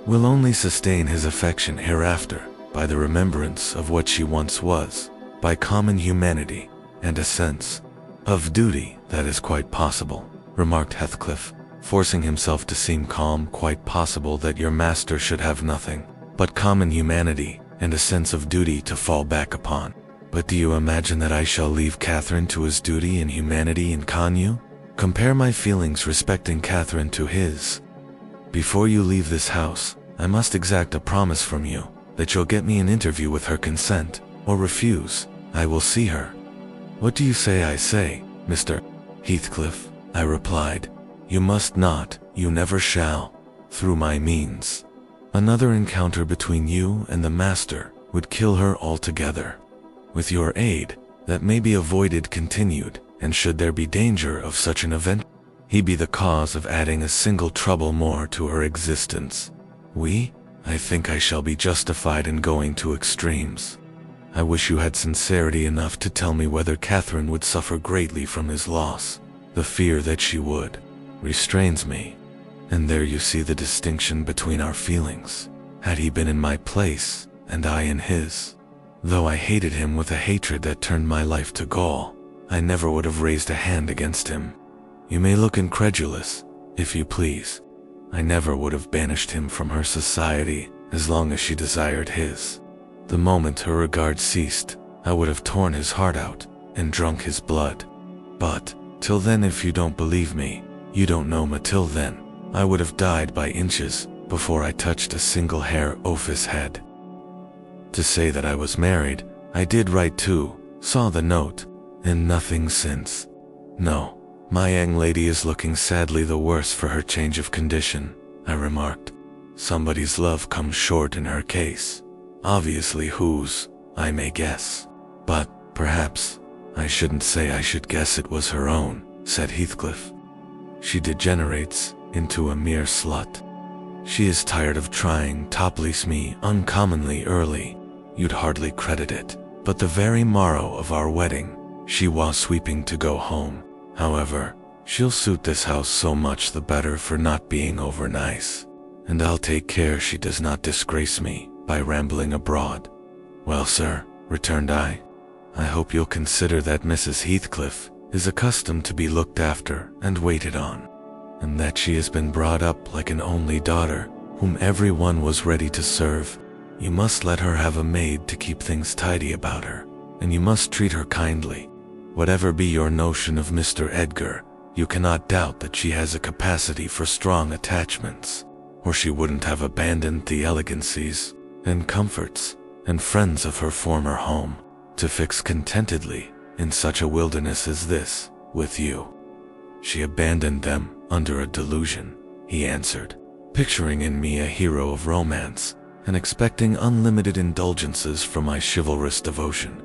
A: will only sustain his affection hereafter by the remembrance of what she once was, by common humanity, and a sense of duty." "That is quite possible," remarked Heathcliff, forcing himself to seem calm. "Quite possible that your master should have nothing but common humanity and a sense of duty to fall back upon. But do you imagine that I shall leave Catherine to his duty and humanity in Cannes? Compare my feelings respecting Catherine to his. Before you leave this house, I must exact a promise from you that you'll get me an interview with her consent, or refuse, I will see her." "What do you say I say, Mr. Heathcliff?" I replied. "You must not, you never shall, through my means. Another encounter between you and the master would kill her altogether. With your aid, that may be avoided continued, and should there be danger of such an event, he be the cause of adding a single trouble more to her existence. I think I shall be justified in going to extremes. I wish you had sincerity enough to tell me whether Catherine would suffer greatly from his loss. The fear that she would restrains me. And there you see the distinction between our feelings. Had he been in my place, and I in his, though I hated him with a hatred that turned my life to gall, I never would have raised a hand against him. You may look incredulous, if you please. I never would have banished him from her society as long as she desired his. The moment her regard ceased, I would have torn his heart out and drunk his blood. But, till then, if you don't believe me, you don't know me. Till then, I would have died by inches before I touched a single hair off his head. To say that I was married, I did write too, saw the note, and nothing since. No. My young lady is looking sadly the worse for her change of condition, I remarked. Somebody's love comes short in her case. Obviously whose, I may guess. But, perhaps, I shouldn't say I should guess it was her own, said Heathcliff. She degenerates into a mere slut. She is tired of trying to please me uncommonly early. You'd hardly credit it, but the very morrow of our wedding, she was sweeping to go home. However, she'll suit this house so much the better for not being over nice, and I'll take care she does not disgrace me by rambling abroad. Well, sir, returned I hope you'll consider that Mrs. Heathcliff is accustomed to be looked after and waited on, and that she has been brought up like an only daughter whom everyone was ready to serve. You must let her have a maid to keep things tidy about her, and you must treat her kindly. Whatever be your notion of Mr. Edgar, you cannot doubt that she has a capacity for strong attachments, or she wouldn't have abandoned the elegancies and comforts and friends of her former home to fix contentedly in such a wilderness as this with you. She abandoned them under a delusion, he answered, picturing in me a hero of romance and expecting unlimited indulgences from my chivalrous devotion.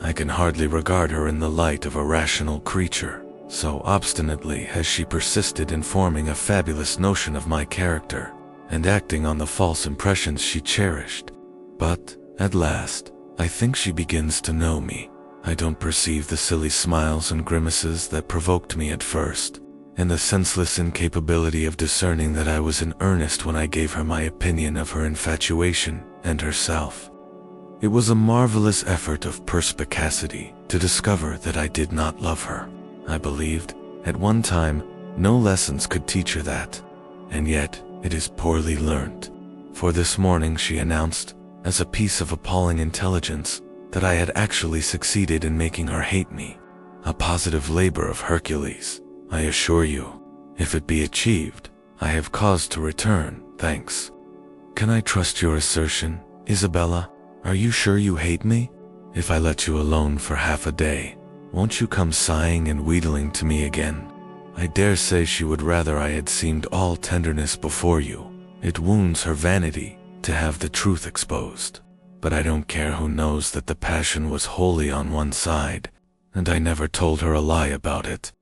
A: I can hardly regard her in the light of a rational creature, so obstinately has she persisted in forming a fabulous notion of my character, and acting on the false impressions she cherished. But, at last, I think she begins to know me. I don't perceive the silly smiles and grimaces that provoked me at first, and the senseless incapability of discerning that I was in earnest when I gave her my opinion of her infatuation and herself. It was a marvelous effort of perspicacity to discover that I did not love her. I believed, at one time, no lessons could teach her that, and yet it is poorly learnt. For this morning she announced, as a piece of appalling intelligence, that I had actually succeeded in making her hate me. A positive labor of Hercules, I assure you. If it be achieved, I have cause to return thanks. Can I trust your assertion, Isabella? Are you sure you hate me? If I let you alone for half a day, won't you come sighing and wheedling to me again? I dare say she would rather I had seemed all tenderness before you. It wounds her vanity to have the truth exposed. But I don't care who knows that the passion was wholly on one side, and I never told her a lie about it.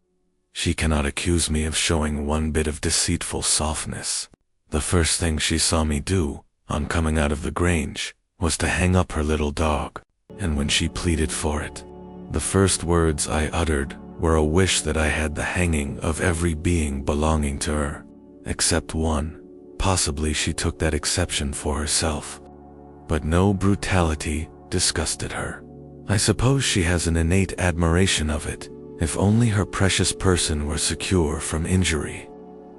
A: She cannot accuse me of showing one bit of deceitful softness. The first thing she saw me do, on coming out of the Grange, was to hang up her little dog, and when she pleaded for it, the first words I uttered were a wish that I had the hanging of every being belonging to her, except one. Possibly she took that exception for herself. But no brutality disgusted her. I suppose she has an innate admiration of it, if only her precious person were secure from injury.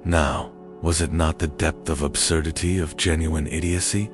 A: Now, was it not the depth of absurdity of genuine idiocy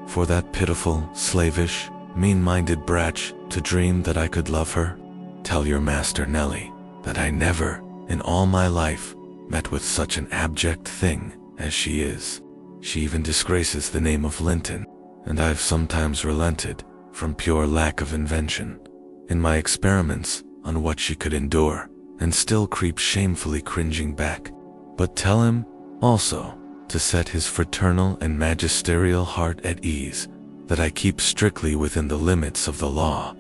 A: for that pitiful, slavish, mean-minded bratch to dream that I could love her? Tell your master, Nellie, that I never, in all my life met with such an abject thing as she is. She even disgraces the name of Linton, and I've sometimes relented from pure lack of invention in my experiments on what she could endure, and still creep shamefully cringing back. But tell him also to set his fraternal and magisterial heart at ease that I keep strictly within the limits of the law.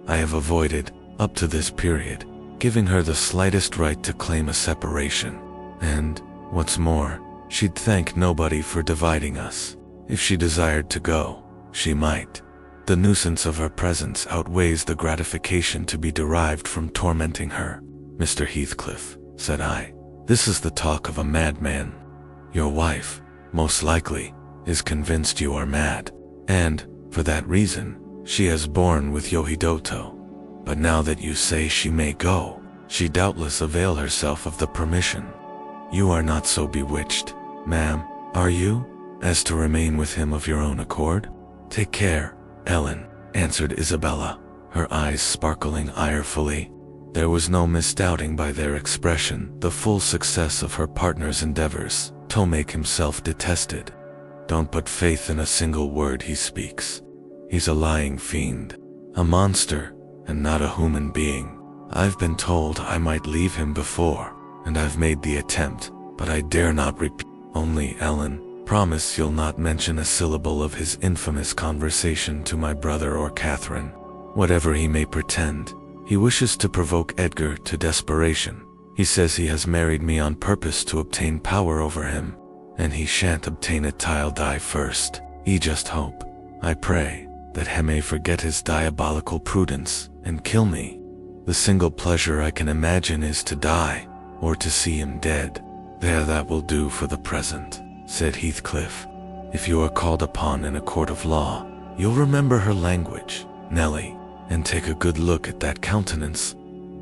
A: I have avoided, up to this period, giving her the slightest right to claim a separation, and, what's more, she'd thank nobody for dividing us. If she desired to go, she might. The nuisance of her presence outweighs the gratification to be derived from tormenting her. Mr. Heathcliff, said I, this is the talk of a madman. Your wife, most likely, is convinced you are mad, and, for that reason, she has borne with Yohidoto. But now that you say she may go, she doubtless avail herself of the permission. You are not so bewitched, ma'am, are you, as to remain with him of your own accord? Take care, Ellen, answered Isabella, her eyes sparkling irefully. There was no misdoubting by their expression the full success of her partner's endeavors to make himself detested. Don't put faith in a single word he speaks. He's a lying fiend, a monster, and not a human being. I've been told I might leave him before, and I've made the attempt, but I dare not repeat. Only, Ellen, promise you'll not mention a syllable of his infamous conversation to my brother or Catherine. Whatever he may pretend, he wishes to provoke Edgar to desperation. He says he has married me on purpose to obtain power over him, and he shan't obtain it till I'll die first. He just hope, I pray, that he may forget his diabolical prudence and kill me. The single pleasure I can imagine is to die, or to see him dead. There, that will do for the present, said Heathcliff. If you are called upon in a court of law, you'll remember her language, Nellie, and take a good look at that countenance.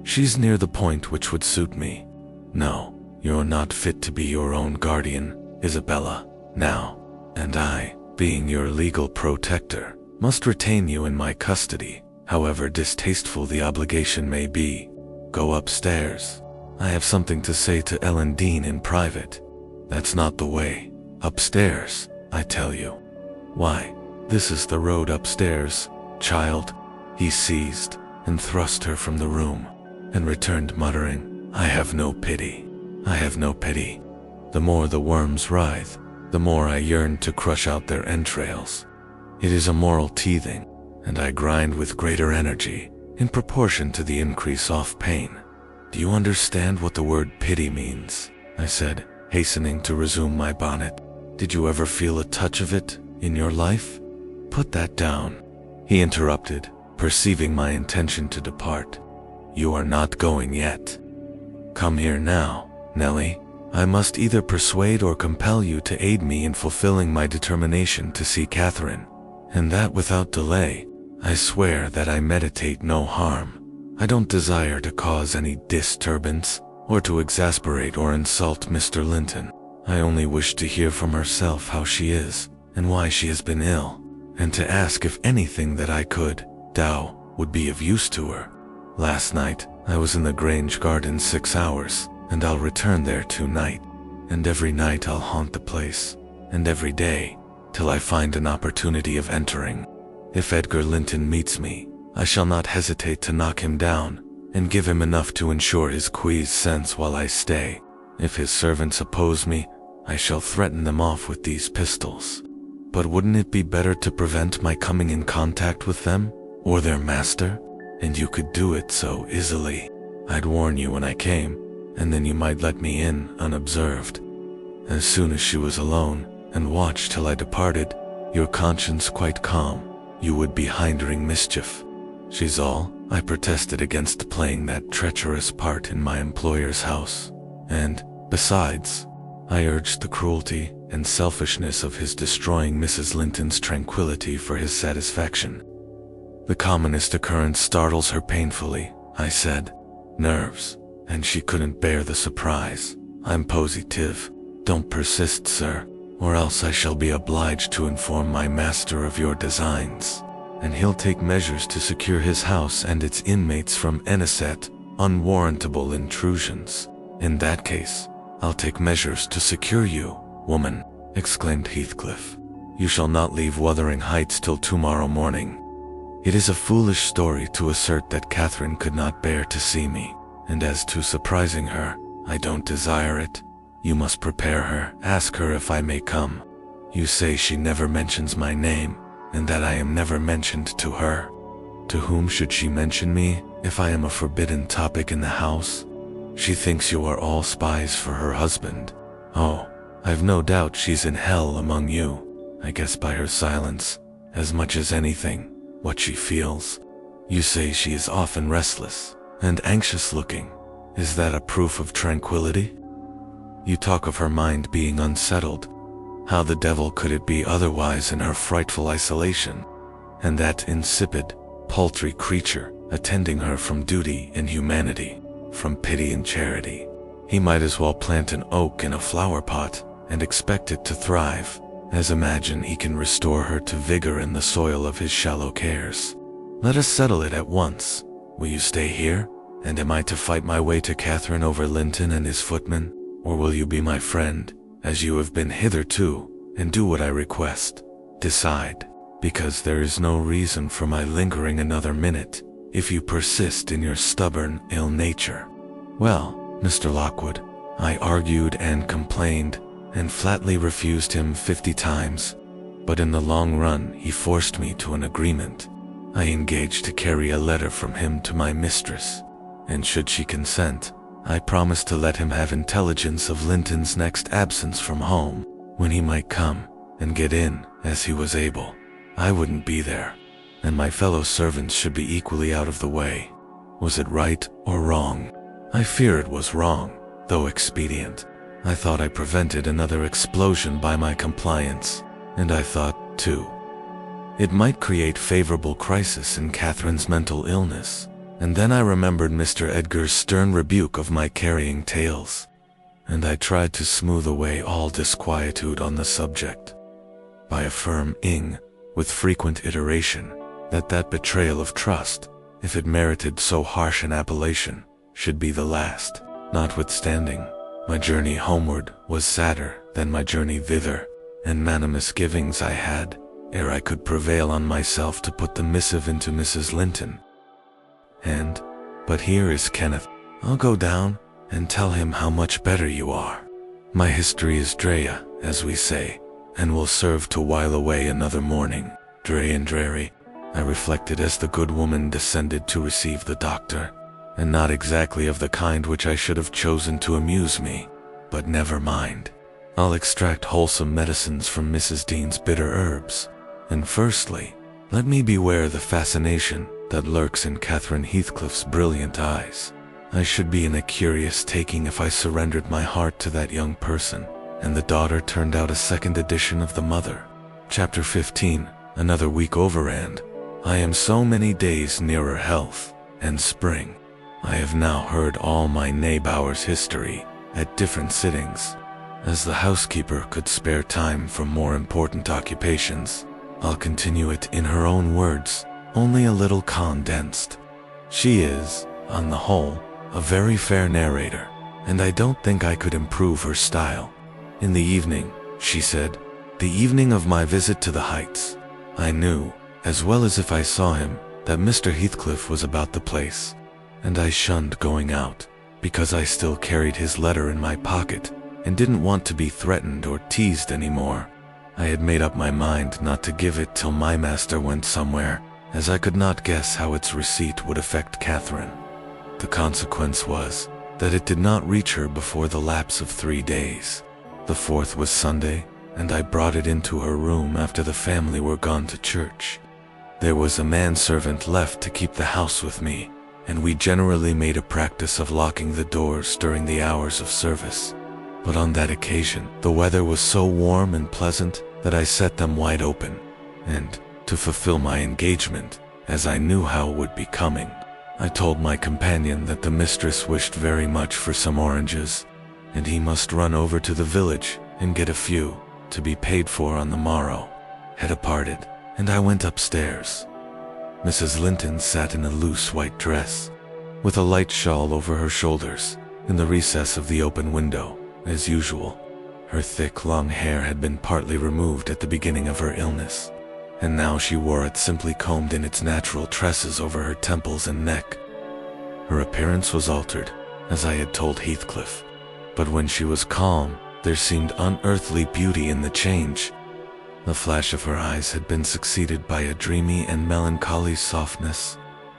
A: She's near the point which would suit me. No, you're not fit to be your own guardian, Isabella, now, and I, being your legal protector, must retain you in my custody, however distasteful the obligation may be. Go upstairs. I have something to say to Ellen Dean in private. That's not the way. Upstairs, I tell you. Why, this is the road upstairs, child. He seized and thrust her from the room, and returned muttering, I have no pity. I have no pity. The more the worms writhe, the more I yearn to crush out their entrails. It is a moral teething, and I grind with greater energy in proportion to the increase of pain. Do you understand what the word pity means? I said, hastening to resume my bonnet. Did you ever feel a touch of it in your life? Put that down. He interrupted, perceiving my intention to depart. You are not going yet. Come here now, Nellie. I must either persuade or compel you to aid me in fulfilling my determination to see Catherine, and that without delay. I swear that I meditate no harm. I don't desire to cause any disturbance, or to exasperate or insult Mr. Linton. I only wish to hear from herself how she is, and why she has been ill, and to ask if anything that I could do would be of use to her. Last night, I was in the Grange garden 6 hours, and I'll return there tonight, and every night I'll haunt the place, and every day, till I find an opportunity of entering. If Edgar Linton meets me, I shall not hesitate to knock him down, and give him enough to ensure his quiescence while I stay. If his servants oppose me, I shall threaten them off with these pistols. But wouldn't it be better to prevent my coming in contact with them, or their master? And you could do it so easily. I'd warn you when I came, and then you might let me in unobserved. As soon as she was alone, and watch till I departed, your conscience quite calm, you would be hindering mischief. She's all. I protested against playing that treacherous part in my employer's house, and, besides, I urged the cruelty and selfishness of his destroying Mrs. Linton's tranquility for his satisfaction. The commonest occurrence startles her painfully, I said. Nerves, and she couldn't bear the surprise. I'm positive. Don't persist, sir, or else I shall be obliged to inform my master of your designs, and he'll take measures to secure his house and its inmates from innocent, unwarrantable intrusions. "In that case, I'll take measures to secure you, woman," exclaimed Heathcliff. "You shall not leave Wuthering Heights till tomorrow morning. It is a foolish story to assert that Catherine could not bear to see me, and as to surprising her, I don't desire it. You must prepare her, ask her if I may come. You say she never mentions my name, and that I am never mentioned to her. To whom should she mention me, if I am a forbidden topic in the house? She thinks you are all spies for her husband. Oh, I've no doubt she's in hell among you. I guess by her silence, as much as anything, what she feels. You say she is often restless and anxious looking. Is that a proof of tranquility? You talk of her mind being unsettled. How the devil could it be otherwise in her frightful isolation? And that insipid, paltry creature attending her from duty and humanity, from pity and charity. He might as well plant an oak in a flower pot and expect it to thrive, as imagine he can restore her to vigor in the soil of his shallow cares. Let us settle it at once. Will you stay here? And am I to fight my way to Catherine over Linton and his footman? Or will you be my friend, as you have been hitherto, and do what I request? Decide, because there is no reason for my lingering another minute, if you persist in your stubborn ill nature." Well, Mr. Lockwood, I argued and complained, and flatly refused him 50 times, but in the long run he forced me to an agreement. I engaged to carry a letter from him to my mistress, and should she consent, I promised to let him have intelligence of Linton's next absence from home, when he might come and get in as he was able. I wouldn't be there, and my fellow servants should be equally out of the way. Was it right or wrong? I fear it was wrong, though expedient. I thought I prevented another explosion by my compliance, and I thought, too, it might create favorable crisis in Catherine's mental illness. And then I remembered Mr. Edgar's stern rebuke of my carrying tales, and I tried to smooth away all disquietude on the subject by affirming, with frequent iteration, that betrayal of trust, if it merited so harsh an appellation, should be the last. Notwithstanding, my journey homeward was sadder than my journey thither, and many misgivings I had, ere I could prevail on myself to put the missive into Mrs. Linton. But here is Kenneth. I'll go down and tell him how much better you are. My history is Drea, as we say, and will serve to while away another morning. Dre and dreary, I reflected as the good woman descended to receive the doctor, and not exactly of the kind which I should have chosen to amuse me, but never mind. I'll extract wholesome medicines from Mrs. Dean's bitter herbs, and firstly, let me beware the fascination that lurks in Catherine Heathcliff's brilliant eyes. I should be in a curious taking if I surrendered my heart to that young person, and the daughter turned out a second edition of the mother. Chapter 15. Another week overand. I am so many days nearer health and spring. I have now heard all my Neubauer's history at different sittings. As the housekeeper could spare time from more important occupations, I'll continue it in her own words, only a little condensed. She is, on the whole, a very fair narrator, and I don't think I could improve her style. In the evening, she said, the evening of my visit to the Heights, I knew, as well as if I saw him, that Mr. Heathcliff was about the place, and I shunned going out, because I still carried his letter in my pocket, and didn't want to be threatened or teased anymore. I had made up my mind not to give it till my master went somewhere, as I could not guess how its receipt would affect Catherine. The consequence was that it did not reach her before the lapse of 3 days. The 4th was Sunday, and I brought it into her room after the family were gone to church. There was a manservant left to keep the house with me, and we generally made a practice of locking the doors during the hours of service. But on that occasion, the weather was so warm and pleasant that I set them wide open, and, to fulfill my engagement, as I knew how it would be coming, I told my companion that the mistress wished very much for some oranges, and he must run over to the village and get a few, to be paid for on the morrow. Hedda parted, and I went upstairs. Mrs. Linton sat in a loose white dress, with a light shawl over her shoulders, in the recess of the open window, as usual. Her thick, long hair had been partly removed at the beginning of her illness, and now she wore it simply combed in its natural tresses over her temples and neck. Her appearance was altered, as I had told Heathcliff, but when she was calm, there seemed unearthly beauty in the change. The flash of her eyes had been succeeded by a dreamy and melancholy softness.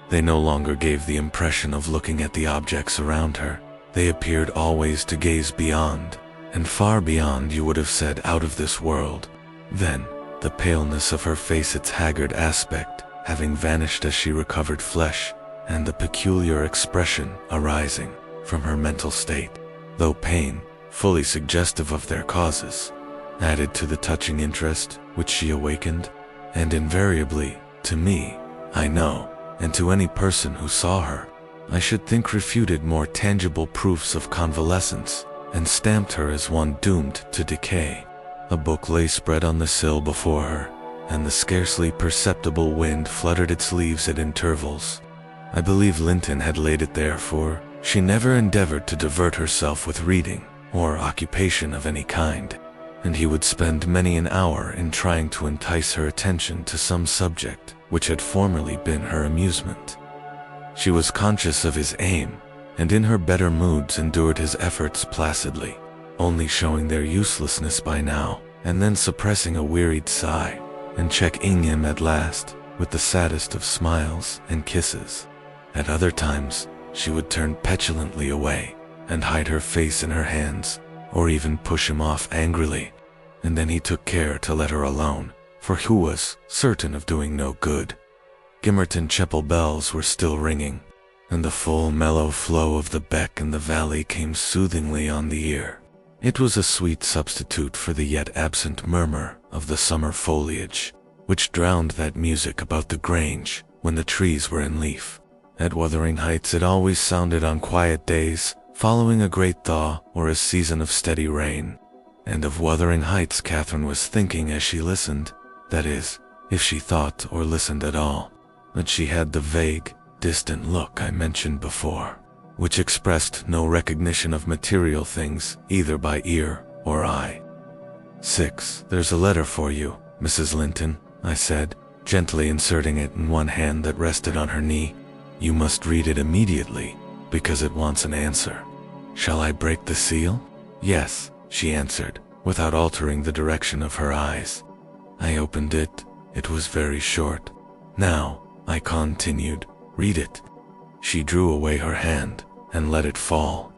A: They no longer gave the impression of looking at the objects around her. They appeared always to gaze beyond, and far beyond, you would have said, out of this world. Then, the paleness of her face, its haggard aspect, having vanished as she recovered flesh, and the peculiar expression arising from her mental state, though pain, fully suggestive of their causes, added to the touching interest which she awakened, and invariably, to me, I know, and to any person who saw her, I should think refuted more tangible proofs of convalescence, and stamped her as one doomed to decay. A book lay spread on the sill before her, and the scarcely perceptible wind fluttered its leaves at intervals. I believe Linton had laid it there, for she never endeavored to divert herself with reading or occupation of any kind, and he would spend many an hour in trying to entice her attention to some subject which had formerly been her amusement. She was conscious of his aim, and in her better moods endured his efforts placidly, only showing their uselessness by now, and then suppressing a wearied sigh, and checking him at last with the saddest of smiles and kisses. At other times, she would turn petulantly away, and hide her face in her hands, or even push him off angrily, and then he took care to let her alone, for he was certain of doing no good. Gimmerton Chapel bells were still ringing, and the full mellow flow of the beck in the valley came soothingly on the ear. It was a sweet substitute for the yet absent murmur of the summer foliage, which drowned that music about the grange when the trees were in leaf. At Wuthering Heights it always sounded on quiet days, following a great thaw or a season of steady rain. And of Wuthering Heights Catherine was thinking as she listened, that is, if she thought or listened at all. But she had the vague, distant look I mentioned before, which expressed no recognition of material things either by ear or eye. 6. There's a letter for you, Mrs. Linton, I said, gently inserting it in one hand that rested on her knee. You must read it immediately, because it wants an answer. Shall I break the seal? Yes, she answered, without altering the direction of her eyes. I opened it. It was very short. Now, I continued, read it. She drew away her hand and let it fall.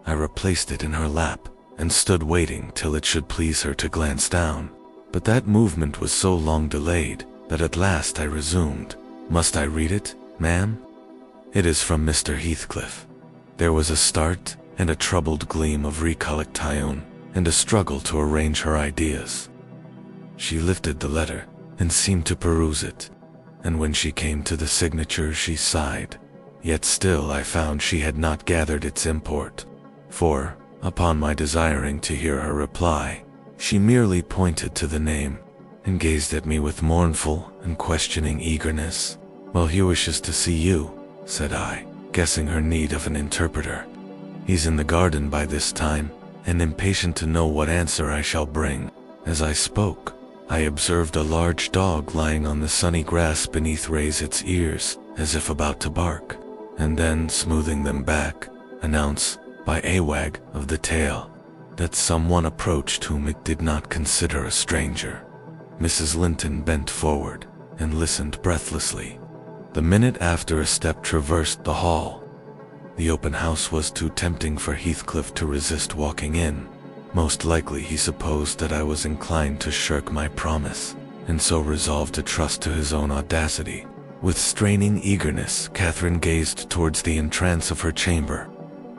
A: I replaced it in her lap and stood waiting till it should please her to glance down, but that movement was so long delayed that at last I resumed. Must I read it, ma'am? It is from Mr. Heathcliff. There was a start and a troubled gleam of recollection and a struggle to arrange her ideas. She lifted the letter and seemed to peruse it, and when she came to the signature she sighed. Yet still I found she had not gathered its import, for, upon my desiring to hear her reply, she merely pointed to the name and gazed at me with mournful and questioning eagerness. Well, he wishes to see you, said I, guessing her need of an interpreter. He's in the garden by this time, and impatient to know what answer I shall bring. As I spoke, I observed a large dog lying on the sunny grass beneath raise its ears, as if about to bark, and then, smoothing them back, announce, by a wag of the tail, that someone approached whom it did not consider a stranger. Mrs. Linton bent forward and listened breathlessly. The minute after a step traversed the hall. The open house was too tempting for Heathcliff to resist walking in. Most likely he supposed that I was inclined to shirk my promise, and so resolved to trust to his own audacity. With straining eagerness, Catherine gazed towards the entrance of her chamber.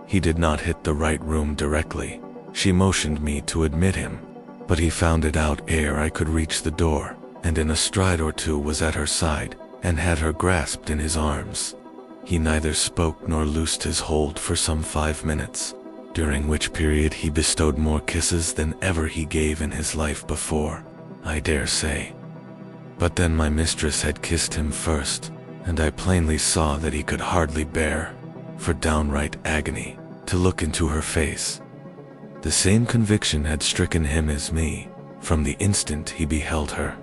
A: He did not hit the right room directly. She motioned me to admit him, but he found it out ere I could reach the door, and in a stride or two was at her side, and had her grasped in his arms. He neither spoke nor loosed his hold for some 5 minutes, during which period he bestowed more kisses than ever he gave in his life before, I dare say. But then my mistress had kissed him first, and I plainly saw that he could hardly bear, for downright agony, to look into her face. The same conviction had stricken him as me, from the instant he beheld her.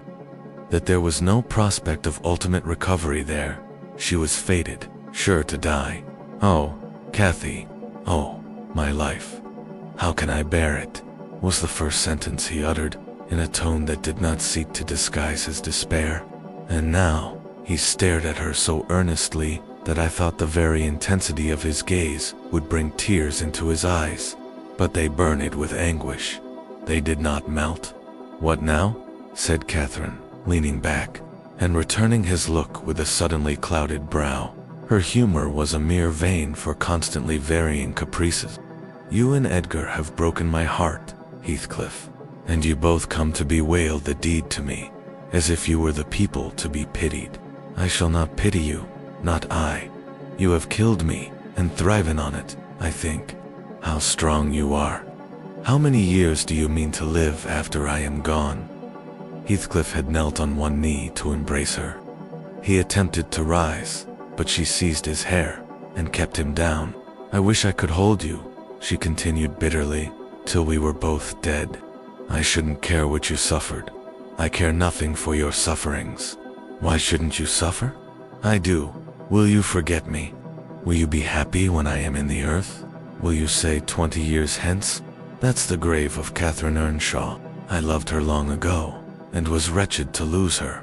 A: That there was no prospect of ultimate recovery there. She was fated, sure to die. "Oh, Kathy, oh, my life. How can I bear it?" was the first sentence he uttered, in a tone that did not seek to disguise his despair. And now, he stared at her so earnestly that I thought the very intensity of his gaze would bring tears into his eyes. But they burned with anguish. They did not melt. "What now?" said Catherine, leaning back, and returning his look with a suddenly clouded brow. Her humor was a mere vein for constantly varying caprices. "You and Edgar have broken my heart, Heathcliff, and you both come to bewail the deed to me, as if you were the people to be pitied. I shall not pity you, not I. You have killed me, and thriven on it, I think. How strong you are. How many years do you mean to live after I am gone?" Heathcliff had knelt on one knee to embrace her. He attempted to rise, but she seized his hair and kept him down. "I wish I could hold you," she continued bitterly, "till we were both dead. I shouldn't care what you suffered. I care nothing for your sufferings. Why shouldn't you suffer? I do. Will you forget me? Will you be happy when I am in the earth? Will you say 20 years hence? That's the grave of Catherine Earnshaw. I loved her long ago, and was wretched to lose her.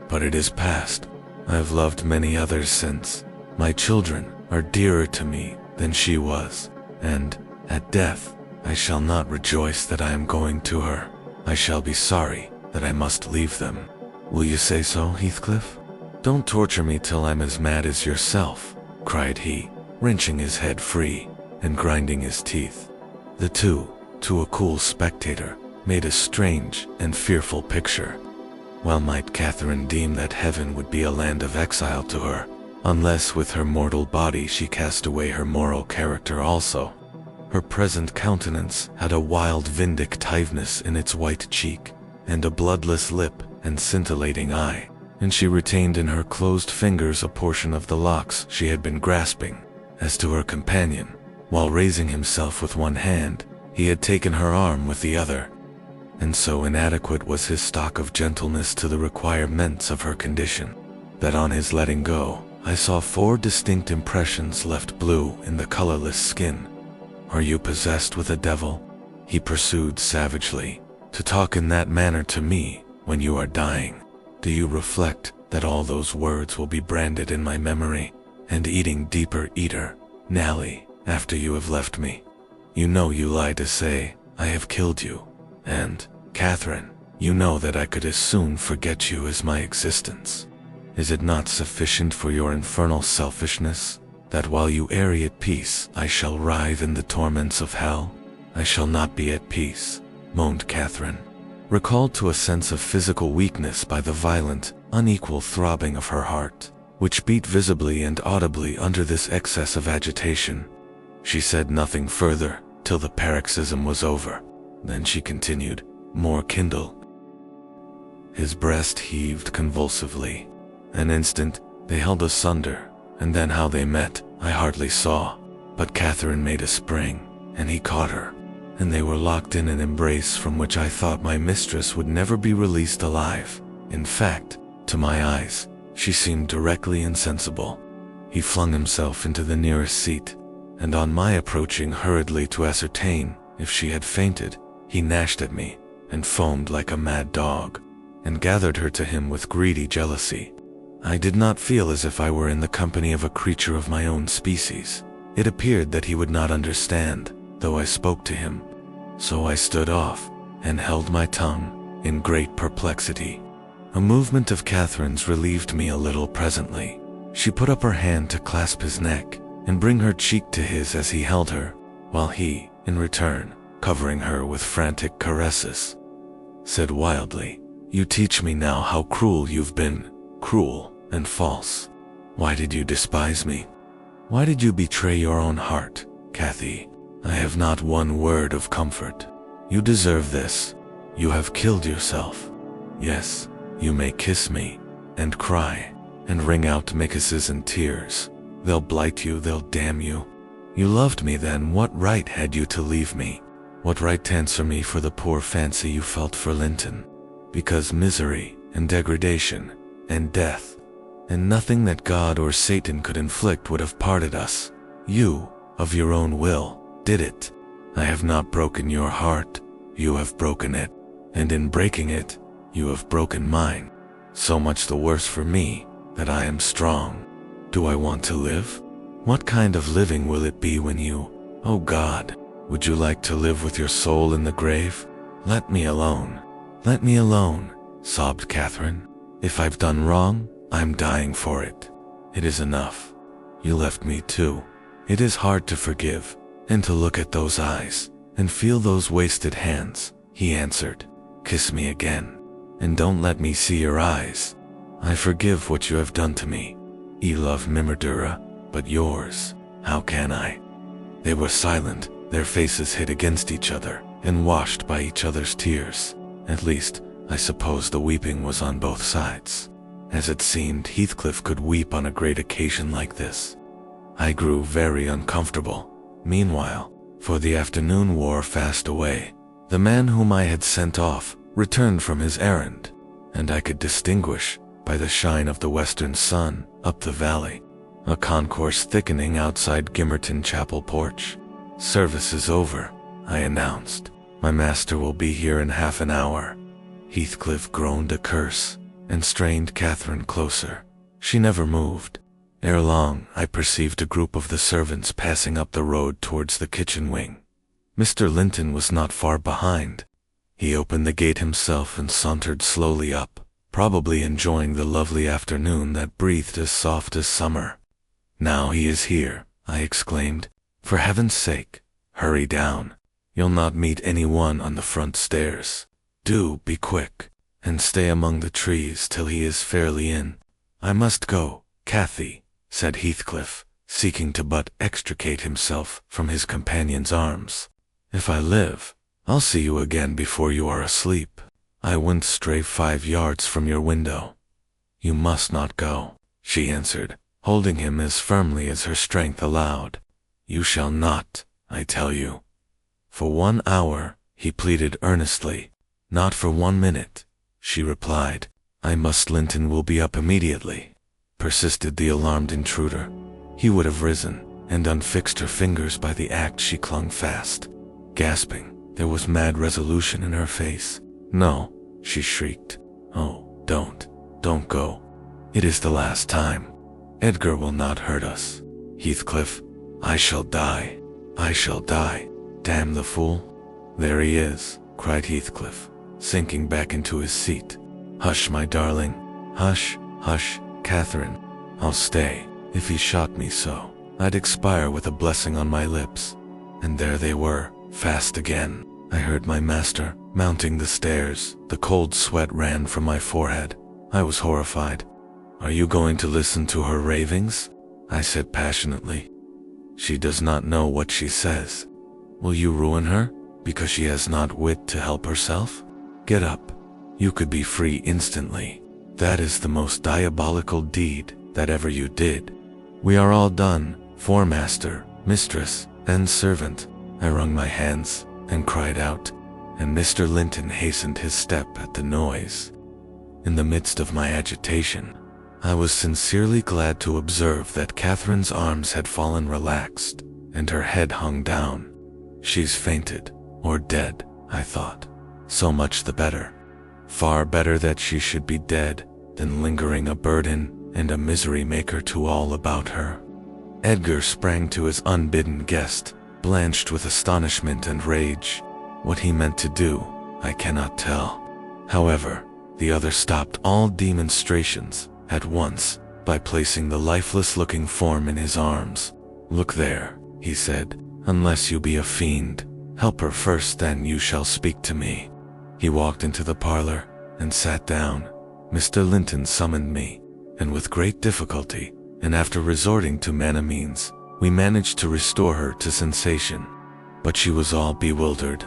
A: But it is past. I have loved many others since. My children are dearer to me than she was, and, at death, I shall not rejoice that I am going to her. I shall be sorry that I must leave them. Will you say so, Heathcliff? Don't torture me till I'm as mad as yourself," cried he, wrenching his head free and grinding his teeth. The two, to a cool spectator, made a strange and fearful picture. Well might Catherine deem that heaven would be a land of exile to her, unless with her mortal body she cast away her moral character also. Her present countenance had a wild vindictiveness in its white cheek, and a bloodless lip and scintillating eye, and she retained in her closed fingers a portion of the locks she had been grasping. As to her companion, while raising himself with one hand, he had taken her arm with the other, and so inadequate was his stock of gentleness to the requirements of her condition, that on his letting go, I saw 4 distinct impressions left blue in the colorless skin. "Are you possessed with a devil?" he pursued savagely, "to talk in that manner to me when you are dying? Do you reflect that all those words will be branded in my memory, and eating deeper eater, Nally, after you have left me? You know you lie to say, I have killed you, and, Catherine, you know that I could as soon forget you as my existence. Is it not sufficient for your infernal selfishness, that while you airy at peace, I shall writhe in the torments of hell? I shall not be at peace," moaned Catherine, recalled to a sense of physical weakness by the violent, unequal throbbing of her heart, which beat visibly and audibly under this excess of agitation. She said nothing further till the paroxysm was over. Then she continued, more kindled. His breast heaved convulsively. An instant, they held asunder, and then how they met, I hardly saw. But Catherine made a spring, and he caught her, and they were locked in an embrace from which I thought my mistress would never be released alive. In fact, to my eyes, she seemed directly insensible. He flung himself into the nearest seat, and on my approaching hurriedly to ascertain if she had fainted, he gnashed at me, and foamed like a mad dog, and gathered her to him with greedy jealousy. I did not feel as if I were in the company of a creature of my own species. It appeared that he would not understand, though I spoke to him. So I stood off, and held my tongue, in great perplexity. A movement of Catherine's relieved me a little presently. She put up her hand to clasp his neck, and bring her cheek to his as he held her, while he, in return, covering her with frantic caresses, said wildly, "You teach me now how cruel you've been, cruel and false. Why did you despise me? Why did you betray your own heart, Cathy? I have not one word of comfort. You deserve this. You have killed yourself. Yes, you may kiss me, and cry, and wring out kisses and tears. They'll blight you, they'll damn you. You loved me then, what right had you to leave me? What right to answer me for the poor fancy you felt for Linton? Because misery and degradation and death and nothing that God or Satan could inflict would have parted us. You, of your own will, did it. I have not broken your heart, you have broken it, and in breaking it, you have broken mine. So much the worse for me that I am strong. Do I want to live? What kind of living will it be when you, oh God, would you like to live with your soul in the grave? Let me alone. Let me alone, sobbed Catherine. If I've done wrong, I'm dying for it. It is enough. You left me too. It is hard to forgive, and to look at those eyes, and feel those wasted hands, he answered. Kiss me again, and don't let me see your eyes. I forgive what you have done to me. I love Mimerdura, but yours, how can I? They were silent, their faces hit against each other, and washed by each other's tears. At least, I suppose the weeping was on both sides. As it seemed, Heathcliff could weep on a great occasion like this. I grew very uncomfortable. Meanwhile, for the afternoon wore fast away, the man whom I had sent off returned from his errand, and I could distinguish, by the shine of the western sun, up the valley, a concourse thickening outside Gimmerton Chapel porch. Service is over, I announced. My master will be here in half an hour. Heathcliff groaned a curse, and strained Catherine closer. She never moved. Ere long, I perceived a group of the servants passing up the road towards the kitchen wing. Mr. Linton was not far behind. He opened the gate himself and sauntered slowly up, probably enjoying the lovely afternoon that breathed as soft as summer. Now he is here, I exclaimed. For heaven's sake, hurry down. You'll not meet anyone on the front stairs. Do be quick, and stay among the trees till he is fairly in. I must go, Cathy, said Heathcliff, seeking to but extricate himself from his companion's arms. If I live, I'll see you again before you are asleep. I wouldn't stray 5 yards from your window. You must not go, she answered, holding him as firmly as her strength allowed. You shall not, I tell you. For 1 hour, he pleaded earnestly. Not for 1 minute, she replied. Linton will be up immediately, persisted the alarmed intruder. He would have risen, and unfixed her fingers by the act she clung fast. Gasping, there was mad resolution in her face. No, she shrieked. Oh, don't go. It is the last time. Edgar will not hurt us. Heathcliff, I shall die. Damn the fool. There he is, cried Heathcliff, sinking back into his seat. Hush, my darling. Hush, Catherine. I'll stay. If he shot me so, I'd expire with a blessing on my lips. And there they were, fast again. I heard my master mounting the stairs. The cold sweat ran from my forehead. I was horrified. Are you going to listen to her ravings? I said passionately. She does not know what she says. Will you ruin her, because she has not wit to help herself? Get up. You could be free instantly. That is the most diabolical deed that ever you did. We are all done, for master, mistress, and servant. I wrung my hands and cried out, and Mr. Linton hastened his step at the noise. In the midst of my agitation, I was sincerely glad to observe that Catherine's arms had fallen relaxed, and her head hung down. She's fainted, or dead, I thought. So much the better. Far better that she should be dead than lingering a burden and a misery maker to all about her. Edgar sprang to his unbidden guest, blanched with astonishment and rage. What he meant to do, I cannot tell. However, the other stopped all demonstrations at once by placing the lifeless-looking form in his arms. Look there, he said, unless you be a fiend. Help her first, then you shall speak to me. He walked into the parlor and sat down. Mr. Linton summoned me, and with great difficulty, and after resorting to many means, we managed to restore her to sensation. But she was all bewildered.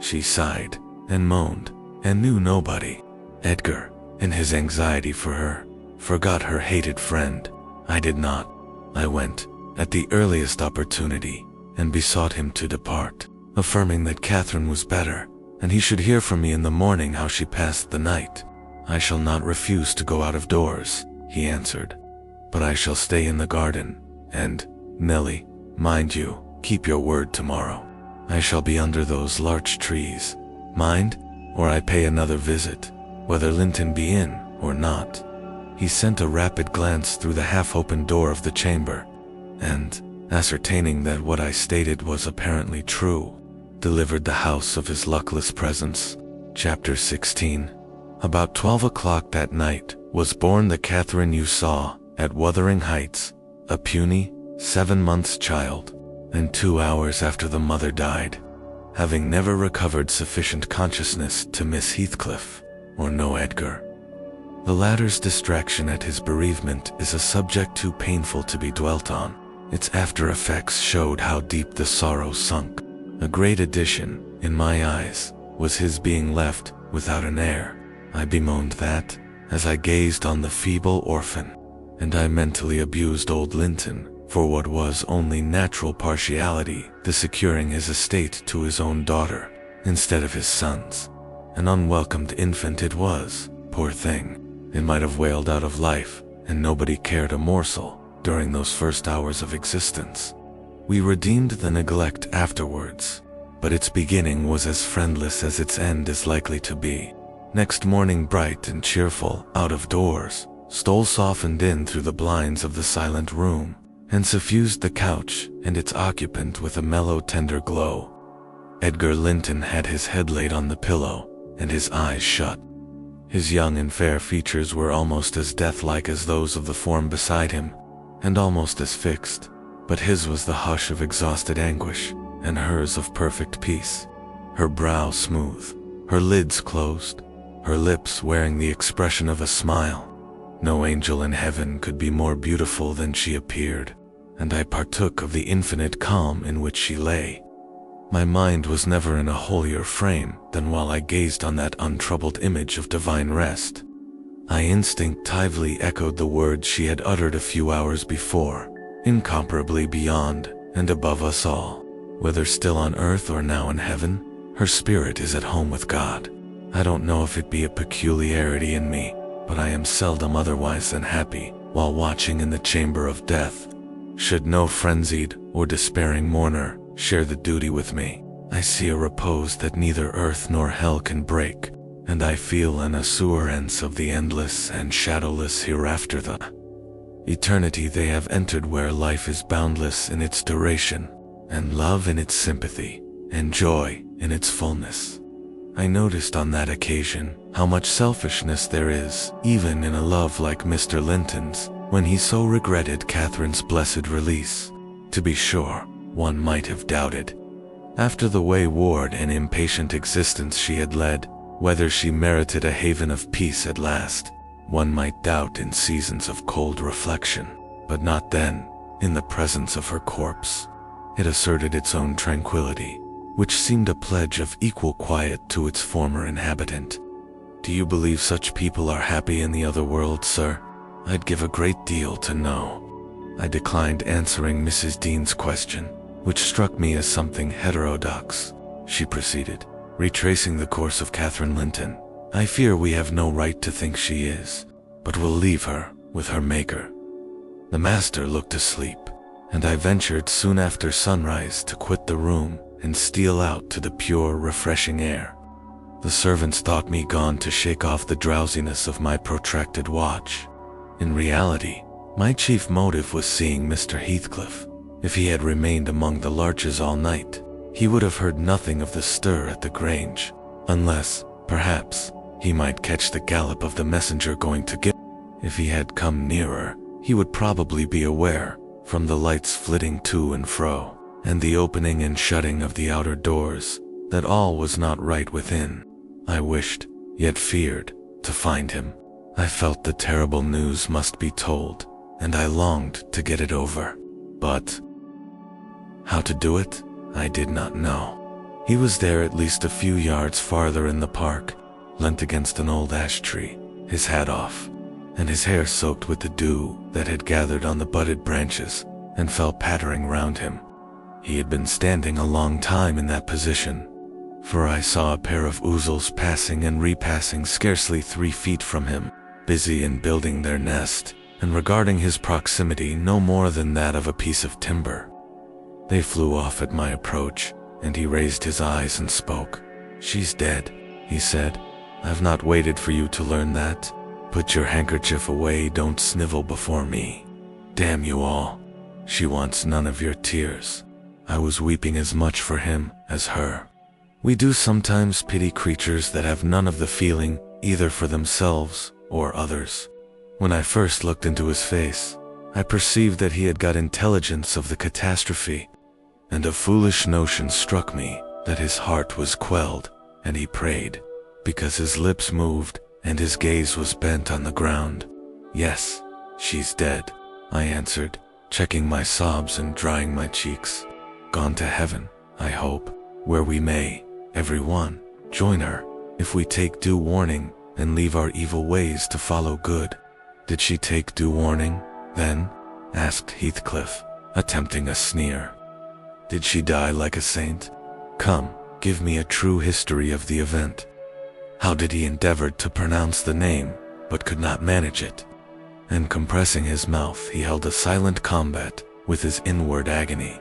A: She sighed and moaned and knew nobody. Edgar, in his anxiety for her, forgot her hated friend. I did not. I went at the earliest opportunity and besought him to depart, affirming that Catherine was better, and he should hear from me in the morning how she passed the night. "I shall not refuse to go out of doors," he answered, "but I shall stay in the garden, and, Nellie, mind you, keep your word tomorrow. I shall be under those larch trees. Mind, or I pay another visit, whether Linton be in or not." He sent a rapid glance through the half-open door of the chamber, and, ascertaining that what I stated was apparently true, delivered the house of his luckless presence. Chapter 16. About 12 o'clock that night was born the Catherine you saw at Wuthering Heights, a puny, 7 months child, and 2 hours after the mother died, having never recovered sufficient consciousness to miss Heathcliff or know Edgar. The latter's distraction at his bereavement is a subject too painful to be dwelt on. Its after effects showed how deep the sorrow sunk. A great addition, in my eyes, was his being left without an heir. I bemoaned that, as I gazed on the feeble orphan, and I mentally abused old Linton for what was only natural partiality, the securing his estate to his own daughter, instead of his son's. An unwelcomed infant it was, poor thing. It might have wailed out of life, and nobody cared a morsel during those first hours of existence. We redeemed the neglect afterwards, but its beginning was as friendless as its end is likely to be. Next morning, bright and cheerful, out of doors, Stole softened in through the blinds of the silent room, and suffused the couch and its occupant with a mellow, tender glow. Edgar Linton had his head laid on the pillow, and his eyes shut. His young and fair features were almost as death-like as those of the form beside him, and almost as fixed, but his was the hush of exhausted anguish, and hers of perfect peace. Her brow smooth, her lids closed, her lips wearing the expression of a smile. No angel in heaven could be more beautiful than she appeared, and I partook of the infinite calm in which she lay. My mind was never in a holier frame than while I gazed on that untroubled image of divine rest. I instinctively echoed the words she had uttered a few hours before, incomparably beyond and above us all. Whether still on earth or now in heaven, her spirit is at home with God. I don't know if it be a peculiarity in me, but I am seldom otherwise than happy while watching in the chamber of death. Should no frenzied or despairing mourner share the duty with me, I see a repose that neither earth nor hell can break, and I feel an assurance of the endless and shadowless hereafter, the eternity they have entered, where life is boundless in its duration, and love in its sympathy, and joy in its fullness. I noticed on that occasion how much selfishness there is, even in a love like Mr. Linton's, when he so regretted Catherine's blessed release. To be sure, one might have doubted, after the wayward and impatient existence she had led, whether she merited a haven of peace at last. One might doubt in seasons of cold reflection, but not then, in the presence of her corpse. It asserted its own tranquility, which seemed a pledge of equal quiet to its former inhabitant. Do you believe such people are happy in the other world, sir? I'd give a great deal to know. I declined answering Mrs. Dean's question, which struck me as something heterodox. She proceeded, retracing the course of Catherine Linton. I fear we have no right to think she is, but we'll leave her with her Maker. The master looked asleep, and I ventured soon after sunrise to quit the room and steal out to the pure, refreshing air. The servants thought me gone to shake off the drowsiness of my protracted watch. In reality, my chief motive was seeing Mr. Heathcliff. If he had remained among the larches all night, he would have heard nothing of the stir at the Grange, unless, perhaps, he might catch the gallop of the messenger going to give. If he had come nearer, he would probably be aware, from the lights flitting to and fro, and the opening and shutting of the outer doors, that all was not right within. I wished, yet feared, to find him. I felt the terrible news must be told, and I longed to get it over. But how to do it, I did not know. He was there at least a few yards farther in the park, leant against an old ash tree, his hat off, and his hair soaked with the dew that had gathered on the budded branches and fell pattering round him. He had been standing a long time in that position, for I saw a pair of ouzels passing and repassing scarcely 3 feet from him, busy in building their nest, and regarding his proximity no more than that of a piece of timber. They flew off at my approach, and he raised his eyes and spoke. "She's dead," he said. "I've not waited for you to learn that. Put your handkerchief away, don't snivel before me. Damn you all. She wants none of your tears." I was weeping as much for him as her. We do sometimes pity creatures that have none of the feeling either for themselves or others. When I first looked into his face, I perceived that he had got intelligence of the catastrophe, and a foolish notion struck me that his heart was quelled, and he prayed, because his lips moved and his gaze was bent on the ground. "Yes, she's dead," I answered, checking my sobs and drying my cheeks. "Gone to heaven, I hope, where we may, every one, join her, if we take due warning and leave our evil ways to follow good." "Did she take due warning, then?" asked Heathcliff, attempting a sneer. "Did she die like a saint? Come, give me a true history of the event." How did he endeavor to pronounce the name, but could not manage it, and compressing his mouth he held a silent combat with his inward agony,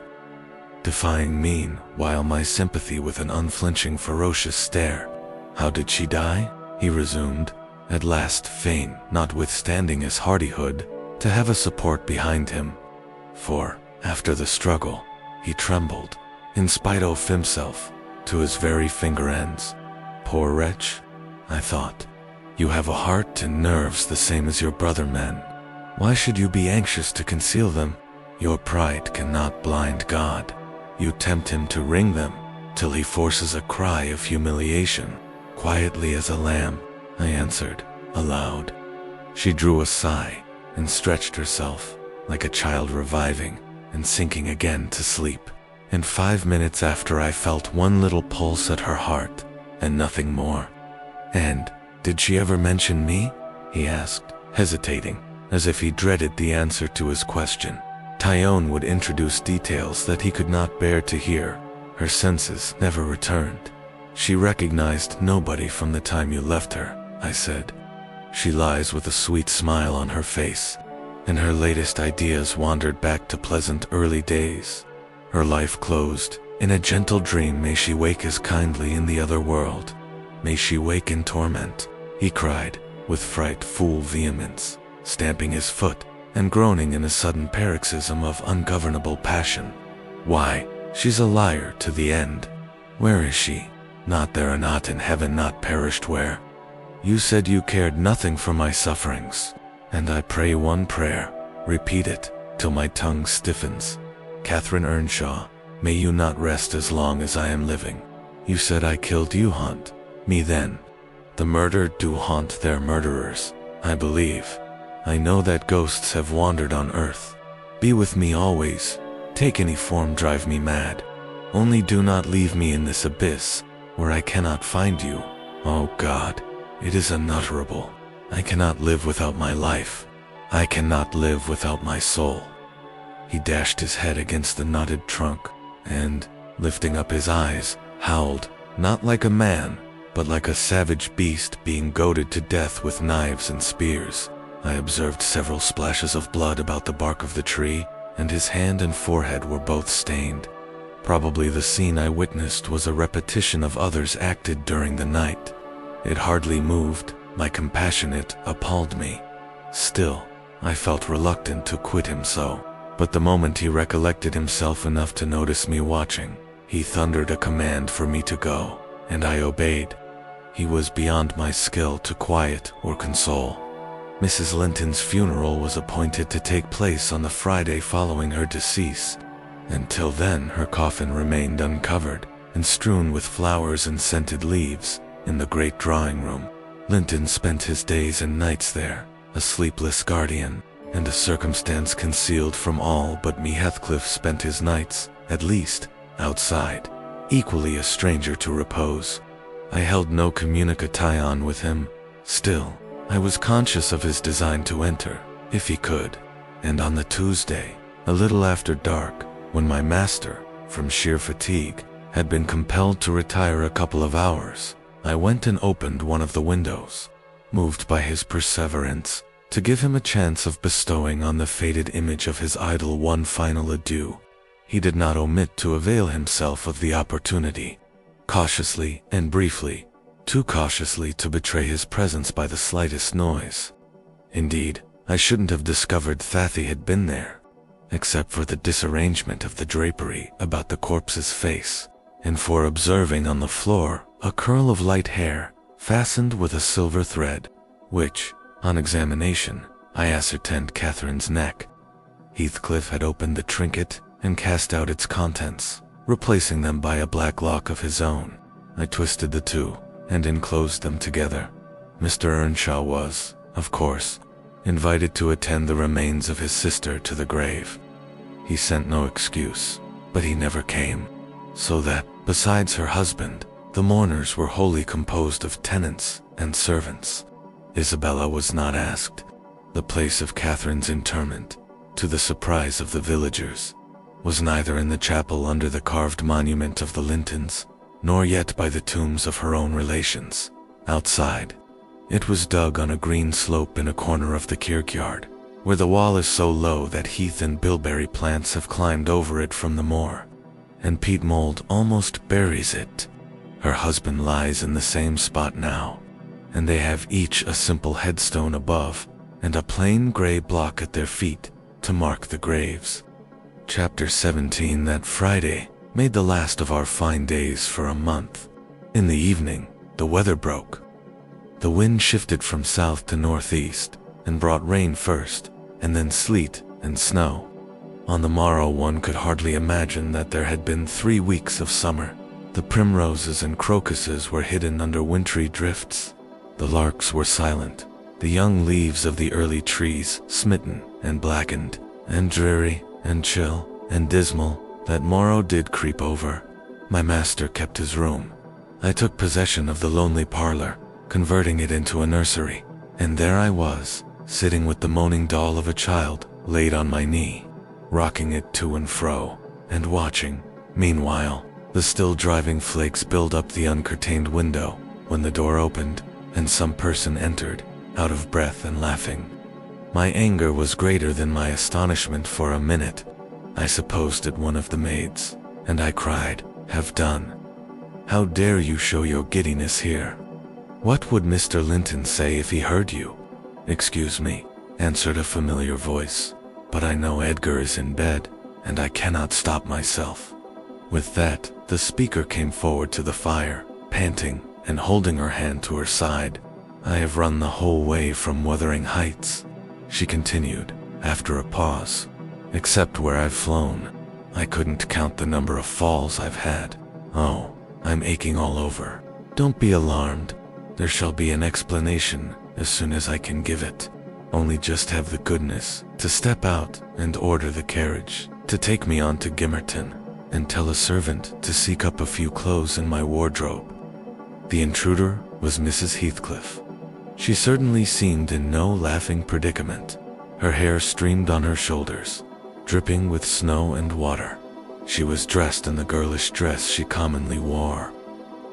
A: defying me while my sympathy with an unflinching ferocious stare. "How did she die?" he resumed, at last fain, notwithstanding his hardihood, to have a support behind him, for, after the struggle, he trembled, in spite of himself, to his very finger ends. "Poor wretch," I thought, "you have a heart and nerves the same as your brother men. Why should you be anxious to conceal them? Your pride cannot blind God. You tempt him to wring them, till he forces a cry of humiliation." "Quietly as a lamb," I answered, aloud. She drew a sigh, and stretched herself, like a child reviving, and sinking again to sleep. And 5 minutes after I felt one little pulse at her heart, and nothing more. "And, did she ever mention me?" he asked, hesitating, as if he dreaded the answer to his question. Tyone would introduce details that he could not bear to hear. "Her senses never returned. She recognized nobody from the time you left her," I said. "She lies with a sweet smile on her face, and her latest ideas wandered back to pleasant early days. Her life closed, in a gentle dream may she wake as kindly in the other world. May she wake in torment," he cried, with frightful vehemence, stamping his foot, and groaning in a sudden paroxysm of ungovernable passion. "Why, she's a liar to the end. Where is she? Not there, not in heaven, not perished where? You said you cared nothing for my sufferings, and I pray one prayer, repeat it, till my tongue stiffens. Catherine Earnshaw, may you not rest as long as I am living. You said I killed you, haunt me then. The murdered do haunt their murderers, I believe. I know that ghosts have wandered on earth. Be with me always. Take any form, drive me mad. Only do not leave me in this abyss, where I cannot find you. Oh God, it is unutterable. I cannot live without my life. I cannot live without my soul." He dashed his head against the knotted trunk, and, lifting up his eyes, howled, not like a man, but like a savage beast being goaded to death with knives and spears. I observed several splashes of blood about the bark of the tree, and his hand and forehead were both stained. Probably the scene I witnessed was a repetition of others acted during the night. It hardly moved, my compassionate appalled me. Still, I felt reluctant to quit him so, but the moment he recollected himself enough to notice me watching, he thundered a command for me to go, and I obeyed. He was beyond my skill to quiet or console. Mrs. Linton's funeral was appointed to take place on the Friday following her decease. Until then, her coffin remained uncovered and strewn with flowers and scented leaves in the great drawing room. Linton spent his days and nights there, a sleepless guardian, and a circumstance concealed from all but me. Heathcliff spent his nights, at least, outside, equally a stranger to repose. I held no communication with him. Still, I was conscious of his design to enter, if he could, and on the Tuesday, A little after dark, when my master, from sheer fatigue, had been compelled to retire a couple of hours, I went and opened one of the windows, moved by his perseverance, to give him a chance of bestowing on the faded image of his idol one final adieu. He did not omit to avail himself of the opportunity, cautiously and briefly, too cautiously to betray his presence by the slightest noise. Indeed, I shouldn't have discovered Thathy had been there, except for the disarrangement of the drapery about the corpse's face, and for observing on the floor a curl of light hair fastened with a silver thread, which, on examination, I ascertained Catherine's neck. Heathcliff had opened the trinket and cast out its contents, replacing them by a black lock of his own. I twisted the two and enclosed them together. Mr. Earnshaw was, of course, invited to attend the remains of his sister to the grave. He sent no excuse, but he never came, so that, besides her husband, the mourners were wholly composed of tenants and servants. Isabella was not asked. The place of Catherine's interment, to the surprise of the villagers, was neither in the chapel under the carved monument of the Lintons, nor yet by the tombs of her own relations, outside. It was dug on a green slope in a corner of the kirkyard, where the wall is so low that heath and bilberry plants have climbed over it from the moor, and peat mold almost buries it. Her husband lies in the same spot now, and they have each a simple headstone above and a plain gray block at their feet to mark the graves. Chapter 17. That Friday made the last of our fine days for a month. In the evening, the weather broke. The wind shifted from south to northeast and brought rain first, and then sleet and snow. On the morrow one could hardly imagine that there had been 3 weeks of summer. The primroses and crocuses were hidden under wintry drifts. The larks were silent, the young leaves of the early trees smitten and blackened, and dreary and chill and dismal. That morrow did creep over. My master kept his room. I took possession of the lonely parlor, converting it into a nursery, and there I was, sitting with the moaning doll of a child laid on my knee, rocking it to and fro, and watching. Meanwhile, the still driving flakes build up the uncurtained window, when the door opened, and some person entered, out of breath and laughing. My anger was greater than my astonishment for a minute. I supposed it one of the maids, and I cried, "Have done! How dare you show your giddiness here? What would Mr. Linton say if he heard you?" "Excuse me," answered a familiar voice, "but I know Edgar is in bed, and I cannot stop myself." With that, the speaker came forward to the fire, panting, and holding her hand to her side. "I have run the whole way from Wuthering Heights," she continued, after a pause. "Except where I've flown. I couldn't count the number of falls I've had. Oh, I'm aching all over. Don't be alarmed. There shall be an explanation as soon as I can give it. Only just have the goodness to step out and order the carriage to take me on to Gimmerton, and tell a servant to seek up a few clothes in my wardrobe." The intruder was Mrs. Heathcliff. She certainly seemed in no laughing predicament. Her hair streamed on her shoulders, dripping with snow and water. She was dressed in the girlish dress she commonly wore,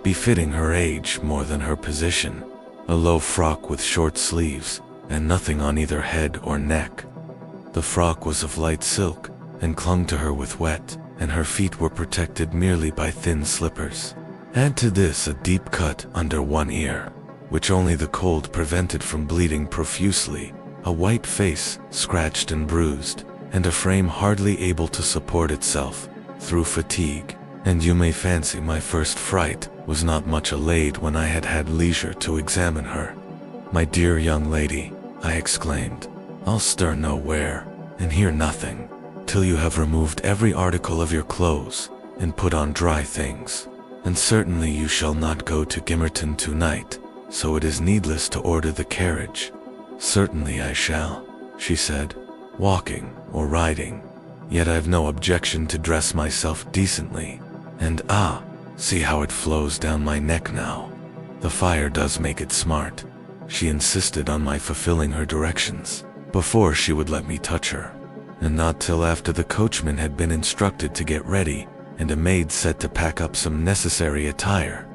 A: befitting her age more than her position, a low frock with short sleeves, and nothing on either head or neck. The frock was of light silk, and clung to her with wet, and her feet were protected merely by thin slippers. Add to this a deep cut under one ear, which only the cold prevented from bleeding profusely, a white face scratched and bruised, and a frame hardly able to support itself through fatigue, and you may fancy my first fright was not much allayed when I had had leisure to examine her. "My dear young lady," I exclaimed, "I'll stir nowhere, and hear nothing, till you have removed every article of your clothes, and put on dry things. And certainly you shall not go to Gimmerton tonight, so it is needless to order the carriage." "Certainly I shall," she said, "walking or riding. Yet I've no objection to dress myself decently, and see how it flows down my neck now. The fire does make it smart." She insisted on my fulfilling her directions, before she would let me touch her. and not till after the coachman had been instructed to get ready and a maid set to pack up some necessary attire,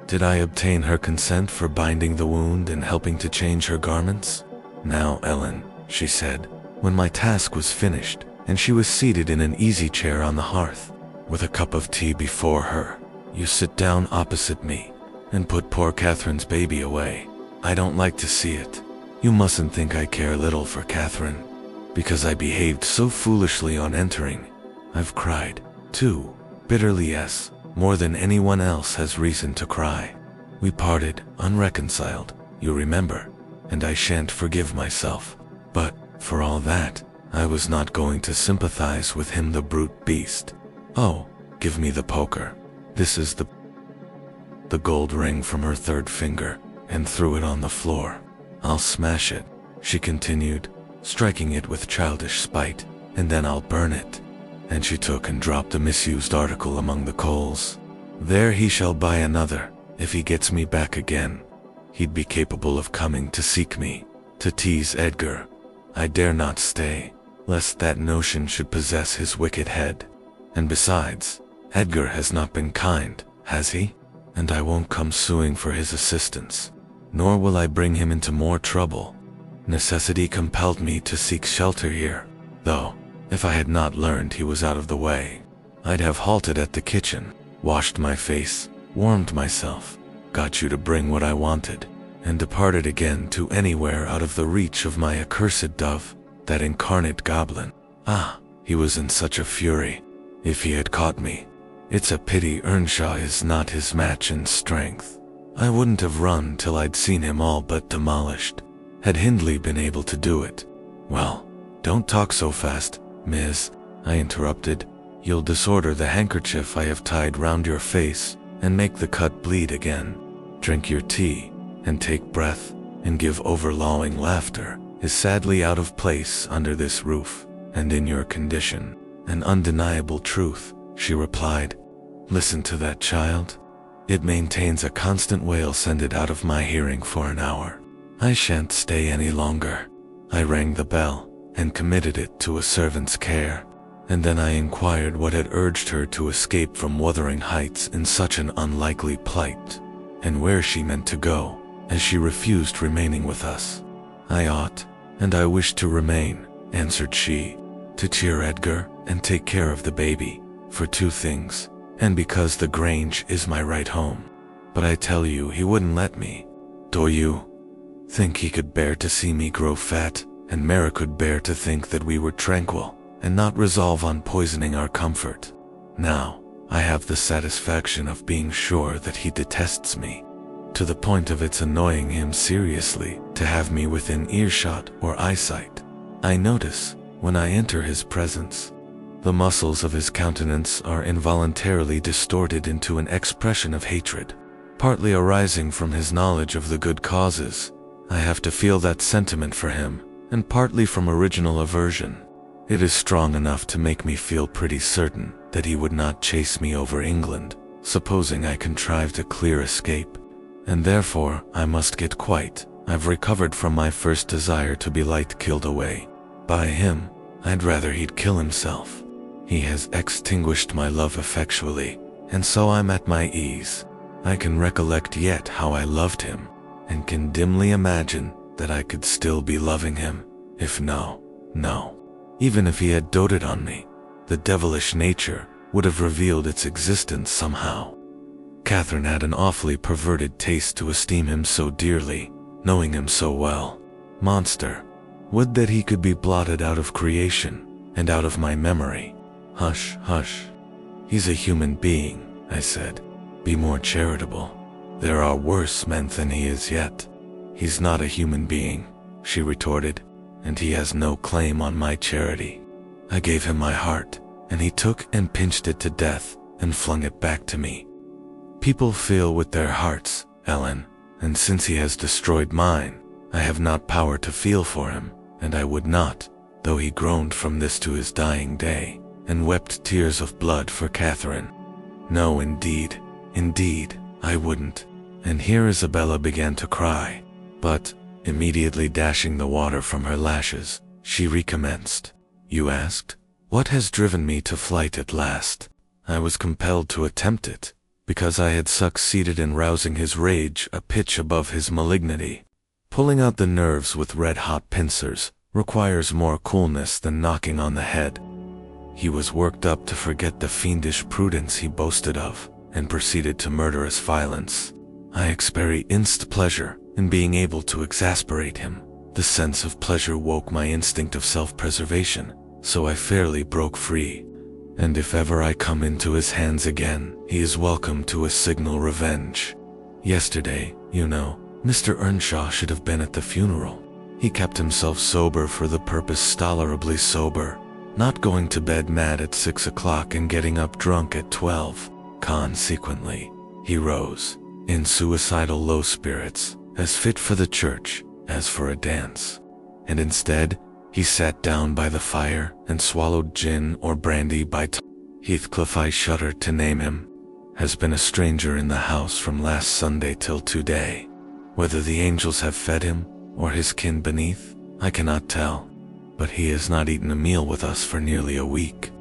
A: did I obtain her consent for binding the wound and helping to change her garments. "Now, Ellen," she said, when my task was finished and she was seated in an easy chair on the hearth, with a cup of tea before her, "you sit down opposite me and put poor Catherine's baby away. I don't like to see it. You mustn't think I care little for Catherine, because I behaved so foolishly on entering. I've cried, too, bitterly, yes, more than anyone else has reason to cry. We parted unreconciled, you remember, and I shan't forgive myself. But, for all that, I was not going to sympathize with him, the brute beast. Oh, give me the poker. This is the gold ring from her third finger, and threw it on the floor. I'll smash it," she continued, striking it with childish spite, "and then I'll burn it." And she took and dropped the misused article among the coals. "There he shall buy another, if he gets me back again. He'd be capable of coming to seek me, to tease Edgar. I dare not stay, lest that notion should possess his wicked head. And besides, Edgar has not been kind, has he? And I won't come suing for his assistance, nor will I bring him into more trouble. Necessity compelled me to seek shelter here, though, if I had not learned he was out of the way, I'd have halted at the kitchen, washed my face, warmed myself, got you to bring what I wanted, and departed again to anywhere out of the reach of my accursed dove, that incarnate goblin. Ah, he was in such a fury. If he had caught me, it's a pity Earnshaw is not his match in strength. I wouldn't have run till I'd seen him all but demolished, had Hindley been able to do it." "Well, don't talk so fast, miss," I interrupted. "You'll disorder the handkerchief I have tied round your face, and make the cut bleed again. Drink your tea, and take breath, and give overlawing laughter is sadly out of place under this roof, and in your condition. An undeniable truth," she replied. "Listen to that child. It maintains a constant wail. Send it out of my hearing for an hour. I shan't stay any longer." I rang the bell, and committed it to a servant's care, and then I inquired what had urged her to escape from Wuthering Heights in such an unlikely plight, and where she meant to go, as she refused remaining with us. "I ought, and I wish to remain," answered she, "to cheer Edgar and take care of the baby, for two things, and because the Grange is my right home. But I tell you he wouldn't let me. Do you think he could bear to see me grow fat, and Mara could bear to think that we were tranquil, and not resolve on poisoning our comfort? Now, I have the satisfaction of being sure that he detests me, to the point of its annoying him seriously to have me within earshot or eyesight. I notice, when I enter his presence, the muscles of his countenance are involuntarily distorted into an expression of hatred, partly arising from his knowledge of the good causes I have to feel that sentiment for him, and partly from original aversion. It is strong enough to make me feel pretty certain that he would not chase me over England, supposing I contrived a clear escape, and therefore I must get quite. I've recovered from my first desire to be light killed away. By him, I'd rather he'd kill himself. He has extinguished my love effectually, and so I'm at my ease. I can recollect yet how I loved him, and can dimly imagine that I could still be loving him, if no, even if he had doted on me, the devilish nature would have revealed its existence somehow. Catherine had an awfully perverted taste to esteem him so dearly, knowing him so well. Monster! Would that he could be blotted out of creation, and out of my memory. Hush, hush. He's a human being, I said. Be more charitable. There are worse men than he is yet. He's not a human being, she retorted, and he has no claim on my charity. I gave him my heart, and he took and pinched it to death, and flung it back to me. People feel with their hearts, Ellen, and since he has destroyed mine, I have not power to feel for him, and I would not, though he groaned from this to his dying day, and wept tears of blood for Catherine. No, indeed, I wouldn't. And here Isabella began to cry, but, immediately dashing the water from her lashes, she recommenced. you asked? What has driven me to flight at last? I was compelled to attempt it, because I had succeeded in rousing his rage a pitch above his malignity. Pulling out the nerves with red-hot pincers requires more coolness than knocking on the head. He was worked up to forget the fiendish prudence he boasted of, and proceeded to murderous violence. I experienced pleasure in being able to exasperate him. The sense of pleasure woke my instinct of self-preservation, so I fairly broke free. And if ever I come into his hands again, he is welcome to a signal revenge. Yesterday, you know, Mr. Earnshaw should have been at the funeral. He kept himself sober for the purpose, tolerably sober, not going to bed mad at 6 o'clock and getting up drunk at 12. Consequently, he rose, in suicidal low spirits, as fit for the church as for a dance. And instead, he sat down by the fire and swallowed gin or brandy by Heathcliff, I shuddered to name him, has been a stranger in the house from last Sunday till today. Whether the angels have fed him, or his kin beneath, I cannot tell, but he has not eaten a meal with us for nearly a week.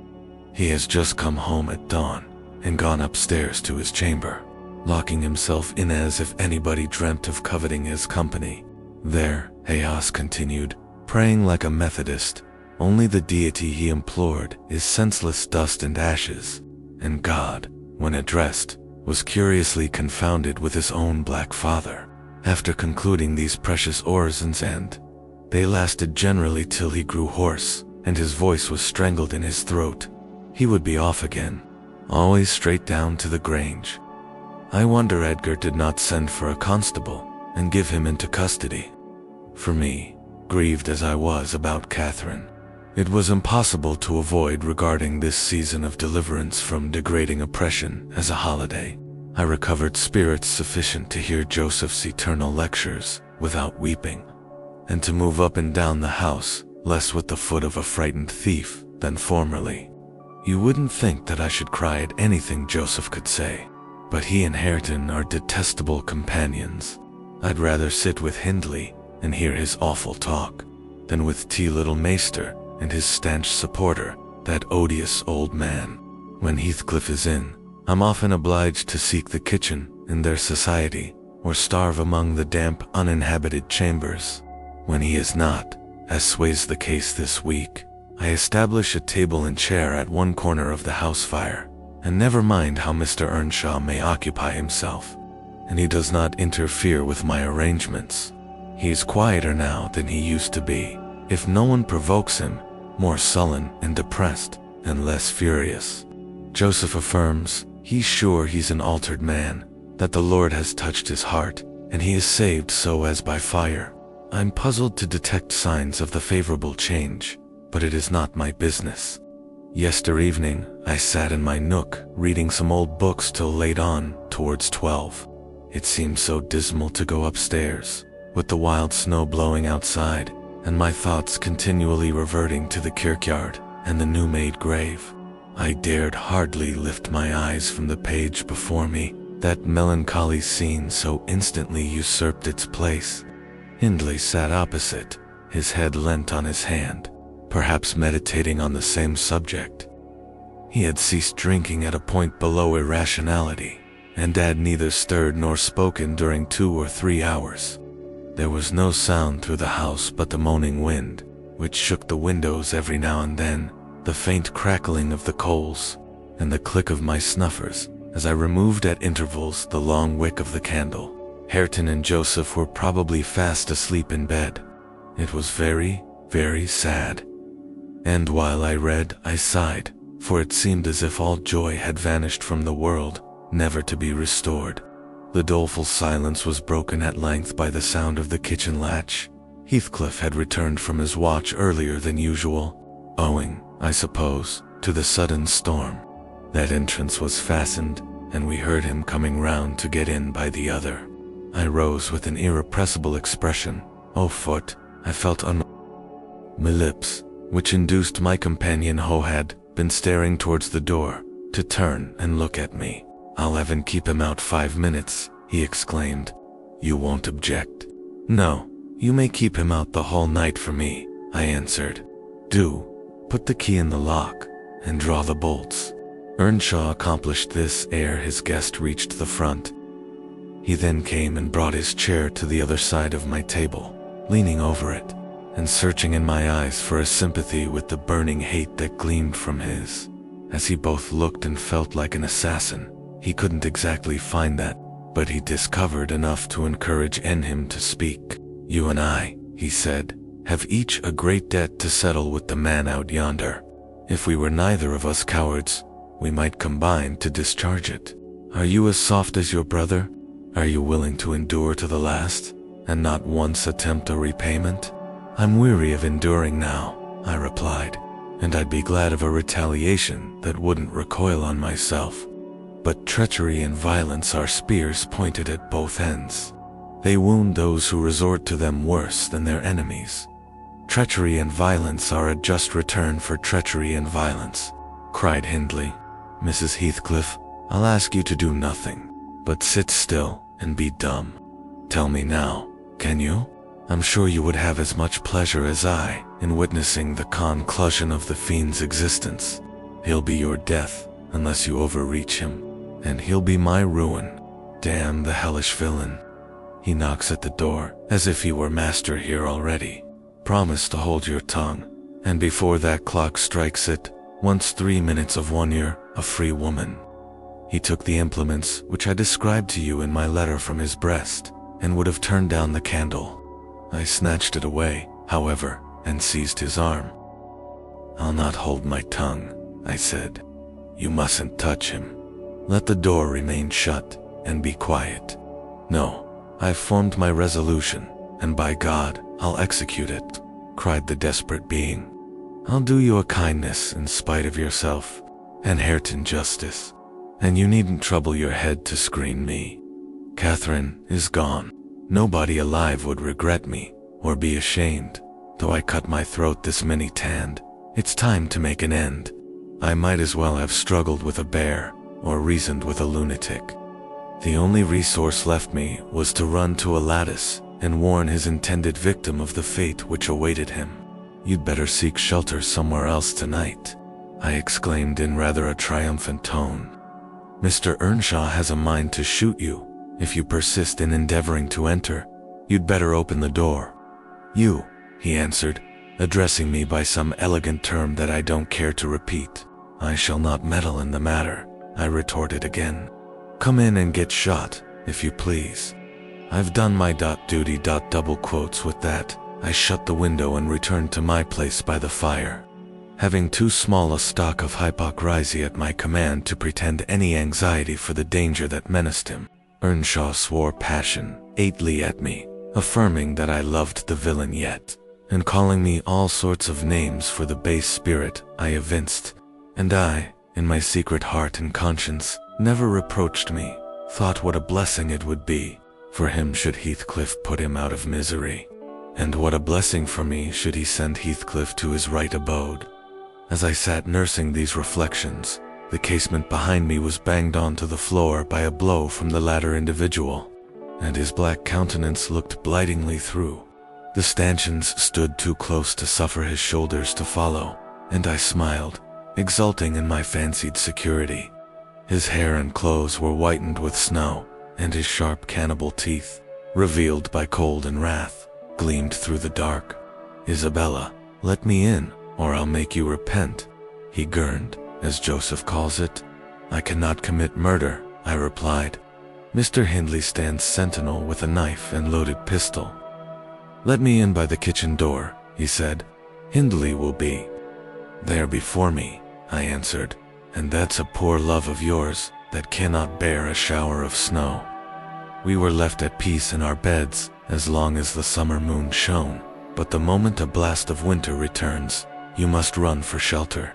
A: He has just come home at dawn, and gone upstairs to his chamber, locking himself in as if anybody dreamt of coveting his company. There, Hayas continued, praying like a Methodist. Only the deity he implored is senseless dust and ashes, and God, when addressed, was curiously confounded with his own black father. After concluding these precious orisons, and they lasted generally till he grew hoarse, and his voice was strangled in his throat, he would be off again, always straight down to the Grange. I wonder Edgar did not send for a constable, and give him into custody. For me, grieved as I was about Catherine, it was impossible to avoid regarding this season of deliverance from degrading oppression as a holiday. I recovered spirits sufficient to hear Joseph's eternal lectures without weeping, and to move up and down the house less with the foot of a frightened thief than formerly. You wouldn't think that I should cry at anything Joseph could say, but he and Hareton are detestable companions. I'd rather sit with Hindley and hear his awful talk than with Little Maester and his stanch supporter, that odious old man. When Heathcliff is in, I'm often obliged to seek the kitchen in their society, or starve among the damp, uninhabited chambers. When he is not, as sways the case this week, I establish a table and chair at one corner of the house fire, and never mind how Mr. Earnshaw may occupy himself, and he does not interfere with my arrangements. He is quieter now than he used to be, if no one provokes him, more sullen and depressed, and less furious. Joseph affirms he's sure he's an altered man, that the Lord has touched his heart, and he is saved so as by fire. I'm puzzled to detect signs of the favorable change, but it is not my business. Yester evening, I sat in my nook, reading some old books till late on, towards 12. It seemed so dismal to go upstairs, with the wild snow blowing outside, and my thoughts continually reverting to the kirkyard and the new-made grave. I dared hardly lift my eyes from the page before me, that melancholy scene so instantly usurped its place. Hindley sat opposite, his head leant on his hand, perhaps meditating on the same subject. He had ceased drinking at a point below irrationality, and had neither stirred nor spoken during 2 or 3 hours. There was no sound through the house but the moaning wind, which shook the windows every now and then, the faint crackling of the coals, and the click of my snuffers as I removed at intervals the long wick of the candle. Hareton and Joseph were probably fast asleep in bed. It was very, very sad. And while I read, I sighed, for it seemed as if all joy had vanished from the world, never to be restored. The doleful silence was broken at length by the sound of the kitchen latch. Heathcliff had returned from his watch earlier than usual, owing, I suppose, to the sudden storm. That entrance was fastened, and we heard him coming round to get in by the other. I rose with an irrepressible expression. Au foot, I felt my lips, which induced my companion who had been staring towards the door, to turn and look at me. "I'll even keep him out 5 minutes," he exclaimed. "You won't object?" "No, you may keep him out the whole night for me," I answered. "Do, put the key in the lock, and draw the bolts. Earnshaw accomplished this ere his guest reached the front. He then came and brought his chair to the other side of my table, leaning over it, and searching in my eyes for a sympathy with the burning hate that gleamed from his. As he both looked and felt like an assassin, he couldn't exactly find that, but he discovered enough to encourage him to speak. "You and I," he said, "have each a great debt to settle with the man out yonder. If we were neither of us cowards, we might combine to discharge it. Are you as soft as your brother? Are you willing to endure to the last, and not once attempt a repayment?" "I'm weary of enduring now," I replied, "and I'd be glad of a retaliation that wouldn't recoil on myself. But treachery and violence are spears pointed at both ends. They wound those who resort to them worse than their enemies. Treachery and violence are a just return for treachery and violence," cried Hindley. "Mrs. Heathcliff, I'll ask you to do nothing, but sit still and be dumb. Tell me now, can you? I'm sure you would have as much pleasure as I in witnessing the conclusion of the fiend's existence. He'll be your death unless you overreach him, and he'll be my ruin. Damn the hellish villain. He knocks at the door as if he were master here already. Promise to hold your tongue, and before that clock strikes it, once 3 minutes of 1 year, a free woman." He took the implements which I described to you in my letter from his breast, and would have turned down the candle. I snatched it away, however, and seized his arm. "I'll not hold my tongue," I said. "You mustn't touch him. Let the door remain shut, and be quiet. No, I've formed my resolution, and by God, I'll execute it," cried the desperate being. "I'll do you a kindness in spite of yourself, and Hareton justice, and you needn't trouble your head to screen me. Catherine is gone. Nobody alive would regret me, or be ashamed, though I cut my throat this many tanned. It's time to make an end. I might as well have struggled with a bear, or reasoned with a lunatic. The only resource left me was to run to a lattice and warn his intended victim of the fate which awaited him. You'd better seek shelter somewhere else tonight," I exclaimed in rather a triumphant tone. "Mr. Earnshaw has a mind to shoot you. If you persist in endeavoring to enter, you'd better open the door." "You," he answered, addressing me by some elegant term that I don't care to repeat. "I shall not meddle in the matter," I retorted again. "Come in and get shot, if you please. I've done my duty. Double quotes with that, I shut the window and returned to my place by the fire. Having too small a stock of hypocrisy at my command to pretend any anxiety for the danger that menaced him, Earnshaw swore passionately at me, affirming that I loved the villain yet, and calling me all sorts of names for the base spirit I evinced, and I, in my secret heart and conscience, never reproached me, thought what a blessing it would be for him should Heathcliff put him out of misery, and what a blessing for me should he send Heathcliff to his right abode. As I sat nursing these reflections, the casement behind me was banged onto the floor by a blow from the latter individual, and his black countenance looked blightingly through. The stanchions stood too close to suffer his shoulders to follow, and I smiled, exulting in my fancied security. His hair and clothes were whitened with snow, and his sharp cannibal teeth, revealed by cold and wrath, gleamed through the dark. "Isabella, let me in, or I'll make you repent," he gurned, as Joseph calls it. "I cannot commit murder," I replied. "Mr. Hindley stands sentinel with a knife and loaded pistol." "Let me in by the kitchen door," he said. "Hindley will be there before me," I answered, "and that's a poor love of yours that cannot bear a shower of snow." We were left at peace in our beds as long as the summer moon shone, but the moment a blast of winter returns, you must run for shelter.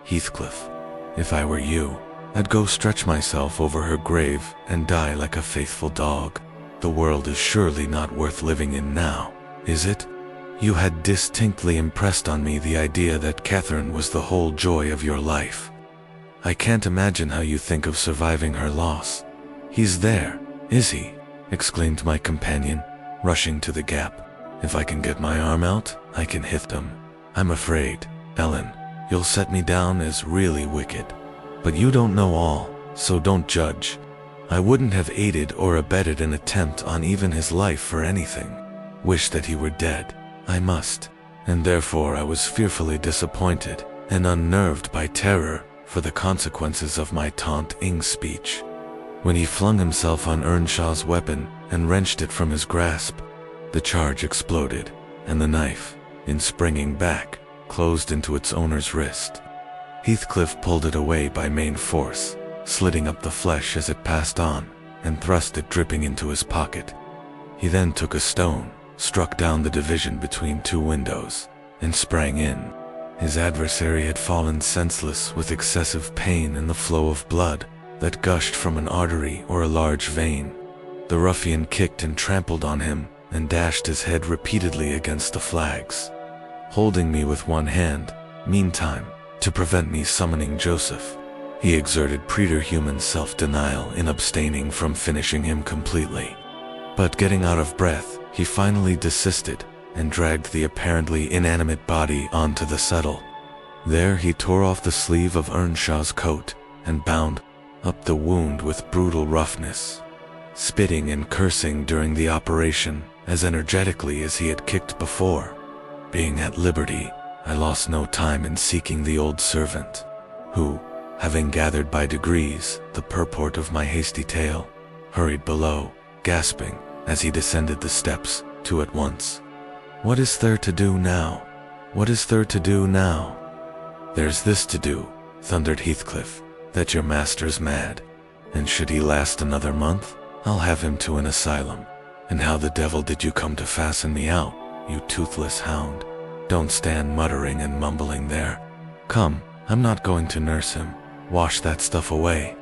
A: Heathcliff, if I were you, I'd go stretch myself over her grave and die like a faithful dog. The world is surely not worth living in now, is it? You had distinctly impressed on me the idea that Catherine was the whole joy of your life. I can't imagine how you think of surviving her loss. "He's there, is he?" exclaimed my companion, rushing to the gap. "If I can get my arm out, I can hit them. I'm afraid, Ellen, You'll set me down as really wicked. But you don't know all, so don't judge. I wouldn't have aided or abetted an attempt on even his life for anything. Wish that he were dead, I must, and therefore I was fearfully disappointed and unnerved by terror for the consequences of my taunting speech. When he flung himself on Earnshaw's weapon and wrenched it from his grasp, the charge exploded, and the knife, in springing back, closed into its owner's wrist. Heathcliff pulled it away by main force, slitting up the flesh as it passed on, and thrust it dripping into his pocket. He then took a stone, struck down the division between two windows, and sprang in. His adversary had fallen senseless with excessive pain and the flow of blood that gushed from an artery or a large vein. The ruffian kicked and trampled on him and dashed his head repeatedly against the flags. Holding me with one hand, meantime, to prevent me summoning Joseph, he exerted preterhuman self-denial in abstaining from finishing him completely. But getting out of breath, he finally desisted and dragged the apparently inanimate body onto the settle. There he tore off the sleeve of Earnshaw's coat and bound up the wound with brutal roughness, spitting and cursing during the operation as energetically as he had kicked before. Being at liberty, I lost no time in seeking the old servant, who, having gathered by degrees the purport of my hasty tale, hurried below, gasping as he descended the steps to at once. "What is there to do now? What is there to do now?" "There's this to do," thundered Heathcliff, "that your master's mad, and should he last another month, I'll have him to an asylum. And how the devil did you come to fasten me out, you toothless hound? Don't stand muttering and mumbling there. Come, I'm not going to nurse him. Wash that stuff away.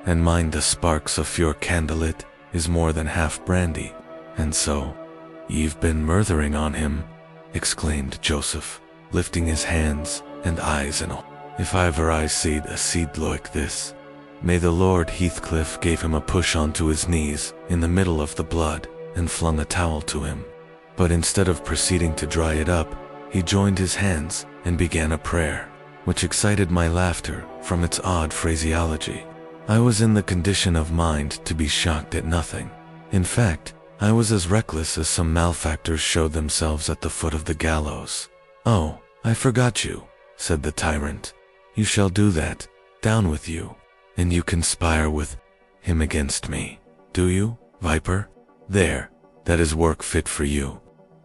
A: And mind the sparks of your candlelit is more than half brandy. And so, you've been murthering on him," exclaimed Joseph, lifting his hands and eyes and all. "If ever I seed a seed like this." May the Lord. Heathcliff gave him a push onto his knees in the middle of the blood and flung a towel to him. But instead of proceeding to dry it up, he joined his hands and began a prayer, which excited my laughter from its odd phraseology. I was in the condition of mind to be shocked at nothing. In fact, I was as reckless as some malefactors showed themselves at the foot of the gallows. "Oh, I forgot you," said the tyrant. "You shall do that. Down with you. And you conspire with him against me, do you, viper? There, that is work fit for you."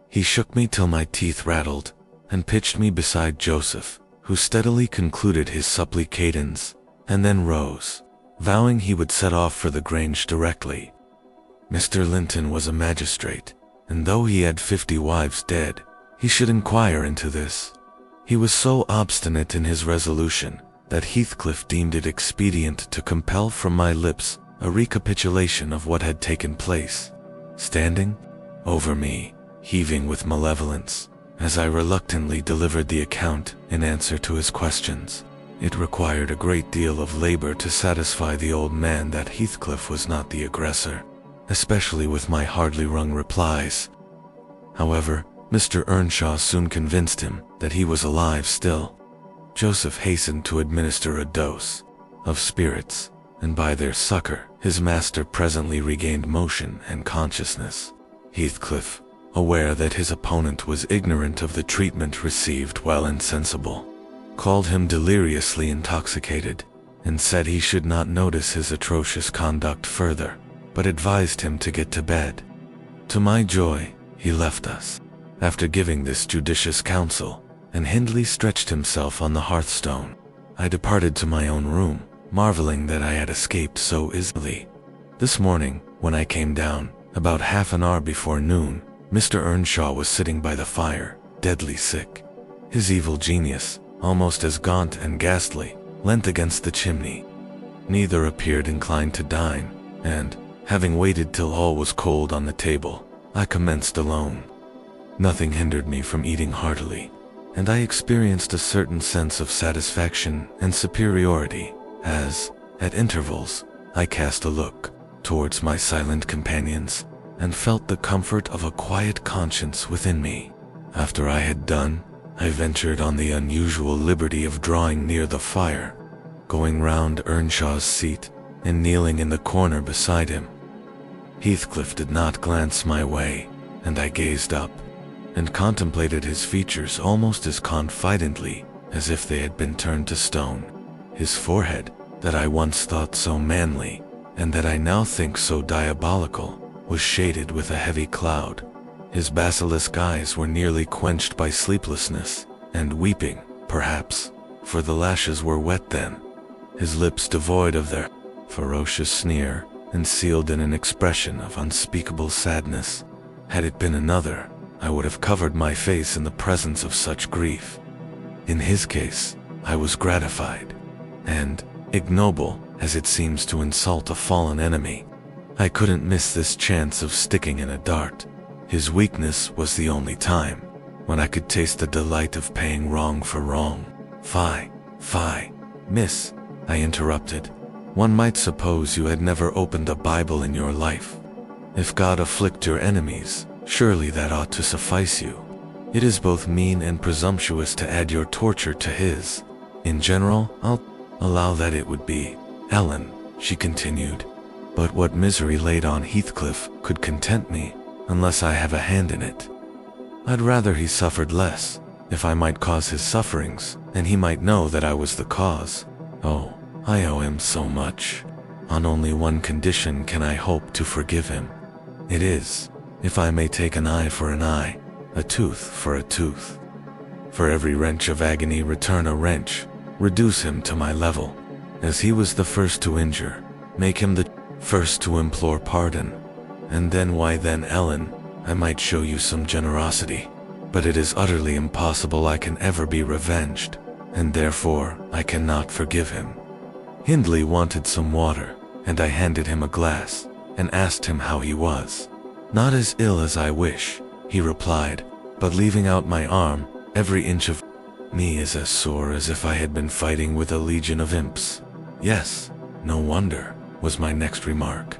A: He shook me till my teeth rattled, and pitched me beside Joseph, who steadily concluded his supplicatans, and then rose, vowing he would set off for the Grange directly. Mr. Linton was a magistrate, and though he had 50 wives dead, he should inquire into this. He was so obstinate in his resolution that Heathcliff deemed it expedient to compel from my lips a recapitulation of what had taken place. Standing over me, heaving with malevolence, as I reluctantly delivered the account in answer to his questions, it required a great deal of labor to satisfy the old man that Heathcliff was not the aggressor, especially with my hardly wrung replies. However, Mr. Earnshaw soon convinced him that he was alive still. Joseph hastened to administer a dose of spirits, and by their succor, his master presently regained motion and consciousness. Heathcliff, aware that his opponent was ignorant of the treatment received while insensible, called him deliriously intoxicated, and said he should not notice his atrocious conduct further, but advised him to get to bed. To my joy, he left us, after giving this judicious counsel, and Hindley stretched himself on the hearthstone. I departed to my own room, marveling that I had escaped so easily. This morning, when I came down, about half an hour before noon, Mr. Earnshaw was sitting by the fire, deadly sick. His evil genius, almost as gaunt and ghastly, leant against the chimney. Neither appeared inclined to dine, and, having waited till all was cold on the table, I commenced alone. Nothing hindered me from eating heartily, and I experienced a certain sense of satisfaction and superiority as, at intervals, I cast a look towards my silent companions and felt the comfort of a quiet conscience within me. After I had done, I ventured on the unusual liberty of drawing near the fire, going round Earnshaw's seat, and kneeling in the corner beside him. Heathcliff did not glance my way, and I gazed up, and contemplated his features almost as confidently as if they had been turned to stone. His forehead, that I once thought so manly, and that I now think so diabolical, was shaded with a heavy cloud. His basilisk eyes were nearly quenched by sleeplessness, and weeping, perhaps, for the lashes were wet then. His lips devoid of their ferocious sneer, and sealed in an expression of unspeakable sadness. Had it been another, I would have covered my face in the presence of such grief. In his case, I was gratified, and, ignoble as it seems to insult a fallen enemy, I couldn't miss this chance of sticking in a dart. His weakness was the only time when I could taste the delight of paying wrong for wrong. Fie, miss, I interrupted. One might suppose you had never opened a Bible in your life. If God afflict your enemies, surely that ought to suffice you. It is both mean and presumptuous to add your torture to his. In general, I'll allow that it would be. Ellen, she continued, but what misery laid on Heathcliff could content me, unless I have a hand in it. I'd rather he suffered less, if I might cause his sufferings, and he might know that I was the cause. Oh, I owe him so much. On only one condition can I hope to forgive him. It is, if I may take an eye for an eye, a tooth for a tooth. For every wrench of agony return a wrench, reduce him to my level. As he was the first to injure, make him the first to implore pardon. And then why then, Ellen, I might show you some generosity. But it is utterly impossible I can ever be revenged, and therefore I cannot forgive him. Hindley wanted some water, and I handed him a glass, and asked him how he was. Not as ill as I wish, he replied, but leaving out my arm, every inch of me is as sore as if I had been fighting with a legion of imps. Yes, no wonder, was my next remark.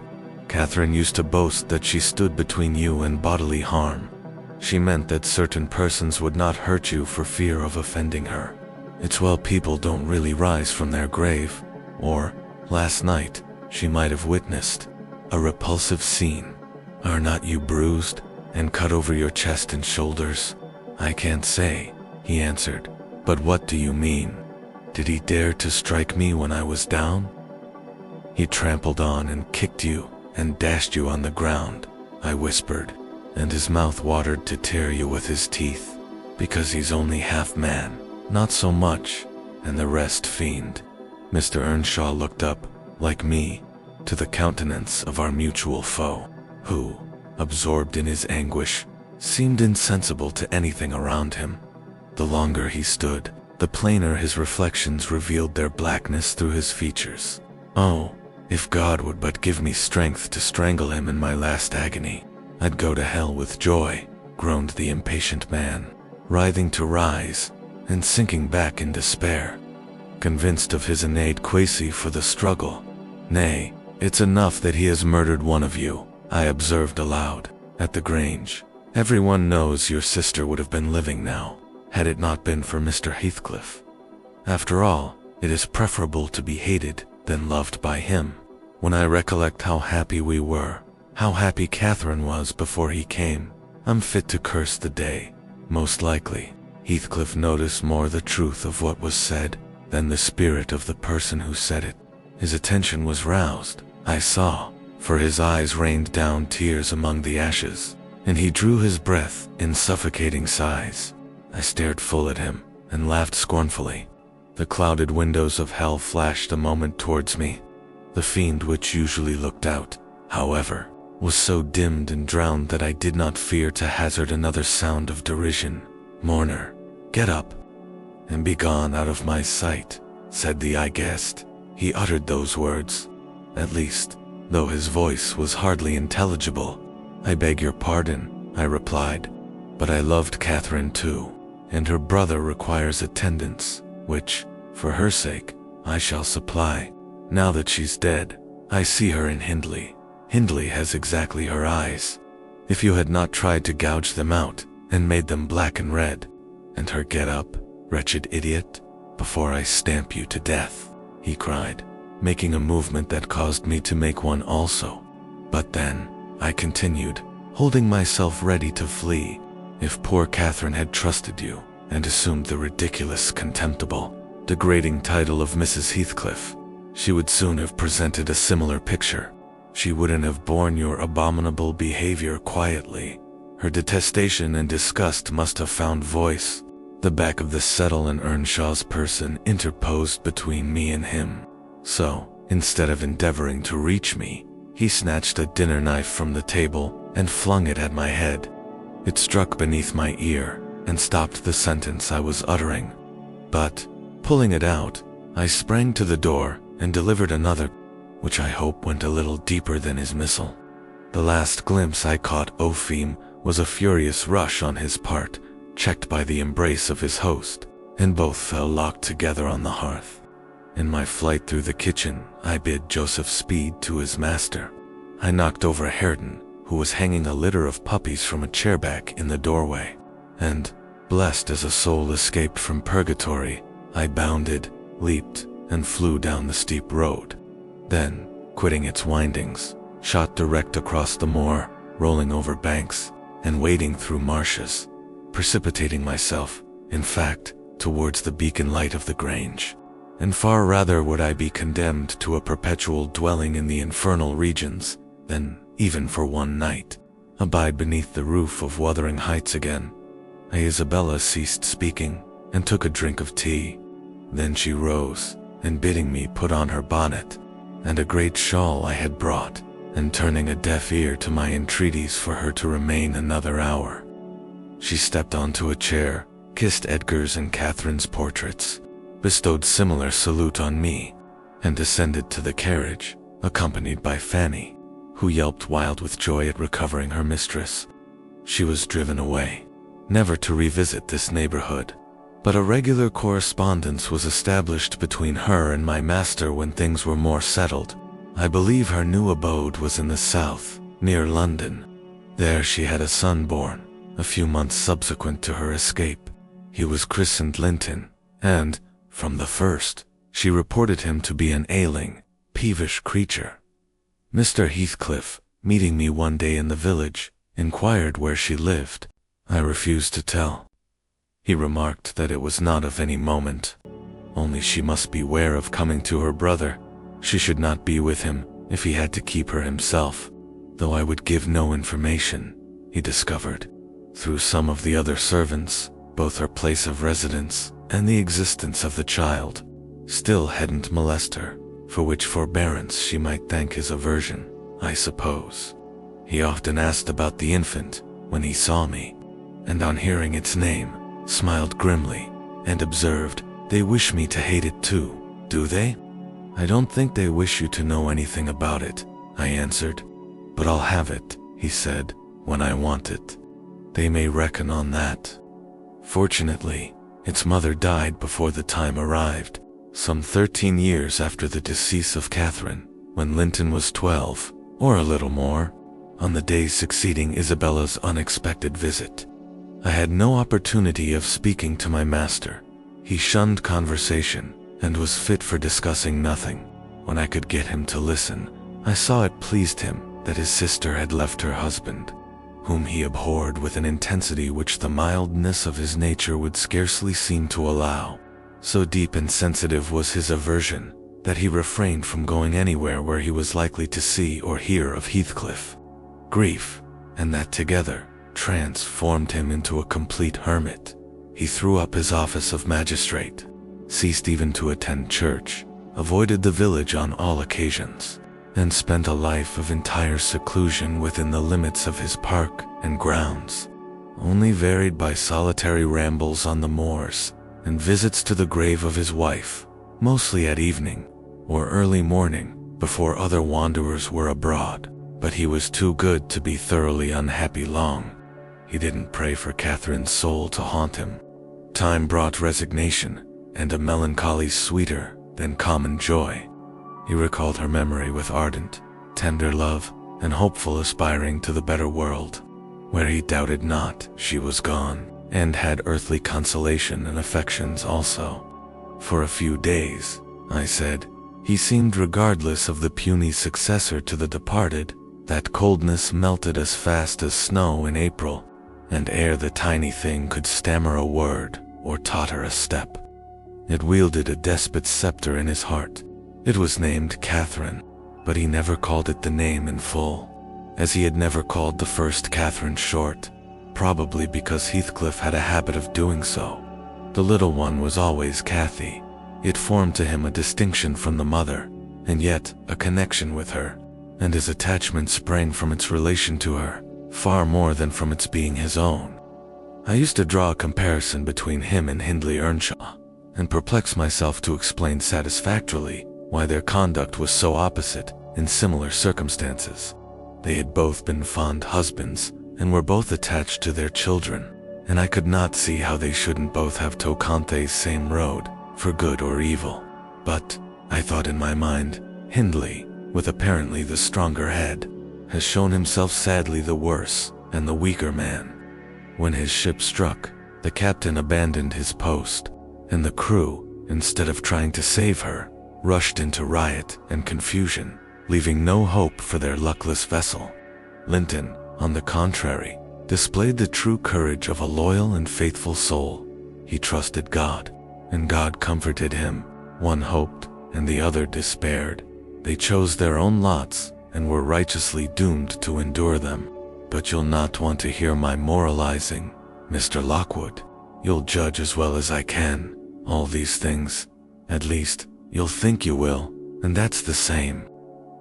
A: Catherine used to boast that she stood between you and bodily harm. She meant that certain persons would not hurt you for fear of offending her. It's well people don't really rise from their grave, or, last night, she might have witnessed a repulsive scene. Are not you bruised, and cut over your chest and shoulders? I can't say, he answered. But what do you mean? Did he dare to strike me when I was down? He trampled on and kicked you, and dashed you on the ground, I whispered, and his mouth watered to tear you with his teeth, because he's only half man, not so much, and the rest fiend. Mr. Earnshaw looked up, like me, to the countenance of our mutual foe, who, absorbed in his anguish, seemed insensible to anything around him. The longer he stood, the plainer his reflections revealed their blackness through his features. Oh, if God would but give me strength to strangle him in my last agony, I'd go to hell with joy, groaned the impatient man, writhing to rise, and sinking back in despair, convinced of his innate quasi for the struggle. Nay, it's enough that he has murdered one of you, I observed aloud, at the Grange. Everyone knows your sister would have been living now, had it not been for Mr. Heathcliff. After all, it is preferable to be hated than loved by him. When I recollect how happy we were, how happy Catherine was before he came, I'm fit to curse the day. Most likely, Heathcliff noticed more the truth of what was said than the spirit of the person who said it. His attention was roused, I saw, for his eyes rained down tears among the ashes, and he drew his breath in suffocating sighs. I stared full at him, and laughed scornfully. The clouded windows of hell flashed a moment towards me. The fiend which usually looked out, however, was so dimmed and drowned that I did not fear to hazard another sound of derision. Mourner, get up, and be gone out of my sight, said the eye guest. He uttered those words, at least, though his voice was hardly intelligible. I beg your pardon, I replied, but I loved Catherine too, and her brother requires attendance, which, for her sake, I shall supply. Now that she's dead, I see her in Hindley. Hindley has exactly her eyes. If you had not tried to gouge them out, and made them black and red, "And her get up, wretched idiot, before I stamp you to death," he cried, making a movement that caused me to make one also. "But then," I continued, holding myself ready to flee, "if poor Catherine had trusted you and assumed the ridiculous, contemptible, degrading title of Mrs. Heathcliff, she would soon have presented a similar picture. She wouldn't have borne your abominable behavior quietly. Her detestation and disgust must have found voice." The back of the settle in Earnshaw's person interposed between me and him. So, instead of endeavoring to reach me, he snatched a dinner knife from the table and flung it at my head. It struck beneath my ear and stopped the sentence I was uttering. But, pulling it out, I sprang to the door and delivered another, which I hope went a little deeper than his missile. The last glimpse I caught of him was a furious rush on his part, checked by the embrace of his host, and both fell locked together on the hearth. In my flight through the kitchen, I bid Joseph speed to his master. I knocked over Hareton, who was hanging a litter of puppies from a chairback in the doorway, and, blessed as a soul escaped from purgatory, I bounded, leaped, and flew down the steep road. Then, quitting its windings, shot direct across the moor, rolling over banks, and wading through marshes, precipitating myself, in fact, towards the beacon light of the Grange. And far rather would I be condemned to a perpetual dwelling in the infernal regions than, even for one night, abide beneath the roof of Wuthering Heights again. Isabella ceased speaking and took a drink of tea. Then she rose, and bidding me put on her bonnet and a great shawl I had brought, and turning a deaf ear to my entreaties for her to remain another hour, she stepped onto a chair, kissed Edgar's and Catherine's portraits, bestowed similar salute on me, and descended to the carriage, accompanied by Fanny, who yelped wild with joy at recovering her mistress. She was driven away, never to revisit this neighborhood, but a regular correspondence was established between her and my master when things were more settled. I believe her new abode was in the south, near London. There she had a son born, a few months subsequent to her escape. He was christened Linton, and, from the first, she reported him to be an ailing, peevish creature. Mr. Heathcliff, meeting me one day in the village, inquired where she lived. I refused to tell. He remarked that it was not of any moment, only she must beware of coming to her brother. She should not be with him if he had to keep her himself, though I would give no information. He discovered, through some of the other servants, both her place of residence and the existence of the child. Still hadn't molested her, for which forbearance she might thank his aversion, I suppose. He often asked about the infant when he saw me, and on hearing its name, smiled grimly, and observed, "They wish me to hate it too, do they?" "I don't think they wish you to know anything about it," I answered. "But I'll have it," he said, "when I want it. They may reckon on that." Fortunately, its mother died before the time arrived, some 13 years after the decease of Catherine, when Linton was 12, or a little more, on the day succeeding Isabella's unexpected visit. I had no opportunity of speaking to my master. He shunned conversation, and was fit for discussing nothing. When I could get him to listen, I saw it pleased him that his sister had left her husband, whom he abhorred with an intensity which the mildness of his nature would scarcely seem to allow. So deep and sensitive was his aversion, that he refrained from going anywhere where he was likely to see or hear of Heathcliff. Grief, and that together, transformed him into a complete hermit. He threw up his office of magistrate, ceased even to attend church, avoided the village on all occasions, and spent a life of entire seclusion within the limits of his park and grounds, only varied by solitary rambles on the moors and visits to the grave of his wife, mostly at evening or early morning before other wanderers were abroad. But he was too good to be thoroughly unhappy long. He didn't pray for Catherine's soul to haunt him. Time brought resignation and a melancholy sweeter than common joy. He recalled her memory with ardent, tender love and hopeful aspiring to the better world, where he doubted not she was gone, and had earthly consolation and affections also. For a few days, I said, he seemed regardless of the puny successor to the departed. That coldness melted as fast as snow in April, and ere the tiny thing could stammer a word or totter a step, it wielded a despot's scepter in his heart. It was named Catherine, but he never called it the name in full, as he had never called the first Catherine short, probably because Heathcliff had a habit of doing so. The little one was always Cathy. It formed to him a distinction from the mother, and yet a connection with her, and his attachment sprang from its relation to her, far more than from its being his own. I used to draw a comparison between him and Hindley Earnshaw, and perplex myself to explain satisfactorily why their conduct was so opposite in similar circumstances. They had both been fond husbands, and were both attached to their children, and I could not see how they shouldn't both have trod the same road, for good or evil. But, I thought in my mind, Hindley, with apparently the stronger head, has shown himself sadly the worse and the weaker man. When his ship struck, the captain abandoned his post, and the crew, instead of trying to save her, rushed into riot and confusion, leaving no hope for their luckless vessel. Linton, on the contrary, displayed the true courage of a loyal and faithful soul. He trusted God, and God comforted him. One hoped, and the other despaired. They chose their own lots, and were righteously doomed to endure them. But you'll not want to hear my moralizing, Mr. Lockwood. You'll judge as well as I can, all these things. At least, you'll think you will, and that's the same.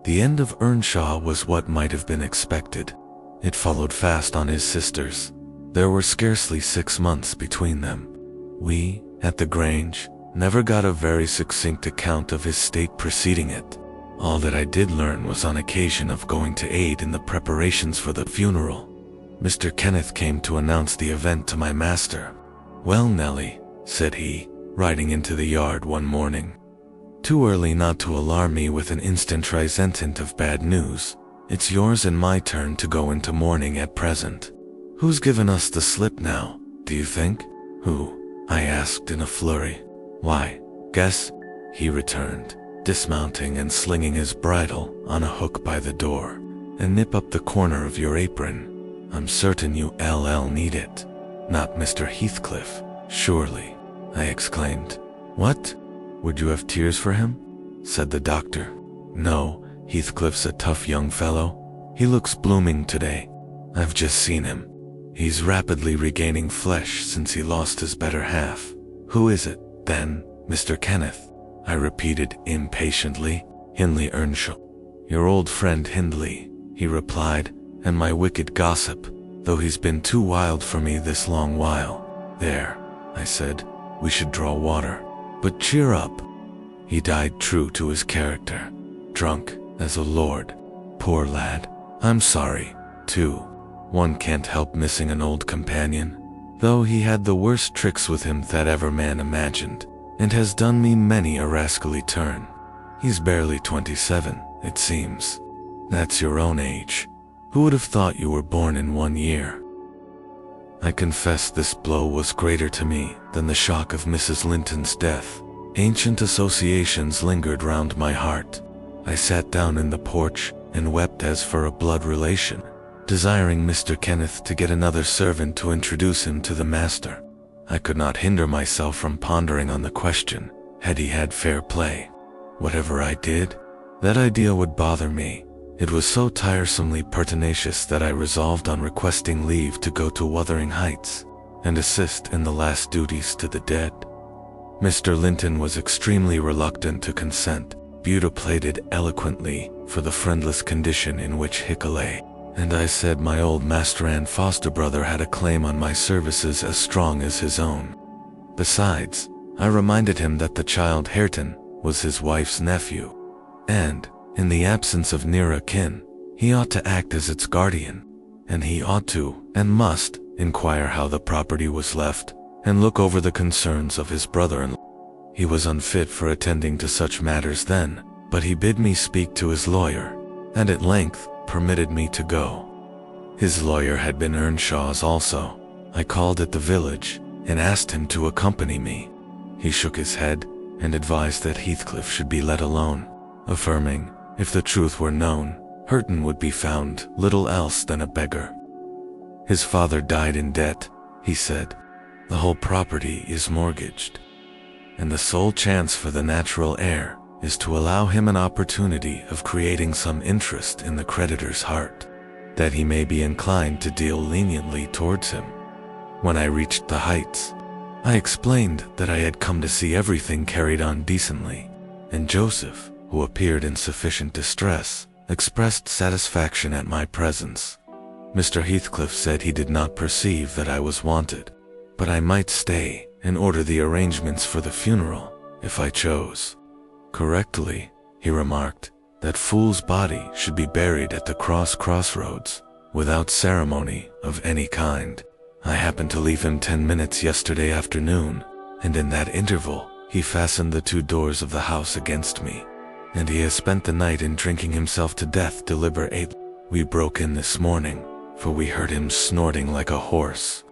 A: The end of Earnshaw was what might have been expected. It followed fast on his sisters. There were scarcely 6 months between them. We, at the Grange, never got a very succinct account of his state preceding it. All that I did learn was on occasion of going to aid in the preparations for the funeral. Mr. Kenneth came to announce the event to my master. "Well, Nellie," said he, riding into the yard one morning. "Too early not to alarm me with an instant presentiment of bad news. It's yours and my turn to go into mourning at present. Who's given us the slip now, do you think?" "Who?" I asked in a flurry. "Why, guess," he returned, dismounting and slinging his bridle on a hook by the door. "And nip up the corner of your apron. I'm certain you'll need it." "Not Mr. Heathcliff, surely," I exclaimed. "What? Would you have tears for him?" said the doctor. "No, Heathcliff's a tough young fellow. He looks blooming today. I've just seen him. He's rapidly regaining flesh since he lost his better half." "Who is it, then, Mr. Kenneth?" I repeated impatiently. "Hindley Earnshaw. Your old friend Hindley," he replied, "and my wicked gossip, though he's been too wild for me this long while." "There," I said, "we should draw water. But cheer up. He died true to his character, drunk as a lord. Poor lad. I'm sorry, too. One can't help missing an old companion, though he had the worst tricks with him that ever man imagined, and has done me many a rascally turn. He's barely 27, it seems. That's your own age. Who would have thought you were born in 1 year?" I confess this blow was greater to me than the shock of Mrs. Linton's death. Ancient associations lingered round my heart. I sat down in the porch and wept as for a blood relation, desiring Mr. Kenneth to get another servant to introduce him to the master. I could not hinder myself from pondering on the question, had he had fair play? Whatever I did, that idea would bother me. It was so tiresomely pertinacious that I resolved on requesting leave to go to Wuthering Heights and assist in the last duties to the dead. Mr. Linton was extremely reluctant to consent, butyplated eloquently for the friendless condition in which Hick lay, and I said my old master and foster brother had a claim on my services as strong as his own. Besides, I reminded him that the child Hareton was his wife's nephew, and, in the absence of near kin, he ought to act as its guardian, and he ought to, and must, inquire how the property was left, and look over the concerns of his brother-in-law. He was unfit for attending to such matters then, but he bid me speak to his lawyer, and at length permitted me to go. His lawyer had been Earnshaw's also. I called at the village and asked him to accompany me. He shook his head and advised that Heathcliff should be let alone, affirming, if the truth were known, Hareton would be found little else than a beggar. His father died in debt, he said. The whole property is mortgaged, and the sole chance for the natural heir is to allow him an opportunity of creating some interest in the creditor's heart, that he may be inclined to deal leniently towards him. When I reached the Heights, I explained that I had come to see everything carried on decently, and Joseph, who appeared in sufficient distress, expressed satisfaction at my presence. Mr. Heathcliff said he did not perceive that I was wanted, but I might stay and order the arrangements for the funeral if I chose. Correctly, he remarked, that fool's body should be buried at the crossroads, without ceremony of any kind. I happened to leave him 10 minutes yesterday afternoon, and in that interval he fastened the 2 doors of the house against me, and he has spent the night in drinking himself to death deliberately. We broke in this morning, for we heard him snorting like a horse.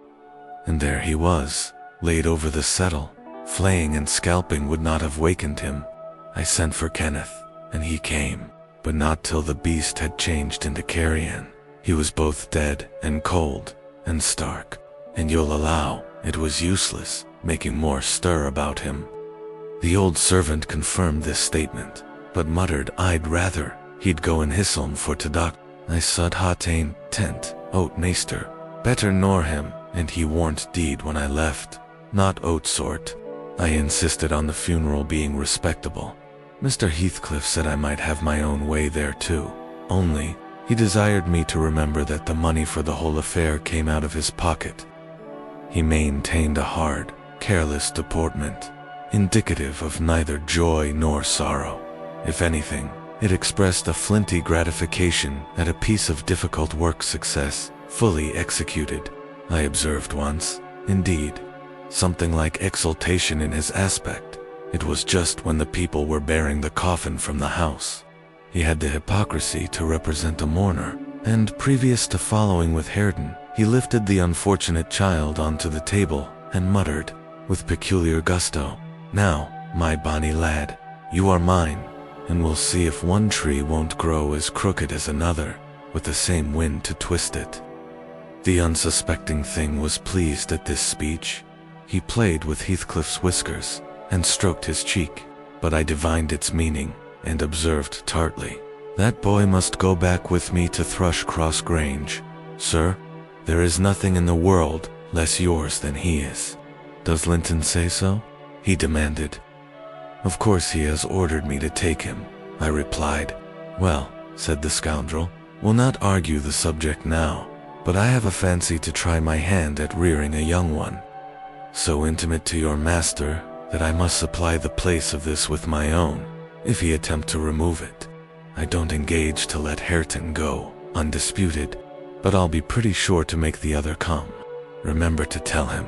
A: And there he was, laid over the settle. Flaying and scalping would not have wakened him. I sent for Kenneth, and he came, but not till the beast had changed into carrion. He was both dead and cold and stark, and you'll allow it was useless making more stir about him. The old servant confirmed this statement, but muttered I'd rather he'd go and hisselm for to doc. I sud hatain tent, oat maester, better nor him, and he warn't deed when I left, not oat sort. I insisted on the funeral being respectable. Mr. Heathcliff said I might have my own way there too, only he desired me to remember that the money for the whole affair came out of his pocket. He maintained a hard, careless deportment, indicative of neither joy nor sorrow. If anything, it expressed a flinty gratification at a piece of difficult work success, fully executed. I observed once, indeed, something like exultation in his aspect. It was just when the people were bearing the coffin from the house. He had the hypocrisy to represent a mourner, and previous to following with Hareton, he lifted the unfortunate child onto the table and muttered, with peculiar gusto, "Now, my bonny lad, you are mine, and we'll see if one tree won't grow as crooked as another, with the same wind to twist it." The unsuspecting thing was pleased at this speech. He played with Heathcliff's whiskers and stroked his cheek, but I divined its meaning and observed tartly, "That boy must go back with me to Thrushcross Grange, sir. There is nothing in the world less yours than he is." "Does Linton say so?" he demanded. "Of course he has ordered me to take him," I replied. "Well," said the scoundrel, "we'll not argue the subject now, but I have a fancy to try my hand at rearing a young one, so intimate to your master that I must supply the place of this with my own, if he attempt to remove it. I don't engage to let Hareton go undisputed, but I'll be pretty sure to make the other come. Remember to tell him."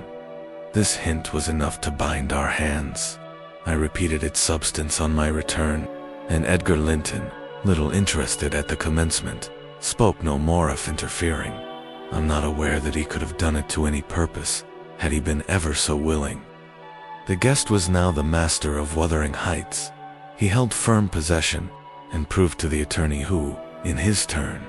A: This hint was enough to bind our hands. I repeated its substance on my return, and Edgar Linton, little interested at the commencement, spoke no more of interfering. I'm not aware that he could have done it to any purpose, had he been ever so willing. The guest was now the master of Wuthering Heights. He held firm possession, and proved to the attorney who, in his turn,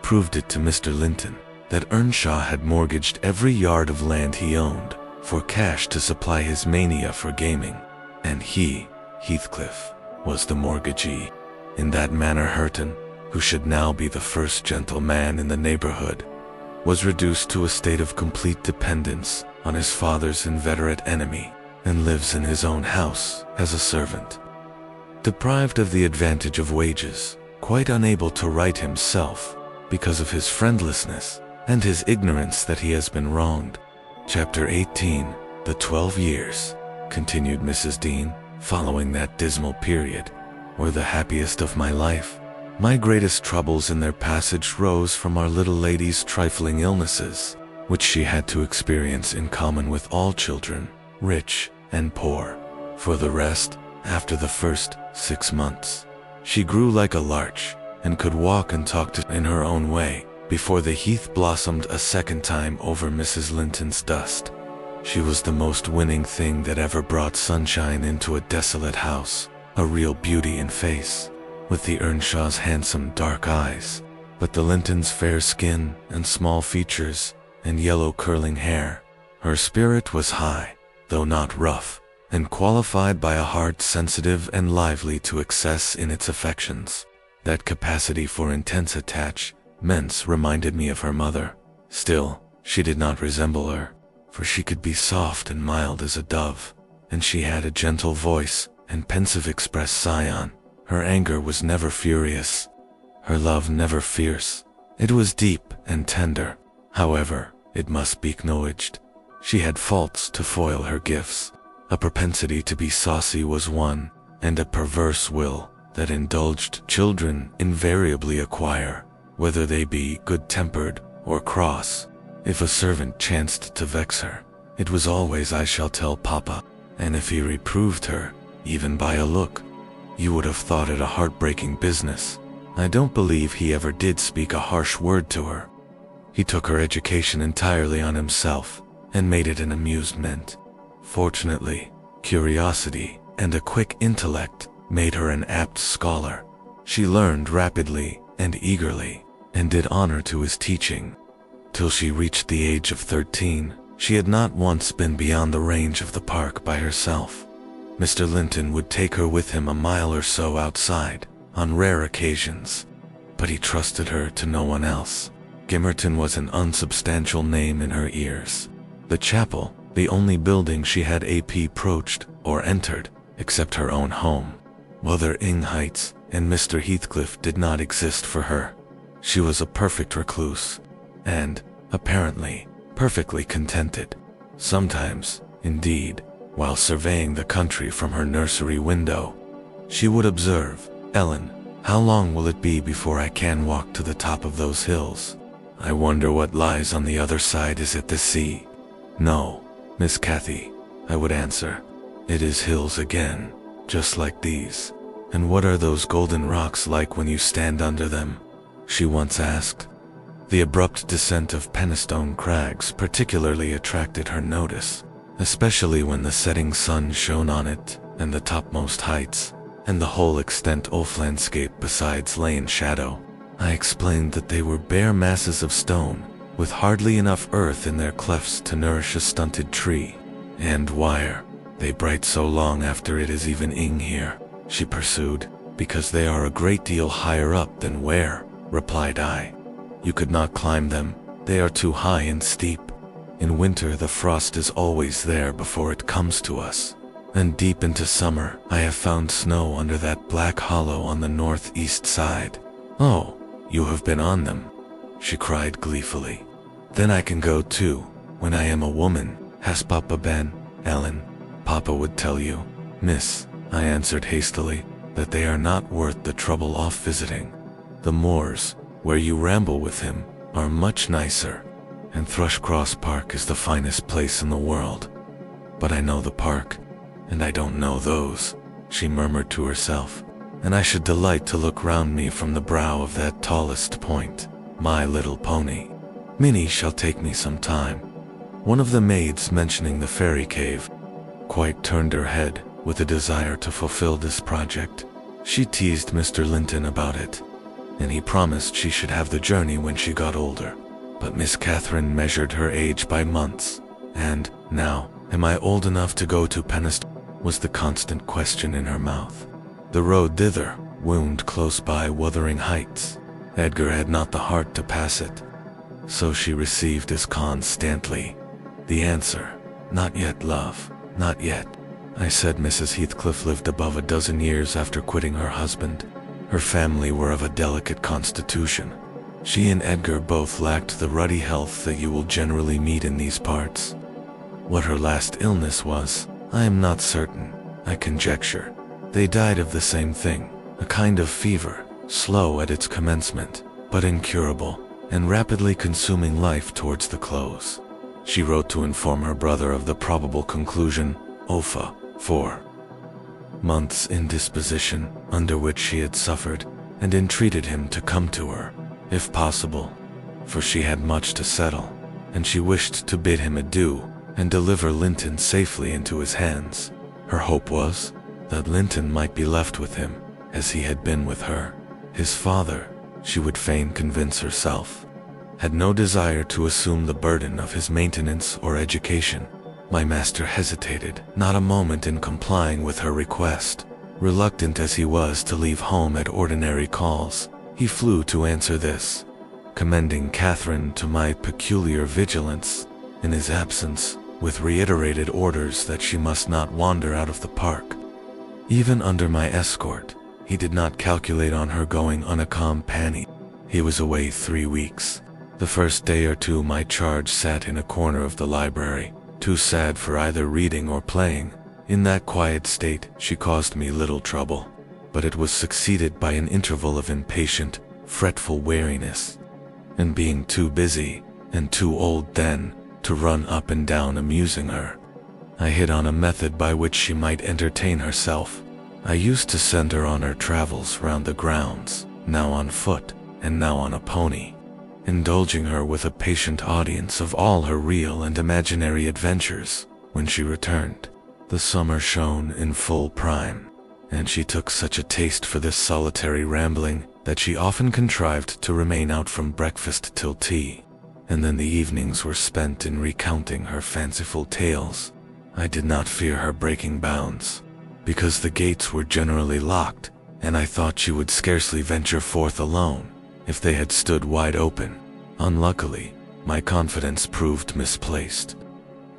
A: proved it to Mr. Linton, that Earnshaw had mortgaged every yard of land he owned for cash to supply his mania for gaming, and he, Heathcliff, was the mortgagee. In that manner Hareton, who should now be the first gentleman in the neighborhood, was reduced to a state of complete dependence on his father's inveterate enemy, and lives in his own house as a servant. Deprived of the advantage of wages, quite unable to right himself because of his friendlessness and his ignorance that he has been wronged. Chapter 18, The 12 Years, continued Mrs. Dean, following that dismal period, were the happiest of my life. My greatest troubles in their passage rose from our little lady's trifling illnesses, which she had to experience in common with all children, rich and poor. For the rest, after the first 6 months, she grew like a larch, and could walk and talk in her own way, before the heath blossomed a second time over Mrs. Linton's dust. She was the most winning thing that ever brought sunshine into a desolate house, a real beauty in face, with the Earnshaw's handsome dark eyes, but the Lintons' fair skin and small features and yellow curling hair. Her spirit was high, though not rough, and qualified by a heart sensitive and lively to excess in its affections. That capacity for intense attachments reminded me of her mother. Still, she did not resemble her, for she could be soft and mild as a dove, and she had a gentle voice and pensive expressed scion. Her anger was never furious, her love never fierce. It was deep and tender. However, it must be acknowledged, she had faults to foil her gifts. A propensity to be saucy was one, and a perverse will that indulged children invariably acquire, whether they be good-tempered or cross. If a servant chanced to vex her, it was always "I shall tell Papa," and if he reproved her, even by a look, you would have thought it a heartbreaking business. I don't believe he ever did speak a harsh word to her. He took her education entirely on himself, and made it an amusement. Fortunately, curiosity and a quick intellect made her an apt scholar. She learned rapidly and eagerly, and did honor to his teaching. Till she reached the age of 13, she had not once been beyond the range of the park by herself. Mr. Linton would take her with him a mile or so outside, on rare occasions, but he trusted her to no one else. Gimmerton was an unsubstantial name in her ears. The chapel, the only building she had approached or entered, except her own home. Wuthering Heights and Mr. Heathcliff did not exist for her. She was a perfect recluse, and, apparently, perfectly contented. Sometimes, indeed, while surveying the country from her nursery window, she would observe, "Ellen, how long will it be before I can walk to the top of those hills? I wonder what lies on the other side. Is it the sea?" "No, Miss Cathy," I would answer. "It is hills again, just like these." "And what are those golden rocks like when you stand under them?" she once asked. The abrupt descent of Penistone Crags particularly attracted her notice, especially when the setting sun shone on it, and the topmost heights, and the whole extent of landscape besides lay in shadow. I explained that they were bare masses of stone, with hardly enough earth in their clefts to nourish a stunted tree. "And why are they bright so long after it is evening here?" she pursued. "Because they are a great deal higher up than where," replied I. "You could not climb them, they are too high and steep. In winter the frost is always there before it comes to us, and deep into summer I have found snow under that black hollow on the northeast side." "Oh, you have been on them," she cried gleefully. "Then I can go too, when I am a woman. Has Papa been, Ellen?" "Papa would tell you, miss," I answered hastily, "that they are not worth the trouble of visiting. The moors, where you ramble with him, are much nicer, and Thrushcross Park is the finest place in the world. But I know the park, and I don't know those," she murmured to herself, "and I should delight to look round me from the brow of that tallest point, My Little Pony. Minnie shall take me some time." One of the maids, mentioning the fairy cave, quite turned her head with a desire to fulfill this project. She teased Mr. Linton about it, and he promised she should have the journey when she got older. But Miss Catherine measured her age by months, and, "Now, am I old enough to go to Penistone?" was the constant question in her mouth. The road thither wound close by Wuthering Heights. Edgar had not the heart to pass it, so she received as constantly the answer, "Not yet, love, not yet." I said Mrs. Heathcliff lived above a dozen years after quitting her husband. Her family were of a delicate constitution. She and Edgar both lacked the ruddy health that you will generally meet in these parts. What her last illness was, I am not certain. I conjecture they died of the same thing, a kind of fever, slow at its commencement, but incurable, and rapidly consuming life towards the close. She wrote to inform her brother of the probable conclusion, OFA, 4 months indisposition, under which she had suffered, and entreated him to come to her, if possible, for she had much to settle, and she wished to bid him adieu and deliver Linton safely into his hands. Her hope was that Linton might be left with him, as he had been with her. His father, she would fain convince herself, had no desire to assume the burden of his maintenance or education. My master hesitated not a moment in complying with her request. Reluctant as he was to leave home at ordinary calls, he flew to answer this, commending Catherine to my peculiar vigilance in his absence, with reiterated orders that she must not wander out of the park. Even under my escort, he did not calculate on her going unaccompanied. He was away 3 weeks. The first day or two my charge sat in a corner of the library, too sad for either reading or playing. In that quiet state she caused me little trouble, but it was succeeded by an interval of impatient, fretful weariness. And being too busy, and too old then, to run up and down amusing her, I hit on a method by which she might entertain herself. I used to send her on her travels round the grounds, now on foot, and now on a pony, indulging her with a patient audience of all her real and imaginary adventures. When she returned, the summer shone in full prime, and she took such a taste for this solitary rambling that she often contrived to remain out from breakfast till tea, and then the evenings were spent in recounting her fanciful tales. I did not fear her breaking bounds, because the gates were generally locked, and I thought she would scarcely venture forth alone if they had stood wide open. Unluckily, my confidence proved misplaced.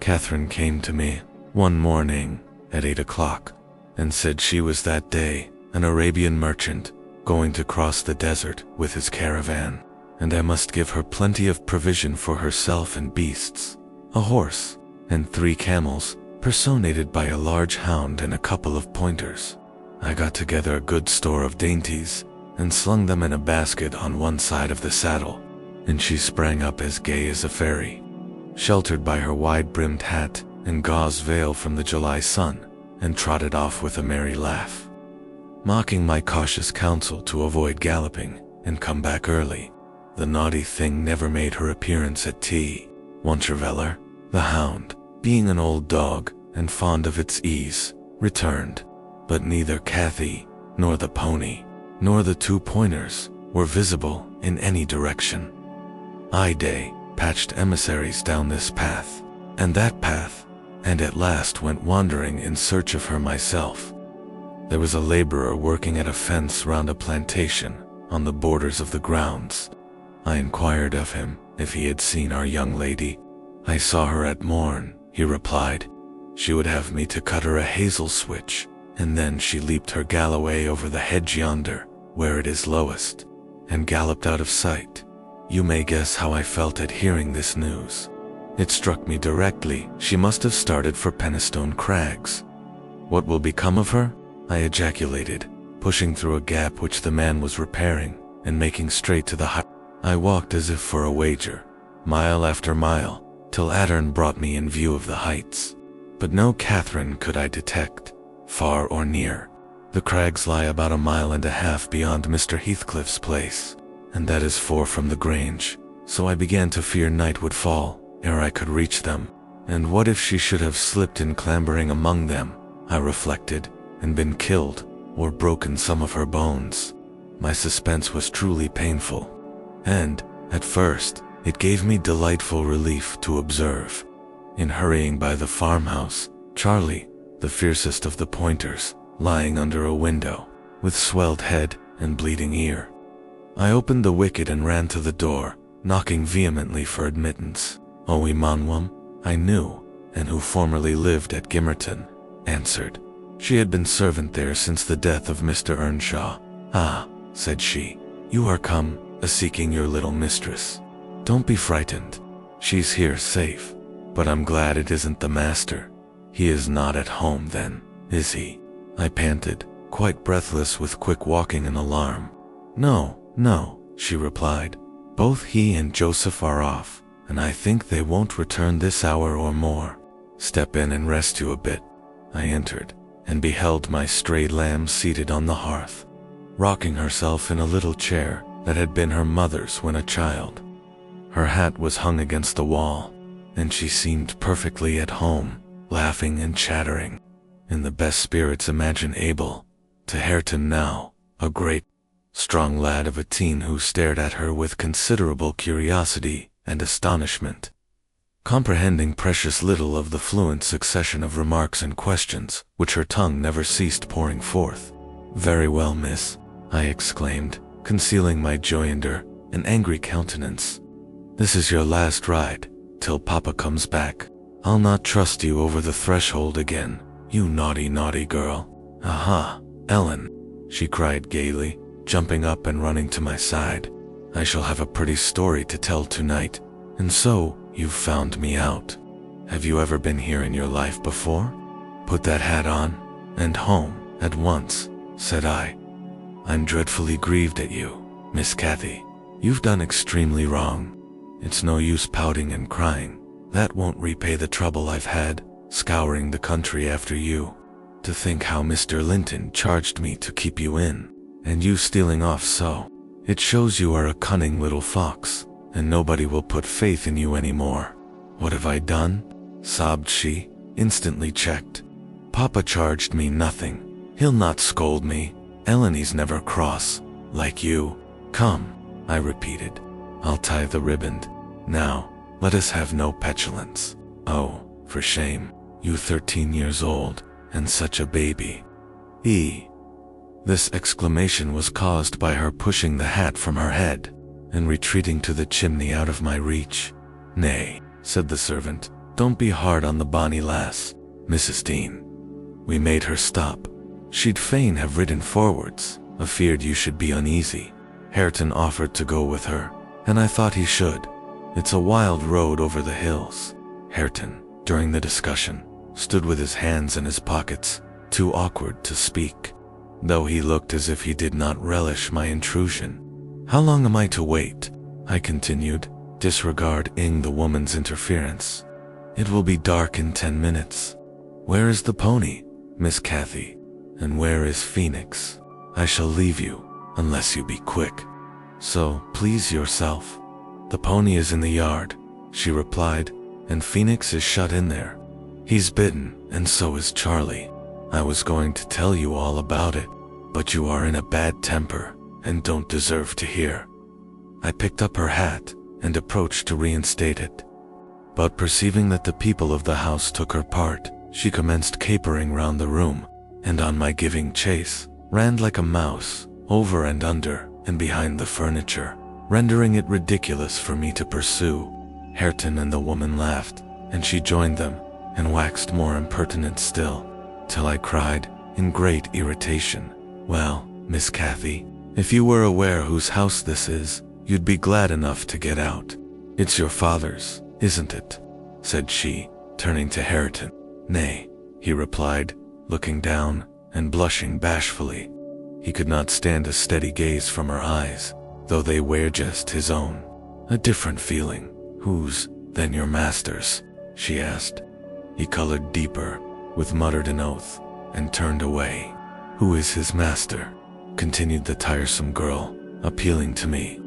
A: Catherine came to me one morning at 8 o'clock and said she was that day an Arabian merchant going to cross the desert with his caravan, and I must give her plenty of provision for herself and beasts, a horse and 3 camels, personated by a large hound and a couple of pointers. I got together a good store of dainties and slung them in a basket on one side of the saddle, and she sprang up as gay as a fairy, sheltered by her wide-brimmed hat and gauze veil from the July sun, and trotted off with a merry laugh, mocking my cautious counsel to avoid galloping and come back early. The naughty thing never made her appearance at tea. Woncherveller, the hound, being an old dog and fond of its ease, returned, but neither Cathy, nor the pony, nor the 2 pointers were visible in any direction. I patched emissaries down this path and that path, and at last went wandering in search of her myself. There was a laborer working at a fence round a plantation on the borders of the grounds. I inquired of him if he had seen our young lady. I saw her at morn, he replied. She would have me to cut her a hazel switch, and then she leaped her galloway over the hedge yonder, where it is lowest, and galloped out of sight. You may guess how I felt at hearing this news. It struck me directly she must have started for Penistone Crags. What will become of her? I ejaculated, pushing through a gap which the man was repairing, and making straight to the high. I walked as if for a wager, mile after mile, till Addern brought me in view of the heights. But no Catherine could I detect, far or near. The crags lie about 1.5 miles beyond Mr. Heathcliff's place, and that is 4 from the Grange, so I began to fear night would fall ere I could reach them. And what if she should have slipped in clambering among them, I reflected, and been killed, or broken some of her bones? My suspense was truly painful, and, at first, it gave me delightful relief to observe, in hurrying by the farmhouse, Charlie, the fiercest of the pointers, lying under a window, with swelled head and bleeding ear. I opened the wicket and ran to the door, knocking vehemently for admittance. Owe Manwam, I knew, and who formerly lived at Gimmerton, answered. She had been servant there since the death of Mr. Earnshaw. Ah, said she, you are come, a-seeking your little mistress. Don't be frightened. She's here safe, but I'm glad it isn't the master. He is not at home then, is he? I panted, quite breathless with quick walking and alarm. No, she replied. Both he and Joseph are off, and I think they won't return this hour or more. Step in and rest you a bit. I entered, and beheld my stray lamb seated on the hearth, rocking herself in a little chair that had been her mother's when a child. Her hat was hung against the wall, and she seemed perfectly at home, laughing and chattering, in the best spirits imaginable, to Hareton now, a great, strong lad of a teen who stared at her with considerable curiosity and astonishment, comprehending precious little of the fluent succession of remarks and questions which her tongue never ceased pouring forth. "Very well, miss," I exclaimed, concealing my joy under an angry countenance. "This is your last ride, till Papa comes back. I'll not trust you over the threshold again, you naughty, naughty girl." "Aha, Ellen," she cried gaily, jumping up and running to my side. "I shall have a pretty story to tell tonight. And so, you've found me out. Have you ever been here in your life before? Put that hat on, and home, at once," said I. "I'm dreadfully grieved at you, Miss Cathy. You've done extremely wrong. It's no use pouting and crying. That won't repay the trouble I've had, scouring the country after you. To think how Mr. Linton charged me to keep you in, and you stealing off so. It shows you are a cunning little fox, and nobody will put faith in you anymore. What have I done?" sobbed she, instantly checked. "Papa charged me nothing. He'll not scold me. Ellenie's never cross, like you." "Come," I repeated. "I'll tie the riband. Now, let us have no petulance. Oh, for shame, you 13 years old, and such a baby." This exclamation was caused by her pushing the hat from her head, and retreating to the chimney out of my reach. "Nay," said the servant, "don't be hard on the bonny lass, Mrs. Dean." We made her stop. She'd fain have ridden forwards, afeard you should be uneasy. Hareton offered to go with her, and I thought he should. It's a wild road over the hills. Hareton, during the discussion, stood with his hands in his pockets, too awkward to speak, though he looked as if he did not relish my intrusion. "How long am I to wait?" I continued, disregarding the woman's interference. "It will be dark in 10 minutes. Where is the pony, Miss Cathy? And where is Phoenix? I shall leave you, unless you be quick. So, please yourself." "The pony is in the yard," she replied, "and Phoenix is shut in there. He's bitten, and so is Charlie. I was going to tell you all about it, but you are in a bad temper, and don't deserve to hear." I picked up her hat, and approached to reinstate it. But perceiving that the people of the house took her part, she commenced capering round the room, and on my giving chase, ran like a mouse, over and under, and behind the furniture, rendering it ridiculous for me to pursue. Hareton and the woman laughed, and she joined them, and waxed more impertinent still, till I cried, in great irritation, "Well, Miss Cathy, if you were aware whose house this is, you'd be glad enough to get out. It's your father's, isn't it?" said she, turning to Hareton. "Nay," he replied, looking down, and blushing bashfully. He could not stand a steady gaze from her eyes, though they were just his own. "A different feeling. Whose, then your master's?" she asked. He colored deeper, with muttered an oath, and turned away. "Who is his master?" continued the tiresome girl, appealing to me.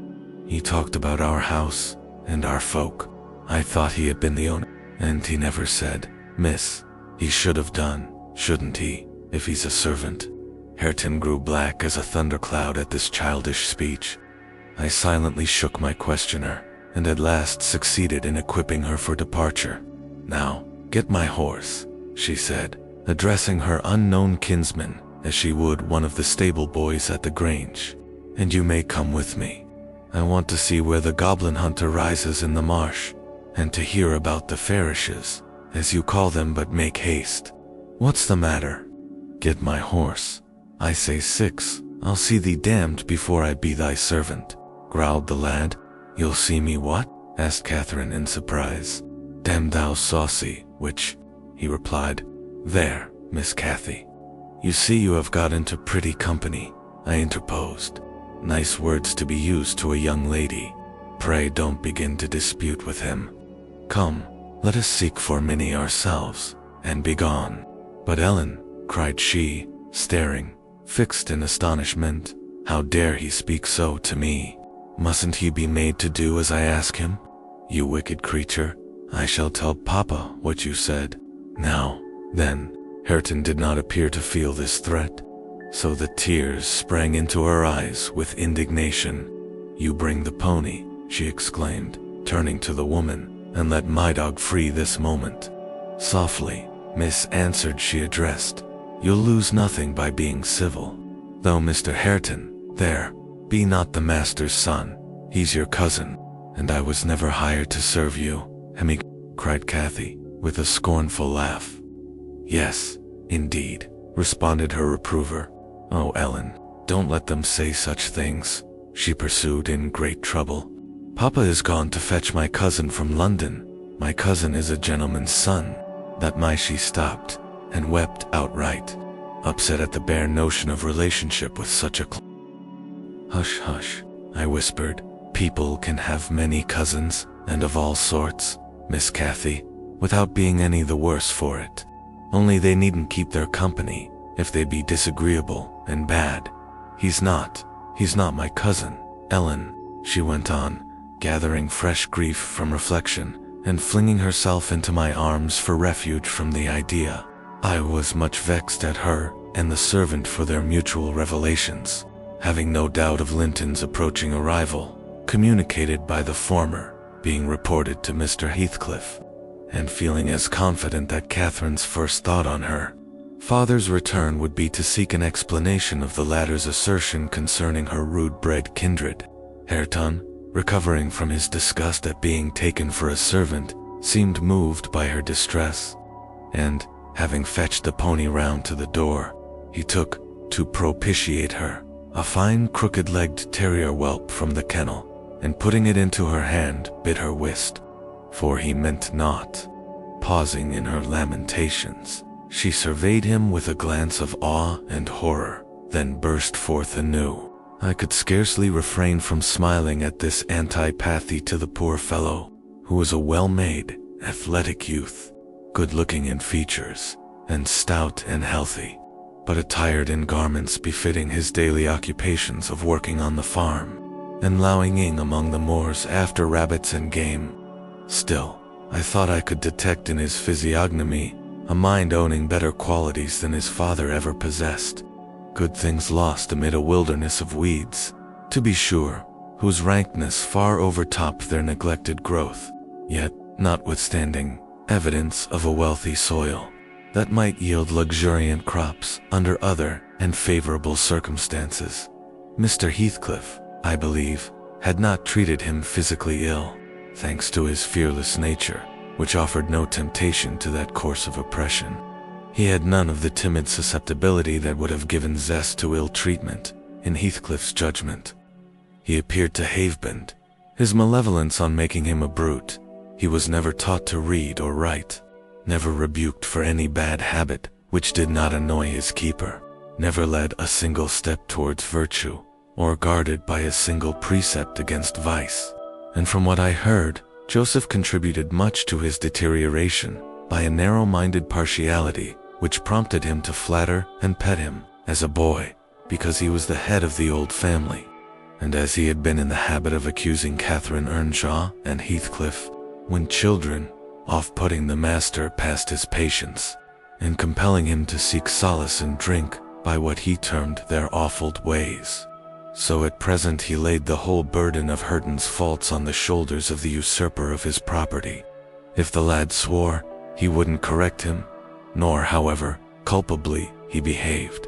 A: "He talked about our house, and our folk. I thought he had been the owner, and he never said, Miss. He should have done, shouldn't he, if he's a servant?" Hareton grew black as a thundercloud at this childish speech. I silently shook my questioner, and at last succeeded in equipping her for departure. "Now, get my horse," she said, addressing her unknown kinsman as she would one of the stable boys at the Grange, "and you may come with me. I want to see where the goblin hunter rises in the marsh, and to hear about the Farishes, as you call them, but make haste." "What's the matter?" "Get my horse. I say 6, I'll see thee damned before I be thy servant," growled the lad. "You'll see me what?" asked Catherine in surprise. "Damn thou saucy witch," he replied. "There, Miss Cathy. You see you have got into pretty company," I interposed. "Nice words to be used to a young lady. Pray don't begin to dispute with him. Come, let us seek for Minnie ourselves, and be gone." "But Ellen," cried she, staring, fixed in astonishment, "how dare he speak so to me? Mustn't he be made to do as I ask him? "You wicked creature, I shall tell Papa what you said." "Now, then." Hareton did not appear to feel this threat, so the tears sprang into her eyes with indignation. "You bring the pony," she exclaimed, turning to the woman, "and let my dog free this moment." "Softly, miss," answered she addressed. "You'll lose nothing by being civil. Though, Mr. Hareton, there, be not the master's son. He's your cousin, and I was never hired to serve you." "Hemi," cried Kathy, with a scornful laugh. "Yes, indeed," responded her reprover. "Oh, Ellen, don't let them say such things," she pursued in great trouble. "Papa is gone to fetch my cousin from London. My cousin is a gentleman's son." She stopped and wept outright, upset at the bare notion of relationship with such a "Hush, hush," I whispered. "People can have many cousins, and of all sorts, Miss Kathy, without being any the worse for it. Only they needn't keep their company, if they be disagreeable and bad. He's not my cousin, Ellen," she went on, gathering fresh grief from reflection, and flinging herself into my arms for refuge from the idea. I was much vexed at her and the servant for their mutual revelations, having no doubt of Linton's approaching arrival, communicated by the former, being reported to Mr. Heathcliff, and feeling as confident that Catherine's first thought on her father's return would be to seek an explanation of the latter's assertion concerning her rude-bred kindred. Hareton, recovering from his disgust at being taken for a servant, seemed moved by her distress, and, having fetched the pony round to the door, he took, to propitiate her, a fine crooked-legged terrier whelp from the kennel, and putting it into her hand, bid her whist, for he meant not. Pausing in her lamentations, she surveyed him with a glance of awe and horror, then burst forth anew. I could scarcely refrain from smiling at this antipathy to the poor fellow, who was a well-made, athletic youth, good-looking in features, and stout and healthy, but attired in garments befitting his daily occupations of working on the farm, and lounging among the moors after rabbits and game. Still, I thought I could detect in his physiognomy a mind owning better qualities than his father ever possessed. Good things lost amid a wilderness of weeds, to be sure, whose rankness far overtopped their neglected growth, yet, notwithstanding, evidence of a wealthy soil that might yield luxuriant crops under other and favorable circumstances. Mr. Heathcliff, I believe, had not treated him physically ill, thanks to his fearless nature, which offered no temptation to that course of oppression. He had none of the timid susceptibility that would have given zest to ill treatment, in Heathcliff's judgment. He appeared to have bent his malevolence on making him a brute. He was never taught to read or write, never rebuked for any bad habit which did not annoy his keeper, never led a single step towards virtue, or guarded by a single precept against vice. And from what I heard, Joseph contributed much to his deterioration by a narrow-minded partiality which prompted him to flatter and pet him as a boy, because he was the head of the old family, and as he had been in the habit of accusing Catherine Earnshaw and Heathcliff, when children, off-putting the master past his patience, and compelling him to seek solace in drink by what he termed their offled ways. So at present he laid the whole burden of Hareton's faults on the shoulders of the usurper of his property. If the lad swore, he wouldn't correct him, nor, however, culpably he behaved.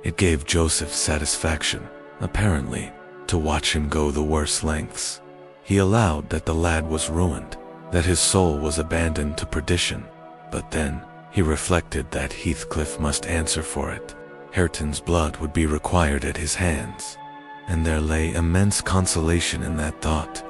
A: It gave Joseph satisfaction, apparently, to watch him go the worst lengths. He allowed that the lad was ruined, that his soul was abandoned to perdition, but then he reflected that Heathcliff must answer for it. Hareton's blood would be required at his hands, and there lay immense consolation in that thought.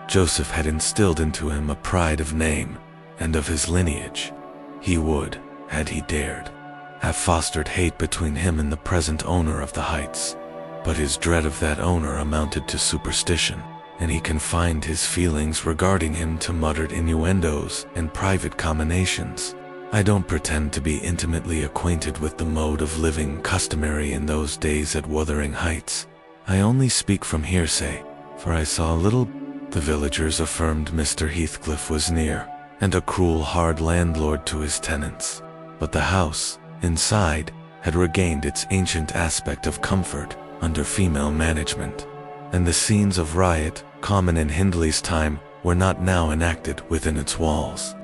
A: Joseph had instilled into him a pride of name and of his lineage. He would, had he dared, have fostered hate between him and the present owner of the Heights, but his dread of that owner amounted to superstition, and he confined his feelings regarding him to muttered innuendos and private comminations. I don't pretend to be intimately acquainted with the mode of living customary in those days at Wuthering Heights. I only speak from hearsay, for I saw little The villagers affirmed Mr. Heathcliff was near, and a cruel, hard landlord to his tenants. But the house, inside, had regained its ancient aspect of comfort under female management, and the scenes of riot, common in Hindley's time, were not now enacted within its walls.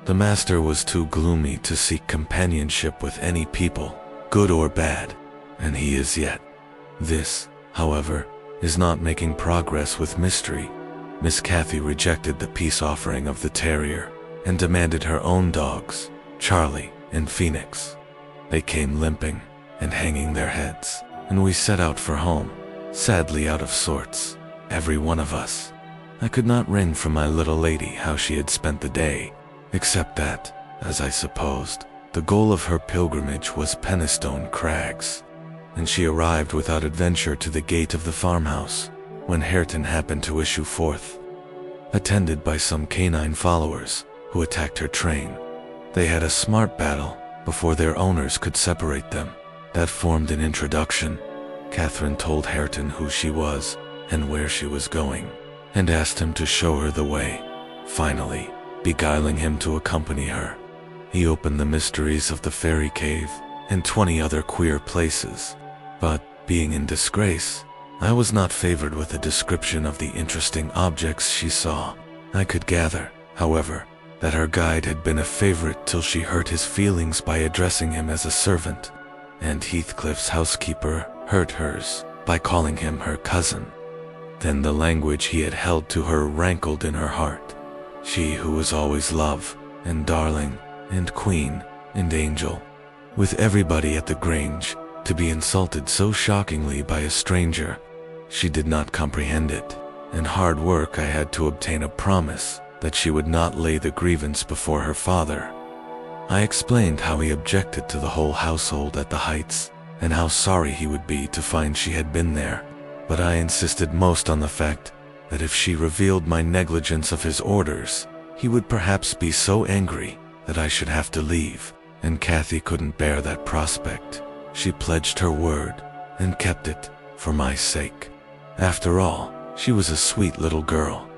A: The master was too gloomy to seek companionship with any people, good or bad, and he is yet. This, however, is not making progress with mystery. Miss Cathy rejected the peace offering of the terrier and demanded her own dogs, Charlie and Phoenix. They came limping and hanging their heads, and we set out for home, sadly out of sorts, every one of us. I could not wring from my little lady how she had spent the day, except that, as I supposed, the goal of her pilgrimage was Penistone Crags, and she arrived without adventure to the gate of the farmhouse, when Hareton happened to issue forth, attended by some canine followers, who attacked her train. They had a smart battle before their owners could separate them. That formed an introduction. Catherine told Hareton who she was and where she was going, and asked him to show her the way, finally beguiling him to accompany her. He opened the mysteries of the fairy cave and 20 other queer places, but, being in disgrace, I was not favored with a description of the interesting objects she saw. I could gather, however, that her guide had been a favorite till she hurt his feelings by addressing him as a servant, and Heathcliff's housekeeper hurt hers by calling him her cousin. Then the language he had held to her rankled in her heart. She who was always love, and darling, and queen, and angel, with everybody at the Grange, to be insulted so shockingly by a stranger. She did not comprehend it, and hard work I had to obtain a promise that she would not lay the grievance before her father. I explained how he objected to the whole household at the Heights, and how sorry he would be to find she had been there, but I insisted most on the fact that if she revealed my negligence of his orders, he would perhaps be so angry that I should have to leave, and Cathy couldn't bear that prospect. She pledged her word, and kept it, for my sake. After all, she was a sweet little girl.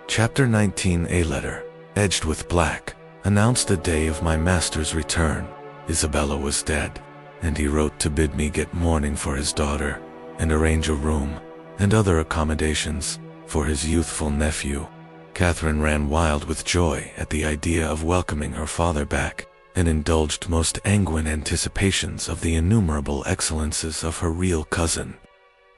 A: Chapter 19. A letter, edged with black, announced the day of my master's return. Isabella was dead, and he wrote to bid me get mourning for his daughter, and arrange a room, and other accommodations, for his youthful nephew. Catherine ran wild with joy at the idea of welcoming her father back, and indulged most sanguine anticipations of the innumerable excellences of her real cousin.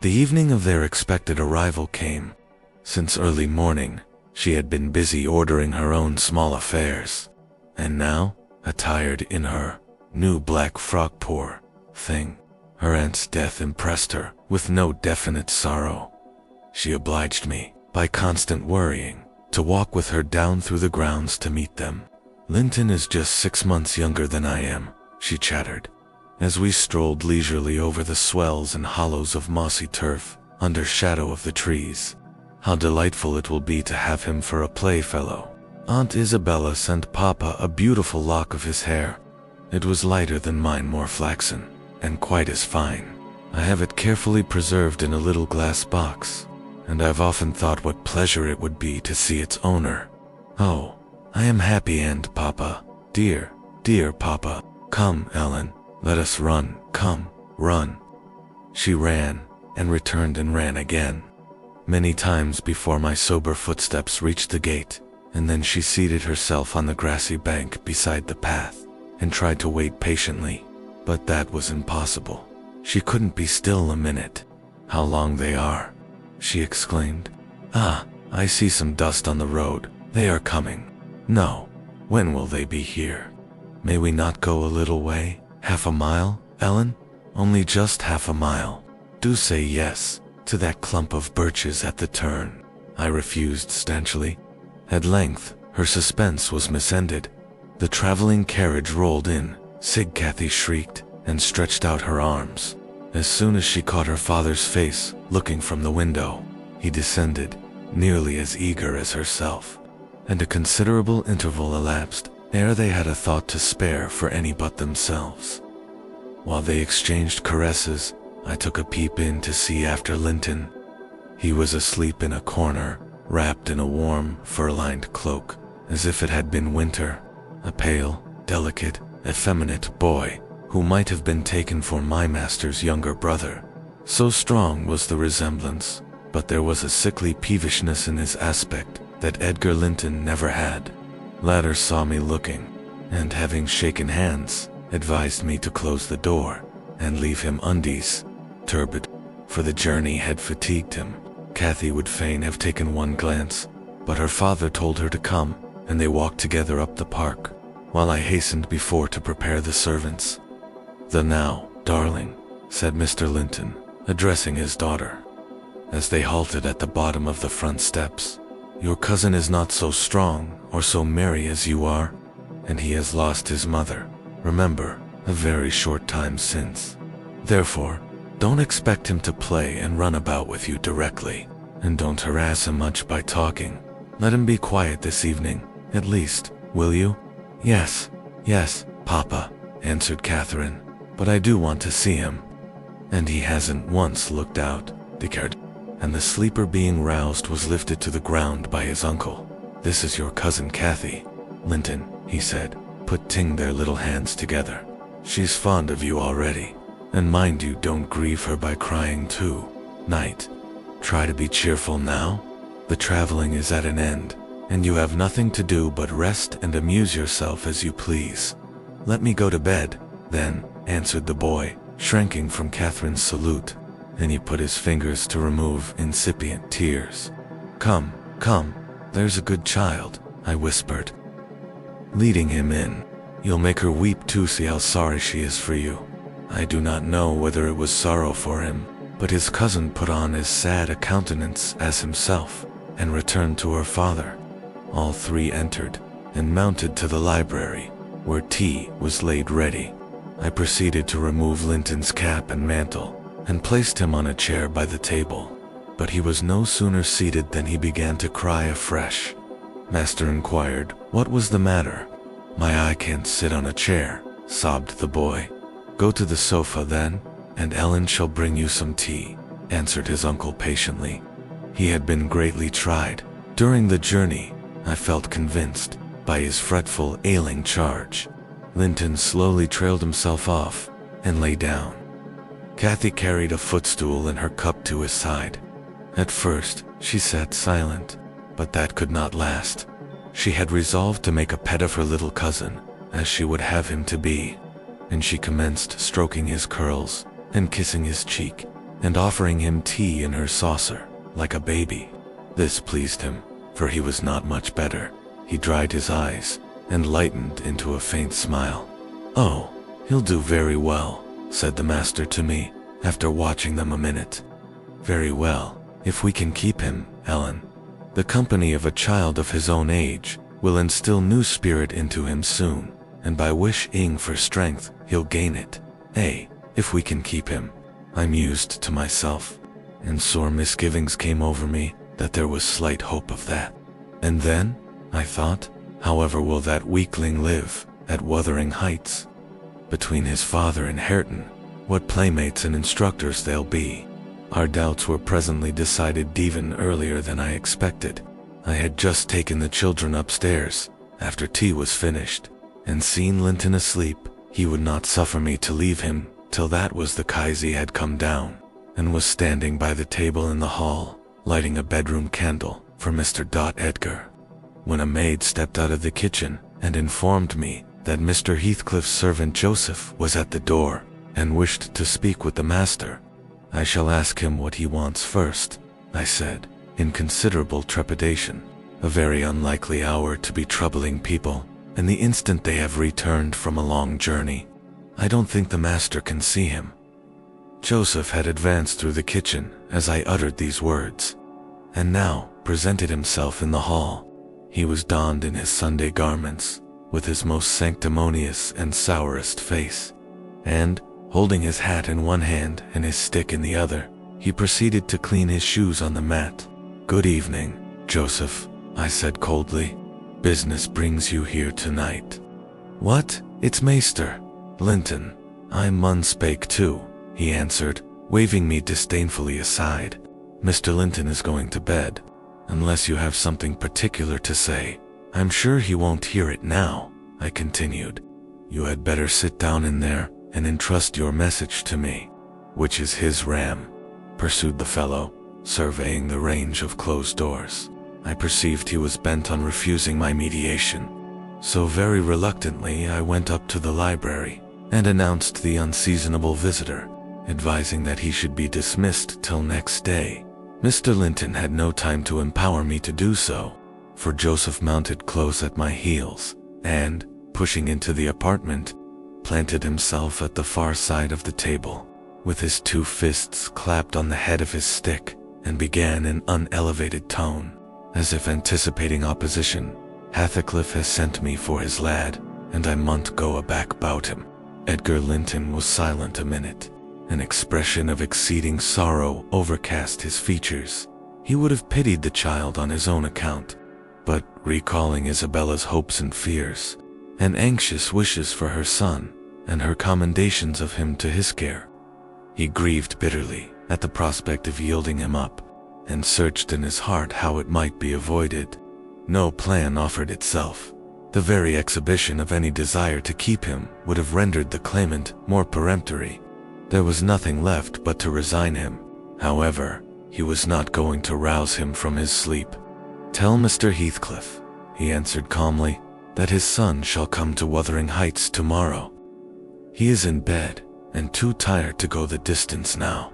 A: The evening of their expected arrival came. Since early morning, she had been busy ordering her own small affairs, and now, attired in her new black frock, poor thing, her aunt's death impressed her with no definite sorrow. She obliged me, by constant worrying, to walk with her down through the grounds to meet them. Linton is just 6 months younger than I am, she chattered, as we strolled leisurely over the swells and hollows of mossy turf, under shadow of the trees. How delightful it will be to have him for a playfellow. Aunt Isabella sent Papa a beautiful lock of his hair. It was lighter than mine, more flaxen, and quite as fine. I have it carefully preserved in a little glass box, and I've often thought what pleasure it would be to see its owner. Oh, I am happy, and Papa, dear, dear Papa. Come, Ellen, let us run, come, run. She ran, and returned and ran again, many times before my sober footsteps reached the gate, and then she seated herself on the grassy bank beside the path, and tried to wait patiently, but that was impossible. She couldn't be still a minute. How long they are, she exclaimed. Ah, I see some dust on the road. They are coming. No, when will they be here? May we not go a little way? Half a mile, Ellen? Only just half a mile. Do say yes to that clump of birches at the turn. I refused stanchly. At length, her suspense was misended. The traveling carriage rolled in. Cathy shrieked and stretched out her arms. As soon as she caught her father's face looking from the window, he descended, nearly as eager as herself, and a considerable interval elapsed ere they had a thought to spare for any but themselves. While they exchanged caresses, I took a peep in to see after Linton. He was asleep in a corner, wrapped in a warm, fur-lined cloak, as if it had been winter. A pale, delicate, effeminate boy, who might have been taken for my master's younger brother. So strong was the resemblance, but there was a sickly peevishness in his aspect that Edgar Linton never had. Latter saw me looking, and having shaken hands, advised me to close the door and leave him undies, turbid, for the journey had fatigued him. Kathy would fain have taken one glance, but her father told her to come, and they walked together up the park, while I hastened before to prepare the servants. "The now, darling," said Mr. Linton, addressing his daughter, as they halted at the bottom of the front steps. "Your cousin is not so strong or so merry as you are, and he has lost his mother, remember, a very short time since. Therefore, don't expect him to play and run about with you directly, and don't harass him much by talking. Let him be quiet this evening, at least, will you?" Yes, Papa," answered Catherine, "but I do want to see him." "And he hasn't once looked out," declared, and the sleeper being roused was lifted to the ground by his uncle. "This is your cousin Kathy, Linton," he said, putting their little hands together. "She's fond of you already, and mind you don't grieve her by crying too. Night. Try to be cheerful now. The traveling is at an end, and you have nothing to do but rest and amuse yourself as you please." "Let me go to bed, then," answered the boy, shrinking from Catherine's salute, and he put his fingers to remove incipient tears. Come, there's a good child," I whispered, leading him in. "You'll make her weep to see how sorry she is for you." I do not know whether it was sorrow for him, but his cousin put on as sad a countenance as himself, and returned to her father. All three entered, and mounted to the library, where tea was laid ready. I proceeded to remove Linton's cap and mantle, and placed him on a chair by the table, but he was no sooner seated than he began to cry afresh. Master inquired what was the matter. "I can't sit on a chair," sobbed the boy. "Go to the sofa then, and Ellen shall bring you some tea," answered his uncle patiently. He had been greatly tried. During the journey, I felt convinced, by his fretful, ailing charge. Linton slowly trailed himself off, and lay down. Kathy carried a footstool and her cup to his side. At first, she sat silent, but that could not last. She had resolved to make a pet of her little cousin, as she would have him to be, and she commenced stroking his curls, and kissing his cheek, and offering him tea in her saucer, like a baby. This pleased him, for he was not much better. He dried his eyes, and lightened into a faint smile. "Oh, he'll do very well," said the master to me, after watching them a minute. "Very well, if we can keep him, Ellen. The company of a child of his own age will instill new spirit into him soon, and by wishing for strength, he'll gain it. If we can keep him," I mused to myself, and sore misgivings came over me that there was slight hope of that. And then, I thought, however will that weakling live at Wuthering Heights? Between his father and Hareton, what playmates and instructors they'll be. Our doubts were presently decided even earlier than I expected. I had just taken the children upstairs, after tea was finished, and seen Linton asleep. He would not suffer me to leave him till that was the Kaisi had come down, and was standing by the table in the hall, lighting a bedroom candle for Mr. Edgar, when a maid stepped out of the kitchen and informed me that Mr. Heathcliff's servant Joseph was at the door and wished to speak with the master. "I shall ask him what he wants first," I said, in considerable trepidation. A very unlikely hour to be troubling people, and the instant they have returned from a long journey. "I don't think the master can see him." Joseph had advanced through the kitchen as I uttered these words, and now presented himself in the hall. He was donned in his Sunday garments, with his most sanctimonious and sourest face, and, holding his hat in one hand and his stick in the other, he proceeded to clean his shoes on the mat. "Good evening, Joseph," I said coldly. "Business brings you here tonight." "What? It's Maester Linton. I mun spake too," he answered, waving me disdainfully aside. "Mr. Linton is going to bed. unless you have something particular to say. I'm sure he won't hear it now, I continued. You had better sit down in there and entrust your message to me. Which is his ram? Pursued the fellow, surveying the range of closed doors. I perceived he was bent on refusing my mediation. So very reluctantly I went up to the library and announced the unseasonable visitor, advising that he should be dismissed till next day. Mr. Linton had no time to empower me to do so, for Joseph mounted close at my heels and, pushing into the apartment, planted himself at the far side of the table, with his 2 fists clapped on the head of his stick, and began in unelevated tone, as if anticipating opposition. Hathacliff has sent me for his lad, and I mun't go aback bout him. Edgar Linton was silent a minute. An expression of exceeding sorrow overcast his features. He would have pitied the child on his own account, but recalling Isabella's hopes and fears, and anxious wishes for her son, and her commendations of him to his care, he grieved bitterly at the prospect of yielding him up, and searched in his heart how it might be avoided. No plan offered itself. The very exhibition of any desire to keep him would have rendered the claimant more peremptory. There was nothing left but to resign him. However, he was not going to rouse him from his sleep. Tell Mr. Heathcliff, he answered calmly, that his son shall come to Wuthering Heights tomorrow. He is in bed, and too tired to go the distance now.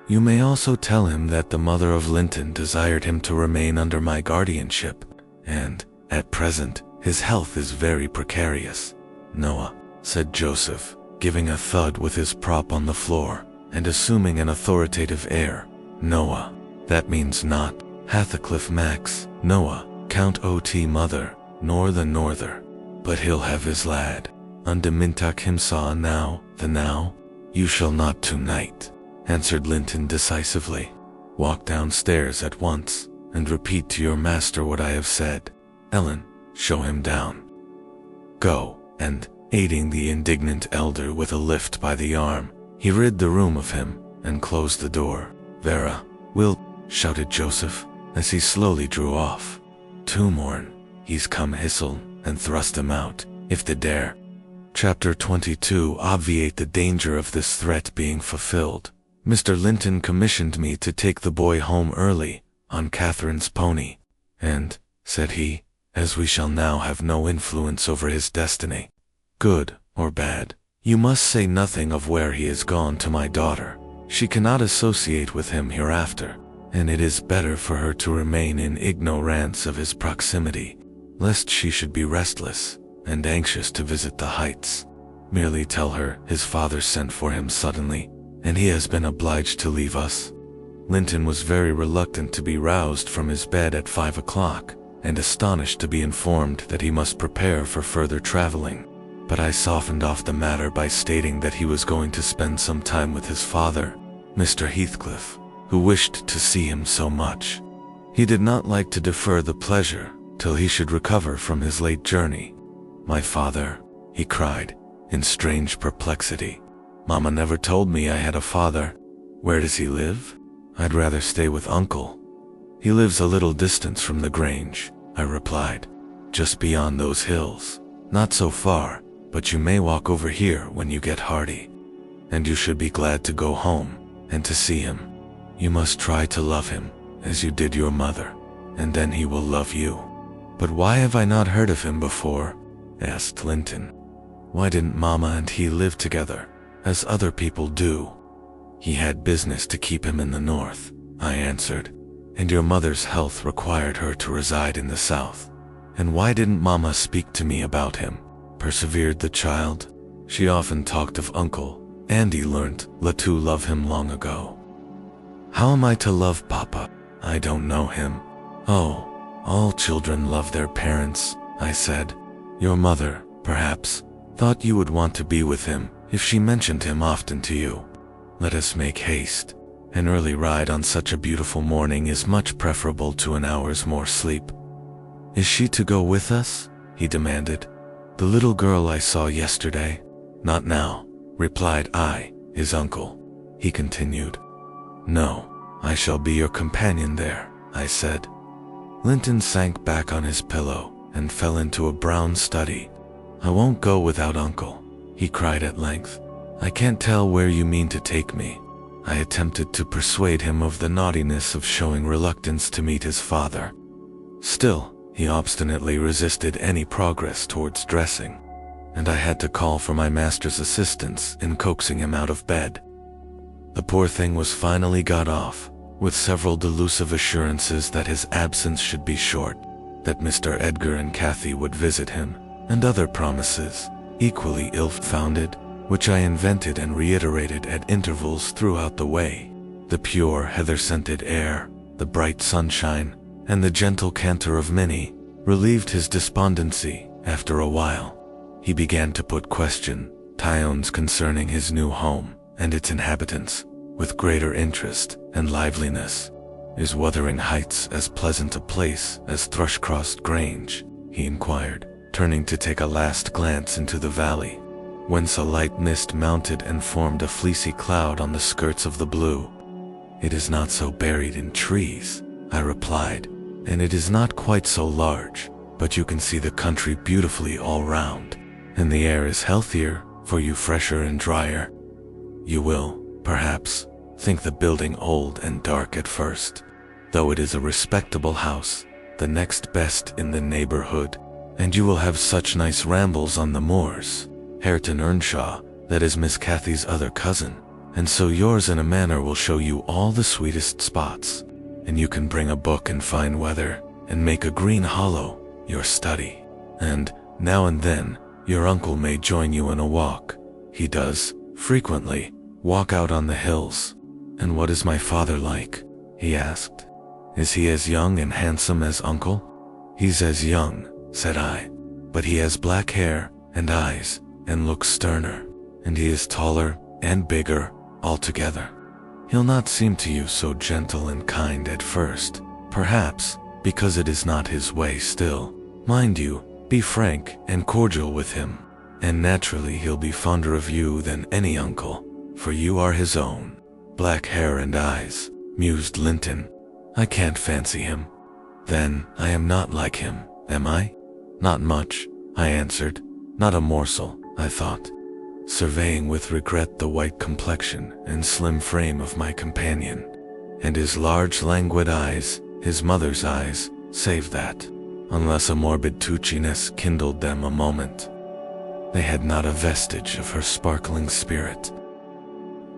A: You may also tell him that the mother of Linton desired him to remain under my guardianship, and, at present, his health is very precarious. Noah, said Joseph, giving a thud with his prop on the floor, and assuming an authoritative air. Noah, that means not Hathacliff Max, Noah, Count O.T. Mother, nor the Norther. But he'll have his lad. Undemintak him saw now, the now. You shall not tonight, answered Linton decisively. Walk downstairs at once, and repeat to your master what I have said. Ellen, show him down. Go, and, aiding the indignant elder with a lift by the arm, he rid the room of him, and closed the door. Vera, will, shouted Joseph, as he slowly drew off. Tomorn, he's come hissel, and thrust him out, if they dare. Chapter 22 Obviate the danger of this threat being fulfilled. Mr. Linton commissioned me to take the boy home early, on Catherine's pony, and, said he, as we shall now have no influence over his destiny, good or bad, you must say nothing of where he is gone to my daughter. She cannot associate with him hereafter, and it is better for her to remain in ignorance of his proximity, lest she should be restless and anxious to visit the Heights. Merely tell her his father sent for him suddenly, and he has been obliged to leave us. Linton was very reluctant to be roused from his bed at 5 o'clock, and astonished to be informed that he must prepare for further traveling. But I softened off the matter by stating that he was going to spend some time with his father, Mr. Heathcliff, who wished to see him so much. He did not like to defer the pleasure till he should recover from his late journey. My father, he cried, in strange perplexity. Mama never told me I had a father. Where does he live? I'd rather stay with Uncle. He lives a little distance from the Grange, I replied, just beyond those hills. Not so far, but you may walk over here when you get hearty. And you should be glad to go home, and to see him. You must try to love him, as you did your mother, and then he will love you. But why have I not heard of him before? Asked Linton. Why didn't Mama and he live together, as other people do? He had business to keep him in the north, I answered, and your mother's health required her to reside in the south. And why didn't Mama speak to me about him? Persevered the child. She often talked of Uncle, and he learnt to love him long ago. How am I to love Papa? I don't know him. Oh, all children love their parents, I said. Your mother, perhaps, thought you would want to be with him if she mentioned him often to you. Let us make haste. An early ride on such a beautiful morning is much preferable to an hour's more sleep. Is she to go with us? He demanded. The little girl I saw yesterday? Not now, replied I, his uncle. He continued. No, I shall be your companion there, I said. Linton sank back on his pillow and fell into a brown study. "I won't go without Uncle," he cried at length. "I can't tell where you mean to take me." I attempted to persuade him of the naughtiness of showing reluctance to meet his father. Still, he obstinately resisted any progress towards dressing, and I had to call for my master's assistance in coaxing him out of bed. The poor thing was finally got off, with several delusive assurances that his absence should be short, that Mr. Edgar and Kathy would visit him, and other promises, equally ill-founded, which I invented and reiterated at intervals throughout the way. The pure heather-scented air, the bright sunshine, and the gentle canter of Minnie relieved his despondency. After a while, he began to put questions concerning his new home and its inhabitants, with greater interest and liveliness. "Is Wuthering Heights as pleasant a place as Thrushcross Grange?" he inquired, turning to take a last glance into the valley, whence a light mist mounted and formed a fleecy cloud on the skirts of the blue. "It is not so buried in trees," I replied, "and it is not quite so large, but you can see the country beautifully all round, and the air is healthier, for you fresher and drier. You will, perhaps, think the building old and dark at first, though it is a respectable house, the next best in the neighborhood, and you will have such nice rambles on the moors. Hareton Earnshaw, that is Miss Kathy's other cousin, and so yours in a manner will show you all the sweetest spots, and you can bring a book in fine weather, and make a green hollow your study, and, now and then, your uncle may join you in a walk. He does, frequently, walk out on the hills." "And what is my father like?" he asked. "Is he as young and handsome as Uncle?" "He's as young," said I, "but he has black hair and eyes, and looks sterner, and he is taller and bigger altogether. He'll not seem to you so gentle and kind at first, perhaps, because it is not his way still. Mind you, be frank and cordial with him, and naturally he'll be fonder of you than any uncle, for you are his own." "Black hair and eyes," mused Linton. "I can't fancy him. Then I am not like him, am I?" "Not much," I answered. "Not a morsel," I thought, surveying with regret the white complexion and slim frame of my companion. And his large languid eyes, his mother's eyes, save that, unless a morbid touchiness kindled them a moment. They had not a vestige of her sparkling spirit.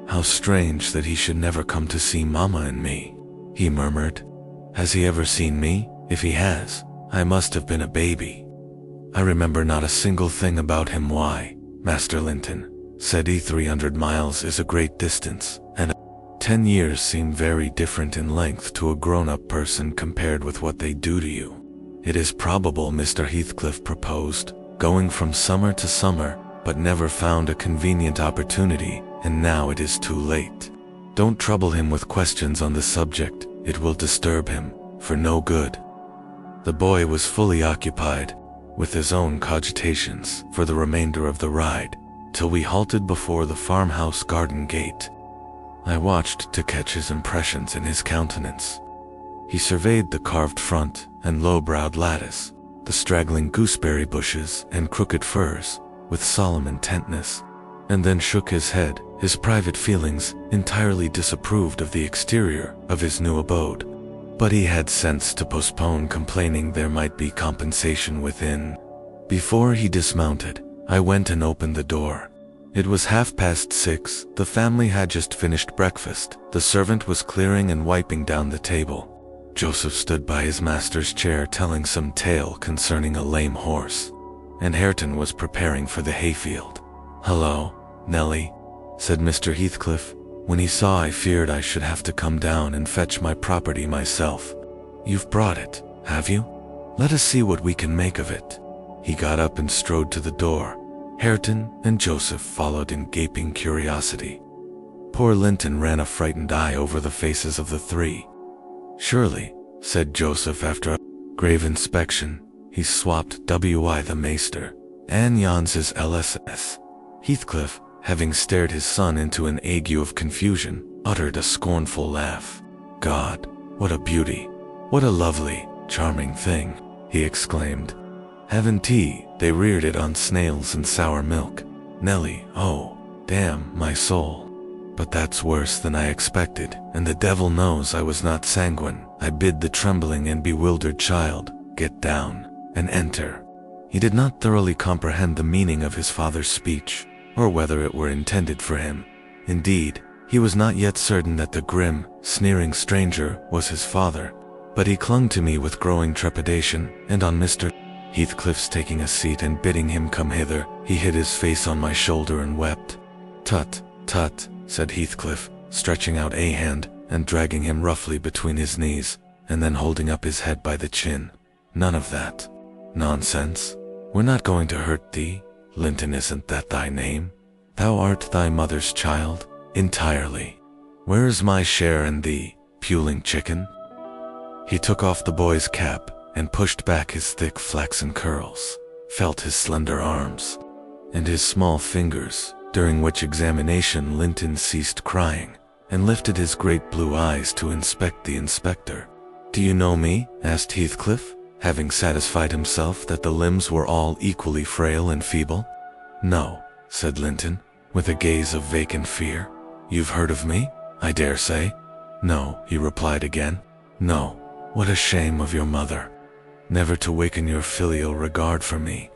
A: "How strange that he should never come to see Mama and me," he murmured. "Has he ever seen me? If he has, I must have been a baby. I remember not a single thing about him. Why, Master Linton," said he, 300 miles is a great distance, and 10 years seem very different in length to a grown-up person compared with what they do to you. "It is probable Mr. Heathcliff proposed, going from summer to summer, but never found a convenient opportunity, and now it is too late. Don't trouble him with questions on the subject, it will disturb him, for no good." The boy was fully occupied with his own cogitations for the remainder of the ride, till we halted before the farmhouse garden gate. I watched to catch his impressions in his countenance. He surveyed the carved front and low-browed lattice, the straggling gooseberry bushes and crooked firs, with solemn intentness, and then shook his head. His private feelings entirely disapproved of the exterior of his new abode, but he had sense to postpone complaining. There might be compensation within. Before he dismounted, I went and opened the door. It was 6:30. The family had just finished breakfast. The servant was clearing and wiping down the table. Joseph stood by his master's chair telling some tale concerning a lame horse, and Hareton was preparing for the hayfield. "Hello, Nellie," said Mr. Heathcliff, when he saw I feared I should have to come down and fetch my property myself. "You've brought it, have you? Let us see what we can make of it." He got up and strode to the door. Hareton and Joseph followed in gaping curiosity. Poor Linton ran a frightened eye over the faces of the three. "Surely," said Joseph after a grave inspection, "he swapped W.I. the maester, and Jans his LSS. Heathcliff, having stared his son into an ague of confusion, uttered a scornful laugh. "God, what a beauty! What a lovely, Charming thing, he exclaimed. Having tea, they reared it on snails and sour milk. Nelly, oh, damn my soul. But that's worse than I expected, and the devil knows I was not sanguine. I bid the trembling and bewildered child get down and enter. He did not thoroughly comprehend the meaning of his father's speech, or whether it were intended for him. Indeed, he was not yet certain that the grim, sneering stranger was his father, but he clung to me with growing trepidation, and on Mr. Heathcliff's taking a seat and bidding him come hither, he hid his face on my shoulder and wept. Tut, tut, said Heathcliff, stretching out a hand and dragging him roughly between his knees, and then holding up his head by the chin. None of that. Nonsense. We're not going to hurt thee. Linton, isn't that thy name? Thou art thy mother's child, entirely. Where is my share in thee, puling chicken? He took off the boy's cap and pushed back his thick flaxen curls, felt his slender arms, and his small fingers, during which examination Linton ceased crying, and lifted his great blue eyes to inspect the inspector. Do you know me? Asked Heathcliff, having satisfied himself that the limbs were all equally frail and feeble. No, said Linton, with a gaze of vacant fear. You've heard of me, I dare say? No, he replied again. No. What a shame of your mother, never to waken your filial regard for me.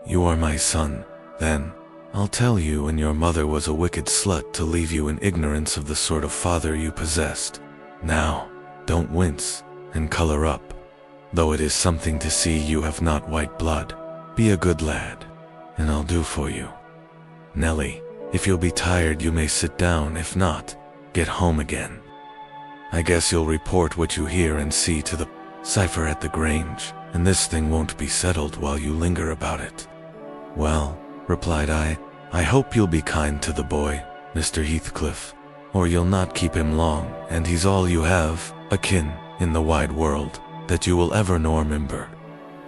A: You are my son, then. I'll tell you, and your mother was a wicked slut to leave you in ignorance of the sort of father you possessed. Now, don't wince, and color up. Though it is something to see you have not white blood, be a good lad, and I'll do for you. Nelly, if you'll be tired you may sit down, if not, get home again. I guess you'll report what you hear and see to the cipher at the Grange, and this thing won't be settled while you linger about it. Well, replied I hope you'll be kind to the boy, Mr. Heathcliff, or you'll not keep him long, and he's all you have, akin, in the wide world, that you will ever nor remember.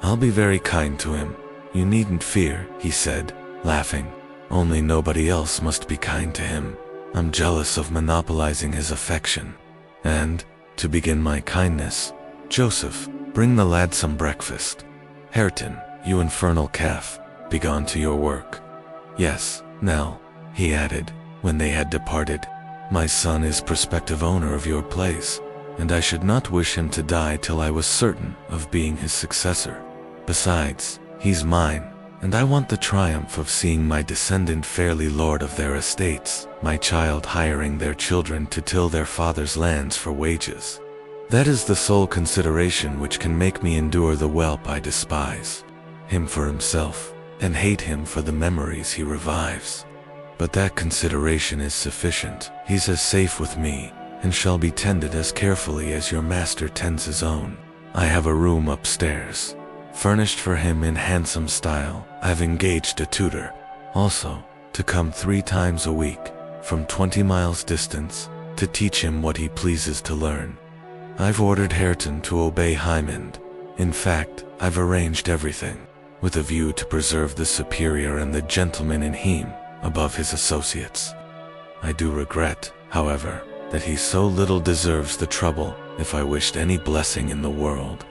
A: I'll be very kind to him, you needn't fear, he said, laughing, only nobody else must be kind to him. I'm jealous of monopolizing his affection. And, to begin my kindness, Joseph, bring the lad some breakfast. Hareton, you infernal calf, begone to your work. Yes, Nell, he added, when they had departed, my son is prospective owner of your place, and I should not wish him to die till I was certain of being his successor. Besides, he's mine, and I want the triumph of seeing my descendant fairly lord of their estates, my child hiring their children to till their father's lands for wages. That is the sole consideration which can make me endure the whelp I despise, him for himself, and hate him for the memories he revives. But that consideration is sufficient. He's as safe with me, and shall be tended as carefully as your master tends his own. I have a room upstairs, furnished for him in handsome style. I've engaged a tutor, also, to come 3 times a week, from 20 miles distance, to teach him what he pleases to learn. I've ordered Hareton to obey Hymond. In fact, I've arranged everything, with a view to preserve the superior and the gentleman in him above his associates. I do regret, however, that he so little deserves the trouble. If I wished any blessing in the world,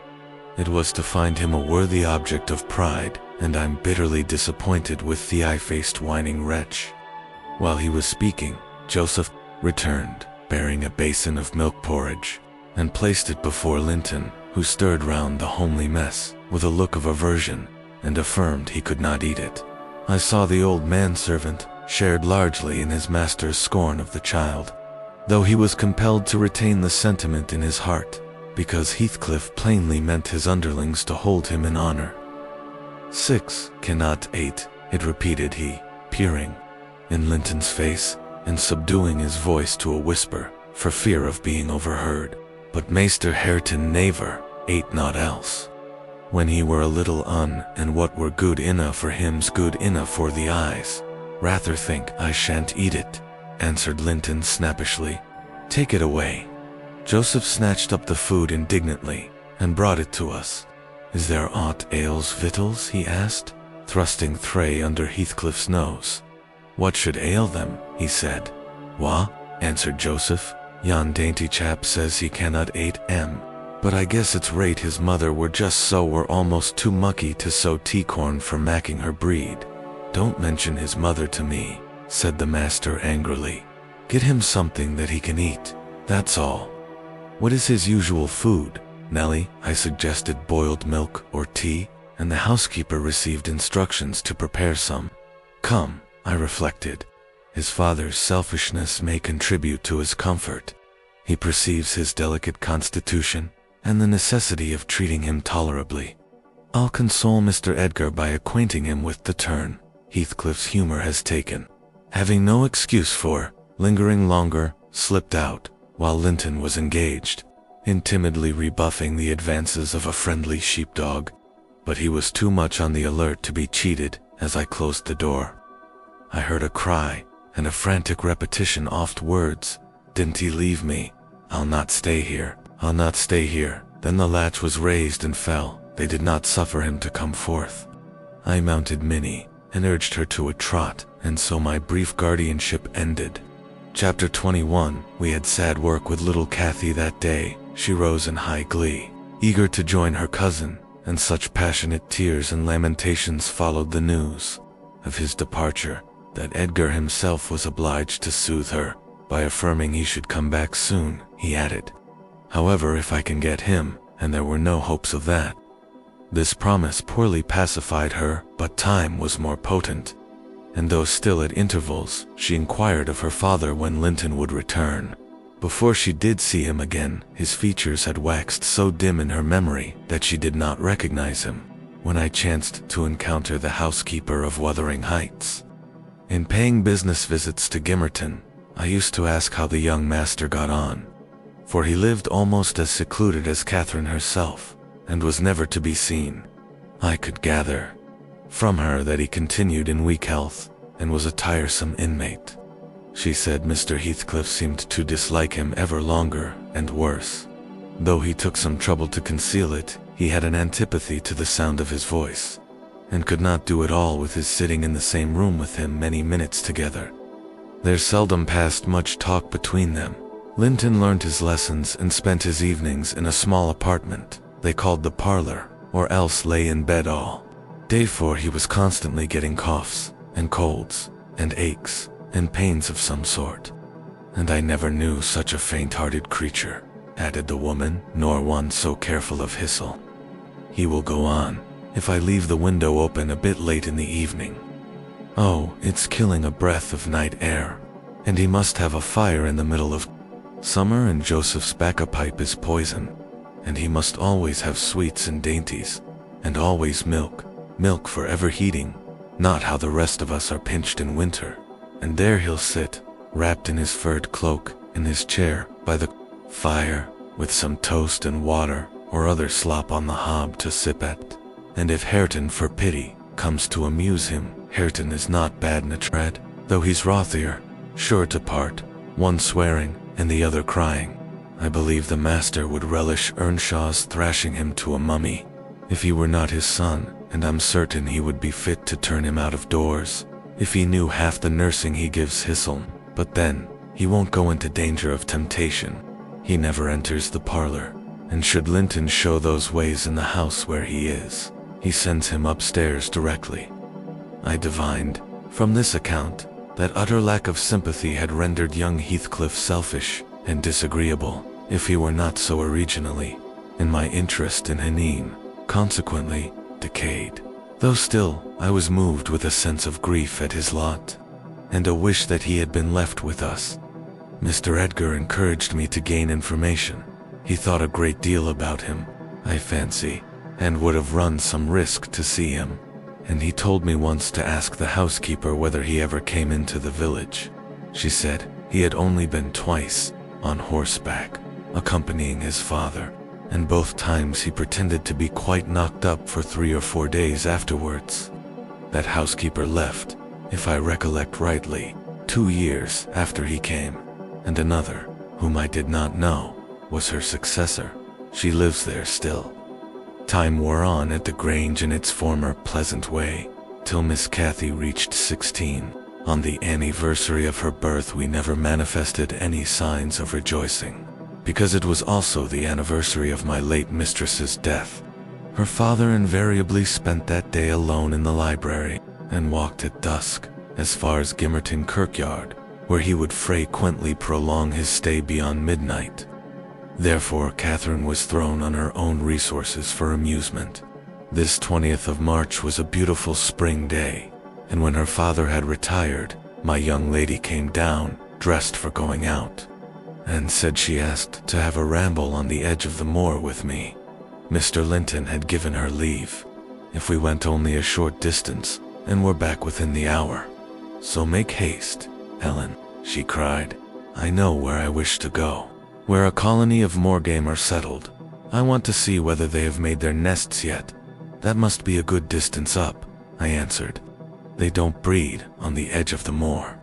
A: it was to find him a worthy object of pride, and I'm bitterly disappointed with the eye-faced whining wretch. While he was speaking, Joseph returned, bearing a basin of milk porridge, and placed it before Linton, who stirred round the homely mess with a look of aversion, and affirmed he could not eat it. I saw the old manservant shared largely in his master's scorn of the child, though he was compelled to retain the sentiment in his heart, because Heathcliff plainly meant his underlings to hold him in honor. 6 cannot 8, it repeated he, peering in Linton's face, and subduing his voice to a whisper, for fear of being overheard. But Maester Hareton never ate naught else. When he were a little and what were good enough for him's good enough for the eyes. Rather think I shan't eat it, answered Linton snappishly. Take it away. Joseph snatched up the food indignantly, and brought it to us. Is there aught ails victuals? He asked, thrusting tray under Heathcliff's nose. What should ail them? He said. Wha? Answered Joseph. Yon dainty chap says he cannot ate But I guess it's rate his mother were just so or almost too mucky to sow tea corn for macking her breed. Don't mention his mother to me, said the master angrily. Get him something that he can eat, that's all. What is his usual food, Nellie? I suggested boiled milk or tea, and the housekeeper received instructions to prepare some. Come, I reflected. His father's selfishness may contribute to his comfort. He perceives his delicate constitution and the necessity of treating him tolerably. I'll console Mr. Edgar by acquainting him with the turn Heathcliff's humor has taken. Having no excuse for lingering longer, slipped out while Linton was engaged in timidly rebuffing the advances of a friendly sheepdog, but he was too much on the alert to be cheated as I closed the door. I heard a cry and a frantic repetition oft words. Didn't he leave me? I'll not stay here. I'll not stay here. Then the latch was raised and fell. They did not suffer him to come forth. I mounted Minnie and urged her to a trot, and so my brief guardianship ended. Chapter 21. We had sad work with little Cathy that day. She rose in high glee, eager to join her cousin, and such passionate tears and lamentations followed the news of his departure that Edgar himself was obliged to soothe her by affirming he should come back soon. He added, however, if I can get him, and there were no hopes of that. This promise poorly pacified her, but time was more potent, and though still at intervals, she inquired of her father when Linton would return. Before she did see him again, his features had waxed so dim in her memory that she did not recognize him when I chanced to encounter the housekeeper of Wuthering Heights. In paying business visits to Gimmerton, I used to ask how the young master got on, for he lived almost as secluded as Catherine herself, and was never to be seen. I could gather from her that he continued in weak health, and was a tiresome inmate. She said Mr. Heathcliff seemed to dislike him ever longer, and worse. Though he took some trouble to conceal it, he had an antipathy to the sound of his voice, and could not do it all with his sitting in the same room with him many minutes together. There seldom passed much talk between them. Linton learned his lessons and spent his evenings in a small apartment they called the parlor, or else lay in bed all day, for he was constantly getting coughs, and colds, and aches, and pains of some sort. And I never knew such a faint-hearted creature, added the woman, nor one so careful of hissel. He will go on, if I leave the window open a bit late in the evening. Oh, it's killing a breath of night air, and he must have a fire in the middle of summer, and Joseph's bacca-pipe is poison, and he must always have sweets and dainties, and always milk for ever heating, not how the rest of us are pinched in winter. And there he'll sit, wrapped in his furred cloak, in his chair, by the fire, with some toast and water, or other slop on the hob to sip at. And if Hareton, for pity, comes to amuse him, Hareton is not bad in a tread, though he's wrothier, sure to part, one swearing, and the other crying. I believe the master would relish Earnshaw's thrashing him to a mummy, if he were not his son, and I'm certain he would be fit to turn him out of doors, if he knew half the nursing he gives Hissel. But then, he won't go into danger of temptation. He never enters the parlor, and should Linton show those ways in the house where he is, he sends him upstairs directly. I divined, from this account, that utter lack of sympathy had rendered young Heathcliff selfish and disagreeable, if he were not so originally, in my interest in Hanine, consequently, decayed. Though still, I was moved with a sense of grief at his lot, and a wish that he had been left with us. Mr. Edgar encouraged me to gain information. He thought a great deal about him, I fancy, and would have run some risk to see him, and he told me once to ask the housekeeper whether he ever came into the village. She said he had only been twice, on horseback, accompanying his father, and both times he pretended to be quite knocked up for 3 or 4 days afterwards. That housekeeper left, if I recollect rightly, 2 years after he came, and another, whom I did not know, was her successor. She lives there still. Time wore on at the Grange in its former pleasant way, till Miss Cathy reached 16. On the anniversary of her birth we never manifested any signs of rejoicing. because it was also the anniversary of my late mistress's death. Her father invariably spent that day alone in the library, and walked at dusk as far as Gimmerton Kirkyard, where he would frequently prolong his stay beyond midnight. Therefore, Catherine was thrown on her own resources for amusement. This 20th of March was a beautiful spring day, and when her father had retired, my young lady came down, dressed for going out, and said she asked to have a ramble on the edge of the moor with me. Mr. Linton had given her leave, if we went only a short distance, and were back within the hour. "So make haste, Ellen," she cried. "I know where I wish to go, where a colony of moor game are settled. I want to see whether they have made their nests yet." "That must be a good distance up," I answered. "They don't breed on the edge of the moor."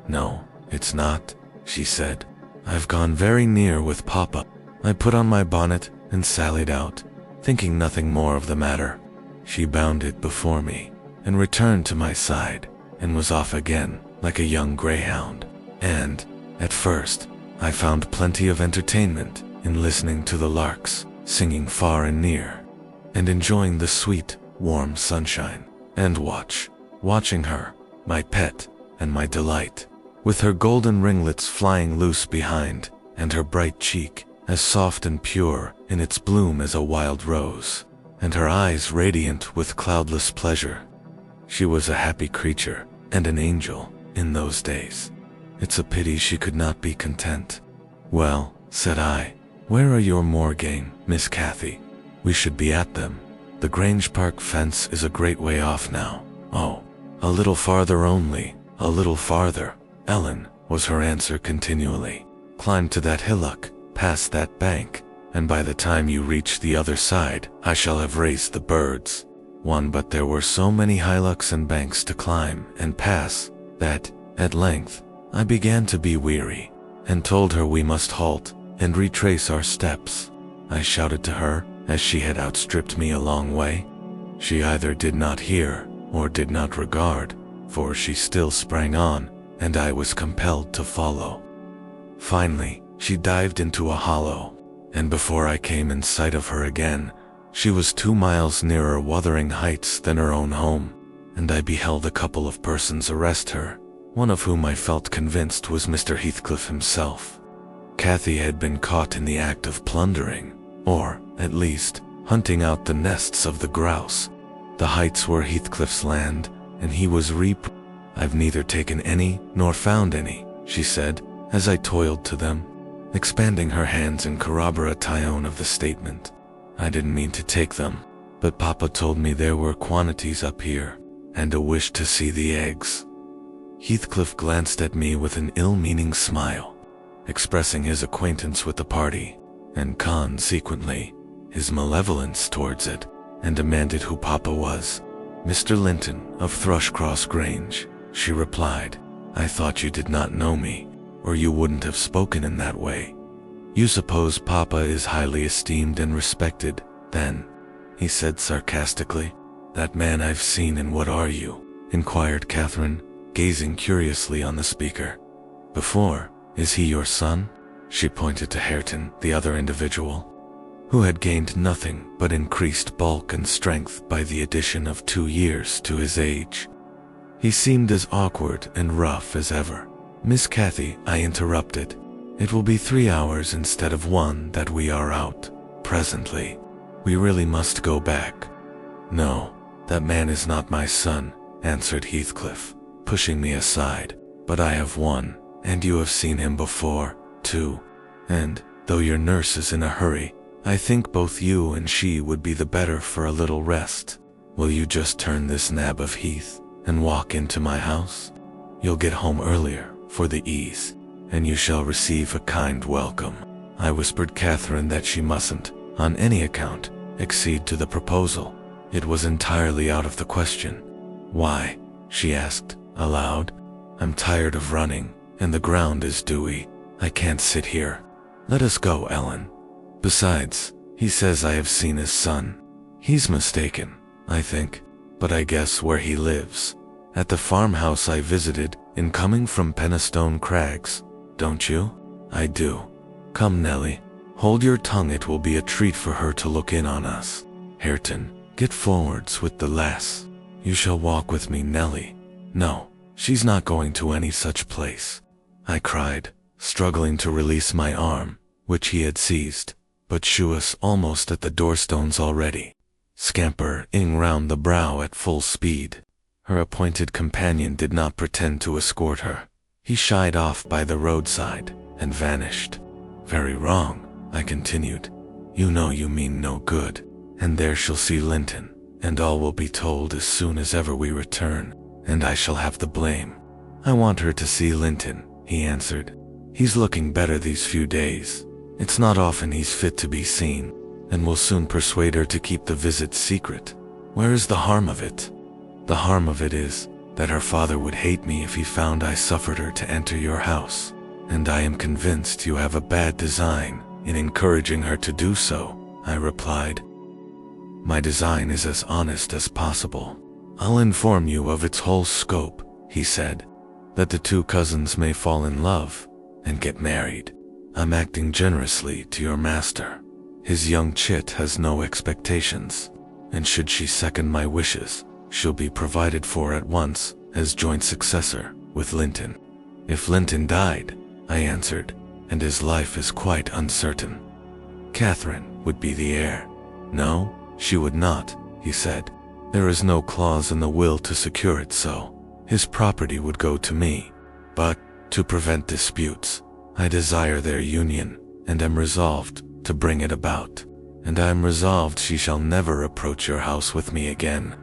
A: "No, it's not," she said. "I've gone very near with Papa." I put on my bonnet and sallied out, thinking nothing more of the matter. She bounded before me, and returned to my side, and was off again like a young greyhound. And, at first, I found plenty of entertainment in listening to the larks singing far and near, and enjoying the sweet, warm sunshine, and watching her, my pet and my delight, with her golden ringlets flying loose behind, and her bright cheek as soft and pure in its bloom as a wild rose, and her eyes radiant with cloudless pleasure. She was a happy creature and an angel in those days. It's a pity she could not be content. "Well," said I, "where are your moor game, Miss Cathy? We should be at them. The Grange Park fence is a great way off now." "Oh, a little farther only, a little farther, Ellen," was her answer continually. "Climb to that hillock, past that bank, and by the time you reach the other side, I shall have raised the birds." But there were so many hillocks and banks to climb and pass that, at length, I began to be weary, and told her we must halt and retrace our steps. I shouted to her, as she had outstripped me a long way. She either did not hear or did not regard, for she still sprang on, and I was compelled to follow. Finally, she dived into a hollow, and before I came in sight of her again, she was 2 miles nearer Wuthering Heights than her own home, and I beheld a couple of persons arrest her, one of whom I felt convinced was Mr. Heathcliff himself. Cathy had been caught in the act of plundering, or, at least, hunting out the nests of the grouse. The Heights were Heathcliff's land, and he was "I've neither taken any nor found any," she said, as I toiled to them, expanding her hands in corroboration of the statement. "I didn't mean to take them, but Papa told me there were quantities up here, and a wish to see the eggs." Heathcliff glanced at me with an ill-meaning smile, expressing his acquaintance with the party, and consequently, his malevolence towards it, and demanded who Papa was. "Mr. Linton of Thrushcross Grange," she replied. "I thought you did not know me, or you wouldn't have spoken in that way. You suppose Papa is highly esteemed and respected, then?" he said sarcastically. "That man I've seen, and what are you?" inquired Catherine, gazing curiously on the speaker. "Before, is he your son?" She pointed to Hareton, the other individual, who had gained nothing but increased bulk and strength by the addition of 2 years to his age. He seemed as awkward and rough as ever. "Miss Cathy," I interrupted, "it will be 3 hours instead of 1 that we are out, presently. We really must go back." "No, that man is not my son," answered Heathcliff, pushing me aside. "But I have one, and you have seen him before, too. And, though your nurse is in a hurry, I think both you and she would be the better for a little rest. Will you just turn this nab of heath and walk into my house? You'll get home earlier, for the ease, and you shall receive a kind welcome." I whispered Catherine that she mustn't, on any account, accede to the proposal. It was entirely out of the question. "Why?" she asked, aloud. "I'm tired of running, and the ground is dewy. I can't sit here. Let us go, Ellen. Besides, he says I have seen his son. He's mistaken, I think, but I guess where he lives. At the farmhouse I visited in coming from Penistone Crags, don't you?" "I do. Come, Nellie, hold your tongue, it will be a treat for her to look in on us. Hareton, get forwards with the lass. You shall walk with me, Nellie. No, she's not going to any such place, I cried, struggling to release my arm, which he had seized, but she was almost at the doorstones already, scampering round the brow at full speed. Her appointed companion did not pretend to escort her. He shied off by the roadside and vanished. Very wrong, I continued. You know you mean no good, and there she'll see Linton, and all will be told as soon as ever we return, and I shall have the blame. I want her to see Linton, he answered. He's looking better these few days. It's not often he's fit to be seen, and we'll soon persuade her to keep the visit secret. Where is the harm of it? The harm of it is that her father would hate me if he found I suffered her to enter your house, and I am convinced you have a bad design in encouraging her to do so, I replied. My design is as honest as possible. I'll inform you of its whole scope, he said, that the two cousins may fall in love and get married. I'm acting generously to your master. His young chit has no expectations, and should she second my wishes, she'll be provided for at once as joint successor with Linton. If Linton died, I answered, and his life is quite uncertain, Catherine would be the heir. No, she would not, he said. There is no clause in the will to secure it so. His property would go to me. But, to prevent disputes, I desire their union, and am resolved to bring it about. And I am resolved she shall never approach your house with me again.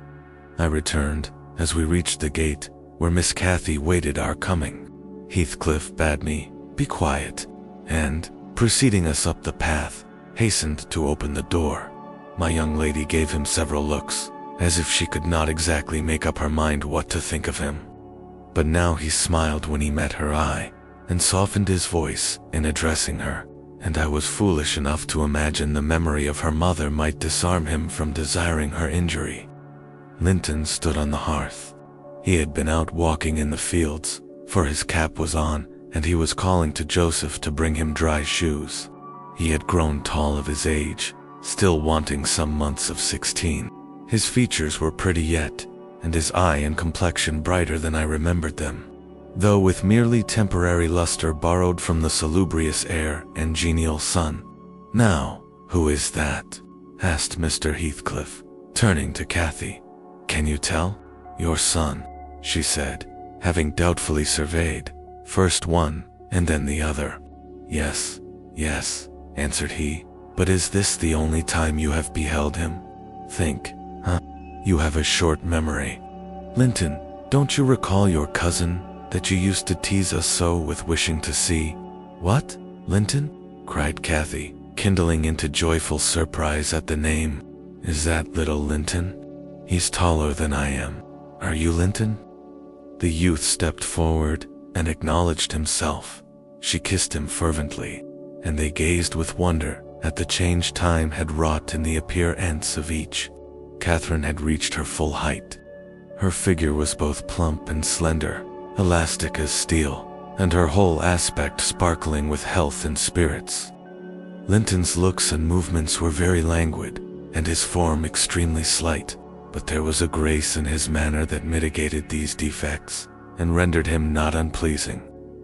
A: I returned, as we reached the gate, where Miss Cathy waited our coming. Heathcliff bade me be quiet, and, preceding us up the path, hastened to open the door. My young lady gave him several looks, as if she could not exactly make up her mind what to think of him. But now he smiled when he met her eye, and softened his voice in addressing her, and I was foolish enough to imagine the memory of her mother might disarm him from desiring her injury. Linton stood on the hearth. He had been out walking in the fields, for his cap was on, and he was calling to Joseph to bring him dry shoes. He had grown tall of his age, still wanting some months of 16. His features were pretty yet, and his eye and complexion brighter than I remembered them, though with merely temporary luster borrowed from the salubrious air and genial sun. Now, who is that? Asked Mr. Heathcliff, turning to Cathy. Can you tell? Your son, she said, having doubtfully surveyed, first one and then the other. Yes, yes, answered he, but is this the only time you have beheld him? Think, huh? You have a short memory. Linton, don't you recall your cousin, that you used to tease us so with wishing to see? What? Linton? Cried Cathy, kindling into joyful surprise at the name. Is that little Linton? He's taller than I am. Are you Linton? The youth stepped forward and acknowledged himself. She kissed him fervently, and they gazed with wonder at the change time had wrought in the appearance of each. Catherine had reached her full height. Her figure was both plump and slender, elastic as steel, and her whole aspect sparkling with health and spirits. Linton's looks and movements were very languid, and his form extremely slight, but there was a grace in his manner that mitigated these defects, and rendered him not unpleasing.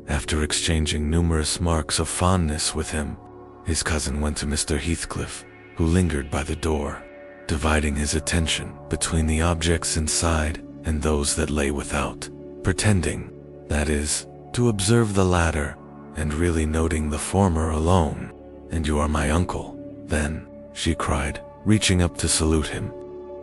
A: After exchanging numerous marks of fondness with him, his cousin went to Mr. Heathcliff, who lingered by the door, dividing his attention between the objects inside and those that lay without, pretending, that is, to observe the latter, and really noting the former alone. And you are my uncle, then, she cried, reaching up to salute him.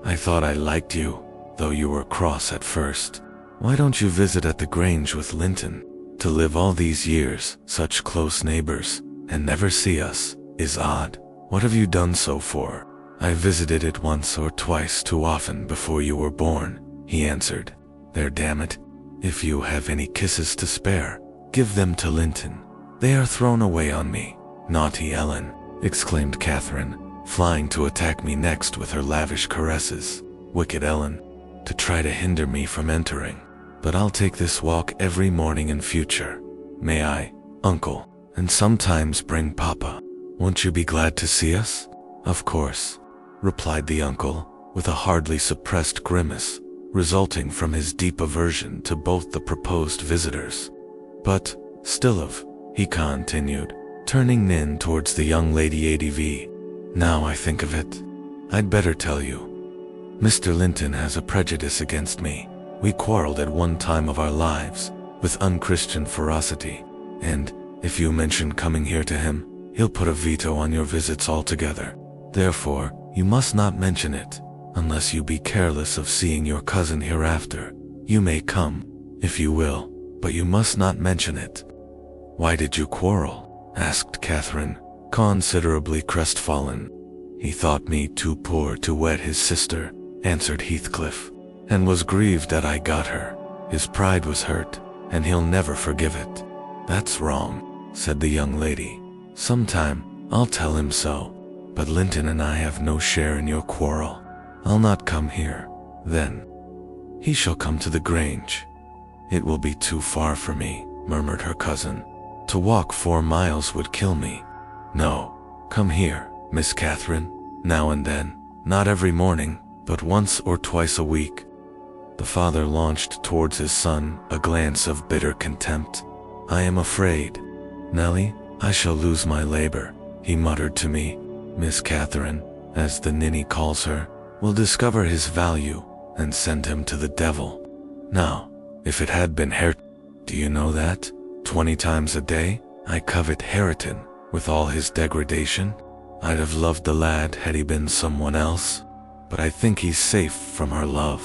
A: I thought I liked you, though you were cross at first. Why don't you visit at the Grange with Linton? To live all these years, such close neighbors, and never see us, is odd. What have you done so for? I visited it once or twice too often before you were born, he answered. There, damn it. If you have any kisses to spare, give them to Linton. They are thrown away on me. Naughty Ellen, exclaimed Catherine, flying to attack me next with her lavish caresses. Wicked Ellen, to try to hinder me from entering. But I'll take this walk every morning in future. May I, uncle? and sometimes bring Papa. Won't you be glad to see us?" "Of course," replied the uncle, with a hardly suppressed grimace, resulting from his deep aversion to both the proposed visitors. "But, he continued, turning in towards the young lady ADV. "Now I think of it, I'd better tell you. Mr. Linton has a prejudice against me. We quarreled at one time of our lives, with unchristian ferocity, and, if you mention coming here to him, he'll put a veto on your visits altogether. Therefore, you must not mention it, unless you be careless of seeing your cousin hereafter. You may come, if you will, but you must not mention it." "Why did you quarrel?" asked Catherine, considerably crestfallen. "He thought me too poor to wed his sister," answered Heathcliff, "and was grieved that I got her. His pride was hurt, and he'll never forgive it." "That's wrong," said the young lady. "Sometime, I'll tell him so, but Linton and I have no share in your quarrel. I'll not come here, then. He shall come to the Grange." "It will be too far for me," murmured her cousin. "To walk 4 miles would kill me. No, come here, Miss Catherine, now and then, not every morning, but once or twice a week." The father launched towards his son a glance of bitter contempt. "I am afraid, Nellie, I shall lose my labor," he muttered to me. "Miss Catherine, as the ninny calls her, will discover his value and send him to the devil. Now, if it had been do you know that? 20 times a day, I covet Hareton, with all his degradation. I'd have loved the lad had he been someone else, but I think he's safe from her love.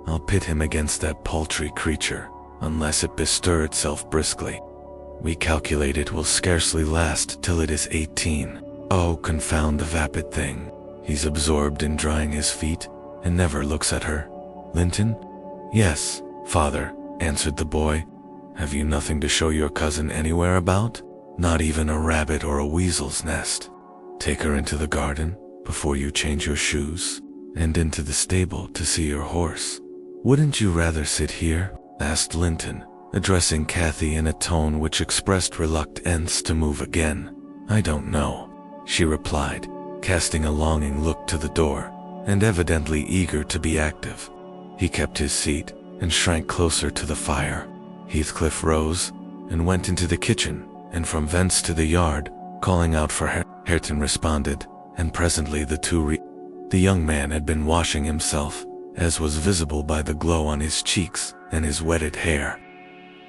A: I'll pit him against that paltry creature, unless it bestir itself briskly. We calculate it will scarcely last till it is 18. Oh, confound the vapid thing. He's absorbed in drying his feet, and never looks at her." "Linton?" "Yes, father," answered the boy. "Have you nothing to show your cousin anywhere about? Not even a rabbit or a weasel's nest? Take her into the garden, before you change your shoes, and into the stable to see your horse." "Wouldn't you rather sit here?" asked Linton, addressing Cathy in a tone which expressed reluctance to move again. "I don't know," she replied, casting a longing look to the door, and evidently eager to be active. He kept his seat, and shrank closer to the fire. Heathcliff rose, and went into the kitchen, and from thence to the yard, calling out for Hareton responded, and presently the two The young man had been washing himself, as was visible by the glow on his cheeks and his wetted hair.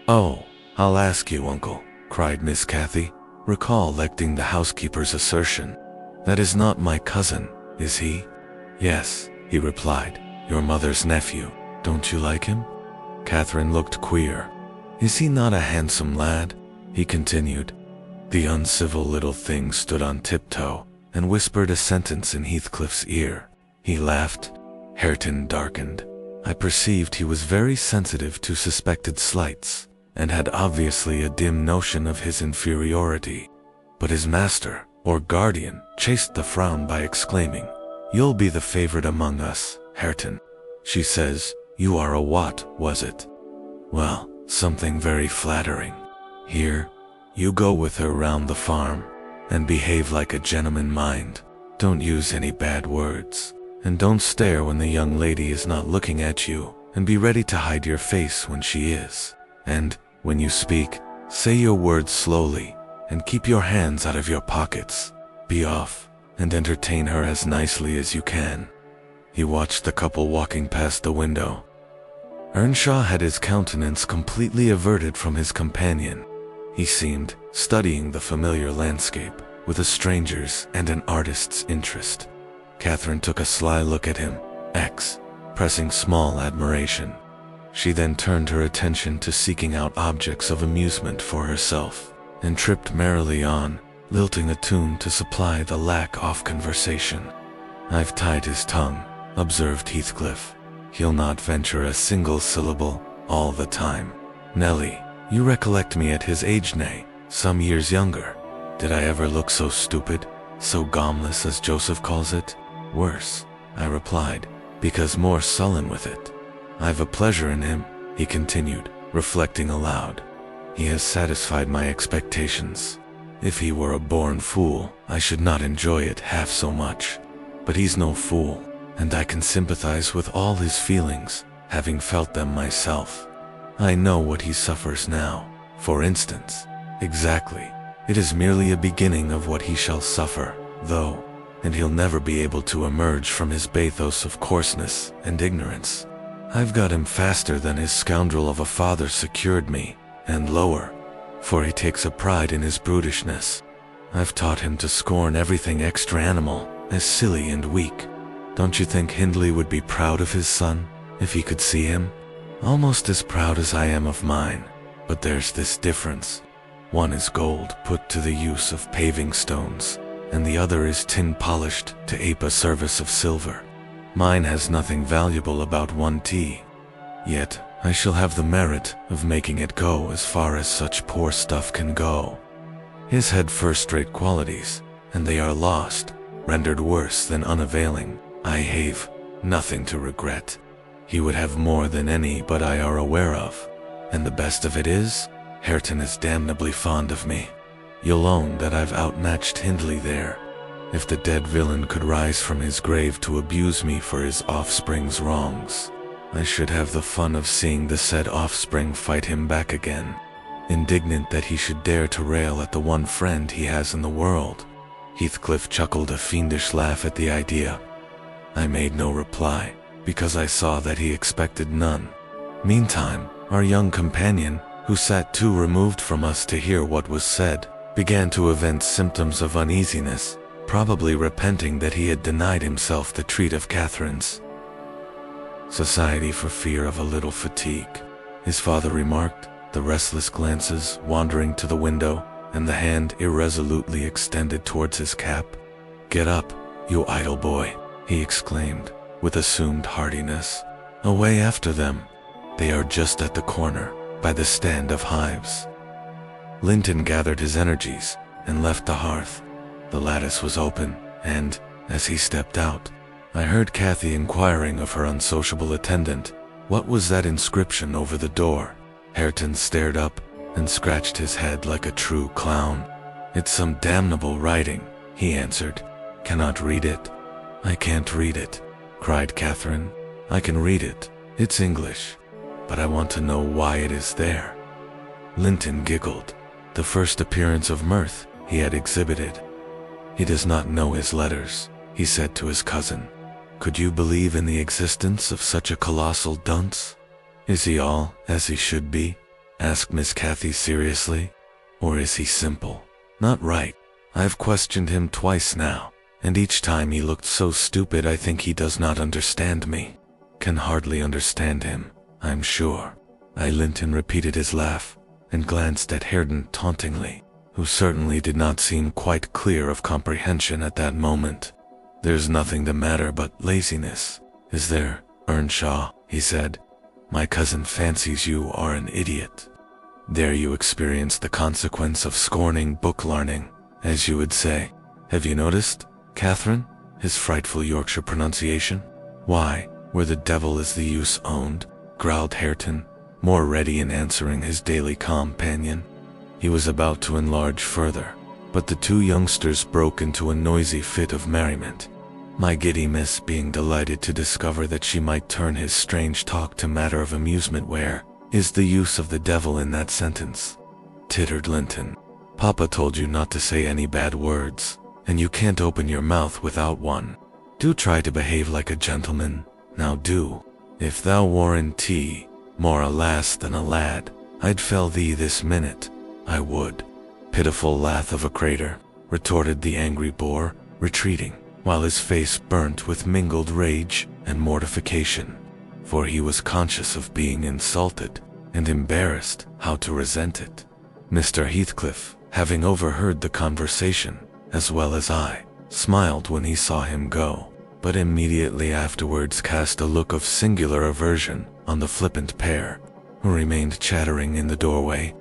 A: "Oh, I'll ask you, uncle," cried Miss Cathy, recollecting the housekeeper's assertion. "That is not my cousin, is he?" "Yes," he replied, "your mother's nephew. Don't you like him?" Catherine looked queer. "Is he not a handsome lad?" he continued. The uncivil little thing stood on tiptoe, and whispered a sentence in Heathcliff's ear. He laughed. Hareton darkened. I perceived he was very sensitive to suspected slights, and had obviously a dim notion of his inferiority. But his master, or guardian, chased the frown by exclaiming, "You'll be the favorite among us, Hareton. She says, you are a what, was it? Well, something very flattering. Here, you go with her round the farm, and behave like a gentleman, mind. Don't use any bad words, and don't stare when the young lady is not looking at you, and be ready to hide your face when she is. And, when you speak, say your words slowly, and keep your hands out of your pockets. Be off, and entertain her as nicely as you can." He watched the couple walking past the window. Earnshaw had his countenance completely averted from his companion. He seemed studying the familiar landscape with a stranger's and an artist's interest. Catherine took a sly look at him, pressing small admiration. She then turned her attention to seeking out objects of amusement for herself, and tripped merrily on, lilting a tune to supply the lack of conversation. "I've tied his tongue," observed Heathcliff. "He'll not venture a single syllable all the time. Nellie, you recollect me at his age, nay, some years younger. Did I ever look so stupid, so gomless as Joseph calls it? Worse," I replied, because more sullen with it. "I've a pleasure in him," he continued, reflecting aloud. "He has satisfied my expectations. If he were a born fool, I should not enjoy it half so much. But he's no fool, and I can sympathize with all his feelings, having felt them myself. I know what he suffers now, for instance. Exactly. It is merely a beginning of what he shall suffer, though, and he'll never be able to emerge from his bathos of coarseness and ignorance. I've got him faster than his scoundrel of a father secured me, and lower, for he takes a pride in his brutishness. I've taught him to scorn everything extra-animal, as silly and weak. Don't you think Hindley would be proud of his son, if he could see him? Almost as proud as I am of mine, but there's this difference. One is gold put to the use of paving stones, and the other is tin polished to ape a service of silver. Mine has nothing valuable about 1t. Yet, I shall have the merit of making it go as far as such poor stuff can go. His had first-rate qualities, and they are lost, rendered worse than unavailing. I have nothing to regret. He would have more than any but I are aware of. And the best of it is, Hareton is damnably fond of me. You'll own that I've outmatched Hindley there. If the dead villain could rise from his grave to abuse me for his offspring's wrongs, I should have the fun of seeing the said offspring fight him back again, indignant that he should dare to rail at the one friend he has in the world. Heathcliff chuckled a fiendish laugh at the idea. I made no reply, because I saw that he expected none. Meantime, our young companion, who sat too removed from us to hear what was said, began to evince symptoms of uneasiness, probably repenting that he had denied himself the treat of Catherine's society for fear of a little fatigue, his father remarked, the restless glances wandering to the window, and the hand irresolutely extended towards his cap. "Get up, you idle boy," he exclaimed, with assumed heartiness. "Away after them. They are just at the corner, by the stand of hives." Linton gathered his energies, and left the hearth. The lattice was open, and, as he stepped out, I heard Cathy inquiring of her unsociable attendant, what was that inscription over the door? Hareton stared up, and scratched his head like a true clown. "It's some damnable writing," he answered. "Cannot read it." "I can't read it," cried Catherine. "I can read it. It's English. But I want to know why it is there." Linton giggled. The first appearance of mirth he had exhibited. "He does not know his letters," he said to his cousin. "Could you believe in the existence of such a colossal dunce?" "Is he all as he should be?" asked Miss Cathy seriously. "Or is he simple? Not right? I've questioned him twice now, and each time he looked so stupid I think he does not understand me. Can hardly understand him, I'm sure." Linton repeated his laugh, and glanced at Hareton tauntingly, who certainly did not seem quite clear of comprehension at that moment. "There's nothing the matter but laziness, is there, Earnshaw?" he said. "My cousin fancies you are an idiot. There you experience the consequence of scorning book-learning, as you would say. Have you noticed, Catherine, his frightful Yorkshire pronunciation? Why, where the devil is the use owned?" growled Hareton, more ready in answering his daily companion. He was about to enlarge further, but the two youngsters broke into a noisy fit of merriment, my giddy miss being delighted to discover that she might turn his strange talk to matter of amusement. "Where is the use of the devil in that sentence?" tittered Linton. "Papa told you not to say any bad words, and you can't open your mouth without one. Do try to behave like a gentleman, now do. If thou warrant more a lass than a lad, I'd fell thee this minute, I would." "Pitiful lath of a crater," retorted the angry boor, retreating, while his face burnt with mingled rage and mortification, for he was conscious of being insulted, and embarrassed how to resent it. Mr. Heathcliff, having overheard the conversation, as well as I, smiled when he saw him go, but immediately afterwards cast a look of singular aversion on the flippant pair, who remained chattering in the doorway,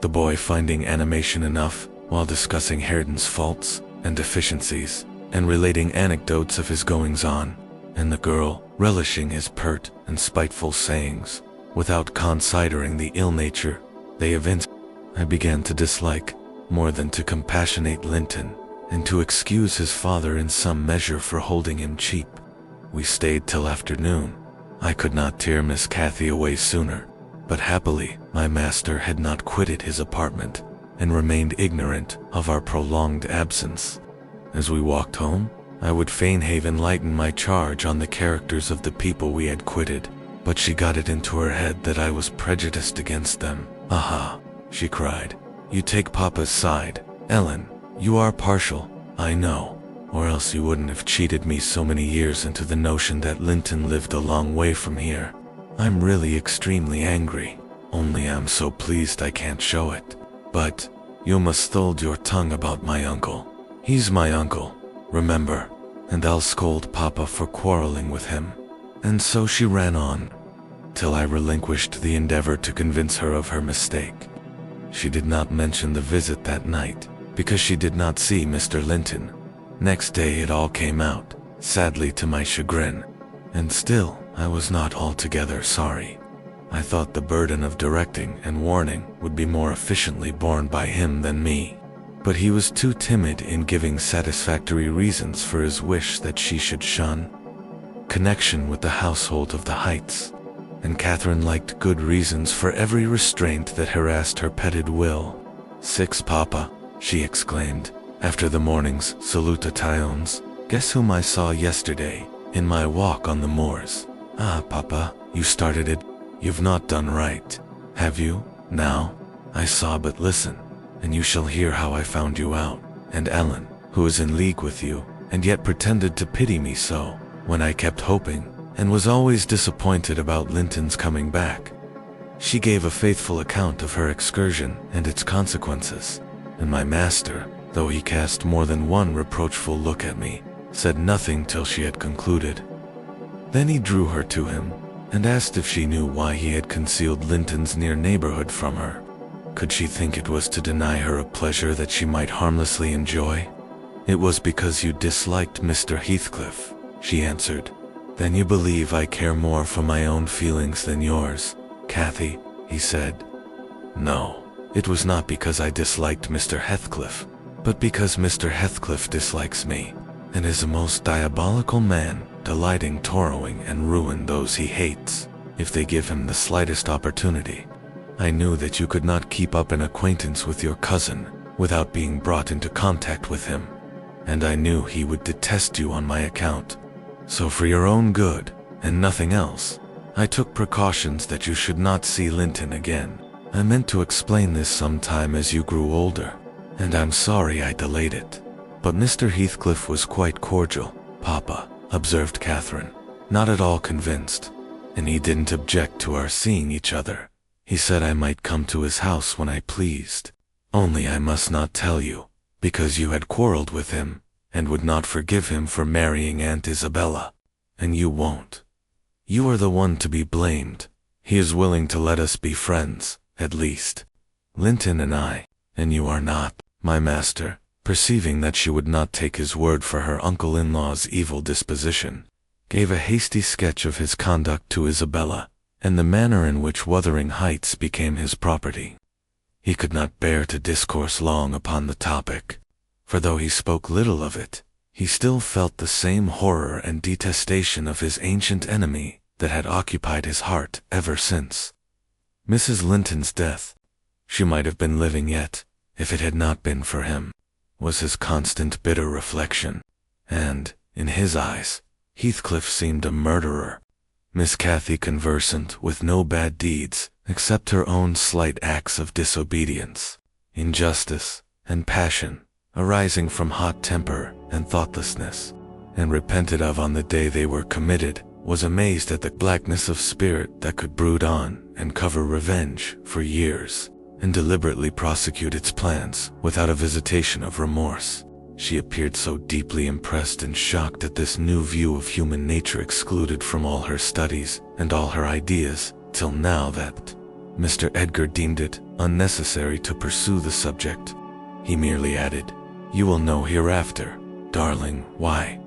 A: the boy finding animation enough while discussing Hareton's faults and deficiencies, and relating anecdotes of his goings-on, and the girl relishing his pert and spiteful sayings, without considering the ill nature they evinced. I began to dislike more than to compassionate Linton, and to excuse his father in some measure for holding him cheap. We stayed till afternoon. I could not tear Miss Cathy away sooner, but happily my master had not quitted his apartment, and remained ignorant of our prolonged absence. As we walked home, I would fain have enlightened my charge on the characters of the people we had quitted, but she got it into her head that I was prejudiced against them. "Aha," she cried, "you take Papa's side. Ellen, you are partial, I know, or else you wouldn't have cheated me so many years into the notion that Linton lived a long way from here. I'm really extremely angry, only I'm so pleased I can't show it. But you must hold your tongue about my uncle. He's my uncle, remember, and I'll scold Papa for quarreling with him." And so she ran on, till I relinquished the endeavor to convince her of her mistake. She did not mention the visit that night, because she did not see Mr. Linton. Next day it all came out, sadly to my chagrin, and still I was not altogether sorry. I thought the burden of directing and warning would be more efficiently borne by him than me, but he was too timid in giving satisfactory reasons for his wish that she should shun connection with the household of the Heights, and Catherine liked good reasons for every restraint that harassed her petted will. "Six, Papa," she exclaimed, after the morning's salutations. "Guess whom I saw yesterday, in my walk on the moors?" "Ah, Papa, you started it. You've not done right, have you, now? I saw, but listen, and you shall hear how I found you out, and Ellen, who is in league with you, and yet pretended to pity me so, when I kept hoping, and was always disappointed about Linton's coming back." She gave a faithful account of her excursion and its consequences, and my master, though he cast more than one reproachful look at me, said nothing till she had concluded. Then he drew her to him, and asked if she knew why he had concealed Linton's near neighborhood from her. Could she think it was to deny her a pleasure that she might harmlessly enjoy? "It was because you disliked Mr. Heathcliff," she answered. "Then you believe I care more for my own feelings than yours, Cathy," he said. "No, it was not because I disliked Mr. Heathcliff, but because Mr. Heathcliff dislikes me, and is a most diabolical man, delighting to ruin and ruin those he hates, if they give him the slightest opportunity. I knew that you could not keep up an acquaintance with your cousin without being brought into contact with him, and I knew he would detest you on my account. So for your own good, and nothing else, I took precautions that you should not see Linton again. I meant to explain this sometime as you grew older, and I'm sorry I delayed it." "But Mr. Heathcliff was quite cordial, Papa," observed Catherine, "not at all convinced, and he didn't object to our seeing each other. He said I might come to his house when I pleased, only I must not tell you, because you had quarreled with him, and would not forgive him for marrying Aunt Isabella, and you won't. You are the one to be blamed. He is willing to let us be friends, at least, Linton and I, and you are not." My master, perceiving that she would not take his word for her uncle-in-law's evil disposition, gave a hasty sketch of his conduct to Isabella, and the manner in which Wuthering Heights became his property. He could not bear to discourse long upon the topic, for though he spoke little of it, he still felt the same horror and detestation of his ancient enemy that had occupied his heart ever since Mrs. Linton's death. She might have been living yet, if it had not been for him, was his constant bitter reflection, and, in his eyes, Heathcliff seemed a murderer. Miss Cathy conversant with no bad deeds except her own slight acts of disobedience, injustice, and passion, arising from hot temper and thoughtlessness, and repented of on the day they were committed, was amazed at the blackness of spirit that could brood on and cover revenge for years, and deliberately prosecute its plans without a visitation of remorse. She appeared so deeply impressed and shocked at this new view of human nature excluded from all her studies and all her ideas till now that Mr. Edgar deemed it unnecessary to pursue the subject. He merely added, "You will know hereafter, darling, why.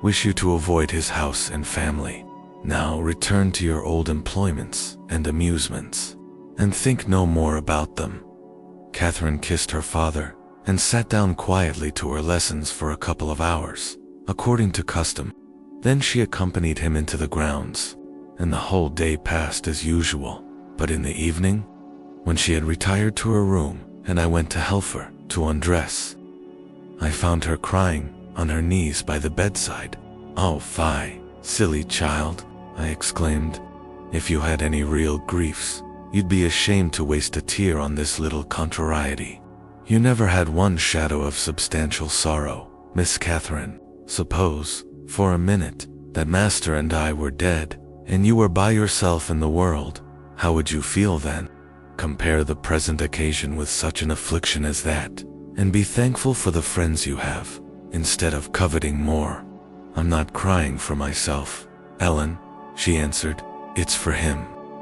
A: Wish you to avoid his house and family. Now return to your old employments and amusements, and think no more about them." Catherine kissed her father and sat down quietly to her lessons for a couple of hours, according to custom. Then she accompanied him into the grounds, and the whole day passed as usual. But in the evening, when she had retired to her room and I went to help her to undress, I found her crying on her knees by the bedside. "Oh, fie, silly child," I exclaimed. "If you had any real griefs, you'd be ashamed to waste a tear on this little contrariety. You never had one shadow of substantial sorrow, Miss Catherine. Suppose, for a minute, that Master and I were dead, and you were by yourself in the world. How would you feel then? Compare the present occasion with such an affliction as that, and be thankful for the friends you have, instead of coveting more." "I'm not crying for myself, Ellen," she answered. "It's for him.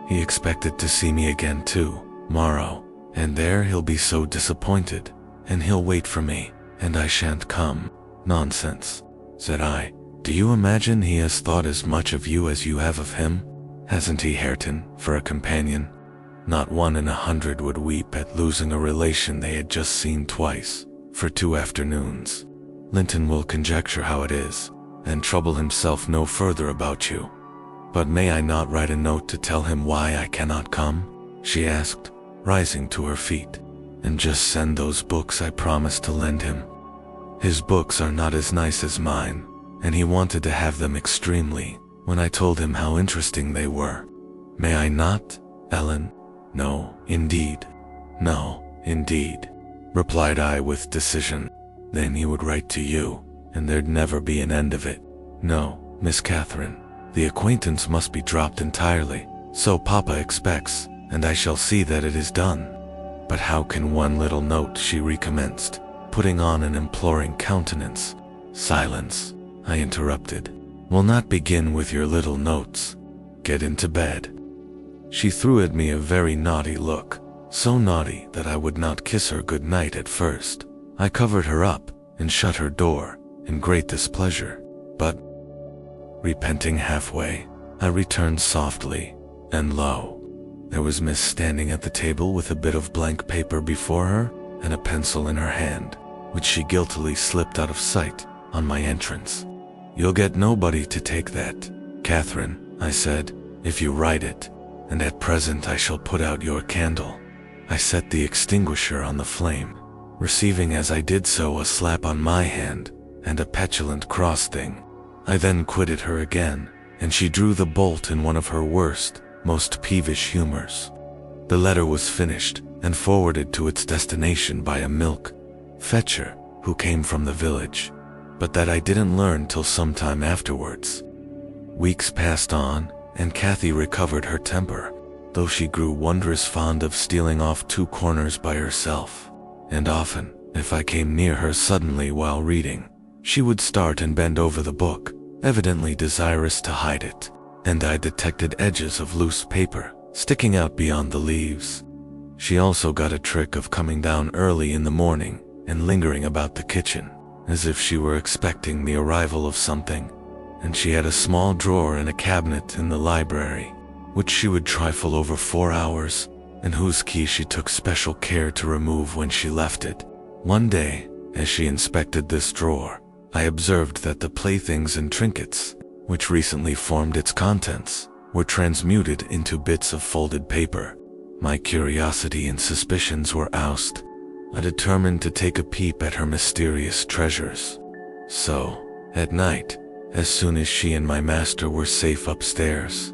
A: He expected to see me again tomorrow, and there he'll be so disappointed, and he'll wait for me, and I shan't come." "Nonsense," said I. "Do you imagine he has thought as much of you as you have of him? Hasn't he Hareton for a companion? Not 1 in 100 would weep at losing a relation they had just seen twice, for 2 afternoons. Linton will conjecture how it is, and trouble himself no further about you. But may I not write a note to tell him why I cannot come?" she asked, rising to her feet. "And just send those books I promised to lend him. His books are not as nice as mine, and he wanted to have them extremely when I told him how interesting they were. May I not, Ellen?" "No, indeed. No, indeed," replied I with decision. "Then he would write to you, and there'd never be an end of it. No, Miss Catherine, the acquaintance must be dropped entirely. So Papa expects, and I shall see that it is done." "But how can one little note," she recommenced, putting on an imploring countenance. "Silence," I interrupted. "We'll not begin with your little notes. Get into bed." She threw at me a very naughty look, so naughty that I would not kiss her good night at first. I covered her up and shut her door in great displeasure, but, repenting halfway, I returned softly, and lo, there was Miss standing at the table with a bit of blank paper before her and a pencil in her hand, which she guiltily slipped out of sight on my entrance. "You'll get nobody to take that, Catherine," I said, "if you write it, and at present I shall put out your candle." I set the extinguisher on the flame, receiving as I did so a slap on my hand and a petulant cross-thing. I then quitted her again, and she drew the bolt in one of her worst, most peevish humors. The letter was finished and forwarded to its destination by a milk fetcher who came from the village, but that I didn't learn till some time afterwards. Weeks passed on, and Cathy recovered her temper, though she grew wondrous fond of stealing off 2 corners by herself, and often, if I came near her suddenly while reading, she would start and bend over the book, evidently desirous to hide it, and I detected edges of loose paper sticking out beyond the leaves. She also got a trick of coming down early in the morning and lingering about the kitchen, as if she were expecting the arrival of something, and she had a small drawer in a cabinet in the library, which she would trifle over 4 hours, and whose key she took special care to remove when she left it. One day, as she inspected this drawer, I observed that the playthings and trinkets, which recently formed its contents, were transmuted into bits of folded paper. My curiosity and suspicions were oused. I determined to take a peep at her mysterious treasures. So, at night, as soon as she and my master were safe upstairs,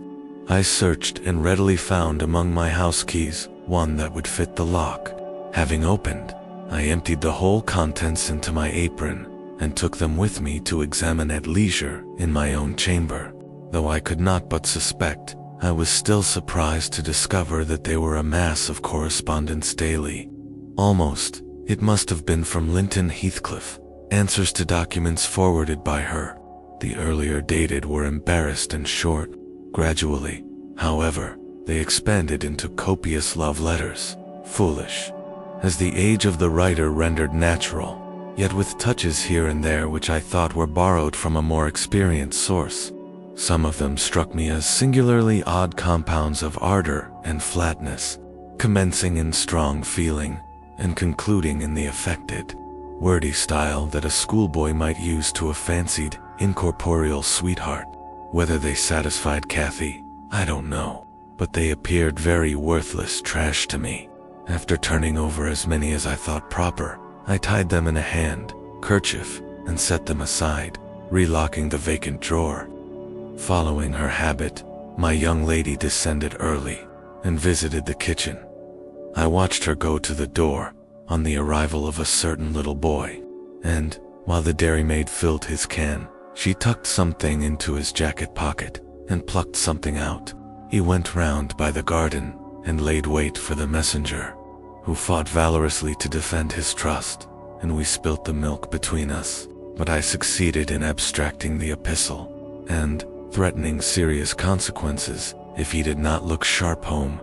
A: I searched and readily found among my house keys one that would fit the lock. Having opened, I emptied the whole contents into my apron and took them with me to examine at leisure in my own chamber. Though I could not but suspect, I was still surprised to discover that they were a mass of correspondence daily. Almost, it must have been from Linton Heathcliff, answers to documents forwarded by her. The earlier dated were embarrassed and short. Gradually, however, they expanded into copious love letters, foolish, as the age of the writer rendered natural, yet with touches here and there which I thought were borrowed from a more experienced source. Some of them struck me as singularly odd compounds of ardor and flatness, commencing in strong feeling and concluding in the affected, wordy style that a schoolboy might use to a fancied, incorporeal sweetheart. Whether they satisfied Kathy, I don't know, but they appeared very worthless trash to me. After turning over as many as I thought proper, I tied them in a handkerchief and set them aside, relocking the vacant drawer. Following her habit, my young lady descended early and visited the kitchen. I watched her go to the door on the arrival of a certain little boy, and, while the dairymaid filled his can, she tucked something into his jacket pocket and plucked something out. He went round by the garden and laid wait for the messenger, who fought valorously to defend his trust, and we spilt the milk between us. But I succeeded in abstracting the epistle, and, threatening serious consequences if he did not look sharp home,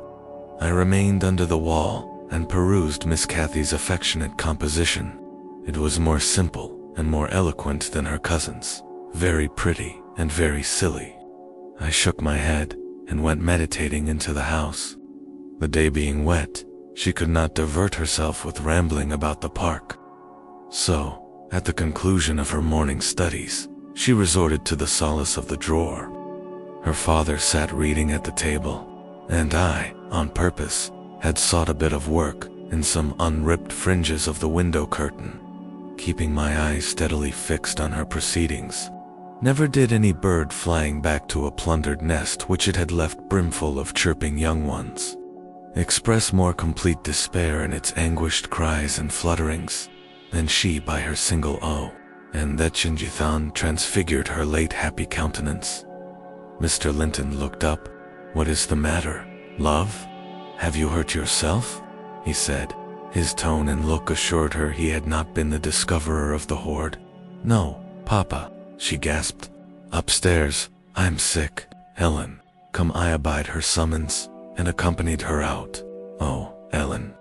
A: I remained under the wall and perused Miss Kathy's affectionate composition. It was more simple and more eloquent than her cousin's, very pretty and very silly. I shook my head and went meditating into the house. The day being wet, she could not divert herself with rambling about the park. So, at the conclusion of her morning studies, she resorted to the solace of the drawer. Her father sat reading at the table, and I, on purpose, had sought a bit of work in some unripped fringes of the window curtain, keeping my eyes steadily fixed on her proceedings. Never did any bird flying back to a plundered nest which it had left brimful of chirping young ones express more complete despair in its anguished cries and flutterings than she by her single O, and that Chinjithan transfigured her late happy countenance. Mr. Linton looked up. "What is the matter, love? Have you hurt yourself?" he said. His tone and look assured her he had not been the discoverer of the hoard. "No, Papa," she gasped. "Upstairs, I'm sick, Ellen. Come." I obeyed her summons and accompanied her out. "Oh, Ellen,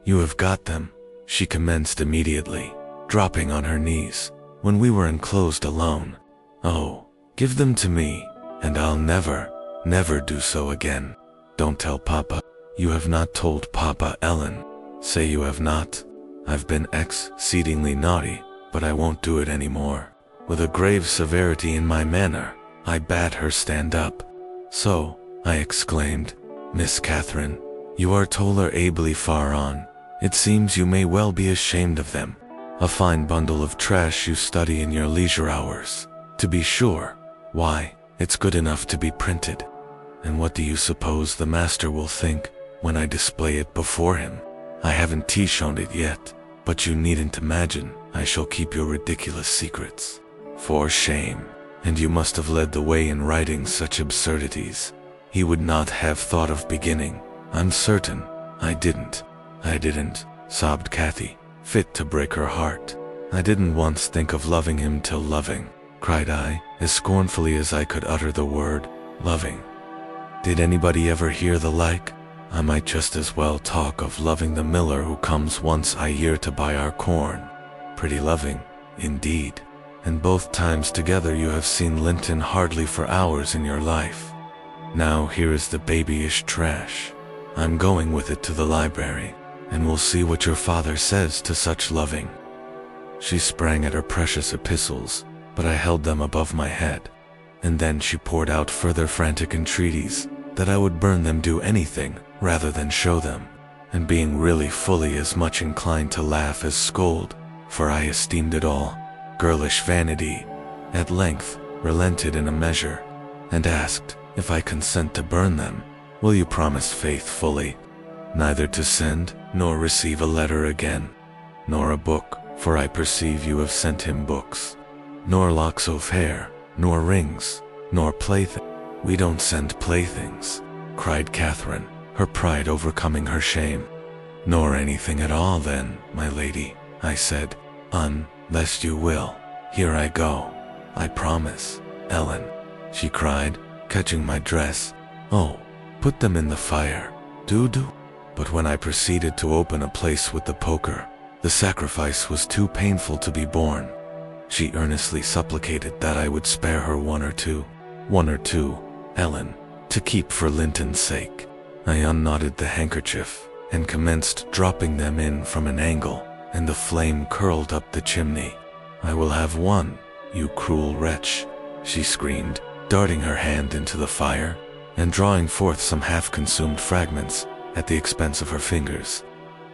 A: you have got them," she commenced immediately, dropping on her knees when we were enclosed alone. "Oh, give them to me, and I'll never, never do so again. Don't tell Papa. You have not told Papa, Ellen. Say you have not. I've been exceedingly naughty, but I won't do it any more." With a grave severity in my manner, I bade her stand up. "So," I exclaimed, "Miss Catherine, you are tolerably far on. It seems you may well be ashamed of them. A fine bundle of trash you study in your leisure hours, to be sure. Why, it's good enough to be printed. And what do you suppose the master will think when I display it before him? I haven't shown it yet, but you needn't imagine I shall keep your ridiculous secrets. For shame, and you must have led the way in writing such absurdities. He would not have thought of beginning. I'm certain I didn't, sobbed Kathy, fit to break her heart. "I didn't once think of loving him till loving," cried I, as scornfully as I could utter the word, loving. Did anybody ever hear the like? I might just as well talk of loving the miller who comes once a year to buy our corn. Pretty loving, indeed. And both times together you have seen Linton hardly for hours in your life. Now here is the babyish trash. I'm going with it to the library, and we'll see what your father says to such loving." She sprang at her precious epistles, but I held them above my head, and then she poured out further frantic entreaties that I would burn them, do anything rather than show them, and being really fully as much inclined to laugh as scold, for I esteemed it all girlish vanity, at length relented in a measure, and asked, "If I consent to burn them, will you promise faithfully neither to send nor receive a letter again, nor a book, for I perceive you have sent him books, nor locks of hair, nor rings, nor playthings?" "We don't send playthings," cried Catherine, her pride overcoming her shame. "Nor anything at all then, my lady," I said, "unless you will. Here I go. I promise, Ellen," she cried, catching my dress. "Oh, put them in the fire, do." But when I proceeded to open a place with the poker, the sacrifice was too painful to be borne. She earnestly supplicated that I would spare her one or two, Ellen, to keep for Linton's sake. I unknotted the handkerchief and commenced dropping them in from an angle, and the flame curled up the chimney. "I will have one, you cruel wretch," she screamed, darting her hand into the fire and drawing forth some half-consumed fragments at the expense of her fingers.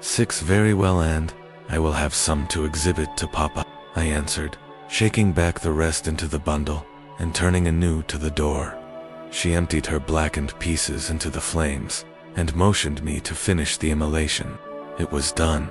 A: "6 very well, and I will have some to exhibit to Papa," I answered, shaking back the rest into the bundle and turning anew to the door. She emptied her blackened pieces into the flames and motioned me to finish the immolation. It was done.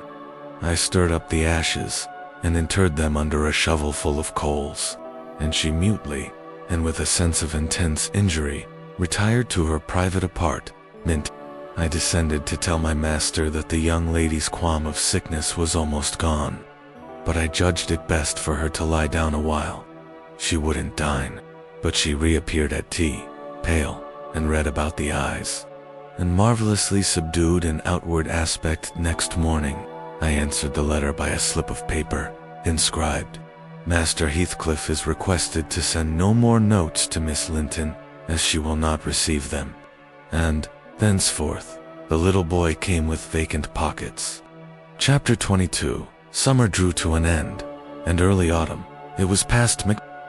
A: I stirred up the ashes and interred them under a shovelful of coals, and she mutely, and with a sense of intense injury, retired to her private apartment. I descended to tell my master that the young lady's qualm of sickness was almost gone, but I judged it best for her to lie down a while. She wouldn't dine, but she reappeared at tea, pale and red about the eyes, and marvelously subdued in outward aspect. Next morning, I answered the letter by a slip of paper, inscribed, "Master Heathcliff is requested to send no more notes to Miss Linton, as she will not receive them." And, thenceforth, the little boy came with vacant pockets. Chapter 22. Summer drew to an end, and early autumn. It was past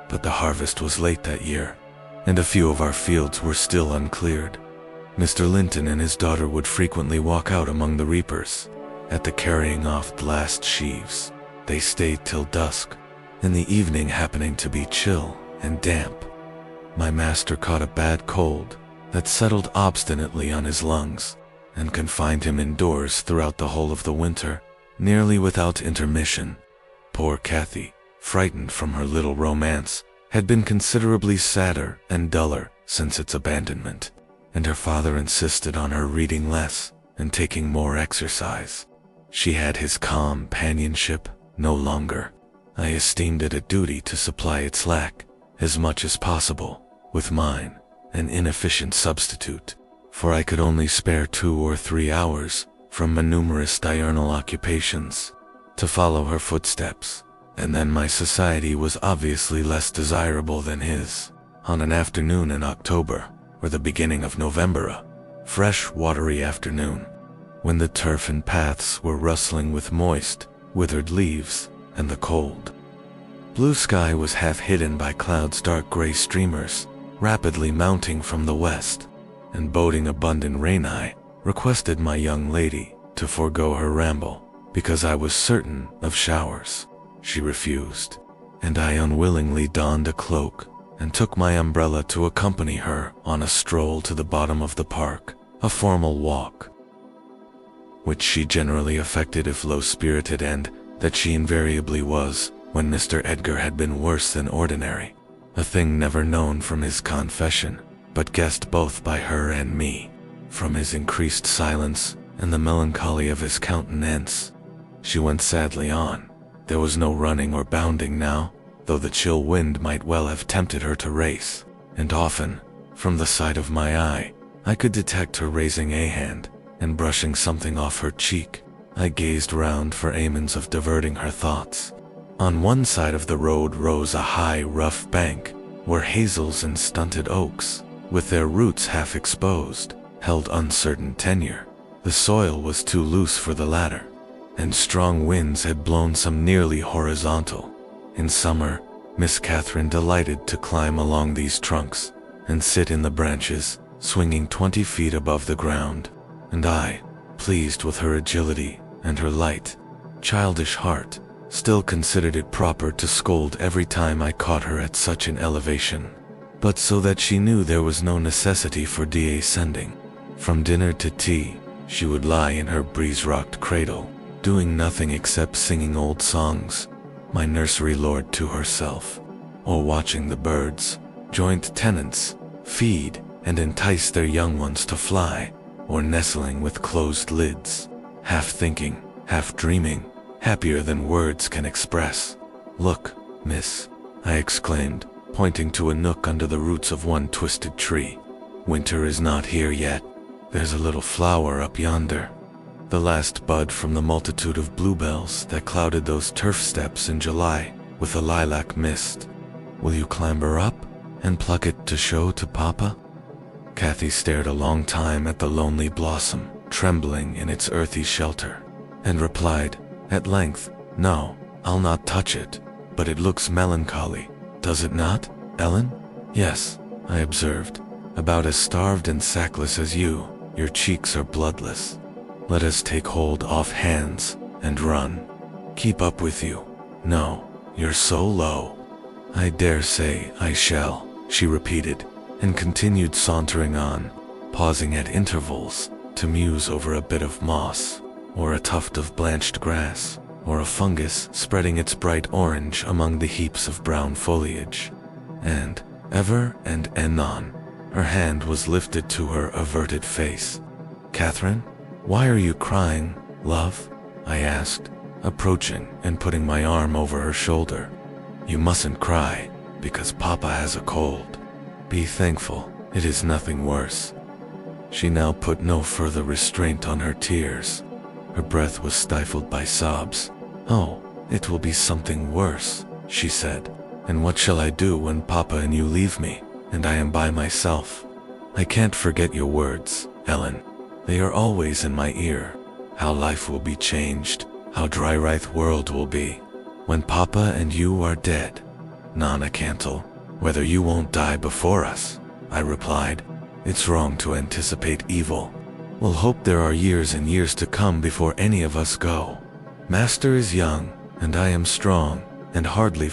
A: but the harvest was late that year, and a few of our fields were still uncleared. Mr. Linton and his daughter would frequently walk out among the reapers. At the carrying off the last sheaves, they stayed till dusk, in the evening happening to be chill and damp. My master caught a bad cold that settled obstinately on his lungs and confined him indoors throughout the whole of the winter, nearly without intermission. Poor Cathy, frightened from her little romance, had been considerably sadder and duller since its abandonment, and her father insisted on her reading less and taking more exercise. She had his companionship no longer. I esteemed it a duty to supply its lack, as much as possible, with mine, an inefficient substitute, for I could only spare 2 or 3 hours from my numerous diurnal occupations to follow her footsteps, and then my society was obviously less desirable than his. On an afternoon in October, or the beginning of November, a fresh, watery afternoon, when the turf and paths were rustling with moist, withered leaves and the cold blue sky was half hidden by clouds, dark gray streamers rapidly mounting from the west, and boding abundant rain, I requested my young lady to forego her ramble, because I was certain of showers. She refused, and I unwillingly donned a cloak and took my umbrella to accompany her on a stroll to the bottom of the park, a formal walk, which she generally affected if low-spirited, and that she invariably was when Mr. Edgar had been worse than ordinary, a thing never known from his confession, but guessed both by her and me, from his increased silence and the melancholy of his countenance. She went sadly on. There was no running or bounding now, though the chill wind might well have tempted her to race, and often, from the side of my eye, I could detect her raising a hand and brushing something off her cheek. I gazed round for means of diverting her thoughts. On one side of the road rose a high, rough bank, where hazels and stunted oaks, with their roots half exposed, held uncertain tenure. The soil was too loose for the latter, and strong winds had blown some nearly horizontal. In summer, Miss Catherine delighted to climb along these trunks and sit in the branches, swinging 20 feet above the ground, and I, pleased with her agility and her light, childish heart, still considered it proper to scold every time I caught her at such an elevation, but so that she knew there was no necessity for descending. From dinner to tea, she would lie in her breeze-rocked cradle, doing nothing except singing old songs, my nursery lord to herself, or watching the birds, joint tenants, feed and entice their young ones to fly, or nestling with closed lids, half thinking, half dreaming, happier than words can express. "Look, miss," I exclaimed, pointing to a nook under the roots of one twisted tree. "Winter is not here yet. There's a little flower up yonder, the last bud from the multitude of bluebells that clouded those turf steps in July with a lilac mist. Will you clamber up and pluck it to show to Papa?" Cathy stared a long time at the lonely blossom, trembling in its earthy shelter, and replied, At length, "No, I'll not touch it. But it looks melancholy, does it not, Ellen?" "Yes," I observed, "about as starved and sackless as you. Your cheeks are bloodless. Let us take hold off hands and run." "Keep up with you." "No, you're so low." "I dare say I shall," she repeated, and continued sauntering on, pausing at intervals to muse over a bit of moss, or a tuft of blanched grass, or a fungus spreading its bright orange among the heaps of brown foliage. And, ever and anon, her hand was lifted to her averted face. "Catherine, why are you crying, love?" I asked, approaching and putting my arm over her shoulder. "You mustn't cry, because Papa has a cold. Be thankful it is nothing worse." She now put no further restraint on her tears. Her breath was stifled by sobs. "Oh, it will be something worse," she said. "And what shall I do when Papa and you leave me, and I am by myself? I can't forget your words, Ellen. They are always in my ear. How life will be changed, how dry the world will be, when Papa and you are dead." "Nana Cantle, whether you won't die before us," I replied. "It's wrong to anticipate evil. We'll hope there are years and years to come before any of us go. Master is young, and I am strong, and hardly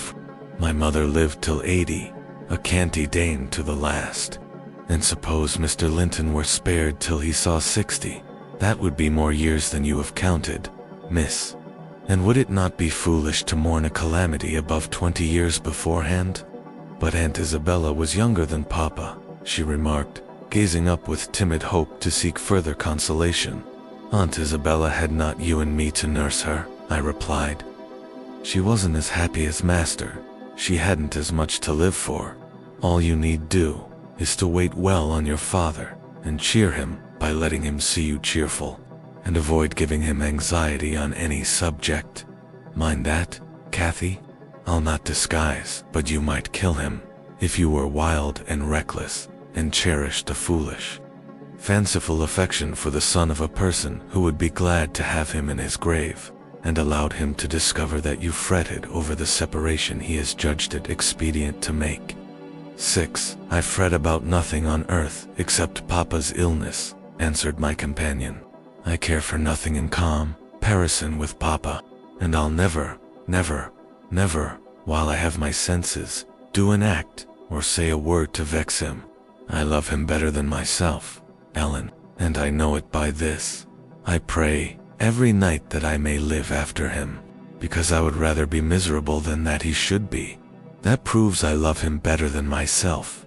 A: my mother lived till 80, a canty dame to the last. And suppose Mr. Linton were spared till he saw 60, that would be more years than you have counted, miss. And would it not be foolish to mourn a calamity above 20 years beforehand?" "But Aunt Isabella was younger than Papa," she remarked, gazing up with timid hope to seek further consolation. "Aunt Isabella had not you and me to nurse her," I replied. "She wasn't as happy as Master. She hadn't as much to live for. All you need do is to wait well on your father, and cheer him by letting him see you cheerful, and avoid giving him anxiety on any subject. Mind that, Kathy? I'll not disguise, but you might kill him, if you were wild and reckless, and cherished a foolish, fanciful affection for the son of a person who would be glad to have him in his grave, and allowed him to discover that you fretted over the separation he has judged it expedient to make." 6. "I fret about nothing on earth except Papa's illness," answered my companion. "I care for nothing in comparison with Papa, and I'll never, while I have my senses, do an act or say a word to vex him. I love him better than myself, Ellen, and I know it by this: I pray every night that I may live after him, because I would rather be miserable than that he should be. That proves I love him better than myself."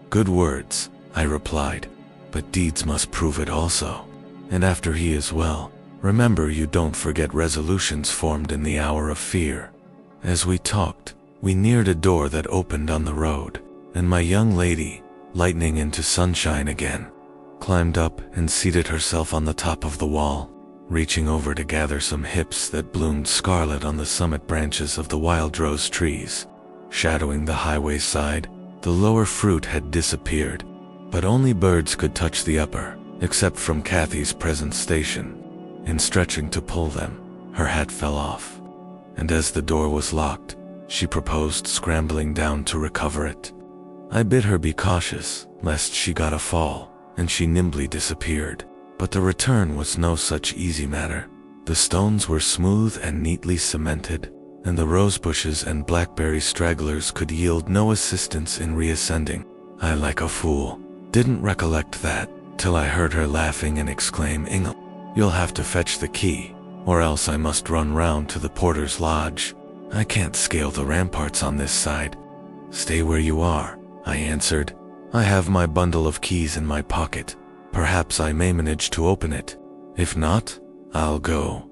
A: "Good words," I replied, "but deeds must prove it also. And after he is well, remember you don't forget resolutions formed in the hour of fear." As we talked, we neared a door that opened on the road, and my young lady, lightening into sunshine again, climbed up and seated herself on the top of the wall, reaching over to gather some hips that bloomed scarlet on the summit branches of the wild rose trees. Shadowing the highway side, the lower fruit had disappeared, but only birds could touch the upper, except from Kathy's present station. In stretching to pull them, her hat fell off, and as the door was locked, she proposed scrambling down to recover it. I bid her be cautious, lest she got a fall, and she nimbly disappeared. But the return was no such easy matter. The stones were smooth and neatly cemented, and the rose bushes and blackberry stragglers could yield no assistance in reascending. I, like a fool, didn't recollect that, till I heard her laughing and exclaim, "You'll have to fetch the key, or else I must run round to the porter's lodge. I can't scale the ramparts on this side." "Stay where you are," I answered. "I have my bundle of keys in my pocket. Perhaps I may manage to open it. If not, I'll go."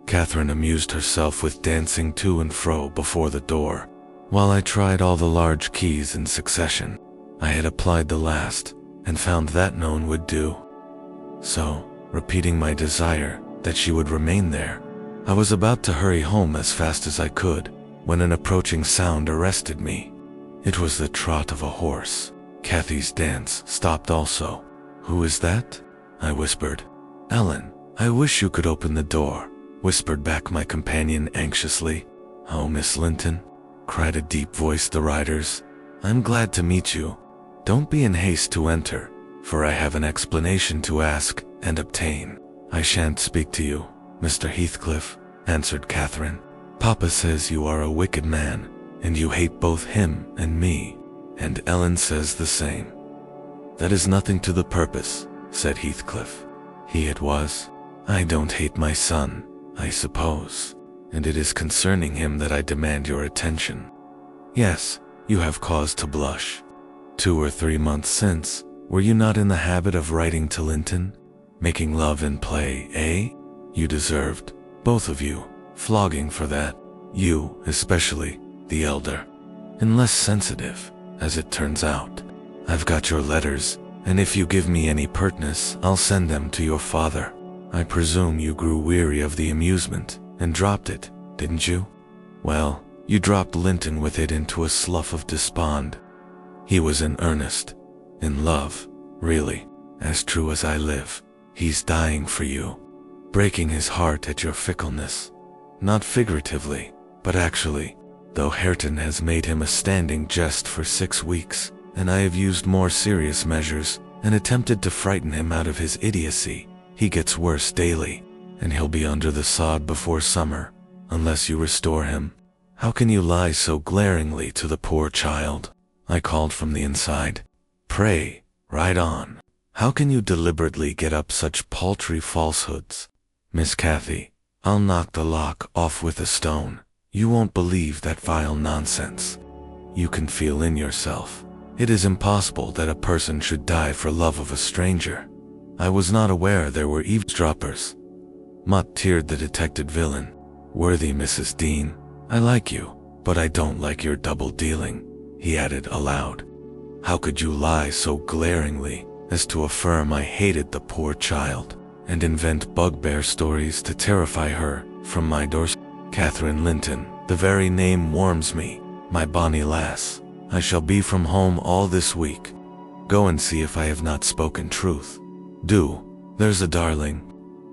A: Catherine amused herself with dancing to and fro before the door, while I tried all the large keys in succession. I had applied the last, and found that no one would do. So, repeating my desire that she would remain there, I was about to hurry home as fast as I could, when an approaching sound arrested me. It was the trot of a horse. Kathy's dance stopped also. "Who is that?" I whispered. "Ellen, I wish you could open the door. whispered back my companion anxiously. "Oh, Miss Linton," cried a deep voice the riders. "I'm glad to meet you. Don't be in haste to enter, for I have an explanation to ask and obtain." "I shan't speak to you, Mr. Heathcliff," answered Catherine. "Papa says you are a wicked man, and you hate both him and me, and Ellen says the same." "That is nothing to the purpose," said Heathcliff. He it was. "I don't hate my son, I suppose, and it is concerning him that I demand your attention." "Yes, you have cause to blush. 2 or 3 months since, were you not in the habit of writing to Linton? Making love in play, eh? You deserved, both of you, flogging for that. You, especially, the elder. And less sensitive, as it turns out. I've got your letters, and if you give me any pertness, I'll send them to your father. I presume you grew weary of the amusement, and dropped it, didn't you? Well, you dropped Linton with it into a slough of despond. He was in earnest, in love, really, as true as I live. He's dying for you, breaking his heart at your fickleness. Not figuratively, but actually, though Hareton has made him a standing jest for 6 weeks, and I have used more serious measures and attempted to frighten him out of his idiocy. He gets worse daily, and he'll be under the sod before summer, unless you restore him. How can you lie so glaringly to the poor child?" I called from the inside. "Pray, ride on. How can you deliberately get up such paltry falsehoods? Miss Cathy, I'll knock the lock off with a stone. You won't believe that vile nonsense. You can feel in yourself. It is impossible that a person should die for love of a stranger. I was not aware there were eavesdroppers." Muttered the detected villain. "Worthy Mrs. Dean, I like you, but I don't like your double-dealing," he added aloud. "How could you lie so glaringly as to affirm I hated the poor child, and invent bugbear stories to terrify her from my doorstep? Catherine Linton, the very name warms me, my bonny lass. I shall be from home all this week. Go and see if I have not spoken truth. Do, there's a darling.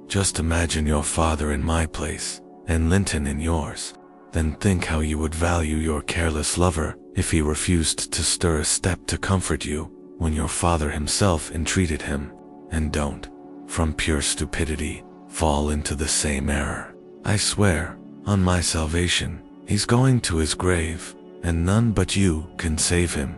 A: Just imagine your father in my place, and Linton in yours. Then think how you would value your careless lover if he refused to stir a step to comfort you when your father himself entreated him, and don't, from pure stupidity, fall into the same error. I swear, on my salvation, he's going to his grave, and none but you can save him."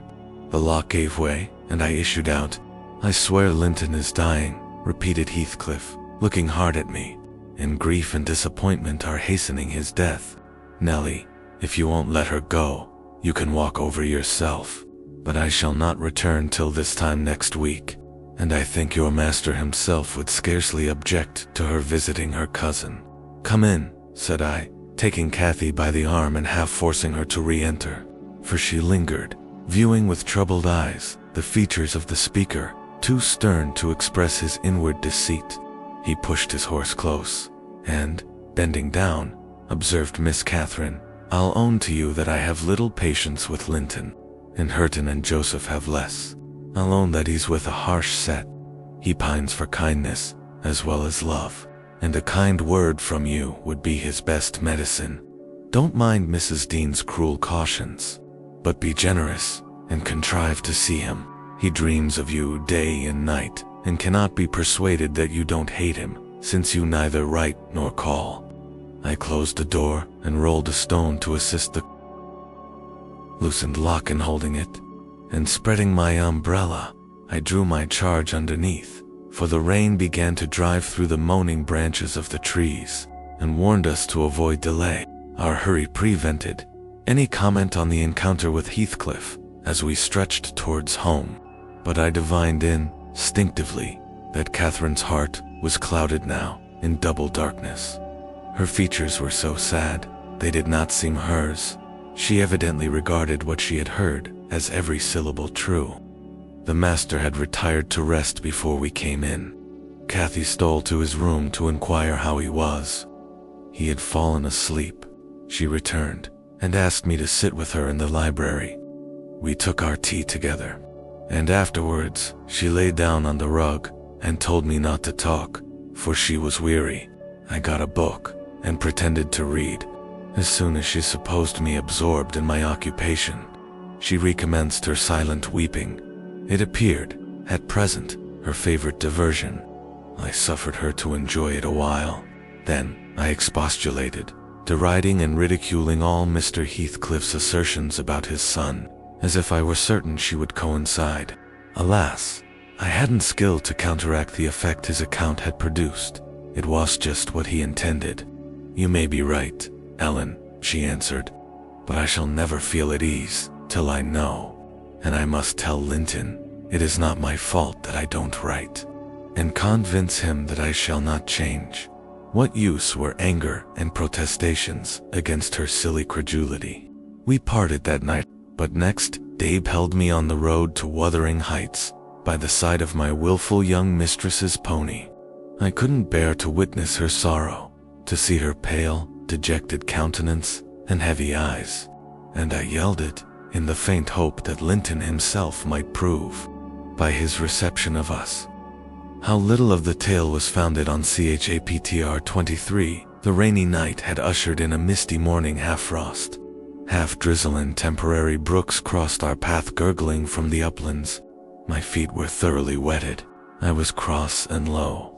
A: The lock gave way, and I issued out. "I swear Linton is dying," repeated Heathcliff, looking hard at me, "and grief and disappointment are hastening his death. Nellie, if you won't let her go, you can walk over yourself, but I shall not return till this time next week, and I think your master himself would scarcely object to her visiting her cousin." "Come in," said I, taking Cathy by the arm and half forcing her to re-enter, for she lingered, viewing with troubled eyes the features of the speaker, too stern to express his inward deceit. He pushed his horse close, and, bending down, observed Miss Catherine, "I'll own to you that I have little patience with Linton, and Hareton and Joseph have less. I'll own that he's with a harsh set. He pines for kindness, as well as love, and a kind word from you would be his best medicine. Don't mind Mrs. Dean's cruel cautions, but be generous, and contrive to see him. He dreams of you day and night, and cannot be persuaded that you don't hate him, since you neither write nor call." I closed the door and rolled a stone to assist the loosened lock in holding it, and spreading my umbrella, I drew my charge underneath, for the rain began to drive through the moaning branches of the trees, and warned us to avoid delay. Our hurry prevented any comment on the encounter with Heathcliff as we stretched towards home, but I divined instinctively that Catherine's heart was clouded now in double darkness. Her features were so sad, they did not seem hers. She evidently regarded what she had heard as every syllable true. The master had retired to rest before we came in. Cathy stole to his room to inquire how he was. He had fallen asleep. She returned and asked me to sit with her in the library. We took our tea together, and afterwards she lay down on the rug and told me not to talk, for she was weary. I got a book and pretended to read. As soon as she supposed me absorbed in my occupation, she recommenced her silent weeping. It appeared, at present, her favorite diversion. I suffered her to enjoy it a while. Then I expostulated, deriding and ridiculing all Mr. Heathcliff's assertions about his son, as if I were certain she would coincide. Alas, I hadn't skill to counteract the effect his account had produced. It was just what he intended. "You may be right, Ellen," she answered, "but I shall never feel at ease till I know. And I must tell Linton it is not my fault that I don't write, and convince him that I shall not change." What use were anger and protestations against her silly credulity? We parted that night, but next day held me on the road to Wuthering Heights, by the side of my willful young mistress's pony. I couldn't bear to witness her sorrow, to see her pale, dejected countenance and heavy eyes, and I yelled it in the faint hope that Linton himself might prove, by his reception of us, how little of the tale was founded on chapter 23. The rainy night had ushered in a misty morning half-frost. Half-drizzle and temporary brooks crossed our path gurgling from the uplands. My feet were thoroughly wetted. I was cross and low.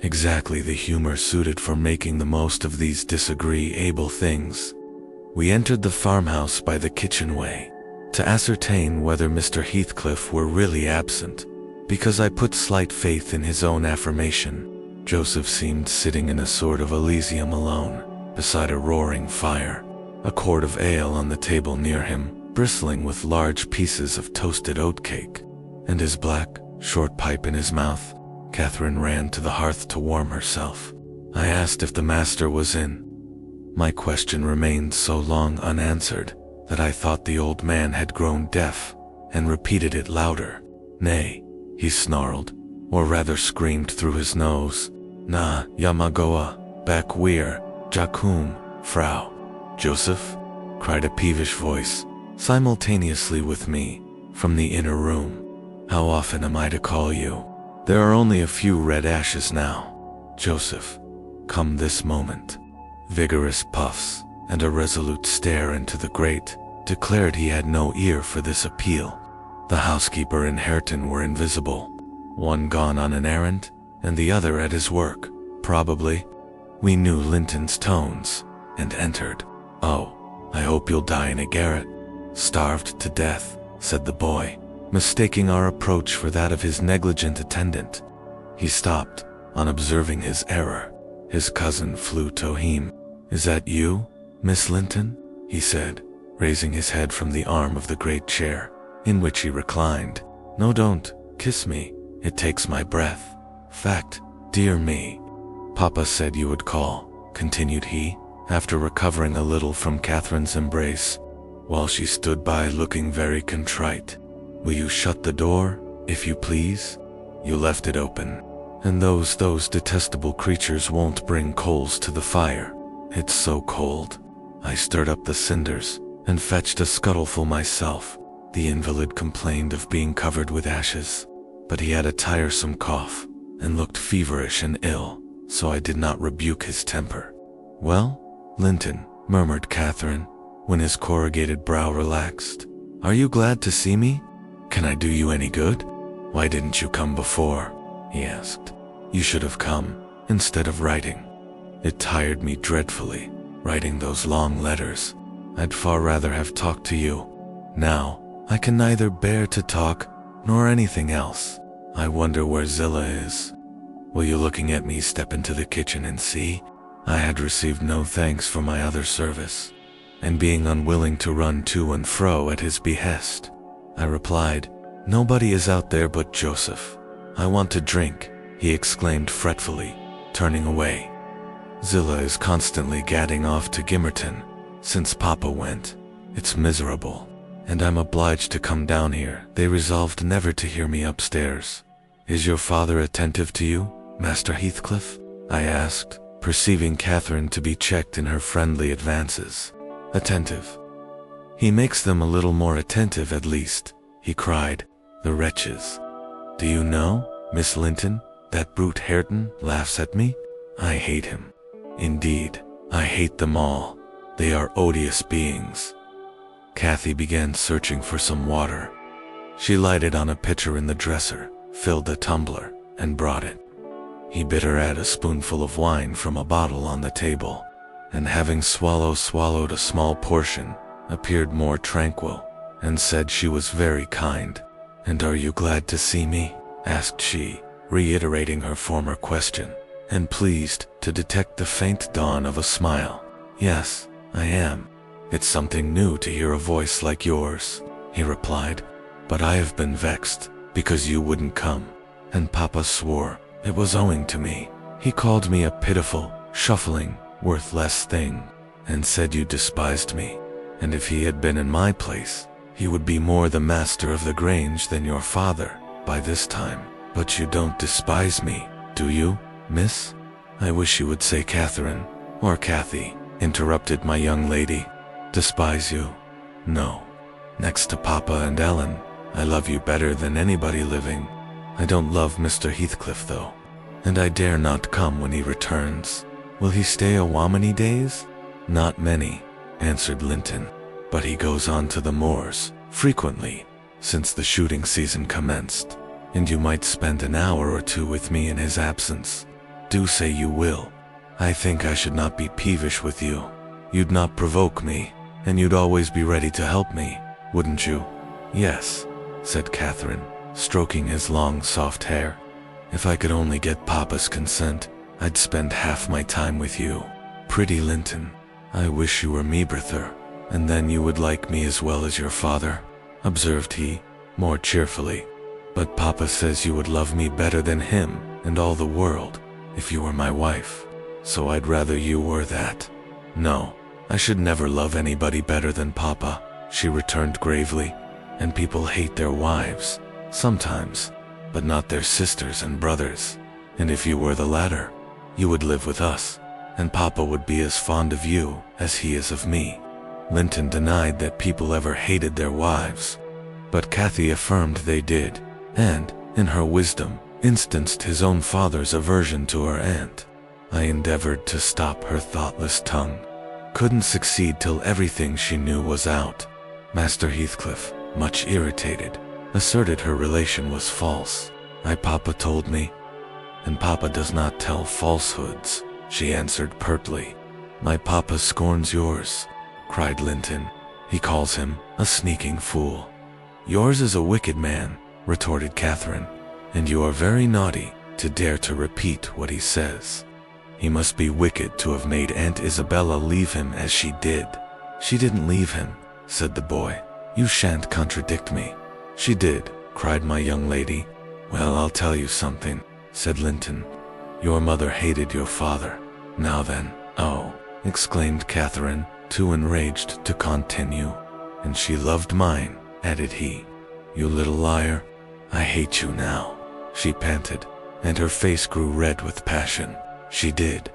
A: Exactly the humor suited for making the most of these disagreeable things. We entered the farmhouse by the kitchen way, to ascertain whether Mr. Heathcliff were really absent, because I put slight faith in his own affirmation. Joseph seemed sitting in a sort of Elysium alone, beside a roaring fire, a quart of ale on the table near him, bristling with large pieces of toasted oatcake, and his black, short pipe in his mouth. Catherine ran to the hearth to warm herself. I asked if the master was in. My question remained so long unanswered that I thought the old man had grown deaf, and repeated it louder. "Nay," he snarled, or rather screamed through his nose. "Na, Yamagoa, back weir, Jakum, Frau." "Joseph?" cried a peevish voice, simultaneously with me, from the inner room. "How often am I to call you? There are only a few red ashes now. Joseph, come this moment." Vigorous puffs and a resolute stare into the grate declared he had no ear for this appeal. The housekeeper and Hareton were invisible, one gone on an errand, and the other at his work, probably. We knew Linton's tones, and entered. "Oh, I hope you'll die in a garret." "Starved to death," said the boy, mistaking our approach for that of his negligent attendant. He stopped, on observing his error. His cousin flew to him. "Is that you, Miss Linton?" he said, raising his head from the arm of the great chair, in which he reclined. "No, don't kiss me. It takes my breath. Fact, dear me." "Papa said you would call," continued he, after recovering a little from Catherine's embrace, while she stood by looking very contrite. "Will you shut the door, if you please? You left it open, and those detestable creatures won't bring coals to the fire. It's so cold." I stirred up the cinders, and fetched a scuttleful myself. The invalid complained of being covered with ashes, but he had a tiresome cough, and looked feverish and ill, so I did not rebuke his temper. "Well, Linton," murmured Catherine, when his corrugated brow relaxed, "are you glad to see me? Can I do you any good?" "Why didn't you come before?" he asked. "You should have come, instead of writing. It tired me dreadfully, writing those long letters. I'd far rather have talked to you. Now, I can neither bear to talk, nor anything else. I wonder where Zillah is. Will you, looking at me, step into the kitchen and see?" I had received no thanks for my other service, and being unwilling to run to and fro at his behest, I replied, "Nobody is out there but Joseph. I want to drink," he exclaimed fretfully, turning away. "Zillah is constantly gadding off to Gimmerton, since Papa went. It's miserable, and I'm obliged to come down here." They resolved never to hear me upstairs. "Is your father attentive to you, Master Heathcliff?" I asked, perceiving Catherine to be checked in her friendly advances. "Attentive? He makes them a little more attentive at least," he cried. "The wretches. Do you know, Miss Linton, that brute Hareton laughs at me? I hate him. Indeed, I hate them all. They are odious beings. Kathy began searching for some water. She lighted on a pitcher in the dresser, filled a tumbler, and brought it. He bid her add a spoonful of wine from a bottle on the table, and having swallowed a small portion, appeared more tranquil, and said she was very kind. "And are you glad to see me?" asked she, reiterating her former question, and pleased to detect the faint dawn of a smile. "Yes, I am. It's something new to hear a voice like yours," he replied. "But I have been vexed, because you wouldn't come, and Papa swore it was owing to me. He called me a pitiful, shuffling, worthless thing, and said you despised me, and if he had been in my place, he would be more the master of the Grange than your father by this time. But you don't despise me, do you, miss?" "I wish you would say Catherine, or Kathy," interrupted my young lady. "Despise you? No. Next to Papa and Ellen, I love you better than anybody living. I don't love Mr. Heathcliff, though, and I dare not come when he returns. Will he stay a many days?" "Not many," answered Linton, "but he goes on to the moors, frequently, since the shooting season commenced, and you might spend an hour or two with me in his absence. Do say you will. I think I should not be peevish with you. You'd not provoke me, and you'd always be ready to help me, wouldn't you?" "Yes," said Catherine, stroking his long, soft hair. "If I could only get Papa's consent, I'd spend half my time with you. Pretty Linton, I wish you were me, Bertha, and then you would like me as well as your father," observed he, more cheerfully. "But Papa says you would love me better than him and all the world, if you were my wife, so I'd rather you were that." "No, I should never love anybody better than Papa," she returned gravely, "and people hate their wives, sometimes, but not their sisters and brothers, and if you were the latter, you would live with us, and Papa would be as fond of you as he is of me." Linton denied that people ever hated their wives, but Kathy affirmed they did, and, in her wisdom, instanced his own father's aversion to her aunt. I endeavored to stop her thoughtless tongue. Couldn't succeed till everything she knew was out. Master Heathcliff, much irritated, asserted her relation was false. Papa told me, and Papa does not tell falsehoods, she answered pertly. "My Papa scorns yours," cried Linton. "He calls him a sneaking fool." "Yours is a wicked man," retorted Catherine, "and you are very naughty to dare to repeat what he says. He must be wicked to have made Aunt Isabella leave him as she did." "She didn't leave him," said the boy. "You shan't contradict me." "She did," cried my young lady. "Well, I'll tell you something," said Linton. "Your mother hated your father. Now then." "Oh," exclaimed Catherine, too enraged to continue. "And she loved mine," added he. "You little liar. I hate you now," she panted, and her face grew red with passion. She did,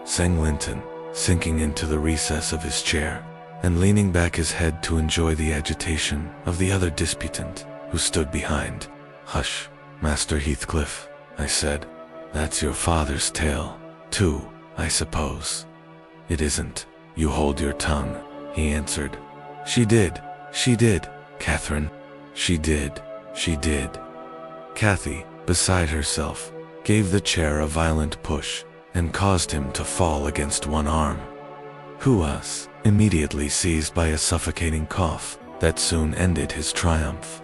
A: sang Linton, sinking into the recess of his chair, and leaning back his head to enjoy the agitation of the other disputant, who stood behind. "Hush, Master Heathcliff," I said. "That's your father's tale, too, I suppose." "It isn't. You hold your tongue," he answered. She did, Catherine. She did. Kathy, beside herself, gave the chair a violent push, and caused him to fall against one arm. Who was immediately seized by a suffocating cough that soon ended his triumph.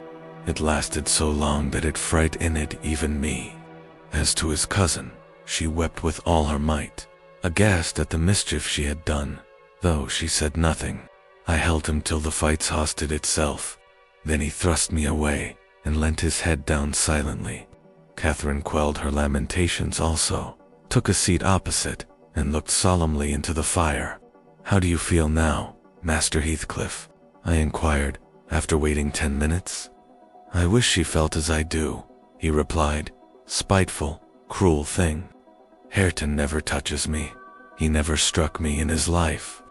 A: It lasted so long that it frightened even me. As to his cousin, she wept with all her might, aghast at the mischief she had done, though she said nothing. I held him till the fight hosted itself. Then he thrust me away, and leant his head down silently. Catherine quelled her lamentations also, took a seat opposite, and looked solemnly into the fire. "How do you feel now, Master Heathcliff?" I inquired, after waiting 10 minutes. "I wish she felt as I do," he replied. "Spiteful, cruel thing. Hareton never touches me. He never struck me in his life.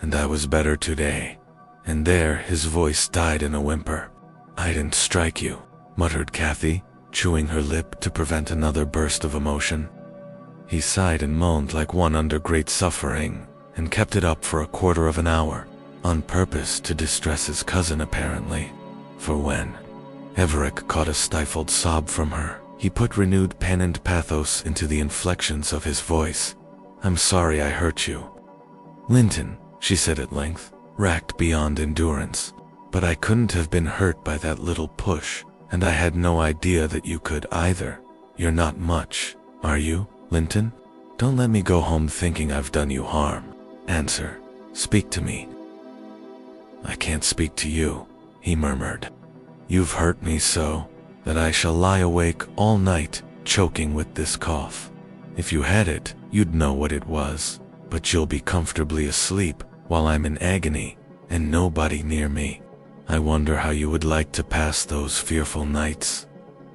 A: And I was better today." And there his voice died in a whimper. "I didn't strike you," muttered Kathy, chewing her lip to prevent another burst of emotion. He sighed and moaned like one under great suffering, and kept it up for a quarter of an hour, on purpose to distress his cousin apparently. For when Everick caught a stifled sob from her, he put renewed pen and pathos into the inflections of his voice. "I'm sorry I hurt you, Linton," she said at length, racked beyond endurance. "But I couldn't have been hurt by that little push, and I had no idea that you could either. You're not much, are you, Linton? Don't let me go home thinking I've done you harm. Answer. Speak to me." "I can't speak to you," he murmured. "You've hurt me so that I shall lie awake all night choking with this cough. If you had it, you'd know what it was, but you'll be comfortably asleep while I'm in agony and nobody near me. I wonder how you would like to pass those fearful nights."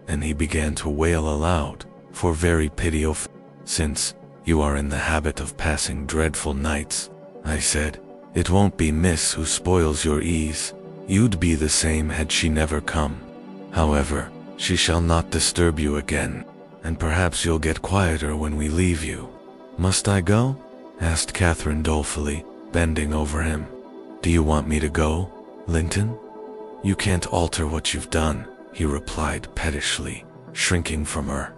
A: And he began to wail aloud, for very pity of, "Since you are in the habit of passing dreadful nights," I said, "it won't be Miss who spoils your ease. You'd be the same had she never come. However, she shall not disturb you again, and perhaps you'll get quieter when we leave you." "Must I go?" asked Catherine dolefully, bending over him. "Do you want me to go, Linton?" "You can't alter what you've done," he replied pettishly, shrinking from her.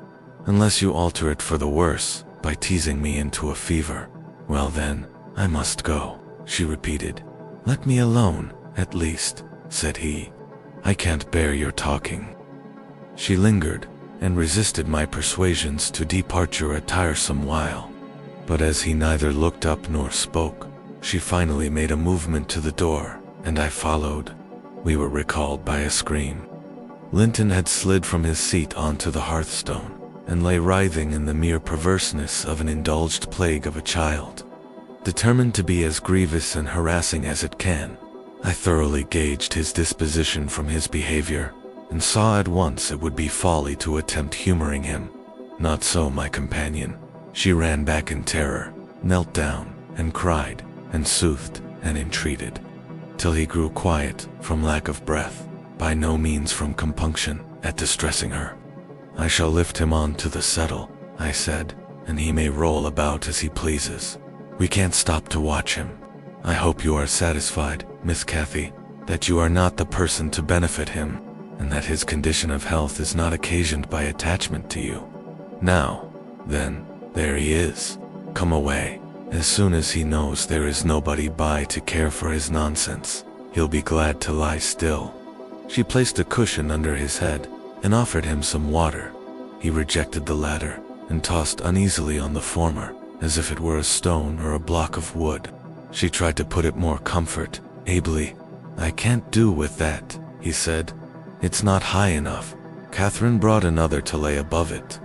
A: "Unless you alter it for the worse, by teasing me into a fever." "Well then, I must go," she repeated. "Let me alone, at least," said he. "I can't bear your talking." She lingered, and resisted my persuasions to departure a tiresome while. But as he neither looked up nor spoke, she finally made a movement to the door, and I followed. We were recalled by a scream. Linton had slid from his seat onto the hearthstone, and lay writhing in the mere perverseness of an indulged plague of a child. Determined to be as grievous and harassing as it can, I thoroughly gauged his disposition from his behavior, and saw at once it would be folly to attempt humoring him. Not so my companion. She ran back in terror, knelt down, and cried, and soothed, and entreated, till he grew quiet from lack of breath, by no means from compunction at distressing her. "I shall lift him on to the settle," I said, "and he may roll about as he pleases. We can't stop to watch him. I hope you are satisfied, Miss Cathy, that you are not the person to benefit him, and that his condition of health is not occasioned by attachment to you. Now, then, there he is. Come away. As soon as he knows there is nobody by to care for his nonsense, he'll be glad to lie still." She placed a cushion under his head and offered him some water. He rejected the latter and tossed uneasily on the former, as if it were a stone or a block of wood. She tried to put it more comfort, ably. "I can't do with that," he said. "It's not high enough." Catherine brought another to lay above it.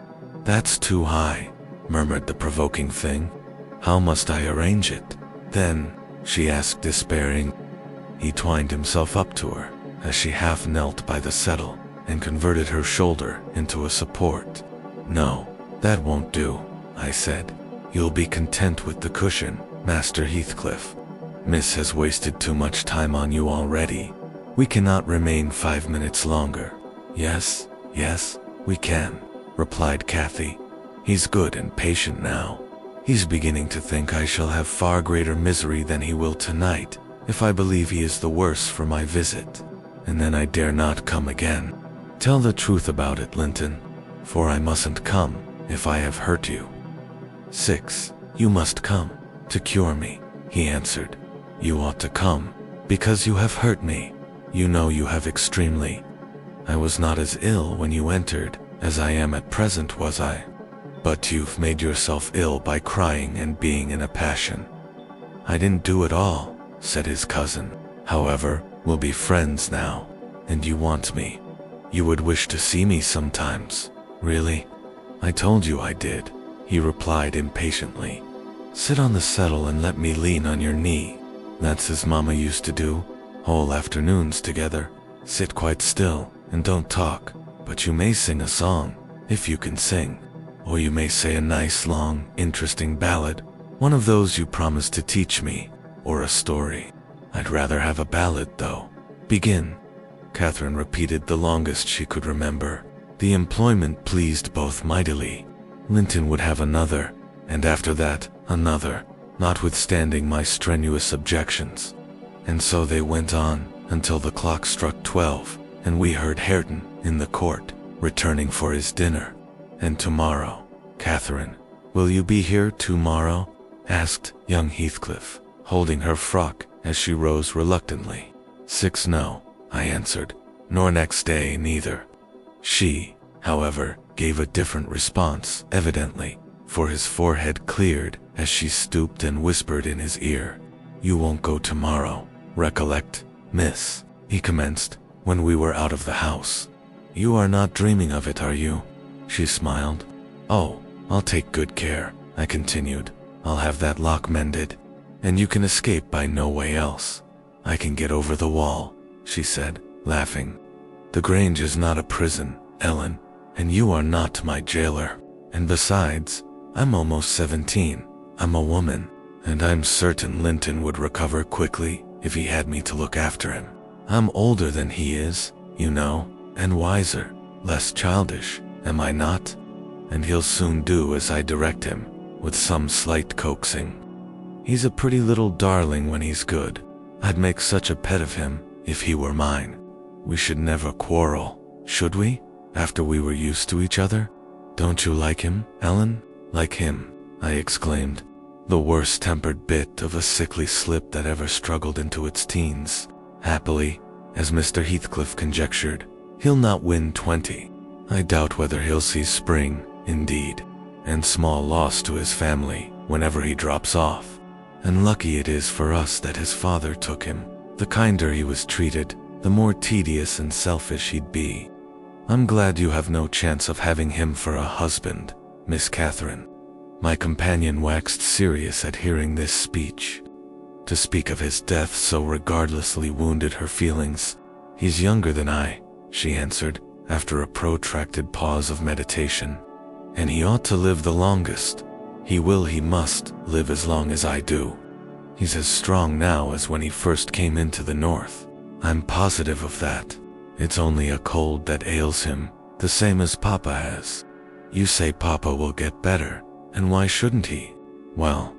A: "That's too high," murmured the provoking thing. "How must I arrange it, then?" she asked despairing. He twined himself up to her, as she half knelt by the settle, and converted her shoulder into a support. "No, that won't do," I said. "You'll be content with the cushion, Master Heathcliff. Miss has wasted too much time on you already. We cannot remain 5 minutes longer." Yes, we can," replied Cathy. "He's good and patient now. He's beginning to think I shall have far greater misery than he will tonight, if I believe he is the worse for my visit. And then I dare not come again. Tell the truth about it, Linton, for I mustn't come if I have hurt you." 6. "You must come to cure me," he answered. "You ought to come because you have hurt me. You know you have extremely. I was not as ill when you entered as I am at present, was I? But you've made yourself ill by crying and being in a passion." "I didn't do it all," said his cousin. "However, we'll be friends now, and you want me. You would wish to see me sometimes, really?" "I told you I did," he replied impatiently. "Sit on the settle and let me lean on your knee. That's as Mama used to do, whole afternoons together. Sit quite still and don't talk, but you may sing a song, if you can sing. Or you may say a nice, long, interesting ballad, one of those you promised to teach me, or a story. I'd rather have a ballad, though. Begin." Catherine repeated the longest she could remember. The employment pleased both mightily. Linton would have another, and after that, another, notwithstanding my strenuous objections. And so they went on until the clock struck 12, and we heard Hareton in the court, returning for his dinner. And tomorrow, Catherine, will you be here tomorrow? Asked young Heathcliff, holding her frock as she rose reluctantly. 6 no, I answered, nor next day neither. She, however, gave a different response, evidently, for his forehead cleared as she stooped and whispered in his ear. You won't go tomorrow, recollect, miss, he commenced, when we were out of the house. You are not dreaming of it, are you? She smiled. Oh, I'll take good care, I continued. I'll have that lock mended, and you can escape by no way else. I can get over the wall, she said, laughing. The Grange is not a prison, Ellen, and you are not my jailer. And besides, I'm almost 17. I'm a woman, and I'm certain Linton would recover quickly if he had me to look after him. I'm older than he is, you know, and wiser, less childish, am I not? And he'll soon do as I direct him, with some slight coaxing. He's a pretty little darling when he's good. I'd make such a pet of him if he were mine. We should never quarrel, should we, after we were used to each other? Don't you like him, Ellen? Like him, I exclaimed, the worst-tempered bit of a sickly slip that ever struggled into its teens. Happily, as Mr. Heathcliff conjectured, he'll not win 20. I doubt whether he'll see spring, indeed, and small loss to his family whenever he drops off. And lucky it is for us that his father took him. The kinder he was treated, the more tedious and selfish he'd be. I'm glad you have no chance of having him for a husband, Miss Catherine. My companion waxed serious at hearing this speech. To speak of his death so regardlessly wounded her feelings. He's younger than I, she answered, after a protracted pause of meditation. And he ought to live the longest. He must live as long as I do. He's as strong now as when he first came into the north. I'm positive of that. It's only a cold that ails him, the same as Papa has. You say Papa will get better, and why shouldn't he? Well,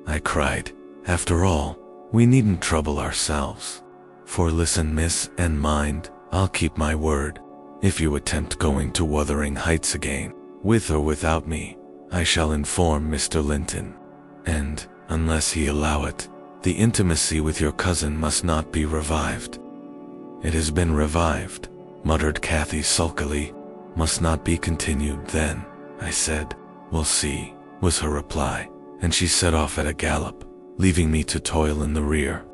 A: I cried. After all, we needn't trouble ourselves. For listen, miss, and mind, I'll keep my word. If you attempt going to Wuthering Heights again, with or without me, I shall inform Mr. Linton. And, unless he allow it, the intimacy with your cousin must not be revived. It has been revived, muttered Cathy sulkily. Must not be continued then, I said. We'll see, was her reply, and she set off at a gallop, leaving me to toil in the rear.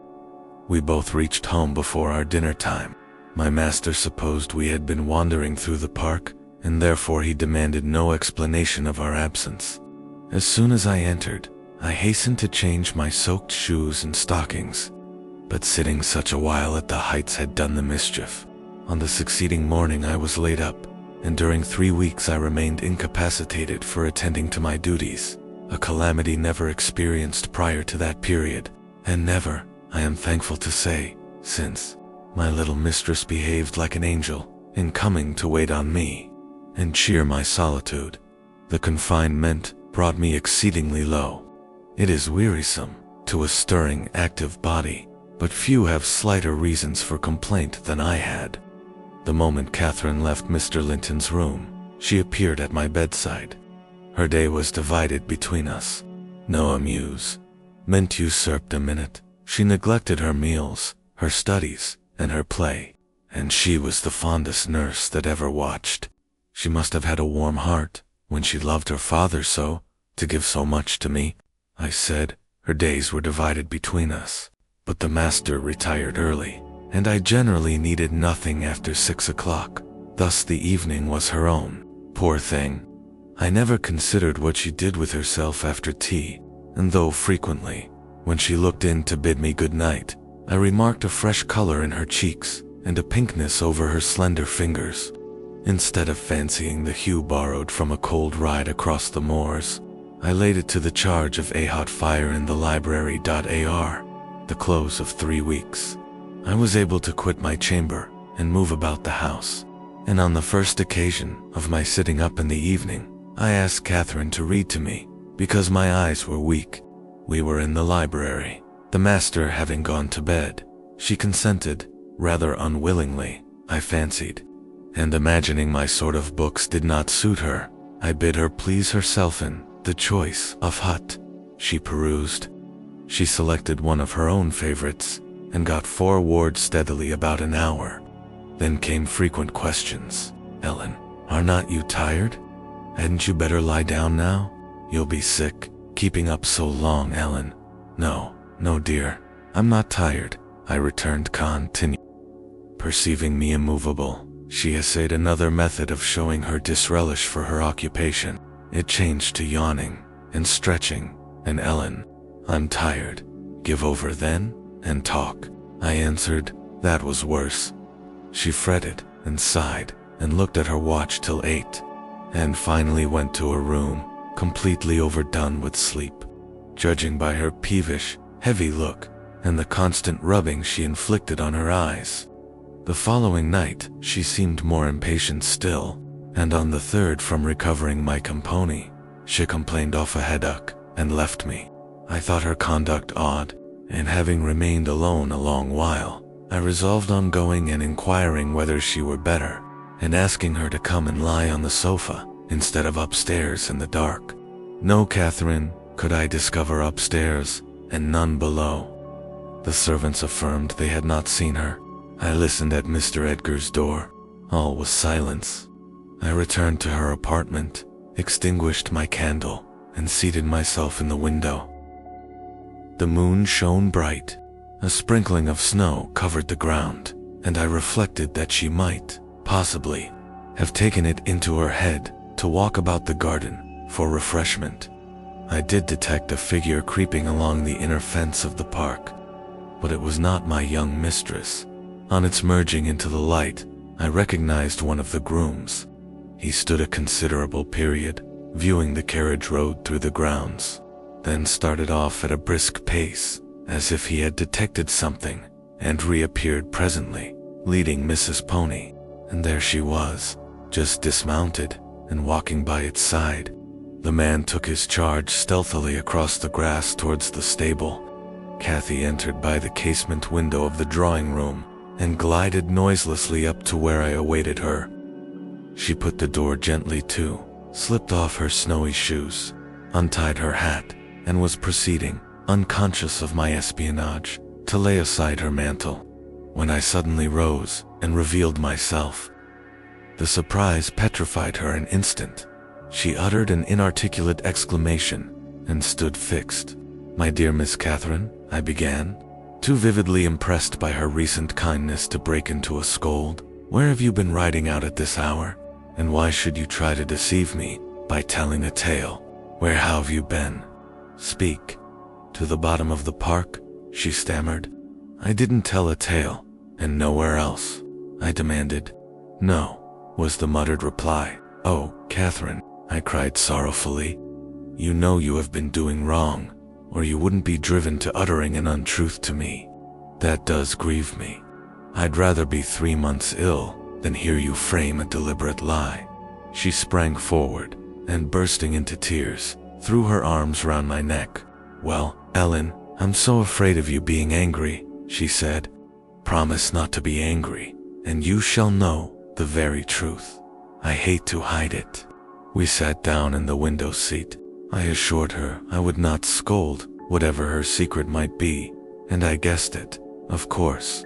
A: We both reached home before our dinner time. My master supposed we had been wandering through the park, and therefore he demanded no explanation of our absence. As soon as I entered, I hastened to change my soaked shoes and stockings. But sitting such a while at the Heights had done the mischief. On the succeeding morning I was laid up, and during 3 weeks I remained incapacitated for attending to my duties, a calamity never experienced prior to that period, and never, I am thankful to say, since. My little mistress behaved like an angel in coming to wait on me and cheer my solitude. The confinement brought me exceedingly low. It is wearisome to a stirring, active body, but few have slighter reasons for complaint than I had. The moment Catherine left Mr. Linton's room, she appeared at my bedside. Her day was divided between us. No amusement usurped a minute. She neglected her meals, her studies, and her play, and she was the fondest nurse that ever watched. She must have had a warm heart, when she loved her father so, to give so much to me. I said, her days were divided between us, but the master retired early, and I generally needed nothing after 6 o'clock. Thus the evening was her own. Poor thing. I never considered what she did with herself after tea, and though frequently, when she looked in to bid me good night, I remarked a fresh color in her cheeks and a pinkness over her slender fingers. Instead of fancying the hue borrowed from a cold ride across the moors, I laid it to the charge of a hot fire in the library. The close of 3 weeks. I was able to quit my chamber and move about the house, and on the first occasion of my sitting up in the evening, I asked Catherine to read to me, because my eyes were weak. We were in the library, the master having gone to bed. She consented, rather unwillingly, I fancied, and imagining my sort of books did not suit her, I bid her please herself in The Choice of Hut. She perused. She selected one of her own favorites, and got forward steadily about an hour. Then came frequent questions. Ellen, are not you tired? Hadn't you better lie down now? You'll be sick, keeping up so long, Ellen. No, dear, I'm not tired, I returned continually. Perceiving me immovable, she essayed another method of showing her disrelish for her occupation. It changed to yawning and stretching, and Ellen, I'm tired. Give over then, and talk. I answered, that was worse. She fretted and sighed and looked at her watch till 8, and finally went to her room, completely overdone with sleep. Judging by her peevish, heavy look and the constant rubbing she inflicted on her eyes. The following night she seemed more impatient still, and on the third from recovering my company, she complained of a headache and left me. I thought her conduct odd, and having remained alone a long while, I resolved on going and inquiring whether she were better, and asking her to come and lie on the sofa instead of upstairs in the dark. No Catherine could I discover upstairs, and none below. The servants affirmed they had not seen her. I listened at Mr. Edgar's door. All was silence. I returned to her apartment, extinguished my candle, and seated myself in the window. The moon shone bright. A sprinkling of snow covered the ground, and I reflected that she might, possibly, have taken it into her head to walk about the garden for refreshment. I did detect a figure creeping along the inner fence of the park, but it was not my young mistress. On its merging into the light, I recognized one of the grooms. He stood a considerable period, viewing the carriage road through the grounds, then started off at a brisk pace, as if he had detected something, and reappeared presently, leading Mrs. Pony, and there she was, just dismounted, and walking by its side. The man took his charge stealthily across the grass towards the stable. Kathy entered by the casement window of the drawing room, and glided noiselessly up to where I awaited her. She put the door gently to, slipped off her snowy shoes, untied her hat, and was proceeding, unconscious of my espionage, to lay aside her mantle, when I suddenly rose and revealed myself. The surprise petrified her an instant. She uttered an inarticulate exclamation and stood fixed. "My dear Miss Catherine," I began, too vividly impressed by her recent kindness to break into a scold, "where have you been riding out at this hour? And why should you try to deceive me by telling a tale? Where have you been? Speak." "To the bottom of the park," she stammered. "I didn't tell a tale, and nowhere else?" I demanded. "No," was the muttered reply. "Oh, Catherine," I cried sorrowfully, "you know you have been doing wrong, or you wouldn't be driven to uttering an untruth to me. That does grieve me. I'd rather be 3 months ill than hear you frame a deliberate lie." She sprang forward, and bursting into tears, threw her arms round my neck. "Well, Ellen, I'm so afraid of you being angry," she said. "Promise not to be angry, and you shall know the very truth. I hate to hide it." We sat down in the window seat. I assured her I would not scold, whatever her secret might be, and I guessed it, of course.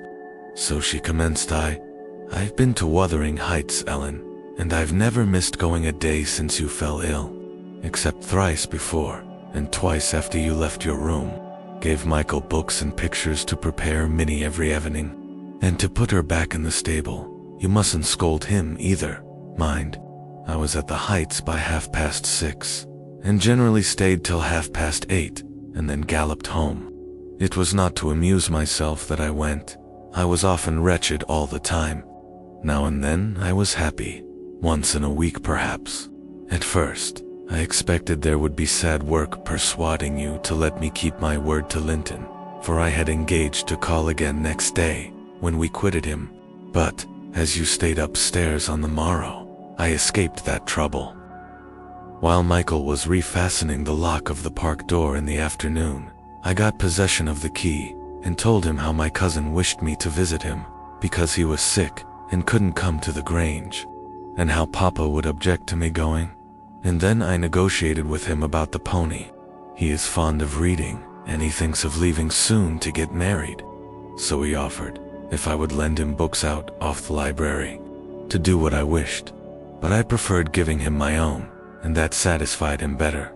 A: So she commenced. I've been to Wuthering Heights, Ellen, and I've never missed going a day since you fell ill, except thrice before, and twice after you left your room. Gave Michael books and pictures to prepare Minnie every evening, and to put her back in the stable. You mustn't scold him either, mind. I was at the Heights by 6:30, and generally stayed till 8:30, and then galloped home. It was not to amuse myself that I went. I was often wretched all the time. Now and then I was happy, once in a week perhaps. At first, I expected there would be sad work persuading you to let me keep my word to Linton, for I had engaged to call again next day, when we quitted him. But, as you stayed upstairs on the morrow, I escaped that trouble. While Michael was refastening the lock of the park door in the afternoon, I got possession of the key and told him how my cousin wished me to visit him because he was sick and couldn't come to the Grange, and how Papa would object to me going. And then I negotiated with him about the pony. He is fond of reading, and he thinks of leaving soon to get married. So he offered if I would lend him books out of the library to do what I wished, but I preferred giving him my own, and that satisfied him better.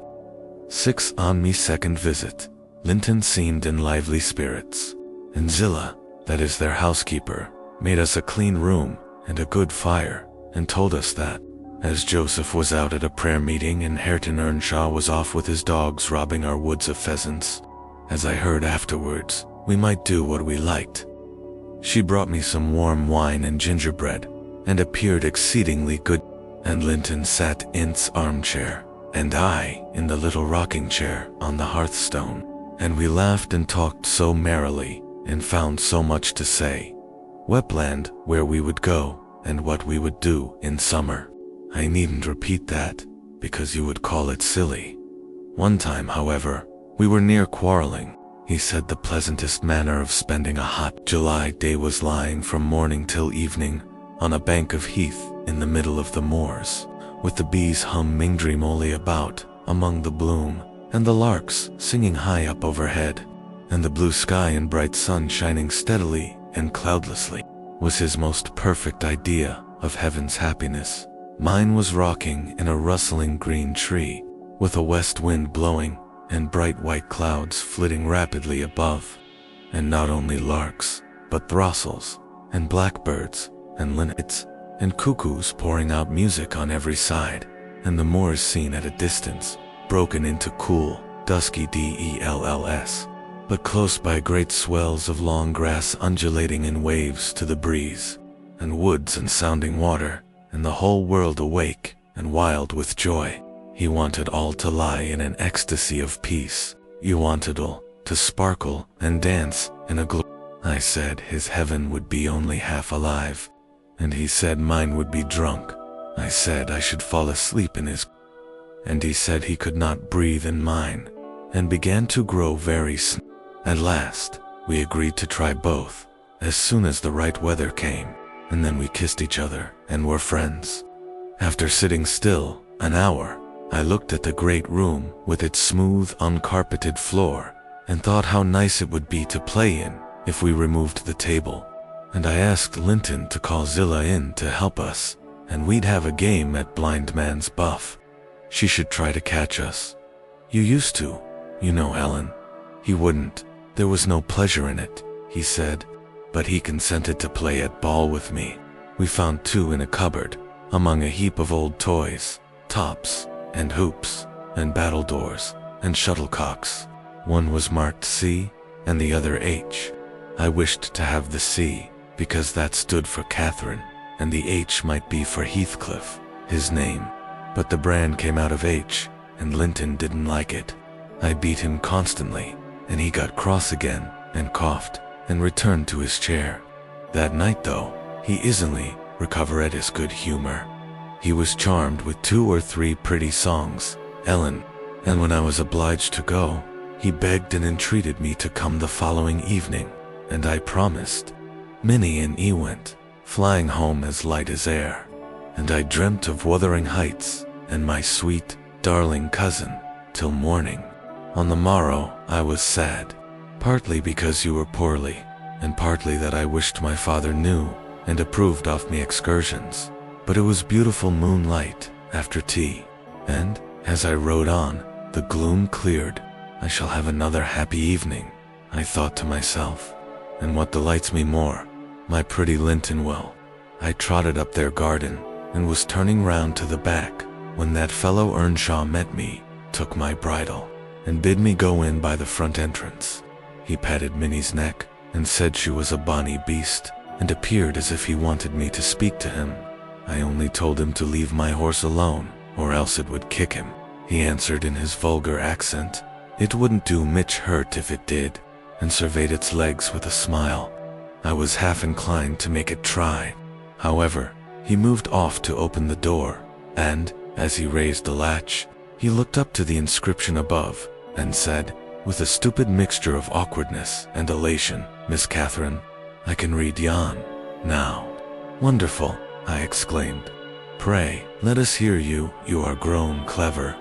A: 6. On me second visit, Linton seemed in lively spirits, and Zillah, that is their housekeeper, made us a clean room and a good fire, and told us that, as Joseph was out at a prayer meeting and Hareton Earnshaw was off with his dogs robbing our woods of pheasants, as I heard afterwards, we might do what we liked. She brought me some warm wine and gingerbread, and appeared exceedingly good, and Linton sat in's armchair, and I in the little rocking chair on the hearthstone, and we laughed and talked so merrily, and found so much to say. Wepland, where we would go, and what we would do in summer. I needn't repeat that, because you would call it silly. One time, however, we were near quarreling. He said the pleasantest manner of spending a hot July day was lying from morning till evening on a bank of heath in the middle of the moors, with the bees humming dreamily about among the bloom, and the larks singing high up overhead, and the blue sky and bright sun shining steadily and cloudlessly, was his most perfect idea of heaven's happiness. Mine was rocking in a rustling green tree, with a west wind blowing and bright white clouds flitting rapidly above, and not only larks, but throstles, and blackbirds, and linnets, and cuckoos pouring out music on every side, and the moors seen at a distance, broken into cool, dusky dells, but close by great swells of long grass undulating in waves to the breeze, and woods and sounding water, and the whole world awake and wild with joy. He wanted all to lie in an ecstasy of peace. He wanted all to sparkle and dance in a glow. I said his heaven would be only half alive, and he said mine would be drunk. I said I should fall asleep in his, and he said he could not breathe in mine, and began to grow very At last, we agreed to try both, as soon as the right weather came, and then we kissed each other and were friends. After sitting still an hour, I looked at the great room with its smooth, uncarpeted floor, and thought how nice it would be to play in if we removed the table, and I asked Linton to call Zillah in to help us, and we'd have a game at blind man's buff. She should try to catch us. You used to, you know, Ellen. He wouldn't. There was no pleasure in it, he said, but he consented to play at ball with me. We found two in a cupboard, among a heap of old toys, tops, and hoops, and battledores, and shuttlecocks. One was marked C, and the other H. I wished to have the C, because that stood for Catherine, and the H might be for Heathcliff, his name. But the brand came out of H, and Linton didn't like it. I beat him constantly, and he got cross again, and coughed, and returned to his chair. That night, though, he easily recovered his good humor. He was charmed with 2 or 3 pretty songs, Ellen, and when I was obliged to go, he begged and entreated me to come the following evening, and I promised. Minnie and E went, flying home as light as air, and I dreamt of Wuthering Heights and my sweet, darling cousin, till morning. On the morrow I was sad, partly because you were poorly, and partly that I wished my father knew and approved of me excursions. But it was beautiful moonlight after tea, and, as I rode on, the gloom cleared. I shall have another happy evening, I thought to myself, and what delights me more, my pretty Linton will. I trotted up their garden, and was turning round to the back, when that fellow Earnshaw met me, took my bridle, and bid me go in by the front entrance. He patted Minnie's neck, and said she was a bonny beast, and appeared as if he wanted me to speak to him. I only told him to leave my horse alone, or else it would kick him. He answered in his vulgar accent, it wouldn't do Mitch hurt if it did, and surveyed its legs with a smile. I was half inclined to make it try. However, he moved off to open the door, and, As he raised the latch, he looked up to the inscription above and said, with a stupid mixture of awkwardness and elation, "Miss Catherine, I can read yon now." "Wonderful," I exclaimed. "Pray, let us hear you. You are grown clever."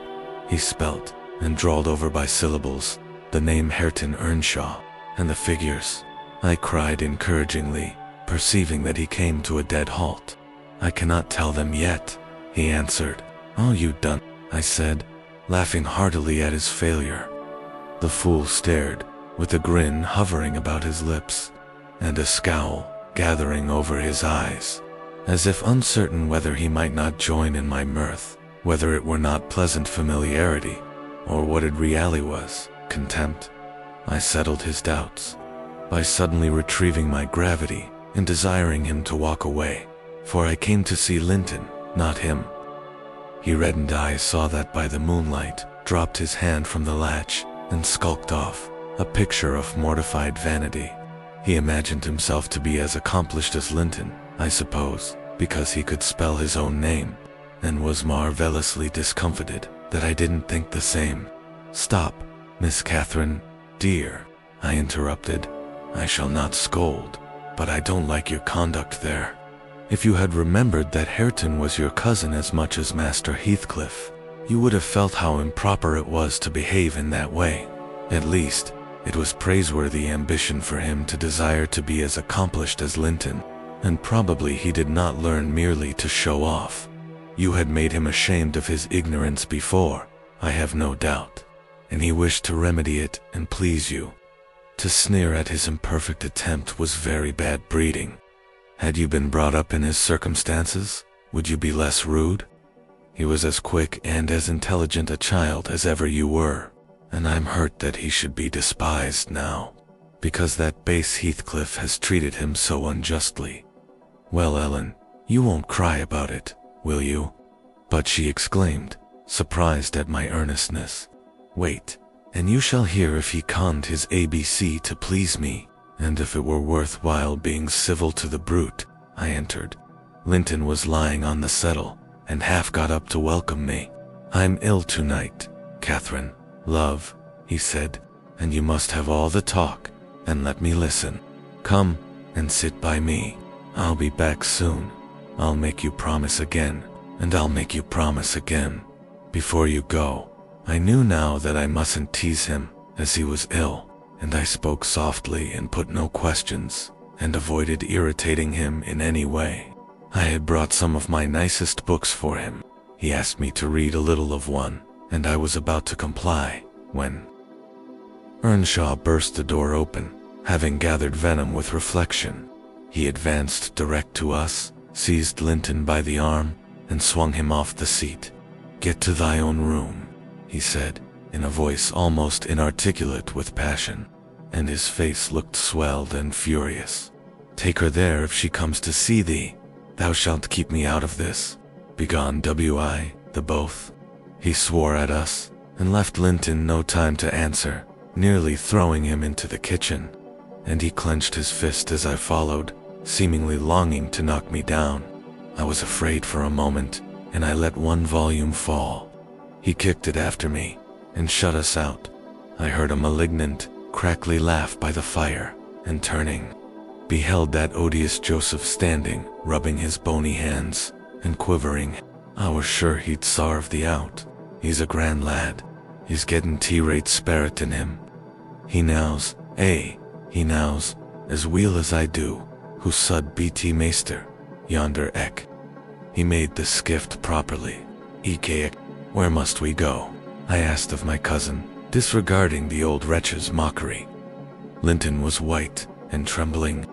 A: He spelt and drawled over by syllables the name Hareton Earnshaw and the figures. I cried encouragingly, perceiving that he came to a dead halt. "I cannot tell them yet," he answered. "Oh, you done," I said, laughing heartily at his failure. The fool stared, with a grin hovering about his lips, and a scowl gathering over his eyes, as if uncertain whether he might not join in my mirth, whether it were not pleasant familiarity, or what it really was, contempt. I settled his doubts by suddenly retrieving my gravity and desiring him to walk away, for I came to see Linton, not him. He reddened. I saw that by the moonlight, dropped his hand from the latch, and skulked off, a picture of mortified vanity. He imagined himself to be as accomplished as Linton, I suppose, because he could spell his own name, and was marvelously discomfited that I didn't think the same. "Stop, Miss Catherine, dear," I interrupted. "I shall not scold, but I don't like your conduct there. If you had remembered that Hareton was your cousin as much as Master Heathcliff, you would have felt how improper it was to behave in that way. At least, it was praiseworthy ambition for him to desire to be as accomplished as Linton, and probably he did not learn merely to show off. You had made him ashamed of his ignorance before, I have no doubt, and he wished to remedy it and please you. To sneer at his imperfect attempt was very bad breeding. Had you been brought up in his circumstances, would you be less rude? He was as quick and as intelligent a child as ever you were, and I'm hurt that he should be despised now, because that base Heathcliff has treated him so unjustly. Well, Ellen, you won't cry about it, will you?" But she exclaimed, surprised at my earnestness, "Wait, and you shall hear if he conned his ABC to please me, and if it were worthwhile being civil to the brute." I entered. Linton was lying on the settle, and half got up to welcome me. "I'm ill tonight, Catherine, love," he said, "and you must have all the talk, and let me listen. Come and sit by me. I'll be back soon. I'll make you promise again, and I'll make you promise again. Before you go." I knew now that I mustn't tease him, as he was ill, and I spoke softly and put no questions, and avoided irritating him in any way. I had brought some of my nicest books for him. He asked me to read a little of one, and I was about to comply, when Earnshaw burst the door open, having gathered venom with reflection. He advanced direct to us, seized Linton by the arm, and swung him off the seat. "Get to thy own room," he said, in a voice almost inarticulate with passion, and his face looked swelled and furious. "Take her there if she comes to see thee. Thou shalt keep me out of this. Begone, wi, the both." He swore at us, and left Linton no time to answer, nearly throwing him into the kitchen, and he clenched his fist as I followed, seemingly longing to knock me down. I was afraid for a moment, and I let one volume fall. He kicked it after me, and shut us out. I heard a malignant, crackly laugh by the fire, and turning, beheld that odious Joseph standing, rubbing his bony hands, and quivering. I was sure he'd sarve thee out. He's a grand lad. He's getting tea-rate sperrit in him. He knows, he knows, as weel as I do, who sud bt meester, yonder ek. He made the skift properly. Ek, where must we go? I asked of my cousin, disregarding the old wretch's mockery. Linton was white and trembling.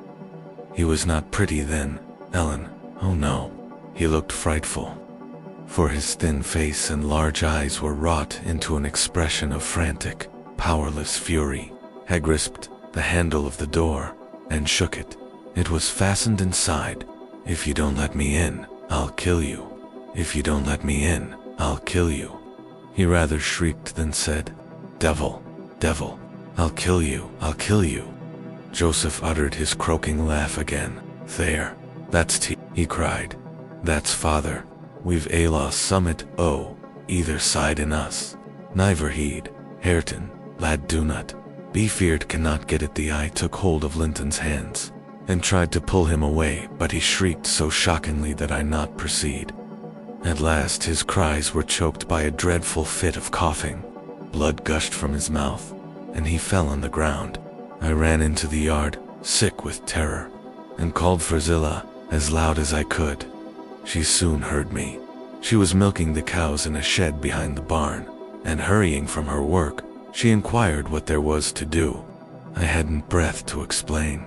A: He was not pretty then, Ellen. Oh no, he looked frightful, for his thin face and large eyes were wrought into an expression of frantic, powerless fury. I grasped the handle of the door and shook it. It was fastened inside. "If you don't let me in, I'll kill you. If you don't let me in, I'll kill you." He rather shrieked than said, "Devil, devil, I'll kill you, I'll kill you." Joseph uttered his croaking laugh again. "There, that's he cried. "That's father. We've a lost summit, oh, either side in us. Never heed, Hareton, lad do not. Be feared cannot get it. The eye took hold of Linton's hands, and tried to pull him away, but he shrieked so shockingly that I not proceed. At last his cries were choked by a dreadful fit of coughing. Blood gushed from his mouth, and he fell on the ground. I ran into the yard, sick with terror, and called for Zillah as loud as I could. She soon heard me. She was milking the cows in a shed behind the barn, and hurrying from her work, she inquired what there was to do. I hadn't breath to explain.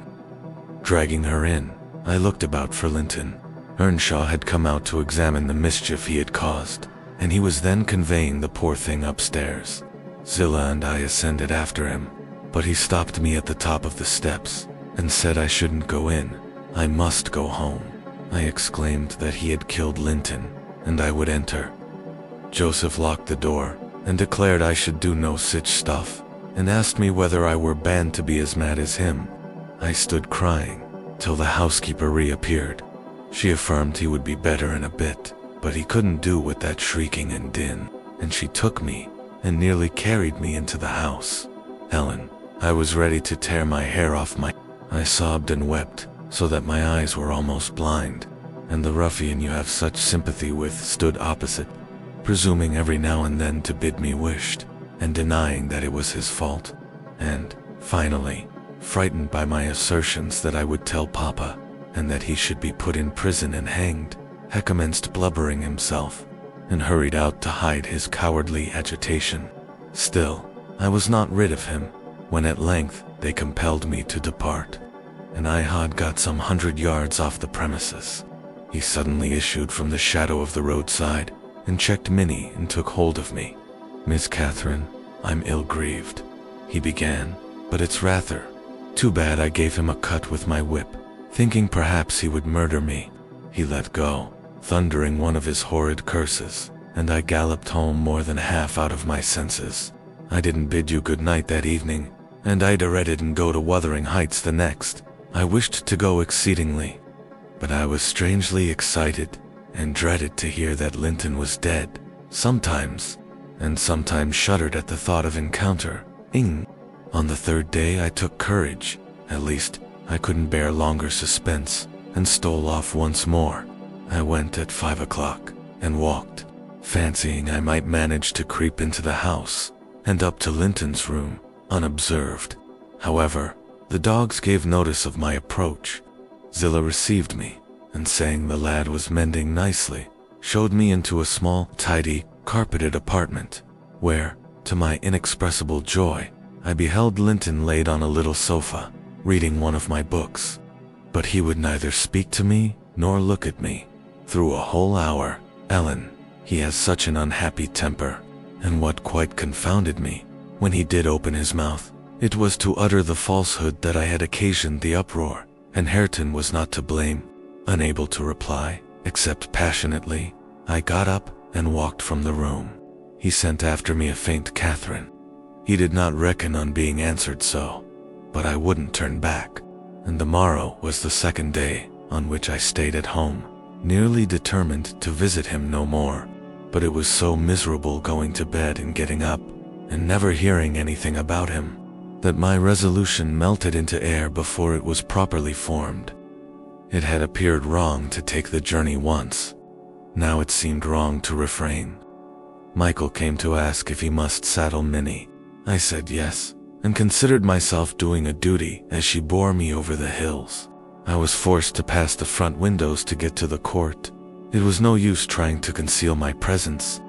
A: Dragging her in, I looked about for Linton. Earnshaw had come out to examine the mischief he had caused, and he was then conveying the poor thing upstairs. Zillah and I ascended after him, but he stopped me at the top of the steps and said I shouldn't go in. I must go home. I exclaimed that he had killed Linton, and I would enter. Joseph locked the door and declared I should do no such stuff, and asked me whether I were banned to be as mad as him. I stood crying till the housekeeper reappeared. She affirmed he would be better in a bit, but he couldn't do with that shrieking and din, and she took me and nearly carried me into the house. Ellen, I was ready to tear my hair off my... I sobbed and wept so that my eyes were almost blind, and the ruffian you have such sympathy with stood opposite, presuming every now and then to bid me wished, and denying that it was his fault, and, finally, frightened by my assertions that I would tell Papa, and that he should be put in prison and hanged, had commenced blubbering himself, and hurried out to hide his cowardly agitation. Still, I was not rid of him, when at length they compelled me to depart, and I had got some 100 yards off the premises. He suddenly issued from the shadow of the roadside, and checked Minnie and took hold of me. "Miss Catherine, I'm ill-grieved," he began, "but it's rather too bad I gave him a cut with my whip, thinking perhaps he would murder me." He let go, thundering one of his horrid curses, and I galloped home more than half out of my senses. I didn't bid you good night that evening, and I dreaded and go to Wuthering Heights the next. I wished to go exceedingly, but I was strangely excited, and dreaded to hear that Linton was dead, sometimes shuddered at the thought of encounter. On the third day I took courage, at least I couldn't bear longer suspense, and stole off once more. I went at 5 o'clock, and walked, fancying I might manage to creep into the house, and up to Linton's room, unobserved. However, the dogs gave notice of my approach. Zillah received me, and saying the lad was mending nicely, showed me into a small, tidy, carpeted apartment, where, to my inexpressible joy, I beheld Linton laid on a little sofa, reading one of my books. But he would neither speak to me, nor look at me, through a whole hour. Ellen, he has such an unhappy temper, and what quite confounded me, when he did open his mouth, it was to utter the falsehood that I had occasioned the uproar, and Hareton was not to blame. Unable to reply, except passionately, I got up and walked from the room. He sent after me a faint "Catherine." He did not reckon on being answered so, but I wouldn't turn back, and the morrow was the second day on which I stayed at home, nearly determined to visit him no more. But it was so miserable going to bed and getting up, and never hearing anything about him, that my resolution melted into air before it was properly formed. It had appeared wrong to take the journey once. Now it seemed wrong to refrain. Michael came to ask if he must saddle Minnie. I said yes, and considered myself doing a duty as she bore me over the hills. I was forced to pass the front windows to get to the court. It was no use trying to conceal my presence.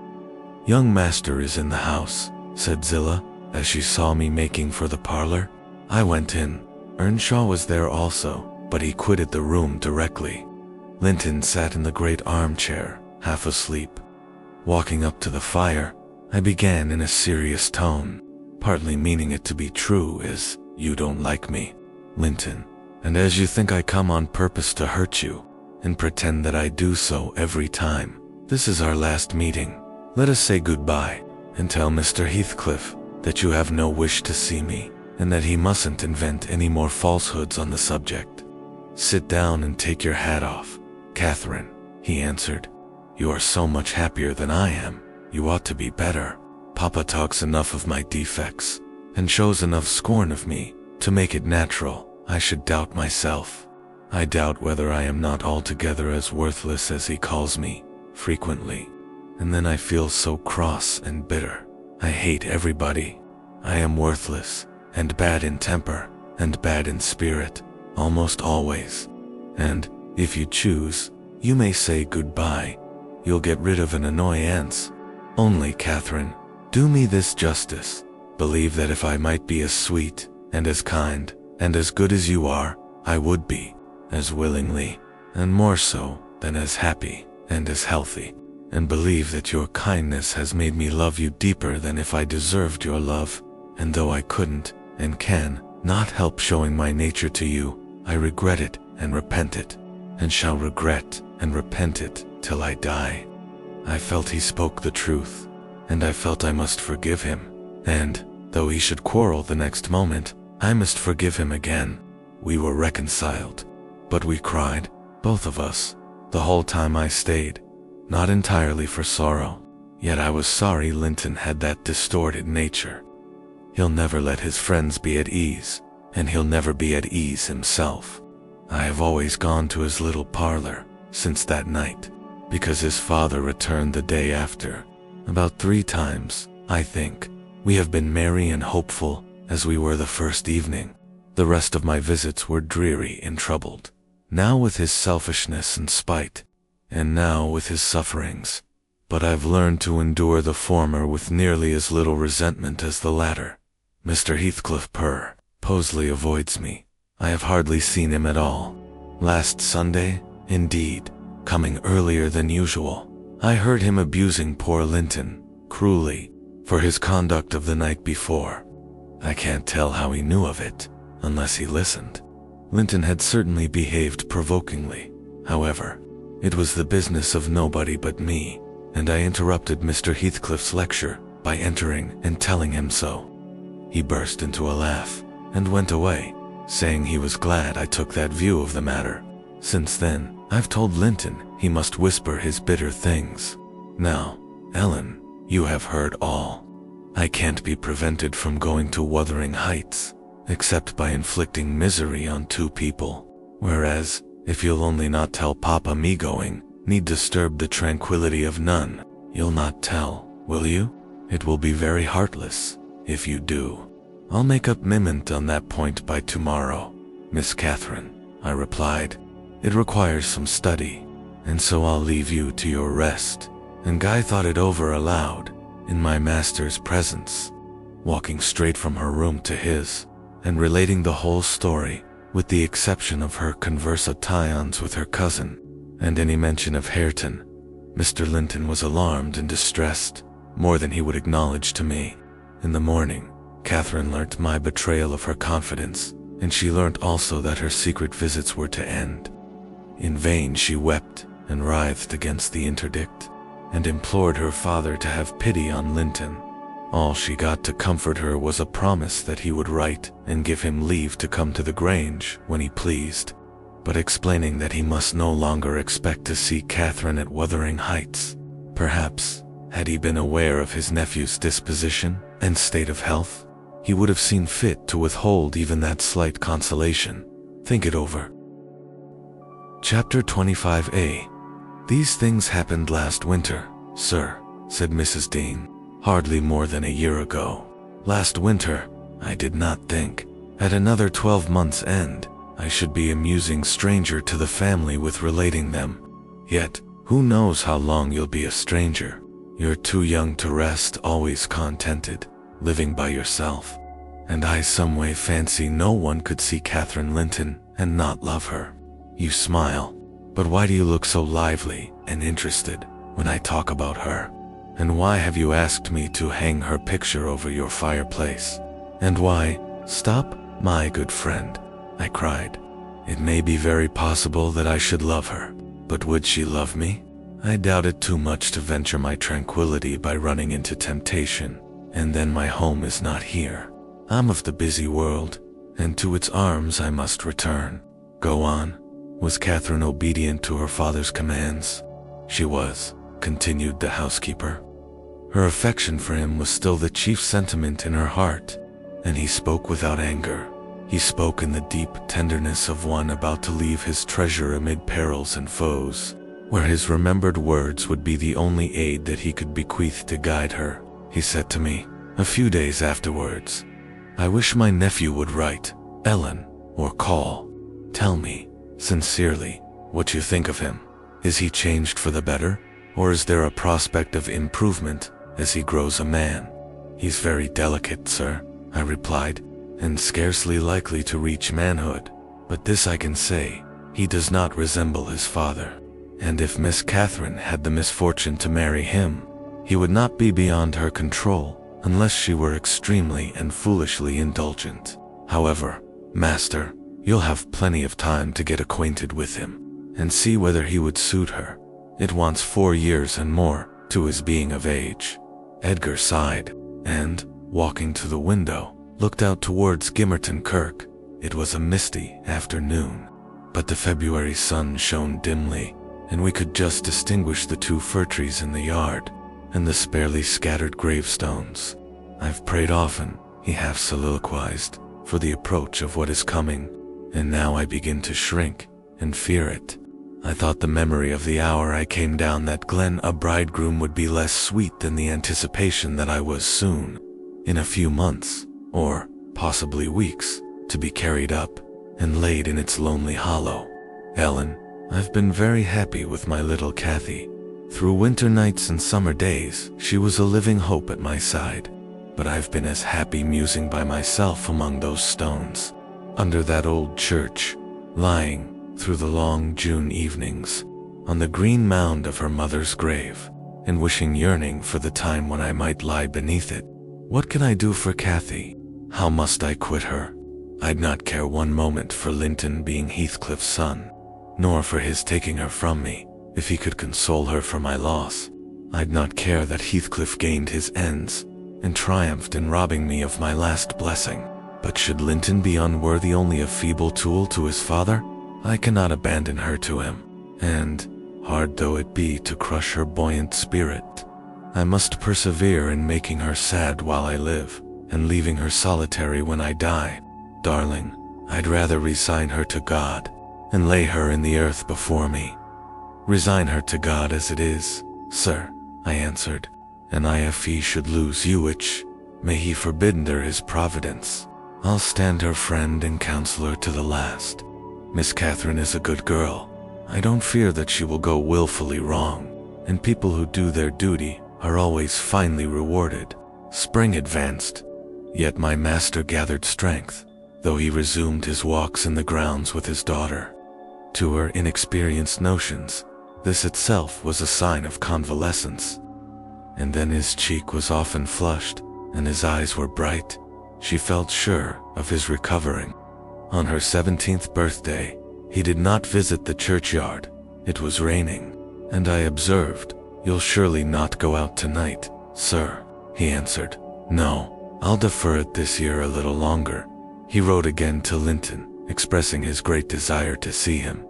A: "Young master is in the house," said Zillah, as she saw me making for the parlor. I went in. Earnshaw was there also, but he quitted the room directly. Linton sat in the great armchair, half asleep. Walking up to the fire, I began in a serious tone, partly meaning it to be true, as, "You don't like me, Linton, and as you think I come on purpose to hurt you, and pretend that I do so every time, this is our last meeting. Let us say goodbye, and tell Mr. Heathcliff that you have no wish to see me, and that he mustn't invent any more falsehoods on the subject. Sit down and take your hat off, Catherine," he answered. You are so much happier than I am. You ought to be better. Papa talks enough of my defects, and shows enough scorn of me, to make it natural I should doubt myself. I doubt whether I am not altogether as worthless as he calls me, frequently. And then I feel so cross and bitter. I hate everybody. I am worthless, and bad in temper, and bad in spirit, almost always. And, if you choose, you may say goodbye. You'll get rid of an annoyance. Only, Catherine, do me this justice. Believe that if I might be as sweet, and as kind, and as good as you are, I would be, as willingly, and more so, than as happy, and as healthy. And believe that your kindness has made me love you deeper than if I deserved your love, and though I couldn't, and can, not help showing my nature to you, I regret it, and repent it, and shall regret, and repent it, till I die. I felt he spoke the truth, and I felt I must forgive him, and, though he should quarrel the next moment, I must forgive him again. We were reconciled, but we cried, both of us, the whole time I stayed, not entirely for sorrow, yet I was sorry Linton had that distorted nature. He'll never let his friends be at ease, and he'll never be at ease himself. I have always gone to his little parlor, since that night, because his father returned the day after. About 3 times, I think. We have been merry and hopeful, as we were the first evening. The rest of my visits were dreary and troubled, now with his selfishness and spite, and now with his sufferings. But I've learned to endure the former with nearly as little resentment as the latter. Mr. Heathcliff purposely avoids me. I have hardly seen him at all. Last Sunday, indeed, coming earlier than usual, I heard him abusing poor Linton, cruelly, for his conduct of the night before. I can't tell how he knew of it, unless he listened. Linton had certainly behaved provokingly. However, it was the business of nobody but me, and I interrupted Mr. Heathcliff's lecture by entering and telling him so. He burst into a laugh, and went away, saying he was glad I took that view of the matter. Since then, I've told Linton he must whisper his bitter things. Now, Ellen, you have heard all. I can't be prevented from going to Wuthering Heights, except by inflicting misery on 2 people, whereas, if you'll only not tell Papa me going, need disturb the tranquility of none. You'll not tell, will you? It will be very heartless, if you do. I'll make up Miment on that point by tomorrow, Miss Catherine, I replied. It requires some study, and so I'll leave you to your rest. And Guy thought it over aloud, in my master's presence, walking straight from her room to his, and relating the whole story, with the exception of her conversations with her cousin, and any mention of Hareton. Mr. Linton was alarmed and distressed, more than he would acknowledge to me. In the morning, Catherine learnt my betrayal of her confidence, and she learnt also that her secret visits were to end. In vain she wept and writhed against the interdict, and implored her father to have pity on Linton. All she got to comfort her was a promise that he would write and give him leave to come to the Grange when he pleased, but explaining that he must no longer expect to see Catherine at Wuthering Heights. Perhaps, had he been aware of his nephew's disposition and state of health, he would have seen fit to withhold even that slight consolation. Think it over. Chapter 25a. These things happened last winter, sir, said Mrs. Dean, hardly more than a year ago. Last winter, I did not think, at another 12 months' end, I should be a musing stranger to the family with relating them. Yet, who knows how long you'll be a stranger? You're too young to rest always contented, living by yourself. And I some way fancy no one could see Catherine Linton and not love her. You smile, but why do you look so lively and interested when I talk about her? And why have you asked me to hang her picture over your fireplace? And why, stop, my good friend, I cried. It may be very possible that I should love her, but would she love me? I doubt it too much to venture my tranquility by running into temptation, and then my home is not here. I'm of the busy world, and to its arms I must return. Go on. Was Catherine obedient to her father's commands? She was, continued the housekeeper. Her affection for him was still the chief sentiment in her heart, and he spoke without anger. He spoke in the deep tenderness of one about to leave his treasure amid perils and foes, where his remembered words would be the only aid that he could bequeath to guide her. He said to me, a few days afterwards, "I wish my nephew would write, Ellen, or call. Tell me, sincerely, what you think of him. Is he changed for the better, or is there a prospect of improvement as he grows a man?" "He's very delicate, sir," I replied, "and scarcely likely to reach manhood. But this I can say, he does not resemble his father. And if Miss Catherine had the misfortune to marry him, he would not be beyond her control unless she were extremely and foolishly indulgent. However, master, you'll have plenty of time to get acquainted with him and see whether he would suit her. It wants 4 years and more to his being of age." Edgar sighed and, walking to the window, looked out towards Gimmerton Kirk. It was a misty afternoon, but the February sun shone dimly, and we could just distinguish the 2 fir trees in the yard and the sparely scattered gravestones. "I've prayed often," he half soliloquized, "for the approach of what is coming, and now I begin to shrink and fear it. I thought the memory of the hour I came down that glen a bridegroom would be less sweet than the anticipation that I was soon, in a few months, or possibly weeks, to be carried up and laid in its lonely hollow. Ellen, I've been very happy with my little Kathy. Through winter nights and summer days, she was a living hope at my side, but I've been as happy musing by myself among those stones, under that old church, lying, through the long June evenings, on the green mound of her mother's grave, and wishing yearning for the time when I might lie beneath it. What can I do for Kathy? How must I quit her? I'd not care one moment for Linton being Heathcliff's son, nor for his taking her from me, if he could console her for my loss. I'd not care that Heathcliff gained his ends, and triumphed in robbing me of my last blessing. But should Linton be unworthy only a feeble tool to his father, I cannot abandon her to him, and, hard though it be to crush her buoyant spirit, I must persevere in making her sad while I live, and leaving her solitary when I die. Darling, I'd rather resign her to God, and lay her in the earth before me." "Resign her to God as it is, sir," I answered, "and if he should lose you, which may he forbid under his providence, I'll stand her friend and counselor to the last. Miss Catherine is a good girl. I don't fear that she will go willfully wrong, and people who do their duty are always finely rewarded." Spring advanced, yet my master gathered strength, though he resumed his walks in the grounds with his daughter. To her inexperienced notions, this itself was a sign of convalescence. And then his cheek was often flushed, and his eyes were bright. She felt sure of his recovering. On her 17th birthday, he did not visit the churchyard. It was raining, and I observed, "You'll surely not go out tonight, sir?" He answered, "No, I'll defer it this year a little longer." He wrote again to Linton, expressing his great desire to see him,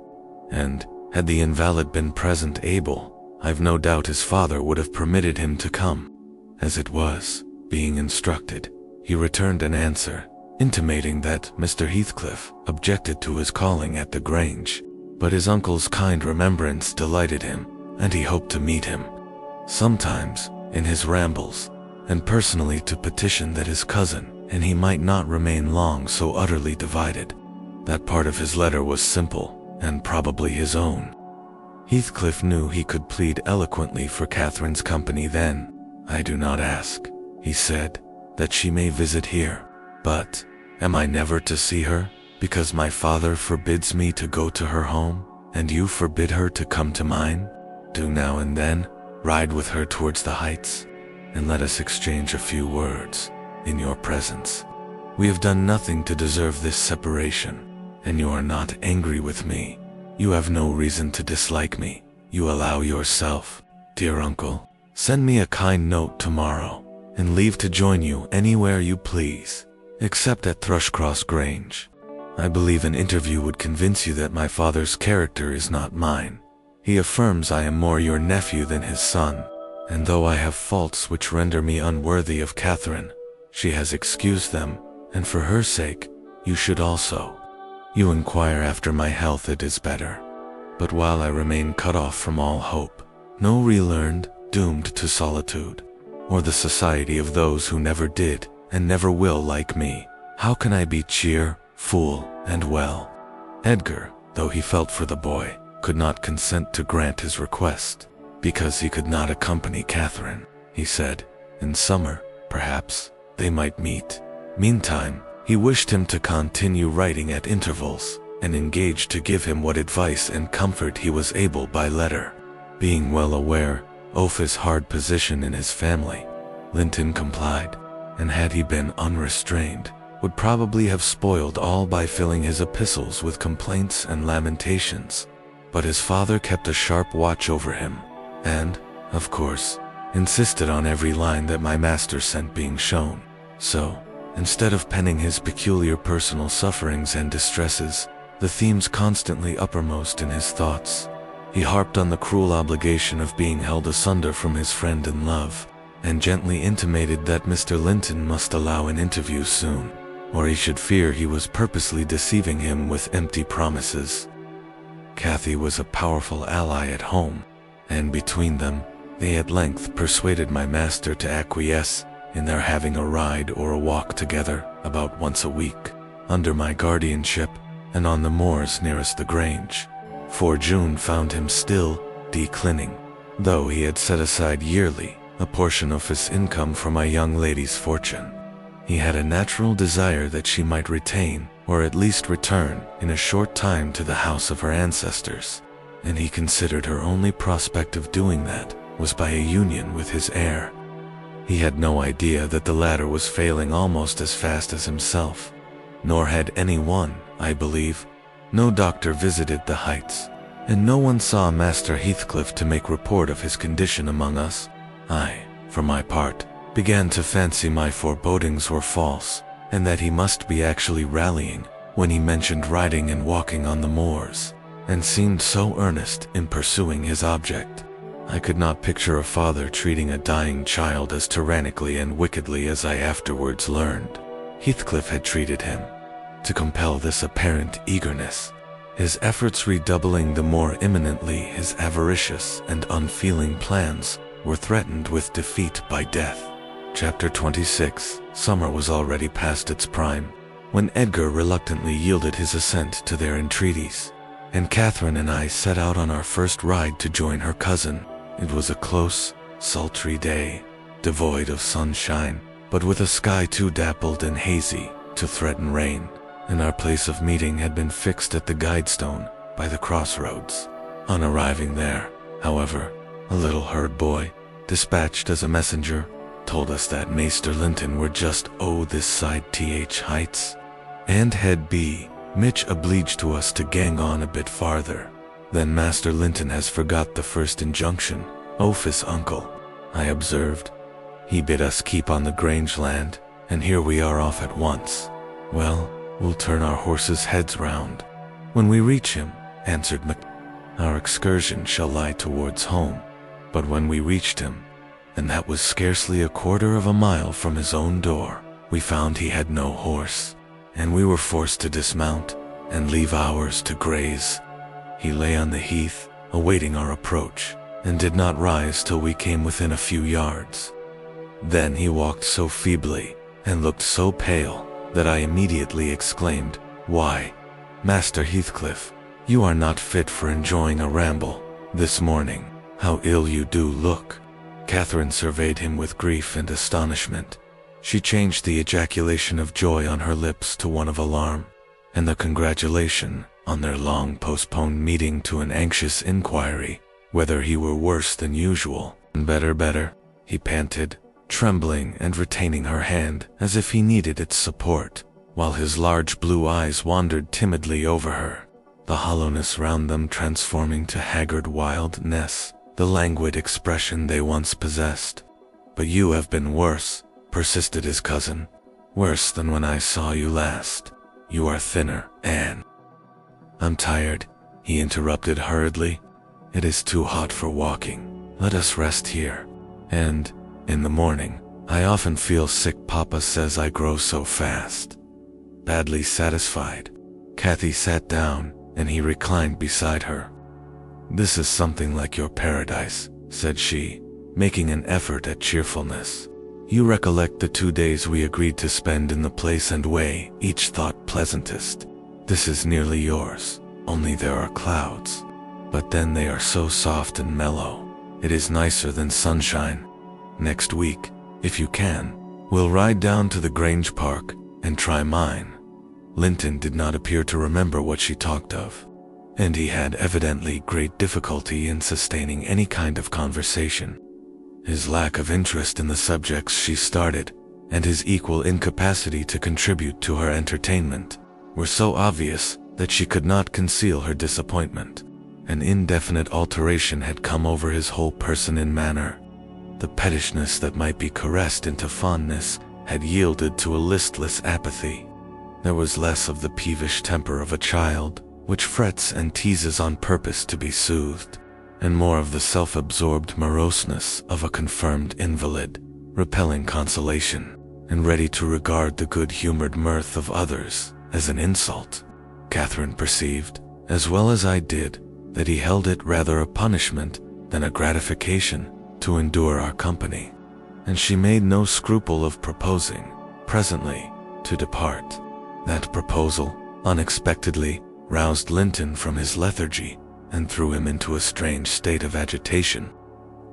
A: and, had the invalid been present able, I've no doubt his father would have permitted him to come. As it was, being instructed, he returned an answer, intimating that Mr. Heathcliff objected to his calling at the Grange, but his uncle's kind remembrance delighted him, and he hoped to meet him sometimes in his rambles, and personally to petition that his cousin and he might not remain long so utterly divided. That part of his letter was simple, and probably his own. Heathcliff knew he could plead eloquently for Catherine's company then. "I do not ask," he said, "that she may visit here, but am I never to see her, because my father forbids me to go to her home, and you forbid her to come to mine? Do now and then ride with her towards the heights, and let us exchange a few words in your presence. We have done nothing to deserve this separation, and you are not angry with me. You have no reason to dislike me. You allow yourself, dear uncle. Send me a kind note tomorrow, and leave to join you anywhere you please, except at Thrushcross Grange. I believe an interview would convince you that my father's character is not mine, He affirms I am more your nephew than his son, and though I have faults which render me unworthy of Catherine, she has excused them, and for her sake, you should also. You inquire after my health, it is better. But while I remain cut off from all hope, no relearned, doomed to solitude, or the society of those who never did and never will like me, how can I be cheerful and well? Edgar, though he felt for the boy, could not consent to grant his request, because he could not accompany Catherine. He said, in summer, perhaps, they might meet. Meantime, he wished him to continue writing at intervals, and engaged to give him what advice and comfort he was able by letter. Being well aware of his hard position in his family, Linton complied, and had he been unrestrained, would probably have spoiled all by filling his epistles with complaints and lamentations. But his father kept a sharp watch over him, and, of course, insisted on every line that my master sent being shown. So, instead of penning his peculiar personal sufferings and distresses, the themes constantly uppermost in his thoughts, he harped on the cruel obligation of being held asunder from his friend and love, and gently intimated that Mr. Linton must allow an interview soon, or he should fear he was purposely deceiving him with empty promises. Cathy was a powerful ally at home, and between them, they at length persuaded my master to acquiesce in their having a ride or a walk together about once a week, under my guardianship and on the moors nearest the Grange. For June found him still declining, though he had set aside yearly a portion of his income for my young lady's fortune. He had a natural desire that she might retain, or at least return, in a short time to the house of her ancestors, and he considered her only prospect of doing that was by a union with his heir. He had no idea that the latter was failing almost as fast as himself, nor had anyone, I believe. No doctor visited the Heights, and no one saw Master Heathcliff to make report of his condition among us. I, for my part, began to fancy my forebodings were false, and that he must be actually rallying when he mentioned riding and walking on the moors, and seemed so earnest in pursuing his object. I could not picture a father treating a dying child as tyrannically and wickedly as I afterwards learned Heathcliff had treated him. To compel this apparent eagerness, his efforts redoubling the more imminently his avaricious and unfeeling plans were threatened with defeat by death. Chapter 26. Summer was already past its prime, when Edgar reluctantly yielded his assent to their entreaties, and Catherine and I set out on our first ride to join her cousin. It was a close, sultry day, devoid of sunshine, but with a sky too dappled and hazy to threaten rain, and our place of meeting had been fixed at the Guidestone by the crossroads. On arriving there, however, a little herd boy, dispatched as a messenger, told us that Maester Linton were just this side Heights, and head B. Mitch obliged to us to gang on a bit farther. Then Master Linton has forgot the first injunction, his uncle, I observed. He bid us keep on the Grange land, and here we are off at once. Well, we'll turn our horses' heads round when we reach him, answered Mac. Our excursion shall lie towards home. But when we reached him, and that was scarcely a quarter of a mile from his own door, we found he had no horse, and we were forced to dismount and leave ours to graze. He lay on the heath, awaiting our approach, and did not rise till we came within a few yards. Then he walked so feebly, and looked so pale, that I immediately exclaimed, "Why, Master Heathcliff, you are not fit for enjoying a ramble this morning. How ill you do look." Catherine surveyed him with grief and astonishment. She changed the ejaculation of joy on her lips to one of alarm, and the congratulation on their long postponed meeting to an anxious inquiry whether he were worse than usual. Better, he panted, trembling and retaining her hand as if he needed its support, while his large blue eyes wandered timidly over her, the hollowness round them transforming to haggard wildness the languid expression they once possessed. "But you have been worse," persisted his cousin. "Worse than when I saw you last. You are thinner, Anne." "I'm tired," he interrupted hurriedly. "It is too hot for walking. Let us rest here. And, in the morning, I often feel sick. Papa says I grow so fast." Badly satisfied, Kathy sat down, and he reclined beside her. "This is something like your paradise," said she, making an effort at cheerfulness. "You recollect the 2 days we agreed to spend in the place and way each thought pleasantest. This is nearly yours, only there are clouds. But then they are so soft and mellow. It is nicer than sunshine. Next week, if you can, we'll ride down to the Grange Park and try mine." Linton did not appear to remember what she talked of, and he had evidently great difficulty in sustaining any kind of conversation. His lack of interest in the subjects she started, and his equal incapacity to contribute to her entertainment, were so obvious that she could not conceal her disappointment. An indefinite alteration had come over his whole person and manner. The pettishness that might be caressed into fondness had yielded to a listless apathy. There was less of the peevish temper of a child, which frets and teases on purpose to be soothed, and more of the self-absorbed moroseness of a confirmed invalid, repelling consolation, and ready to regard the good-humored mirth of others as an insult. Catherine perceived, as well as I did, that he held it rather a punishment than a gratification to endure our company, and she made no scruple of proposing, presently, to depart. That proposal, unexpectedly, roused Linton from his lethargy and threw him into a strange state of agitation.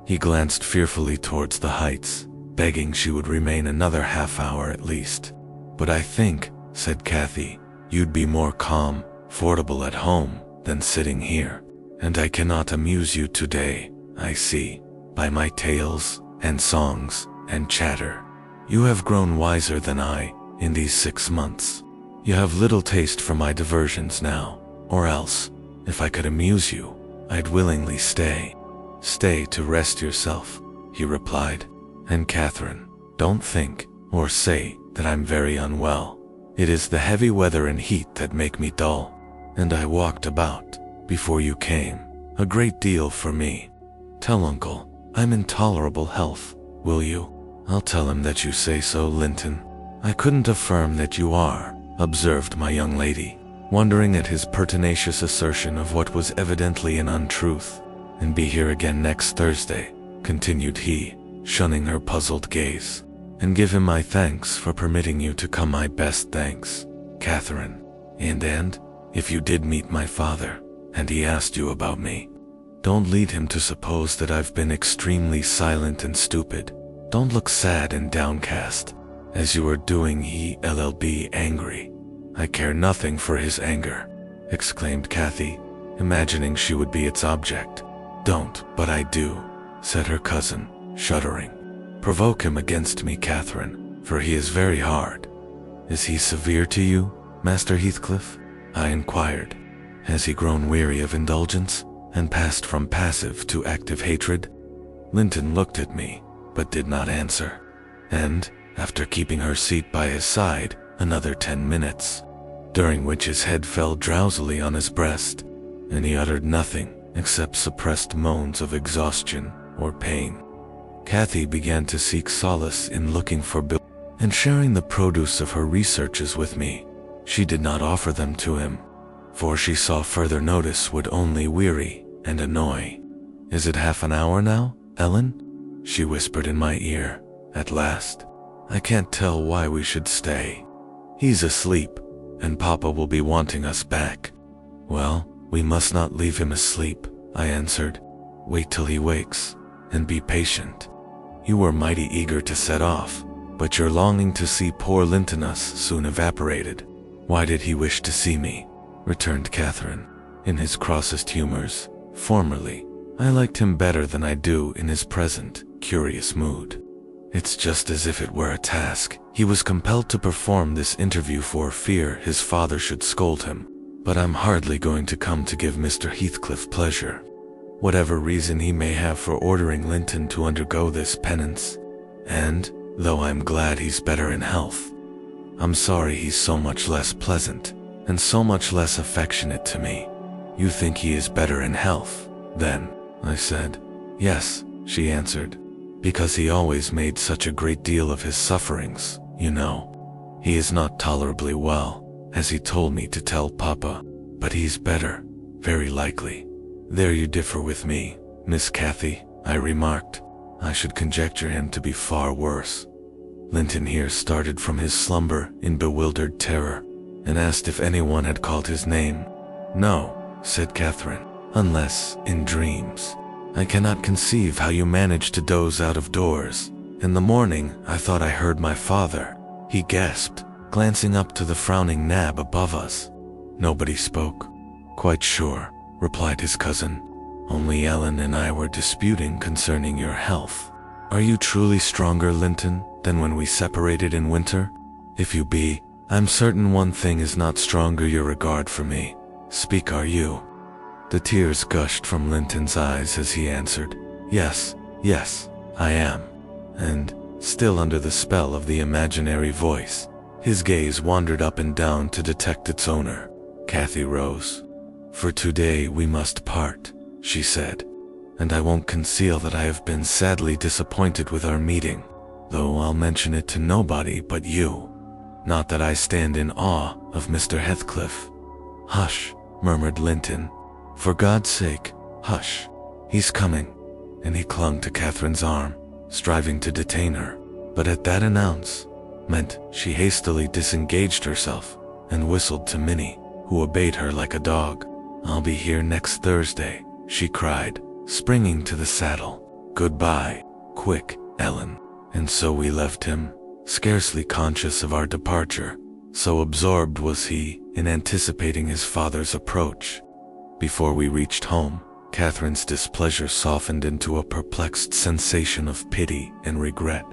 A: He glanced fearfully towards the heights, begging she would remain another half-hour at least. "But I think," said Kathy, "you'd be more comfortable at home than sitting here, and I cannot amuse you today, I see, by my tales and songs and chatter. You have grown wiser than I in these 6 months. You have little taste for my diversions now, or else, if I could amuse you, I'd willingly stay." "Stay to rest yourself," he replied. "And Catherine, don't think or say that I'm very unwell. It is the heavy weather and heat that make me dull, and I walked about, before you came, a great deal for me. Tell Uncle I'm in tolerable health, will you?" "I'll tell him that you say so, Linton." "I couldn't affirm that you are," observed my young lady, wondering at his pertinacious assertion of what was evidently an untruth. "And be here again next Thursday," continued he, shunning her puzzled gaze. "And give him my thanks for permitting you to come. My best thanks, Catherine. And, if you did meet my father, and he asked you about me, don't lead him to suppose that I've been extremely silent and stupid. Don't look sad and downcast, as you are doing. He'll be angry." "I care nothing for his anger," exclaimed Kathy, imagining she would be its object. "Don't, but I do," said her cousin, shuddering. "Provoke him against me, Catherine, for he is very hard." "Is he severe to you, Master Heathcliff?" I inquired. "Has he grown weary of indulgence, and passed from passive to active hatred?" Linton looked at me, but did not answer, and, after keeping her seat by his side another 10 minutes, during which his head fell drowsily on his breast, and he uttered nothing except suppressed moans of exhaustion or pain, Kathy began to seek solace in looking for Bill, and sharing the produce of her researches with me. She did not offer them to him, for she saw further notice would only weary and annoy. "Is it half an hour now, Ellen?" she whispered in my ear, at last. "I can't tell why we should stay. He's asleep, and Papa will be wanting us back." "Well, we must not leave him asleep," I answered. "Wait till he wakes, and be patient. You were mighty eager to set off, but your longing to see poor Lintonus soon evaporated." "Why did he wish to see me?" returned Catherine, in his crossest humors. "Formerly, I liked him better than I do in his present curious mood. It's just as if it were a task he was compelled to perform this interview for fear his father should scold him. But I'm hardly going to come to give Mr. Heathcliff pleasure, whatever reason he may have for ordering Linton to undergo this penance. And, though I'm glad he's better in health, I'm sorry he's so much less pleasant, and so much less affectionate to me." "You think he is better in health?" Then, I said. Yes, she answered. Because he always made such a great deal of his sufferings, you know. He is not tolerably well, as he told me to tell Papa, but he's better, very likely. There you differ with me, Miss Cathy, I remarked. I should conjecture him to be far worse. Linton here started from his slumber in bewildered terror, and asked if anyone had called his name. No, said Catherine, unless in dreams. I cannot conceive how you manage to doze out of doors. In the morning, I thought I heard my father, he gasped, glancing up to the frowning nab above us. Nobody spoke. Quite sure, replied his cousin. Only Ellen and I were disputing concerning your health. Are you truly stronger, Linton, than when we separated in winter? If you be, I'm certain one thing is not stronger, your regard for me. Speak, are you? The tears gushed from Linton's eyes as he answered, Yes, yes, I am. And, still under the spell of the imaginary voice, his gaze wandered up and down to detect its owner. Cathy rose. For today we must part, she said, and I won't conceal that I have been sadly disappointed with our meeting, though I'll mention it to nobody but you. Not that I stand in awe of Mr. Heathcliff. Hush, murmured Linton. For God's sake, hush. He's coming. And he clung to Catherine's arm, striving to detain her. But at that announcement, she hastily disengaged herself and whistled to Minnie, who obeyed her like a dog. I'll be here next Thursday, she cried, springing to the saddle. Goodbye, quick, Ellen. And so we left him, scarcely conscious of our departure. So absorbed was he in anticipating his father's approach. Before we reached home, Catherine's displeasure softened into a perplexed sensation of pity and regret,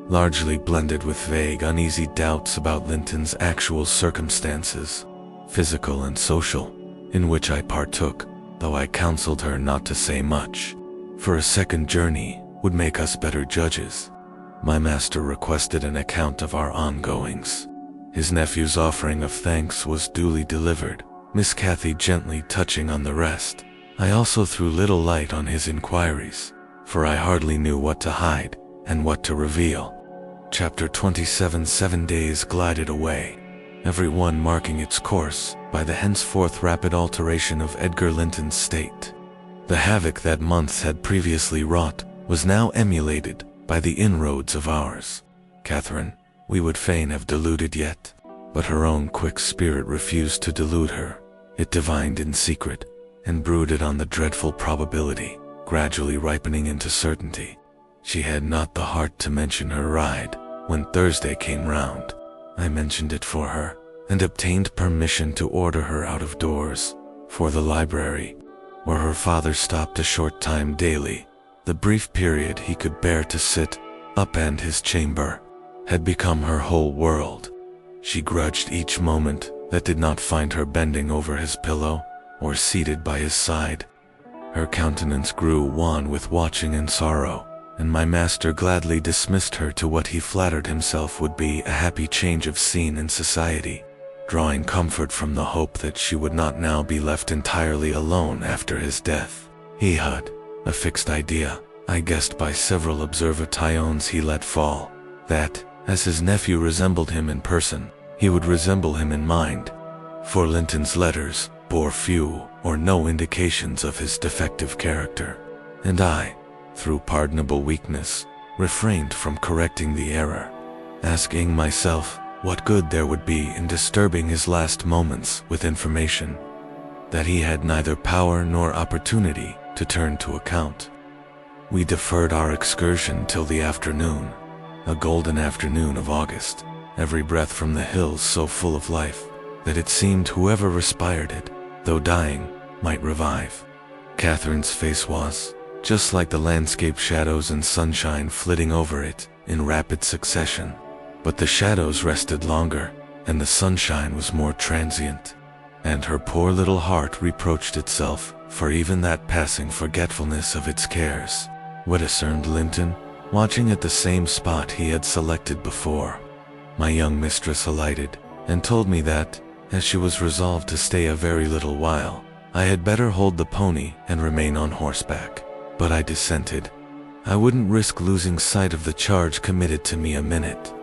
A: largely blended with vague, uneasy doubts about Linton's actual circumstances, physical and social, in which I partook, though I counseled her not to say much, for a second journey would make us better judges. My master requested an account of our ongoings. His nephew's offering of thanks was duly delivered, Miss Cathy gently touching on the rest. I also threw little light on his inquiries, for I hardly knew what to hide and what to reveal. Chapter 27. 7 days glided away, every one marking its course by the henceforth rapid alteration of Edgar Linton's state. The havoc that months had previously wrought was now emulated by the inroads of ours. Catherine, we would fain have deluded yet, but her own quick spirit refused to delude her. It divined in secret, and brooded on the dreadful probability, gradually ripening into certainty. She had not the heart to mention her ride. When Thursday came round, I mentioned it for her, and obtained permission to order her out of doors, for the library, where her father stopped a short time daily. The brief period he could bear to sit up, and his chamber had become her whole world. She grudged each moment that did not find her bending over his pillow or seated by his side. Her countenance grew wan with watching and sorrow, and my master gladly dismissed her to what he flattered himself would be a happy change of scene in society, drawing comfort from the hope that she would not now be left entirely alone after his death. He had a fixed idea, I guessed by several observations he let fall, that, as his nephew resembled him in person, he would resemble him in mind, for Linton's letters bore few or no indications of his defective character, and I, through pardonable weakness, refrained from correcting the error, asking myself what good there would be in disturbing his last moments with information that he had neither power nor opportunity to turn to account. We deferred our excursion till the afternoon, a golden afternoon of August, every breath from the hills so full of life that it seemed whoever respired it, though dying, might revive. Catherine's face was, just like the landscape shadows and sunshine flitting over it in rapid succession, but the shadows rested longer, and the sunshine was more transient, and her poor little heart reproached itself for even that passing forgetfulness of its cares. Discerned Linton, watching at the same spot he had selected before. My young mistress alighted, and told me that, as she was resolved to stay a very little while, I had better hold the pony and remain on horseback. But I dissented. I wouldn't risk losing sight of the charge committed to me a minute.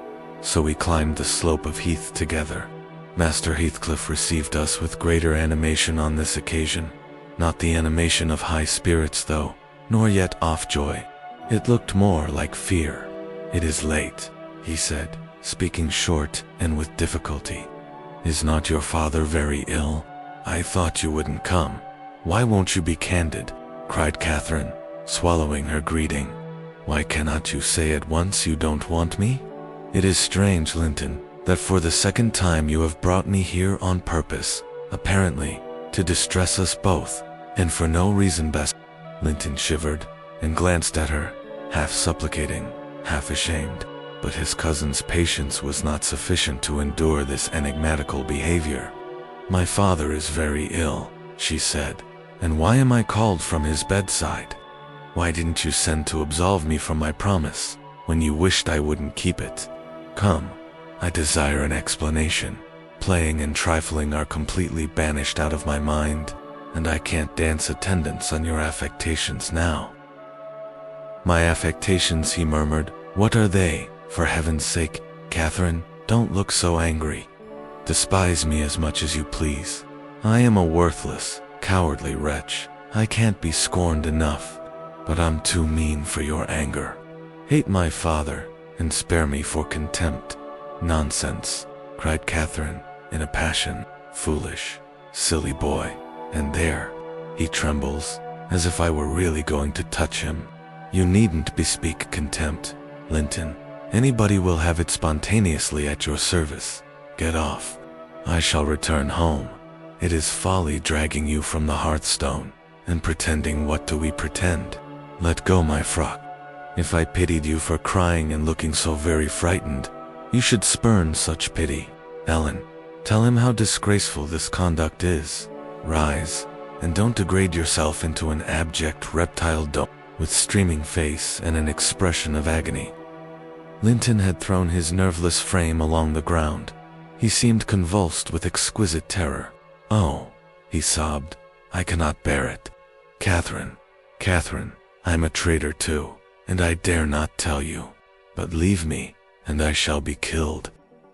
A: So we climbed the slope of Heath together. Master Heathcliff received us with greater animation on this occasion. Not the animation of high spirits though, nor yet of joy. It looked more like fear. "It is late," he said, speaking short and with difficulty. "Is not your father very ill? I thought you wouldn't come. Why won't you be candid?" cried Catherine, swallowing her greeting. "Why cannot you say at once you don't want me? It is strange, Linton, that for the second time you have brought me here on purpose, apparently, to distress us both, and for no reason best." Linton shivered and glanced at her, half supplicating, half ashamed, but his cousin's patience was not sufficient to endure this enigmatical behavior. "My father is very ill," she said, "and why am I called from his bedside? Why didn't you send to absolve me from my promise, when you wished I wouldn't keep it? Come, I desire an explanation. Playing and trifling are completely banished out of my mind, and I can't dance attendance on your affectations now." "My affectations," he murmured. "What are they? For heaven's sake, Catherine, don't look so angry. Despise me as much as you please. I am a worthless, cowardly wretch. I can't be scorned enough, but I'm too mean for your anger. Hate my father, and spare me for contempt." "Nonsense," cried Catherine, in a passion. "Foolish, silly boy. And there, he trembles, as if I were really going to touch him. You needn't bespeak contempt, Linton. Anybody will have it spontaneously at your service. Get off. I shall return home. It is folly dragging you from the hearthstone, and pretending. What do we pretend? Let go my frock. If I pitied you for crying and looking so very frightened, you should spurn such pity. Ellen, tell him how disgraceful this conduct is. Rise, and don't degrade yourself into an abject reptile with streaming face and an expression of agony." Linton had thrown his nerveless frame along the ground. He seemed convulsed with exquisite terror. "Oh," he sobbed, "I cannot bear it. Catherine, Catherine, I'm a traitor too, and I dare not tell you. But leave me, and I shall be killed.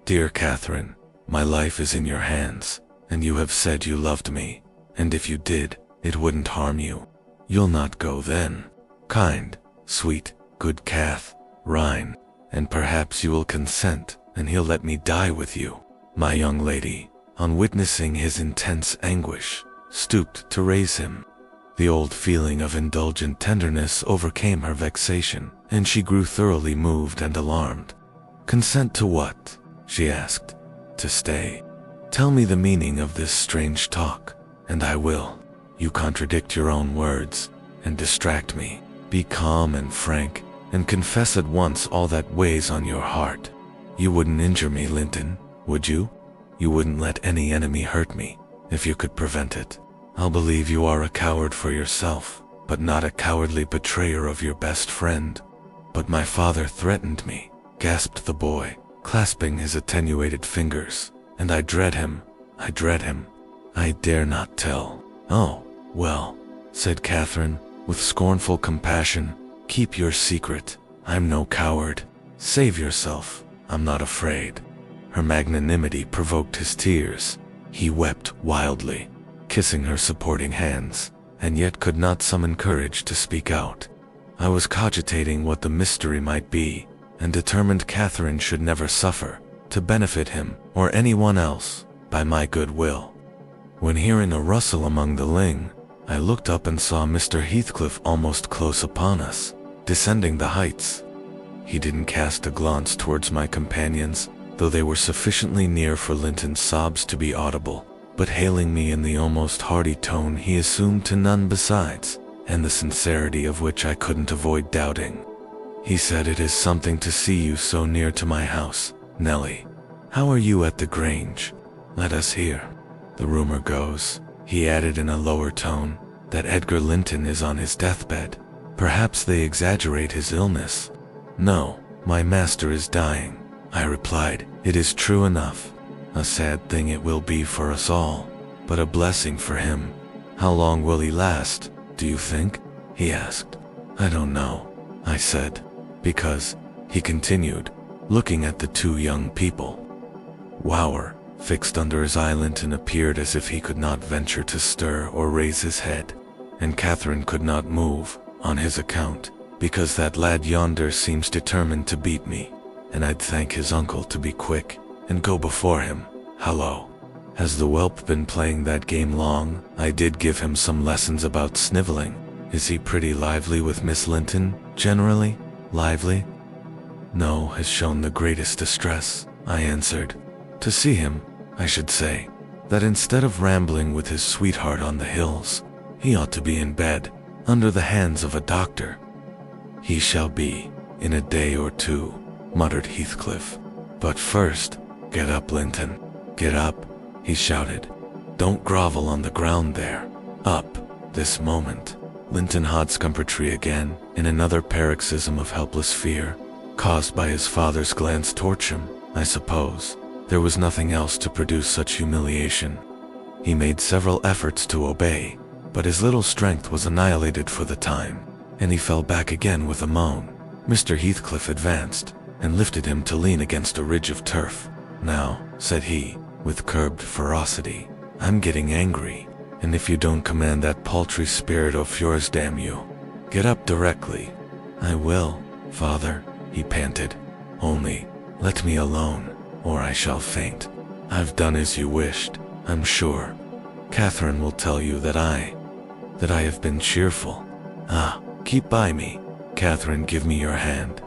A: Dear Catherine, my life is in your hands, and you have said you loved me, and if you did, it wouldn't harm you. You'll not go then. Kind, sweet, good Cath, Rhine, and perhaps you will consent, and he'll let me die with you." My young lady, on witnessing his intense anguish, stooped to raise him. The old feeling of indulgent tenderness overcame her vexation, and she grew thoroughly moved and alarmed. "Consent to what?" she asked. "To stay. Tell me the meaning of this strange talk, and I will. You contradict your own words, and distract me. Be calm and frank, and confess at once all that weighs on your heart. You wouldn't injure me, Linton, would you? You wouldn't let any enemy hurt me, if you could prevent it. I'll believe you are a coward for yourself, but not a cowardly betrayer of your best friend." "But my father threatened me," gasped the boy, clasping his attenuated fingers, "and I dread him, I dread him. I dare not tell." "Oh, well," said Catherine, with scornful compassion, "keep your secret. I'm no coward. Save yourself. I'm not afraid." Her magnanimity provoked his tears. He wept wildly, kissing her supporting hands, and yet could not summon courage to speak out. I was cogitating what the mystery might be, and determined Catherine should never suffer, to benefit him, or anyone else, by my good will. When hearing a rustle among the ling, I looked up and saw Mr. Heathcliff almost close upon us, descending the heights. He didn't cast a glance towards my companions, though they were sufficiently near for Linton's sobs to be audible, but hailing me in the almost hearty tone he assumed to none besides, and the sincerity of which I couldn't avoid doubting. He said, "It is something to see you so near to my house, Nellie. How are you at the Grange? Let us hear. The rumor goes," he added in a lower tone, "that Edgar Linton is on his deathbed. Perhaps they exaggerate his illness." "No, my master is dying," I replied. "It is true enough. A sad thing it will be for us all, but a blessing for him. How long will he last, do you think? He asked. I don't know, I said. Because, he continued, looking at the two young people. Wower, fixed under his eye, Linton appeared as if he could not venture to stir or raise his head, and Catherine could not move, on his account, because that lad yonder seems determined to beat me, and I'd thank his uncle to be quick, and go before him. Hallo. Has the whelp been playing that game long? I did give him some lessons about sniveling. Is he pretty lively with Miss Linton, generally? Lively? No, has shown the greatest distress, I answered. To see him, I should say, that instead of rambling with his sweetheart on the hills, he ought to be in bed, under the hands of a doctor. He shall be, in a day or two, muttered Heathcliff. But first, get up, Linton. Get up, he shouted. Don't grovel on the ground there. Up, this moment. Linton Hodscompertree again, in another paroxysm of helpless fear, caused by his father's glance towards him, I suppose. There was nothing else to produce such humiliation. He made several efforts to obey, but his little strength was annihilated for the time, and he fell back again with a moan. Mr. Heathcliff advanced, and lifted him to lean against a ridge of turf. Now, said he, with curbed ferocity, I'm getting angry, and if you don't command that paltry spirit of yours, damn you, get up directly. I will, father, he panted. Only, let me alone, or I shall faint. I've done as you wished, I'm sure. Catherine will tell you that I have been cheerful. Ah, keep by me. Catherine, give me your hand.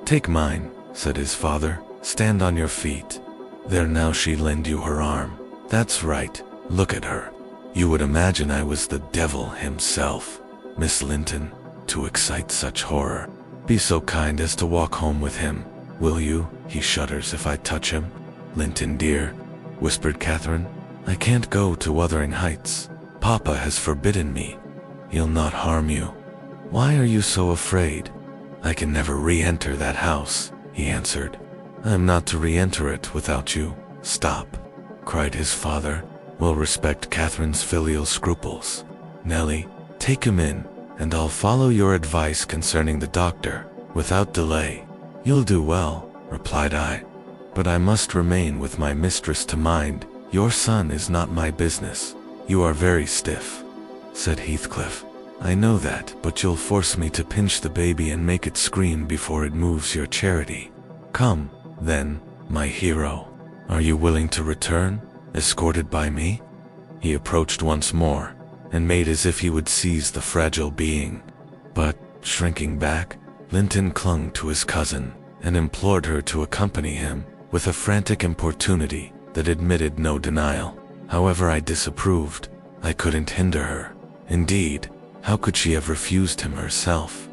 A: Take mine, said his father. Stand on your feet. There now, she lend you her arm. That's right, look at her. You would imagine I was the devil himself. Miss Linton, to excite such horror. Be so kind as to walk home with him, will you? He shudders if I touch him. Linton dear, whispered Catherine, I can't go to Wuthering Heights. Papa has forbidden me. He'll not harm you. Why are you so afraid? I can never re-enter that house, he answered. I am not to re-enter it without you. Stop, cried his father. We'll respect Catherine's filial scruples. Nellie, take him in, and I'll follow your advice concerning the doctor, without delay. You'll do well, replied I. But I must remain with my mistress to mind. Your son is not my business. You are very stiff, said Heathcliff. I know that, but you'll force me to pinch the baby and make it scream before it moves your charity. Come, then, my hero. Are you willing to return, escorted by me? He approached once more, and made as if he would seize the fragile being. But, shrinking back, Linton clung to his cousin, and implored her to accompany him, with a frantic importunity that admitted no denial. However I disapproved, I couldn't hinder her. Indeed, how could she have refused him herself?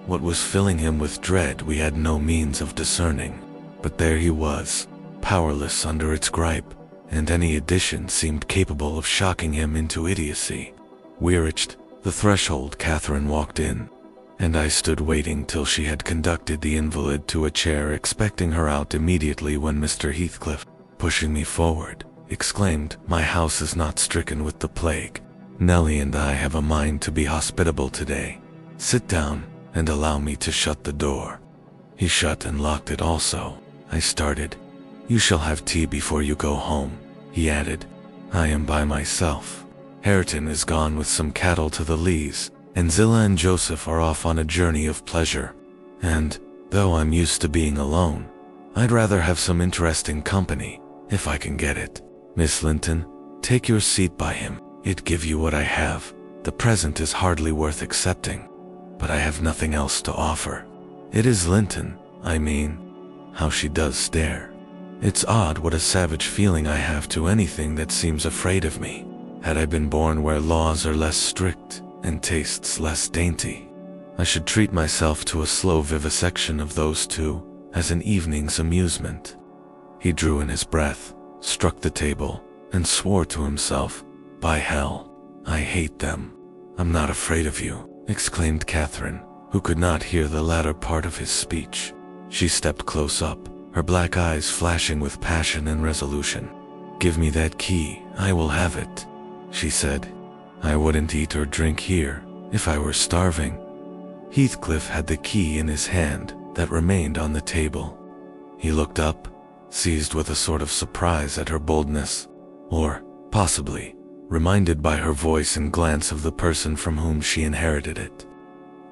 A: What was filling him with dread we had no means of discerning. But there he was, powerless under its gripe, and any addition seemed capable of shocking him into idiocy. We reached the threshold. Catherine walked in, and I stood waiting till she had conducted the invalid to a chair, expecting her out immediately, when Mr. Heathcliff, pushing me forward, exclaimed, My house is not stricken with the plague. Nellie and I have a mind to be hospitable today. Sit down, and allow me to shut the door. He shut and locked it also. I started. You shall have tea before you go home, he added. I am by myself. Hareton is gone with some cattle to the Leas, and Zillah and Joseph are off on a journey of pleasure. And, though I'm used to being alone, I'd rather have some interesting company, if I can get it. Miss Linton, take your seat by him. It give you what I have. The present is hardly worth accepting, but I have nothing else to offer. It is Linton, I mean. How she does stare. It's odd what a savage feeling I have to anything that seems afraid of me. Had I been born where laws are less strict and tastes less dainty, I should treat myself to a slow vivisection of those two as an evening's amusement. He drew in his breath, struck the table, and swore to himself, By hell, I hate them. I'm not afraid of you, exclaimed Catherine, who could not hear the latter part of his speech. She stepped close up, her black eyes flashing with passion and resolution. Give me that key, I will have it, she said. I wouldn't eat or drink here if I were starving. Heathcliff had the key in his hand that remained on the table. He looked up, seized with a sort of surprise at her boldness, or, possibly, reminded by her voice and glance of the person from whom she inherited it.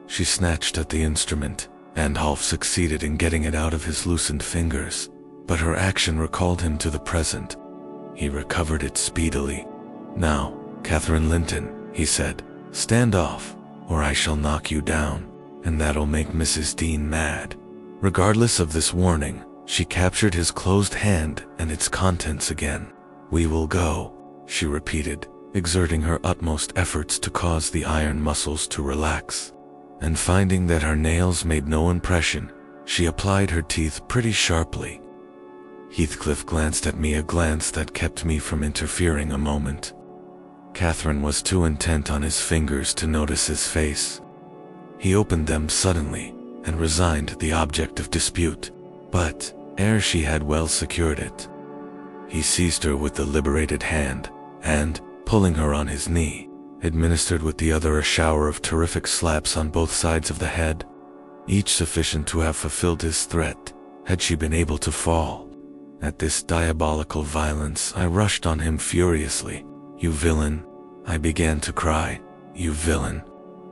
A: She snatched at the instrument, and half succeeded in getting it out of his loosened fingers, but her action recalled him to the present. He recovered it speedily. "Now, Catherine Linton," he said, "stand off, or I shall knock you down, and that'll make Mrs. Dean mad." Regardless of this warning, she captured his closed hand and its contents again. "We will go," she repeated, exerting her utmost efforts to cause the iron muscles to relax. And finding that her nails made no impression, she applied her teeth pretty sharply. Heathcliff glanced at me, a glance that kept me from interfering a moment. Catherine was too intent on his fingers to notice his face. He opened them suddenly and resigned the object of dispute, but ere she had well secured it, he seized her with the liberated hand and, pulling her on his knee, administered with the other a shower of terrific slaps on both sides of the head, each sufficient to have fulfilled his threat had she been able to fall. At this diabolical violence, I rushed on him furiously. "You villain!" I began to cry. "You villain!"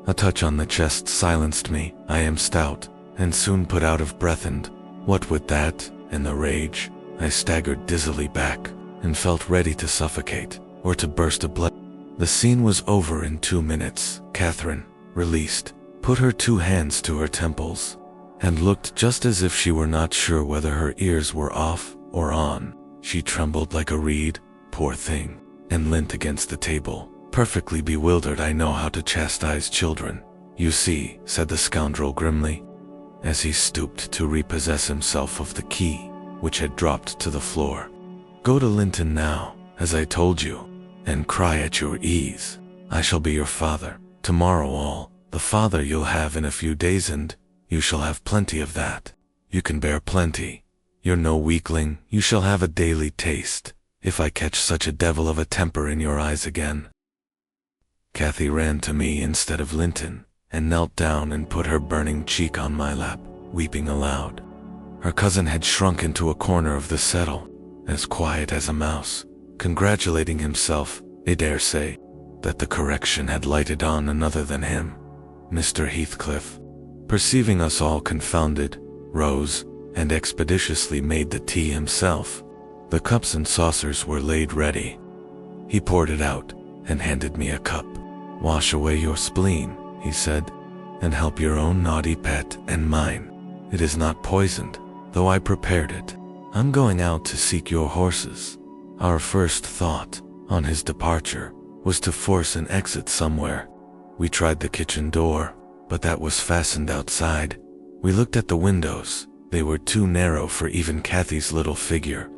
A: A touch on the chest silenced me. I am stout, and soon put out of breath, and, what with that, and the rage, I staggered dizzily back, and felt ready to suffocate, or to burst a blood. The scene was over in 2 minutes. Catherine, released, put her 2 hands to her temples, and looked just as if she were not sure whether her ears were off or on. She trembled like a reed, poor thing, and leant against the table, perfectly bewildered. "I know how to chastise children, you see," said the scoundrel grimly, as he stooped to repossess himself of the key, which had dropped to the floor. "Go to Linton now, as I told you, and cry at your ease. I shall be your father, tomorrow, all the father you'll have in a few days, and you shall have plenty of that. You can bear plenty. You're no weakling. You shall have a daily taste, if I catch such a devil of a temper in your eyes again." Cathy ran to me instead of Linton, and knelt down and put her burning cheek on my lap, weeping aloud. Her cousin had shrunk into a corner of the settle, as quiet as a mouse, congratulating himself, I dare say, that the correction had lighted on another than him. Mr. Heathcliff, perceiving us all confounded, rose, and expeditiously made the tea himself. The cups and saucers were laid ready. He poured it out, and handed me a cup. "Wash away your spleen," he said, "and help your own naughty pet and mine. It is not poisoned, though I prepared it. I'm going out to seek your horses." Our first thought, on his departure, was to force an exit somewhere. We tried the kitchen door, but that was fastened outside. We looked at the windows. They were too narrow for even Cathy's little figure.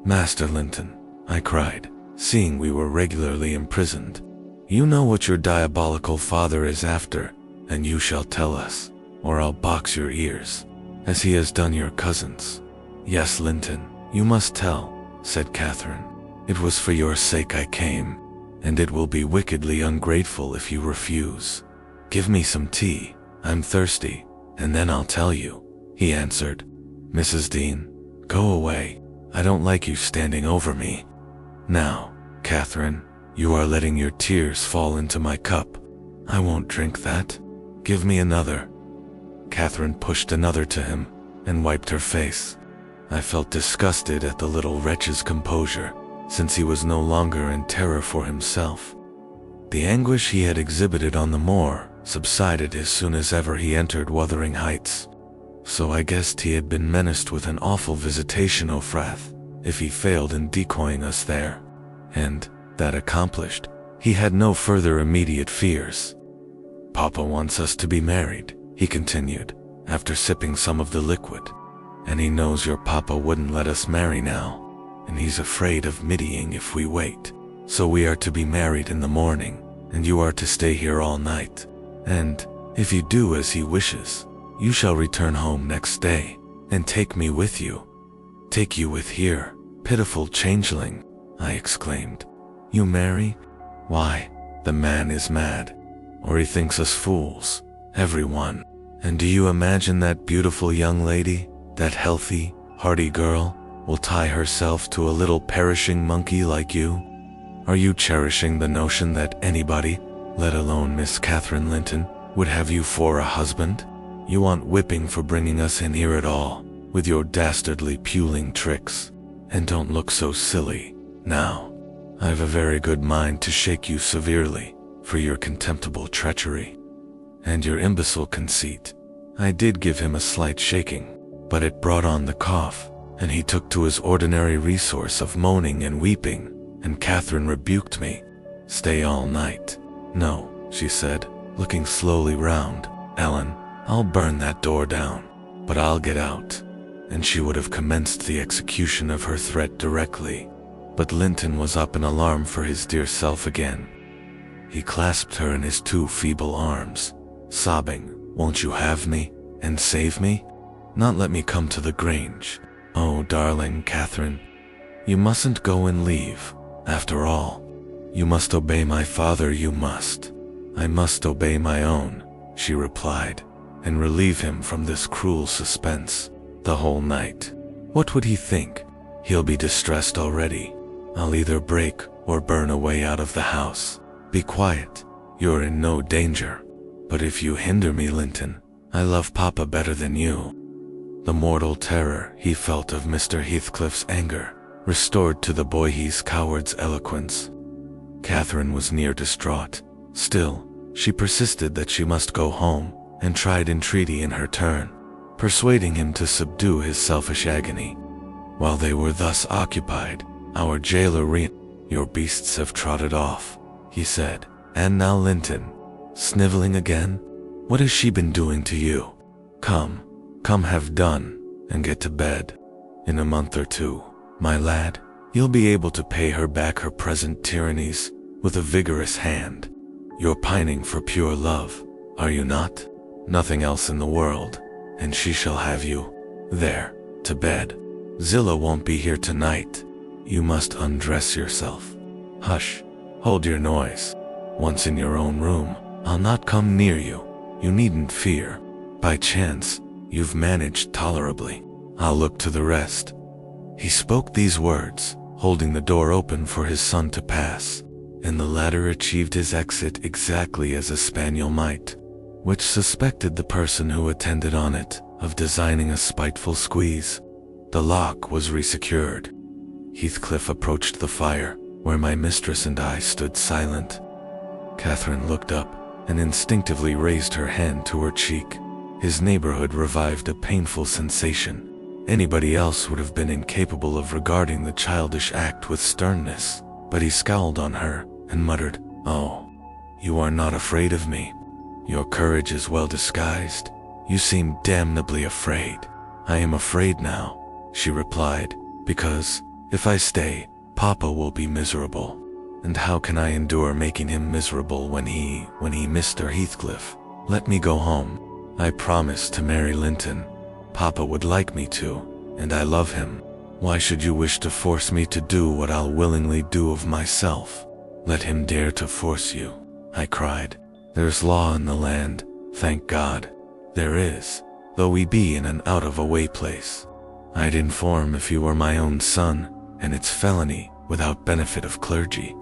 A: "Master Linton," I cried, seeing we were regularly imprisoned, "you know what your diabolical father is after, and you shall tell us, or I'll box your ears, as he has done your cousins." "Yes, Linton, you must tell," said Catherine. "It was for your sake I came, and it will be wickedly ungrateful if you refuse. Give me some tea, I'm thirsty, and then I'll tell you," he answered. "Mrs. Dean, go away. I don't like you standing over me. Now, Catherine, you are letting your tears fall into my cup. I won't drink that. Give me another." Catherine pushed another to him, and wiped her face. I felt disgusted at the little wretch's composure, since he was no longer in terror for himself. The anguish he had exhibited on the moor subsided as soon as ever he entered Wuthering Heights, so I guessed he had been menaced with an awful visitation of wrath if he failed in decoying us there, and, that accomplished, he had no further immediate fears. "Papa wants us to be married," he continued, after sipping some of the liquid, "and he knows your papa wouldn't let us marry now, and he's afraid of middying if we wait. So we are to be married in the morning, and you are to stay here all night, and, if you do as he wishes, you shall return home next day, and take me with you." "Take you with here, pitiful changeling," I exclaimed. "You marry? Why, The man is mad, or he thinks us fools, everyone. And do you imagine that beautiful young lady, that healthy, hearty girl, will tie herself to a little perishing monkey like you? Are you cherishing the notion that anybody, let alone Miss Catherine Linton, would have you for a husband? You want whipping for bringing us in here at all, with your dastardly puling tricks. And don't look so silly, now. I've a very good mind to shake you severely for your contemptible treachery and your imbecile conceit. I did give him a slight shaking, but it brought on the cough, and he took to his ordinary resource of moaning and weeping, and Catherine rebuked me. Stay all night. No, she said, looking slowly round. Ellen, I'll burn that door down, but I'll get out. And she would have commenced the execution of her threat directly. But Linton was up in alarm for his dear self again. He clasped her in his two feeble arms, sobbing, "Won't you have me, and save me? Not let me come to the Grange. Oh, darling Catherine, you mustn't go and leave. After all, you must obey my father, you must." "I must obey my own," she replied, "and relieve him from this cruel suspense. The whole night. What would he think? He'll be distressed already. I'll either break or burn away out of the house. Be quiet, you're in no danger. But if you hinder me, Linton, I love Papa better than you." The mortal terror he felt of Mr. Heathcliff's anger restored to the boy he's coward's eloquence. Catherine was near distraught. Still, she persisted that she must go home, and tried entreaty in her turn, persuading him to subdue his selfish agony. While they were thus occupied, our jailer "Your beasts have trotted off," he said. "And now Linton, sniveling again? What has she been doing to you? Come, have done, and get to bed. In a month or two, my lad, you'll be able to pay her back her present tyrannies with a vigorous hand. You're pining for pure love, are you not? Nothing else in the world, and she shall have you. There, to bed. Zillah won't be here tonight. You must undress yourself. Hush, hold your noise. Once in your own room, I'll not come near you. You needn't fear. By chance, you've managed tolerably. I'll look to the rest." He spoke these words, holding the door open for his son to pass, and the latter achieved his exit exactly as a spaniel might, which suspected the person who attended on it of designing a spiteful squeeze. The lock was resecured. Heathcliff approached the fire, where my mistress and I stood silent. Catherine looked up, and instinctively raised her hand to her cheek. His neighborhood revived a painful sensation. Anybody else would have been incapable of regarding the childish act with sternness, but he scowled on her, and muttered, "Oh, you are not afraid of me. Your courage is well disguised. You seem damnably afraid." "I am afraid now," she replied, "because, if I stay, Papa will be miserable. And how can I endure making him miserable when he Mr. Heathcliff? Let me go home. I promised to marry Linton. Papa would like me to, and I love him. Why should you wish to force me to do what I'll willingly do of myself? Let him dare to force you," I cried. "There's law in the land, thank God. There is, though we be in an out-of-a-way place. I'd inform if you were my own son, and it's felony without benefit of clergy."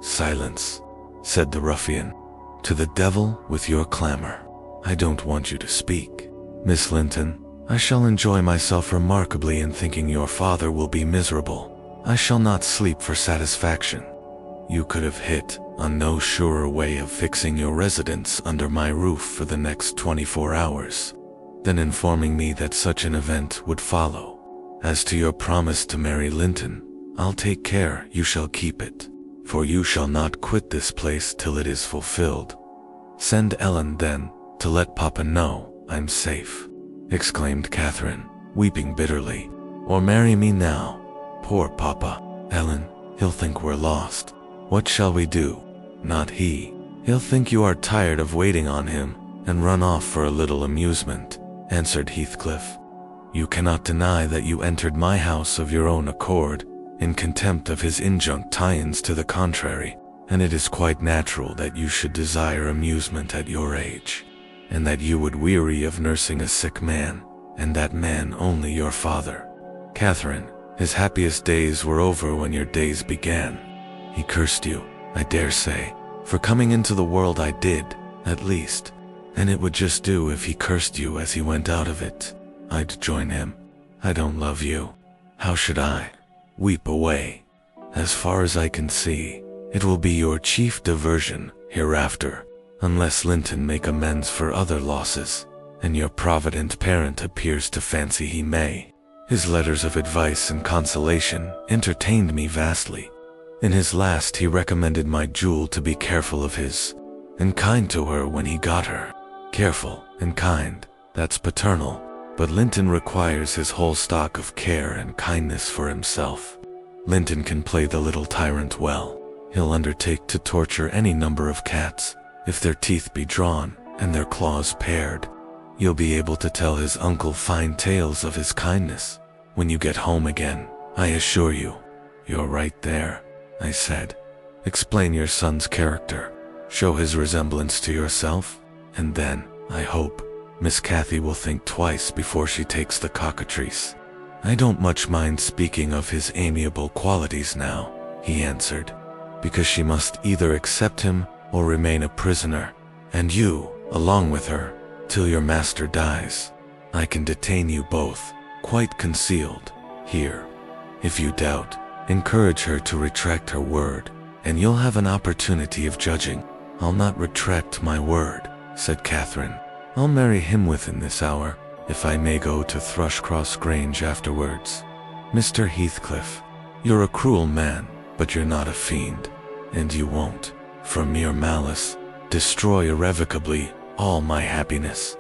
A: "Silence," said the ruffian. "To the devil with your clamor. I don't want you to speak. Miss Linton, I shall enjoy myself remarkably in thinking your father will be miserable. I shall not sleep for satisfaction. You could have hit on no surer way of fixing your residence under my roof for the next 24 hours than informing me that such an event would follow. As to your promise to marry Linton, I'll take care you shall keep it, for you shall not quit this place till it is fulfilled. Send Ellen, then, to let Papa know I'm safe," exclaimed Catherine, weeping bitterly. "Or marry me now. Poor Papa. Ellen, he'll think we're lost. What shall we do?" "Not he. He'll think you are tired of waiting on him, and run off for a little amusement," answered Heathcliff. "You cannot deny that you entered my house of your own accord, in contempt of his injunct tie-ins to the contrary, and it is quite natural that you should desire amusement at your age, and that you would weary of nursing a sick man, and that man only your father. Catherine, his happiest days were over when your days began. He cursed you, I dare say, for coming into the world. I did, at least, and it would just do if he cursed you as he went out of it. I'd join him. I don't love you. How should I? Weep away. As far as I can see, it will be your chief diversion hereafter, unless Linton make amends for other losses, and your provident parent appears to fancy he may. His letters of advice and consolation entertained me vastly. In his last he recommended my jewel to be careful of his, and kind to her when he got her. Careful and kind, that's paternal, but Linton requires his whole stock of care and kindness for himself. Linton can play the little tyrant well. He'll undertake to torture any number of cats, if their teeth be drawn and their claws pared. You'll be able to tell his uncle fine tales of his kindness when you get home again, I assure you. You're right there, I said. Explain your son's character. Show his resemblance to yourself, and then, I hope, Miss Cathy will think twice before she takes the cockatrice. I don't much mind speaking of his amiable qualities now, he answered, because she must either accept him or remain a prisoner, and you, along with her, till your master dies. I can detain you both, quite concealed, here. If you doubt, encourage her to retract her word, and you'll have an opportunity of judging. I'll not retract my word, said Catherine. I'll marry him within this hour, if I may go to Thrushcross Grange afterwards. Mr. Heathcliff, you're a cruel man, but you're not a fiend, and you won't, from mere malice, destroy irrevocably all my happiness.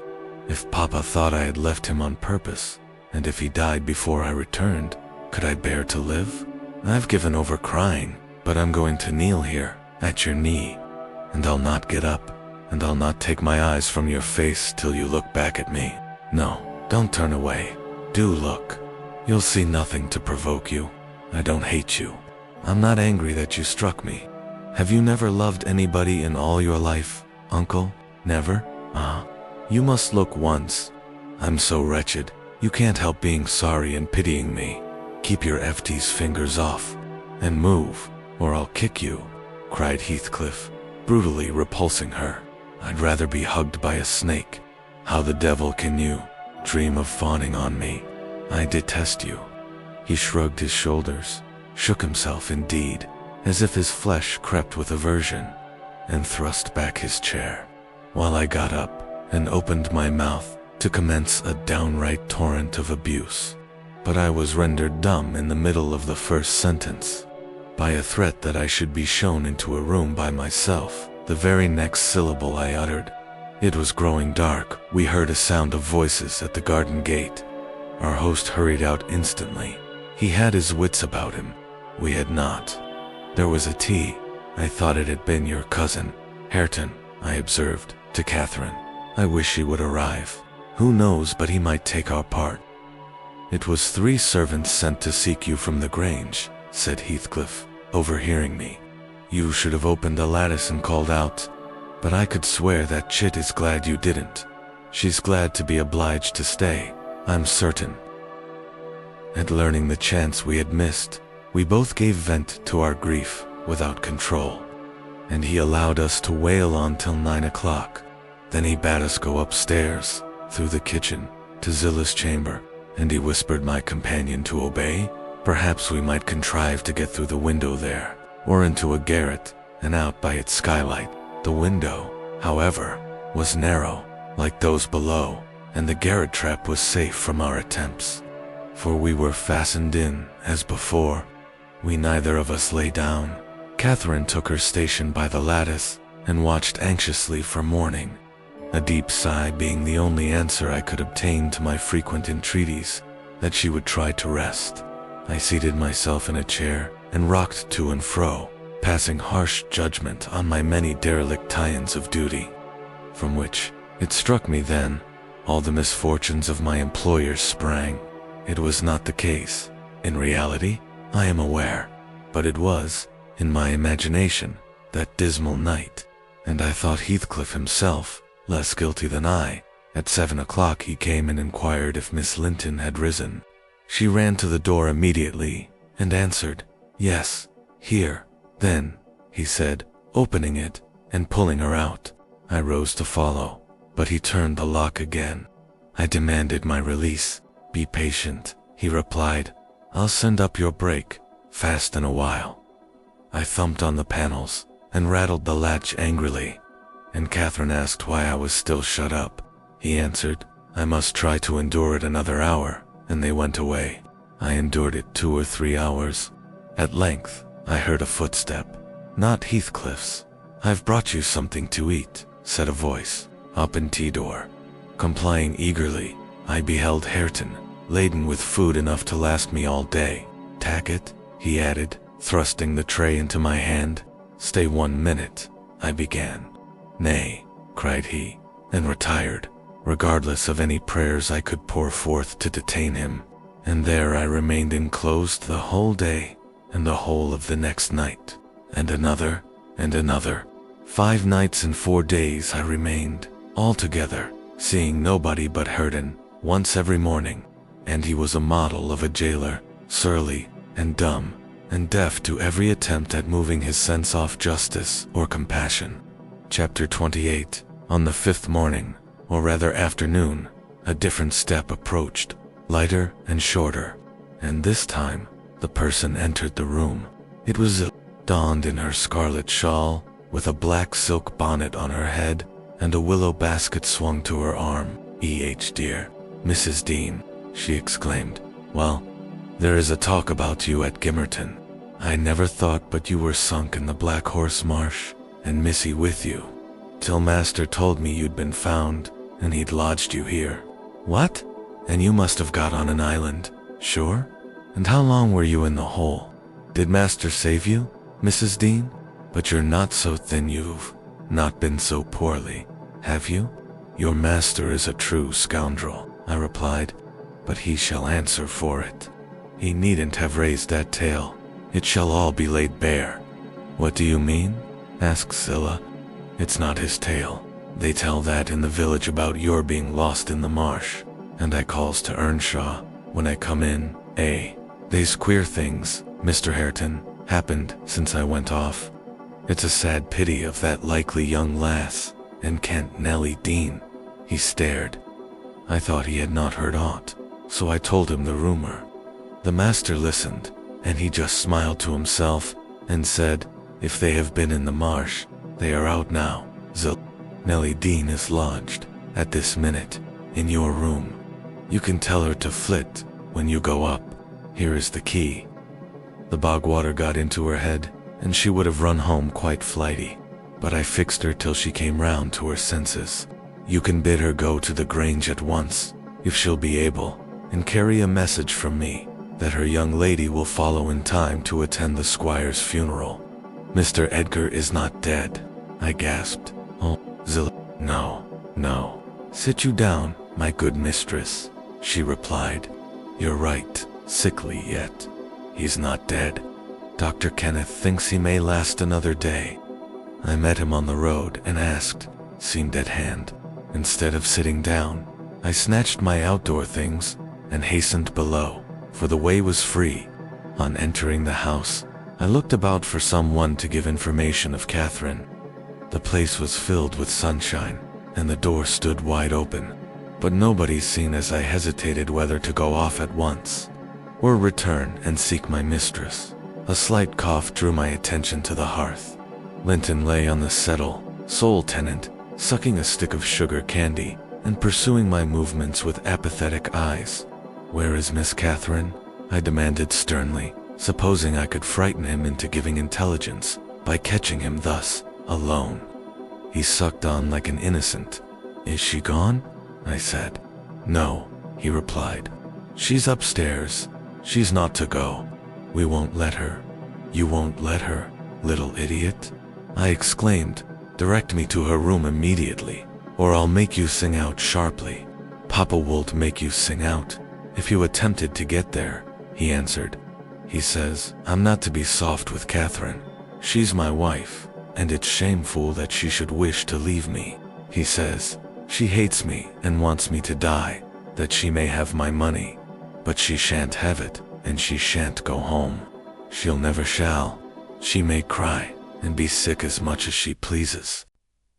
A: If Papa thought I had left him on purpose, and if he died before I returned, could I bear to live? I've given over crying, but I'm going to kneel here, at your knee, and I'll not get up, and I'll not take my eyes from your face till you look back at me. No, don't turn away. Do look. You'll see nothing to provoke you. I don't hate you. I'm not angry that you struck me. Have you never loved anybody in all your life, uncle? Never? Ah, you must look once. I'm so wretched, you can't help being sorry and pitying me. Keep your FT's fingers off, and move, or I'll kick you, cried Heathcliff, brutally repulsing her. I'd rather be hugged by a snake. How the devil can you dream of fawning on me? I detest you. He shrugged his shoulders, shook himself indeed, as if his flesh crept with aversion, and thrust back his chair, while I got up and opened my mouth to commence a downright torrent of abuse. But I was rendered dumb in the middle of the first sentence by a threat that I should be shown into a room by myself. The very next syllable I uttered. It was growing dark. We heard a sound of voices at the garden gate. Our host hurried out instantly. He had his wits about him. We had not. There was a tea. I thought it had been your cousin, Hareton, I observed, to Catherine. I wish he would arrive. Who knows but he might take our part. It was 3 servants sent to seek you from the Grange, said Heathcliff, overhearing me. You should have opened the lattice and called out, but I could swear that chit is glad you didn't. She's glad to be obliged to stay, I'm certain. At learning the chance we had missed, we both gave vent to our grief without control, and he allowed us to wail on till 9 o'clock. Then he bade us go upstairs, through the kitchen, to Zilla's chamber, and he whispered my companion to obey. Perhaps we might contrive to get through the window there, or into a garret, and out by its skylight. The window, however, was narrow, like those below, and the garret trap was safe from our attempts, for we were fastened in, as before. We neither of us lay down. Catherine took her station by the lattice, and watched anxiously for morning, a deep sigh being the only answer I could obtain to my frequent entreaties that she would try to rest. I seated myself in a chair, and rocked to and fro, passing harsh judgment on my many derelictions of duty, from which, it struck me then, all the misfortunes of my employers sprang. It was not the case, in reality, I am aware, but it was, in my imagination, that dismal night, and I thought Heathcliff himself less guilty than I. At 7 o'clock he came and inquired if Miss Linton had risen. She ran to the door immediately and answered, "Yes, here." "Then," he said, opening it and pulling her out. I rose to follow, but he turned the lock again. I demanded my release. "Be patient," he replied. "I'll send up your break fast in a while." I thumped on the panels and rattled the latch angrily, and Catherine asked why I was still shut up. He answered, "I must try to endure it another hour," and they went away. I endured it 2 or 3 hours. At length, I heard a footstep. Not Heathcliff's. "I've brought you something to eat," said a voice. Open tea door. Complying eagerly, I beheld Hareton, laden with food enough to last me all day. "Tacket," he added, thrusting the tray into my hand. "Stay 1 minute," I began. "Nay," cried he, and retired, regardless of any prayers I could pour forth to detain him. And there I remained enclosed the whole day, and the whole of the next night, and another, and another. 5 nights and 4 days I remained, altogether, seeing nobody but Hareton, once every morning, and he was a model of a jailer, surly, and dumb, and deaf to every attempt at moving his sense off justice or compassion. Chapter 28. On the 5th morning, or rather afternoon, a different step approached, lighter and shorter, and this time the person entered the room. It was Zillah, donned in her scarlet shawl, with a black silk bonnet on her head, and a willow basket swung to her arm. Dear, Mrs. Dean," she exclaimed. "Well, there is a talk about you at Gimmerton. I never thought but you were sunk in the Black Horse Marsh, and Missy with you, till Master told me you'd been found, and he'd lodged you here." "What? And you must have got on an island, sure? And how long were you in the hole? Did Master save you, Mrs. Dean? But you're not so thin, you've not been so poorly, have you?" "Your master is a true scoundrel," I replied, "but he shall answer for it. He needn't have raised that tale. It shall all be laid bare." "What do you mean?" asked Zillah. "It's not his tale. They tell that in the village about your being lost in the marsh, and I calls to Earnshaw when I come in. They's queer things, Mr. Hareton, happened since I went off. It's a sad pity of that likely young lass, and Kent Nellie Dean." He stared. I thought he had not heard aught, so I told him the rumor. The master listened, and he just smiled to himself and said, "If they have been in the marsh, they are out now. Nellie Dean is lodged, at this minute, in your room. You can tell her to flit when you go up. Here is the key." The bog water got into her head, and she would have run home quite flighty, but I fixed her till she came round to her senses. "You can bid her go to the Grange at once, if she'll be able, and carry a message from me, that her young lady will follow in time to attend the squire's funeral." "Mr. Edgar is not dead," I gasped. "Oh, Zillah, no. Sit you down, my good mistress," she replied. "You're right, sickly yet. He's not dead. Dr. Kenneth thinks he may last another day." I met him on the road and asked, seemed at hand. Instead of sitting down, I snatched my outdoor things and hastened below, for the way was free. On entering the house, I looked about for someone to give information of Catherine. The place was filled with sunshine, and the door stood wide open, but nobody seen as I hesitated whether to go off at once, or return and seek my mistress. A slight cough drew my attention to the hearth. Linton lay on the settle, sole tenant, sucking a stick of sugar candy, and pursuing my movements with apathetic eyes. "Where is Miss Catherine?" I demanded sternly, supposing I could frighten him into giving intelligence by catching him thus, alone. He sucked on like an innocent. "Is she gone?" I said. "No," he replied. "She's upstairs. She's not to go. We won't let her." "You won't let her, little idiot?" I exclaimed. "Direct me to her room immediately, or I'll make you sing out sharply." "Papa won't make you sing out, if you attempted to get there," he answered. "He says I'm not to be soft with Catherine. She's my wife, and it's shameful that she should wish to leave me. He says, she hates me and wants me to die, that she may have my money. But she shan't have it, and she shan't go home. She'll never shall. She may cry and be sick as much as she pleases.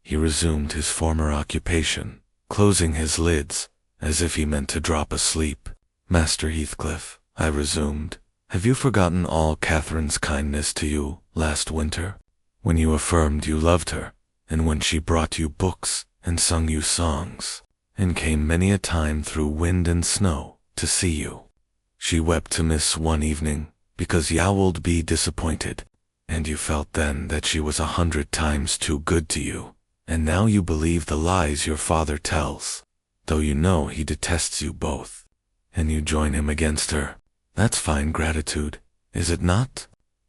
A: He resumed his former occupation, closing his lids, as if he meant to drop asleep. Master Heathcliff, I resumed, have you forgotten all Catherine's kindness to you last winter, when you affirmed you loved her, and when she brought you books and sung you songs, and came many a time through wind and snow to see you? She wept to miss one evening, because Yow'd be disappointed, and you felt then that she was 100 times too good to you, and now you believe the lies your father tells, though you know he detests you both, and you join him against her. That's fine gratitude, is it not?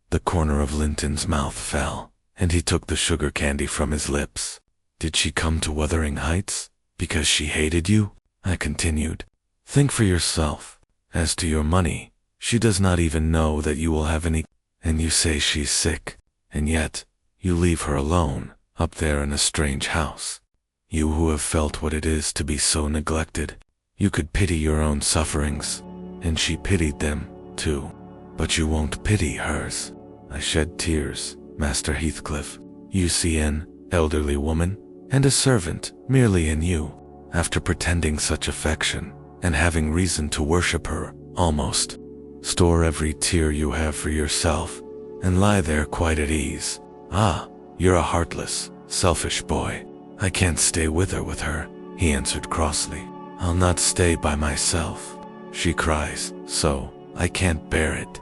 A: The corner of Linton's mouth fell, and he took the sugar candy from his lips. Did she come to Wuthering Heights because she hated you? I continued. Think for yourself. As to your money, she does not even know that you will have any, and you say she's sick, and yet you leave her alone, up there in a strange house. You who have felt what it is to be so neglected, you could pity your own sufferings, and she pitied them, too. But you won't pity hers. I shed tears, Master Heathcliff. You see an elderly woman, and a servant, merely in you, after pretending such affection, and having reason to worship her, almost. Store every tear you have for yourself, and lie there quite at ease. Ah, you're a heartless, selfish boy. I can't stay with her, he answered crossly. I'll not stay by myself. She cries, so I can't bear it.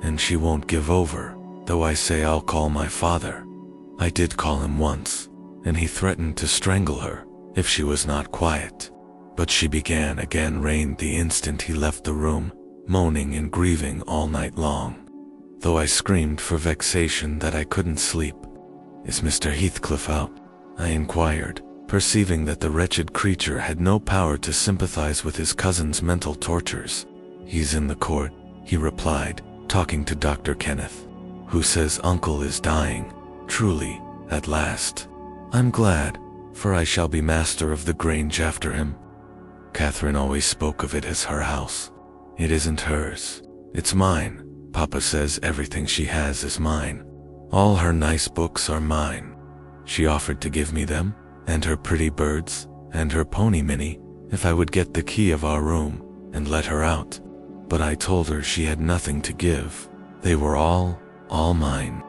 A: And she won't give over, though I say I'll call my father. I did call him once, and he threatened to strangle her if she was not quiet. But she began again rained the instant he left the room, moaning and grieving all night long, though I screamed for vexation that I couldn't sleep. Is Mr. Heathcliff out? I inquired, perceiving that the wretched creature had no power to sympathize with his cousin's mental tortures. He's in the court, he replied, talking to Dr. Kenneth, who says uncle is dying, truly, at last. I'm glad, for I shall be master of the Grange after him. Catherine always spoke of it as her house. It isn't hers, it's mine. Papa says everything she has is mine. All her nice books are mine. She offered to give me them, and her pretty birds, and her pony Minnie, if I would get the key of our room, and let her out. But I told her she had nothing to give. They were all mine.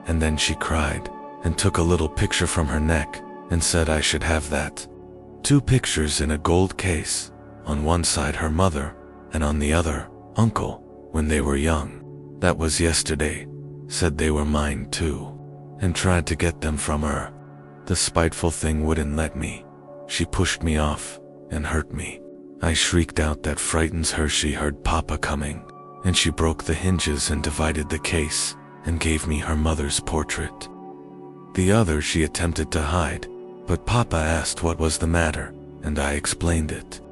A: And then she cried, and took a little picture from her neck, and said I should have that. 2 pictures in a gold case, on one side her mother, and on the other, uncle, when they were young. That was yesterday. Said they were mine too, and tried to get them from her. The spiteful thing wouldn't let me. She pushed me off, and hurt me. I shrieked out that frightens her. She heard Papa coming, and she broke the hinges and divided the case, and gave me her mother's portrait. The other she attempted to hide, but Papa asked what was the matter, and I explained it.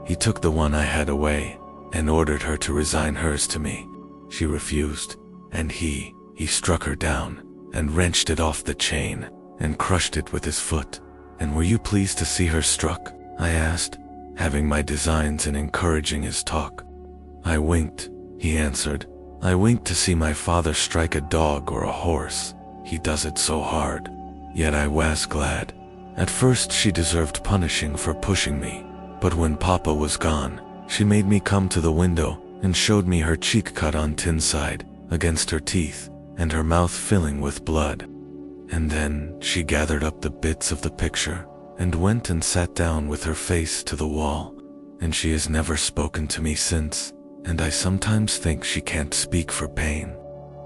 A: He took the one I had away, and ordered her to resign hers to me. She refused, and he struck her down, and wrenched it off the chain, and crushed it with his foot. And were you pleased to see her struck? I asked, having my designs and encouraging his talk. I winked, he answered. I winked to see my father strike a dog or a horse. He does it so hard. Yet I was glad. At first she deserved punishing for pushing me, but when Papa was gone, she made me come to the window, and showed me her cheek cut on Tyneside, against her teeth, and her mouth filling with blood. And then she gathered up the bits of the picture, and went and sat down with her face to the wall, and she has never spoken to me since, and I sometimes think she can't speak for pain.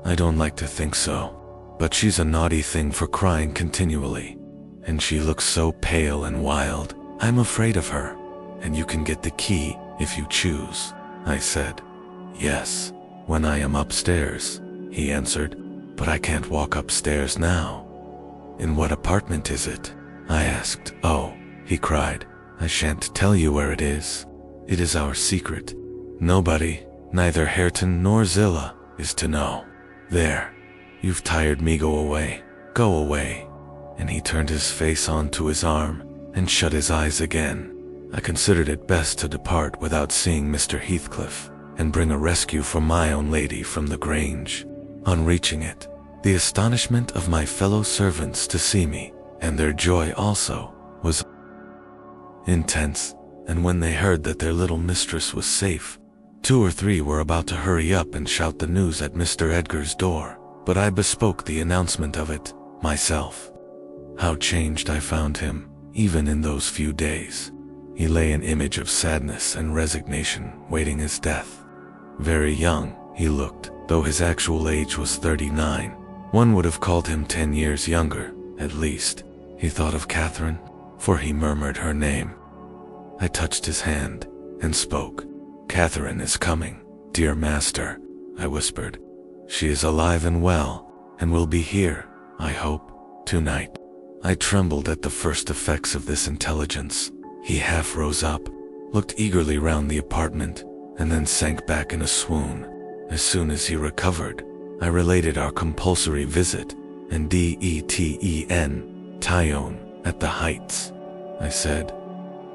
A: I don't like to think so, but she's a naughty thing for crying continually, and she looks so pale and wild. I'm afraid of her, and you can get the key if you choose, I said. Yes, when I am upstairs, he answered, but I can't walk upstairs now. In what apartment is it? I asked. Oh, he cried, I shan't tell you where it is. It is our secret. Nobody, neither Hareton nor Zillah, is to know. There, you've tired me. Go away. Go away." And he turned his face onto his arm and shut his eyes again. I considered it best to depart without seeing Mr. Heathcliff and bring a rescue for my own lady from the Grange. On reaching it, the astonishment of my fellow servants to see me, and their joy also, was intense, and when they heard that their little mistress was safe, 2 or 3 were about to hurry up and shout the news at Mr. Edgar's door, but I bespoke the announcement of it myself. How changed I found him, even in those few days. He lay an image of sadness and resignation, waiting his death. Very young, he looked, though his actual age was 39. One would have called him 10 years younger, at least. He thought of Catherine, for he murmured her name. I touched his hand and spoke. "Catherine is coming, dear master," I whispered. "She is alive and well, and will be here, I hope, tonight." I trembled at the first effects of this intelligence. He half rose up, looked eagerly round the apartment, and then sank back in a swoon. As soon as he recovered, I related our compulsory visit and Tyone at the Heights. I said,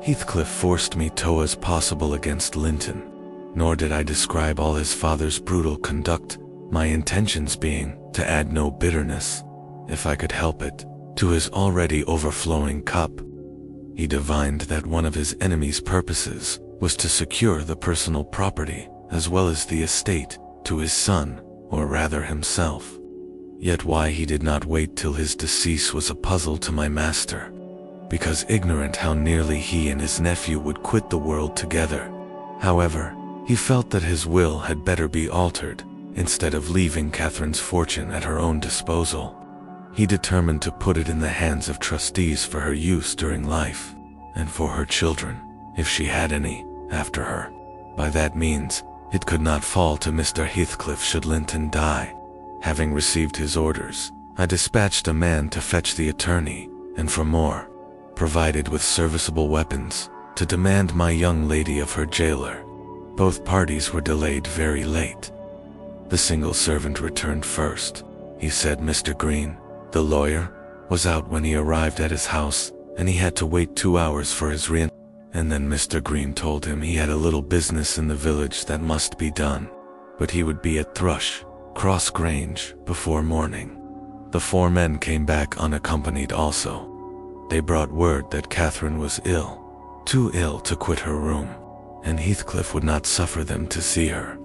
A: "Heathcliff forced me to as possible against Linton." Nor did I describe all his father's brutal conduct, my intentions being to add no bitterness, if I could help it, to his already overflowing cup. He divined that one of his enemy's purposes was to secure the personal property, as well as the estate, to his son, or rather himself. Yet why he did not wait till his decease was a puzzle to my master, because ignorant how nearly he and his nephew would quit the world together. However, he felt that his will had better be altered, instead of leaving Catherine's fortune at her own disposal. He determined to put it in the hands of trustees for her use during life, and for her children, if she had any, after her. By that means, it could not fall to Mr. Heathcliff should Linton die. Having received his orders, I dispatched a man to fetch the attorney, and for more, provided with serviceable weapons, to demand my young lady of her jailer. Both parties were delayed very late. The single servant returned first. He said Mr. Green, the lawyer, was out when he arrived at his house, and he had to wait 2 hours for his reentry. And then Mr. Green told him he had a little business in the village that must be done, but he would be at Thrush, Cross Grange, before morning. The 4 men came back unaccompanied also. They brought word that Catherine was ill, too ill to quit her room, and Heathcliff would not suffer them to see her.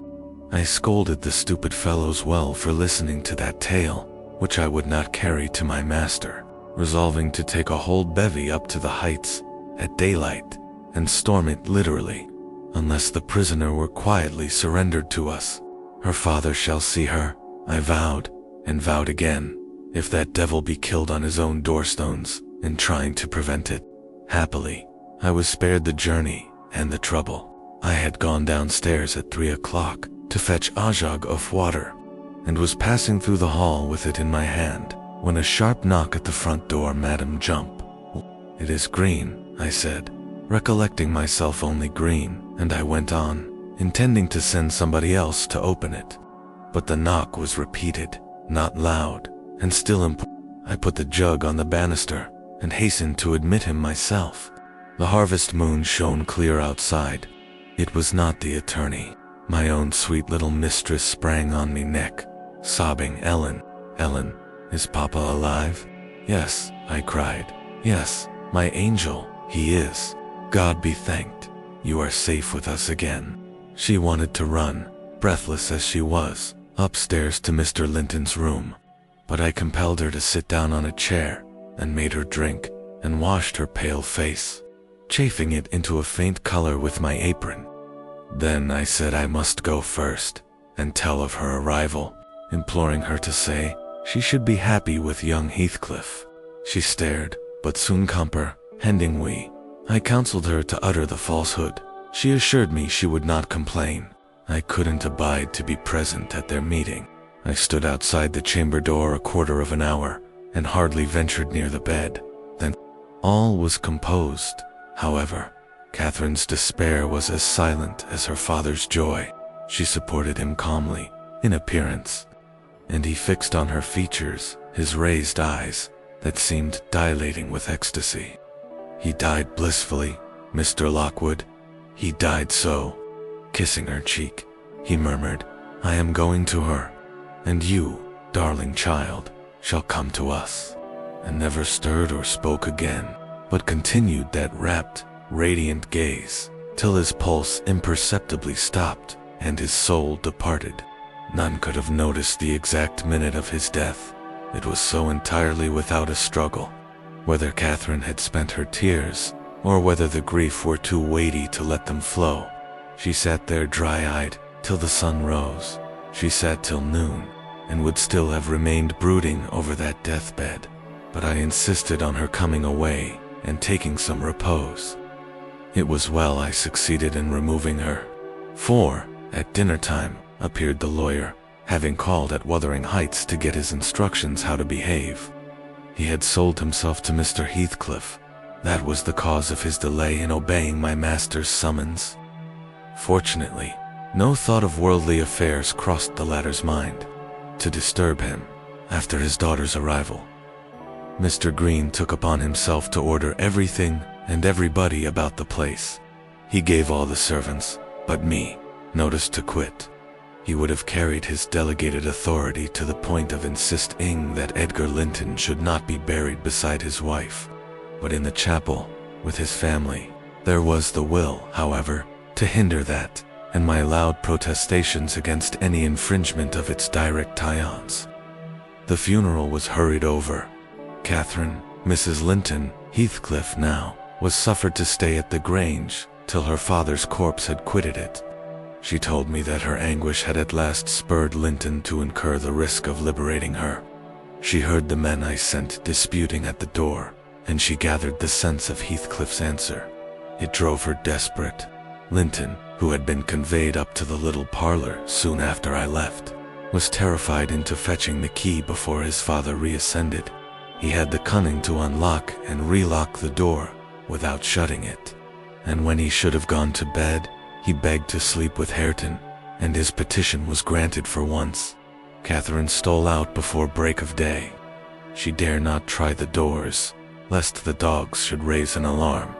A: I scolded the stupid fellows well for listening to that tale, which I would not carry to my master, resolving to take a whole bevy up to the Heights at daylight and storm it literally, unless the prisoner were quietly surrendered to us. "Her father shall see her," I vowed, and vowed again, if that devil be killed on his own doorstones in trying to prevent it. Happily, I was spared the journey and the trouble. I had gone downstairs at 3 o'clock to fetch a jug of water, and was passing through the hall with it in my hand, when a sharp knock at the front door made him jump. "It is Green," I said, recollecting myself only Green, and I went on, intending to send somebody else to open it. But the knock was repeated, not loud, and still important. I put the jug on the banister, and hastened to admit him myself. The harvest moon shone clear outside. It was not the attorney. My own sweet little mistress sprang on me neck, sobbing, "Ellen, Ellen, is Papa alive?" "Yes," I cried. "Yes, my angel, he is. God be thanked. You are safe with us again." She wanted to run, breathless as she was, upstairs to Mr. Linton's room, but I compelled her to sit down on a chair and made her drink and washed her pale face, chafing it into a faint color with my apron. Then I said I must go first and tell of her arrival, imploring her to say she should be happy with young Heathcliff. She stared, but soon comprehending I counseled her to utter the falsehood. She assured me she would not complain. I couldn't abide to be present at their meeting. I stood outside the chamber door a quarter of an hour, and hardly ventured near the bed. Then all was composed, however. Catherine's despair was as silent as her father's joy. She supported him calmly, in appearance, and he fixed on her features his raised eyes that seemed dilating with ecstasy. "He died blissfully, Mr. Lockwood. He died so." Kissing her cheek, he murmured, "I am going to her, and you, darling child, shall come to us," and never stirred or spoke again, but continued that rapt, radiant gaze, till his pulse imperceptibly stopped and his soul departed. None could have noticed the exact minute of his death. It was so entirely without a struggle. Whether Catherine had spent her tears, or whether the grief were too weighty to let them flow, she sat there dry-eyed till the sun rose. She sat till noon, and would still have remained brooding over that deathbed, but I insisted on her coming away and taking some repose. It was well I succeeded in removing her, for, at dinner-time, appeared the lawyer, having called at Wuthering Heights to get his instructions how to behave. He had sold himself to Mr. Heathcliff. That was the cause of his delay in obeying my master's summons. Fortunately, no thought of worldly affairs crossed the latter's mind to disturb him after his daughter's arrival. Mr. Green took upon himself to order everything and everybody about the place. He gave all the servants, but me, notice to quit. He would have carried his delegated authority to the point of insisting that Edgar Linton should not be buried beside his wife, but in the chapel, with his family. There was the will, however, to hinder that, and my loud protestations against any infringement of its direct tie-ons. The funeral was hurried over. Catherine, Mrs. Linton, Heathcliff now, was suffered to stay at the Grange till her father's corpse had quitted it. She told me that her anguish had at last spurred Linton to incur the risk of liberating her. She heard the men I sent disputing at the door, and she gathered the sense of Heathcliff's answer. It drove her desperate. Linton, who had been conveyed up to the little parlor soon after I left, was terrified into fetching the key before his father reascended. He had the cunning to unlock and relock the door without shutting it, and when he should have gone to bed, he begged to sleep with Hareton, and his petition was granted for once. Catherine stole out before break of day. She dare not try the doors, lest the dogs should raise an alarm.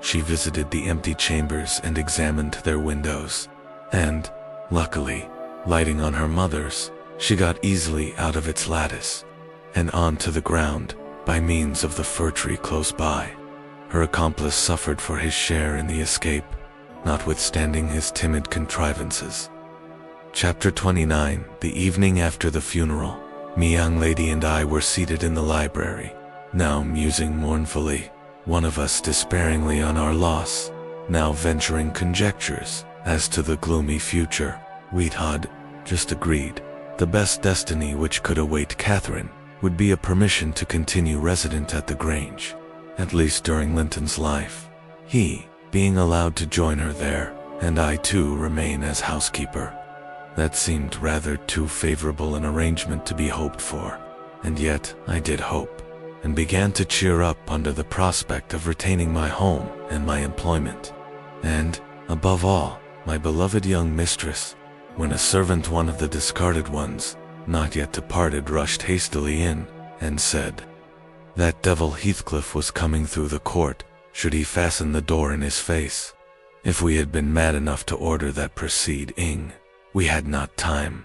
A: She visited the empty chambers and examined their windows, and, luckily, lighting on her mother's, she got easily out of its lattice, and on to the ground, by means of the fir tree close by. Her accomplice suffered for his share in the escape, notwithstanding his timid contrivances. Chapter 29. The evening after the funeral, my young lady and I were seated in the library, now musing mournfully, one of us despairingly on our loss, now venturing conjectures as to the gloomy future. We had just agreed the best destiny which could await Catherine would be a permission to continue resident at the Grange, at least during Linton's life, he being allowed to join her there, and I too remain as housekeeper. That seemed rather too favorable an arrangement to be hoped for, and yet I did hope, and began to cheer up under the prospect of retaining my home and my employment, and, above all, my beloved young mistress, when a servant, one of the discarded ones, not yet departed, rushed hastily in, and said, "That devil Heathcliff was coming through the court, should he fasten the door in his face." If we had been mad enough to order that proceeding, we had not time.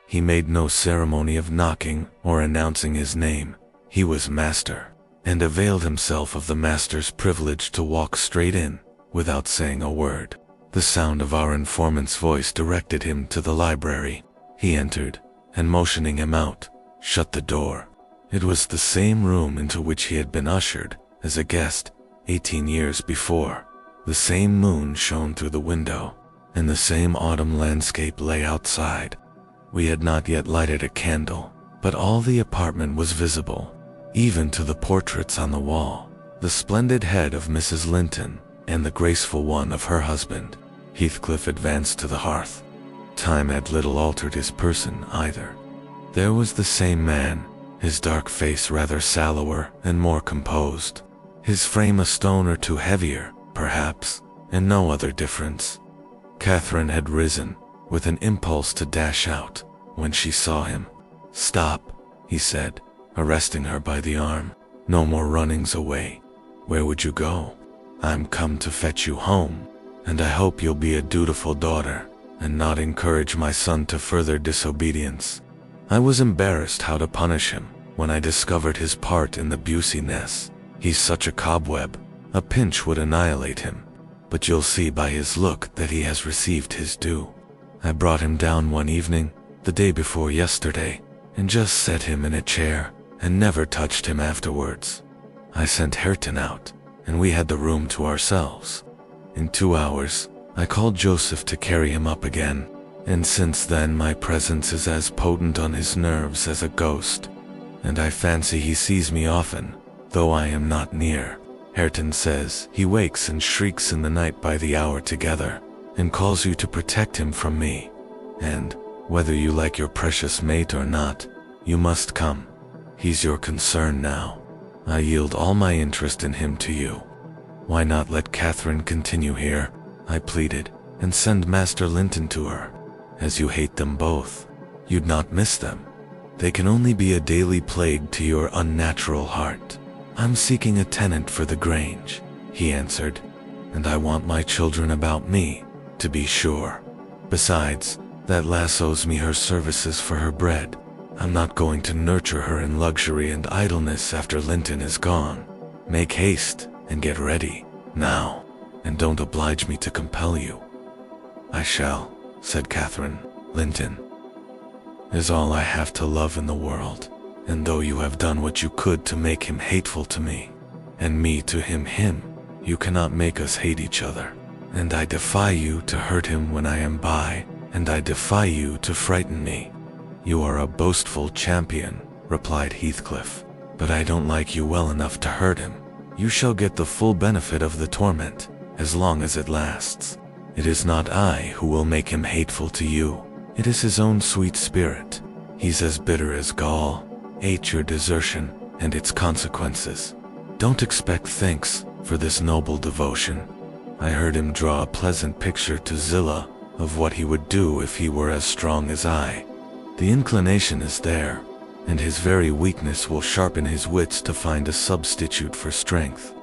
A: He made no ceremony of knocking or announcing his name. He was master, and availed himself of the master's privilege to walk straight in, without saying a word. The sound of our informant's voice directed him to the library. He entered, and motioning him out, shut the door. It was the same room into which he had been ushered as a guest 18 years before. The same moon shone through the window, and the same autumn landscape lay outside. We had not yet lighted a candle, but all the apartment was visible, even to the portraits on the wall, the splendid head of Mrs. Linton and the graceful one of her husband. Heathcliff advanced to the hearth. Time had little altered his person either. There was the same man, his dark face rather sallower and more composed, his frame a stone or two heavier, perhaps, and no other difference. Catherine had risen, with an impulse to dash out, when she saw him. "Stop," he said, arresting her by the arm. "No more runnings away. Where would you go? I'm come to fetch you home, and I hope you'll be a dutiful daughter and not encourage my son to further disobedience." I was embarrassed how to punish him when I discovered his part in the Busey-ness. He's such a cobweb, a pinch would annihilate him, but you'll see by his look that he has received his due. I brought him down one evening, the day before yesterday, and just set him in a chair and never touched him afterwards. I sent Hareton out, and we had the room to ourselves. In 2 hours, I called Joseph to carry him up again, and since then my presence is as potent on his nerves as a ghost, and I fancy he sees me often, though I am not near. Hareton says he wakes and shrieks in the night by the hour together, and calls you to protect him from me, and, whether you like your precious mate or not, you must come. He's your concern now. I yield all my interest in him to you. Why not let Catherine continue here, I pleaded, and send Master Linton to her? As you hate them both, you'd not miss them. They can only be a daily plague to your unnatural heart. I'm seeking a tenant for the Grange, he answered, and I want my children about me, to be sure. Besides, that lass owes me her services for her bread. I'm not going to nurture her in luxury and idleness after Linton is gone. Make haste and get ready, now, and don't oblige me to compel you." "I shall," said Catherine. "Linton is all I have to love in the world, and though you have done what you could to make him hateful to me, and me to him, you cannot make us hate each other, and I defy you to hurt him when I am by, and I defy you to frighten me." "You are a boastful champion," replied Heathcliff, "but I don't like you well enough to hurt him. You shall get the full benefit of the torment, as long as it lasts. It is not I who will make him hateful to you. It is his own sweet spirit. He's as bitter as gall, ate your desertion and its consequences. Don't expect thanks for this noble devotion." I heard him draw a pleasant picture to Zillah of what he would do if he were as strong as I. The inclination is there, and his very weakness will sharpen his wits to find a substitute for strength.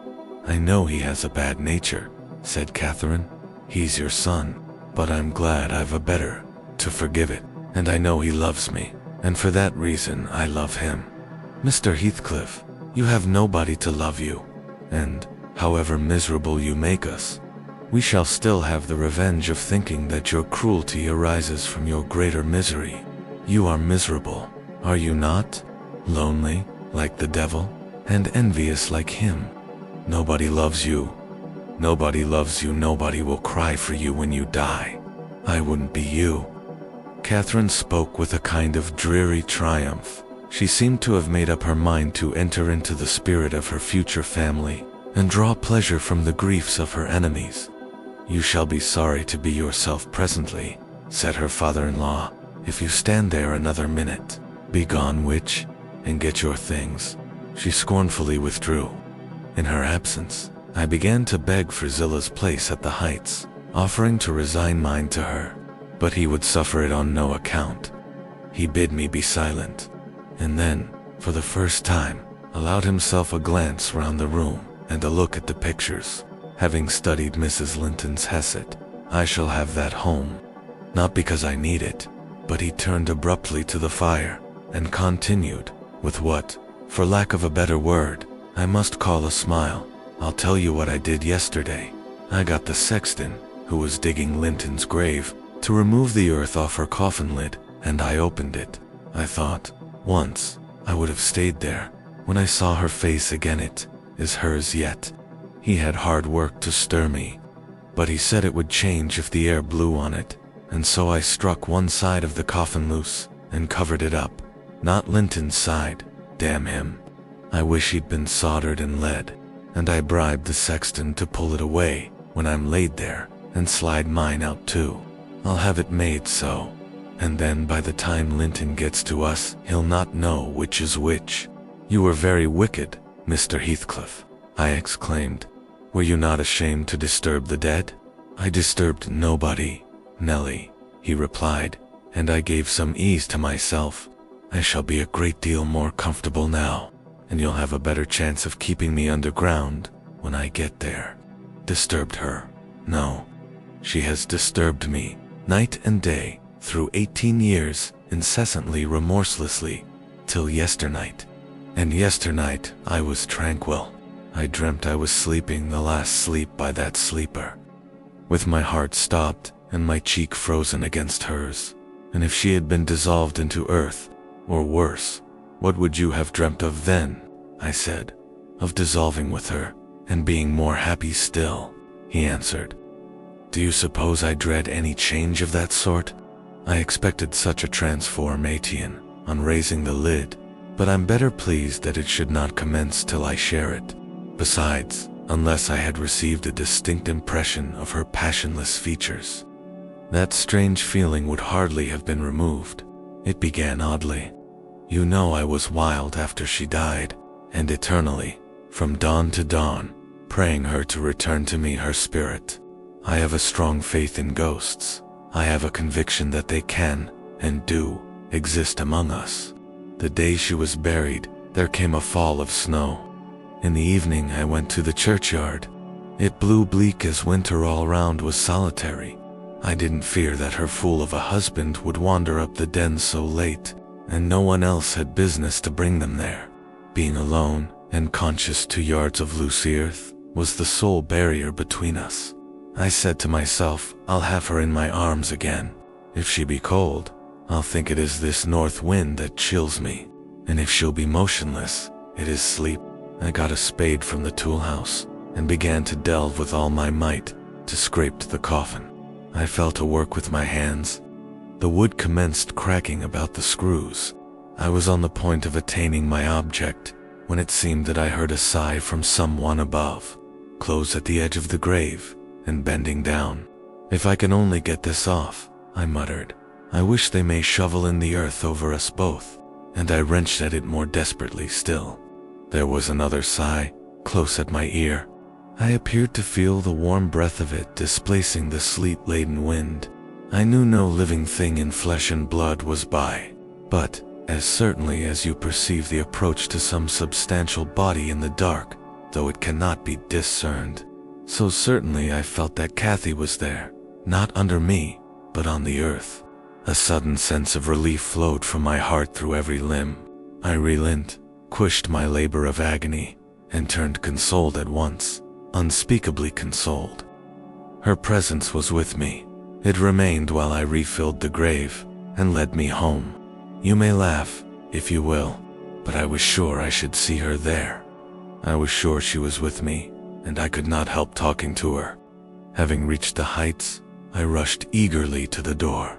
A: "I know he has a bad nature," said Catherine. "He's your son, but I'm glad I've a better to forgive it, and I know he loves me, and for that reason I love him. Mr. Heathcliff, you have nobody to love you, and, however miserable you make us, we shall still have the revenge of thinking that your cruelty arises from your greater misery. You are miserable, are you not? Lonely, like the devil, and envious like him. Nobody loves you. Nobody loves you. Nobody will cry for you when you die. I wouldn't be you." Catherine spoke with a kind of dreary triumph. She seemed to have made up her mind to enter into the spirit of her future family and draw pleasure from the griefs of her enemies. "You shall be sorry to be yourself presently," said her father-in-law, "if you stand there another minute. Begone, witch, and get your things." She scornfully withdrew. In her absence, I began to beg for Zillah's place at the Heights, offering to resign mine to her, but he would suffer it on no account. He bid me be silent, and then, for the first time, allowed himself a glance round the room and a look at the pictures. Having studied Mrs. Linton's Hesed, I shall have that home. Not because I need it, but he turned abruptly to the fire and continued, with what, for lack of a better word, I must call a smile. "I'll tell you what I did yesterday. I got the sexton, who was digging Linton's grave, to remove the earth off her coffin lid, and I opened it. I thought, once, I would have stayed there. When I saw her face again, it is hers yet. He had hard work to stir me, but he said it would change if the air blew on it, and so I struck one side of the coffin loose and covered it up. Not Linton's side, damn him. I wish he'd been soldered and lead, and I bribed the sexton to pull it away when I'm laid there, and slide mine out too. I'll have it made so, and then by the time Linton gets to us, he'll not know which is which." "You were very wicked, Mr. Heathcliff," I exclaimed. "Were you not ashamed to disturb the dead?" "I disturbed nobody, Nellie," he replied, and I gave some ease to myself. I shall be a great deal more comfortable now, and you'll have a better chance of keeping me underground when I get there." Disturbed her? No. She has disturbed me, night and day, through 18 years, incessantly, remorselessly, till yesternight. And yesternight I was tranquil. I dreamt I was sleeping the last sleep by that sleeper, with my heart stopped and my cheek frozen against hers. And if she had been dissolved into earth, or worse, what would you have dreamt of then? I said. Of dissolving with her, and being more happy still, he answered. Do you suppose I dread any change of that sort? I expected such a transformation on raising the lid, but I'm better pleased that it should not commence till I share it. Besides, unless I had received a distinct impression of her passionless features, that strange feeling would hardly have been removed. It began oddly. You know, I was wild after she died, and eternally, from dawn to dawn, praying her to return to me her spirit. I have a strong faith in ghosts. I have a conviction that they can, and do, exist among us. The day she was buried, there came a fall of snow. In the evening I went to the churchyard. It blew bleak as winter all round was solitary. I didn't fear that her fool of a husband would wander up the den so late, and no one else had business to bring them there. Being alone, and conscious 2 yards of loose earth, was the sole barrier between us. I said to myself, I'll have her in my arms again. If she be cold, I'll think it is this north wind that chills me, and if she'll be motionless, it is sleep. I got a spade from the tool house, and began to delve with all my might, to scrape the coffin. I fell to work with my hands. The wood commenced cracking about the screws. I was on the point of attaining my object, when it seemed that I heard a sigh from someone above, close at the edge of the grave, and bending down. If I can only get this off, I muttered. I wish they may shovel in the earth over us both, and I wrenched at it more desperately still. There was another sigh, close at my ear. I appeared to feel the warm breath of it displacing the sleet-laden wind. I knew no living thing in flesh and blood was by, but, as certainly as you perceive the approach to some substantial body in the dark, though it cannot be discerned, so certainly I felt that Kathy was there, not under me, but on the earth. A sudden sense of relief flowed from my heart through every limb. I relent, quished my labor of agony, and turned consoled at once, unspeakably consoled. Her presence was with me. It remained while I refilled the grave, and led me home. You may laugh, if you will, but I was sure I should see her there. I was sure she was with me, and I could not help talking to her. Having reached the heights, I rushed eagerly to the door.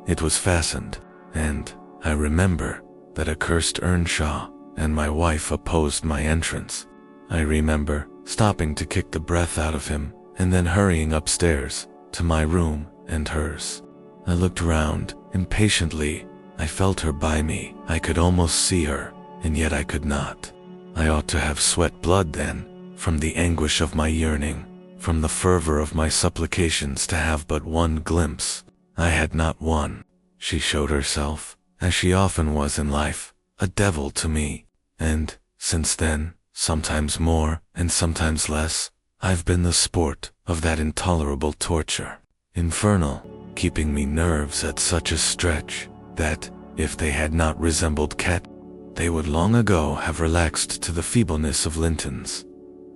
A: It was fastened, and I remember that accursed Earnshaw and my wife opposed my entrance. I remember stopping to kick the breath out of him, and then hurrying upstairs to my room and hers. I looked round impatiently. I felt her by me. I could almost see her, and yet I could not. I ought to have sweat blood then, from the anguish of my yearning, from the fervor of my supplications to have but one glimpse. I had not one. She showed herself, as she often was in life, a devil to me, and, since then, sometimes more and sometimes less, I've been the sport of that intolerable torture. Infernal, keeping me nerves at such a stretch, that, if they had not resembled cat, they would long ago have relaxed to the feebleness of Linton's.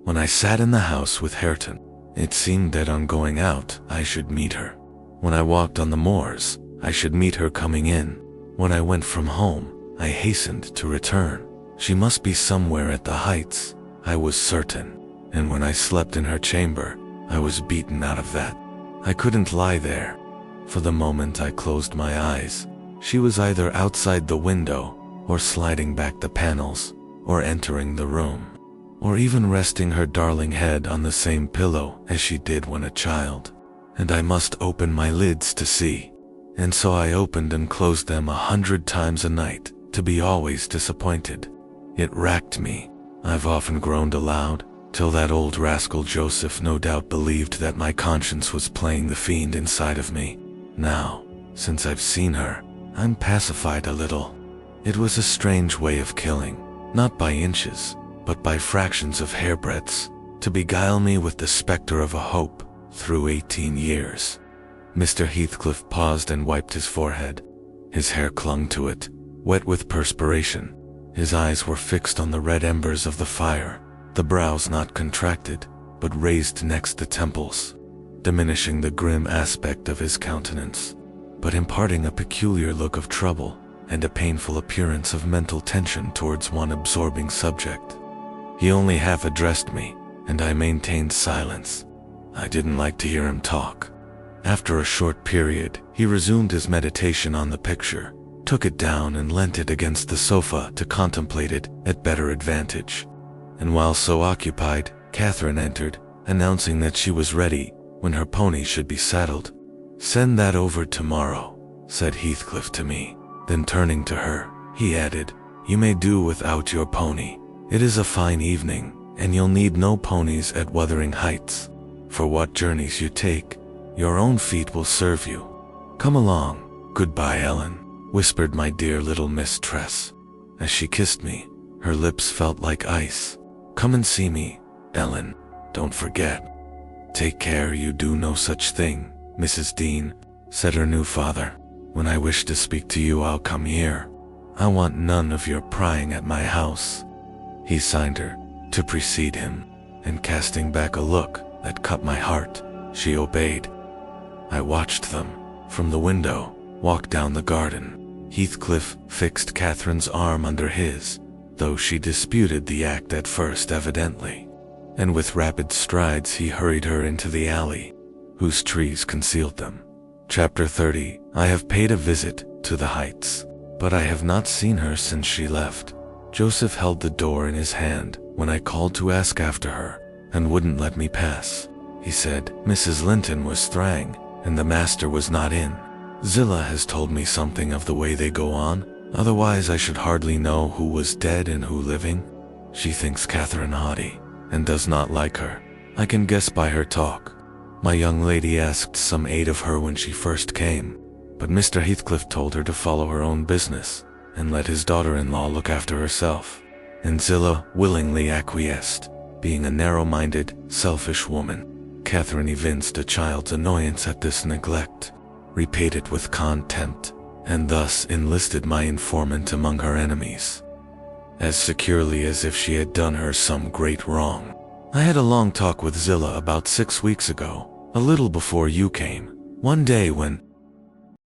A: When I sat in the house with Hareton, it seemed that on going out I should meet her. When I walked on the moors, I should meet her coming in. When I went from home, I hastened to return. She must be somewhere at the heights, I was certain, and when I slept in her chamber, I was beaten out of that. I couldn't lie there. For the moment I closed my eyes, she was either outside the window, or sliding back the panels, or entering the room, or even resting her darling head on the same pillow as she did when a child. And I must open my lids to see. And so I opened and closed them 100 times a night, to be always disappointed. It racked me. I've often groaned aloud, till that old rascal Joseph no doubt believed that my conscience was playing the fiend inside of me. Now, since I've seen her, I'm pacified a little. It was a strange way of killing, not by inches, but by fractions of hairbreadths, to beguile me with the specter of a hope through 18 years. Mr. Heathcliff paused and wiped his forehead. His hair clung to it, wet with perspiration. His eyes were fixed on the red embers of the fire, the brows not contracted, but raised next the temples, diminishing the grim aspect of his countenance, but imparting a peculiar look of trouble and a painful appearance of mental tension towards one absorbing subject. He only half addressed me, and I maintained silence. I didn't like to hear him talk. After a short period, he resumed his meditation on the picture, took it down and leant it against the sofa to contemplate it at better advantage. And while so occupied, Catherine entered, announcing that she was ready when her pony should be saddled. "Send that over tomorrow," said Heathcliff to me. Then turning to her, he added, "You may do without your pony. It is a fine evening, and you'll need no ponies at Wuthering Heights. For what journeys you take, your own feet will serve you. Come along." "Goodbye, Ellen," whispered my dear little mistress. As she kissed me, her lips felt like ice. "Come and see me, Ellen. Don't forget." "Take care you do no such thing, Mrs. Dean," said her new father. "When I wish to speak to you, I'll come here. I want none of your prying at my house." He signed her to precede him, and casting back a look that cut my heart, she obeyed. I watched them, from the window, walk down the garden. Heathcliff fixed Catherine's arm under his, though she disputed the act at first evidently, and with rapid strides he hurried her into the alley, whose trees concealed them. Chapter 30. I have paid a visit to the Heights, but I have not seen her since she left. Joseph held the door in his hand when I called to ask after her, and wouldn't let me pass. He said Mrs. Linton was straying, and the master was not in. "Zillah has told me something of the way they go on, otherwise I should hardly know who was dead and who living. She thinks Catherine haughty, and does not like her. I can guess by her talk. My young lady asked some aid of her when she first came, but Mr. Heathcliff told her to follow her own business, and let his daughter-in-law look after herself. And Zillah willingly acquiesced, being a narrow-minded, selfish woman. Catherine evinced a child's annoyance at this neglect, repaid it with contempt, and thus enlisted my informant among her enemies, as securely as if she had done her some great wrong. I had a long talk with Zillah about 6 weeks ago, a little before you came. One day when,